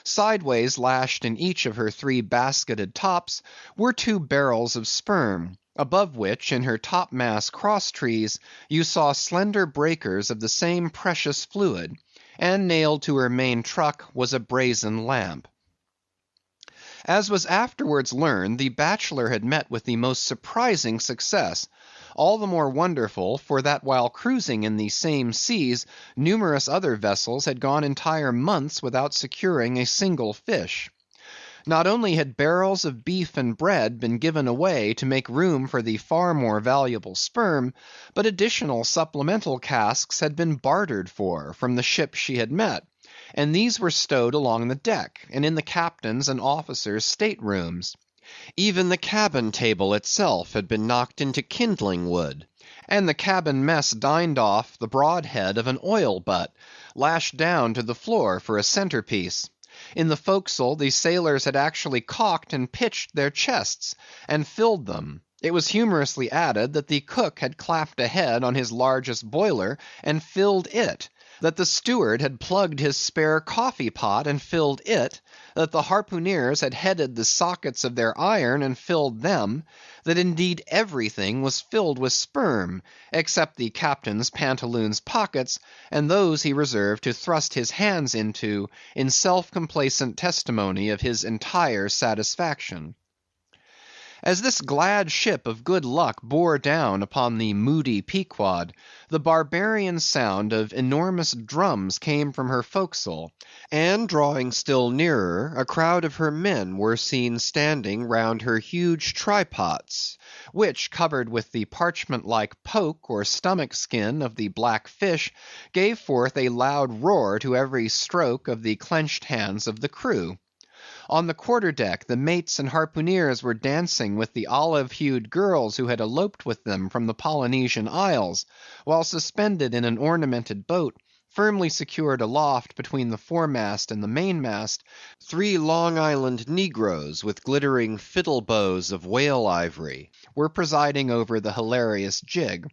Sideways lashed in each of her three basketed tops were 2 barrels of sperm, above which, in her topmast cross-trees, you saw slender breakers of the same precious fluid, and nailed to her main truck was a brazen lamp. As was afterwards learned, the Bachelor had met with the most surprising success, all the more wonderful, for that while cruising in the same seas, numerous other vessels had gone entire months without securing a single fish. Not only had barrels of beef and bread been given away to make room for the far more valuable sperm, but additional supplemental casks had been bartered for from the ships she had met, and these were stowed along the deck, and in the captain's and officers' state-rooms. Even the cabin table itself had been knocked into kindling wood, and the cabin mess dined off the broad head of an oil butt, lashed down to the floor for a centerpiece. In the forecastle the sailors had actually cocked and pitched their chests, and filled them. It was humorously added that the cook had clapped a head on his largest boiler, and filled it, that the steward had plugged his spare coffee pot and filled it, that the harpooneers had headed the sockets of their iron and filled them, that indeed everything was filled with sperm, except the captain's pantaloons pockets, and those he reserved to thrust his hands into in self-complacent testimony of his entire satisfaction. As this glad ship of good luck bore down upon the moody Pequod, the barbarian sound of enormous drums came from her forecastle, and drawing still nearer, a crowd of her men were seen standing round her huge trypots, which, covered with the parchment-like poke or stomach skin of the black fish, gave forth a loud roar to every stroke of the clenched hands of the crew. On the quarter-deck, the mates and harpooneers were dancing with the olive-hued girls who had eloped with them from the Polynesian Isles, while suspended in an ornamented boat, firmly secured aloft between the foremast and the mainmast, 3 Long Island negroes with glittering fiddle bows of whale ivory were presiding over the hilarious jig.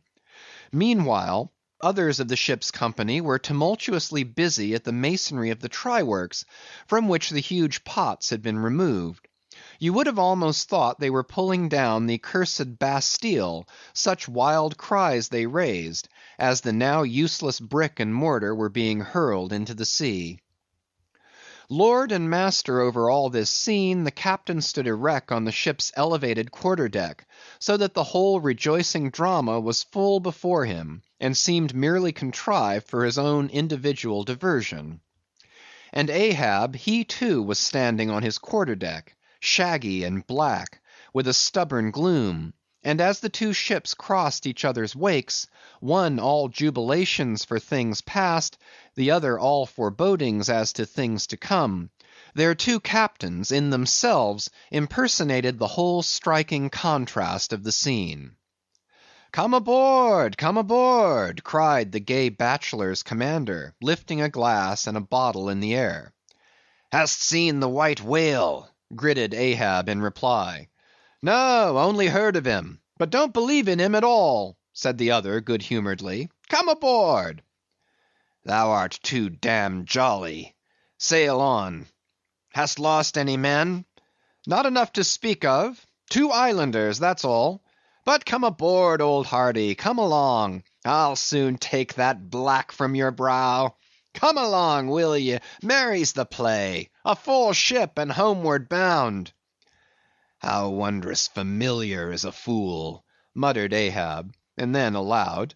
Meanwhile, others of the ship's company were tumultuously busy at the masonry of the try-works, from which the huge pots had been removed. You would have almost thought they were pulling down the cursed Bastille, such wild cries they raised, as the now useless brick and mortar were being hurled into the sea. Lord and master over all this scene, the captain stood erect on the ship's elevated quarter-deck, so that the whole rejoicing drama was full before him, and seemed merely contrived for his own individual diversion. And Ahab, he too was standing on his quarter-deck, shaggy and black, with a stubborn gloom, and as the 2 ships crossed each other's wakes, one all jubilations for things past, the other all forebodings as to things to come, their 2 captains in themselves impersonated the whole striking contrast of the scene. "Come aboard! Come aboard!" cried the gay bachelor's commander, lifting a glass and a bottle in the air. "Hast seen the white whale?" gritted Ahab in reply. "No, only heard of him, but don't believe in him at all," said the other good-humoredly. "Come aboard." "Thou art too damned jolly. Sail on. Hast lost any men?" "Not enough to speak of. 2 islanders, that's all. But come aboard, old hearty, come along. I'll soon take that black from your brow. Come along, will ye? Merry's the play. A full ship and homeward bound." "How wondrous familiar is a fool," muttered Ahab, and then aloud,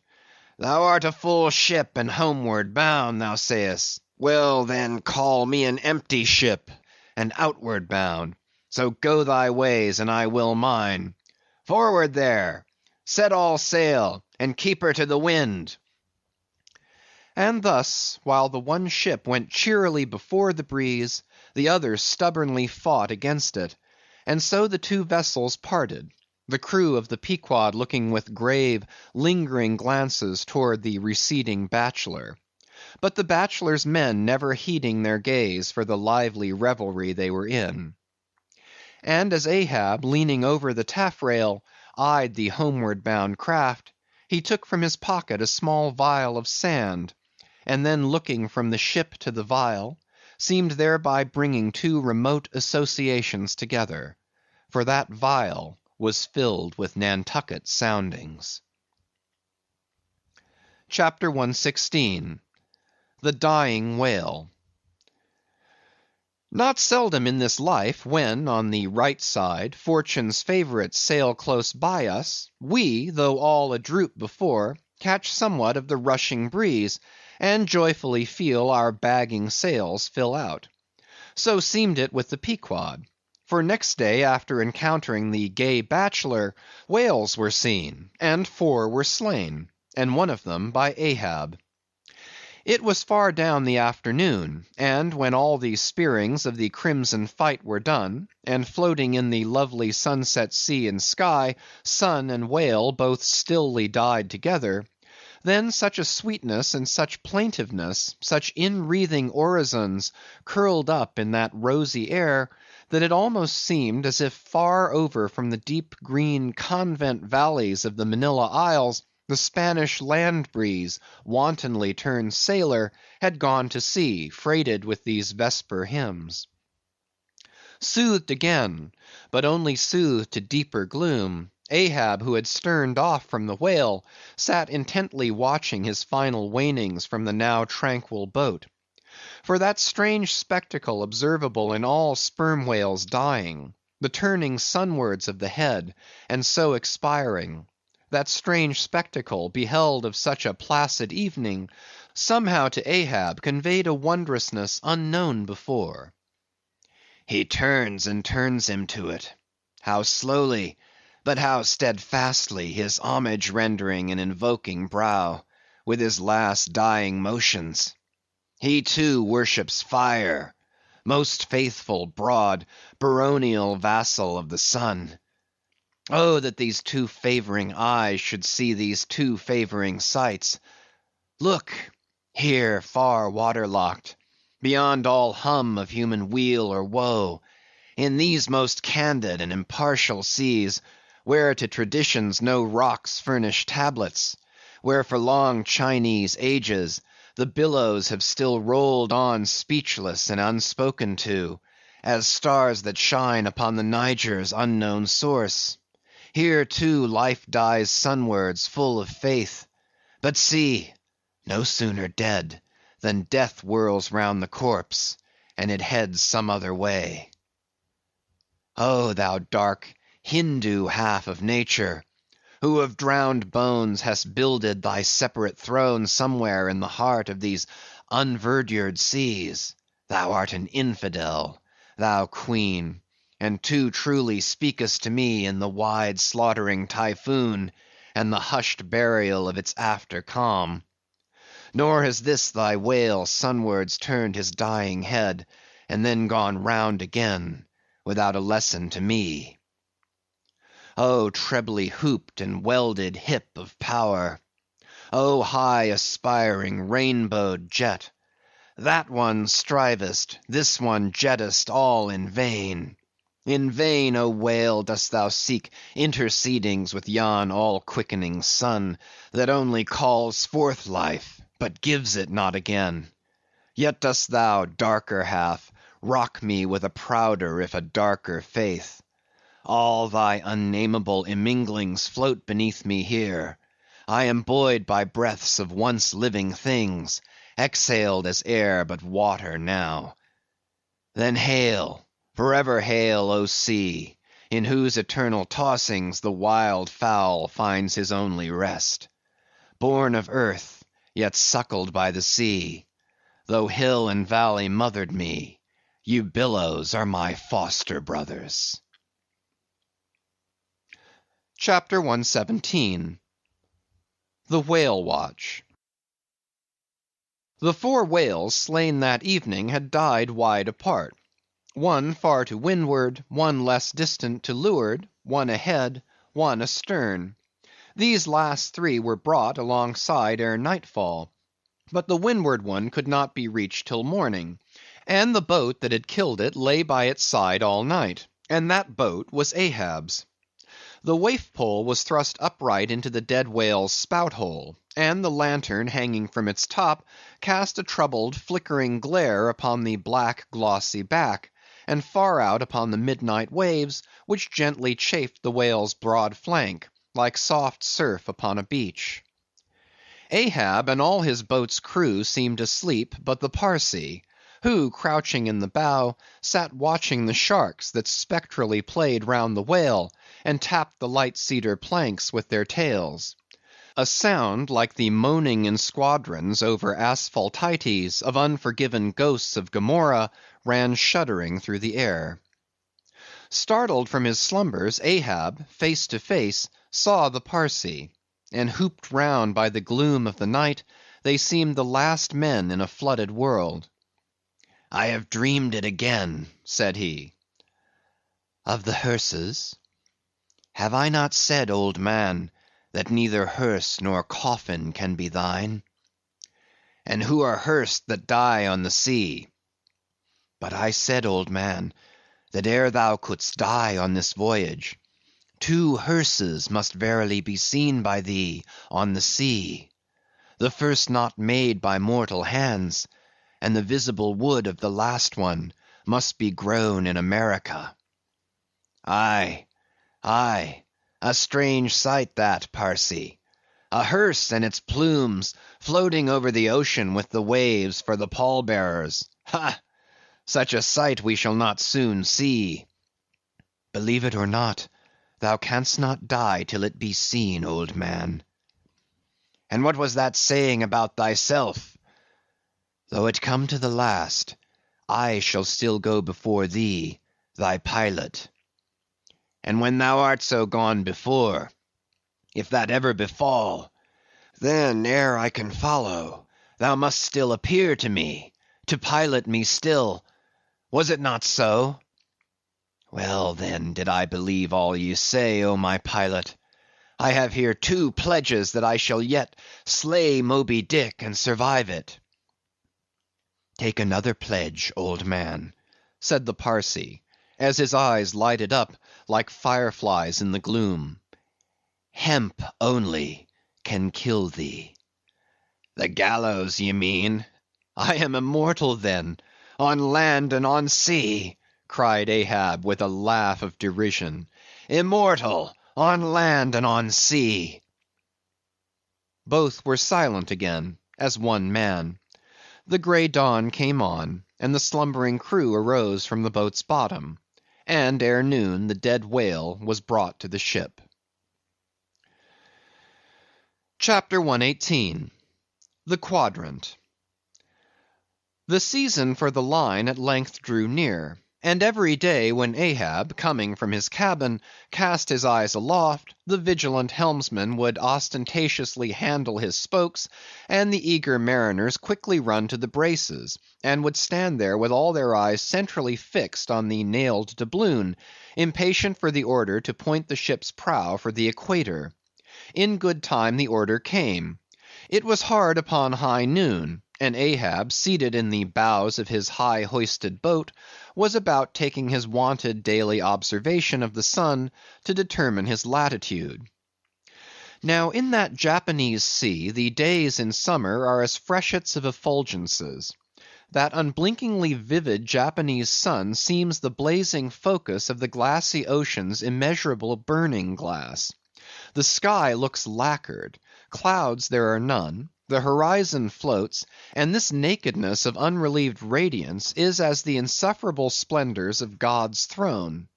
"Thou art a full ship and homeward bound, thou sayest. Well, then, call me an empty ship and outward bound. So go thy ways, and I will mine. Forward there! Set all sail, and keep her to the wind." And thus, while the one ship went cheerily before the breeze, the other stubbornly fought against it, and so the 2 vessels parted, the crew of the Pequod looking with grave, lingering glances toward the receding Bachelor, but the Bachelor's men never heeding their gaze for the lively revelry they were in. And as Ahab, leaning over the taffrail, eyed the homeward-bound craft, he took from his pocket a small vial of sand, and then looking from the ship to the vial, seemed thereby bringing 2 remote associations together, for that vial was filled with Nantucket soundings. Chapter 116. The Dying Whale. Not seldom in this life, when, on the right side, fortune's favourites sail close by us, we, though all adroop before, catch somewhat of the rushing breeze, and joyfully feel our bagging sails fill out. So seemed it with the Pequod. For next day after encountering the gay Bachelor, whales were seen, and 4 were slain, and one of them by Ahab. It was far down the afternoon, and when all the spearings of the crimson fight were done, and floating in the lovely sunset sea and sky, sun and whale both stilly died together, then such a sweetness and such plaintiveness, such inwreathing orisons curled up in that rosy air, that it almost seemed as if far over from the deep green convent valleys of the Manilla Isles, The Spanish land breeze, wantonly turned sailor, had gone to sea, freighted with these vesper hymns. Soothed again, but only soothed to deeper gloom, Ahab, who had sterned off from the whale, sat intently watching his final wanings from the now tranquil boat. For that strange spectacle observable in all sperm whales dying, the turning sunwards of the head, and so expiring, that strange spectacle, beheld of such a placid evening, somehow to Ahab conveyed a wondrousness unknown before. He turns and turns him to it. How slowly, but how steadfastly, his homage rendering and invoking brow, with his last dying motions. He too worships fire, most faithful, broad, baronial vassal of the sun. Oh, that these two favoring eyes should see these two favoring sights. Look, here far waterlocked, beyond all hum of human weal or woe, in these most candid and impartial seas, where to traditions no rocks furnish tablets, where for long Chinese ages the billows have still rolled on speechless and unspoken to, as stars that shine upon the Niger's unknown source. Here too life dies sunwards full of faith. But see, no sooner dead, than death whirls round the corpse, and it heads some other way. Oh, thou dark Hindoo half of nature, who of drowned bones hast builded thy separate throne somewhere in the heart of these unverdured seas, thou art an infidel, thou queen, and too truly speakest to me in the wide slaughtering typhoon, and the hushed burial of its after calm. Nor has this thy whale sunwards turned his dying head, and then gone round again, without a lesson to me. Oh, trebly hooped and welded hip of power! Oh, high aspiring rainbowed jet! That one strivest, this one jettest all in vain. In vain, O whale, dost thou seek intercedings with yon all-quickening sun, that only calls forth life, but gives it not again. Yet dost thou, darker half, rock me with a prouder if a darker faith. All thy unnameable imminglings float beneath me here. I am buoyed by breaths of once living things, exhaled as air but water now. Then hail, forever hail, O sea, in whose eternal tossings the wild fowl finds his only rest. Born of earth, yet suckled by the sea, though hill and valley mothered me, you billows are my foster brothers. Chapter 117. The Whale Watch. The 4 whales slain that evening had died wide apart. One far to windward, one less distant to leeward, one ahead, one astern. These last 3 were brought alongside ere nightfall, but the windward one could not be reached till morning, and the boat that had killed it lay by its side all night, and that boat was Ahab's. The waif pole was thrust upright into the dead whale's spout hole, and the lantern hanging from its top cast a troubled, flickering glare upon the black, glossy back, and far out upon the midnight waves, which gently chafed the whale's broad flank, like soft surf upon a beach. Ahab and all his boat's crew seemed asleep but the Parsee, who, crouching in the bow, sat watching the sharks that spectrally played round the whale, and tapped the light cedar planks with their tails. A sound like the moaning in squadrons over asphaltites of unforgiven ghosts of Gomorrah ran shuddering through the air. Startled from his slumbers, Ahab, face to face, saw the Parsee, and hooped round by the gloom of the night, they seemed the last men in a flooded world. I have dreamed it again, said he. Of the hearses? Have I not said, old man, that neither hearse nor coffin can be thine? And who are hearsed that die on the sea? But I said, old man, that ere thou couldst die on this voyage, 2 hearses must verily be seen by thee on the sea, the first not made by mortal hands, and the visible wood of the last one must be grown in America. Aye, aye, a strange sight that, Parsee. A hearse and its plumes floating over the ocean with the waves for the pallbearers. Ha! Such a sight we shall not soon see. Believe it or not, thou canst not die till it be seen, old man. And what was that saying about thyself? Though it come to the last, I shall still go before thee, thy pilot. And when thou art so gone before, if that ever befall, then ere I can follow, thou must still appear to me, to pilot me still. Was it not so? Well then, did I believe all ye say, O my pilot. I have here 2 pledges that I shall yet slay Moby Dick and survive it. Take another pledge, old man, said the Parsee, as his eyes lighted up like fireflies in the gloom. Hemp only can kill thee. The gallows, ye mean? I am immortal then, on land and on sea, cried Ahab with a laugh of derision. Immortal, on land and on sea. Both were silent again, as one man. The grey dawn came on, and the slumbering crew arose from the boat's bottom, and ere noon the dead whale was brought to the ship. Chapter 118. The Quadrant. The season for the line at length drew near, and every day when Ahab, coming from his cabin, cast his eyes aloft, the vigilant helmsman would ostentatiously handle his spokes, and the eager mariners quickly run to the braces, and would stand there with all their eyes centrally fixed on the nailed doubloon, impatient for the order to point the ship's prow for the equator. In good time the order came. It was hard upon high noon, and Ahab, seated in the bows of his high-hoisted boat, was about taking his wonted daily observation of the sun to determine his latitude. Now in that Japanese sea the days in summer are as freshets of effulgences. That unblinkingly vivid Japanese sun seems the blazing focus of the glassy ocean's immeasurable burning glass. The sky looks lacquered, clouds there are none, the horizon floats, and this nakedness of unrelieved radiance is as the insufferable splendors of God's throne.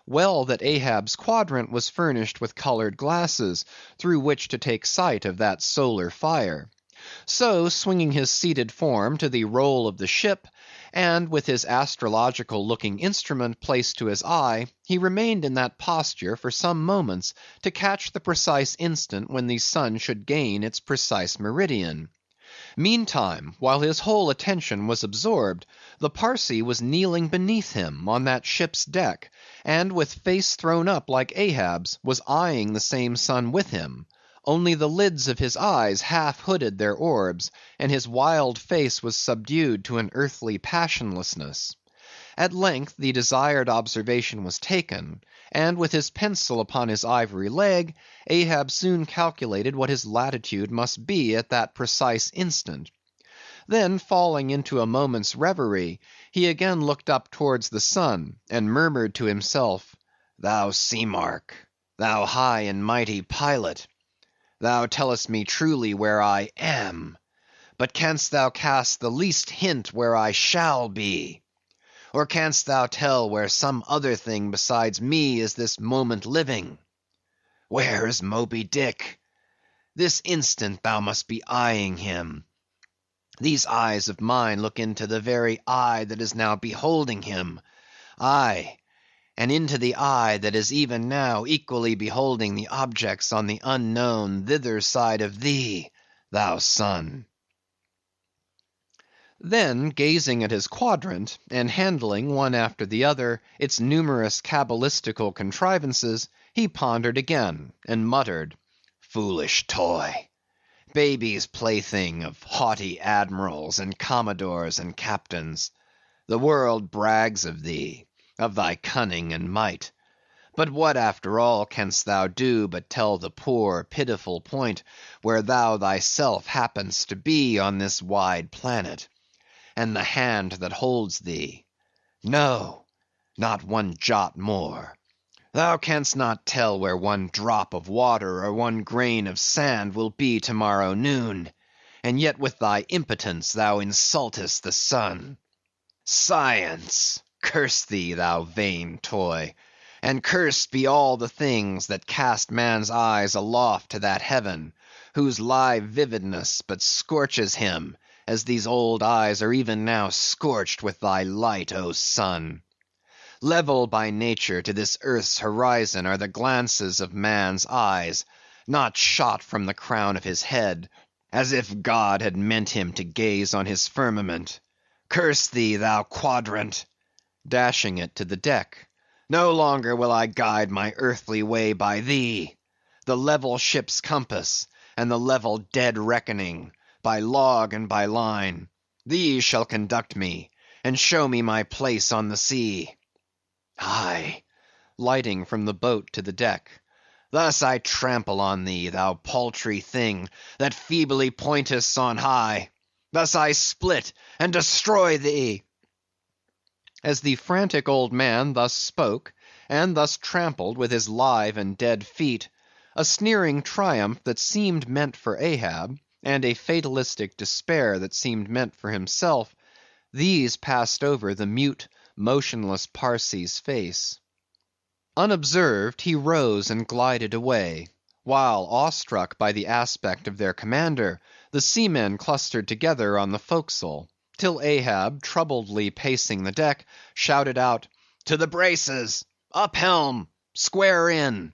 Well that Ahab's quadrant was furnished with colored glasses, through which to take sight of that solar fire. So, swinging his seated form to the roll of the ship, and with his astrological-looking instrument placed to his eye, he remained in that posture for some moments to catch the precise instant when the sun should gain its precise meridian. Meantime, while his whole attention was absorbed, the Parsee was kneeling beneath him on that ship's deck, and with face thrown up like Ahab's, was eyeing the same sun with him. Only the lids of his eyes half hooded their orbs, and his wild face was subdued to an earthly passionlessness. At length the desired observation was taken, and with his pencil upon his ivory leg, Ahab soon calculated what his latitude must be at that precise instant. Then falling into a moment's reverie, he again looked up towards the sun, and murmured to himself, "Thou sea mark, thou high and mighty pilot! Thou tellest me truly where I am, but canst thou cast the least hint where I shall be? Or canst thou tell where some other thing besides me is this moment living? Where is Moby Dick? This instant thou must be eyeing him. These eyes of mine look into the very eye that is now beholding him. Aye, and into the eye that is even now equally beholding the objects on the unknown thither side of thee, thou sun." Then gazing at his quadrant, and handling one after the other its numerous cabalistical contrivances, he pondered again, and muttered, "Foolish toy! Baby's plaything of haughty admirals, and commodores, and captains. The world brags of thee, of thy cunning and might. But what after all canst thou do but tell the poor pitiful point where thou thyself happenest to be on this wide planet, and the hand that holds thee? No, not one jot more. Thou canst not tell where one drop of water or one grain of sand will be to-morrow noon, and yet with thy impotence thou insultest the sun. Science! Curse thee, thou vain toy! And cursed be all the things that cast man's eyes aloft to that heaven, whose live vividness but scorches him, as these old eyes are even now scorched with thy light, O sun! Level by nature to this earth's horizon are the glances of man's eyes, not shot from the crown of his head, as if God had meant him to gaze on his firmament. Curse thee, thou quadrant! Dashing it to the deck. No longer will I guide my earthly way by thee. The level ship's compass, and the level dead reckoning, by log and by line, these shall conduct me, and show me my place on the sea. Aye, lighting from the boat to the deck. Thus I trample on thee, thou paltry thing, that feebly pointest on high. Thus I split and destroy thee. As the frantic old man thus spoke, and thus trampled with his live and dead feet, a sneering triumph that seemed meant for Ahab, and a fatalistic despair that seemed meant for himself, these passed over the mute, motionless Parsee's face. Unobserved, he rose and glided away, while, awestruck by the aspect of their commander, the seamen clustered together on the forecastle, till Ahab, troubledly pacing the deck, shouted out, "To the braces! Up helm! Square in!"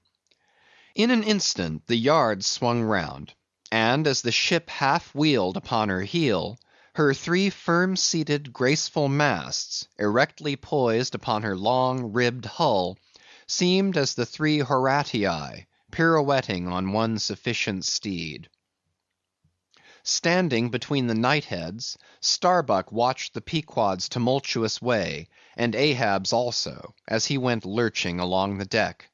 In an instant the yards swung round, and as the ship half wheeled upon her heel, her three firm-seated, graceful masts, erectly poised upon her long, ribbed hull, seemed as the three Horatii pirouetting on one sufficient steed. Standing between the knightheads, Starbuck watched the Pequod's tumultuous way, and Ahab's also, as he went lurching along the deck.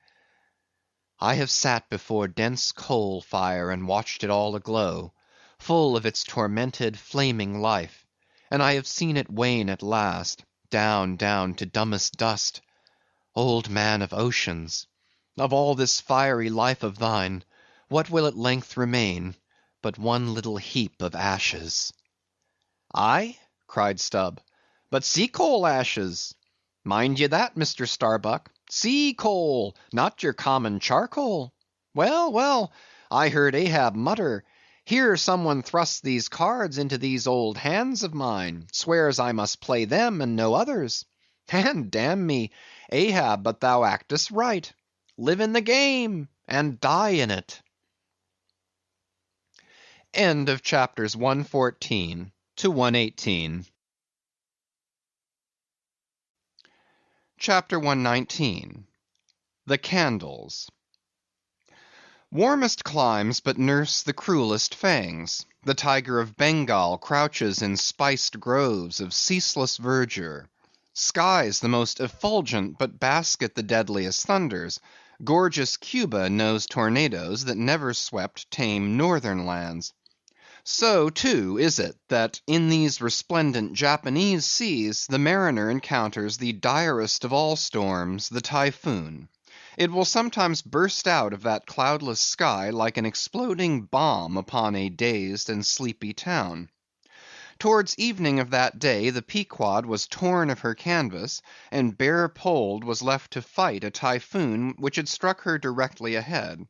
I have sat before dense coal fire and watched it all aglow, full of its tormented, flaming life, and I have seen it wane at last, down, down to dumbest dust. Old man of oceans, of all this fiery life of thine, what will at length remain but one little heap of ashes? "Aye," cried Stubb, "but sea-coal ashes. Mind ye that, Mr. Starbuck, sea-coal, not your common charcoal. Well, well, I heard Ahab mutter, here some one thrusts these cards into these old hands of mine, swears I must play them and no others. And damn me, Ahab, but thou actest right. Live in the game, and die in it." End of chapters 114 to 118. Chapter 119. The Candles. Warmest climes but nurse the cruelest fangs. The tiger of Bengal crouches in spiced groves of ceaseless verdure. Skies the most effulgent but basket the deadliest thunders. Gorgeous Cuba knows tornadoes that never swept tame northern lands. So, too, is it, that in these resplendent Japanese seas, the mariner encounters the direst of all storms, the typhoon. It will sometimes burst out of that cloudless sky like an exploding bomb upon a dazed and sleepy town. Towards evening of that day the Pequod was torn of her canvas, and bare-poled was left to fight a typhoon which had struck her directly ahead.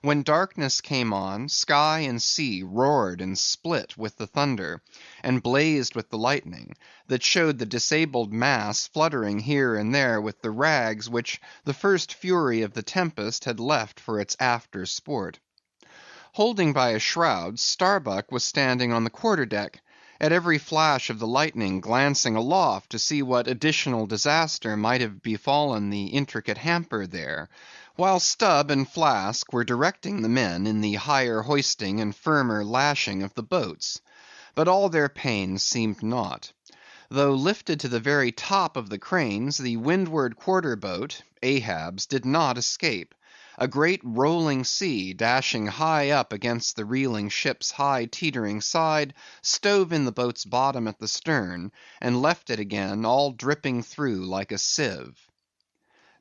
When darkness came on, sky and sea roared and split with the thunder, and blazed with the lightning, that showed the disabled mass fluttering here and there with the rags which the first fury of the tempest had left for its after sport. Holding by a shroud, Starbuck was standing on the quarter-deck, at every flash of the lightning glancing aloft to see what additional disaster might have befallen the intricate hamper there, while Stubb and Flask were directing the men in the higher hoisting and firmer lashing of the boats. But all their pains seemed naught. Though lifted to the very top of the cranes, the windward quarter boat, Ahab's, did not escape. A great rolling sea, dashing high up against the reeling ship's high teetering side, stove in the boat's bottom at the stern, and left it again all dripping through like a sieve.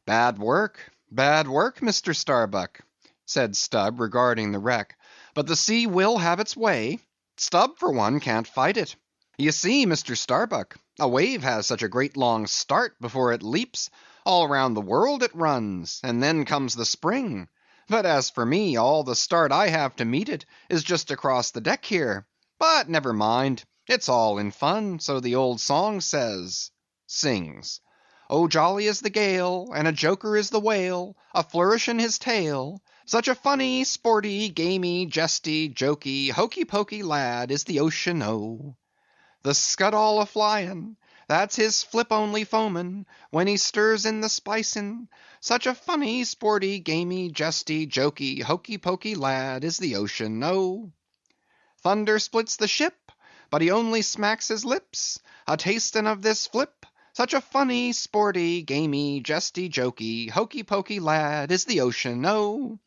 Bad work, Mr. Starbuck, said Stubb, regarding the wreck, but the sea will have its way. Stubb, for one, can't fight it. You see, Mr. Starbuck, a wave has such a great long start before it leaps. All round the world it runs, and then comes the spring. But as for me, all the start I have to meet it is just across the deck here. But never mind, it's all in fun, so the old song says. Sings. Oh, jolly is the gale, and a joker is the whale, a flourish in his tail. Such a funny, sporty, gamey, jesty, jokey, hokey-pokey lad is the ocean, oh. The scud all a-flying, that's his flip-only foamin', when he stirs in the spicin'. Such a funny, sporty, gamey, jesty, jokey, hokey-pokey lad is the ocean, oh. Thunder splits the ship, but he only smacks his lips, a-tastin' of this flip. Such a funny, sporty, gamey, jesty, jokey, hokey-pokey lad is the ocean, oh.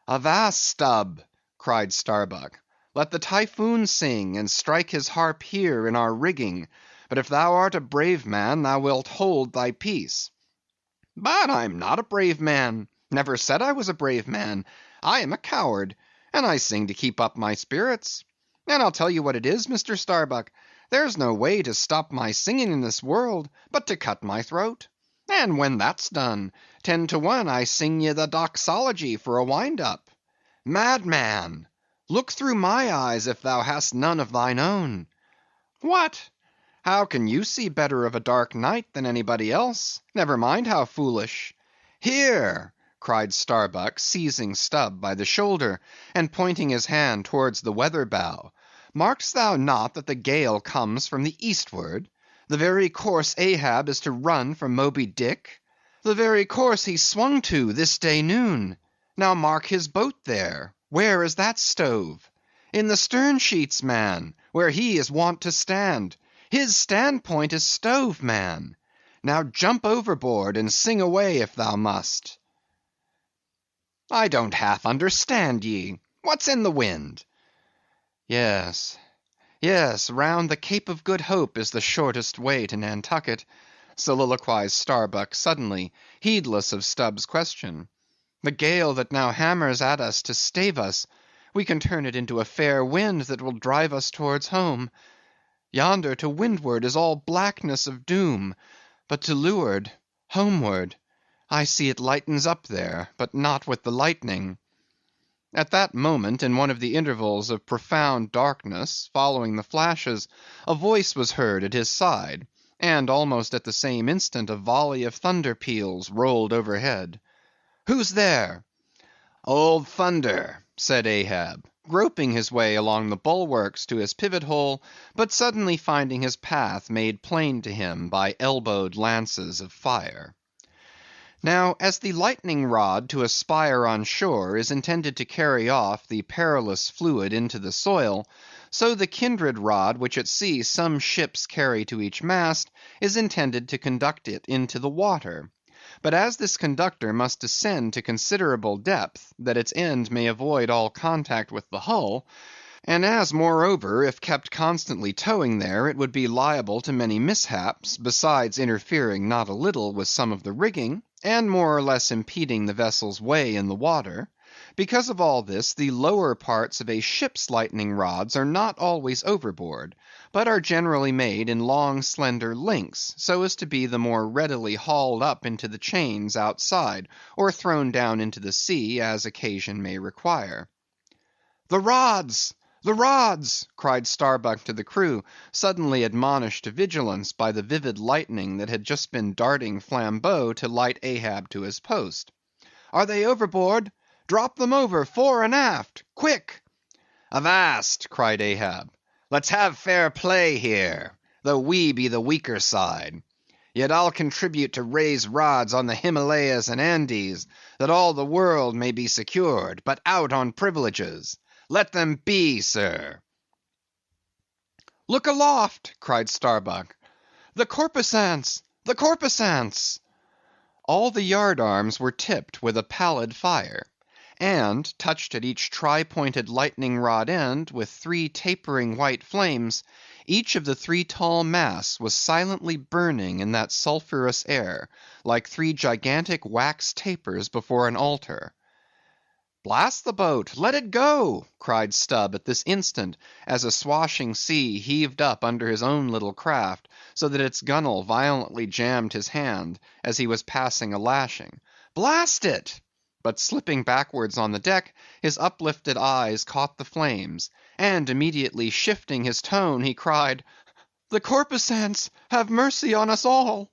Avast, Stubb, cried Starbuck. Let the Typhoon sing, and strike his harp here in our rigging. But if thou art a brave man, thou wilt hold thy peace. But I'm not a brave man. Never said I was a brave man. I am a coward, and I sing to keep up my spirits. And I'll tell you what it is, Mr. Starbuck, there's no way to stop my singing in this world, but to cut my throat. And when that's done, 10 to 1 I sing ye the doxology for a wind-up. Madman! Look through my eyes if thou hast none of thine own. What? How can you see better of a dark night than anybody else? Never mind how foolish. Here, cried Starbuck, seizing Stubb by the shoulder, and pointing his hand towards the weather bow. Mark'st thou not that the gale comes from the eastward? The very course Ahab is to run from Moby Dick? The very course he swung to this day noon. Now mark his boat there. Where is that stove? In the stern sheets, man, where he is wont to stand. His standpoint is stove, man. Now jump overboard and sing away if thou must. I don't half understand ye. What's in the wind? Yes, round the Cape of Good Hope is the shortest way to Nantucket, soliloquized Starbuck suddenly, heedless of Stubb's question. The gale that now hammers at us to stave us, we can turn it into a fair wind that will drive us towards home. Yonder to windward is all blackness of doom, but to leeward, homeward, I see it lightens up there, but not with the lightning. At that moment, in one of the intervals of profound darkness, following the flashes, a voice was heard at his side, and almost at the same instant a volley of thunder peals rolled overhead. Who's there? Old Thunder, said Ahab, groping his way along the bulwarks to his pivot hole, but suddenly finding his path made plain to him by elbowed lances of fire. Now, as the lightning rod to a spire on shore is intended to carry off the perilous fluid into the soil, so the kindred rod which at sea some ships carry to each mast is intended to conduct it into the water. But as this conductor must descend to considerable depth, that its end may avoid all contact with the hull, and as, moreover, if kept constantly towing there, it would be liable to many mishaps, besides interfering not a little with some of the rigging, and more or less impeding the vessel's way in the water, because of all this, the lower parts of a ship's lightning rods are not always overboard, but are generally made in long slender links, so as to be the more readily hauled up into the chains outside, or thrown down into the sea as occasion may require. The rods! The rods! cried Starbuck to the crew, suddenly admonished to vigilance by the vivid lightning that had just been darting flambeaux to light Ahab to his post. Are they overboard? Drop them over, fore and aft, quick! Avast, cried Ahab. Let's have fair play here, though we be the weaker side. Yet I'll contribute to raise rods on the Himalayas and Andes, that all the world may be secured, but out on privileges. Let them be, sir. Look aloft, cried Starbuck. The corpusants! The corpusants! All the yard arms were tipped with a pallid fire, and, touched at each tri-pointed lightning rod end with 3 tapering white flames, each of the 3 tall masts was silently burning in that sulphurous air, like 3 gigantic wax tapers before an altar. "Blast the boat! Let it go!" cried Stubb at this instant, as a swashing sea heaved up under his own little craft, so that its gunwale violently jammed his hand as he was passing a lashing. "Blast it!" But slipping backwards on the deck, his uplifted eyes caught the flames, and immediately shifting his tone, he cried, "The corpusants! Have mercy on us all!"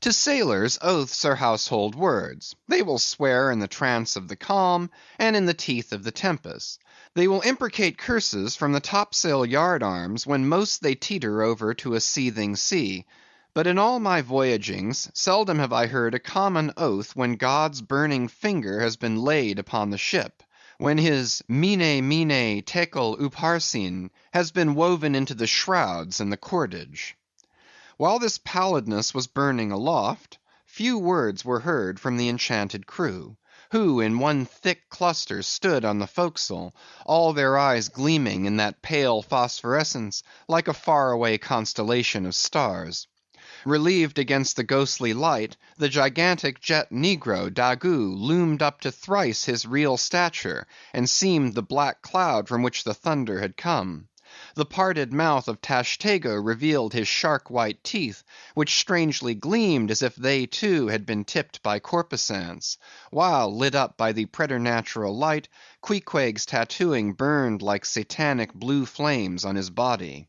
To sailors, oaths are household words. They will swear in the trance of the calm, and in the teeth of the tempest. They will imprecate curses from the topsail yard arms when most they teeter over to a seething sea. But in all my voyagings, seldom have I heard a common oath when God's burning finger has been laid upon the ship, when his mene tekel upharsin has been woven into the shrouds and the cordage. While this pallidness was burning aloft, few words were heard from the enchanted crew, who in one thick cluster stood on the forecastle, all their eyes gleaming in that pale phosphorescence like a far-away constellation of stars. Relieved against the ghostly light, the gigantic jet negro, Daggoo, loomed up to thrice his real stature, and seemed the black cloud from which the thunder had come. The parted mouth of Tashtego revealed his shark-white teeth, which strangely gleamed as if they too had been tipped by corpusants, while, lit up by the preternatural light, Queequeg's tattooing burned like satanic blue flames on his body.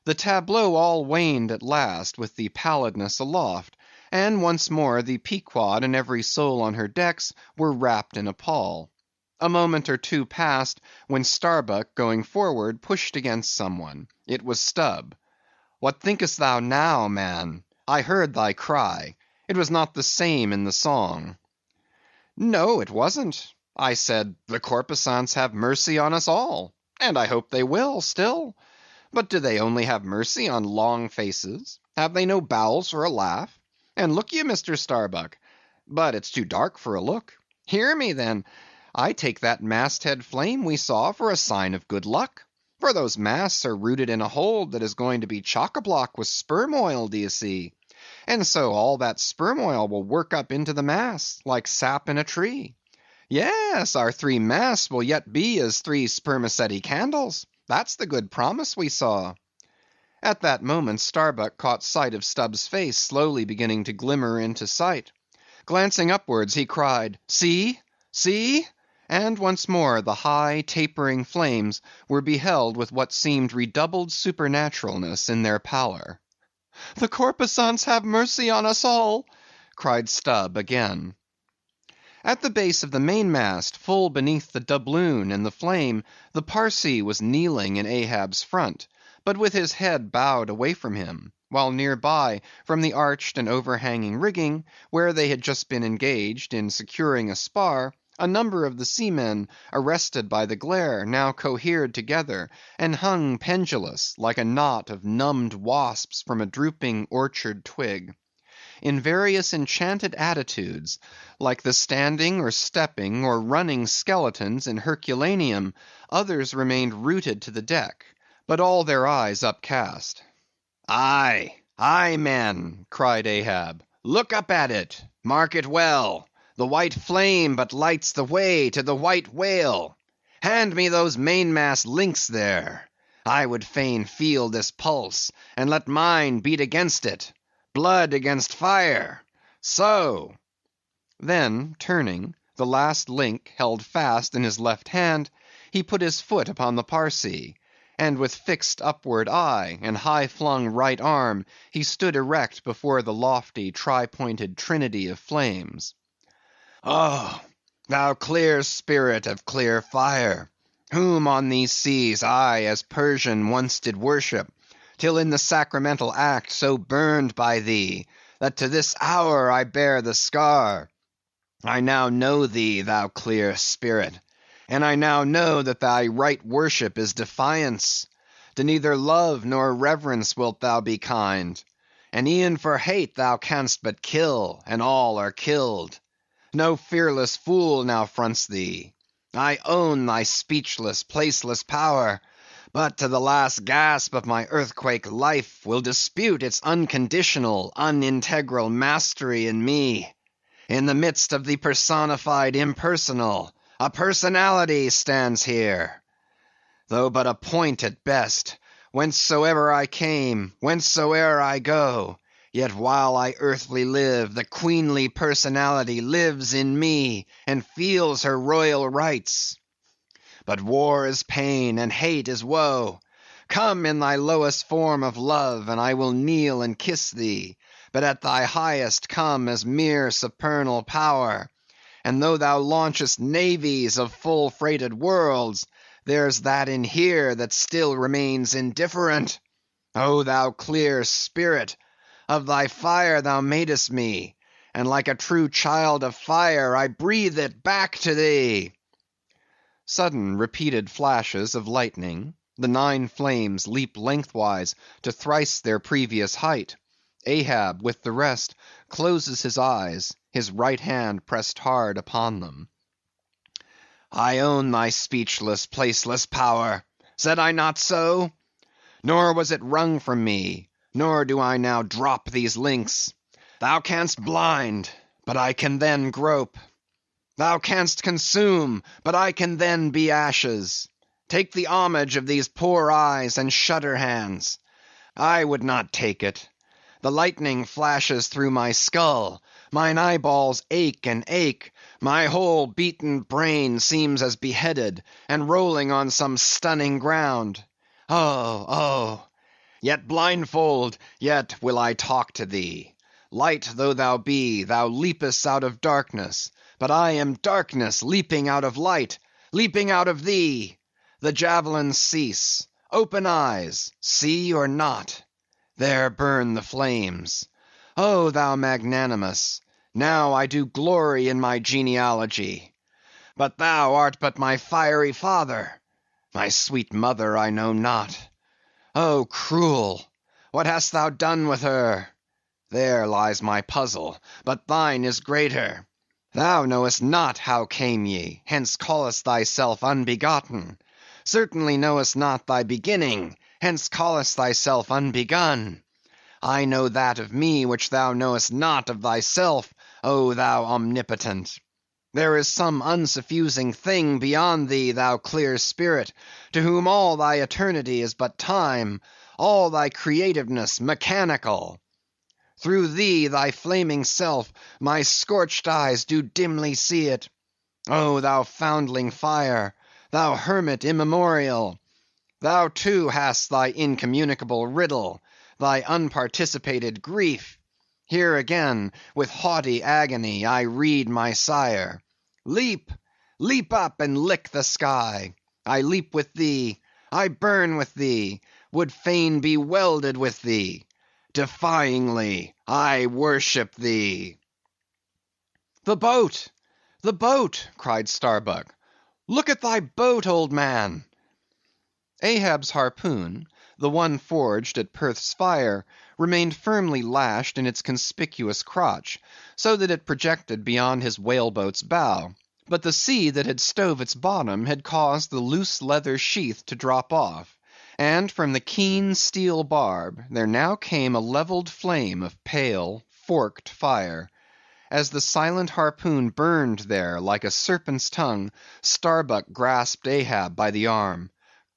The tableau all waned at last with the pallidness aloft, and once more the Pequod and every soul on her decks were wrapped in a pall. A moment or two passed, when Starbuck, going forward, pushed against some one. It was Stubb. "What thinkest thou now, man? I heard thy cry. It was not the same in the song." "No, it wasn't. I said, the corpusants have mercy on us all, and I hope they will still. But do they only have mercy on long faces? Have they no bowels for a laugh? And look ye, Mr. Starbuck, but it's too dark for a look. Hear me, then. I take that masthead flame we saw for a sign of good luck, for those masts are rooted in a hold that is going to be chock-a-block with sperm oil, d'ye see? And so all that sperm oil will work up into the masts, like sap in a tree. Yes, our 3 masts will yet be as 3 spermaceti candles. That's the good promise we saw." At that moment Starbuck caught sight of Stubb's face slowly beginning to glimmer into sight. Glancing upwards, he cried, "See! See!" And once more the high, tapering flames were beheld with what seemed redoubled supernaturalness in their pallor. "The corpusants have mercy on us all!" cried Stubb again. At the base of the mainmast, full beneath the doubloon and the flame, the Parsee was kneeling in Ahab's front, but with his head bowed away from him, while near by, from the arched and overhanging rigging, where they had just been engaged in securing a spar, a number of the seamen, arrested by the glare, now cohered together, and hung pendulous, like a knot of numbed wasps from a drooping orchard twig. In various enchanted attitudes, like the standing or stepping or running skeletons in Herculaneum, others remained rooted to the deck, but all their eyes upcast. "Aye, aye, men," cried Ahab, "look up at it, mark it well. The white flame but lights the way to the white whale. Hand me those mainmast links there. I would fain feel this pulse, and let mine beat against it. Blood against fire. So." Then, turning, the last link held fast in his left hand, he put his foot upon the Parsee, and with fixed upward eye and high-flung right arm, he stood erect before the lofty, tri-pointed trinity of flames. "Oh, thou clear spirit of clear fire, whom on these seas I as Persian once did worship, till in the sacramental act so burned by thee, that to this hour I bear the scar. I now know thee, thou clear spirit, and I now know that thy right worship is defiance. To neither love nor reverence wilt thou be kind. And e'en for hate thou canst but kill, and all are killed. No fearless fool now fronts thee. I own thy speechless, placeless power, but to the last gasp of my earthquake life will dispute its unconditional, unintegral mastery in me. In the midst of the personified impersonal, a personality stands here. Though but a point at best, whencesoever I came, whencesoe'er I go, yet while I earthly live, the queenly personality lives in me, and feels her royal rights. But war is pain, and hate is woe. Come in thy lowest form of love, and I will kneel and kiss thee, but at thy highest come as mere supernal power. And though thou launchest navies of full-freighted worlds, there's that in here that still remains indifferent. O thou clear spirit! Of thy fire thou madest me, and like a true child of fire I breathe it back to thee. Sudden repeated flashes of lightning. The 9 flames leap lengthwise to thrice their previous height. Ahab, with the rest, closes his eyes, his right hand pressed hard upon them. I own thy speechless, placeless power. Said I not so? Nor was it wrung from me, nor do I now drop these links. Thou canst blind, but I can then grope. Thou canst consume, but I can then be ashes. Take the homage of these poor eyes and shudder hands. I would not take it. The lightning flashes through my skull, mine eyeballs ache and ache, my whole beaten brain seems as beheaded, and rolling on some stunning ground. Oh, oh! Yet blindfold, yet will I talk to thee. Light though thou be, thou leapest out of darkness, but I am darkness leaping out of light, leaping out of thee. The javelins cease. Open eyes, see or not. There burn the flames. O thou magnanimous, now I do glory in my genealogy. But thou art but my fiery father. My sweet mother I know not. O cruel, what hast thou done with her? There lies my puzzle, but thine is greater. Thou knowest not how came ye, hence callest thyself unbegotten. Certainly knowest not thy beginning, hence callest thyself unbegun. I know that of me which thou knowest not of thyself, O thou omnipotent. There is some unsuffusing thing beyond thee, thou clear spirit, to whom all thy eternity is but time, all thy creativeness mechanical. Through thee, thy flaming self, my scorched eyes do dimly see it. O thou foundling fire, thou hermit immemorial! Thou too hast thy incommunicable riddle, thy unparticipated grief. Here again, with haughty agony, I read my sire. Leap, leap up and lick the sky. I leap with thee, I burn with thee, would fain be welded with thee. Defyingly, I worship thee. The boat! The boat! cried Starbuck. Look at thy boat, old man! Ahab's harpoon, the one forged at Perth's fire, remained firmly lashed in its conspicuous crotch, so that it projected beyond his whaleboat's bow; but the sea that had stove its bottom had caused the loose leather sheath to drop off, and from the keen steel barb there now came a levelled flame of pale, forked fire. As the silent harpoon burned there like a serpent's tongue, Starbuck grasped Ahab by the arm.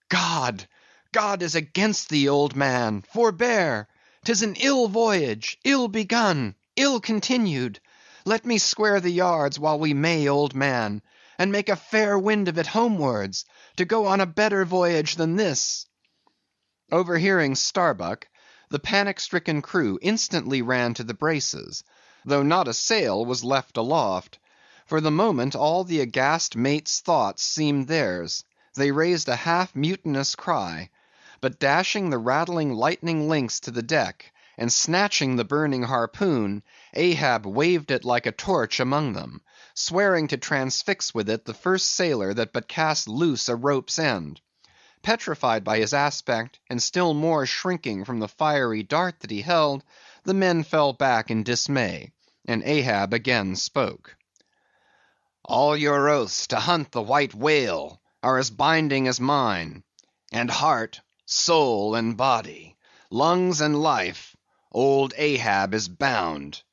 God! God is against thee, old man! Forbear! 'Tis an ill voyage, ill begun, ill continued. Let me square the yards while we may, old man, and make a fair wind of it homewards, to go on a better voyage than this. Overhearing Starbuck, the panic-stricken crew instantly ran to the braces, though not a sail was left aloft. For the moment all the aghast mate's thoughts seemed theirs. They raised a half-mutinous cry, but dashing the rattling lightning links to the deck, and snatching the burning harpoon, Ahab waved it like a torch among them, swearing to transfix with it the first sailor that but cast loose a rope's end. petrified by his aspect, and still more shrinking from the fiery dart that he held, the men fell back in dismay, and Ahab again spoke. All your oaths to hunt the white whale are as binding as mine, and heart, soul, and body, lungs and life, old Ahab is bound.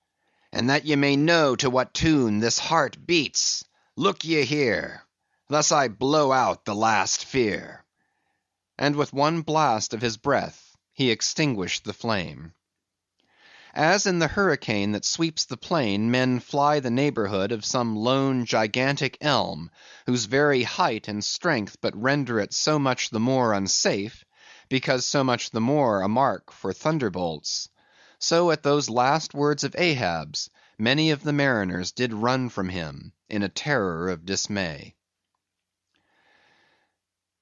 And that ye may know to what tune this heart beats, look ye here, thus I blow out the last fear. And with one blast of his breath he extinguished the flame. As in the hurricane that sweeps the plain, men fly the neighborhood of some lone gigantic elm, whose very height and strength but render it so much the more unsafe, because so much the more a mark for thunderbolts. So at those last words of Ahab's, many of the mariners did run from him in a terror of dismay.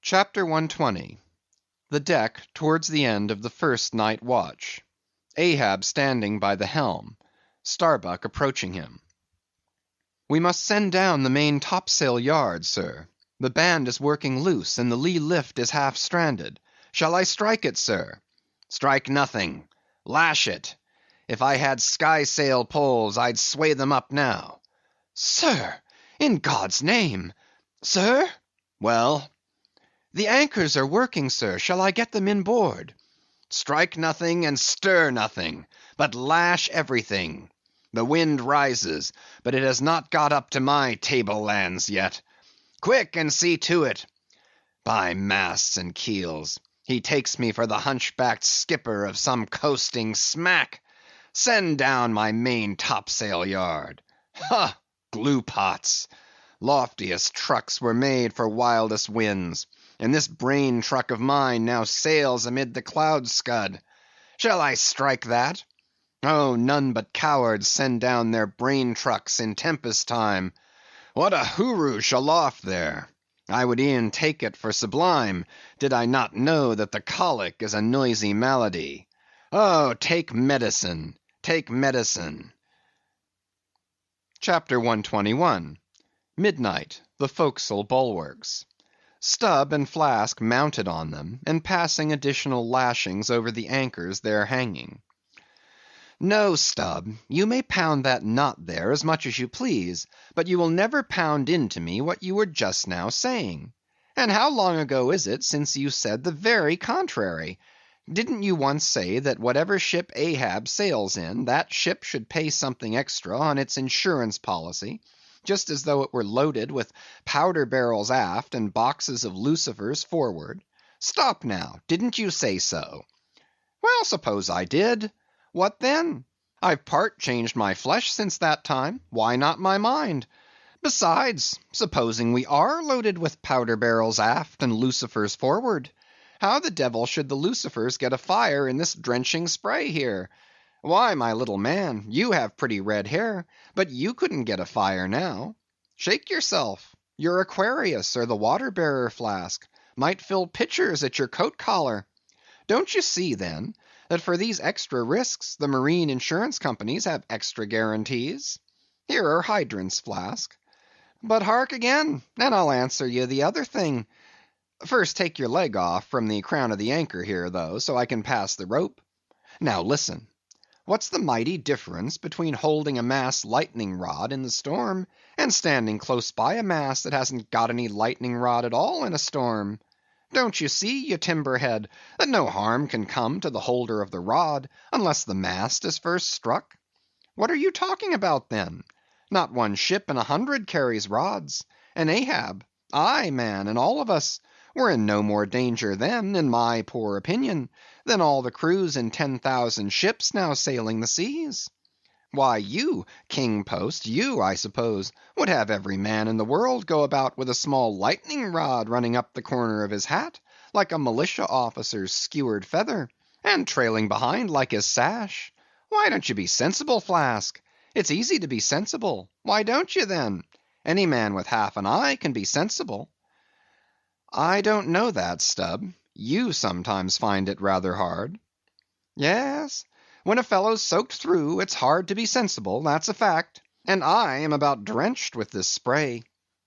Chapter 120. The deck towards the end of the first night watch. Ahab standing by the helm, Starbuck approaching him. We must send down the main topsail yard, sir. The band is working loose, and the lee lift is half stranded. Shall I strike it, sir? Strike nothing. Lash it. If I had skysail poles, I'd sway them up now. Sir, in God's name! Sir? Well? The anchors are working, sir. Shall I get them inboard? Strike nothing and stir nothing, but lash everything. The wind rises, but it has not got up to my tablelands yet. Quick, and see to it. By masts and keels, he takes me for the hunchbacked skipper of some coasting smack. Send down my main topsail yard. Ha! Glue pots. Loftiest trucks were made for wildest winds, and this brain truck of mine now sails amid the cloud scud. Shall I strike that? Oh, none but cowards send down their brain trucks in tempest time. What a hooroosh aloft there! I would e'en take it for sublime, did I not know that the colic is a noisy malady. Oh, take medicine, take medicine. Chapter 121. Midnight, the forecastle bulwarks. Stubb and Flask mounted on them, and passing additional lashings over the anchors there hanging. No, Stubb, you may pound that knot there as much as you please, but you will never pound into me what you were just now saying. And how long ago is it since you said the very contrary? Didn't you once say that whatever ship Ahab sails in, that ship should pay something extra on its insurance policy, just as though it were loaded with powder barrels aft and boxes of lucifers forward? Stop now, didn't you say so? Well, suppose I did. What then? I've part changed my flesh since that time, why not my mind? Besides, supposing we are loaded with powder barrels aft and lucifers forward, how the devil should the lucifers get afire in this drenching spray here? Why, my little man, you have pretty red hair, but you couldn't get a fire now. Shake yourself. Your Aquarius or the water-bearer Flask might fill pitchers at your coat collar. Don't you see, then, that for these extra risks the marine insurance companies have extra guarantees? Here are hydrants, Flask. But hark again, and I'll answer you the other thing. First take your leg off from the crown of the anchor here, though, so I can pass the rope. Now listen. What's the mighty difference between holding a mast lightning rod in the storm and standing close by a mast that hasn't got any lightning rod at all in a storm? Don't you see, you timberhead, that no harm can come to the holder of the rod unless the mast is first struck? What are you talking about then? Not one ship in 100 carries rods, and Ahab, I, man, and all of us, we're in no more danger then, in my poor opinion, than all the crews in 10,000 ships now sailing the seas. Why, you, King Post, you, I suppose, would have every man in the world go about with a small lightning rod running up the corner of his hat, like a militia officer's skewered feather, and trailing behind like his sash. Why don't you be sensible, Flask? It's easy to be sensible. Why don't you then? Any man with half an eye can be sensible. I don't know that, Stubb. You sometimes find it rather hard. Yes, when a fellow's soaked through, it's hard to be sensible, that's a fact. And I am about drenched with this spray.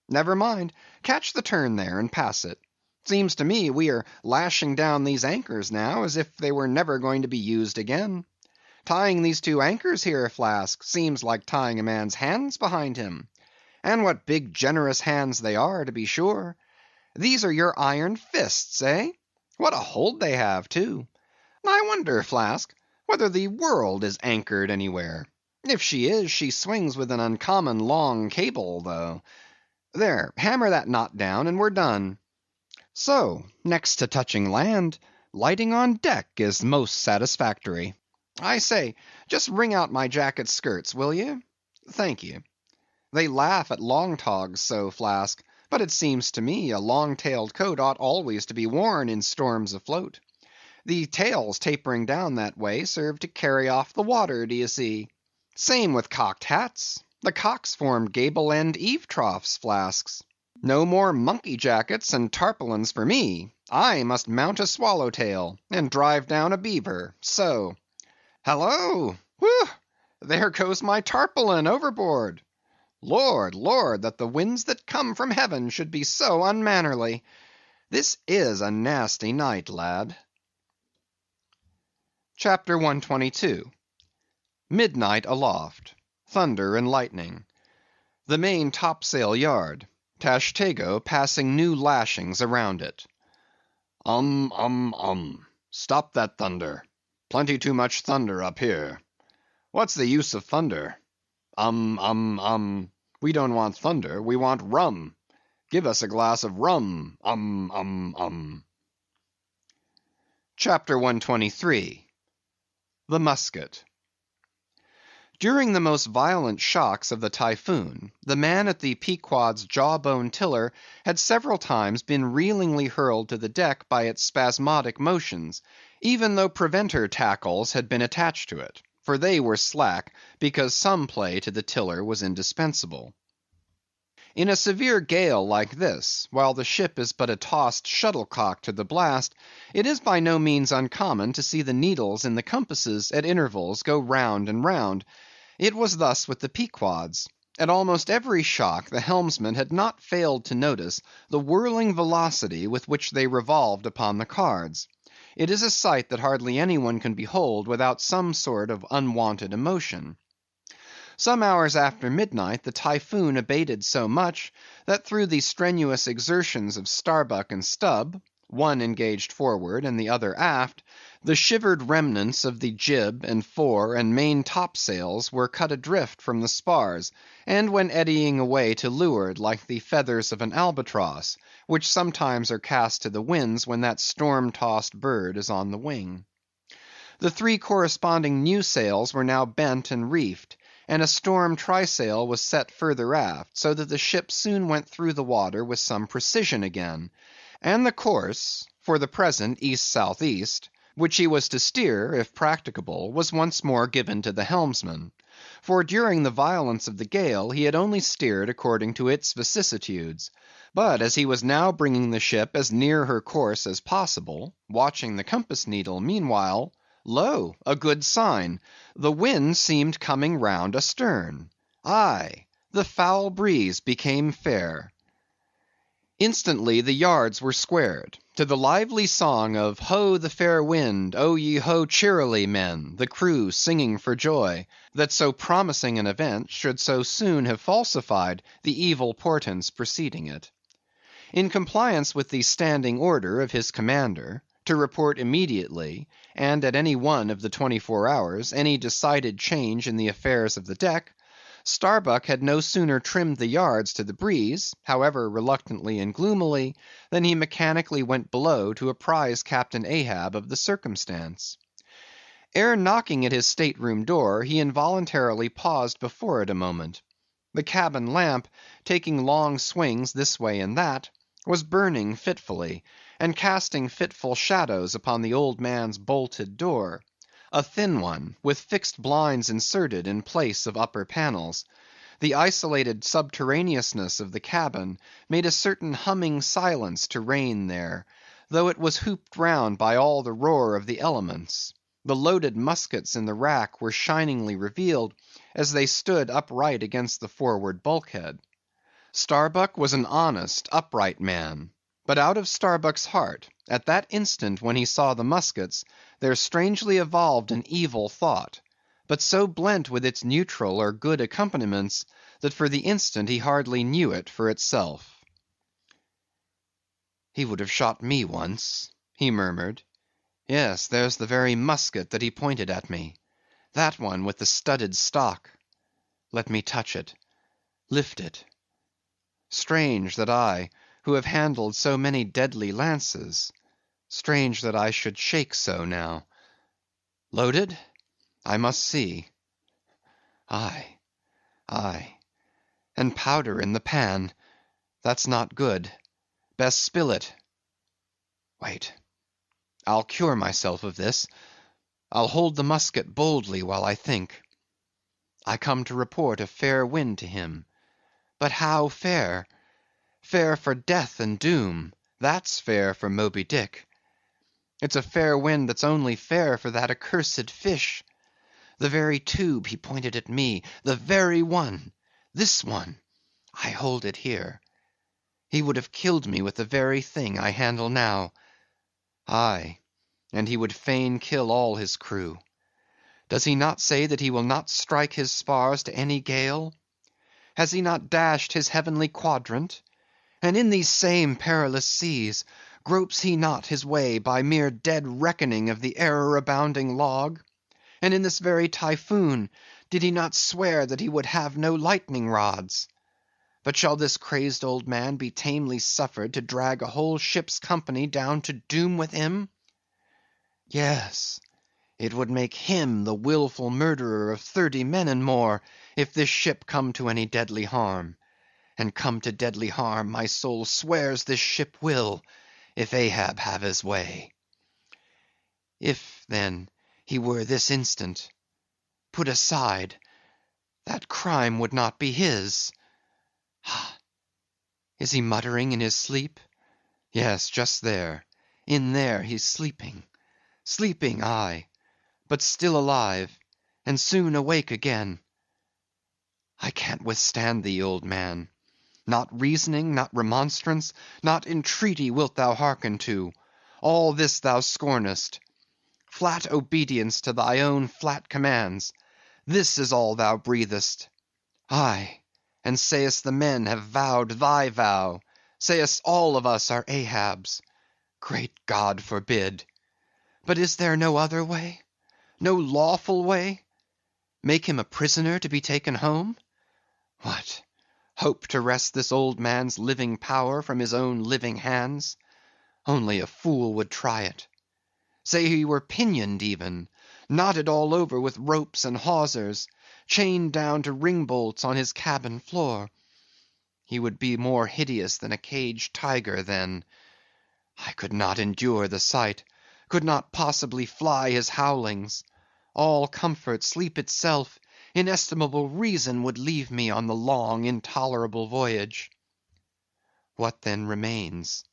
Never mind, catch the turn there and pass it. Seems to me we are lashing down these anchors now as if they were never going to be used again. Tying these two anchors here, Flask, seems like tying a man's hands behind him. And what big generous hands they are, to be sure. These are your iron fists, eh? What a hold they have, too. I wonder, Flask, whether the world is anchored anywhere. If she is, she swings with an uncommon long cable, though. There, hammer that knot down, and we're done. So, next to touching land, lighting on deck is most satisfactory. I say, just wring out my jacket skirts, will you? Thank you. They laugh at long togs so, Flask, but it seems to me a long-tailed coat ought always to be worn in storms afloat. The tails tapering down that way serve to carry off the water, do you see? Same with cocked hats. The cocks form gable-end eave troughs, Flasks. No more monkey jackets and tarpaulins for me. I must mount a swallowtail and drive down a beaver, so. Hallo! Whew! There goes my tarpaulin overboard. Lord, Lord, that the winds that come from heaven should be so unmannerly. This is a nasty night, lad. Chapter 122. Midnight aloft. Thunder and lightning. The main topsail yard. Tashtego passing new lashings around it. Stop that thunder. Plenty too much thunder up here. What's the use of thunder? We don't want thunder, we want rum. Give us a glass of rum. Chapter 123. The Musket. During the most violent shocks of the Typhoon, the man at the Pequod's jawbone tiller had several times been reelingly hurled to the deck by its spasmodic motions, even though preventer tackles had been attached to it, for they were slack, because some play to the tiller was indispensable. In a severe gale like this, while the ship is but a tossed shuttlecock to the blast, it is by no means uncommon to see the needles in the compasses at intervals go round and round. It was thus with the Pequods. At almost every shock the helmsman had not failed to notice the whirling velocity with which they revolved upon the cards. It is a sight that hardly anyone can behold without some sort of unwonted emotion. Some hours after midnight the Typhoon abated so much, that through the strenuous exertions of Starbuck and Stubb, one engaged forward and the other aft, the shivered remnants of the jib and fore and main topsails were cut adrift from the spars, and went eddying away to leeward like the feathers of an albatross, which sometimes are cast to the winds when that storm-tossed bird is on the wing. The three corresponding new sails were now bent and reefed, and a storm trysail was set further aft, so that the ship soon went through the water with some precision again, and the course, for the present east-south-east, which he was to steer, if practicable, was once more given to the helmsman. For during the violence of the gale he had only steered according to its vicissitudes; but as he was now bringing the ship as near her course as possible, watching the compass needle meanwhile, lo, a good sign! The wind seemed coming round astern. Aye, the foul breeze became fair. Instantly the yards were squared. To the lively song of "Ho, the fair wind, O ye ho cheerily, men," the crew singing for joy, that so promising an event should so soon have falsified the evil portents preceding it. In compliance with the standing order of his commander, to report immediately, and at any one of the 24 hours, any decided change in the affairs of the deck, Starbuck had no sooner trimmed the yards to the breeze, however reluctantly and gloomily, than he mechanically went below to apprise Captain Ahab of the circumstance. Ere knocking at his state-room door, he involuntarily paused before it a moment. The cabin lamp, taking long swings this way and that, was burning fitfully, and casting fitful shadows upon the old man's bolted door. A thin one, with fixed blinds inserted in place of upper panels. The isolated subterraneousness of the cabin made a certain humming silence to reign there, though it was hooped round by all the roar of the elements. The loaded muskets in the rack were shiningly revealed, as they stood upright against the forward bulkhead. Starbuck was an honest, upright man. But out of Starbuck's heart, at that instant when he saw the muskets, there strangely evolved an evil thought, but so blent with its neutral or good accompaniments, that for the instant he hardly knew it for itself. "He would have shot me once," he murmured. "Yes, there's the very musket that he pointed at me. That one with the studded stock. Let me touch it. Lift it. Strange that I, who have handled so many deadly lances, strange that I should shake so now. Loaded? I must see. Aye, aye. And powder in the pan. That's not good. Best spill it. Wait. I'll cure myself of this. I'll hold the musket boldly while I think. I come to report a fair wind to him. But how fair? Fair for death and doom. That's fair for Moby Dick. It's a fair wind that's only fair for that accursed fish. The very tube he pointed at me, the very one, this one, I hold it here. He would have killed me with the very thing I handle now. Aye, and he would fain kill all his crew. Does he not say that he will not strike his spars to any gale? Has he not dashed his heavenly quadrant? And in these same perilous seas, gropes he not his way by mere dead reckoning of the error-abounding log? And in this very typhoon, did he not swear that he would have no lightning rods? But shall this crazed old man be tamely suffered to drag a whole ship's company down to doom with him? Yes, it would make him the wilful murderer of 30 men and more, if this ship come to any deadly harm. And come to deadly harm, my soul swears this ship will, if Ahab have his way. If, then, he were this instant put aside, that crime would not be his. Is he muttering in his sleep? Yes, just there. In there he's sleeping. Sleeping, aye, but still alive, and soon awake again. I can't withstand thee, old man. Not reasoning, not remonstrance, not entreaty wilt thou hearken to. All this thou scornest. Flat obedience to thy own flat commands. This is all thou breathest. Aye, and sayest the men have vowed thy vow. Sayest all of us are Ahab's. Great God forbid. But is there no other way? No lawful way? Make him a prisoner to be taken home? What? Hope to wrest this old man's living power from his own living hands? Only a fool would try it. Say he were pinioned even, knotted all over with ropes and hawsers, chained down to ring-bolts on his cabin floor. He would be more hideous than a caged tiger then. I could not endure the sight, could not possibly fly his howlings. All comfort, sleep itself, inestimable reason would leave me on the long, intolerable voyage. What then remains?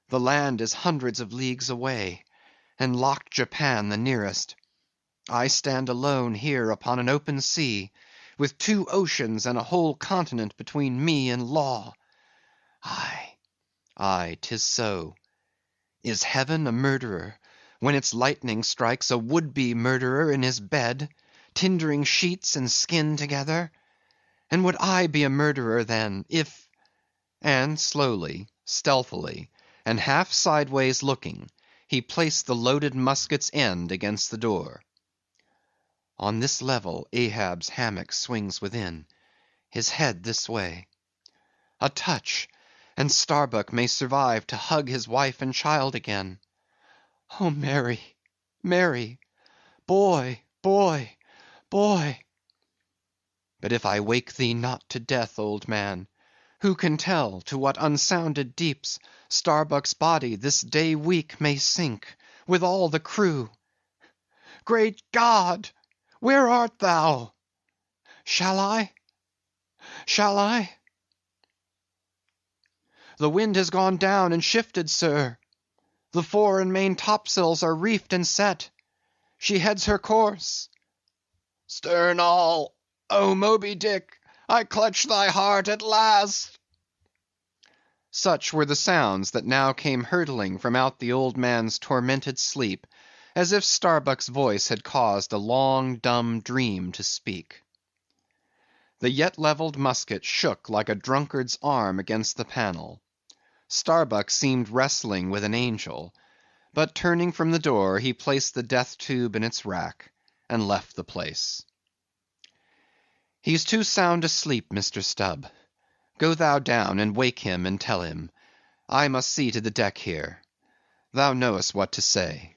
The land is hundreds of leagues away, and locked Japan the nearest. I stand alone here upon an open sea, with 2 oceans and a whole continent between me and law. Aye, aye, 'tis so. Is heaven a murderer, when its lightning strikes a would-be murderer in his bed, tindering sheets and skin together? And would I be a murderer then, if... And slowly, stealthily, and half sideways looking, he placed the loaded musket's end against the door. On this level Ahab's hammock swings within, his head this way. A touch, and Starbuck may survive to hug his wife and child again. Oh, Mary, Mary, boy, boy, boy! But if I wake thee not to death, old man, who can tell to what unsounded deeps Starbuck's body this day week may sink, with all the crew? Great God! Where art thou? Shall I? Shall I? The wind has gone down and shifted, sir. The fore and main topsails are reefed and set. She heads her course. Stern all! O Moby Dick, I clutch thy heart at last. Such were the sounds that now came hurtling from out the old man's tormented sleep, as if Starbuck's voice had caused a long dumb dream to speak. The yet levelled musket shook like a drunkard's arm against the panel. Starbuck seemed wrestling with an angel, but turning from the door, he placed the death tube in its rack, and left the place. "He's too sound asleep, Mr. Stubb. Go thou down and wake him and tell him. I must see to the deck here. Thou knowest what to say."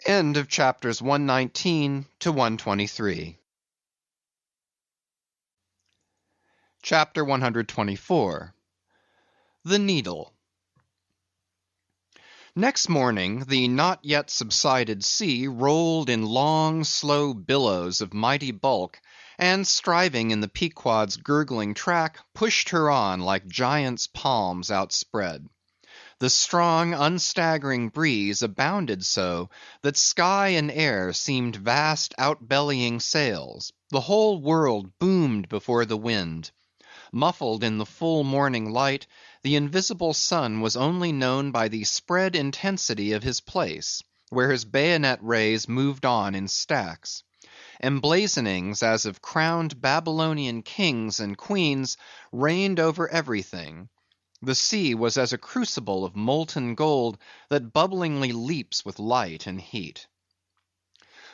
End of chapters 119 to 123. Chapter 124. The Needle. Next morning, the not yet subsided sea rolled in long, slow billows of mighty bulk, and striving in the Pequod's gurgling track, pushed her on like giants' palms outspread. The strong, unstaggering breeze abounded so, that sky and air seemed vast outbellying sails; the whole world boomed before the wind. Muffled in the full morning light, the invisible sun was only known by the spread intensity of his place, where his bayonet rays moved on in stacks. Emblazonings as of crowned Babylonian kings and queens reigned over everything. The sea was as a crucible of molten gold that bubblingly leaps with light and heat.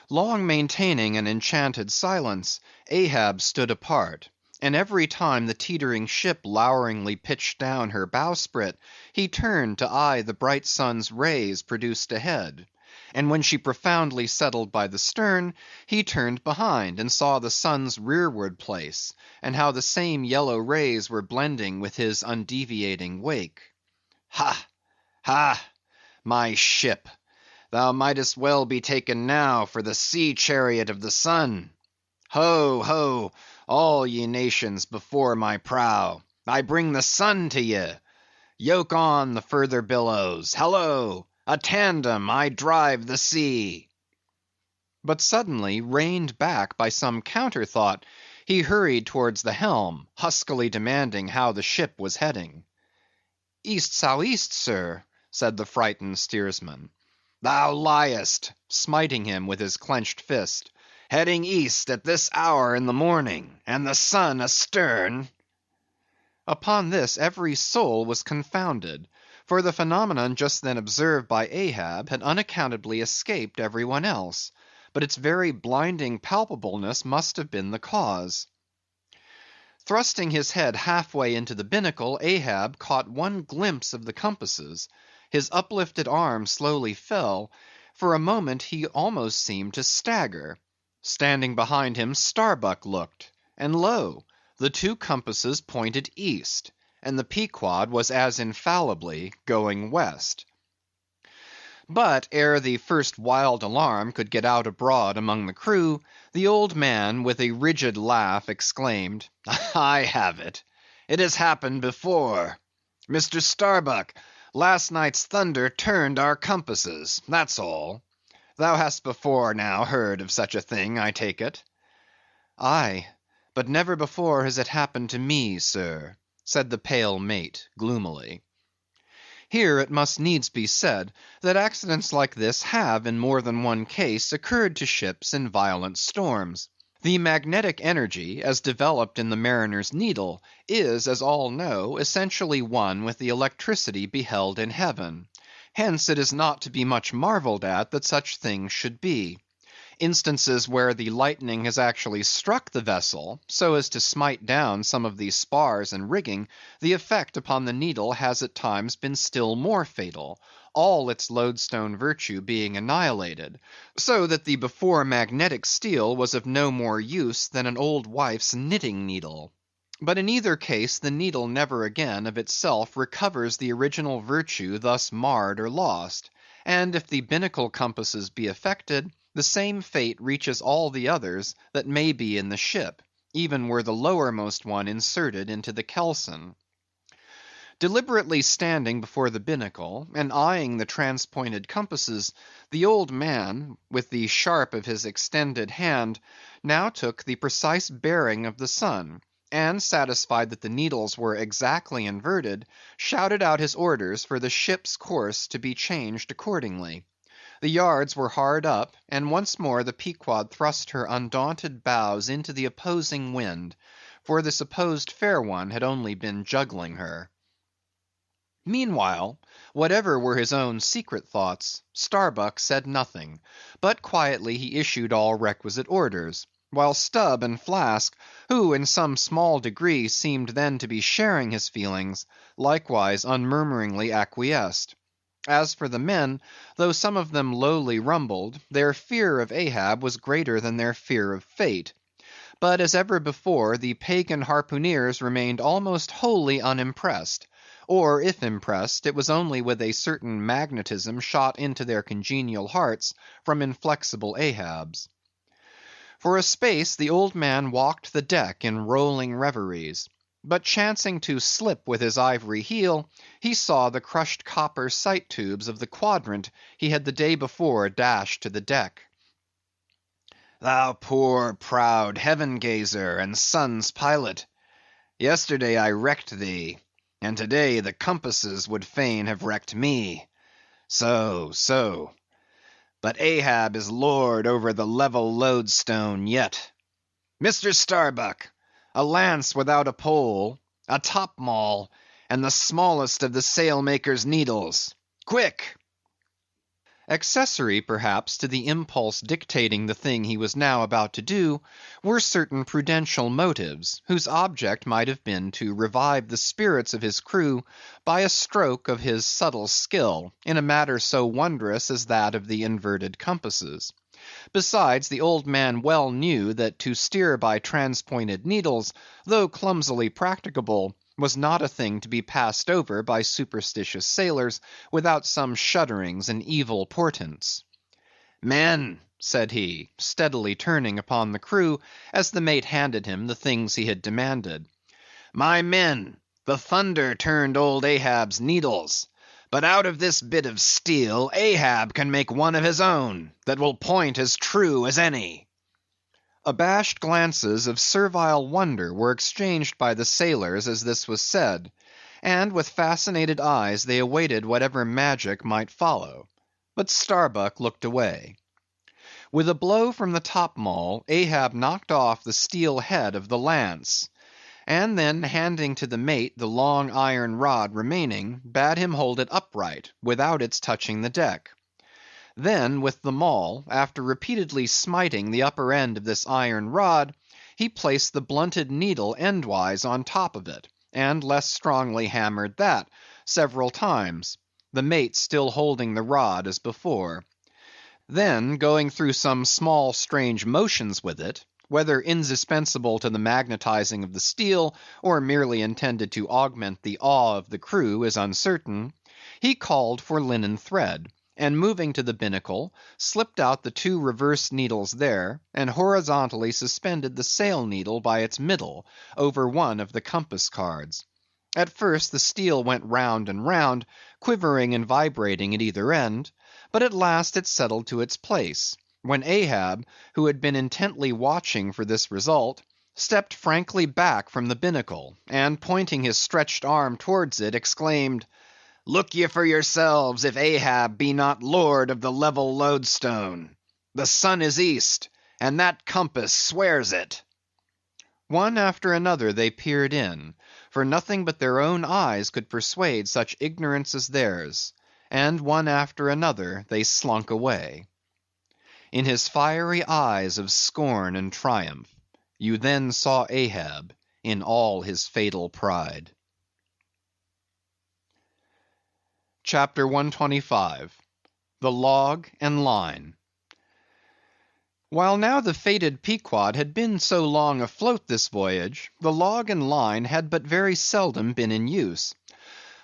Long maintaining an enchanted silence, Ahab stood apart, and every time the teetering ship loweringly pitched down her bowsprit, he turned to eye the bright sun's rays produced ahead; and when she profoundly settled by the stern, he turned behind and saw the sun's rearward place, and how the same yellow rays were blending with his undeviating wake. Ha! ha! my ship, thou mightest well be taken now for the sea chariot of the sun. Ho, ho, all ye nations before my prow, I bring the sun to ye. Yoke on the further billows, hallo! A tandem, I drive the sea. But suddenly, reined back by some counter thought, he hurried towards the helm, huskily demanding how the ship was heading. "East sou east, sir," said the frightened steersman. "Thou liest," smiting him with his clenched fist. "Heading east at this hour in the morning, and the sun astern." Upon this every soul was confounded, for the phenomenon just then observed by Ahab had unaccountably escaped every one else, but its very blinding palpableness must have been the cause. Thrusting his head halfway into the binnacle, Ahab caught one glimpse of the compasses; his uplifted arm slowly fell; for a moment he almost seemed to stagger. Standing behind him, Starbuck looked, and lo! the two compasses pointed east, and the Pequod was as infallibly going west. But ere the first wild alarm could get out abroad among the crew, the old man, with a rigid laugh, exclaimed, "I have it! It has happened before. Mr. Starbuck, last night's thunder turned our compasses, that's all. Thou hast before now heard of such a thing, I take it?" "Aye, but never before has it happened to me, sir," said the pale mate, gloomily. Here it must needs be said, that accidents like this have in more than one case occurred to ships in violent storms. The magnetic energy, as developed in the mariner's needle, is, as all know, essentially one with the electricity beheld in heaven. Hence it is not to be much marvelled at that such things should be. Instances where the lightning has actually struck the vessel, so as to smite down some of the spars and rigging, the effect upon the needle has at times been still more fatal, all its lodestone virtue being annihilated; so that the before magnetic steel was of no more use than an old wife's knitting needle. But in either case the needle never again of itself recovers the original virtue thus marred or lost; and if the binnacle compasses be affected, the same fate reaches all the others that may be in the ship, even were the lowermost one inserted into the kelson. Deliberately standing before the binnacle, and eyeing the transpointed compasses, the old man, with the sharp of his extended hand, now took the precise bearing of the sun, and satisfied that the needles were exactly inverted, shouted out his orders for the ship's course to be changed accordingly. The yards were hard up, and once more the Pequod thrust her undaunted bows into the opposing wind, for the supposed fair one had only been juggling her. Meanwhile, whatever were his own secret thoughts, Starbuck said nothing, but quietly he issued all requisite orders, while Stubb and Flask, who in some small degree seemed then to be sharing his feelings, likewise unmurmuringly acquiesced. As for the men, though some of them lowly rumbled, their fear of Ahab was greater than their fear of fate. But as ever before, the pagan harpooneers remained almost wholly unimpressed, or if impressed, it was only with a certain magnetism shot into their congenial hearts from inflexible Ahab's. For a space the old man walked the deck in rolling reveries, but chancing to slip with his ivory heel, he saw the crushed copper sight tubes of the quadrant he had the day before dashed to the deck. Thou poor, proud heaven-gazer and sun's pilot, yesterday I wrecked thee, and today the compasses would fain have wrecked me. So. But Ahab is lord over the level lodestone yet. Mr. Starbuck, a lance without a pole, a top-maul, and the smallest of the sailmaker's needles. Quick! Accessory, perhaps, to the impulse dictating the thing he was now about to do, were certain prudential motives, whose object might have been to revive the spirits of his crew by a stroke of his subtle skill in a matter so wondrous as that of the inverted compasses. Besides, the old man well knew that to steer by transpointed needles, though clumsily practicable, was not a thing to be passed over by superstitious sailors without some shudderings and evil portents. Men, said he, steadily turning upon the crew as the mate handed him the things he had demanded. My men, the thunder turned old Ahab's needles, but out of this bit of steel Ahab can make one of his own that will point as true as any. Abashed glances of servile wonder were exchanged by the sailors as this was said, and with fascinated eyes they awaited whatever magic might follow. But Starbuck looked away. With a blow from the top-maul, Ahab knocked off the steel head of the lance, and then handing to the mate the long iron rod remaining, bade him hold it upright, without its touching the deck. Then, with the maul, after repeatedly smiting the upper end of this iron rod, he placed the blunted needle endwise on top of it, and less strongly hammered that several times, the mate still holding the rod as before. Then, going through some small strange motions with it, whether indispensable to the magnetizing of the steel, or merely intended to augment the awe of the crew, is uncertain, he called for linen thread, and moving to the binnacle, slipped out the two reverse needles there, and horizontally suspended the sail needle by its middle over one of the compass cards. At first the steel went round and round, quivering and vibrating at either end, but at last it settled to its place, when Ahab, who had been intently watching for this result, stepped frankly back from the binnacle, and pointing his stretched arm towards it, exclaimed, Look ye for yourselves if Ahab be not lord of the level lodestone. The sun is east, and that compass swears it. One after another they peered in, for nothing but their own eyes could persuade such ignorance as theirs, and one after another they slunk away. In his fiery eyes of scorn and triumph, you then saw Ahab in all his fatal pride. Chapter 125. The Log and Line. While now the fated Pequod had been so long afloat this voyage, the log and line had but very seldom been in use.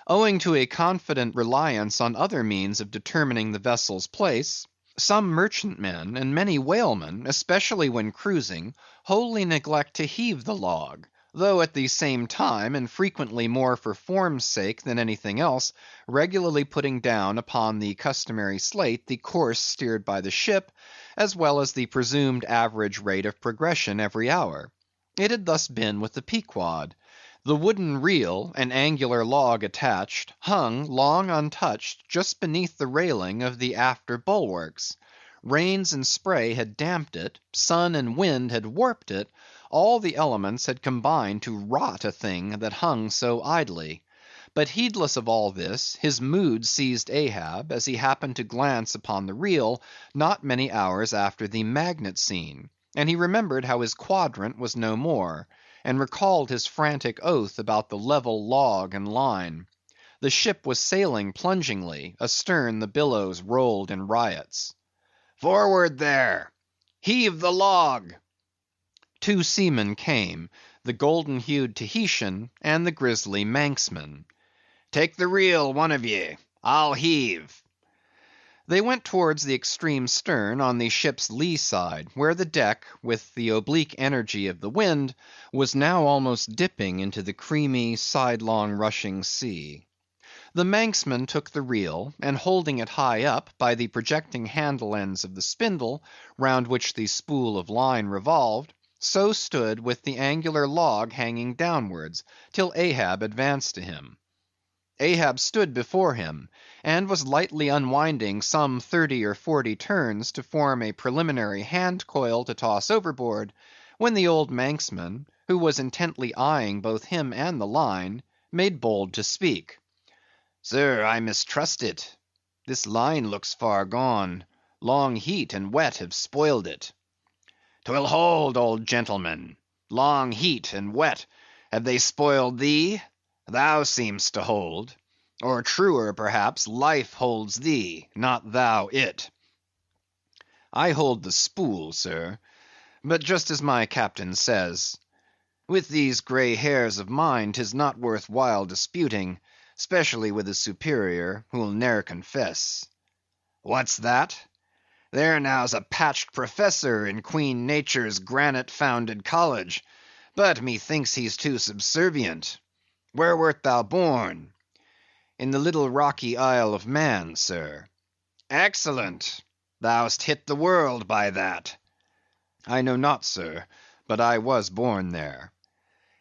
Owing to a confident reliance on other means of determining the vessel's place, some merchantmen and many whalemen, especially when cruising, wholly neglect to heave the log, though at the same time, and frequently more for form's sake than anything else, regularly putting down upon the customary slate the course steered by the ship, as well as the presumed average rate of progression every hour. It had thus been with the Pequod. The wooden reel, an angular log attached, hung, long untouched, just beneath the railing of the after bulwarks. Rains and spray had damped it, sun and wind had warped it, all the elements had combined to rot a thing that hung so idly. But heedless of all this, his mood seized Ahab, as he happened to glance upon the reel not many hours after the magnet scene, and he remembered how his quadrant was no more, and recalled his frantic oath about the level log and line. The ship was sailing plungingly, astern the billows rolled in riots. "Forward there! Heave the log!" Two seamen came, the golden-hued Tahitian and the grizzly Manxman. "Take the reel, one of ye. I'll heave." They went towards the extreme stern on the ship's lee side, where the deck, with the oblique energy of the wind, was now almost dipping into the creamy, sidelong rushing sea. The Manxman took the reel, and holding it high up by the projecting handle ends of the spindle, round which the spool of line revolved, so stood with the angular log hanging downwards, till Ahab advanced to him. Ahab stood before him, and was lightly unwinding some 30 or 40 turns to form a preliminary hand coil to toss overboard, when the old Manxman, who was intently eyeing both him and the line, made bold to speak. "Sir, I mistrust it. This line looks far gone. Long heat and wet have spoiled it." "'Twill hold, old gentleman. Long heat and wet, have they spoiled thee? Thou seemst to hold. Or truer, perhaps, life holds thee, not thou it." "I hold the spool, sir. But just as my captain says, with these grey hairs of mine, 'tis not worth while disputing, specially with a superior, who'll ne'er confess. What's that? There now's a patched professor in Queen Nature's granite-founded college, but methinks he's too subservient. Where wert thou born?" "In the little rocky Isle of Man, sir." "Excellent. Thou'st hit the world by that." "I know not, sir, but I was born there."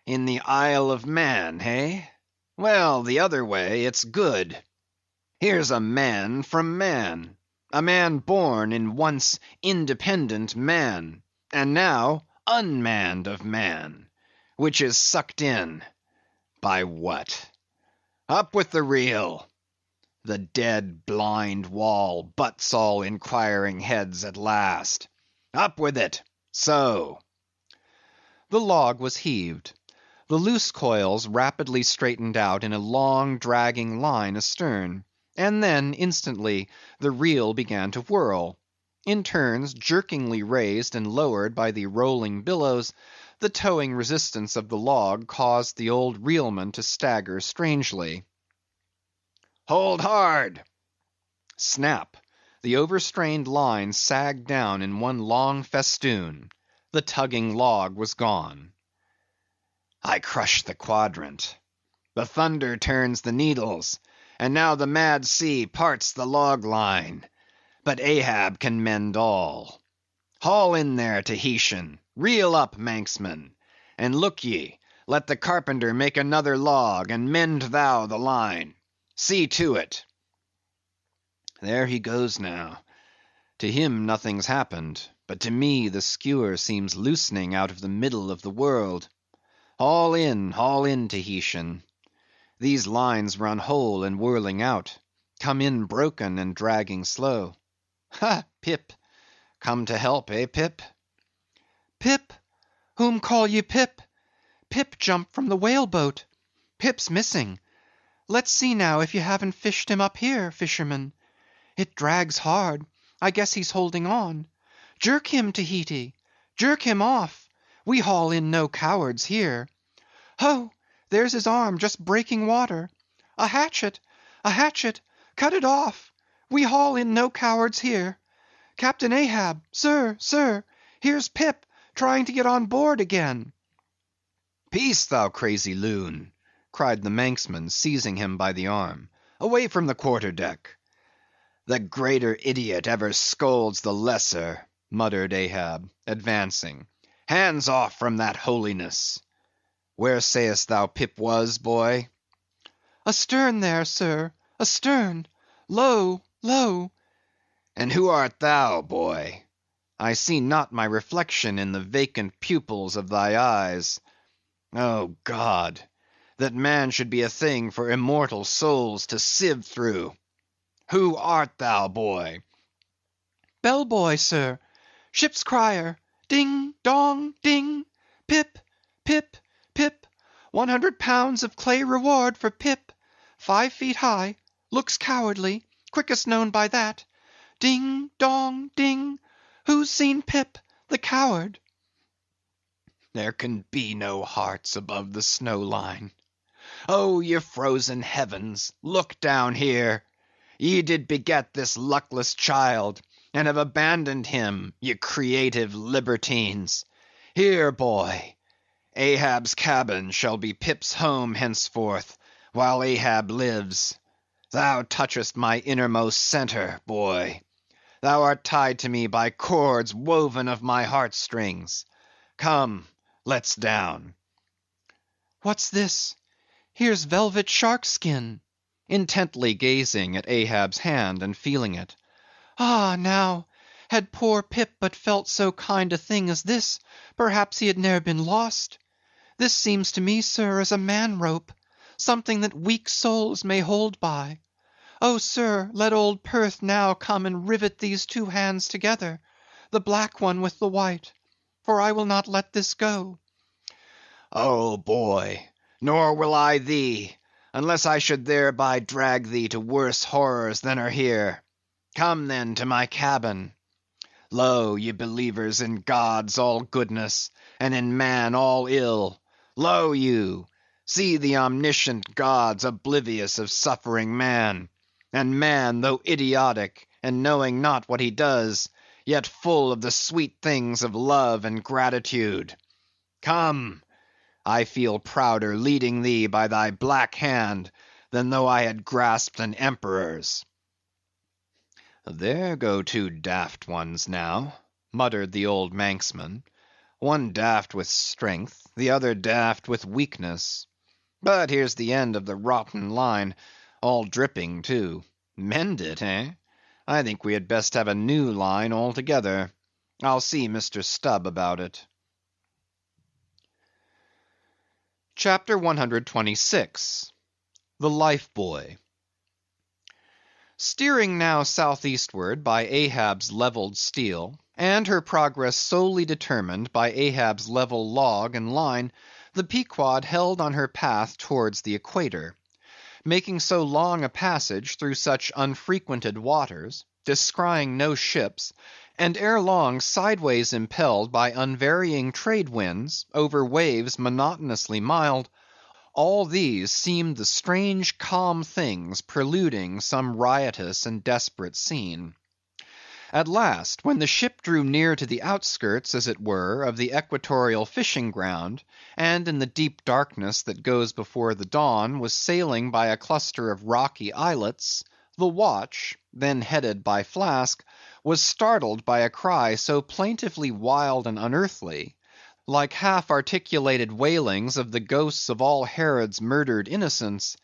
"In the Isle of Man, hey? Well, the other way, it's good. Here's a man from man. A man born in once independent man, and now unmanned of man, which is sucked in. By what? Up with the reel. The dead blind wall butts all inquiring heads at last. Up with it, so." The log was heaved. The loose coils rapidly straightened out in a long, dragging line astern, and then, instantly, the reel began to whirl. In turns, jerkingly raised and lowered by the rolling billows, the towing resistance of the log caused the old reelman to stagger strangely. "Hold hard!" Snap! The overstrained line sagged down in one long festoon. The tugging log was gone. "I crush the quadrant. The thunder turns the needles, and now the mad sea parts the log line. But Ahab can mend all. Haul in there, Tahitian. Reel up, Manxman. And look ye, let the carpenter make another log, and mend thou the line. See to it." There he goes now. To him nothing's happened, but to me the skewer seems loosening out of the middle of the world. Haul in, Tahitian. These lines run whole and whirling out, come in broken and dragging slow. Ha, Pip! Come to help, eh, Pip? "Pip? Whom call ye Pip? Pip jumped from the whale-boat. Pip's missing. Let's see now if you haven't fished him up here, fisherman. It drags hard. I guess he's holding on. Jerk him, Tahiti. Jerk him off. We haul in no cowards here. Ho! There's his arm just breaking water. A hatchet! A hatchet! Cut it off. We haul in no cowards here. Captain Ahab, sir, here's Pip, trying to get on board again." "Peace, thou crazy loon!" cried the Manxman, seizing him by the arm. "Away from the quarter-deck." "The greater idiot ever scolds the lesser," muttered Ahab, advancing. Hands off from that holiness. Where sayest thou Pip was, boy? Astern there, sir, astern. Low, low. And who art thou, boy? I see not my reflection in the vacant pupils of thy eyes. O God, that man should be a thing for immortal souls to sieve through. Who art thou, boy? Bell boy, sir. Ship's crier. Ding, dong, ding. Pip, pip, pip. 100 pounds of clay reward for Pip. 5 feet high. Looks cowardly. Quickest known by that. Ding, dong, ding. Who's seen Pip, the coward? There can be no hearts above the snow line. Oh, ye frozen heavens, look down here. Ye did beget this luckless child, and have abandoned him, ye creative libertines. Here, boy, Ahab's cabin shall be Pip's home henceforth, while Ahab lives. Thou touchest my innermost centre, boy. Thou art tied to me by cords woven of my heartstrings. Come, let's down. What's this? Here's velvet shark skin. Intently gazing at Ahab's hand and feeling it. Ah, now, had poor Pip but felt so kind a thing as this, perhaps he had ne'er been lost. This seems to me, sir, as a man-rope, something that weak souls may hold by. Oh, sir, let old Perth now come and rivet these 2 hands together, the black one with the white, for I will not let this go. Oh, boy, nor will I thee, unless I should thereby drag thee to worse horrors than are here. Come then to my cabin. Lo, ye believers in God's all goodness, and in man all ill. Lo you, see the omniscient gods oblivious of suffering man, and man, though idiotic, and knowing not what he does, yet full of the sweet things of love and gratitude. Come, I feel prouder leading thee by thy black hand, than though I had grasped an emperor's. There go 2 daft ones now, muttered the old Manxman. One daft with strength, the other daft with weakness. But here's the end of the rotten line, all dripping too. Mend it, eh? I think we had best have a new line altogether. I'll see Mr. Stubb about it. Chapter 126. The Life-Buoy. Steering now southeastward by Ahab's levelled steel, and her progress solely determined by Ahab's level log and line, the Pequod held on her path towards the equator. Making so long a passage through such unfrequented waters, descrying no ships, and ere long sideways impelled by unvarying trade winds, over waves monotonously mild, all these seemed the strange calm things preluding some riotous and desperate scene. At last, when the ship drew near to the outskirts, as it were, of the equatorial fishing ground, and in the deep darkness that goes before the dawn was sailing by a cluster of rocky islets, the watch, then headed by Flask, was startled by a cry so plaintively wild and unearthly, like half-articulated wailings of the ghosts of all Herod's murdered innocents,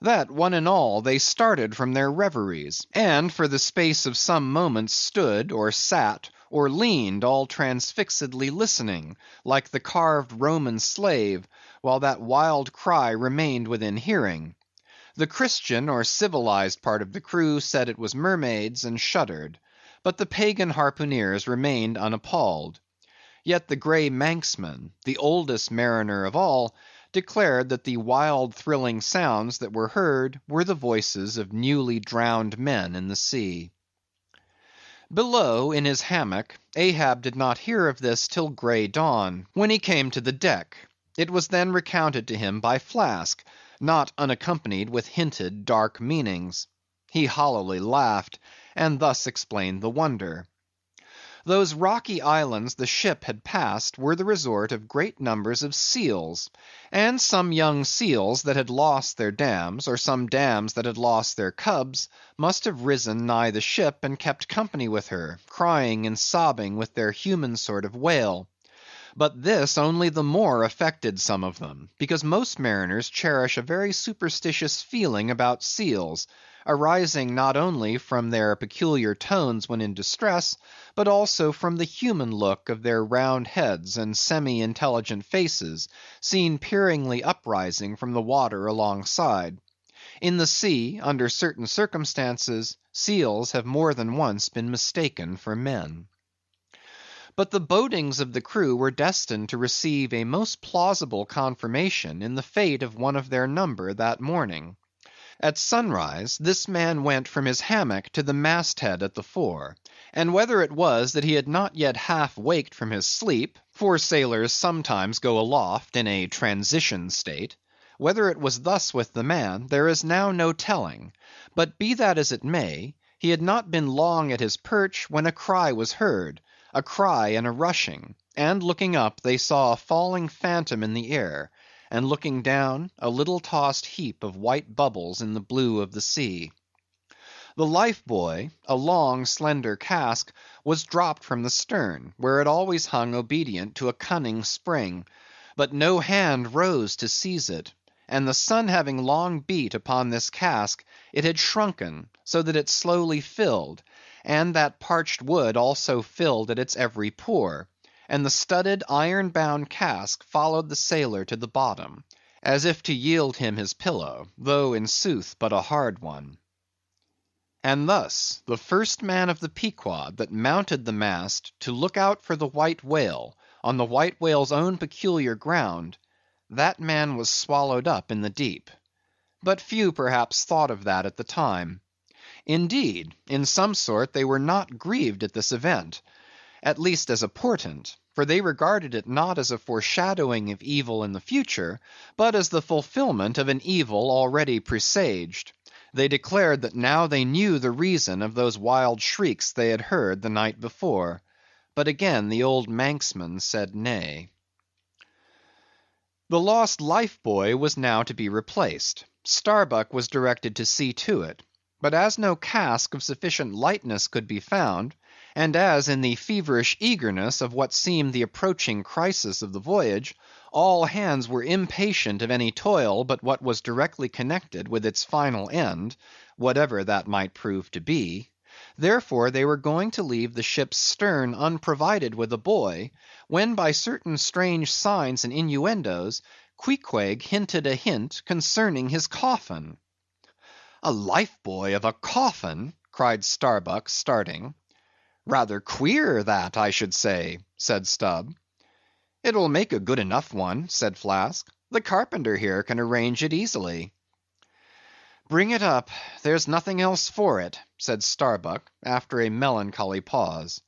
that one and all they started from their reveries, and for the space of some moments stood, or sat, or leaned all transfixedly listening, like the carved Roman slave, while that wild cry remained within hearing. The Christian or civilized part of the crew said it was mermaids, and shuddered, but the pagan harpooneers remained unappalled. Yet the grey Manxman, the oldest mariner of all, declared that the wild thrilling sounds that were heard were the voices of newly drowned men in the sea. Below, in his hammock, Ahab did not hear of this till grey dawn, when he came to the deck. It was then recounted to him by Flask, not unaccompanied with hinted dark meanings. He hollowly laughed, and thus explained the wonder. Those rocky islands the ship had passed were the resort of great numbers of seals, and some young seals that had lost their dams, or some dams that had lost their cubs, must have risen nigh the ship and kept company with her, crying and sobbing with their human sort of wail. But this only the more affected some of them, because most mariners cherish a very superstitious feeling about seals, arising not only from their peculiar tones when in distress, but also from the human look of their round heads and semi-intelligent faces, seen peeringly uprising from the water alongside. In the sea, under certain circumstances, seals have more than once been mistaken for men. But the bodings of the crew were destined to receive a most plausible confirmation in the fate of one of their number that morning. At sunrise, this man went from his hammock to the masthead at the fore, and whether it was that he had not yet half waked from his sleep, for sailors sometimes go aloft in a transition state, whether it was thus with the man, there is now no telling, but be that as it may, he had not been long at his perch when a cry was heard, a cry and a rushing, and looking up they saw a falling phantom in the air, and looking down, a little tossed heap of white bubbles in the blue of the sea. The Life-Buoy, a long slender cask, was dropped from the stern, where it always hung obedient to a cunning spring, but no hand rose to seize it, and the sun having long beat upon this cask, it had shrunken, so that it slowly filled, and that parched wood also filled at its every pore, and the studded iron-bound cask followed the sailor to the bottom, as if to yield him his pillow, though in sooth but a hard one. And thus the first man of the Pequod that mounted the mast to look out for the white whale, on the white whale's own peculiar ground, that man was swallowed up in the deep. But few perhaps thought of that at the time. Indeed, in some sort they were not grieved at this event, at least as a portent, for they regarded it not as a foreshadowing of evil in the future, but as the fulfillment of an evil already presaged. They declared that now they knew the reason of those wild shrieks they had heard the night before. But again the old Manxman said nay. The lost Life-Buoy was now to be replaced. Starbuck was directed to see to it. But as no cask of sufficient lightness could be found, and as in the feverish eagerness of what seemed the approaching crisis of the voyage, all hands were impatient of any toil but what was directly connected with its final end, whatever that might prove to be, therefore they were going to leave the ship's stern unprovided with a buoy, when by certain strange signs and innuendos, Queequeg hinted a hint concerning his coffin. "A Life-Buoy of a coffin!" cried Starbuck, starting. "Rather queer that, I should say," said Stubb. "It will make a good enough one," said Flask. "The carpenter here can arrange it easily." "Bring it up; there's nothing else for it," said Starbuck, after a melancholy pause.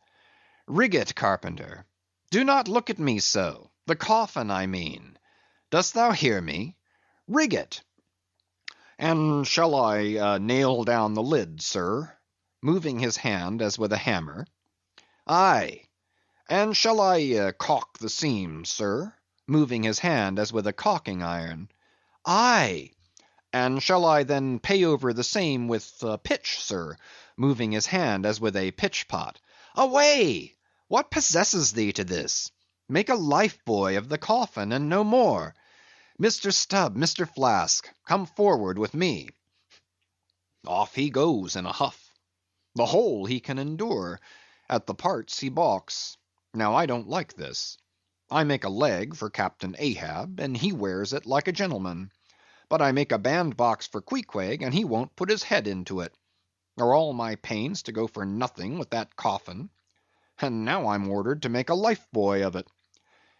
"Rig it, carpenter. Do not look at me so; the coffin, I mean. Dost thou hear me? Rig it." "And shall I nail down the lid, sir?" moving his hand as with a hammer. "Aye." "And shall I caulk the seams, sir?" moving his hand as with a caulking iron. "Aye." "And shall I then pay over the same with pitch, sir?" moving his hand as with a pitch-pot. "Away! What possesses thee to this? Make a Life-Buoy of the coffin, and no more. Mr. Stubb, Mr. Flask, come forward with me." Off he goes in a huff. The whole he can endure, at the parts he balks. Now I don't like this. I make a leg for Captain Ahab, and he wears it like a gentleman. But I make a bandbox for Queequeg, and he won't put his head into it. Are all my pains to go for nothing with that coffin? And now I'm ordered to make a Life-Buoy of it.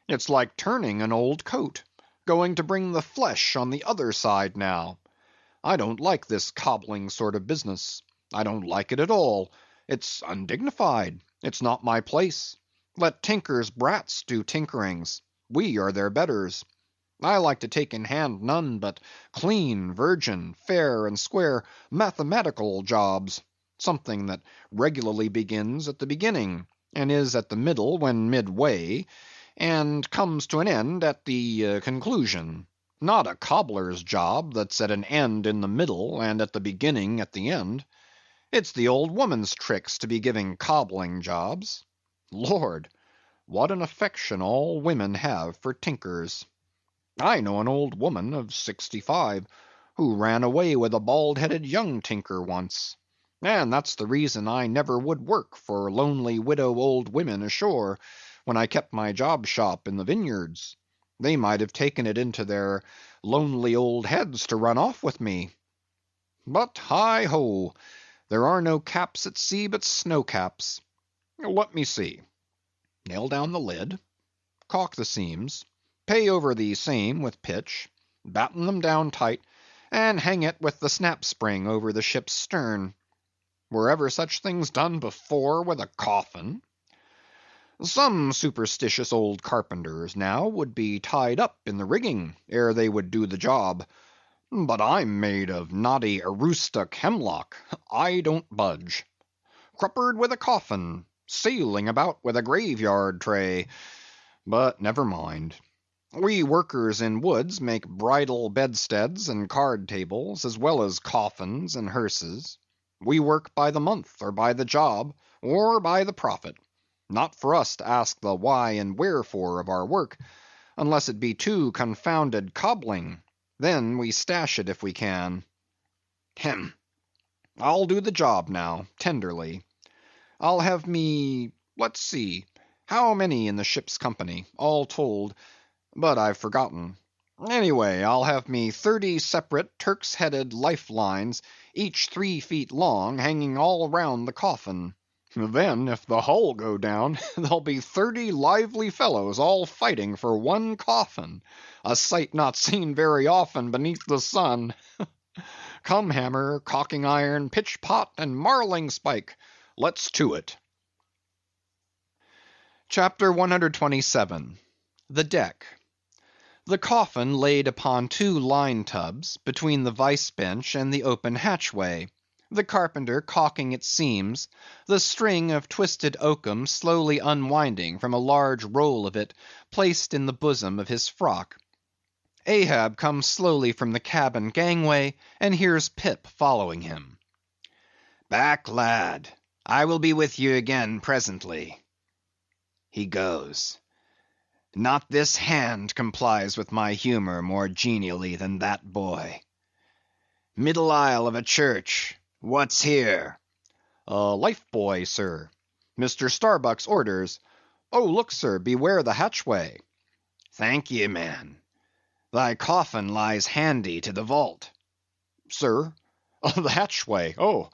It's like turning an old coat. Going to bring the flesh on the other side now. I don't like this cobbling sort of business. I don't like it at all. It's undignified. It's not my place. Let tinkers' brats do tinkerings. We are their betters. I like to take in hand none but clean, virgin, fair and square mathematical jobs. Something that regularly begins at the beginning, and is at the middle when midway, and comes to an end at the conclusion. Not a cobbler's job that's at an end in the middle, and at the beginning at the end. It's the old woman's tricks to be giving cobbling jobs. Lord, What an affection all women have for tinkers. I know an old woman of 65 who ran away with a bald-headed young tinker once. And that's the reason I never would work for lonely widow old women ashore when I kept my job shop in the vineyards. They might have taken it into their lonely old heads to run off with me. But hi-ho, there are no caps at sea but snow caps. Let me see. Nail down the lid, caulk the seams, pay over the same with pitch, batten them down tight, and hang it with the snap spring over the ship's stern. Were ever such things done before with a coffin? Some superstitious old carpenters now would be tied up in the rigging ere they would do the job. But I'm made of knotty aroostook hemlock. I don't budge. Cruppered with a coffin, sailing about with a graveyard tray. But never mind. We workers in woods make bridal bedsteads and card tables, as well as coffins and hearses. We work by the month, or by the job, or by the profit. Not for us to ask the why and wherefore of our work, unless it be too confounded cobbling. Then we stash it if we can. Hem. I'll do the job now, tenderly. I'll have me, let's see, how many in the ship's company, all told, but I've forgotten. Anyway, I'll have me 30 separate Turk's-headed lifelines, each 3 feet long, hanging all round the coffin. Then, if the hull go down, there'll be 30 lively fellows all fighting for one coffin, a sight not seen very often beneath the sun. Come, hammer, caulking iron, pitch pot, and marling spike. Let's to it. Chapter 127. The Deck. The coffin laid upon 2 line tubs, between the vice bench and the open hatchway, the carpenter caulking its seams, the string of twisted oakum slowly unwinding from a large roll of it placed in the bosom of his frock. Ahab comes slowly from the cabin gangway, and hears Pip following him. Back, lad. I will be with you again presently. He goes. Not this hand complies with my humor more genially than that boy. Middle aisle of a church. What's here? Life-Buoy, sir. Mr. Starbuck's orders. Oh, look, sir, beware the hatchway. Thank ye, man. Thy coffin lies handy to the vault. Sir? The hatchway. Oh,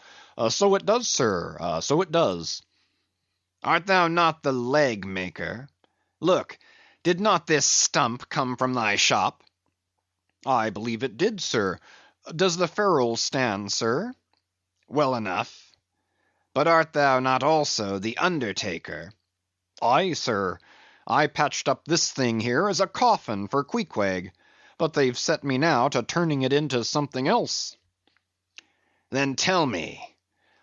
so it does, sir, so it does. Art thou not the leg maker? Look, did not this stump come from thy shop? I believe it did, sir. Does the ferrule stand, sir? Well enough. But art thou not also the undertaker? Aye, sir. I patched up this thing here as a coffin for Queequeg, but they've set me now to turning it into something else. Then tell me,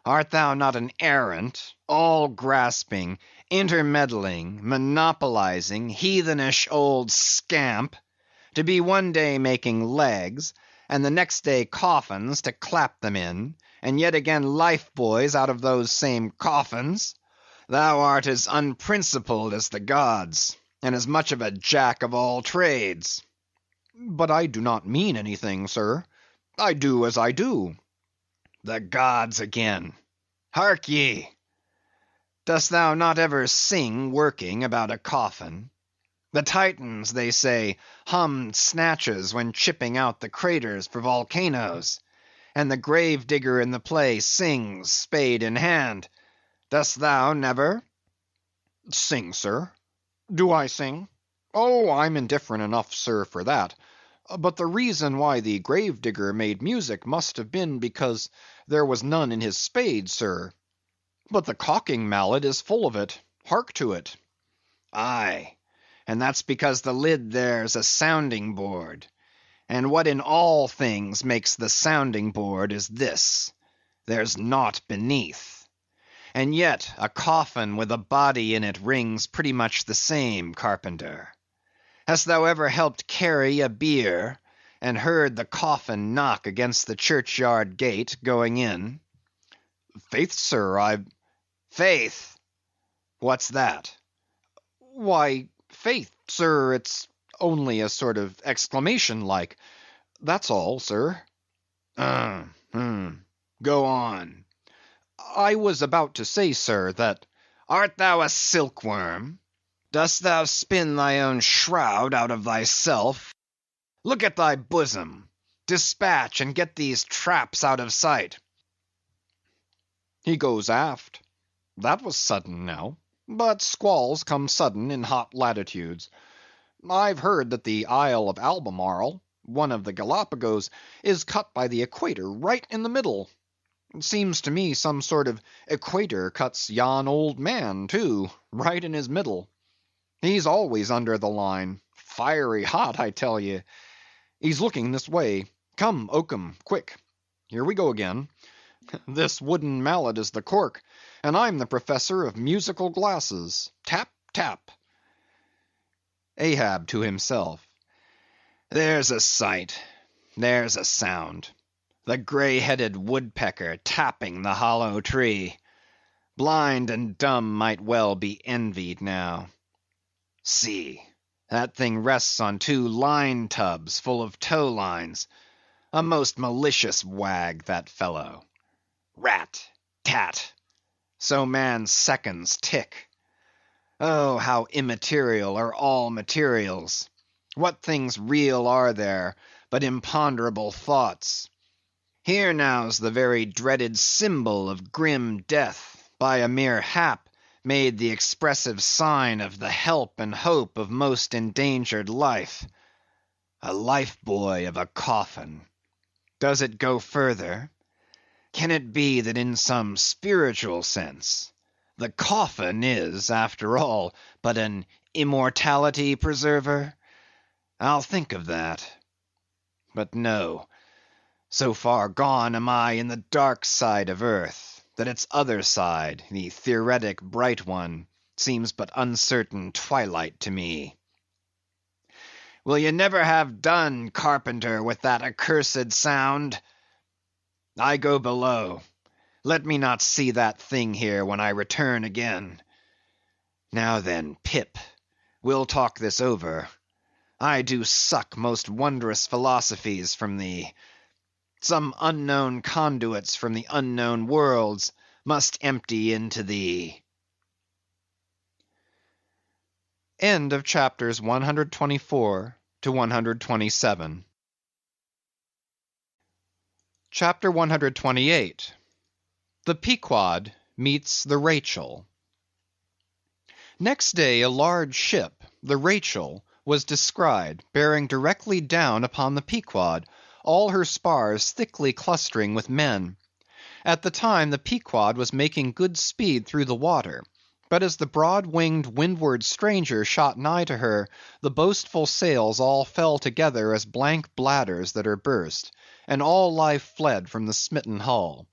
art thou not an arrant, all-grasping, intermeddling, monopolizing, heathenish old scamp, to be one day making legs, and the next day coffins to clap them in, and yet again life-buoys out of those same coffins? Thou art as unprincipled as the gods, and as much of a jack of all trades. But I do not mean anything, sir. I do as I do. The gods again. Hark ye! Dost thou not ever sing working about a coffin? The Titans, they say, hummed snatches when chipping out the craters for volcanoes, and the grave digger in the play sings, spade in hand. Dost thou never? Sing, sir. Do I sing? Oh, I'm indifferent enough, sir, for that. But the reason why the grave digger made music must have been because there was none in his spade, sir. But the caulking mallet is full of it. Hark to it. Aye, and that's because the lid there's a sounding board. And what in all things makes the sounding board is this: there's naught beneath. And yet a coffin with a body in it rings pretty much the same, carpenter. Hast thou ever helped carry a bier, and heard the coffin knock against the churchyard gate going in? Faith, sir, I've... Faith? What's that? Why, faith, sir, it's only a sort of exclamation like. That's all, sir. Go on. I was about to say, sir, that... Art thou a silkworm? Dost thou spin thy own shroud out of thyself? Look at thy bosom. Dispatch and get these traps out of sight. He goes aft. That was sudden now. But squalls come sudden in hot latitudes. I've heard that the Isle of Albemarle, one of the Galapagos, is cut by the equator right in the middle. It seems to me some sort of equator cuts yon old man, too, right in his middle. He's always under the line. Fiery hot, I tell ye. He's looking this way. Come, Oakum, quick. Here we go again. This wooden mallet is the cork, and I'm the professor of musical glasses. Tap, tap. Ahab to himself. There's a sight. There's a sound. The grey-headed woodpecker tapping the hollow tree. Blind and dumb might well be envied now. See, that thing rests on two line tubs full of tow lines. A most malicious wag, that fellow. Rat, tat, so man's seconds tick. Oh, how immaterial are all materials! What things real are there but imponderable thoughts? Here now's the very dreaded symbol of grim death, by a mere hap made the expressive sign of the help and hope of most endangered life. A life-buoy of a coffin. Does it go further? Can it be that in some spiritual sense, the coffin is, after all, but an immortality preserver? I'll think of that. But no. So far gone am I in the dark side of earth, that its other side, the theoretic bright one, seems but uncertain twilight to me. Will ye never have done, carpenter, with that accursed sound? I go below. Let me not see that thing here when I return again. Now then, Pip, we'll talk this over. I do suck most wondrous philosophies from thee. Some unknown conduits from the unknown worlds must empty into thee. End of chapters 124 to 127. Chapter 128. The Pequod meets the Rachel. Next day a large ship, the Rachel, was descried, bearing directly down upon the Pequod, all her spars thickly clustering with men. At the time the Pequod was making good speed through the water, but as the broad-winged windward stranger shot nigh to her, the boastful sails all fell together as blank bladders that are burst, and all life fled from the smitten hull.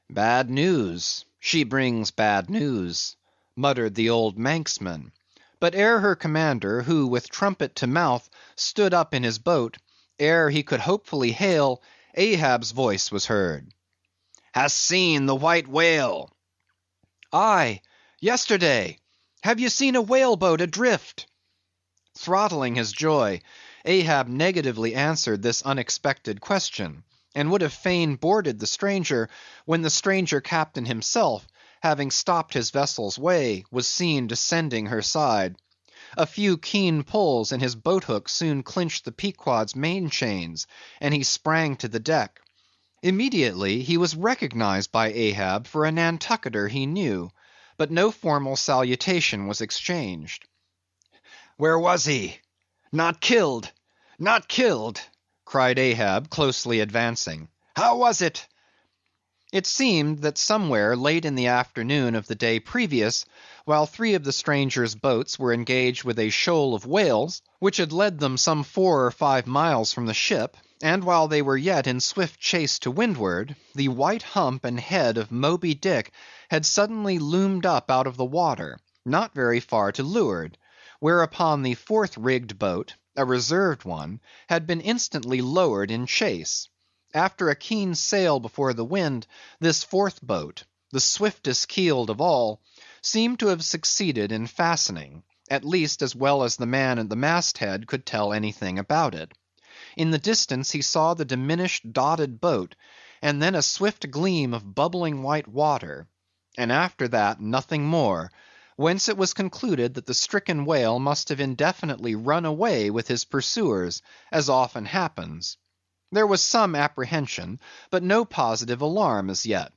"Bad news, she brings bad news," muttered the old Manxman. But ere her commander, who with trumpet to mouth stood up in his boat, ere he could hopefully hail, Ahab's voice was heard. "Hast seen the white whale?" "Aye, yesterday. Have you seen a whale-boat adrift?" Throttling his joy, Ahab negatively answered this unexpected question, and would have fain boarded the stranger, when the stranger captain himself, having stopped his vessel's way, was seen descending her side. A few keen pulls, and his boat-hook soon clinched the Pequod's main chains, and he sprang to the deck. Immediately he was recognized by Ahab for a Nantucketer he knew, but no formal salutation was exchanged. "Where was he? Not killed? Not killed?" cried Ahab, closely advancing. "How was it?" It seemed that somewhere late in the afternoon of the day previous, while three of the stranger's boats were engaged with a shoal of whales, which had led them some 4 or 5 miles from the ship, and while they were yet in swift chase to windward, the white hump and head of Moby Dick had suddenly loomed up out of the water, not very far to leeward, whereupon the fourth rigged boat, a reserved one, had been instantly lowered in chase. After a keen sail before the wind, this fourth boat, the swiftest keeled of all, seemed to have succeeded in fastening, at least as well as the man at the masthead could tell anything about it. In the distance he saw the diminished dotted boat, and then a swift gleam of bubbling white water, and after that nothing more, whence it was concluded that the stricken whale must have indefinitely run away with his pursuers, as often happens. There was some apprehension, but no positive alarm as yet.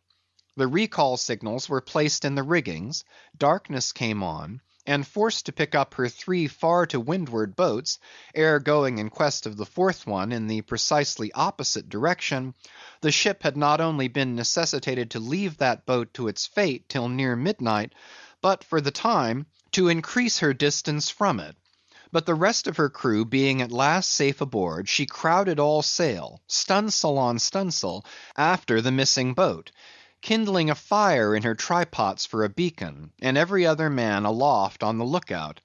The recall signals were placed in the riggings, darkness came on, and forced to pick up her 3 far to windward boats, ere going in quest of the 4th one in the precisely opposite direction, the ship had not only been necessitated to leave that boat to its fate till near midnight, but for the time to increase her distance from it. But the rest of her crew being at last safe aboard, she crowded all sail, stunsail on stunsail, after the missing boat, kindling a fire in her trypots for a beacon, and every other man aloft on the look-out.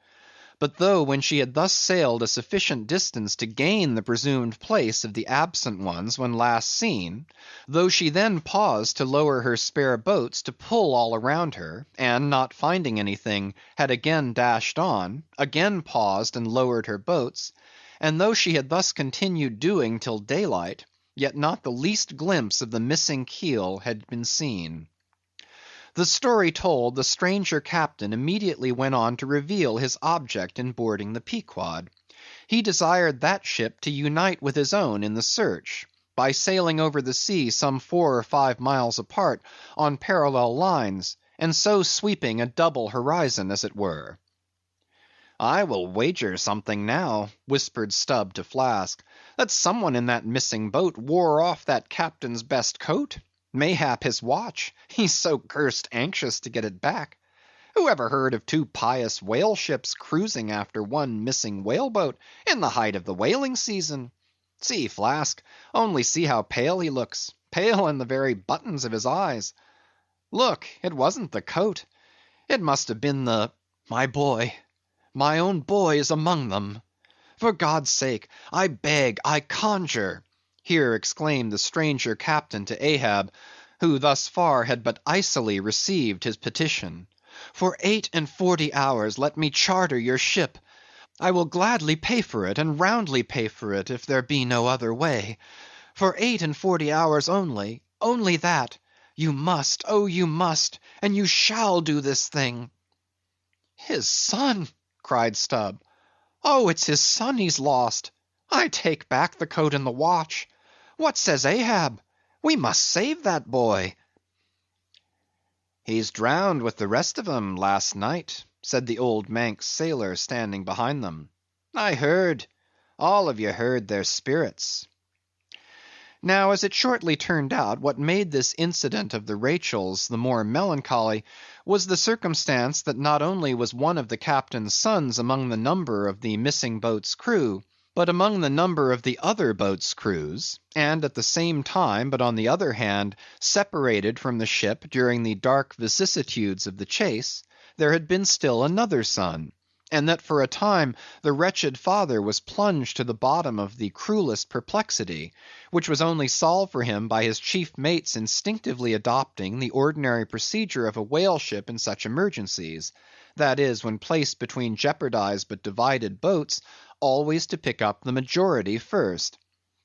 But though when she had thus sailed a sufficient distance to gain the presumed place of the absent ones when last seen; though she then paused to lower her spare boats to pull all around her, and not finding anything, had again dashed on, again paused and lowered her boats; and though she had thus continued doing till daylight, yet not the least glimpse of the missing keel had been seen. The story told, the stranger captain immediately went on to reveal his object in boarding the Pequod. He desired that ship to unite with his own in the search, by sailing over the sea some 4 or 5 miles apart on parallel lines, and so sweeping a double horizon as it were. "I will wager something now," whispered Stubb to Flask, "that some one in that missing boat wore off that captain's best coat. Mayhap his watch; he's so cursed anxious to get it back. Who ever heard of 2 pious whale ships cruising after one missing whale boat in the height of the whaling season? See, Flask, only see how pale he looks; pale in the very buttons of his eyes. Look, it wasn't the coat; it must have been the... My boy, my own boy is among them. For God's sake, I beg, I conjure," here exclaimed the stranger captain to Ahab, who thus far had but icily received his petition, "for 48 hours let me charter your ship. I will gladly pay for it, and roundly pay for it, if there be no other way. For 48 hours only, only that, you must, oh you must, and you shall do this thing." "His son!" cried Stubb. "Oh, it's his son he's lost. I take back the coat and the watch. What says Ahab? We must save that boy." "He's drowned with the rest of 'em last night," said the old Manx sailor standing behind them. "I heard; all of you heard their spirits." Now, as it shortly turned out, what made this incident of the Rachels the more melancholy, was the circumstance that not only was one of the captain's sons among the number of the missing boat's crew, but among the number of the other boat's crews, and at the same time, but on the other hand, separated from the ship during the dark vicissitudes of the chase, there had been still another son, and that for a time the wretched father was plunged to the bottom of the cruellest perplexity, which was only solved for him by his chief mate's instinctively adopting the ordinary procedure of a whale ship in such emergencies; that is, when placed between jeopardized but divided boats, always to pick up the majority first.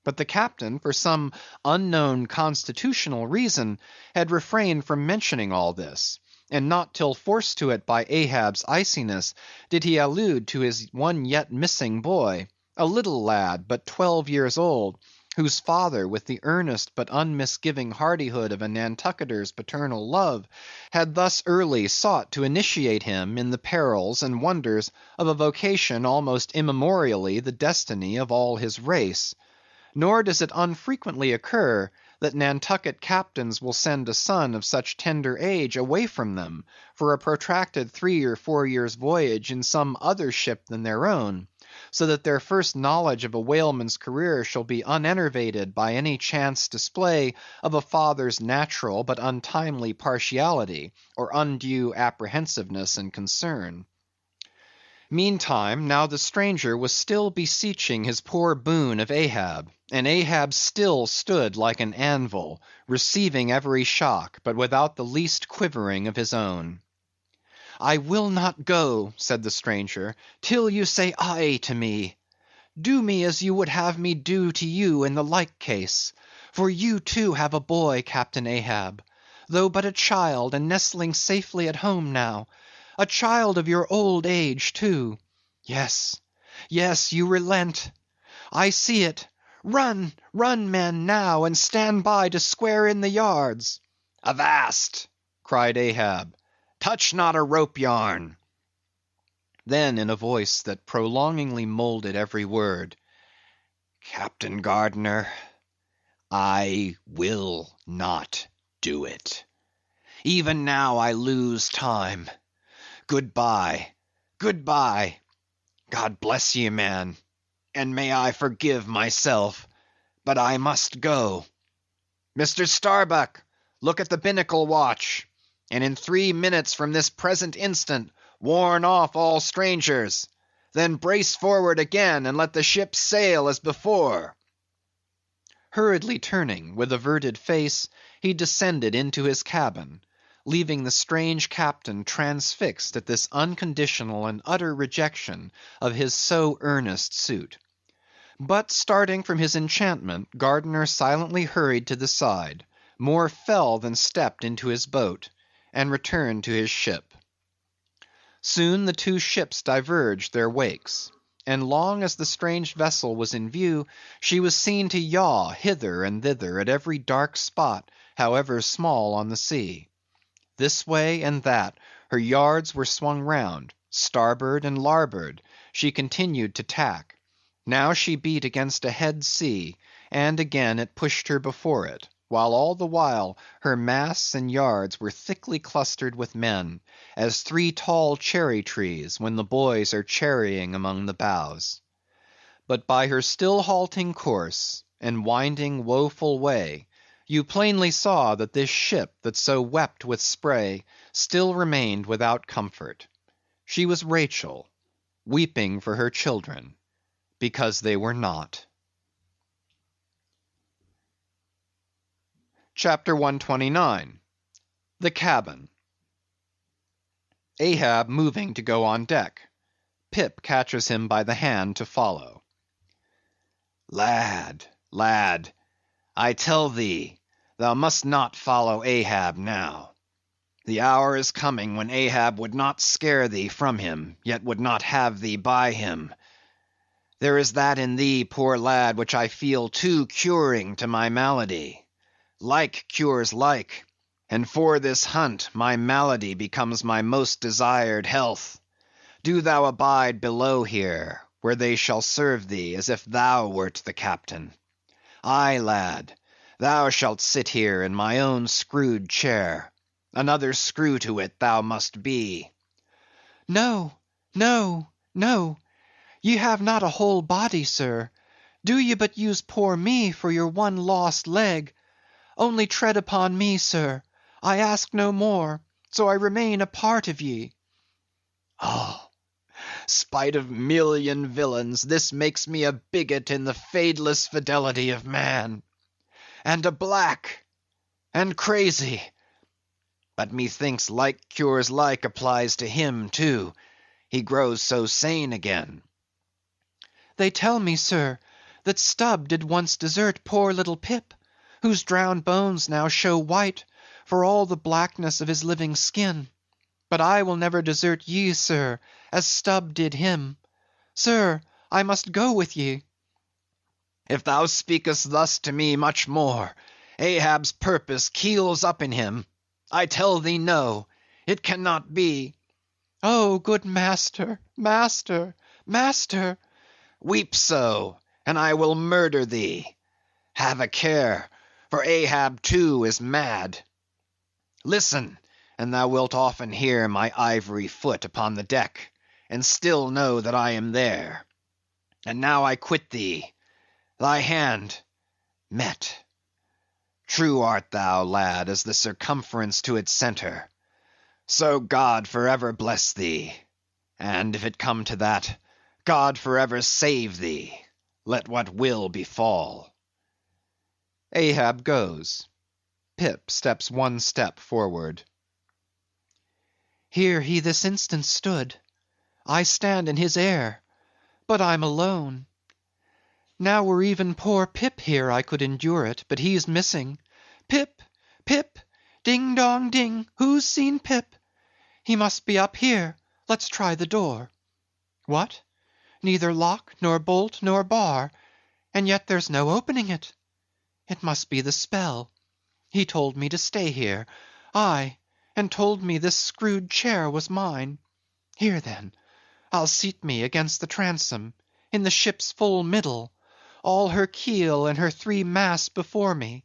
But the captain, for some unknown constitutional reason, had refrained from mentioning all this, and not till forced to it by Ahab's iciness, did he allude to his one yet missing boy, a little lad but 12 years old, whose father, with the earnest but unmisgiving hardihood of a Nantucketer's paternal love, had thus early sought to initiate him in the perils and wonders of a vocation almost immemorially the destiny of all his race. Nor does it unfrequently occur that Nantucket captains will send a son of such tender age away from them, for a protracted 3 or 4 years' voyage in some other ship than their own, so that their first knowledge of a whaleman's career shall be unenervated by any chance display of a father's natural but untimely partiality, or undue apprehensiveness and concern. Meantime, now the stranger was still beseeching his poor boon of Ahab, and Ahab still stood like an anvil, receiving every shock, but without the least quivering of his own. I will not go, said the stranger, till you say aye to me. Do me as you would have me do to you in the like case. For you too have a boy, Captain Ahab, though but a child and nestling safely at home now, a child of your old age too. Yes, yes, you relent. I see it. Run, run, men, now, and stand by to square in the yards. Avast! cried Ahab. Touch not a rope yarn. Then in a voice that prolongingly moulded every word, Captain Gardner, I will not do it. Even now I lose time. Good-bye, good-bye. God bless ye, man, and may I forgive myself, but I must go. Mr. Starbuck, look at the binnacle watch, and in 3 minutes from this present instant, warn off all strangers. Then brace forward again, and let the ship sail as before. Hurriedly turning, with averted face, he descended into his cabin, leaving the strange captain transfixed at this unconditional and utter rejection of his so earnest suit. But starting from his enchantment, Gardner silently hurried to the side, more fell than stepped into his boat, and returned to his ship. Soon the two ships diverged their wakes, and long as the strange vessel was in view, she was seen to yaw hither and thither at every dark spot, however small on the sea. This way and that her yards were swung round, starboard and larboard she continued to tack. Now she beat against a head sea, and again it pushed her before it, while all the while her masts and yards were thickly clustered with men, as 3 tall cherry trees when the boys are cherrying among the boughs. But by her still halting course, and winding woeful way, you plainly saw that this ship that so wept with spray, still remained without comfort. She was Rachel, weeping for her children, because they were not. Chapter 129. The Cabin. Ahab moving to go on deck. Pip catches him by the hand to follow. Lad, lad, I tell thee, thou must not follow Ahab now. The hour is coming when Ahab would not scare thee from him, yet would not have thee by him. There is that in thee, poor lad, which I feel too curing to my malady. Like cures like, and for this hunt my malady becomes my most desired health. Do thou abide below here, where they shall serve thee as if thou wert the captain. Aye, lad, thou shalt sit here in my own screwed chair. Another screw to it thou must be. No, no, no. Ye have not a whole body, sir. Do ye but use poor me for your one lost leg. Only tread upon me, sir. I ask no more, so I remain a part of ye. Oh, spite of million villains, this makes me a bigot in the fadeless fidelity of man. And a black, and crazy. But methinks like cures like applies to him too. He grows so sane again. They tell me, sir, that Stubb did once desert poor little Pip, whose drowned bones now show white for all the blackness of his living skin. But I will never desert ye, sir, as Stubb did him. Sir, I must go with ye. If thou speakest thus to me much more, Ahab's purpose keels up in him. I tell thee no, it cannot be. Oh, good master, master, master. Weep so, and I will murder thee. Have a care, for Ahab too is mad. Listen, and thou wilt often hear my ivory foot upon the deck, and still know that I am there. And now I quit thee. Thy hand met. True art thou, lad, as the circumference to its centre. So God for ever bless thee, and if it come to that, God for ever save thee, let what will befall. Ahab goes. Pip steps one step forward. Here he this instant stood. I stand in his air, but I'm alone. Now were even poor Pip here I could endure it, but he's missing. Pip, Pip, ding dong ding, who's seen Pip? He must be up here, let's try the door. What? Neither lock, nor bolt, nor bar, and yet there's no opening it. It must be the spell. He told me to stay here, aye, and told me this screwed chair was mine. Here then, I'll seat me against the transom, in the ship's full middle, all her keel and her 3 masts before me.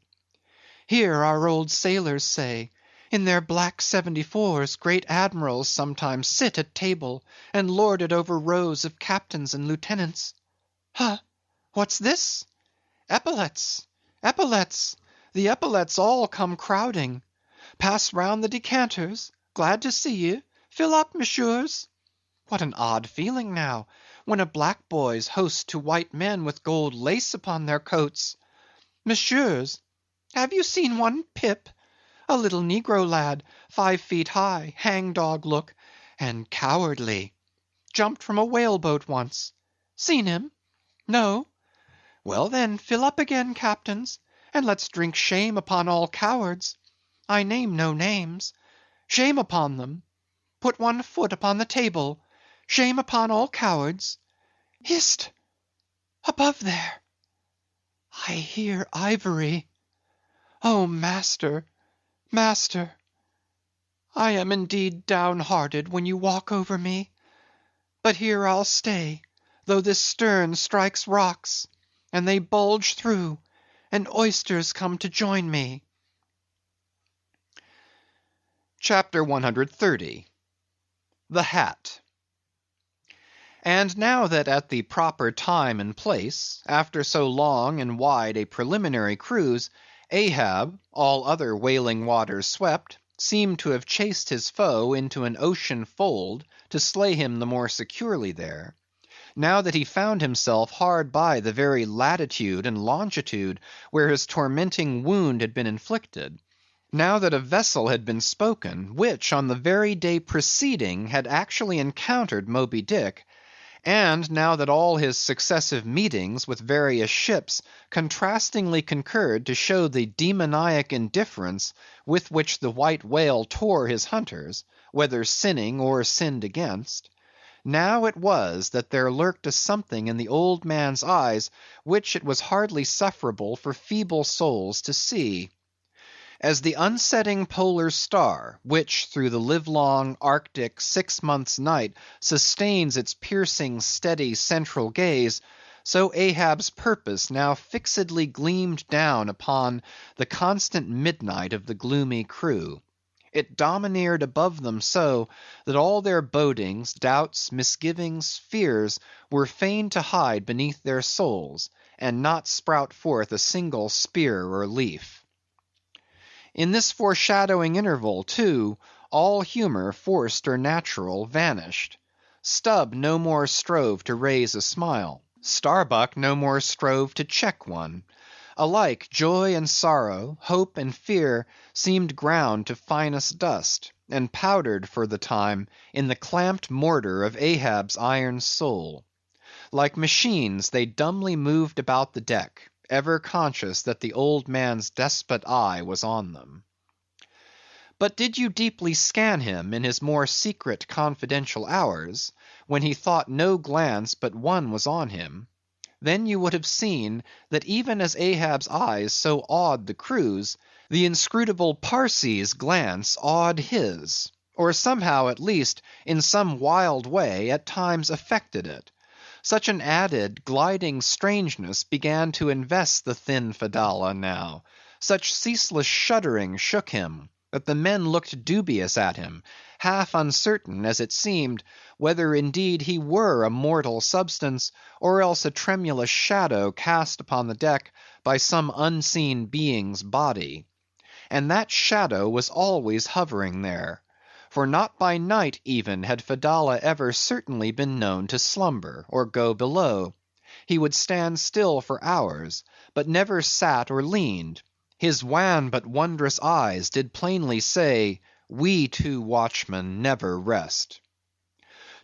Here our old sailors say, in their black 74s great admirals sometimes sit at table and lord it over rows of captains and lieutenants. Huh, what's this? Epaulets, epaulets, the epaulets all come crowding. Pass round the decanters, glad to see ye, fill up, messieurs. What an odd feeling now, when a black boy's host to white men with gold lace upon their coats. Messieurs, have you seen one Pip? A little negro lad, 5 feet high, hang-dog look, and cowardly. Jumped from a whale-boat once. Seen him? No? Well then, fill up again, captains, and let's drink shame upon all cowards. I name no names. Shame upon them. Put one foot upon the table. Shame upon all cowards. Hist! Above there. I hear ivory. Oh, master, master, I am indeed downhearted when you walk over me. But here I'll stay, though this stern strikes rocks, and they bulge through, and oysters come to join me. Chapter 130. The Hat. And now that at the proper time and place, after so long and wide a preliminary cruise, Ahab, all other whaling waters swept, seemed to have chased his foe into an ocean fold to slay him the more securely there; now that he found himself hard by the very latitude and longitude where his tormenting wound had been inflicted; now that a vessel had been spoken, which on the very day preceding had actually encountered Moby Dick; and now that all his successive meetings with various ships contrastingly concurred to show the demoniac indifference with which the white whale tore his hunters, whether sinning or sinned against; now it was that there lurked a something in the old man's eyes which it was hardly sufferable for feeble souls to see. As the unsetting polar star, which through the livelong Arctic 6 months' night sustains its piercing, steady, central gaze, so Ahab's purpose now fixedly gleamed down upon the constant midnight of the gloomy crew. It domineered above them so, that all their bodings, doubts, misgivings, fears, were fain to hide beneath their souls, and not sprout forth a single spear or leaf. In this foreshadowing interval, too, all humor, forced or natural, vanished. Stubb no more strove to raise a smile. Starbuck no more strove to check one. Alike joy and sorrow, hope and fear, seemed ground to finest dust, and powdered for the time in the clamped mortar of Ahab's iron soul. Like machines, they dumbly moved about the deck, ever conscious that the old man's despot eye was on them. But did you deeply scan him in his more secret confidential hours, when he thought no glance but one was on him, then you would have seen that even as Ahab's eyes so awed the crew's, the inscrutable Parsee's glance awed his, or somehow at least in some wild way at times affected it. Such an added, gliding strangeness began to invest the thin Fedallah now, such ceaseless shuddering shook him, that the men looked dubious at him, half uncertain, as it seemed, whether indeed he were a mortal substance, or else a tremulous shadow cast upon the deck by some unseen being's body. And that shadow was always hovering there. For not by night even had Fedallah ever certainly been known to slumber, or go below. He would stand still for hours, but never sat or leaned. His wan but wondrous eyes did plainly say, We two watchmen never rest.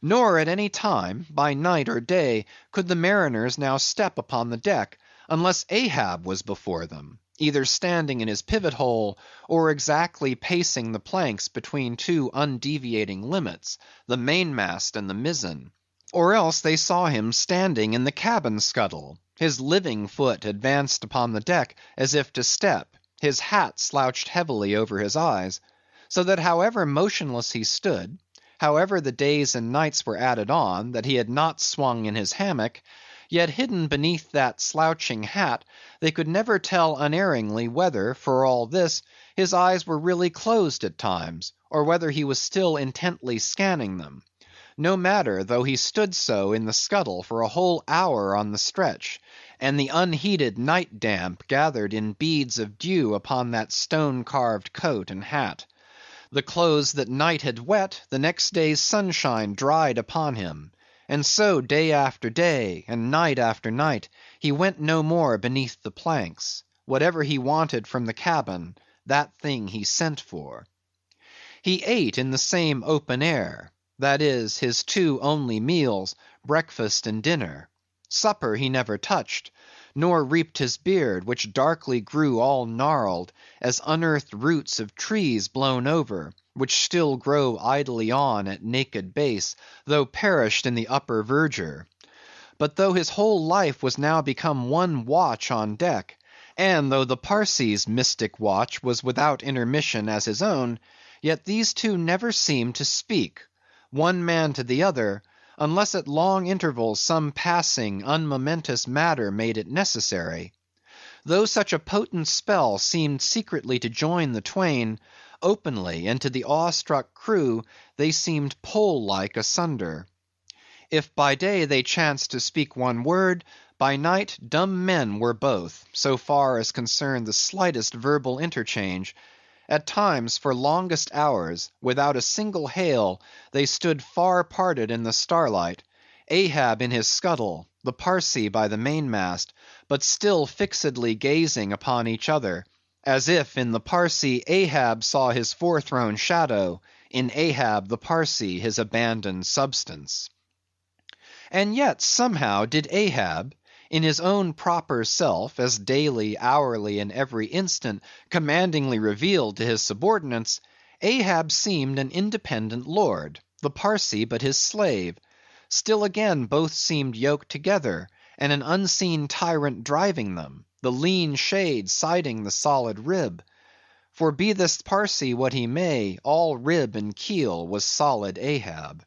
Nor at any time, by night or day, could the mariners now step upon the deck, unless Ahab was before them, either standing in his pivot hole, or exactly pacing the planks between two undeviating limits, the mainmast and the mizzen; or else they saw him standing in the cabin scuttle, his living foot advanced upon the deck as if to step, his hat slouched heavily over his eyes; so that however motionless he stood, however the days and nights were added on that he had not swung in his hammock, yet hidden beneath that slouching hat, they could never tell unerringly whether, for all this, his eyes were really closed at times, or whether he was still intently scanning them. No matter though he stood so in the scuttle for a whole hour on the stretch, and the unheeded night damp gathered in beads of dew upon that stone-carved coat and hat. The clothes that night had wet, the next day's sunshine dried upon him; and so day after day, and night after night, he went no more beneath the planks. Whatever he wanted from the cabin, that thing he sent for. He ate in the same open air; that is, his two only meals, breakfast and dinner. Supper he never touched, nor reaped his beard, which darkly grew all gnarled, as unearthed roots of trees blown over, which still grow idly on at naked base, though perished in the upper verdure. But though his whole life was now become one watch on deck, and though the Parsee's mystic watch was without intermission as his own, yet these two never seemed to speak, one man to the other, unless at long intervals some passing, unmomentous matter made it necessary. Though such a potent spell seemed secretly to join the twain, openly, and to the awe-struck crew, they seemed pole-like asunder. If by day they chanced to speak one word, by night dumb men were both, so far as concerned the slightest verbal interchange. At times, for longest hours, without a single hail, they stood far parted in the starlight, Ahab in his scuttle, the Parsee by the mainmast, but still fixedly gazing upon each other, as if in the Parsee Ahab saw his forethrown shadow, in Ahab the Parsee his abandoned substance. And yet somehow did Ahab, in his own proper self, as daily, hourly, and every instant commandingly revealed to his subordinates, Ahab seemed an independent lord, the Parsee but his slave. Still again both seemed yoked together, and an unseen tyrant driving them, the lean shade siding the solid rib. For be this Parsee what he may, all rib and keel was solid Ahab.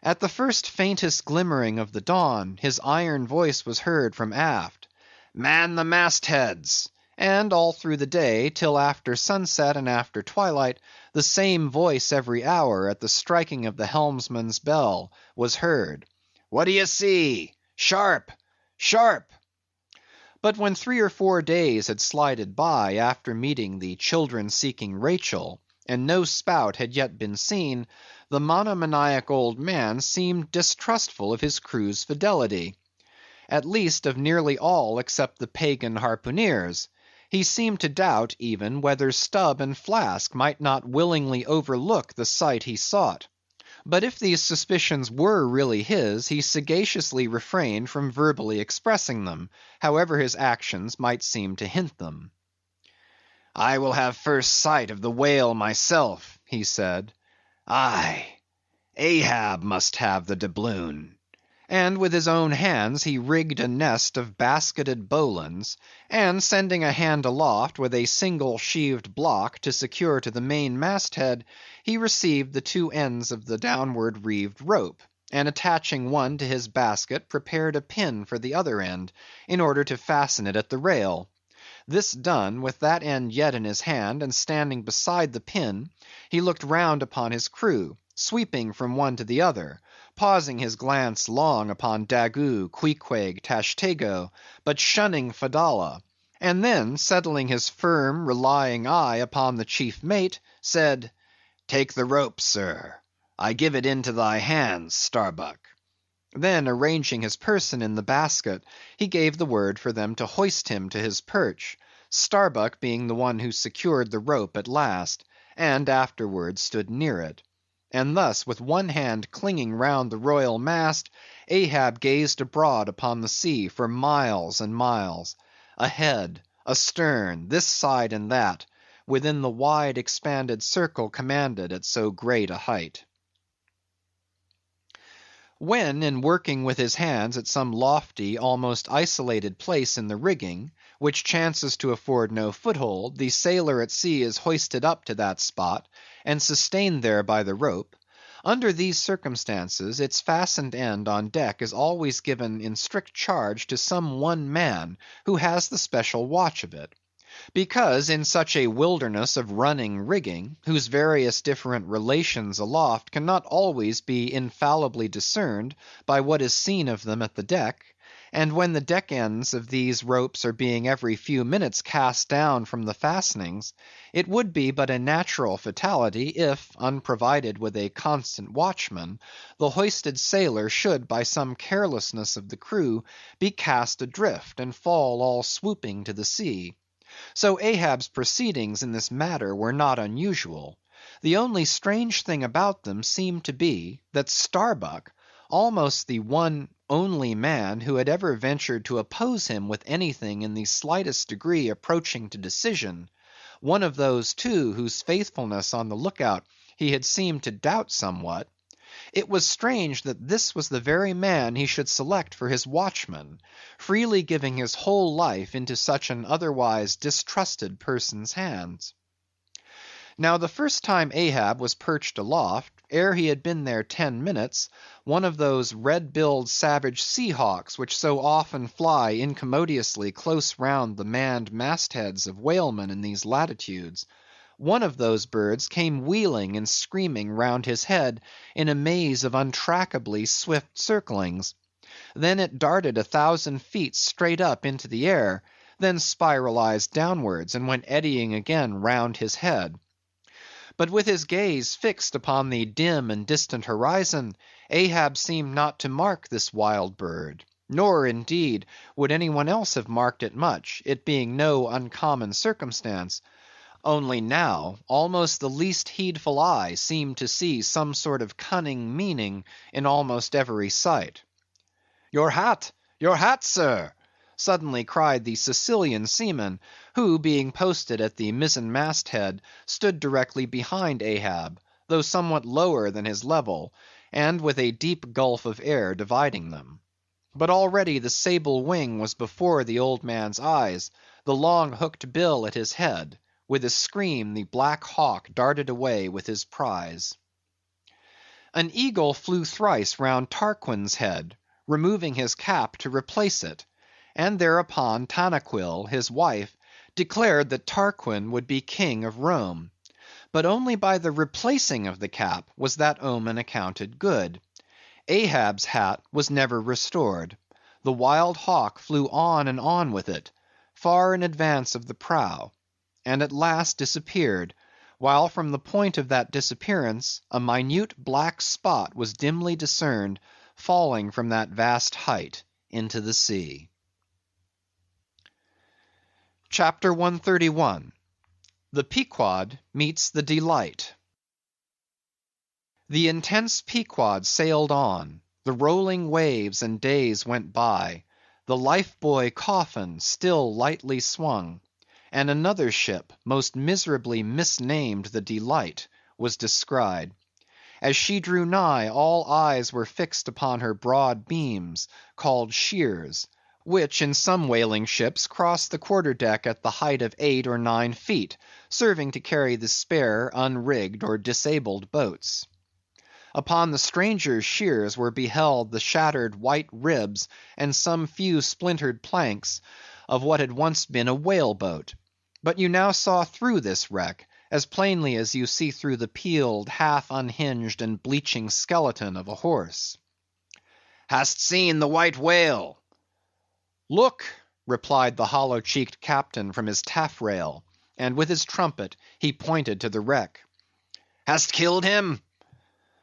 At the first faintest glimmering of the dawn, his iron voice was heard from aft, "Man the mastheads!" and all through the day, till after sunset and after twilight, the same voice every hour, at the striking of the helmsman's bell, was heard, "What d'ye see? Sharp! Sharp!" But when 3 or 4 days had slided by after meeting the children seeking Rachel, and no spout had yet been seen, the monomaniac old man seemed distrustful of his crew's fidelity. At least of nearly all except the pagan harpooneers. He seemed to doubt, even, whether Stubb and Flask might not willingly overlook the sight he sought. But if these suspicions were really his, he sagaciously refrained from verbally expressing them, however his actions might seem to hint them. "I will have first sight of the whale myself," he said. "Aye, Ahab must have the doubloon." And with his own hands he rigged a nest of basketed bowlines, and sending a hand aloft with a single sheaved block to secure to the main masthead, he received the two ends of the downward reeved rope, and attaching one to his basket, prepared a pin for the other end, in order to fasten it at the rail. This done, with that end yet in his hand, and standing beside the pin, he looked round upon his crew, sweeping from one to the other, pausing his glance long upon Daggoo, Queequeg, Tashtego, but shunning Fedallah, and then settling his firm, relying eye upon the chief mate, said, "Take the rope, sir. I give it into thy hands, Starbuck." Then arranging his person in the basket, he gave the word for them to hoist him to his perch, Starbuck being the one who secured the rope at last, and afterwards stood near it. And thus, with one hand clinging round the royal mast, Ahab gazed abroad upon the sea for miles and miles, ahead, astern, this side and that, within the wide expanded circle commanded at so great a height. When, in working with his hands at some lofty, almost isolated place in the rigging, which chances to afford no foothold, the sailor at sea is hoisted up to that spot, and sustained there by the rope; under these circumstances, its fastened end on deck is always given in strict charge to some one man, who has the special watch of it. Because in such a wilderness of running rigging, whose various different relations aloft cannot always be infallibly discerned by what is seen of them at the deck, and when the deck ends of these ropes are being every few minutes cast down from the fastenings, it would be but a natural fatality if, unprovided with a constant watchman, the hoisted sailor should by some carelessness of the crew be cast adrift and fall all swooping to the sea. So Ahab's proceedings in this matter were not unusual. The only strange thing about them seemed to be, that Starbuck, almost the one only man who had ever ventured to oppose him with anything in the slightest degree approaching to decision, one of those too whose faithfulness on the lookout he had seemed to doubt somewhat, it was strange that this was the very man he should select for his watchman, freely giving his whole life into such an otherwise distrusted person's hands. Now the first time Ahab was perched aloft, ere he had been there 10 minutes, one of those red-billed savage sea hawks which so often fly incommodiously close round the manned mastheads of whalemen in these latitudes, one of those birds came wheeling and screaming round his head in a maze of untrackably swift circlings. Then it darted 1,000 feet straight up into the air, then spiralized downwards, and went eddying again round his head. But with his gaze fixed upon the dim and distant horizon, Ahab seemed not to mark this wild bird, nor, indeed, would any one else have marked it much, it being no uncommon circumstance. Only now, almost the least heedful eye seemed to see some sort of cunning meaning in almost every sight. "Your hat, sir!" suddenly cried the Sicilian seaman, who, being posted at the mizzen mast head, stood directly behind Ahab, though somewhat lower than his level, and with a deep gulf of air dividing them. But already the sable wing was before the old man's eyes, the long hooked bill at his head. With a scream, the black hawk darted away with his prize. An eagle flew thrice round Tarquin's head, removing his cap to replace it, and thereupon Tanaquil, his wife, declared that Tarquin would be king of Rome. But only by the replacing of the cap was that omen accounted good. Ahab's hat was never restored. The wild hawk flew on and on with it, far in advance of the prow, and at last disappeared, while from the point of that disappearance a minute black spot was dimly discerned falling from that vast height into the sea. Chapter 131. The Pequod Meets the Delight. The intense Pequod sailed on, the rolling waves and days went by, the Life-Buoy coffin still lightly swung, and another ship, most miserably misnamed the Delight, was descried. As she drew nigh, all eyes were fixed upon her broad beams, called shears, which in some whaling ships cross the quarter-deck at the height of 8 or 9 feet, serving to carry the spare, unrigged, or disabled boats. Upon the stranger's shears were beheld the shattered white ribs and some few splintered planks of what had once been a whale-boat. But you now saw through this wreck, as plainly as you see through the peeled, half unhinged, and bleaching skeleton of a horse. "Hast seen the white whale?" "Look," replied the hollow-cheeked captain from his taffrail, and with his trumpet he pointed to the wreck. "Hast killed him?"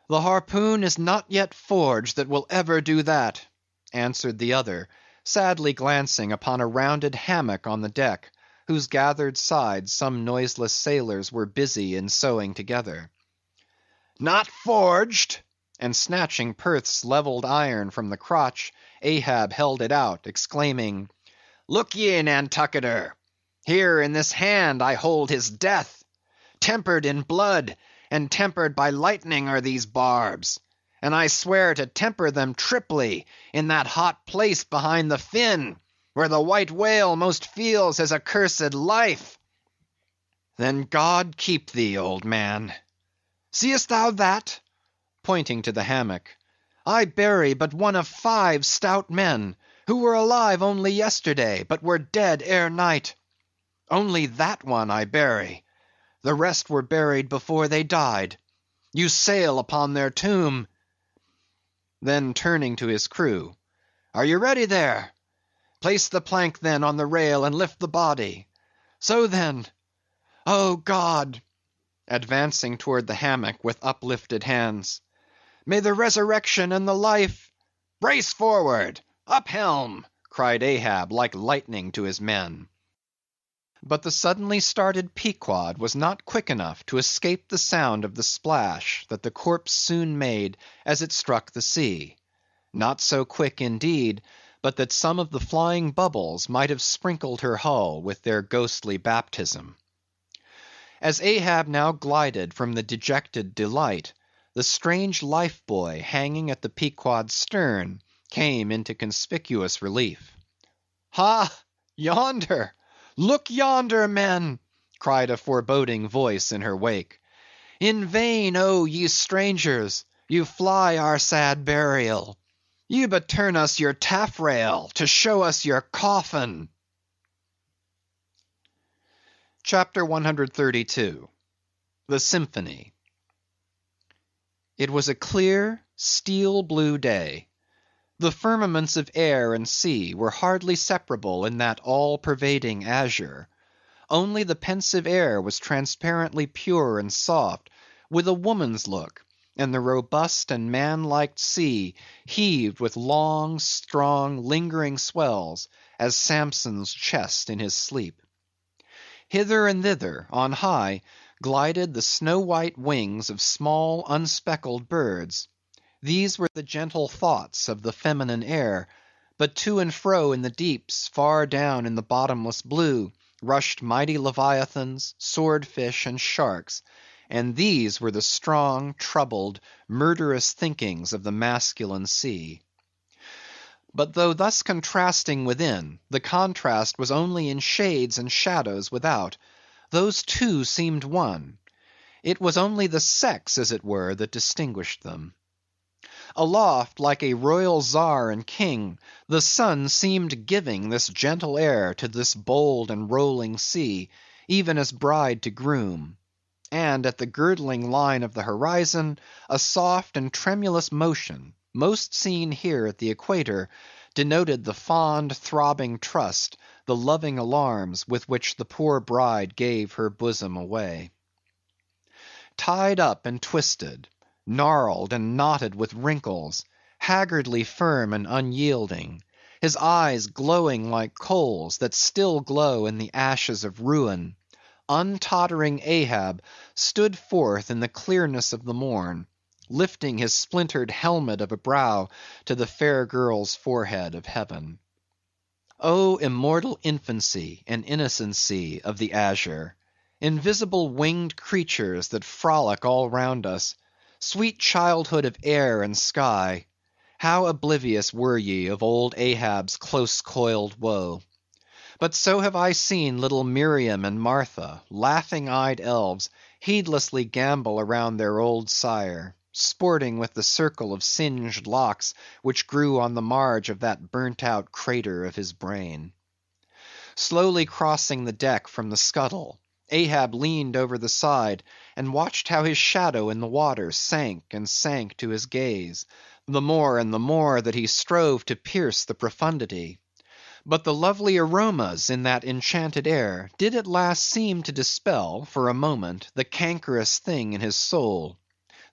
"The harpoon is not yet forged that will ever do that," answered the other, sadly glancing upon a rounded hammock on the deck, whose gathered sides some noiseless sailors were busy in sewing together. "Not forged!" And snatching Perth's levelled iron from the crotch, Ahab held it out, exclaiming, "Look ye, Nantucketer! Here in this hand I hold his death. Tempered in blood, and tempered by lightning are these barbs, and I swear to temper them triply in that hot place behind the fin, where the white whale most feels his accursed life. Then God keep thee, old man. Seest thou that?" pointing to the hammock. "I bury but one of 5 stout men, who were alive only yesterday, but were dead ere night. Only that one I bury. The rest were buried before they died. You sail upon their tomb." Then turning to his crew, "Are you ready there? Place the plank then on the rail and lift the body. So then, O God," advancing toward the hammock with uplifted hands, "may the resurrection and the life—" "Brace forward! Up helm!" cried Ahab like lightning to his men. But the suddenly started Pequod was not quick enough to escape the sound of the splash that the corpse soon made as it struck the sea; not so quick indeed, but that some of the flying bubbles might have sprinkled her hull with their ghostly baptism. As Ahab now glided from the dejected Delight, the strange Life-Buoy hanging at the Pequod's stern came into conspicuous relief. "Ha! Yonder! Look yonder, men!" cried a foreboding voice in her wake. "In vain, oh ye strangers, you fly our sad burial. You but turn us your taffrail to show us your coffin." Chapter 132. The Symphony. It was a clear, steel-blue day. The firmaments of air and sea were hardly separable in that all-pervading azure. Only the pensive air was transparently pure and soft, with a woman's look, and the robust and man-like sea heaved with long, strong, lingering swells, as Samson's chest in his sleep. Hither and thither, on high, glided the snow-white wings of small, unspeckled birds. These were the gentle thoughts of the feminine air; but to and fro in the deeps, far down in the bottomless blue, rushed mighty leviathans, sword-fish, and sharks; and these were the strong, troubled, murderous thinkings of the masculine sea. But though thus contrasting within, the contrast was only in shades and shadows without. Those two seemed one. It was only the sex, as it were, that distinguished them. Aloft, like a royal czar and king, the sun seemed giving this gentle air to this bold and rolling sea, even as bride to groom. And at the girdling line of the horizon, a soft and tremulous motion, most seen here at the equator, denoted the fond, throbbing trust, the loving alarms with which the poor bride gave her bosom away. Tied up and twisted, gnarled and knotted with wrinkles, haggardly firm and unyielding, his eyes glowing like coals that still glow in the ashes of ruin, untottering Ahab stood forth in the clearness of the morn, lifting his splintered helmet of a brow to the fair girl's forehead of heaven. O immortal infancy and innocency of the azure! Invisible winged creatures that frolic all round us! Sweet childhood of air and sky! How oblivious were ye of old Ahab's close-coiled woe! But so have I seen little Miriam and Martha, laughing-eyed elves, heedlessly gambol around their old sire, sporting with the circle of singed locks which grew on the marge of that burnt-out crater of his brain. Slowly crossing the deck from the scuttle, Ahab leaned over the side, and watched how his shadow in the water sank and sank to his gaze, the more and the more that he strove to pierce the profundity. But the lovely aromas in that enchanted air did at last seem to dispel, for a moment, the cankerous thing in his soul.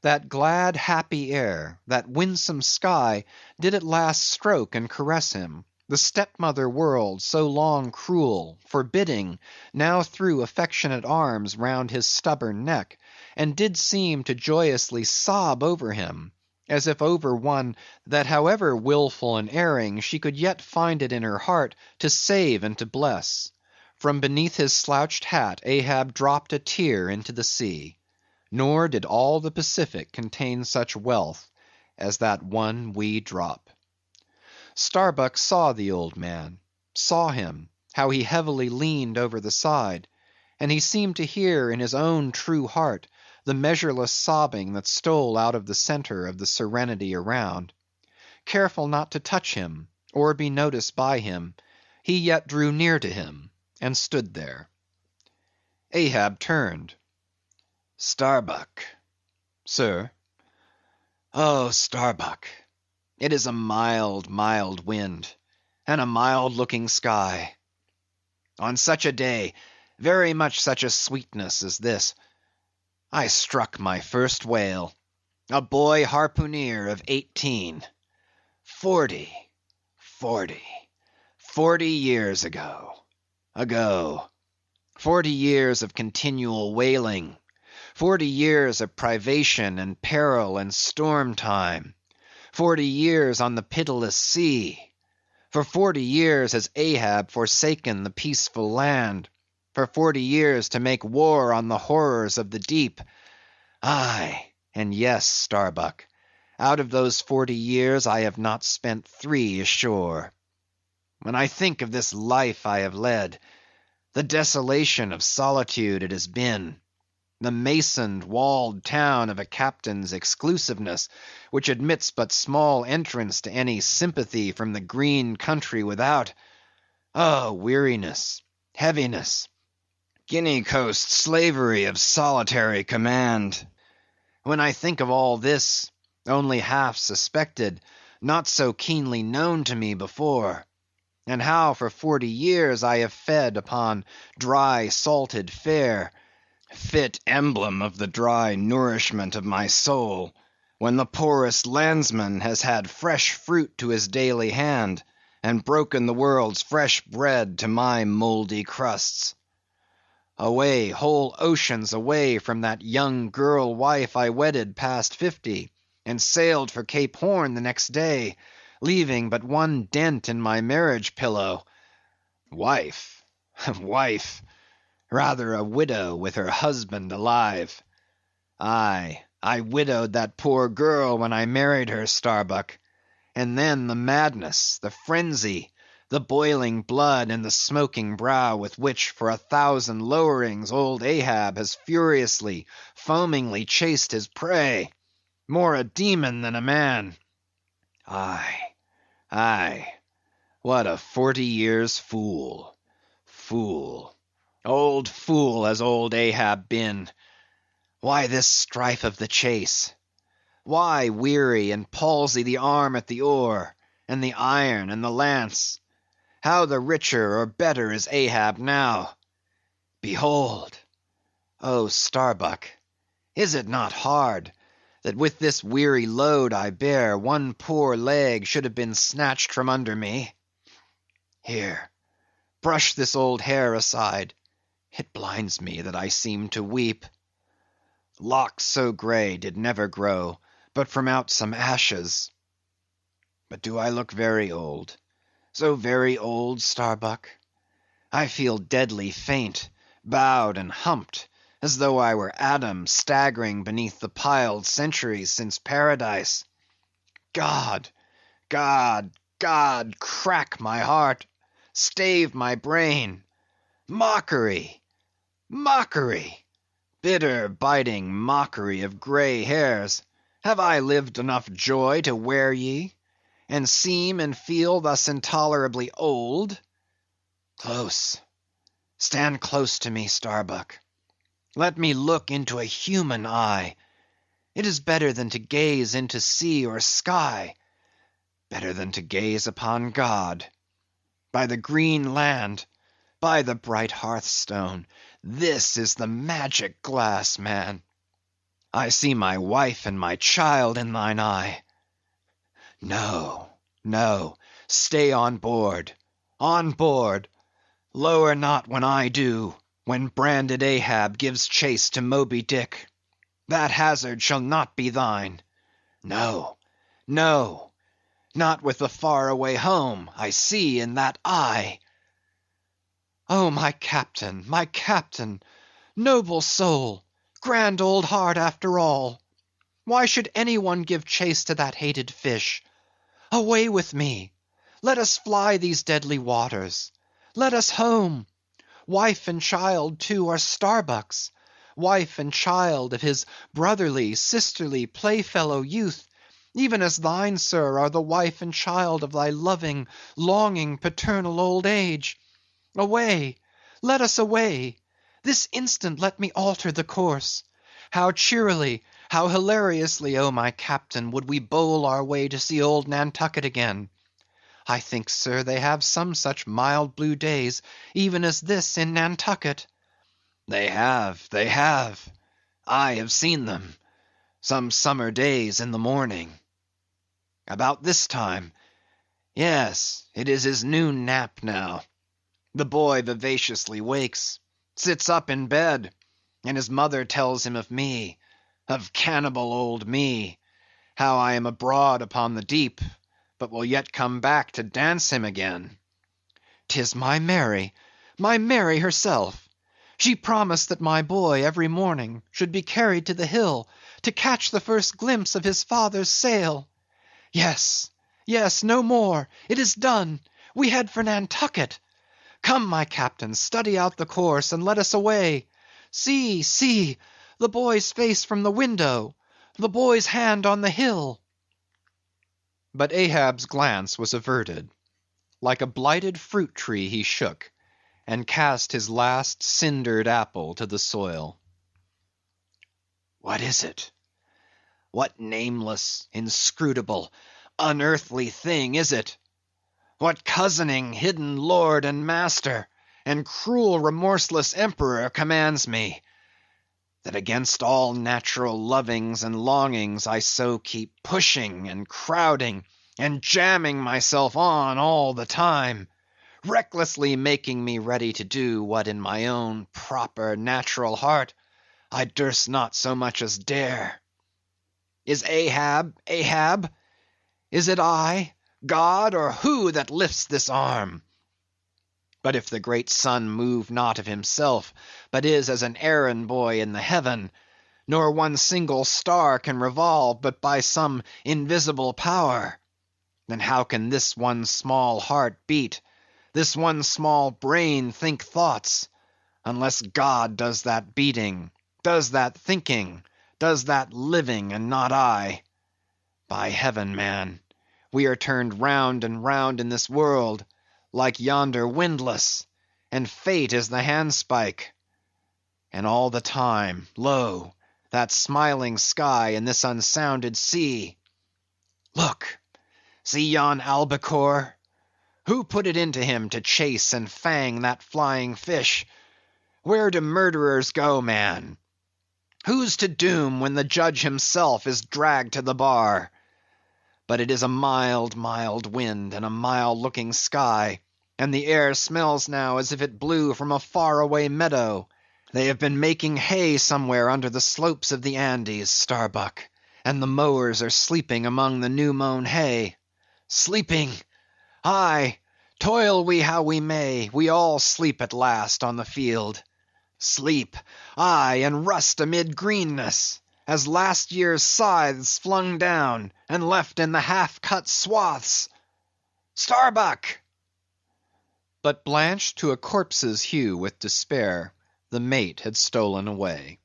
That glad, happy air, that winsome sky, did at last stroke and caress him, The stepmother world, so long cruel, forbidding, now threw affectionate arms round his stubborn neck, and did seem to joyously sob over him, as if over one that however wilful and erring, she could yet find it in her heart to save and to bless. From beneath his slouched hat Ahab dropped a tear into the sea. Nor did all the Pacific contain such wealth as that one wee drop. Starbuck saw the old man, saw him, how he heavily leaned over the side, and he seemed to hear in his own true heart the measureless sobbing that stole out of the center of the serenity around. Careful not to touch him, or be noticed by him, he yet drew near to him, and stood there. Ahab turned. Starbuck. Sir? Oh, Starbuck, it is a mild, mild wind, and a mild-looking sky. On such a day, very much such a sweetness as this, I struck my first whale, a boy harpooneer of 18. 40 years ago. 40 years of continual whaling, 40 years of privation and peril and storm time, 40 years on the pitiless sea. For 40 years has Ahab forsaken the peaceful land, for 40 years to make war on the horrors of the deep. Aye, and yes, Starbuck, out of those 40 years I have not spent 3 ashore. When I think of this life I have led, the desolation of solitude it has been, the masoned, walled town of a captain's exclusiveness, which admits but small entrance to any sympathy from the green country without. Oh, weariness, heaviness, Guinea coast slavery of solitary command. When I think of all this, only half suspected, not so keenly known to me before, and how for 40 years I have fed upon dry salted fare, fit emblem of the dry nourishment of my soul, when the poorest landsman has had fresh fruit to his daily hand, and broken the world's fresh bread to my mouldy crusts. Away, whole oceans away from that young girl wife I wedded past 50, and sailed for Cape Horn the next day, leaving but one dent in my marriage pillow. Wife, rather a widow with her husband alive. Aye, I widowed that poor girl when I married her, Starbuck. And then the madness, the frenzy, the boiling blood and the smoking brow with which for 1,000 lowerings old Ahab has furiously, foamingly chased his prey. More a demon than a man. Aye, what a 40 years fool. Old fool has old Ahab been. Why this strife of the chase? Why weary and palsy the arm at the oar, and the iron and the lance? How the richer or better is Ahab now? Behold! Oh, Starbuck, is it not hard that with this weary load I bear, one poor leg should have been snatched from under me? Here, brush this old hair aside. It blinds me that I seem to weep. Locks so grey did never grow, but from out some ashes. But do I look very old? So very old, Starbuck? I feel deadly faint, bowed and humped, as though I were Adam staggering beneath the piled centuries since paradise. God, crack my heart, stave my brain. Mockery! Bitter, biting mockery of grey hairs. Have I lived enough joy to wear ye, and seem and feel thus intolerably old? Close. Stand close to me, Starbuck. Let me look into a human eye. It is better than to gaze into sea or sky, better than to gaze upon God. By the green land, by the bright hearthstone, this is the magic glass, man. I see my wife and my child in thine eye. No, stay on board, on board. Lower not when I do, when branded Ahab gives chase to Moby Dick. That hazard shall not be thine. No, no, not with the far-away home I see in that eye. Oh, my captain, noble soul, grand old heart after all! Why should any one give chase to that hated fish? Away with me! Let us fly these deadly waters. Let us home. Wife and child, too, are Starbuck's. Wife and child of his brotherly, sisterly, playfellow youth, even as thine, sir, are the wife and child of thy loving, longing, paternal old age. Away! Let us away! This instant let me alter the course. How cheerily, how hilariously, oh my captain, would we bowl our way to see old Nantucket again! I think, sir, they have some such mild blue days, even as this in Nantucket. They have. I have seen them. Some summer days in the morning. About this time. Yes, it is his noon nap now. The boy vivaciously wakes, sits up in bed, and his mother tells him of me, of cannibal old me, how I am abroad upon the deep, but will yet come back to dance him again. 'Tis my Mary herself. She promised that my boy every morning should be carried to the hill to catch the first glimpse of his father's sail. Yes, no more. It is done. We head for Nantucket. Come, my captain, study out the course, and let us away. See, the boy's face from the window, the boy's hand on the hill. But Ahab's glance was averted. Like a blighted fruit tree he shook, and cast his last cindered apple to the soil. What is it? What nameless, inscrutable, unearthly thing is it? What cozening, hidden lord and master, and cruel, remorseless emperor commands me, that against all natural lovings and longings I so keep pushing and crowding and jamming myself on all the time, recklessly making me ready to do what in my own proper natural heart I durst not so much as dare? Is Ahab? Is it I, God, or who that lifts this arm? But if the great sun move not of himself, but is as an errand boy in the heaven, nor one single star can revolve but by some invisible power, then how can this one small heart beat, this one small brain think thoughts, unless God does that beating, does that thinking, does that living, and not I? By heaven, man, we are turned round and round in this world, like yonder windlass, and fate is the handspike. And all the time, lo, that smiling sky and this unsounded sea. Look, see yon albacore? Who put it into him to chase and fang that flying fish? Where do murderers go, man? Who's to doom when the judge himself is dragged to the bar? But it is a mild, mild wind, and a mild-looking sky, and the air smells now as if it blew from a far-away meadow. They have been making hay somewhere under the slopes of the Andes, Starbuck, and the mowers are sleeping among the new-mown hay. Sleeping! Aye, toil we how we may, we all sleep at last on the field. Sleep, aye, and rust amid greenness, as last year's scythes flung down and left in the half-cut swaths. Starbuck! But blanched to a corpse's hue with despair, the mate had stolen away.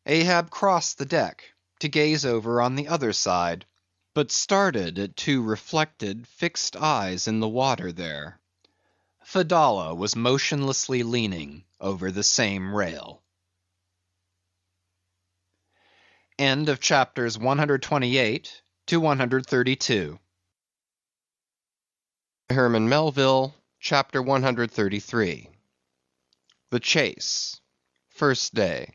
Ahab crossed the deck to gaze over on the other side, but started at two reflected, fixed eyes in the water there. Fedallah was motionlessly leaning over the same rail. End of chapters 128 to 132. Herman Melville, chapter 133. The Chase, First Day.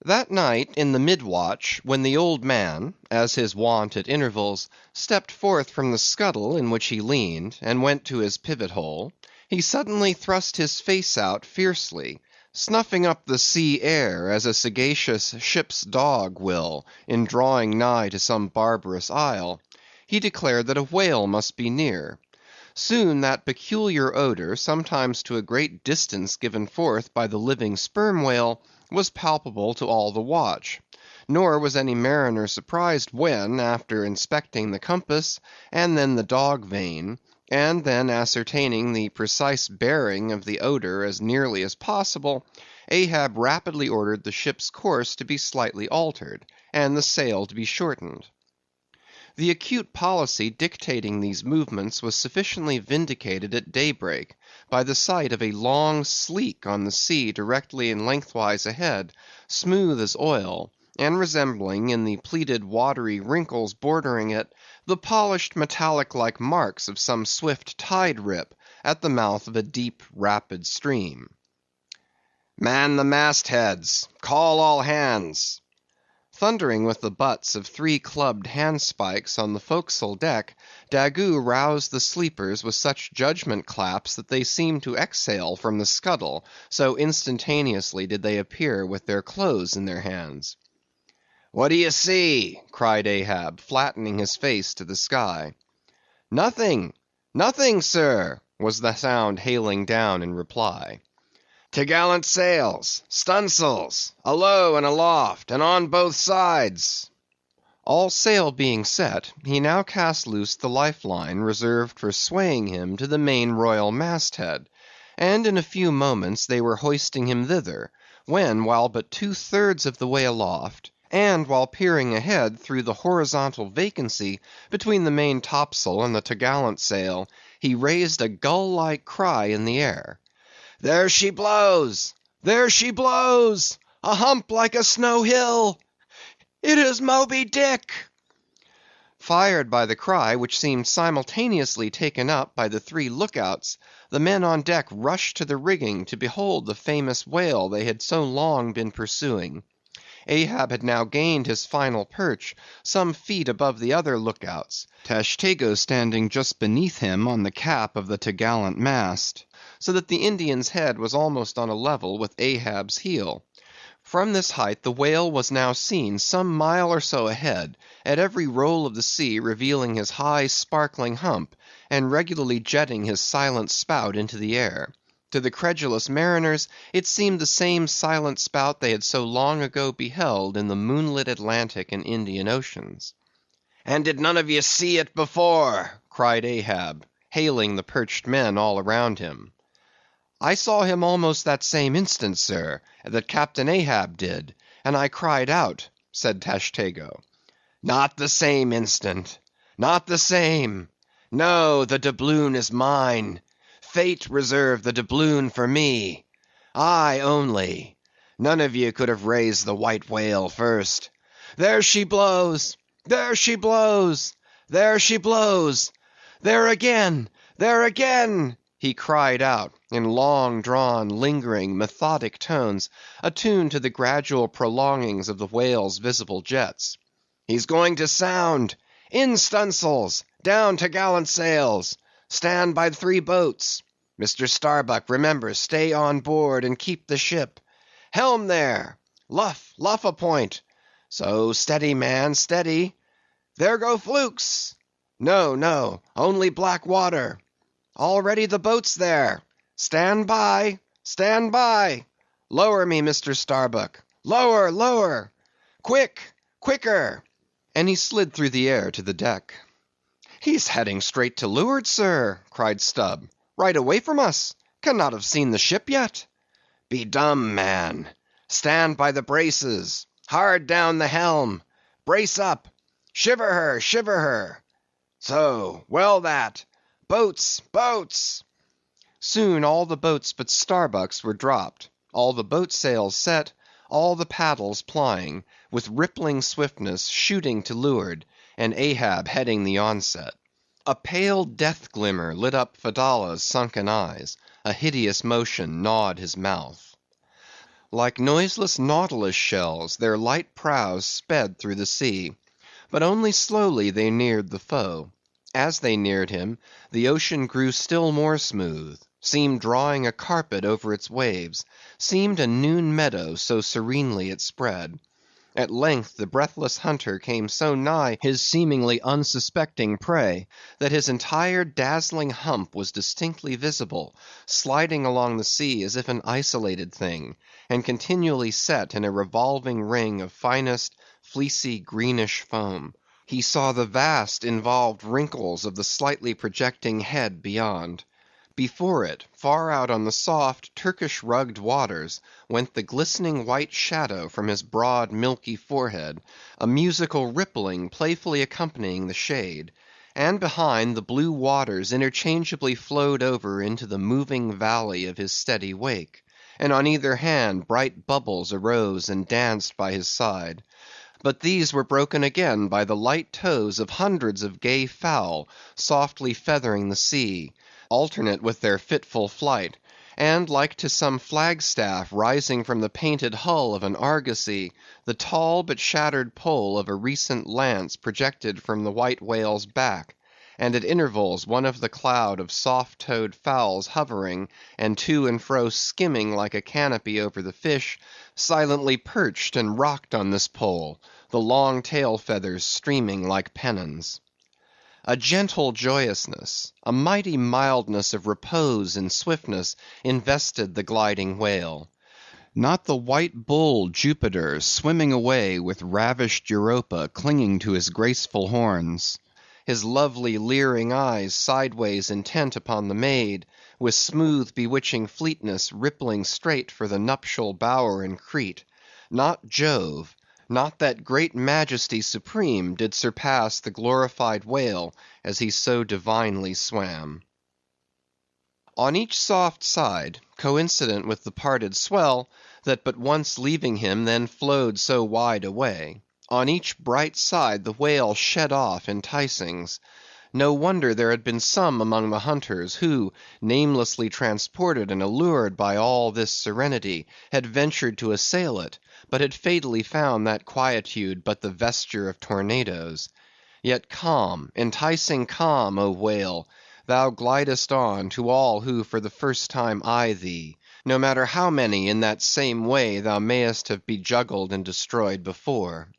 That night in the mid-watch, when the old man, as his wont at intervals, stepped forth from the scuttle in which he leaned, and went to his pivot-hole, he suddenly thrust his face out fiercely, snuffing up the sea air as a sagacious ship's dog will in drawing nigh to some barbarous isle. He declared that a whale must be near. Soon that peculiar odor, sometimes to a great distance given forth by the living sperm whale, was palpable to all the watch; nor was any mariner surprised when, after inspecting the compass, and then the dog vane, and then ascertaining the precise bearing of the odor as nearly as possible, Ahab rapidly ordered the ship's course to be slightly altered, and the sail to be shortened. The acute policy dictating these movements was sufficiently vindicated at daybreak by the sight of a long sleek on the sea directly and lengthwise ahead, smooth as oil, and resembling in the pleated watery wrinkles bordering it, the polished metallic-like marks of some swift tide-rip at the mouth of a deep rapid stream. "Man the mastheads! Call all hands!" Thundering with the butts of 3 clubbed handspikes on the forecastle deck, Daggoo roused the sleepers with such judgment claps that they seemed to exhale from the scuttle, so instantaneously did they appear with their clothes in their hands. "What do you see?" cried Ahab, flattening his face to the sky. "Nothing, nothing, sir," was the sound hailing down in reply. "T'gallant sails, stunsails, alow and aloft, and on both sides." All sail being set, he now cast loose the life-line reserved for swaying him to the main royal masthead, and in a few moments they were hoisting him thither, when, while but 2/3 of the way aloft, and while peering ahead through the horizontal vacancy between the main topsail and the t'gallant sail, he raised a gull-like cry in the air. "There she blows! There she blows! A hump like a snow hill! It is Moby Dick!" Fired by the cry, which seemed simultaneously taken up by the 3 lookouts, the men on deck rushed to the rigging to behold the famous whale they had so long been pursuing. Ahab had now gained his final perch, some feet above the other lookouts, Tashtego standing just beneath him on the cap of the t'gallant mast, so that the Indian's head was almost on a level with Ahab's heel. From this height the whale was now seen some mile or so ahead, at every roll of the sea revealing his high sparkling hump, and regularly jetting his silent spout into the air. To the credulous mariners it seemed the same silent spout they had so long ago beheld in the moonlit Atlantic and Indian Oceans. "And did none of ye see it before?" cried Ahab, hailing the perched men all around him. "I saw him almost that same instant, sir, that Captain Ahab did, and I cried out," said Tashtego. "Not the same instant, not the same. No, the doubloon is mine. Fate reserved the doubloon for me. I only. None of ye could have raised the white whale first. There she blows! There she blows! There she blows! There again! There again!" he cried out in long-drawn, lingering, methodic tones, attuned to the gradual prolongings of the whale's visible jets. "He's going to sound! In stunsails! Down t'gallant sails! Stand by the 3 boats! Mr. Starbuck, remember, stay on board and keep the ship. Helm there! Luff, luff a point! So, steady, man, steady! There go flukes! No, no, only black water! Already the boats there! Stand by! Stand by! Lower me, Mr. Starbuck! Lower, lower! Quick, quicker!" And he slid through the air to the deck. "He's heading straight to leeward, sir," cried Stubb. "Right away from us. Cannot have seen the ship yet." "Be dumb, man. Stand by the braces. Hard down the helm. Brace up. Shiver her, shiver her. So, well that. Boats, boats!" Soon all the boats but Starbuck's were dropped, all the boat sails set, all the paddles plying, with rippling swiftness shooting to leeward, and Ahab heading the onset. A pale death glimmer lit up Fedallah's sunken eyes, a hideous motion gnawed his mouth. Like noiseless nautilus shells, their light prows sped through the sea. But only slowly they neared the foe. As they neared him, the ocean grew still more smooth, seemed drawing a carpet over its waves, seemed a noon meadow, so serenely it spread. At length the breathless hunter came so nigh his seemingly unsuspecting prey, that his entire dazzling hump was distinctly visible, sliding along the sea as if an isolated thing, and continually set in a revolving ring of finest, fleecy, greenish foam. He saw the vast involved wrinkles of the slightly projecting head beyond. Before it, far out on the soft, Turkish-rugged waters, went the glistening white shadow from his broad, milky forehead, a musical rippling playfully accompanying the shade; and behind, the blue waters interchangeably flowed over into the moving valley of his steady wake, and on either hand bright bubbles arose and danced by his side. But these were broken again by the light toes of hundreds of gay fowl, softly feathering the sea, alternate with their fitful flight; and like to some flagstaff rising from the painted hull of an argosy, the tall but shattered pole of a recent lance projected from the white whale's back, and at intervals one of the cloud of soft-toed fowls hovering, and to and fro skimming like a canopy over the fish, silently perched and rocked on this pole, the long tail feathers streaming like pennons. A gentle joyousness, a mighty mildness of repose and swiftness invested the gliding whale. Not the white bull Jupiter swimming away with ravished Europa clinging to his graceful horns; his lovely leering eyes sideways intent upon the maid, with smooth bewitching fleetness rippling straight for the nuptial bower in Crete; not Jove, not that great majesty supreme, did surpass the glorified whale as he so divinely swam. On each soft side, coincident with the parted swell, that but once leaving him then flowed so wide away, on each bright side the whale shed off enticings. No wonder there had been some among the hunters who, namelessly transported and allured by all this serenity, had ventured to assail it, but had fatally found that quietude but the vesture of tornadoes. Yet calm, enticing calm, O whale, thou glidest on to all who for the first time eye thee, no matter how many in that same way thou mayest have bejuggled and destroyed before.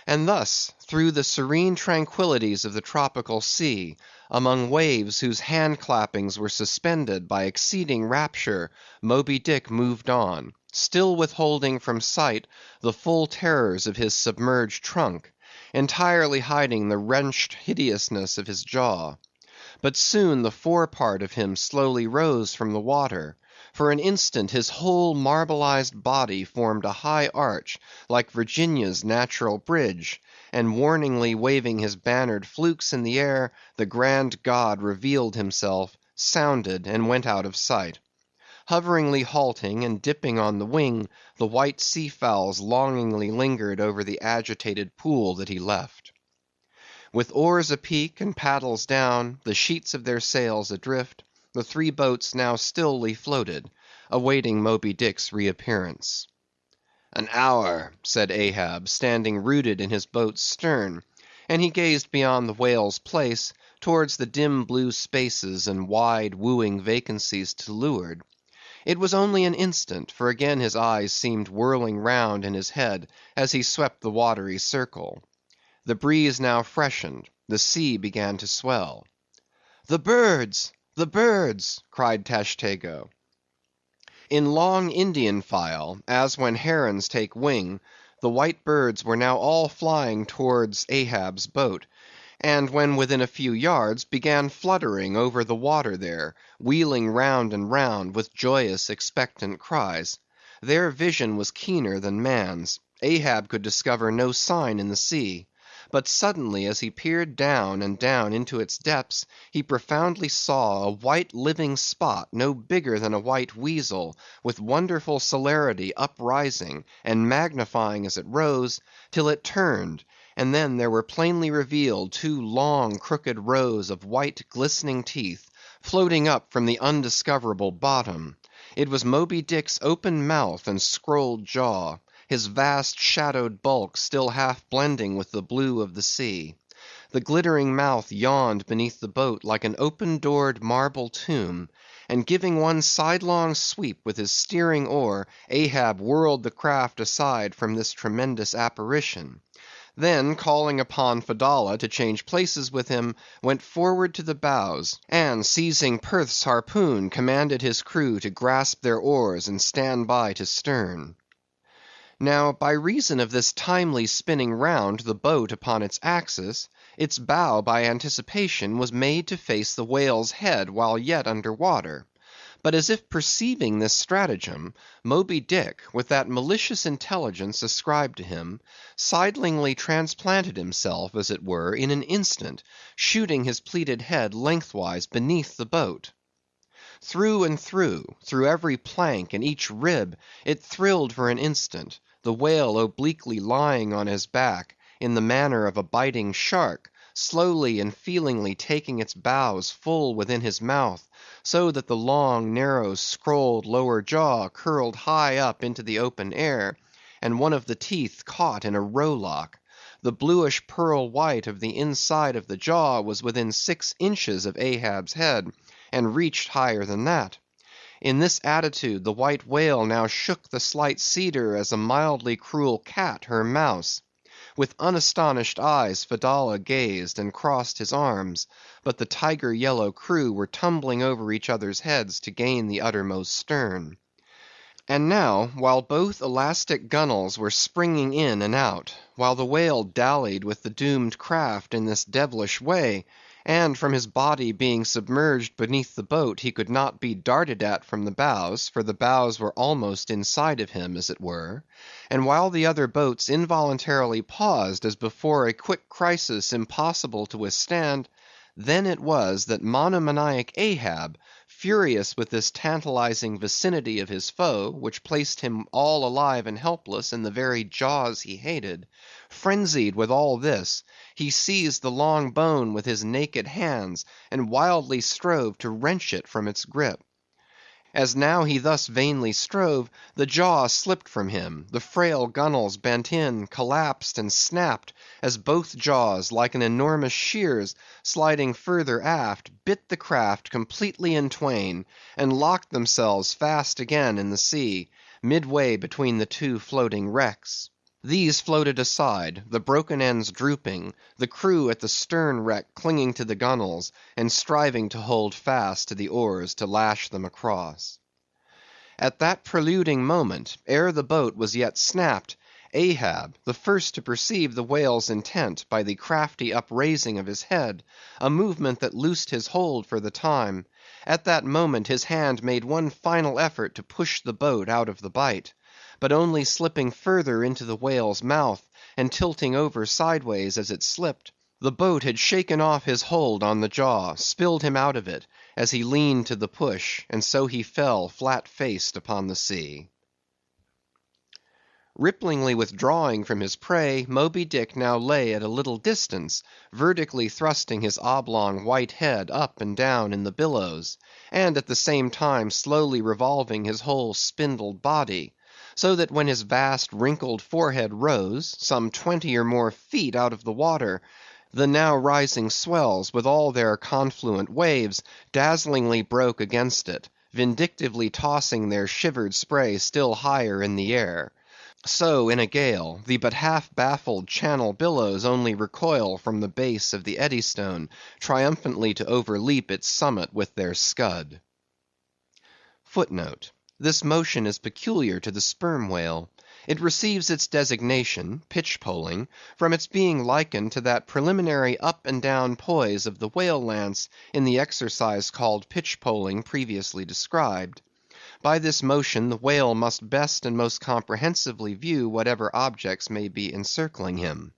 And thus, through the serene tranquillities of the tropical sea, among waves whose hand-clappings were suspended by exceeding rapture, Moby Dick moved on, still withholding from sight the full terrors of his submerged trunk, entirely hiding the wrenched hideousness of his jaw. But soon the forepart of him slowly rose from the water. For an instant his whole marbleized body formed a high arch, like Virginia's natural bridge, and warningly waving his bannered flukes in the air, the grand god revealed himself, sounded, and went out of sight. Hoveringly halting and dipping on the wing, the white sea fowls longingly lingered over the agitated pool that he left. With oars apeak and paddles down, the sheets of their sails adrift, the three boats now stilly floated, awaiting Moby Dick's reappearance. "An hour," said Ahab, standing rooted in his boat's stern, and he gazed beyond the whale's place, towards the dim blue spaces and wide wooing vacancies to leeward. It was only an instant, for again his eyes seemed whirling round in his head as he swept the watery circle. The breeze now freshened, the sea began to swell. "The birds! The birds!" cried Tashtego. In long Indian file, as when herons take wing, the white birds were now all flying towards Ahab's boat, and when within a few yards, began fluttering over the water there, wheeling round and round with joyous expectant cries. Their vision was keener than man's. Ahab could discover no sign in the sea. But suddenly, as he peered down and down into its depths, he profoundly saw a white living spot no bigger than a white weasel, with wonderful celerity uprising, and magnifying as it rose, till it turned, and then there were plainly revealed two long crooked rows of white glistening teeth, floating up from the undiscoverable bottom. It was Moby Dick's open mouth and scrolled jaw, his vast shadowed bulk still half blending with the blue of the sea. The glittering mouth yawned beneath the boat like an open-doored marble tomb, and giving one sidelong sweep with his steering oar, Ahab whirled the craft aside from this tremendous apparition. Then, calling upon Fedallah to change places with him, went forward to the bows, and seizing Perth's harpoon, commanded his crew to grasp their oars and stand by to stern. Now, by reason of this timely spinning round the boat upon its axis, its bow by anticipation was made to face the whale's head while yet under water. But as if perceiving this stratagem, Moby Dick, with that malicious intelligence ascribed to him, sidlingly transplanted himself, as it were, in an instant, shooting his pleated head lengthwise beneath the boat. Through and through every plank and each rib, it thrilled for an instant, the whale obliquely lying on his back, in the manner of a biting shark, slowly and feelingly taking its bows full within his mouth, so that the long, narrow, scrolled lower jaw curled high up into the open air, and one of the teeth caught in a rowlock. The bluish pearl white of the inside of the jaw was within 6 inches of Ahab's head, and reached higher than that. In this attitude the white whale now shook the slight cedar as a mildly cruel cat her mouse. With unastonished eyes Fedallah gazed and crossed his arms, but the tiger-yellow crew were tumbling over each other's heads to gain the uttermost stern. And now, while both elastic gunwales were springing in and out, while the whale dallied with the doomed craft in this devilish way, and from his body being submerged beneath the boat, he could not be darted at from the bows, for the bows were almost inside of him, as it were, and while the other boats involuntarily paused as before a quick crisis impossible to withstand, then it was that monomaniac Ahab, furious with this tantalizing vicinity of his foe, which placed him all alive and helpless in the very jaws he hated, frenzied with all this, he seized the long bone with his naked hands, and wildly strove to wrench it from its grip. As now he thus vainly strove, the jaw slipped from him, the frail gunwales bent in, collapsed, and snapped, as both jaws, like an enormous shears, sliding further aft, bit the craft completely in twain, and locked themselves fast again in the sea, midway between the two floating wrecks. These floated aside, the broken ends drooping, the crew at the stern wreck clinging to the gunwales, and striving to hold fast to the oars to lash them across. At that preluding moment, ere the boat was yet snapped, Ahab, the first to perceive the whale's intent by the crafty upraising of his head, a movement that loosed his hold for the time, at that moment his hand made one final effort to push the boat out of the bight, but only slipping further into the whale's mouth, and tilting over sideways as it slipped, the boat had shaken off his hold on the jaw, spilled him out of it, as he leaned to the push, and so he fell flat-faced upon the sea. Ripplingly withdrawing from his prey, Moby Dick now lay at a little distance, vertically thrusting his oblong white head up and down in the billows, and at the same time slowly revolving his whole spindled body, so that when his vast wrinkled forehead rose, some 20 or more feet out of the water, the now rising swells, with all their confluent waves, dazzlingly broke against it, vindictively tossing their shivered spray still higher in the air. So, in a gale, the but half-baffled Channel billows only recoil from the base of the Eddystone, triumphantly to overleap its summit with their scud. Footnote: this motion is peculiar to the sperm whale. It receives its designation, pitchpoling, from its being likened to that preliminary up and down poise of the whale lance in the exercise called pitchpoling previously described. By this motion the whale must best and most comprehensively view whatever objects may be encircling him.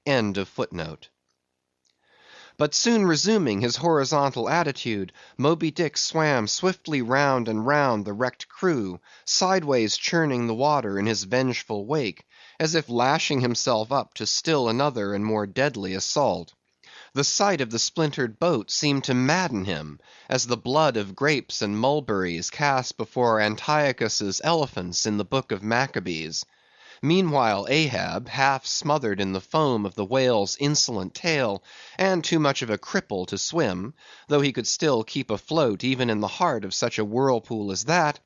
End of footnote. But soon resuming his horizontal attitude, Moby Dick swam swiftly round and round the wrecked crew, sideways churning the water in his vengeful wake, as if lashing himself up to still another and more deadly assault. The sight of the splintered boat seemed to madden him, as the blood of grapes and mulberries cast before Antiochus's elephants in the book of Maccabees. Meanwhile Ahab, half smothered in the foam of the whale's insolent tail, and too much of a cripple to swim, though he could still keep afloat even in the heart of such a whirlpool as that,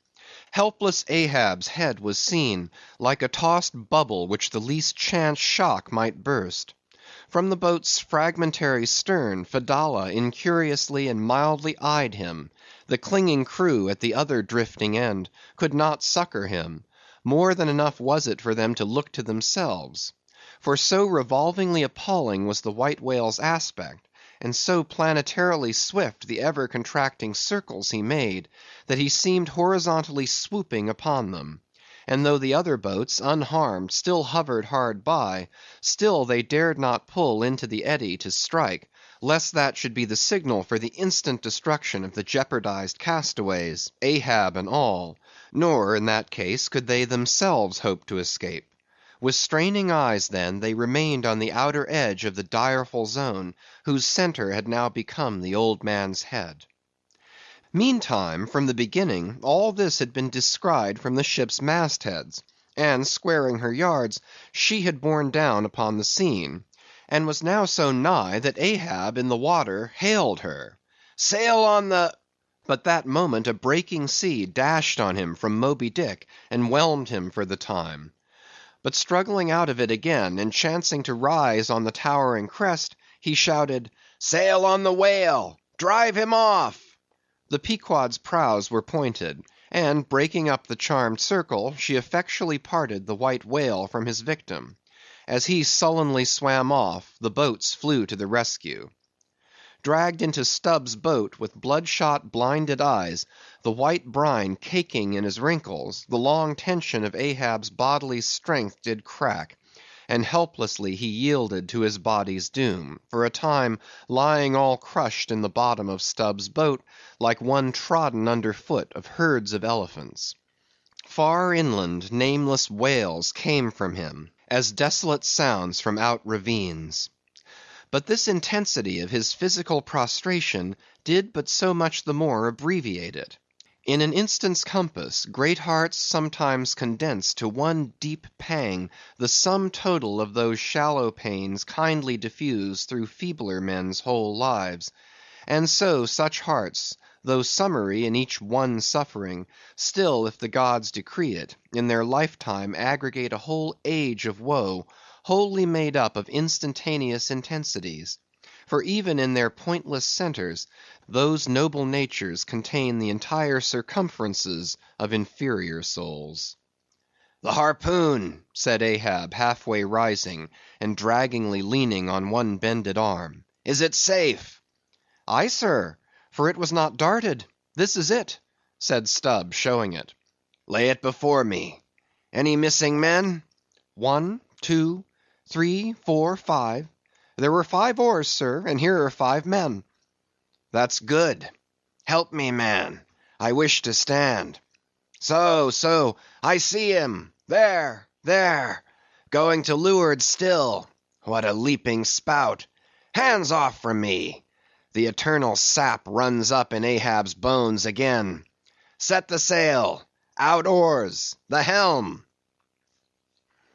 helpless Ahab's head was seen, like a tossed bubble which the least chance shock might burst. From the boat's fragmentary stern, Fedallah incuriously and mildly eyed him. The clinging crew at the other drifting end could not succor him. More than enough was it for them to look to themselves. For so revolvingly appalling was the white whale's aspect, and so planetarily swift the ever-contracting circles he made, that he seemed horizontally swooping upon them. And though the other boats, unharmed, still hovered hard by, still they dared not pull into the eddy to strike, lest that should be the signal for the instant destruction of the jeopardized castaways, Ahab and all; nor, in that case, could they themselves hope to escape. With straining eyes, then, they remained on the outer edge of the direful zone, whose center had now become the old man's head. Meantime, from the beginning, all this had been descried from the ship's mastheads, and squaring her yards, she had borne down upon the scene, and was now so nigh that Ahab in the water hailed her. "Sail on the—" But that moment a breaking sea dashed on him from Moby Dick, and whelmed him for the time. But struggling out of it again, and chancing to rise on the towering crest, he shouted, "Sail on the whale! Drive him off!" The Pequod's prows were pointed, and breaking up the charmed circle, she effectually parted the white whale from his victim. As he sullenly swam off, the boats flew to the rescue. Dragged into Stubb's boat with bloodshot blinded eyes, the white brine caking in his wrinkles, the long tension of Ahab's bodily strength did crack, and helplessly he yielded to his body's doom, for a time lying all crushed in the bottom of Stubb's boat, like one trodden under foot of herds of elephants. Far inland nameless wails came from him, as desolate sounds from out ravines. But this intensity of his physical prostration did but so much the more abbreviate it. In an instant's compass, great hearts sometimes condense to one deep pang the sum total of those shallow pains kindly diffused through feebler men's whole lives. And so such hearts, though summary in each one suffering, still, if the gods decree it, in their lifetime aggregate a whole age of woe, wholly made up of instantaneous intensities. For even in their pointless centers, those noble natures contain the entire circumferences of inferior souls. "The harpoon," said Ahab, halfway rising, and draggingly leaning on one bended arm. "Is it safe?" "Aye, sir, for it was not darted. This is it," said Stubb, showing it. "Lay it before me. Any missing men?" 1, 2, 3, 4, 5. There were 5 oars, sir, and here are 5 men." "That's good. Help me, man. I wish to stand. So, I see him. There. Going to leeward still. What a leaping spout. Hands off from me. The eternal sap runs up in Ahab's bones again. Set the sail. Out oars. The helm."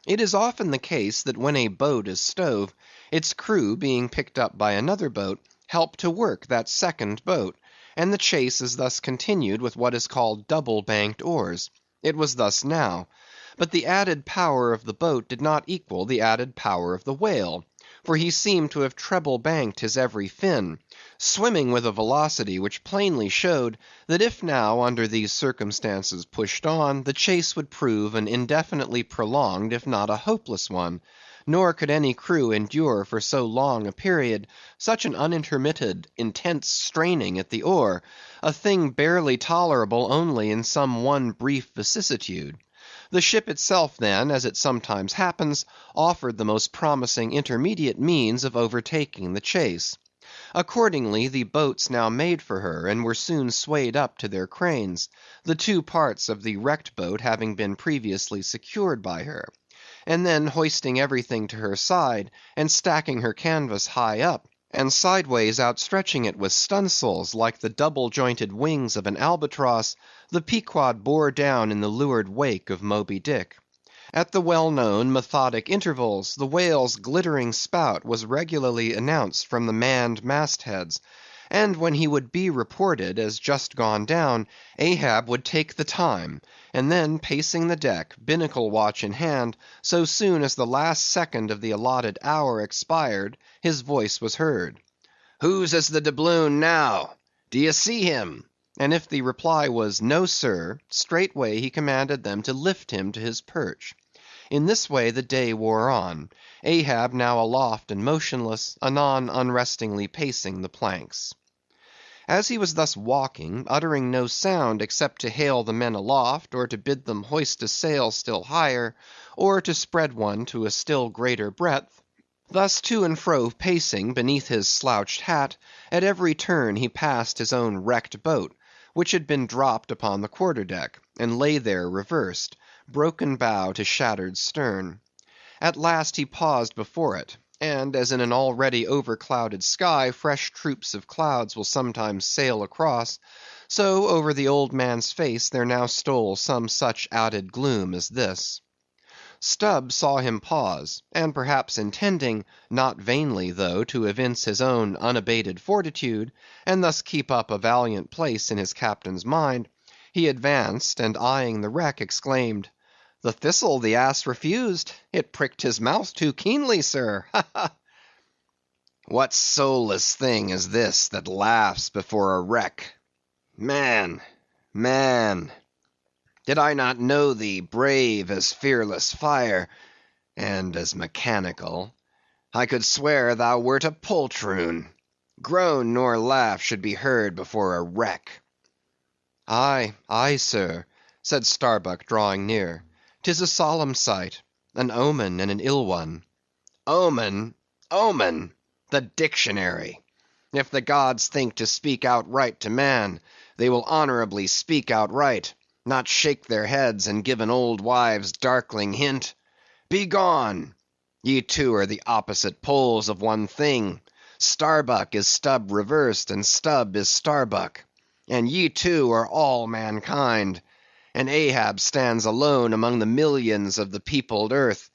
It is often the case that when a boat is stove, its crew being picked up by another boat, help to work that second boat, and the chase is thus continued with what is called double-banked oars. It was thus now. But the added power of the boat did not equal the added power of the whale, for he seemed to have treble-banked his every fin, swimming with a velocity which plainly showed that if now under these circumstances pushed on, the chase would prove an indefinitely prolonged if not a hopeless one, nor could any crew endure for so long a period such an unintermitted, intense straining at the oar, a thing barely tolerable only in some one brief vicissitude. The ship itself then, as it sometimes happens, offered the most promising intermediate means of overtaking the chase. Accordingly, the boats now made for her, and were soon swayed up to their cranes, the 2 parts of the wrecked boat having been previously secured by her. And then hoisting everything to her side, and stacking her canvas high up, and sideways outstretching it with stunsails like the double-jointed wings of an albatross, the Pequod bore down in the leeward wake of Moby Dick. At the well-known methodic intervals, the whale's glittering spout was regularly announced from the manned mastheads, and when he would be reported as just gone down, Ahab would take the time, and then pacing the deck, binnacle watch in hand, so soon as the last second of the allotted hour expired, his voice was heard. "Whose is the doubloon now? D'ye see him?" And if the reply was "No, sir," straightway he commanded them to lift him to his perch. In this way the day wore on, Ahab now aloft and motionless, anon unrestingly pacing the planks. As he was thus walking, uttering no sound except to hail the men aloft, or to bid them hoist a sail still higher, or to spread one to a still greater breadth, thus to and fro pacing beneath his slouched hat, at every turn he passed his own wrecked boat, which had been dropped upon the quarter-deck, and lay there reversed, broken bow to shattered stern. At last he paused before it, and as in an already overclouded sky fresh troops of clouds will sometimes sail across, so over the old man's face there now stole some such added gloom as this. Stubb saw him pause, and perhaps intending, not vainly though, to evince his own unabated fortitude, and thus keep up a valiant place in his captain's mind, he advanced, and eyeing the wreck, exclaimed, "The thistle the ass refused; it pricked his mouth too keenly, sir, ha ha!" "What soulless thing is this that laughs before a wreck? Man, man! Did I not know thee brave as fearless fire, and as mechanical, I could swear thou wert a poltroon. Groan nor laugh should be heard before a wreck." "Aye, aye, sir," said Starbuck, drawing near. "'Tis a solemn sight, an omen and an ill one." "Omen, omen! The dictionary! If the gods think to speak outright to man, they will honorably speak outright, not shake their heads and give an old wives' darkling hint. Begone! Ye two are the opposite poles of one thing. Starbuck is Stubb reversed, and Stubb is Starbuck. And ye two are all mankind. And Ahab stands alone among the millions of the peopled earth,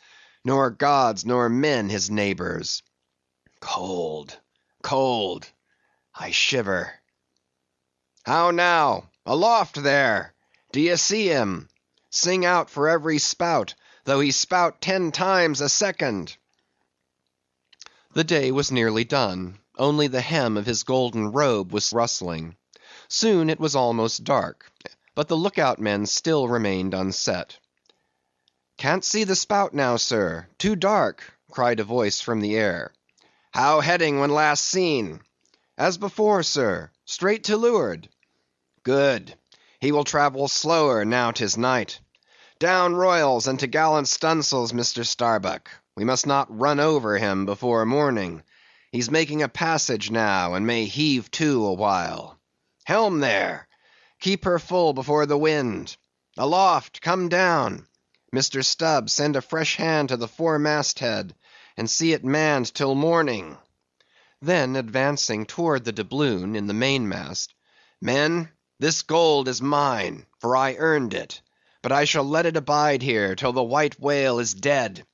nor gods nor men his neighbors. Cold, cold, I shiver. How now? Aloft there! D'ye see him? Sing out for every spout, though he spout 10 times a second." The day was nearly done; only the hem of his golden robe was rustling. Soon it was almost dark, but the look-out men still remained unset. "Can't see the spout now, sir; too dark," cried a voice from the air. "How heading when last seen?" "As before, sir; straight to leeward." "Good. He will travel slower now 'tis night. Down royals and t'gallant stunsails, Mr. Starbuck. We must not run over him before morning. He's making a passage now, and may heave to a while. Helm there! Keep her full before the wind. Aloft, come down. Mr. Stubb, send a fresh hand to the fore-mast-head, and see it manned till morning." Then advancing toward the doubloon in the mainmast, "Men, this gold is mine, for I earned it; but I shall let it abide here till the white whale is dead.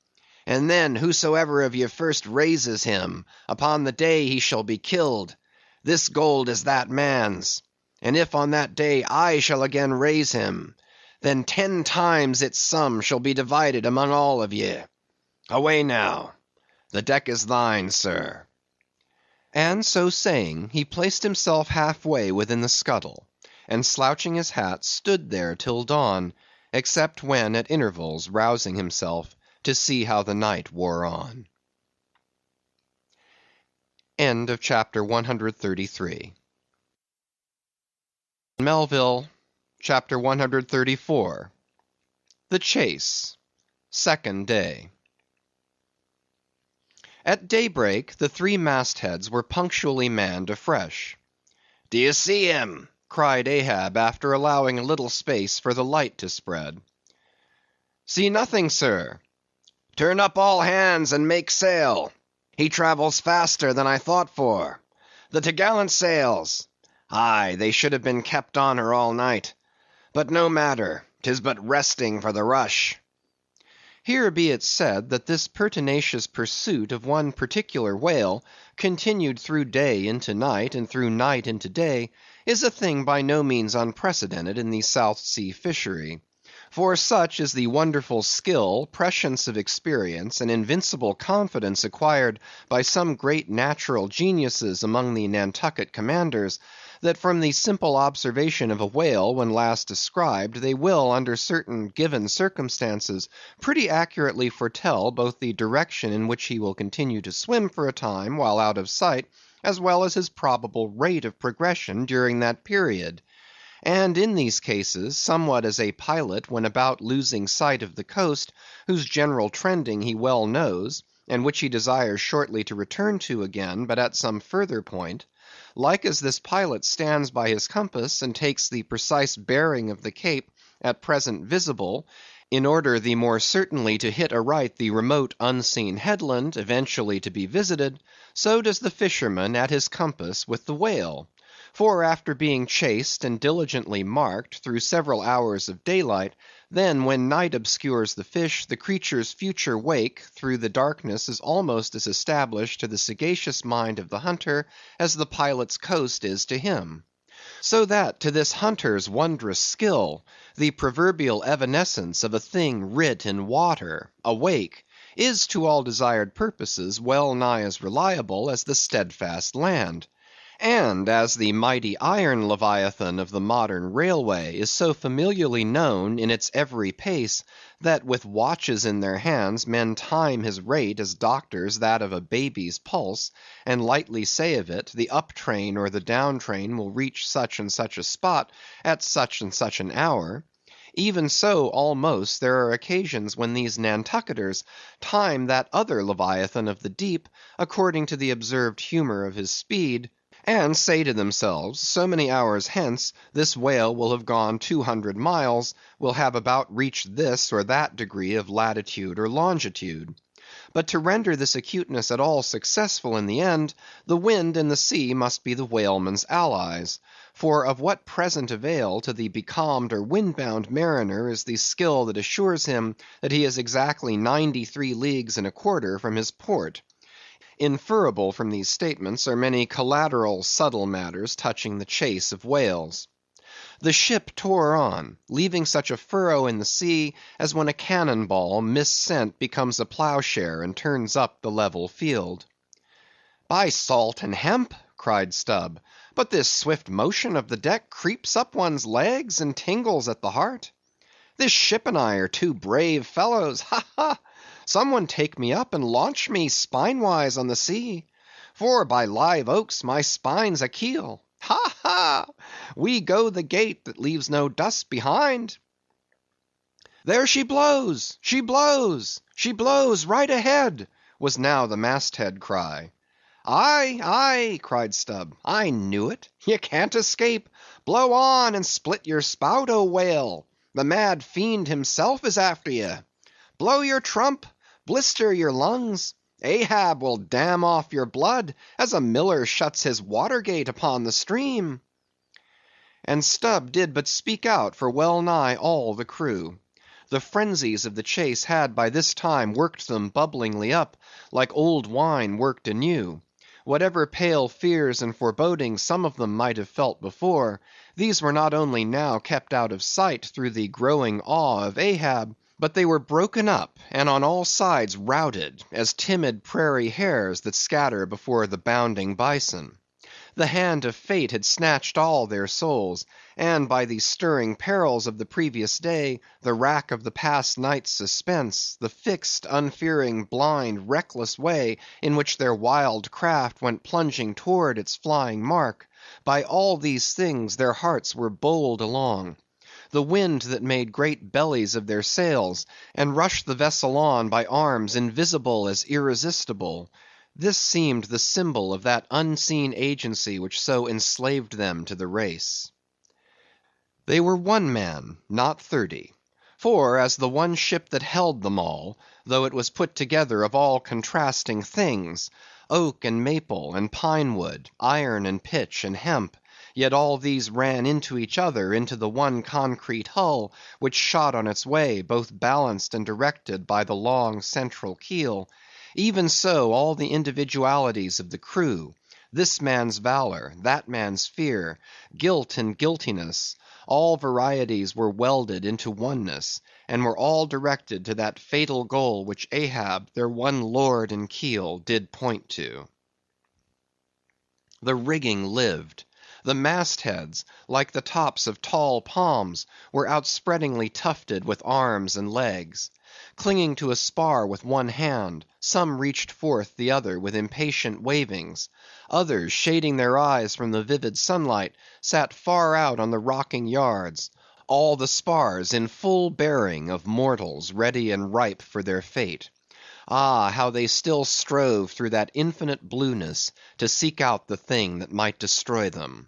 And then whosoever of ye first raises him, upon the day he shall be killed, this gold is that man's. And if on that day I shall again raise him, then 10 times its sum shall be divided among all of ye. Away now. The deck is thine, sir." And so saying, he placed himself halfway within the scuttle, and slouching his hat, stood there till dawn, except when at intervals rousing himself to see how the night wore on. End of chapter 133. Melville, chapter 134. The Chase, second day. At daybreak, the 3 mastheads were punctually manned afresh. "D'ye see him?" cried Ahab, after allowing a little space for the light to spread. "See nothing, sir." "Turn up all hands and make sail." He travels faster than I thought for. The t'gallant sails! Aye, they should have been kept on her all night. But no matter, 'tis but resting for the rush. Here be it said that this pertinacious pursuit of one particular whale, continued through day into night, and through night into day, is a thing by no means unprecedented in the South Sea fishery. For such is the wonderful skill, prescience of experience, and invincible confidence acquired by some great natural geniuses among the Nantucket commanders, that from the simple observation of a whale when last described, they will, under certain given circumstances, pretty accurately foretell both the direction in which he will continue to swim for a time while out of sight, as well as his probable rate of progression during that period. And in these cases, somewhat as a pilot when about losing sight of the coast, whose general trending he well knows, and which he desires shortly to return to again, but at some further point; like as this pilot stands by his compass and takes the precise bearing of the cape at present visible, in order the more certainly to hit aright the remote unseen headland eventually to be visited, so does the fisherman at his compass with the whale. For after being chased and diligently marked through several hours of daylight, then when night obscures the fish, the creature's future wake through the darkness is almost as established to the sagacious mind of the hunter as the pilot's coast is to him. So that to this hunter's wondrous skill, the proverbial evanescence of a thing writ in water, a wake, is to all desired purposes well nigh as reliable as the steadfast land. And as the mighty iron leviathan of the modern railway is so familiarly known in its every pace, that with watches in their hands men time his rate as doctors that of a baby's pulse, and lightly say of it, the up train or the down train will reach such and such a spot at such and such an hour; even so almost there are occasions when these Nantucketers time that other leviathan of the deep, according to the observed humor of his speed, and say to themselves, so many hours hence, this whale will have gone 200 miles, will have about reached this or that degree of latitude or longitude. But to render this acuteness at all successful in the end, the wind and the sea must be the whaleman's allies. For of what present avail to the becalmed or wind-bound mariner is the skill that assures him that he is exactly 93 leagues and a quarter from his port? Inferable from these statements are many collateral subtle matters touching the chase of whales. The ship tore on, leaving such a furrow in the sea as when a cannon ball, missent, becomes a ploughshare and turns up the level field. "By salt and hemp!" cried Stubb, "but this swift motion of the deck creeps up one's legs and tingles at the heart. This ship and I are two brave fellows, ha, ha! Some one take me up and launch me spinewise on the sea; for by live oaks my spine's a keel. Ha, ha! We go the gait that leaves no dust behind. There she blows! She blows! She blows right ahead!" was now the masthead cry. "Aye, aye!" cried Stubb, "I knew it. Ye can't escape. Blow on and split your spout, O whale! The mad fiend himself is after ye. Blow your trump! Blister your lungs! Ahab will dam off your blood, as a miller shuts his water gate upon the stream." And Stubb did but speak out for well nigh all the crew. The frenzies of the chase had by this time worked them bubblingly up, like old wine worked anew. Whatever pale fears and forebodings some of them might have felt before, these were not only now kept out of sight through the growing awe of Ahab, but they were broken up, and on all sides routed, as timid prairie hares that scatter before the bounding bison. The hand of fate had snatched all their souls, and by the stirring perils of the previous day, the rack of the past night's suspense, the fixed, unfearing, blind, reckless way in which their wild craft went plunging toward its flying mark, by all these things their hearts were bowled along. The wind that made great bellies of their sails, and rushed the vessel on by arms invisible as irresistible; this seemed the symbol of that unseen agency which so enslaved them to the race. They were one man, not 30; for as the one ship that held them all, though it was put together of all contrasting things, oak and maple and pine wood, iron and pitch and hemp, yet all these ran into each other into the one concrete hull, which shot on its way, both balanced and directed by the long central keel. Even so, all the individualities of the crew, this man's valor, that man's fear, guilt and guiltiness, all varieties were welded into oneness, and were all directed to that fatal goal which Ahab, their one lord and keel, did point to. The rigging lived. The mastheads, like the tops of tall palms, were outspreadingly tufted with arms and legs. Clinging to a spar with one hand, some reached forth the other with impatient wavings. Others, shading their eyes from the vivid sunlight, sat far out on the rocking yards. All the spars in full bearing of mortals ready and ripe for their fate. Ah, how they still strove through that infinite blueness to seek out the thing that might destroy them.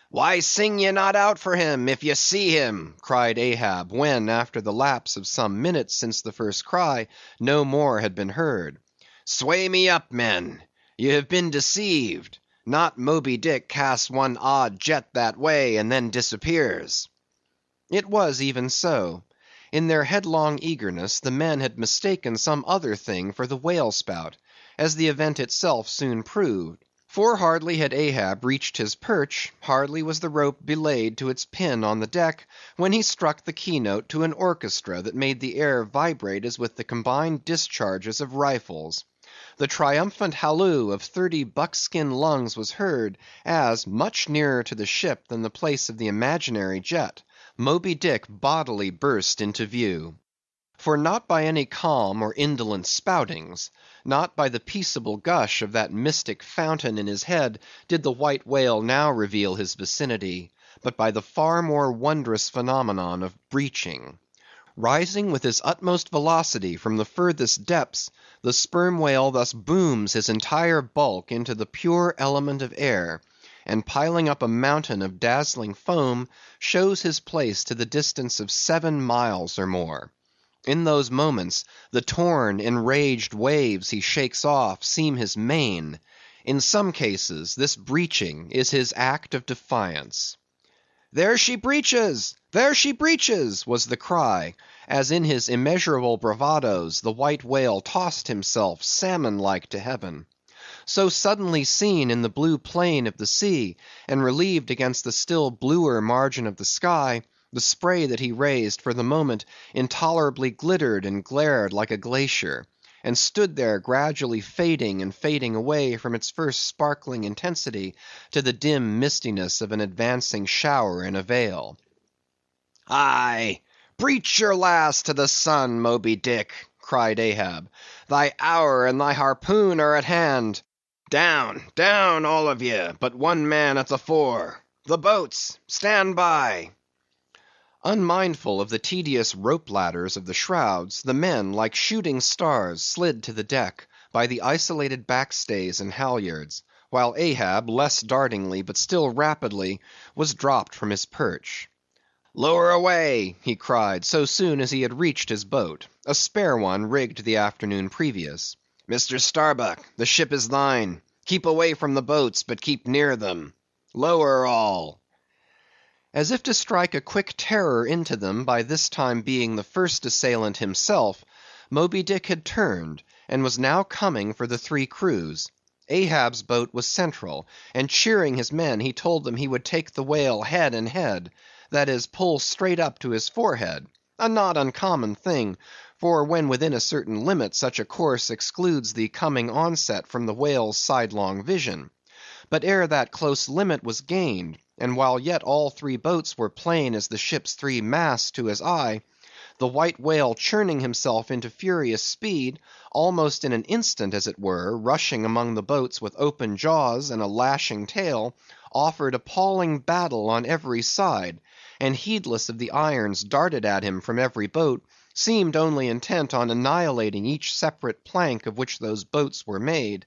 "Why sing ye not out for him, if ye see him?" cried Ahab, when, after the lapse of some minutes since the first cry, no more had been heard. "Sway me up, men! Ye have been deceived. Not Moby Dick casts one odd jet that way, and then disappears." It was even so. In their headlong eagerness, the men had mistaken some other thing for the whale spout, as the event itself soon proved. For hardly had Ahab reached his perch, hardly was the rope belayed to its pin on the deck, when he struck the keynote to an orchestra that made the air vibrate as with the combined discharges of rifles. The triumphant halloo of 30 buckskin lungs was heard, as, much nearer to the ship than the place of the imaginary jet, Moby Dick bodily burst into view. For not by any calm or indolent spoutings, not by the peaceable gush of that mystic fountain in his head, did the white whale now reveal his vicinity, but by the far more wondrous phenomenon of breaching. Rising with his utmost velocity from the furthest depths, the sperm whale thus booms his entire bulk into the pure element of air, and piling up a mountain of dazzling foam, shows his place to the distance of 7 miles or more. In those moments, the torn, enraged waves he shakes off seem his mane. In some cases, this breaching is his act of defiance. "There she breaches! There she breaches!" was the cry, as in his immeasurable bravadoes the white whale tossed himself salmon-like to heaven. So suddenly seen in the blue plain of the sea, and relieved against the still bluer margin of the sky, the spray that he raised for the moment intolerably glittered and glared like a glacier, and stood there gradually fading and fading away from its first sparkling intensity to the dim mistiness of an advancing shower in a vale. "Aye, breach your last to the sun, Moby Dick!" cried Ahab. "Thy hour and thy harpoon are at hand. Down, down, all of ye, but one man at the fore. The boats, stand by!" Unmindful of the tedious rope ladders of the shrouds, the men, like shooting stars, slid to the deck, by the isolated backstays and halyards, while Ahab, less dartingly, but still rapidly, was dropped from his perch. "Lower away!" he cried, so soon as he had reached his boat, a spare one rigged the afternoon previous. "Mr. Starbuck, the ship is thine. Keep away from the boats, but keep near them. Lower all!" As if to strike a quick terror into them by this time being the first assailant himself, Moby Dick had turned, and was now coming for the 3 crews. Ahab's boat was central, and cheering his men, he told them he would take the whale head and head, that is, pull straight up to his forehead, a not uncommon thing, for when within a certain limit such a course excludes the coming onset from the whale's sidelong vision. But ere that close limit was gained, and while yet all 3 boats were plain as the ship's 3 masts to his eye, the white whale churning himself into furious speed, almost in an instant as it were, rushing among the boats with open jaws and a lashing tail, offered appalling battle on every side, and heedless of the irons darted at him from every boat, seemed only intent on annihilating each separate plank of which those boats were made.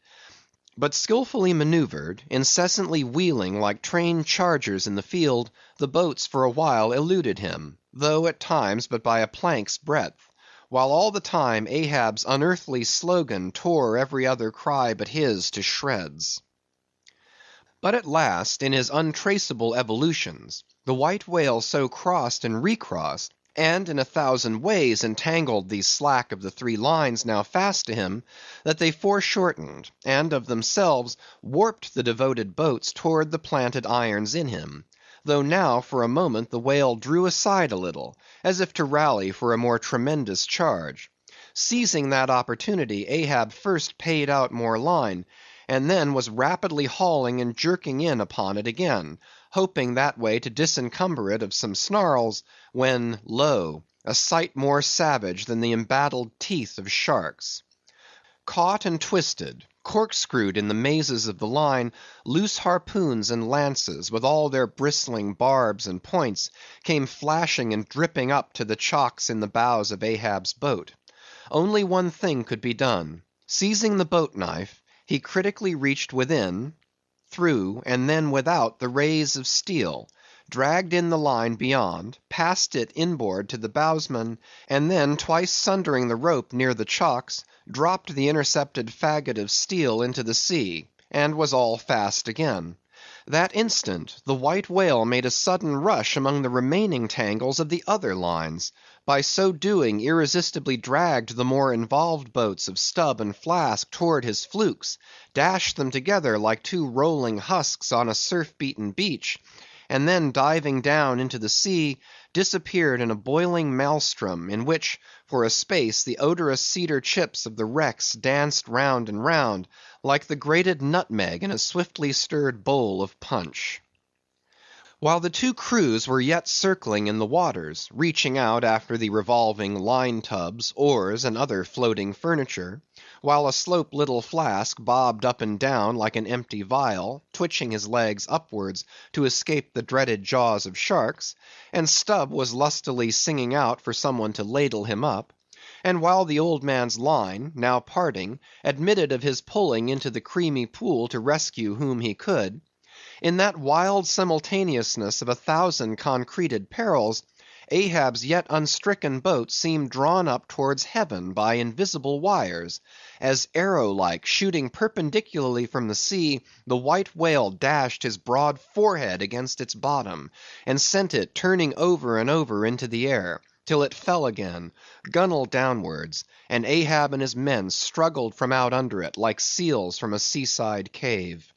But skillfully maneuvered, incessantly wheeling like trained chargers in the field, the boats for a while eluded him, though at times but by a plank's breadth, while all the time Ahab's unearthly slogan tore every other cry but his to shreds. But at last, in his untraceable evolutions, the white whale so crossed and recrossed, and in 1,000 ways entangled the slack of the 3 lines now fast to him, that they foreshortened, and of themselves warped the devoted boats toward the planted irons in him; though now for a moment the whale drew aside a little, as if to rally for a more tremendous charge. Seizing that opportunity, Ahab first paid out more line, and then was rapidly hauling and jerking in upon it again, hoping that way to disencumber it of some snarls, when lo! a sight more savage than the embattled teeth of sharks. Caught and twisted, corkscrewed in the mazes of the line, loose harpoons and lances, with all their bristling barbs and points, came flashing and dripping up to the chocks in the bows of Ahab's boat. Only one thing could be done. Seizing the boat knife, he critically reached within, through, and then without the rays of steel, dragged in the line beyond, passed it inboard to the bowsman, and then twice sundering the rope near the chocks, dropped the intercepted faggot of steel into the sea, and was all fast again. That instant the white whale made a sudden rush among the remaining tangles of the other lines; by so doing irresistibly dragged the more involved boats of Stubb and Flask toward his flukes, dashed them together like 2 rolling husks on a surf-beaten beach, and then diving down into the sea, disappeared in a boiling maelstrom, in which, for a space, the odorous cedar chips of the wrecks danced round and round, like the grated nutmeg in a swiftly stirred bowl of punch. While the 2 crews were yet circling in the waters, reaching out after the revolving line-tubs, oars, and other floating furniture; while a slope little Flask bobbed up and down like an empty vial, twitching his legs upwards to escape the dreaded jaws of sharks; and Stubb was lustily singing out for some one to ladle him up; and while the old man's line, now parting, admitted of his pulling into the creamy pool to rescue whom he could; in that wild simultaneousness of 1,000 concreted perils, Ahab's yet unstricken boat seemed drawn up towards heaven by invisible wires, as arrow-like, shooting perpendicularly from the sea, the white whale dashed his broad forehead against its bottom, and sent it turning over and over into the air, till it fell again, gunwale downwards, and Ahab and his men struggled from out under it like seals from a seaside cave.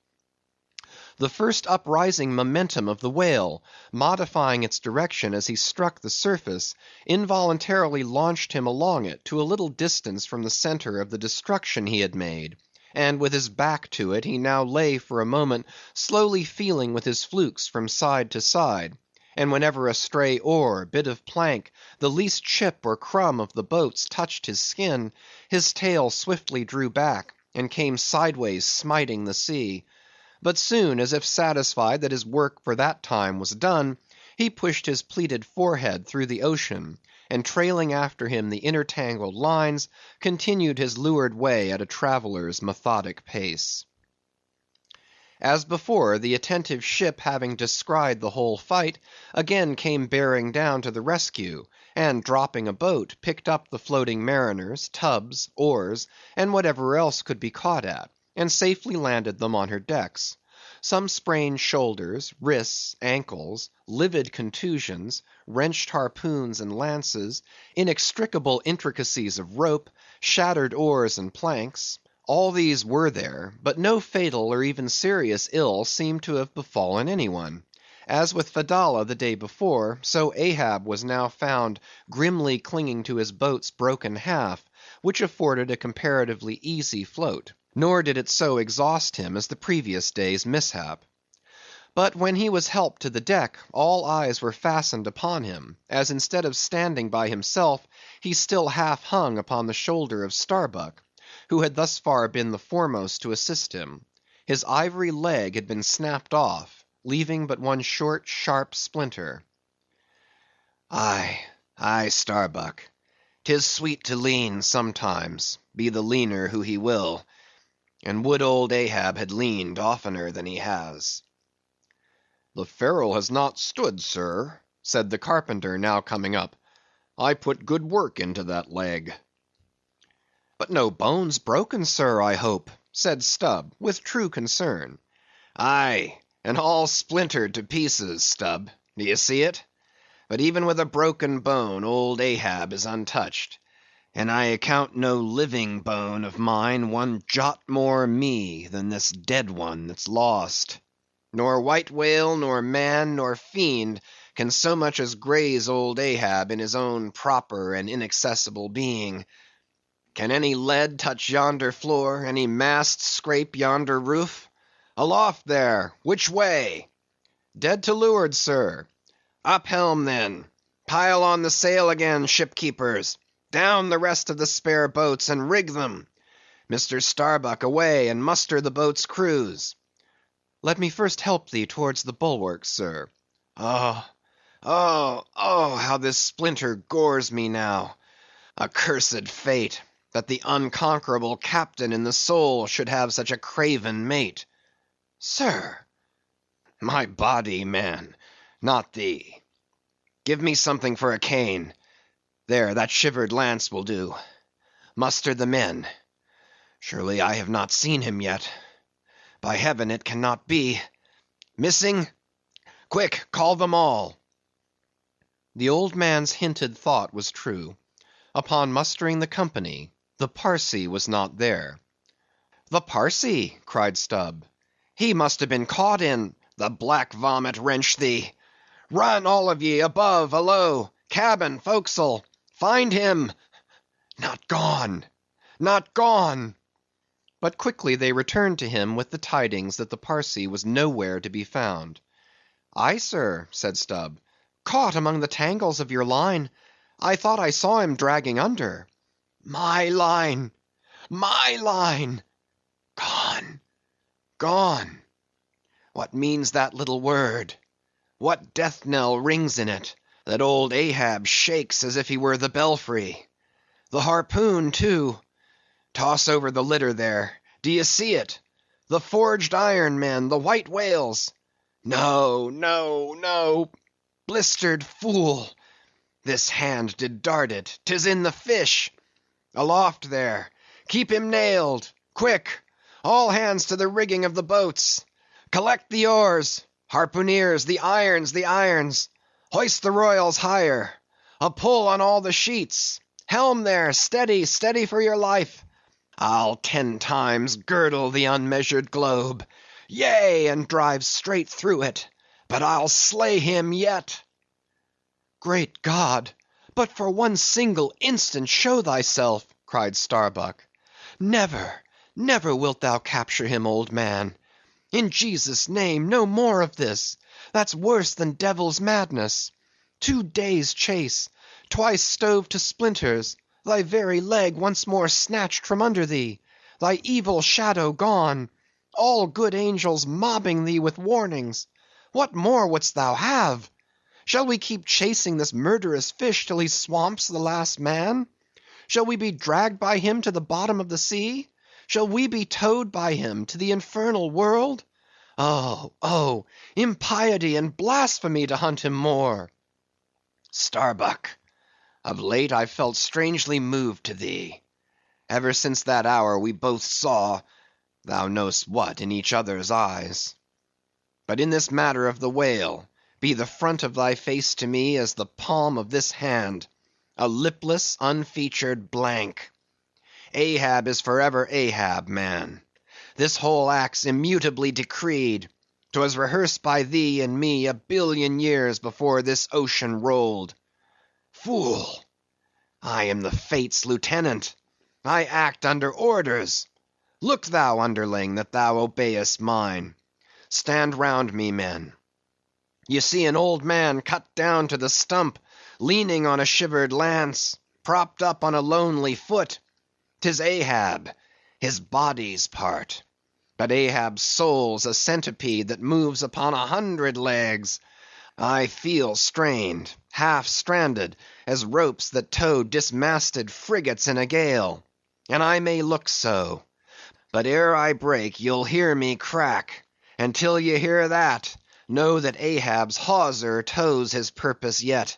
The first uprising momentum of the whale, modifying its direction as he struck the surface, involuntarily launched him along it to a little distance from the centre of the destruction he had made; and with his back to it, he now lay for a moment slowly feeling with his flukes from side to side; and whenever a stray oar, bit of plank, the least chip or crumb of the boats touched his skin, his tail swiftly drew back, and came sideways smiting the sea. But soon, as if satisfied that his work for that time was done, he pushed his pleated forehead through the ocean, and trailing after him the intertangled lines, continued his leeward way at a traveller's methodic pace. As before, the attentive ship having descried the whole fight, again came bearing down to the rescue, and dropping a boat, picked up the floating mariners, tubs, oars, and whatever else could be caught at, and safely landed them on her decks. Some sprained shoulders, wrists, ankles, livid contusions, wrenched harpoons and lances, inextricable intricacies of rope, shattered oars and planks; all these were there, but no fatal or even serious ill seemed to have befallen any one. As with Fedallah the day before, so Ahab was now found grimly clinging to his boat's broken half, which afforded a comparatively easy float; nor did it so exhaust him as the previous day's mishap. But when he was helped to the deck, all eyes were fastened upon him, as instead of standing by himself, he still half hung upon the shoulder of Starbuck, who had thus far been the foremost to assist him. His ivory leg had been snapped off, leaving but one short, sharp splinter. Aye, aye, Starbuck, 'tis sweet to lean sometimes, be the leaner who he will; and would old Ahab had leaned oftener than he has. "The ferrule has not stood, sir," said the carpenter, now coming up. I put good work into that leg." "But no bones broken, sir, I hope," said Stubb, with true concern. "Aye, and all splintered to pieces, Stubb. Do you see it? But even with a broken bone, old Ahab is untouched, and I account no living bone of mine one jot more me than this dead one that's lost. Nor white whale, nor man, nor fiend can so much as graze old Ahab in his own proper and inaccessible being. Can any lead touch yonder floor, any mast scrape yonder roof? Aloft there, which way?" "Dead to leeward, sir." "Up helm then. Pile on the sail again, shipkeepers. Down the rest of the spare boats, and rig them. Mr. Starbuck, away, and muster the boats' crews." "Let me first help thee towards the bulwarks, sir." "Oh, how this splinter gores me now. Accursed fate, that the unconquerable captain in the soul should have such a craven mate. Sir! My body, man, not thee. Give me something for a cane. There, that shivered lance will do. Muster the men. Surely I have not seen him yet. By heaven, it cannot be. Missing? Quick, call them all." The old man's hinted thought was true. Upon mustering the company, the Parsee was not there. "The Parsee!" cried Stubb. "He must have been caught in the black vomit wrench thee. Run, all of ye, above, alow, cabin, forecastle. Find him. Not gone, not gone." But quickly they returned to him with the tidings that the Parsee was nowhere to be found. "Aye, sir," said Stubb, "caught among the tangles of your line. I thought I saw him dragging under." "My line, my line! Gone, gone! What means that little word? What death knell rings in it, that old Ahab shakes as if he were the belfry? The harpoon, too. Toss over the litter there. Do ye see it? The forged iron, men, the white whales. No, no, no! Blistered fool! This hand did dart it. 'Tis in the fish. Aloft there! Keep him nailed! Quick! All hands to the rigging of the boats! Collect the oars! Harpooneers, the irons, the irons! Hoist the royals higher! A pull on all the sheets! Helm there! Steady, steady for your life! I'll 10 times girdle the unmeasured globe, yea, and drive straight through it, but I'll slay him yet." "Great God! But for one single instant show thyself!" cried Starbuck. "Never, never wilt thou capture him, old man. In Jesus' name, no more of this. That's worse than devil's madness. 2 days' chase, twice stove to splinters, thy very leg once more snatched from under thee, thy evil shadow gone, all good angels mobbing thee with warnings. What more wouldst thou have? Shall we keep chasing this murderous fish till he swamps the last man? Shall we be dragged by him to the bottom of the sea? Shall we be towed by him to the infernal world? Oh, oh, impiety and blasphemy to hunt him more!" "Starbuck, of late I've felt strangely moved to thee. Ever since that hour we both saw, thou know'st what, in each other's eyes. But in this matter of the whale, be the front of thy face to me as the palm of this hand, a lipless, unfeatured blank. Ahab is forever Ahab, man. This whole act's immutably decreed. 'Twas rehearsed by thee and me a billion years before this ocean rolled. Fool! I am the Fates' lieutenant. I act under orders. Look thou, underling, that thou obeyest mine. Stand round me, men. You see an old man cut down to the stump, leaning on a shivered lance, propped up on a lonely foot. 'Tis Ahab, his body's part. But Ahab's soul's a centipede that moves upon 100 legs. I feel strained, half stranded, as ropes that tow dismasted frigates in a gale. And I may look so. But ere I break, you'll hear me crack. And till ye hear that, know that Ahab's hawser tows his purpose yet.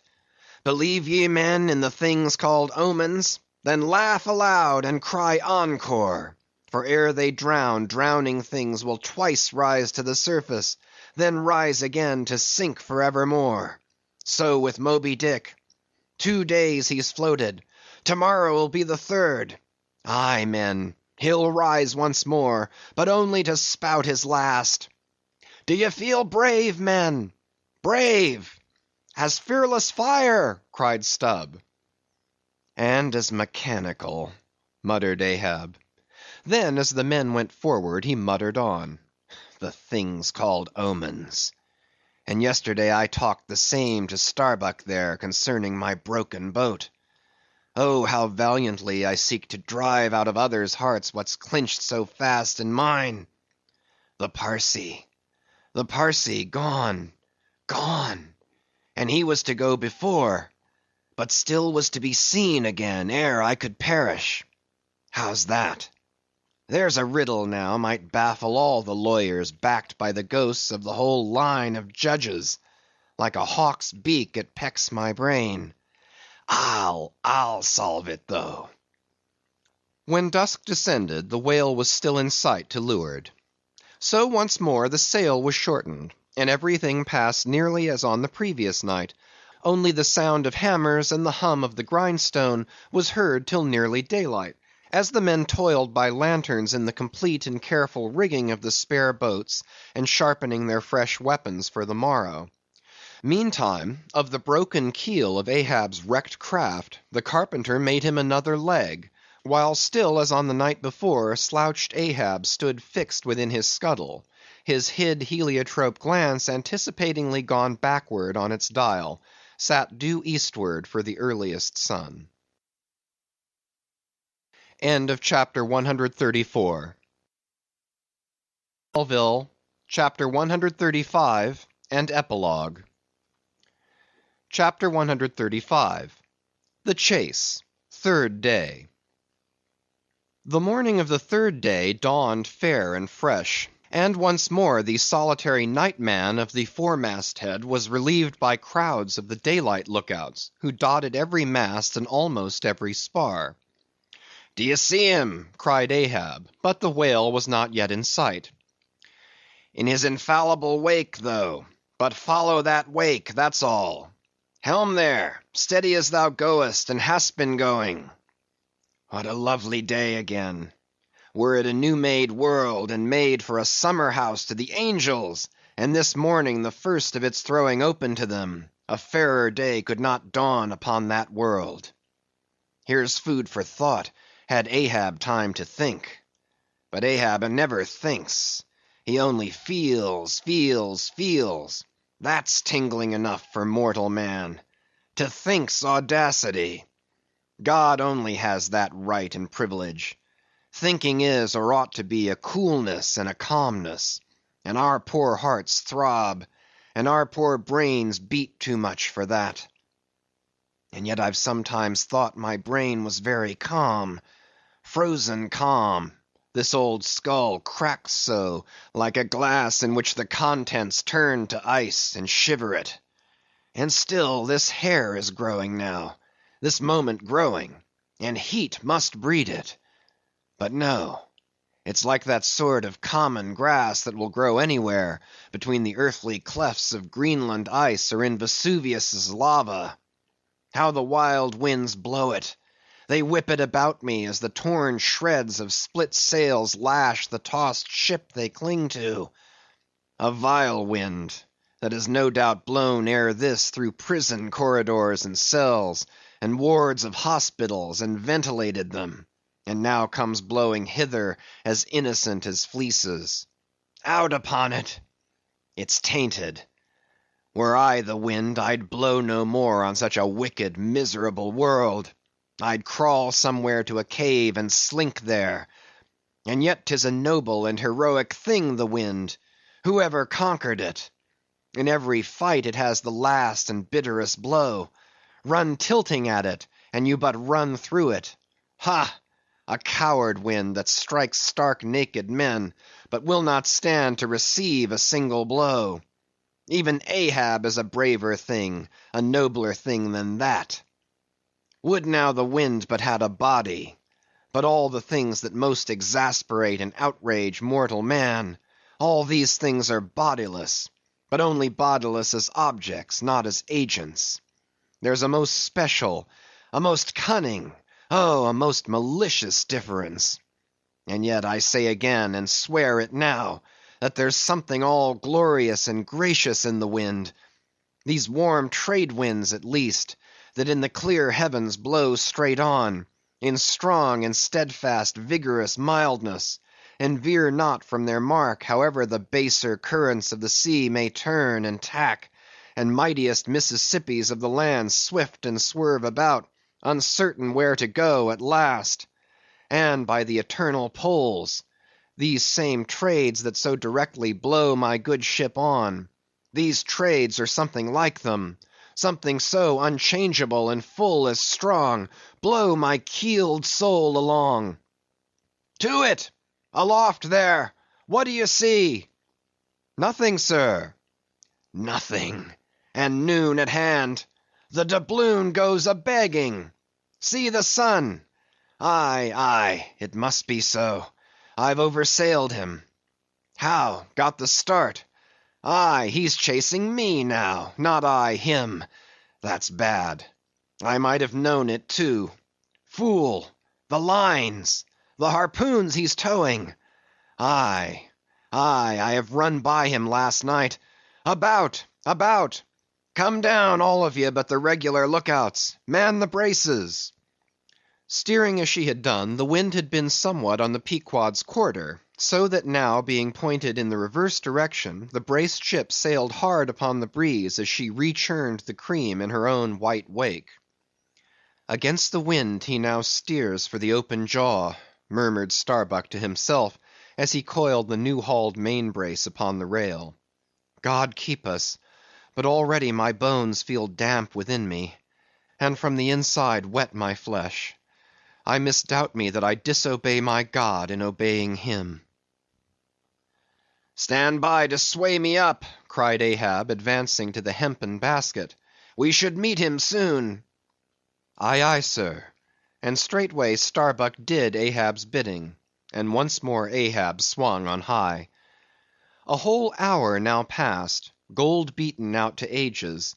Believe ye, men, in the things called omens? Then laugh aloud and cry encore. For ere they drown, drowning things will twice rise to the surface, then rise again to sink for evermore. So with Moby Dick. 2 days he's floated. Tomorrow will be the 3rd. Aye, men, he'll rise once more, but only to spout his last. Do ye feel brave, men? Brave! As fearless fire, cried Stubb. And as mechanical, muttered Ahab. Then, as the men went forward, he muttered on. The things called omens. And yesterday I talked the same to Starbuck there concerning my broken boat. Oh, how valiantly I seek to drive out of others' hearts what's clinched so fast in mine. The Parsee, gone, gone. And he was to go before, but still was to be seen again ere I could perish. How's that? There's a riddle now might baffle all the lawyers backed by the ghosts of the whole line of judges. Like a hawk's beak it pecks my brain. I'll solve it, though. When dusk descended, the whale was still in sight to leeward. So once more the sail was shortened, and everything passed nearly as on the previous night, only the sound of hammers and the hum of the grindstone was heard till nearly daylight, as the men toiled by lanterns in the complete and careful rigging of the spare boats, and sharpening their fresh weapons for the morrow. Meantime, of the broken keel of Ahab's wrecked craft, the carpenter made him another leg, while still as on the night before, slouched Ahab stood fixed within his scuttle, his hid heliotrope glance anticipatingly gone backward on its dial, sat due eastward for the earliest sun. End of chapter 134. Melville, chapter 135, and epilogue. Chapter 135. The Chase, 3rd Day. The morning of the 3rd day dawned fair and fresh, and once more the solitary nightman of the foremast head was relieved by crowds of the daylight lookouts, who dotted every mast and almost every spar. D'ye see him? Cried Ahab, but the whale was not yet in sight. In his infallible wake, though, but follow that wake, that's all. Helm there, steady as thou goest, and hast been going. What a lovely day again. Were it a new-made world, and made for a summer house to the angels, and this morning the first of its throwing open to them, a fairer day could not dawn upon that world. Here's food for thought, had Ahab time to think. But Ahab never thinks. He only feels. That's tingling enough for mortal man. To think's audacity. God only has that right and privilege. Thinking is, or ought to be, a coolness and a calmness, and our poor hearts throb, and our poor brains beat too much for that. And yet I've sometimes thought my brain was very calm, frozen calm. This old skull cracks so, like a glass in which the contents turn to ice and shiver it. And still this hair is growing now, this moment growing, and heat must breed it. But no, it's like that sort of common grass that will grow anywhere between the earthly clefts of Greenland ice or in Vesuvius' lava. How the wild winds blow it! They whip it about me as the torn shreds of split sails lash the tossed ship they cling to. A vile wind, that has no doubt blown ere this through prison corridors and cells, and wards of hospitals, and ventilated them, and now comes blowing hither as innocent as fleeces. Out upon it! It's tainted. Were I the wind, I'd blow no more on such a wicked, miserable world. I'd crawl somewhere to a cave and slink there. And yet 'tis a noble and heroic thing, the wind. Who ever conquered it? In every fight it has the last and bitterest blow. Run tilting at it, and you but run through it. Ha! A coward wind that strikes stark naked men, but will not stand to receive a single blow. Even Ahab is a braver thing, a nobler thing than that. Would now the wind but had a body! But all the things that most exasperate and outrage mortal man, all these things are bodiless, but only bodiless as objects, not as agents. There's a most special, a most cunning, oh, a most malicious difference. And yet I say again, and swear it now, that there's something all glorious and gracious in the wind. These warm trade winds at least, that in the clear heavens blow straight on, in strong and steadfast vigorous mildness, and veer not from their mark, however the baser currents of the sea may turn and tack, and mightiest Mississippis of the land swift and swerve about, uncertain where to go at last. And by the eternal poles, these same trades that so directly blow my good ship on, these trades are something like them, something so unchangeable and full as strong, blow my keeled soul along. To it! Aloft there! What do you see? Nothing, sir. Nothing, and noon at hand. The doubloon goes a-begging. See the sun! Aye, aye, it must be so. I've oversailed him. How? Got the start? Aye, he's chasing me now, not I him. That's bad. I might have known it too. Fool! The lines! The harpoons he's towing! Aye, aye, I have run by him last night. About, about! Come down, all of ye but the regular lookouts. Man the braces! Steering as she had done, the wind had been somewhat on the Pequod's quarter, so that now being pointed in the reverse direction, the braced ship sailed hard upon the breeze as she rechurned the cream in her own white wake. Against the wind he now steers for the open jaw, murmured Starbuck to himself, as he coiled the new-hauled main-brace upon the rail. God keep us, but already my bones feel damp within me, and from the inside wet my flesh. I misdoubt me that I disobey my God in obeying him. Stand by to sway me up, cried Ahab, advancing to the hempen basket. We should meet him soon. Aye, aye, sir. And straightway Starbuck did Ahab's bidding, and once more Ahab swung on high. A whole hour now passed, gold beaten out to ages.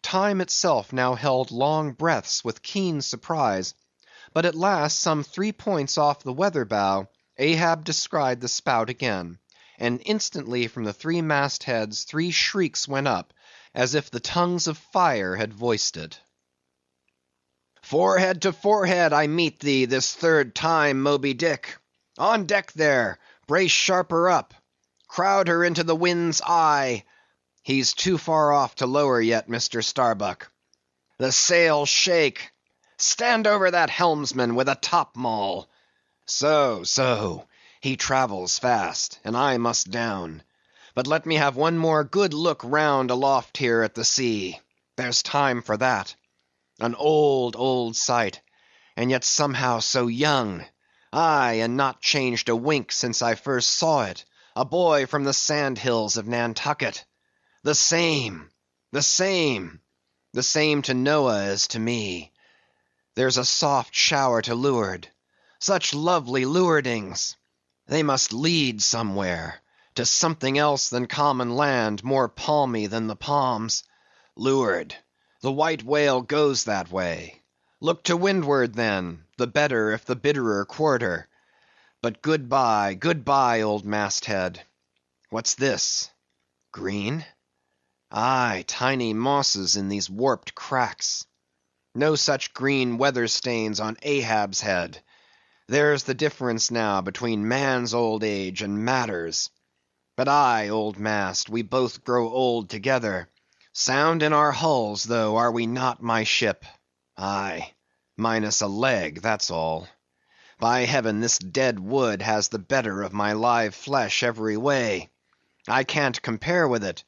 Time itself now held long breaths with keen surprise. But at last, some 3 points off the weather bow, Ahab descried the spout again, and instantly from the 3 mastheads 3 shrieks went up, as if the tongues of fire had voiced it. Forehead to forehead I meet thee this third time, Moby Dick. On deck there, brace sharper up. Crowd her into the wind's eye. He's too far off to lower yet, Mr. Starbuck. The sails shake. Stand over that helmsman with a top-maul. So, so, he travels fast, and I must down. But let me have one more good look round aloft here at the sea. There's time for that. An old, old sight, and yet somehow so young. Aye, and not changed a wink since I first saw it, a boy from the sand hills of Nantucket. The same, the same, the same to Noah as to me. There's a soft shower to leeward. Such lovely leewardings! They must lead somewhere, to something else than common land, more palmy than the palms. Leeward, the white whale goes that way. Look to windward then, the better if the bitterer quarter. But good-bye, good-bye, old masthead. What's this? Green? Aye, tiny mosses in these warped cracks. No such green weather stains on Ahab's head. There's the difference now between man's old age and matters. But aye, old mast, we both grow old together. Sound in our hulls, though, are we not, my ship? Aye, minus a leg, that's all. By heaven, this dead wood has the better of my live flesh every way. I can't compare with it.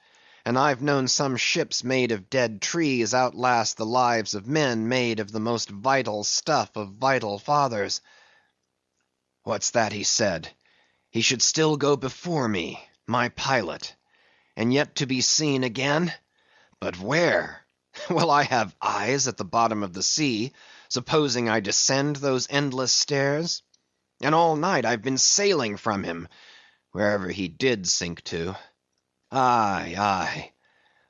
And I've known some ships made of dead trees outlast the lives of men made of the most vital stuff of vital fathers. What's that he said? He should still go before me, my pilot. and yet to be seen again? But where? Will I have eyes at the bottom of the sea, supposing I descend those endless stairs? And all night I've been sailing from him, wherever he did sink to. Aye, aye.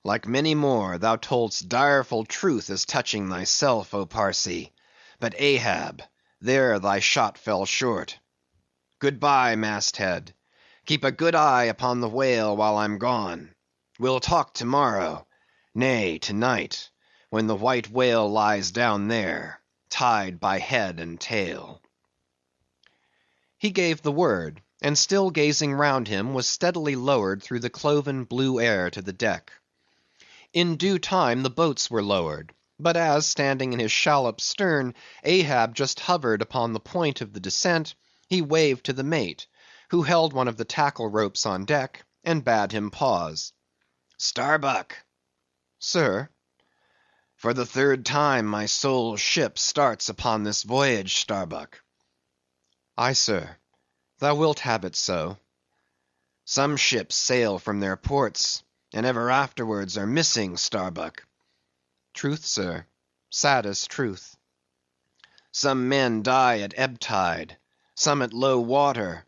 Like many more, thou toldst direful truth as touching thyself, O Parsee. But Ahab, there thy shot fell short. Good-bye, masthead. Keep a good eye upon the whale while I'm gone. We'll talk to-morrow, nay, to-night, when the white whale lies down there, tied by head and tail. He gave the word, and still gazing round him, was steadily lowered through the cloven blue air to the deck. In due time the boats were lowered, but as, standing in his shallop's stern, Ahab just hovered upon the point of the descent, he waved to the mate, who held one of the tackle ropes on deck, and bade him pause. Starbuck. Sir. For the third time my soul's ship starts upon this voyage, Starbuck. Aye, sir. Thou wilt have it so. Some ships sail from their ports, and ever afterwards are missing, Starbuck. Truth, sir. Saddest truth. Some men die at ebb tide, some at low water,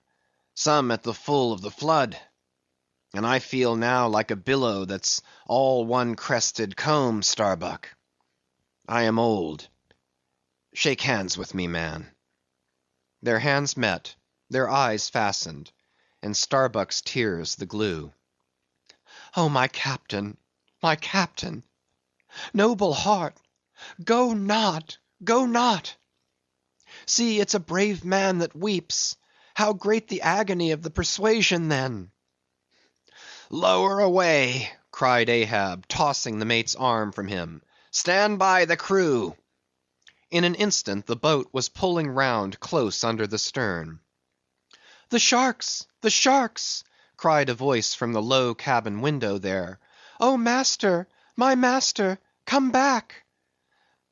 some at the full of the flood. And I feel now like a billow that's all one crested comb, Starbuck. I am old. Shake hands with me, man. Their hands met, their eyes fastened, and Starbuck's tears the glue. Oh, my captain, my captain! Noble heart, go not, go not! See, it's a brave man that weeps. How great the agony of the persuasion then! Lower away, cried Ahab, tossing the mate's arm from him. Stand by the crew. In an instant the boat was pulling round close under the stern. The sharks! The sharks! cried a voice from the low cabin window there. Oh, master, my master, come back!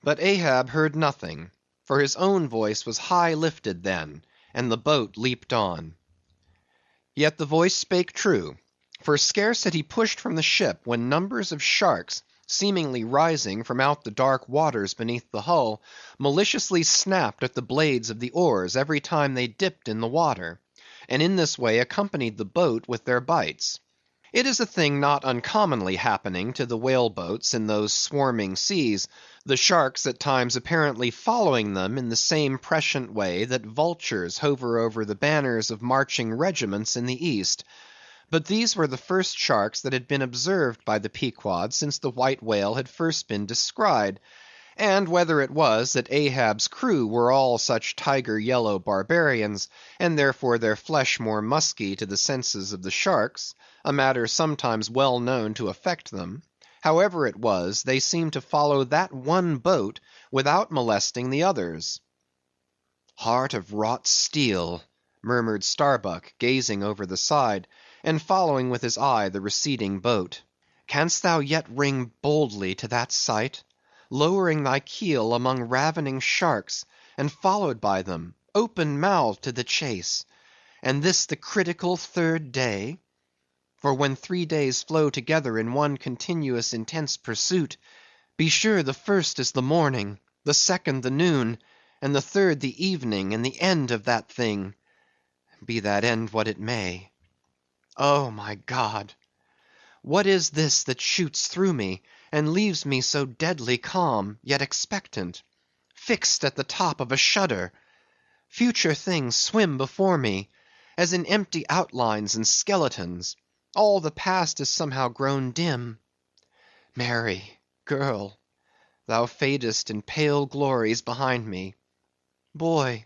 But Ahab heard nothing, for his own voice was high lifted then, and the boat leaped on. Yet the voice spake true, for scarce had he pushed from the ship when numbers of sharks, seemingly rising from out the dark waters beneath the hull, maliciously snapped at the blades of the oars every time they dipped in the water, and in this way accompanied the boat with their bites. It is a thing not uncommonly happening to the whale boats in those swarming seas, the sharks at times apparently following them in the same prescient way that vultures hover over the banners of marching regiments in the East. But these were the first sharks that had been observed by the Pequod since the white whale had first been descried, and whether it was that Ahab's crew were all such tiger-yellow barbarians, and therefore their flesh more musky to the senses of the sharks, a matter sometimes well known to affect them, however it was, they seemed to follow that one boat without molesting the others. Heart of wrought steel, murmured Starbuck, gazing over the side, and following with his eye the receding boat. Canst thou yet ring boldly to that sight, lowering thy keel among ravening sharks, and followed by them, open-mouthed to the chase, and this the critical third day? For when 3 days flow together in one continuous intense pursuit, be sure the first is the morning, the second the noon, and the third the evening, and the end of that thing, be that end what it may. Oh, my God! What is this that shoots through me, and leaves me so deadly calm, yet expectant, fixed at the top of a shudder? Future things swim before me, as in empty outlines and skeletons. All the past is somehow grown dim. Mary, girl, thou fadest in pale glories behind me. Boy,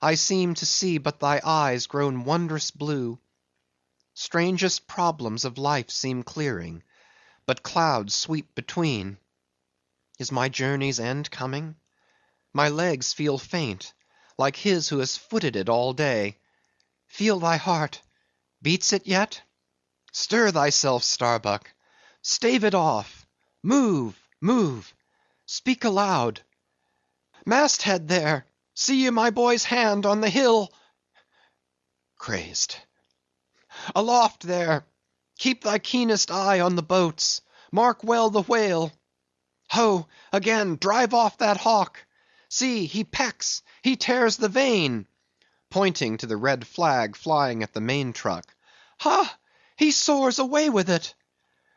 I seem to see but thy eyes grown wondrous blue. Strangest problems of life seem clearing, but clouds sweep between. Is my journey's end coming? My legs feel faint, like his who has footed it all day. Feel thy heart, beats it yet? Stir thyself, Starbuck, stave it off, move, move, speak aloud. Masthead there, see ye my boy's hand on the hill? Crazed. Aloft there, keep thy keenest eye on the boats. Mark well the whale. Ho, again, drive off that hawk. See, he pecks, he tears the vane. Pointing to the red flag flying at the main truck. Ha! He soars away with it.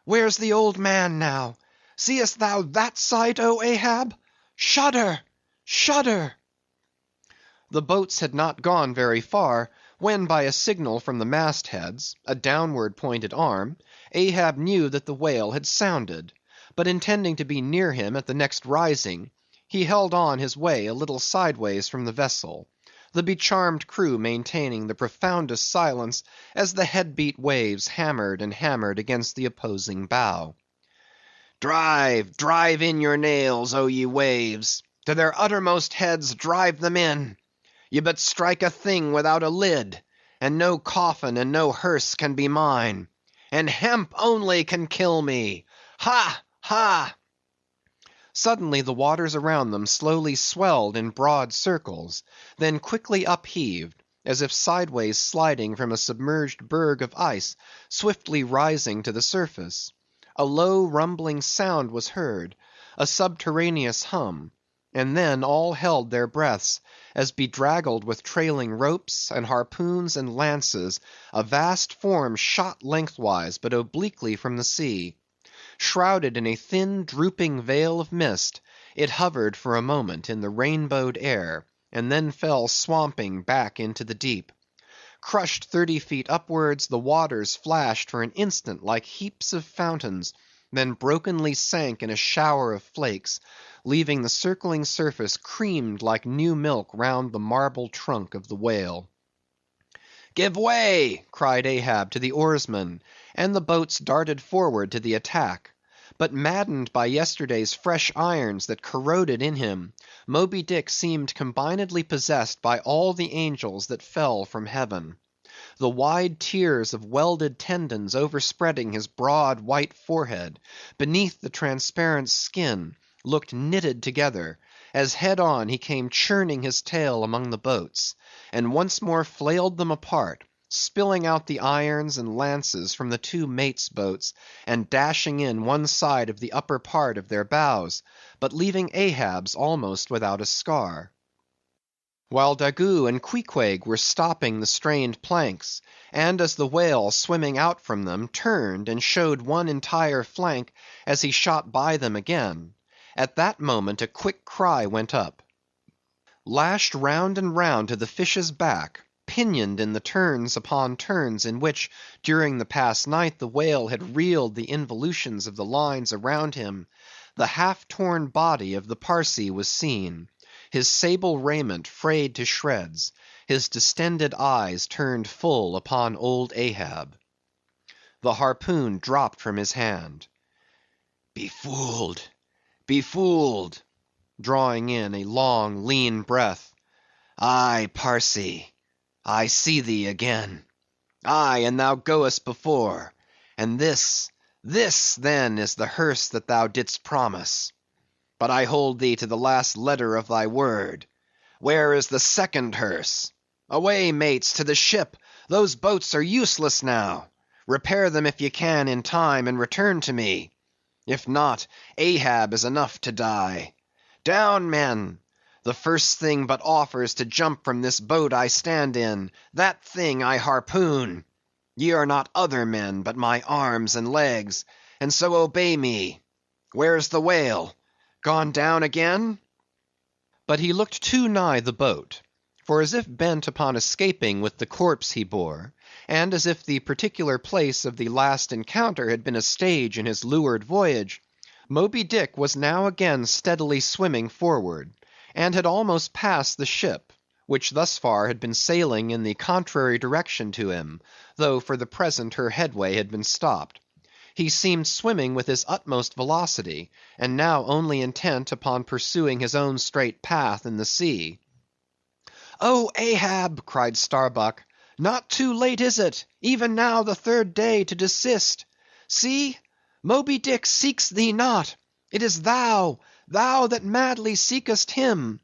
Where's the old man now? Seest thou that sight, O Ahab? Shudder! Shudder! The boats had not gone very far, when by a signal from the mastheads, a downward pointed arm, Ahab knew that the whale had sounded; but intending to be near him at the next rising, he held on his way a little sideways from the vessel, the becharmed crew maintaining the profoundest silence as the head-beat waves hammered and hammered against the opposing bow. Drive, drive in your nails, O ye waves! To their uttermost heads drive them in! Ye but strike a thing without a lid, and no coffin and no hearse can be mine, and hemp only can kill me! Ha! Ha! Suddenly the waters around them slowly swelled in broad circles, then quickly upheaved, as if sideways sliding from a submerged berg of ice, swiftly rising to the surface. A low rumbling sound was heard, a subterraneous hum, and then all held their breaths, as bedraggled with trailing ropes, and harpoons, and lances, a vast form shot lengthwise but obliquely from the sea. Shrouded in a thin drooping veil of mist, it hovered for a moment in the rainbowed air, and then fell swamping back into the deep. Crushed 30 feet upwards, the waters flashed for an instant like heaps of fountains, then brokenly sank in a shower of flakes, leaving the circling surface creamed like new milk round the marble trunk of the whale. "Give way!" cried Ahab to the oarsmen, and the boats darted forward to the attack. But maddened by yesterday's fresh irons that corroded in him, Moby Dick seemed combinedly possessed by all the angels that fell from heaven. The wide tiers of welded tendons overspreading his broad white forehead, beneath the transparent skin, looked knitted together, as head on he came churning his tail among the boats, and once more flailed them apart, spilling out the irons and lances from the two mates' boats, and dashing in one side of the upper part of their bows, but leaving Ahab's almost without a scar. While Daggoo and Queequeg were stopping the strained planks, and as the whale swimming out from them turned and showed one entire flank as he shot by them again, at that moment a quick cry went up. Lashed round and round to the fish's back, pinioned in the turns upon turns in which, during the past night, the whale had reeled the involutions of the lines around him, the half-torn body of the Parsee was seen, his sable raiment frayed to shreds, his distended eyes turned full upon old Ahab. The harpoon dropped from his hand. "Befooled, befooled," drawing in a long, lean breath. "Aye, Parsee, I see thee again. Aye, and thou goest before, and this then is the hearse that thou didst promise. But I hold thee to the last letter of thy word. Where is the second hearse? Away, mates, to the ship! Those boats are useless now. Repair them if ye can in time, and return to me. If not, Ahab is enough to die. Down, men! The first thing but offers to jump from this boat I stand in, that thing I harpoon. Ye are not other men, but my arms and legs, and so obey me. Where's the whale? Gone down again?" But he looked too nigh the boat; for as if bent upon escaping with the corpse he bore, and as if the particular place of the last encounter had been a stage in his leeward voyage, Moby Dick was now again steadily swimming forward, and had almost passed the ship, which thus far had been sailing in the contrary direction to him, though for the present her headway had been stopped. He seemed swimming with his utmost velocity, and now only intent upon pursuing his own straight path in the sea. "Oh, Ahab!" cried Starbuck, "not too late is it, even now the third day, to desist? See! Moby Dick seeks thee not! It is thou that madly seekest him!"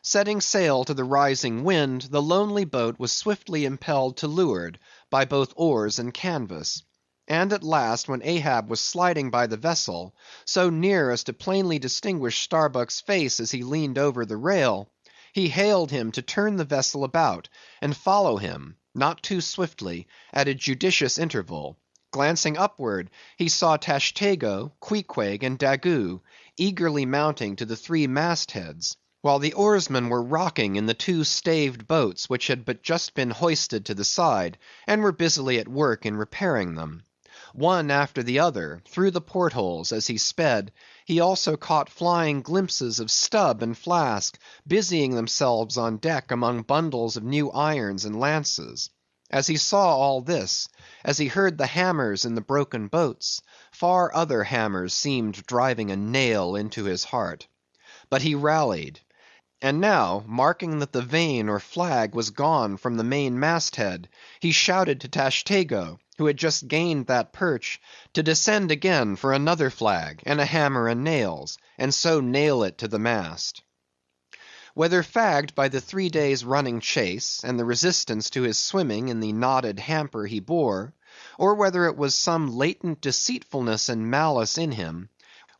Setting sail to the rising wind, the lonely boat was swiftly impelled to leeward by both oars and canvas. And at last, when Ahab was sliding by the vessel, so near as to plainly distinguish Starbuck's face as he leaned over the rail, he hailed him to turn the vessel about, and follow him, not too swiftly, at a judicious interval. Glancing upward, he saw Tashtego, Queequeg, and Daggoo eagerly mounting to the three mastheads, while the oarsmen were rocking in the two staved boats which had but just been hoisted to the side, and were busily at work in repairing them. One after the other, through the portholes as he sped, he also caught flying glimpses of Stubb and Flask, busying themselves on deck among bundles of new irons and lances. As he saw all this, as he heard the hammers in the broken boats, far other hammers seemed driving a nail into his heart. But he rallied. And now, marking that the vane or flag was gone from the main masthead, he shouted to Tashtego, who had just gained that perch, to descend again for another flag, and a hammer and nails, and so nail it to the mast. Whether fagged by the 3 days' running chase, and the resistance to his swimming in the knotted hamper he bore, or whether it was some latent deceitfulness and malice in him,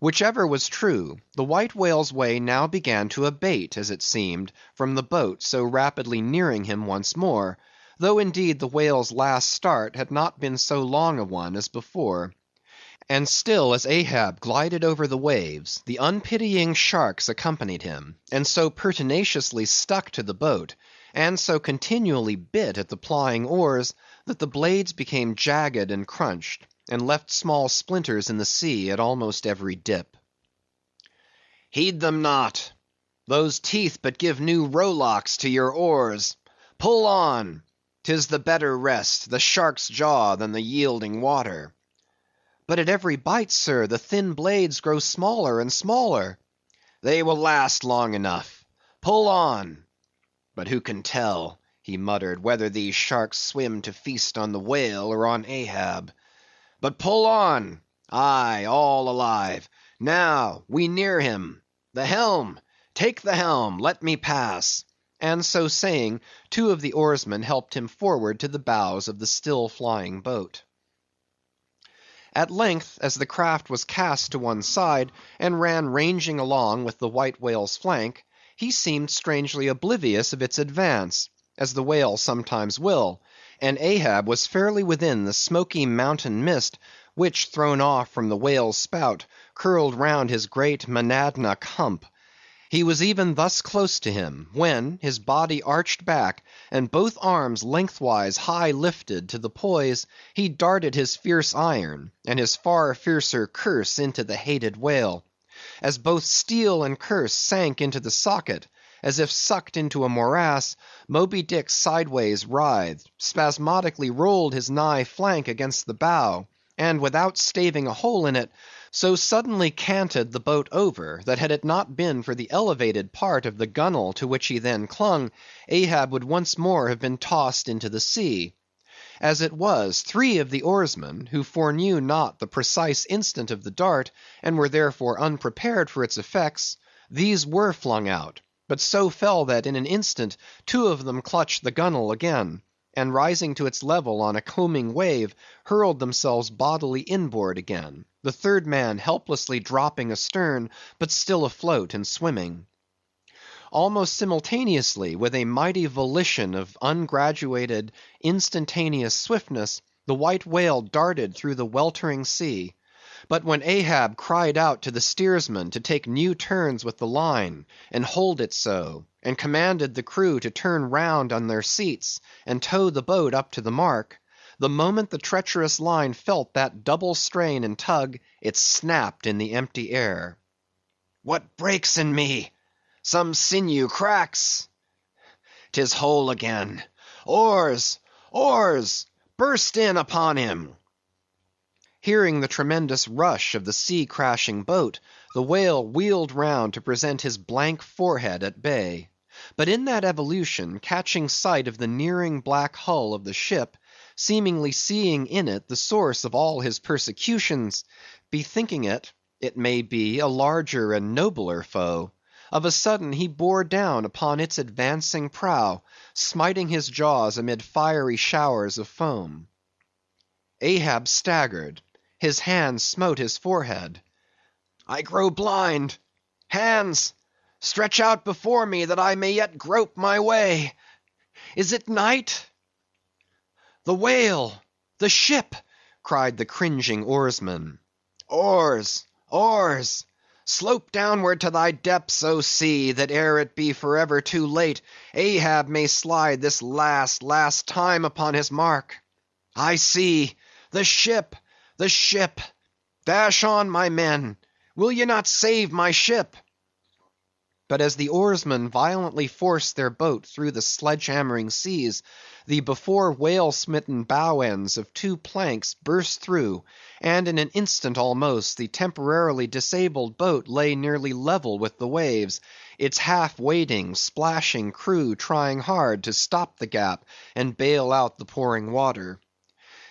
whichever was true, the White Whale's way now began to abate, as it seemed, from the boat so rapidly nearing him once more, though indeed the whale's last start had not been so long a one as before. And still as Ahab glided over the waves, the unpitying sharks accompanied him, and so pertinaciously stuck to the boat, and so continually bit at the plying oars, that the blades became jagged and crunched, and left small splinters in the sea at almost every dip. Heed them not. Those teeth but give new rowlocks to your oars. Pull on. 'Tis the better rest, the shark's jaw, than the yielding water. But at every bite, sir, the thin blades grow smaller and smaller. They will last long enough. Pull on. But who can tell, he muttered, whether these sharks swim to feast on the whale or on Ahab? But pull on. Aye, all alive. Now, we near him. The helm. Take the helm. Let me pass. And so saying, two of the oarsmen helped him forward to the bows of the still flying boat. At length, as the craft was cast to one side, and ran ranging along with the White Whale's flank, he seemed strangely oblivious of its advance, as the whale sometimes will, and Ahab was fairly within the smoky mountain mist, which, thrown off from the whale's spout, curled round his great Monadnock hump. He was even thus close to him, when, his body arched back, and both arms lengthwise high lifted to the poise, he darted his fierce iron, and his far fiercer curse into the hated whale. As both steel and curse sank into the socket, as if sucked into a morass, Moby Dick sideways writhed, spasmodically rolled his nigh flank against the bow, and without staving a hole in it, so suddenly canted the boat over, that had it not been for the elevated part of the gunwale to which he then clung, Ahab would once more have been tossed into the sea. As it was, 3 of the oarsmen, who foreknew not the precise instant of the dart, and were therefore unprepared for its effects, these were flung out, but so fell that in an instant 2 of them clutched the gunwale again, and rising to its level on a combing wave, hurled themselves bodily inboard again, the third man helplessly dropping astern, but still afloat and swimming. Almost simultaneously, with a mighty volition of ungraduated, instantaneous swiftness, the White Whale darted through the weltering sea. But when Ahab cried out to the steersman to take new turns with the line, and hold it so, and commanded the crew to turn round on their seats, and tow the boat up to the mark, the moment the treacherous line felt that double strain and tug, it snapped in the empty air. What breaks in me? Some sinew cracks. 'Tis whole again. Oars! Oars! Burst in upon him! Hearing the tremendous rush of the sea-crashing boat, the whale wheeled round to present his blank forehead at bay. But in that evolution, catching sight of the nearing black hull of the ship, seemingly seeing in it the source of all his persecutions, bethinking it may be, a larger and nobler foe, of a sudden he bore down upon its advancing prow, smiting his jaws amid fiery showers of foam. Ahab staggered. His hand smote his forehead. I grow blind. Hands, stretch out before me that I may yet grope my way. Is it night? The whale! The ship! cried the cringing oarsman. Oars! Oars! Slope downward to thy depths, O sea, that ere it be forever too late, Ahab may slide this last time upon his mark. I see! The ship! The ship! Dash on, my men! Will ye not save my ship? But as the oarsmen violently forced their boat through the sledge-hammering seas, the before whale-smitten bow ends of 2 planks burst through, and in an instant almost the temporarily disabled boat lay nearly level with the waves, its half-wading, splashing crew trying hard to stop the gap and bail out the pouring water.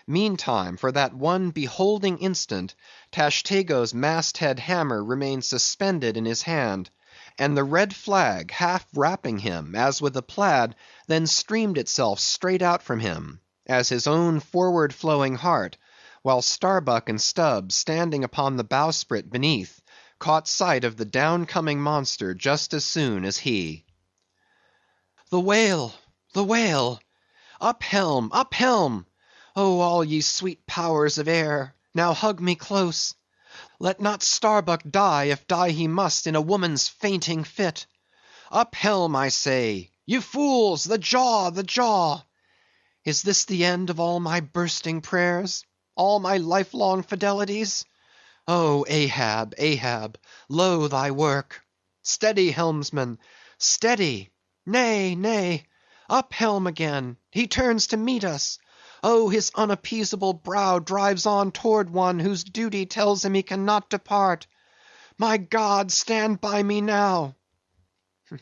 Meantime, for that one beholding instant, Tashtego's masthead hammer remained suspended in his hand, and the red flag, half wrapping him, as with a plaid, then streamed itself straight out from him, as his own forward-flowing heart, while Starbuck and Stubb, standing upon the bowsprit beneath, caught sight of the down-coming monster just as soon as he. The whale! The whale! Up helm! Up helm! Oh, all ye sweet powers of air, now hug me close. Let not Starbuck die, if die he must in a woman's fainting fit. Up helm, I say! Ye fools, the jaw, the jaw! Is this the end of all my bursting prayers? All my lifelong fidelities? Oh, Ahab, Ahab, lo thy work! Steady, helmsman, steady! Nay, nay! Up helm again! He turns to meet us! Oh, his unappeasable brow drives on toward one whose duty tells him he cannot depart. My God, stand by me now.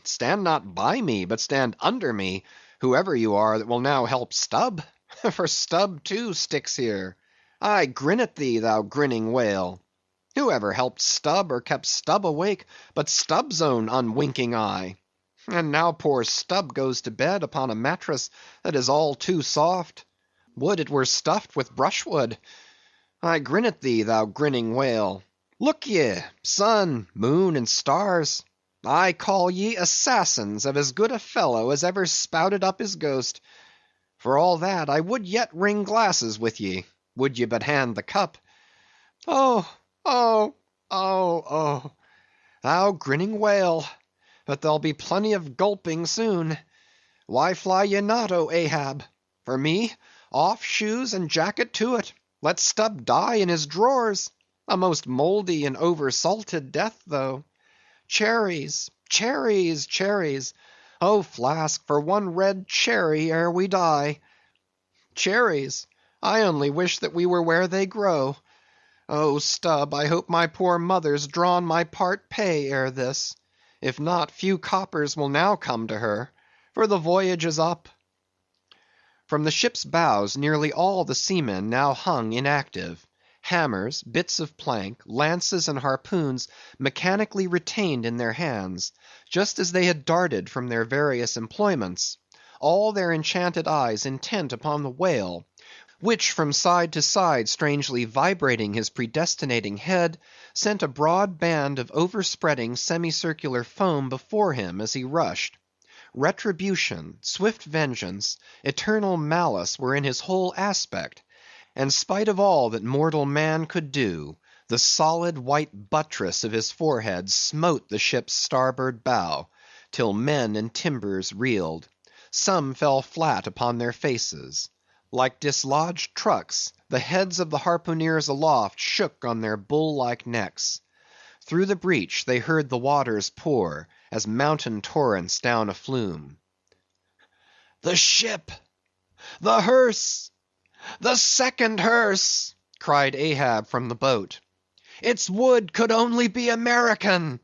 Stand not by me, but stand under me, whoever you are that will now help Stubb. For Stubb too sticks here. I grin at thee, thou grinning whale. Whoever helped Stubb or kept Stubb awake, but Stubb's own unwinking eye? And now poor Stubb goes to bed upon a mattress that is all too soft. Would it were stuffed with brushwood. I grin at thee, thou grinning whale. Look ye, sun, moon, and stars, I call ye assassins of as good a fellow as ever spouted up his ghost. For all that, I would yet ring glasses with ye, would ye but hand the cup. Oh, oh, oh, oh! Thou grinning whale, but there'll be plenty of gulping soon. Why fly ye not, O Ahab? For me, off shoes and jacket to it. Let Stubb die in his drawers. A most mouldy and over-salted death, though. Cherries, cherries, cherries. Oh, Flask, for one red cherry ere we die. Cherries! I only wish that we were where they grow. Oh, Stubb, I hope my poor mother's drawn my part pay ere this. If not, few coppers will now come to her, for the voyage is up. From the ship's bows nearly all the seamen now hung inactive. Hammers, bits of plank, lances, and harpoons mechanically retained in their hands, just as they had darted from their various employments, all their enchanted eyes intent upon the whale, which from side to side strangely vibrating his predestinating head, sent a broad band of overspreading semicircular foam before him as he rushed. Retribution, swift vengeance, eternal malice were in his whole aspect, and spite of all that mortal man could do, the solid white buttress of his forehead smote the ship's starboard bow, till men and timbers reeled. Some fell flat upon their faces. Like dislodged trucks, the heads of the harpooneers aloft shook on their bull-like necks. Through the breach they heard the waters pour, as mountain torrents down a flume. The ship! The hearse! The second hearse! cried Ahab from the boat. Its wood could only be American!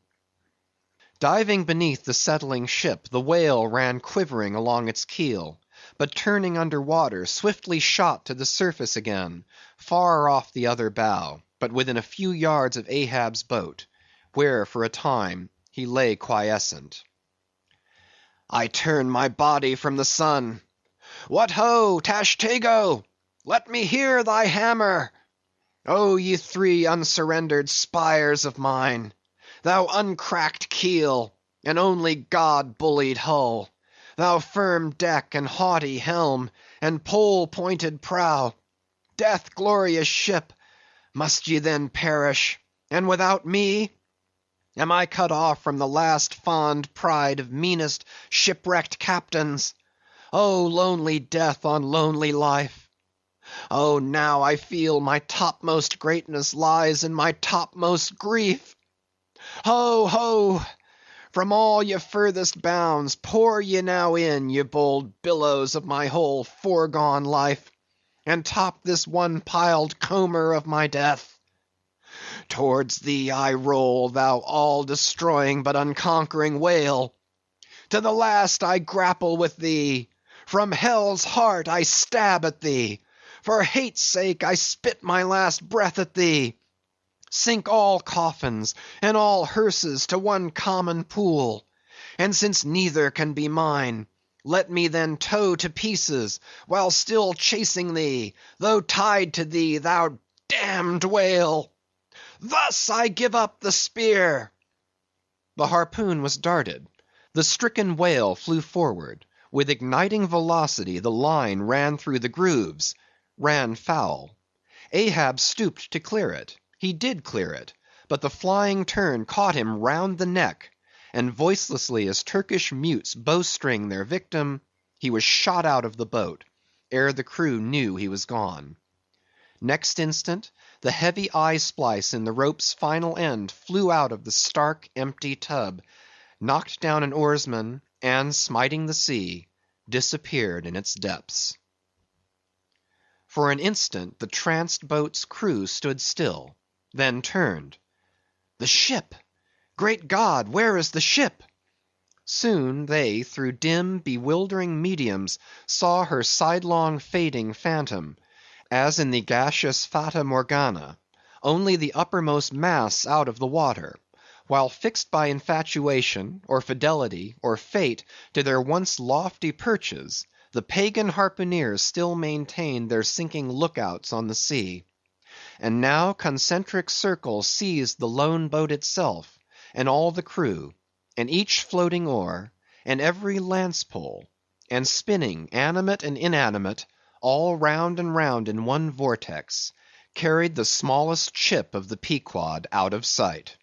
Diving beneath the settling ship, the whale ran quivering along its keel, but turning under water, swiftly shot to the surface again, far off the other bow, but within a few yards of Ahab's boat, where for a time he lay quiescent. I turn my body from the sun. What ho, Tashtego! Let me hear thy hammer! O ye three unsurrendered spires of mine! Thou uncracked keel, and only God-bullied hull! Thou firm deck, and haughty helm, and pole-pointed prow! Death-glorious ship! Must ye then perish, and without me? Am I cut off from the last fond pride of meanest shipwrecked captains? Oh, lonely death on lonely life! Oh, now I feel my topmost greatness lies in my topmost grief! Ho, ho! From all ye furthest bounds, pour ye now in, ye bold billows of my whole foregone life, and top this one piled comber of my death. Towards thee I roll, thou all-destroying but unconquering whale. To the last I grapple with thee. From hell's heart I stab at thee. For hate's sake I spit my last breath at thee. Sink all coffins and all hearses to one common pool. And since neither can be mine, let me then tow to pieces, while still chasing thee, though tied to thee, thou damned whale! Thus I give up the spear!" The harpoon was darted. The stricken whale flew forward. With igniting velocity the line ran through the grooves, ran foul. Ahab stooped to clear it. He did clear it, but the flying turn caught him round the neck, and voicelessly as Turkish mutes bowstring their victim, he was shot out of the boat, ere the crew knew he was gone. Next instant, the heavy eye-splice in the rope's final end flew out of the stark, empty tub, knocked down an oarsman, and, smiting the sea, disappeared in its depths. For an instant the tranced boat's crew stood still, then turned. The ship! Great God, where is the ship? Soon they, through dim, bewildering mediums, saw her sidelong fading phantom, as in the gaseous Fata Morgana, only the uppermost masts out of the water, while fixed by infatuation, or fidelity, or fate, to their once lofty perches, the pagan harpooneers still maintained their sinking lookouts on the sea. And now concentric circles seized the lone boat itself, and all the crew, and each floating oar, and every lance pole, and spinning, animate and inanimate, all round and round in one vortex, carried the smallest ship of the Pequod out of sight.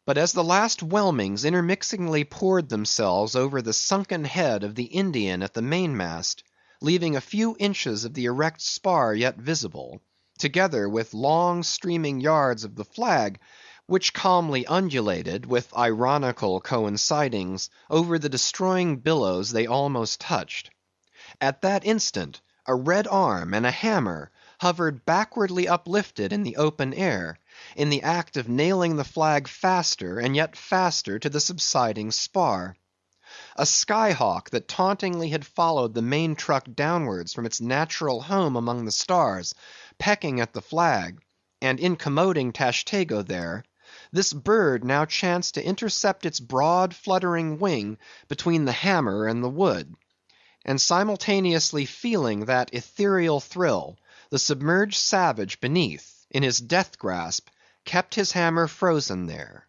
But as the last whelmings intermixingly poured themselves over the sunken head of the Indian at the mainmast, leaving a few inches of the erect spar yet visible, together with long streaming yards of the flag, which calmly undulated, with ironical coincidings, over the destroying billows they almost touched. At that instant, a red arm and a hammer hovered backwardly uplifted in the open air, in the act of nailing the flag faster and yet faster to the subsiding spar. A skyhawk that tauntingly had followed the main truck downwards from its natural home among the stars, pecking at the flag, and incommoding Tashtego there, this bird now chanced to intercept its broad fluttering wing between the hammer and the wood, and simultaneously feeling that ethereal thrill, the submerged savage beneath, in his death grasp, kept his hammer frozen there.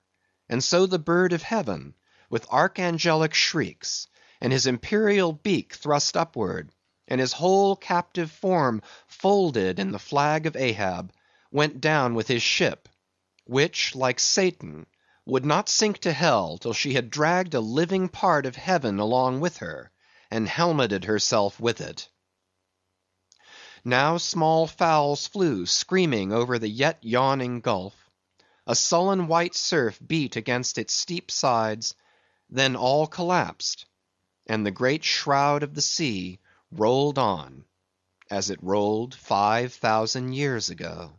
And so the bird of heaven, with archangelic shrieks, and his imperial beak thrust upward, and his whole captive form folded in the flag of Ahab, went down with his ship, which, like Satan, would not sink to hell till she had dragged a living part of heaven along with her, and helmeted herself with it. Now small fowls flew screaming over the yet yawning gulf. A sullen white surf beat against its steep sides, then all collapsed, and the great shroud of the sea rolled on, as it rolled 5,000 years ago.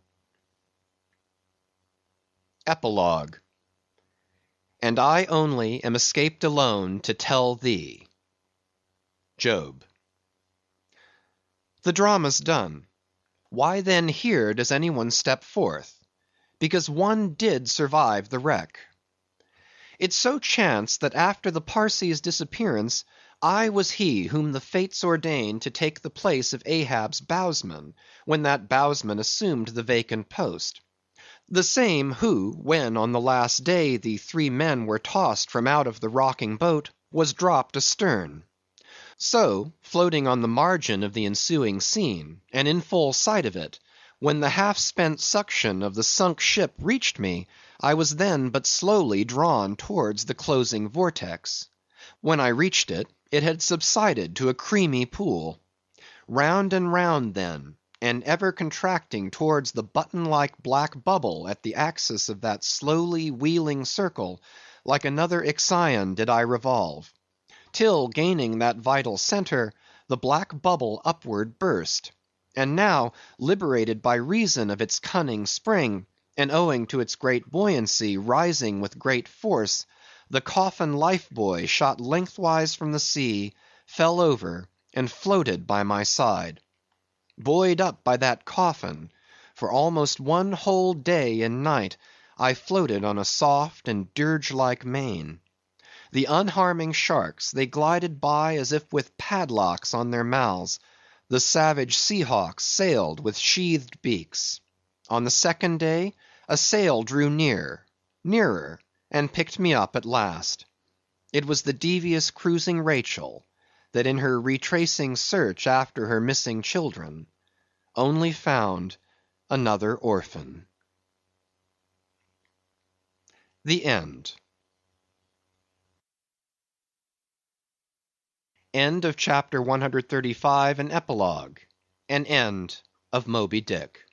Epilogue. And I only am escaped alone to tell thee. Job. The drama's done. Why then here does any one step forth? Because one did survive the wreck. It so chanced that after the Parsee's disappearance, I was he whom the fates ordained to take the place of Ahab's bowsman, when that bowsman assumed the vacant post. The same who, when on the last day the 3 men were tossed from out of the rocking boat, was dropped astern. So, floating on the margin of the ensuing scene, and in full sight of it, when the half-spent suction of the sunk ship reached me, I was then but slowly drawn towards the closing vortex. When I reached it, it had subsided to a creamy pool. Round and round then, and ever contracting towards the button-like black bubble at the axis of that slowly wheeling circle, like another Ixion did I revolve; till gaining that vital centre, the black bubble upward burst; and now, liberated by reason of its cunning spring, and owing to its great buoyancy rising with great force, the coffin Life-Buoy shot lengthwise from the sea, fell over, and floated by my side. Buoyed up by that coffin, for almost 1 whole day and night I floated on a soft and dirge-like main. The unharming sharks, they glided by as if with padlocks on their mouths; the savage sea hawks sailed with sheathed beaks. On the 2nd day, a sail drew nearer, and picked me up at last. It was the devious cruising Rachel, that in her retracing search after her missing children, only found another orphan. The End. End of chapter 135, an epilogue. An end of Moby Dick.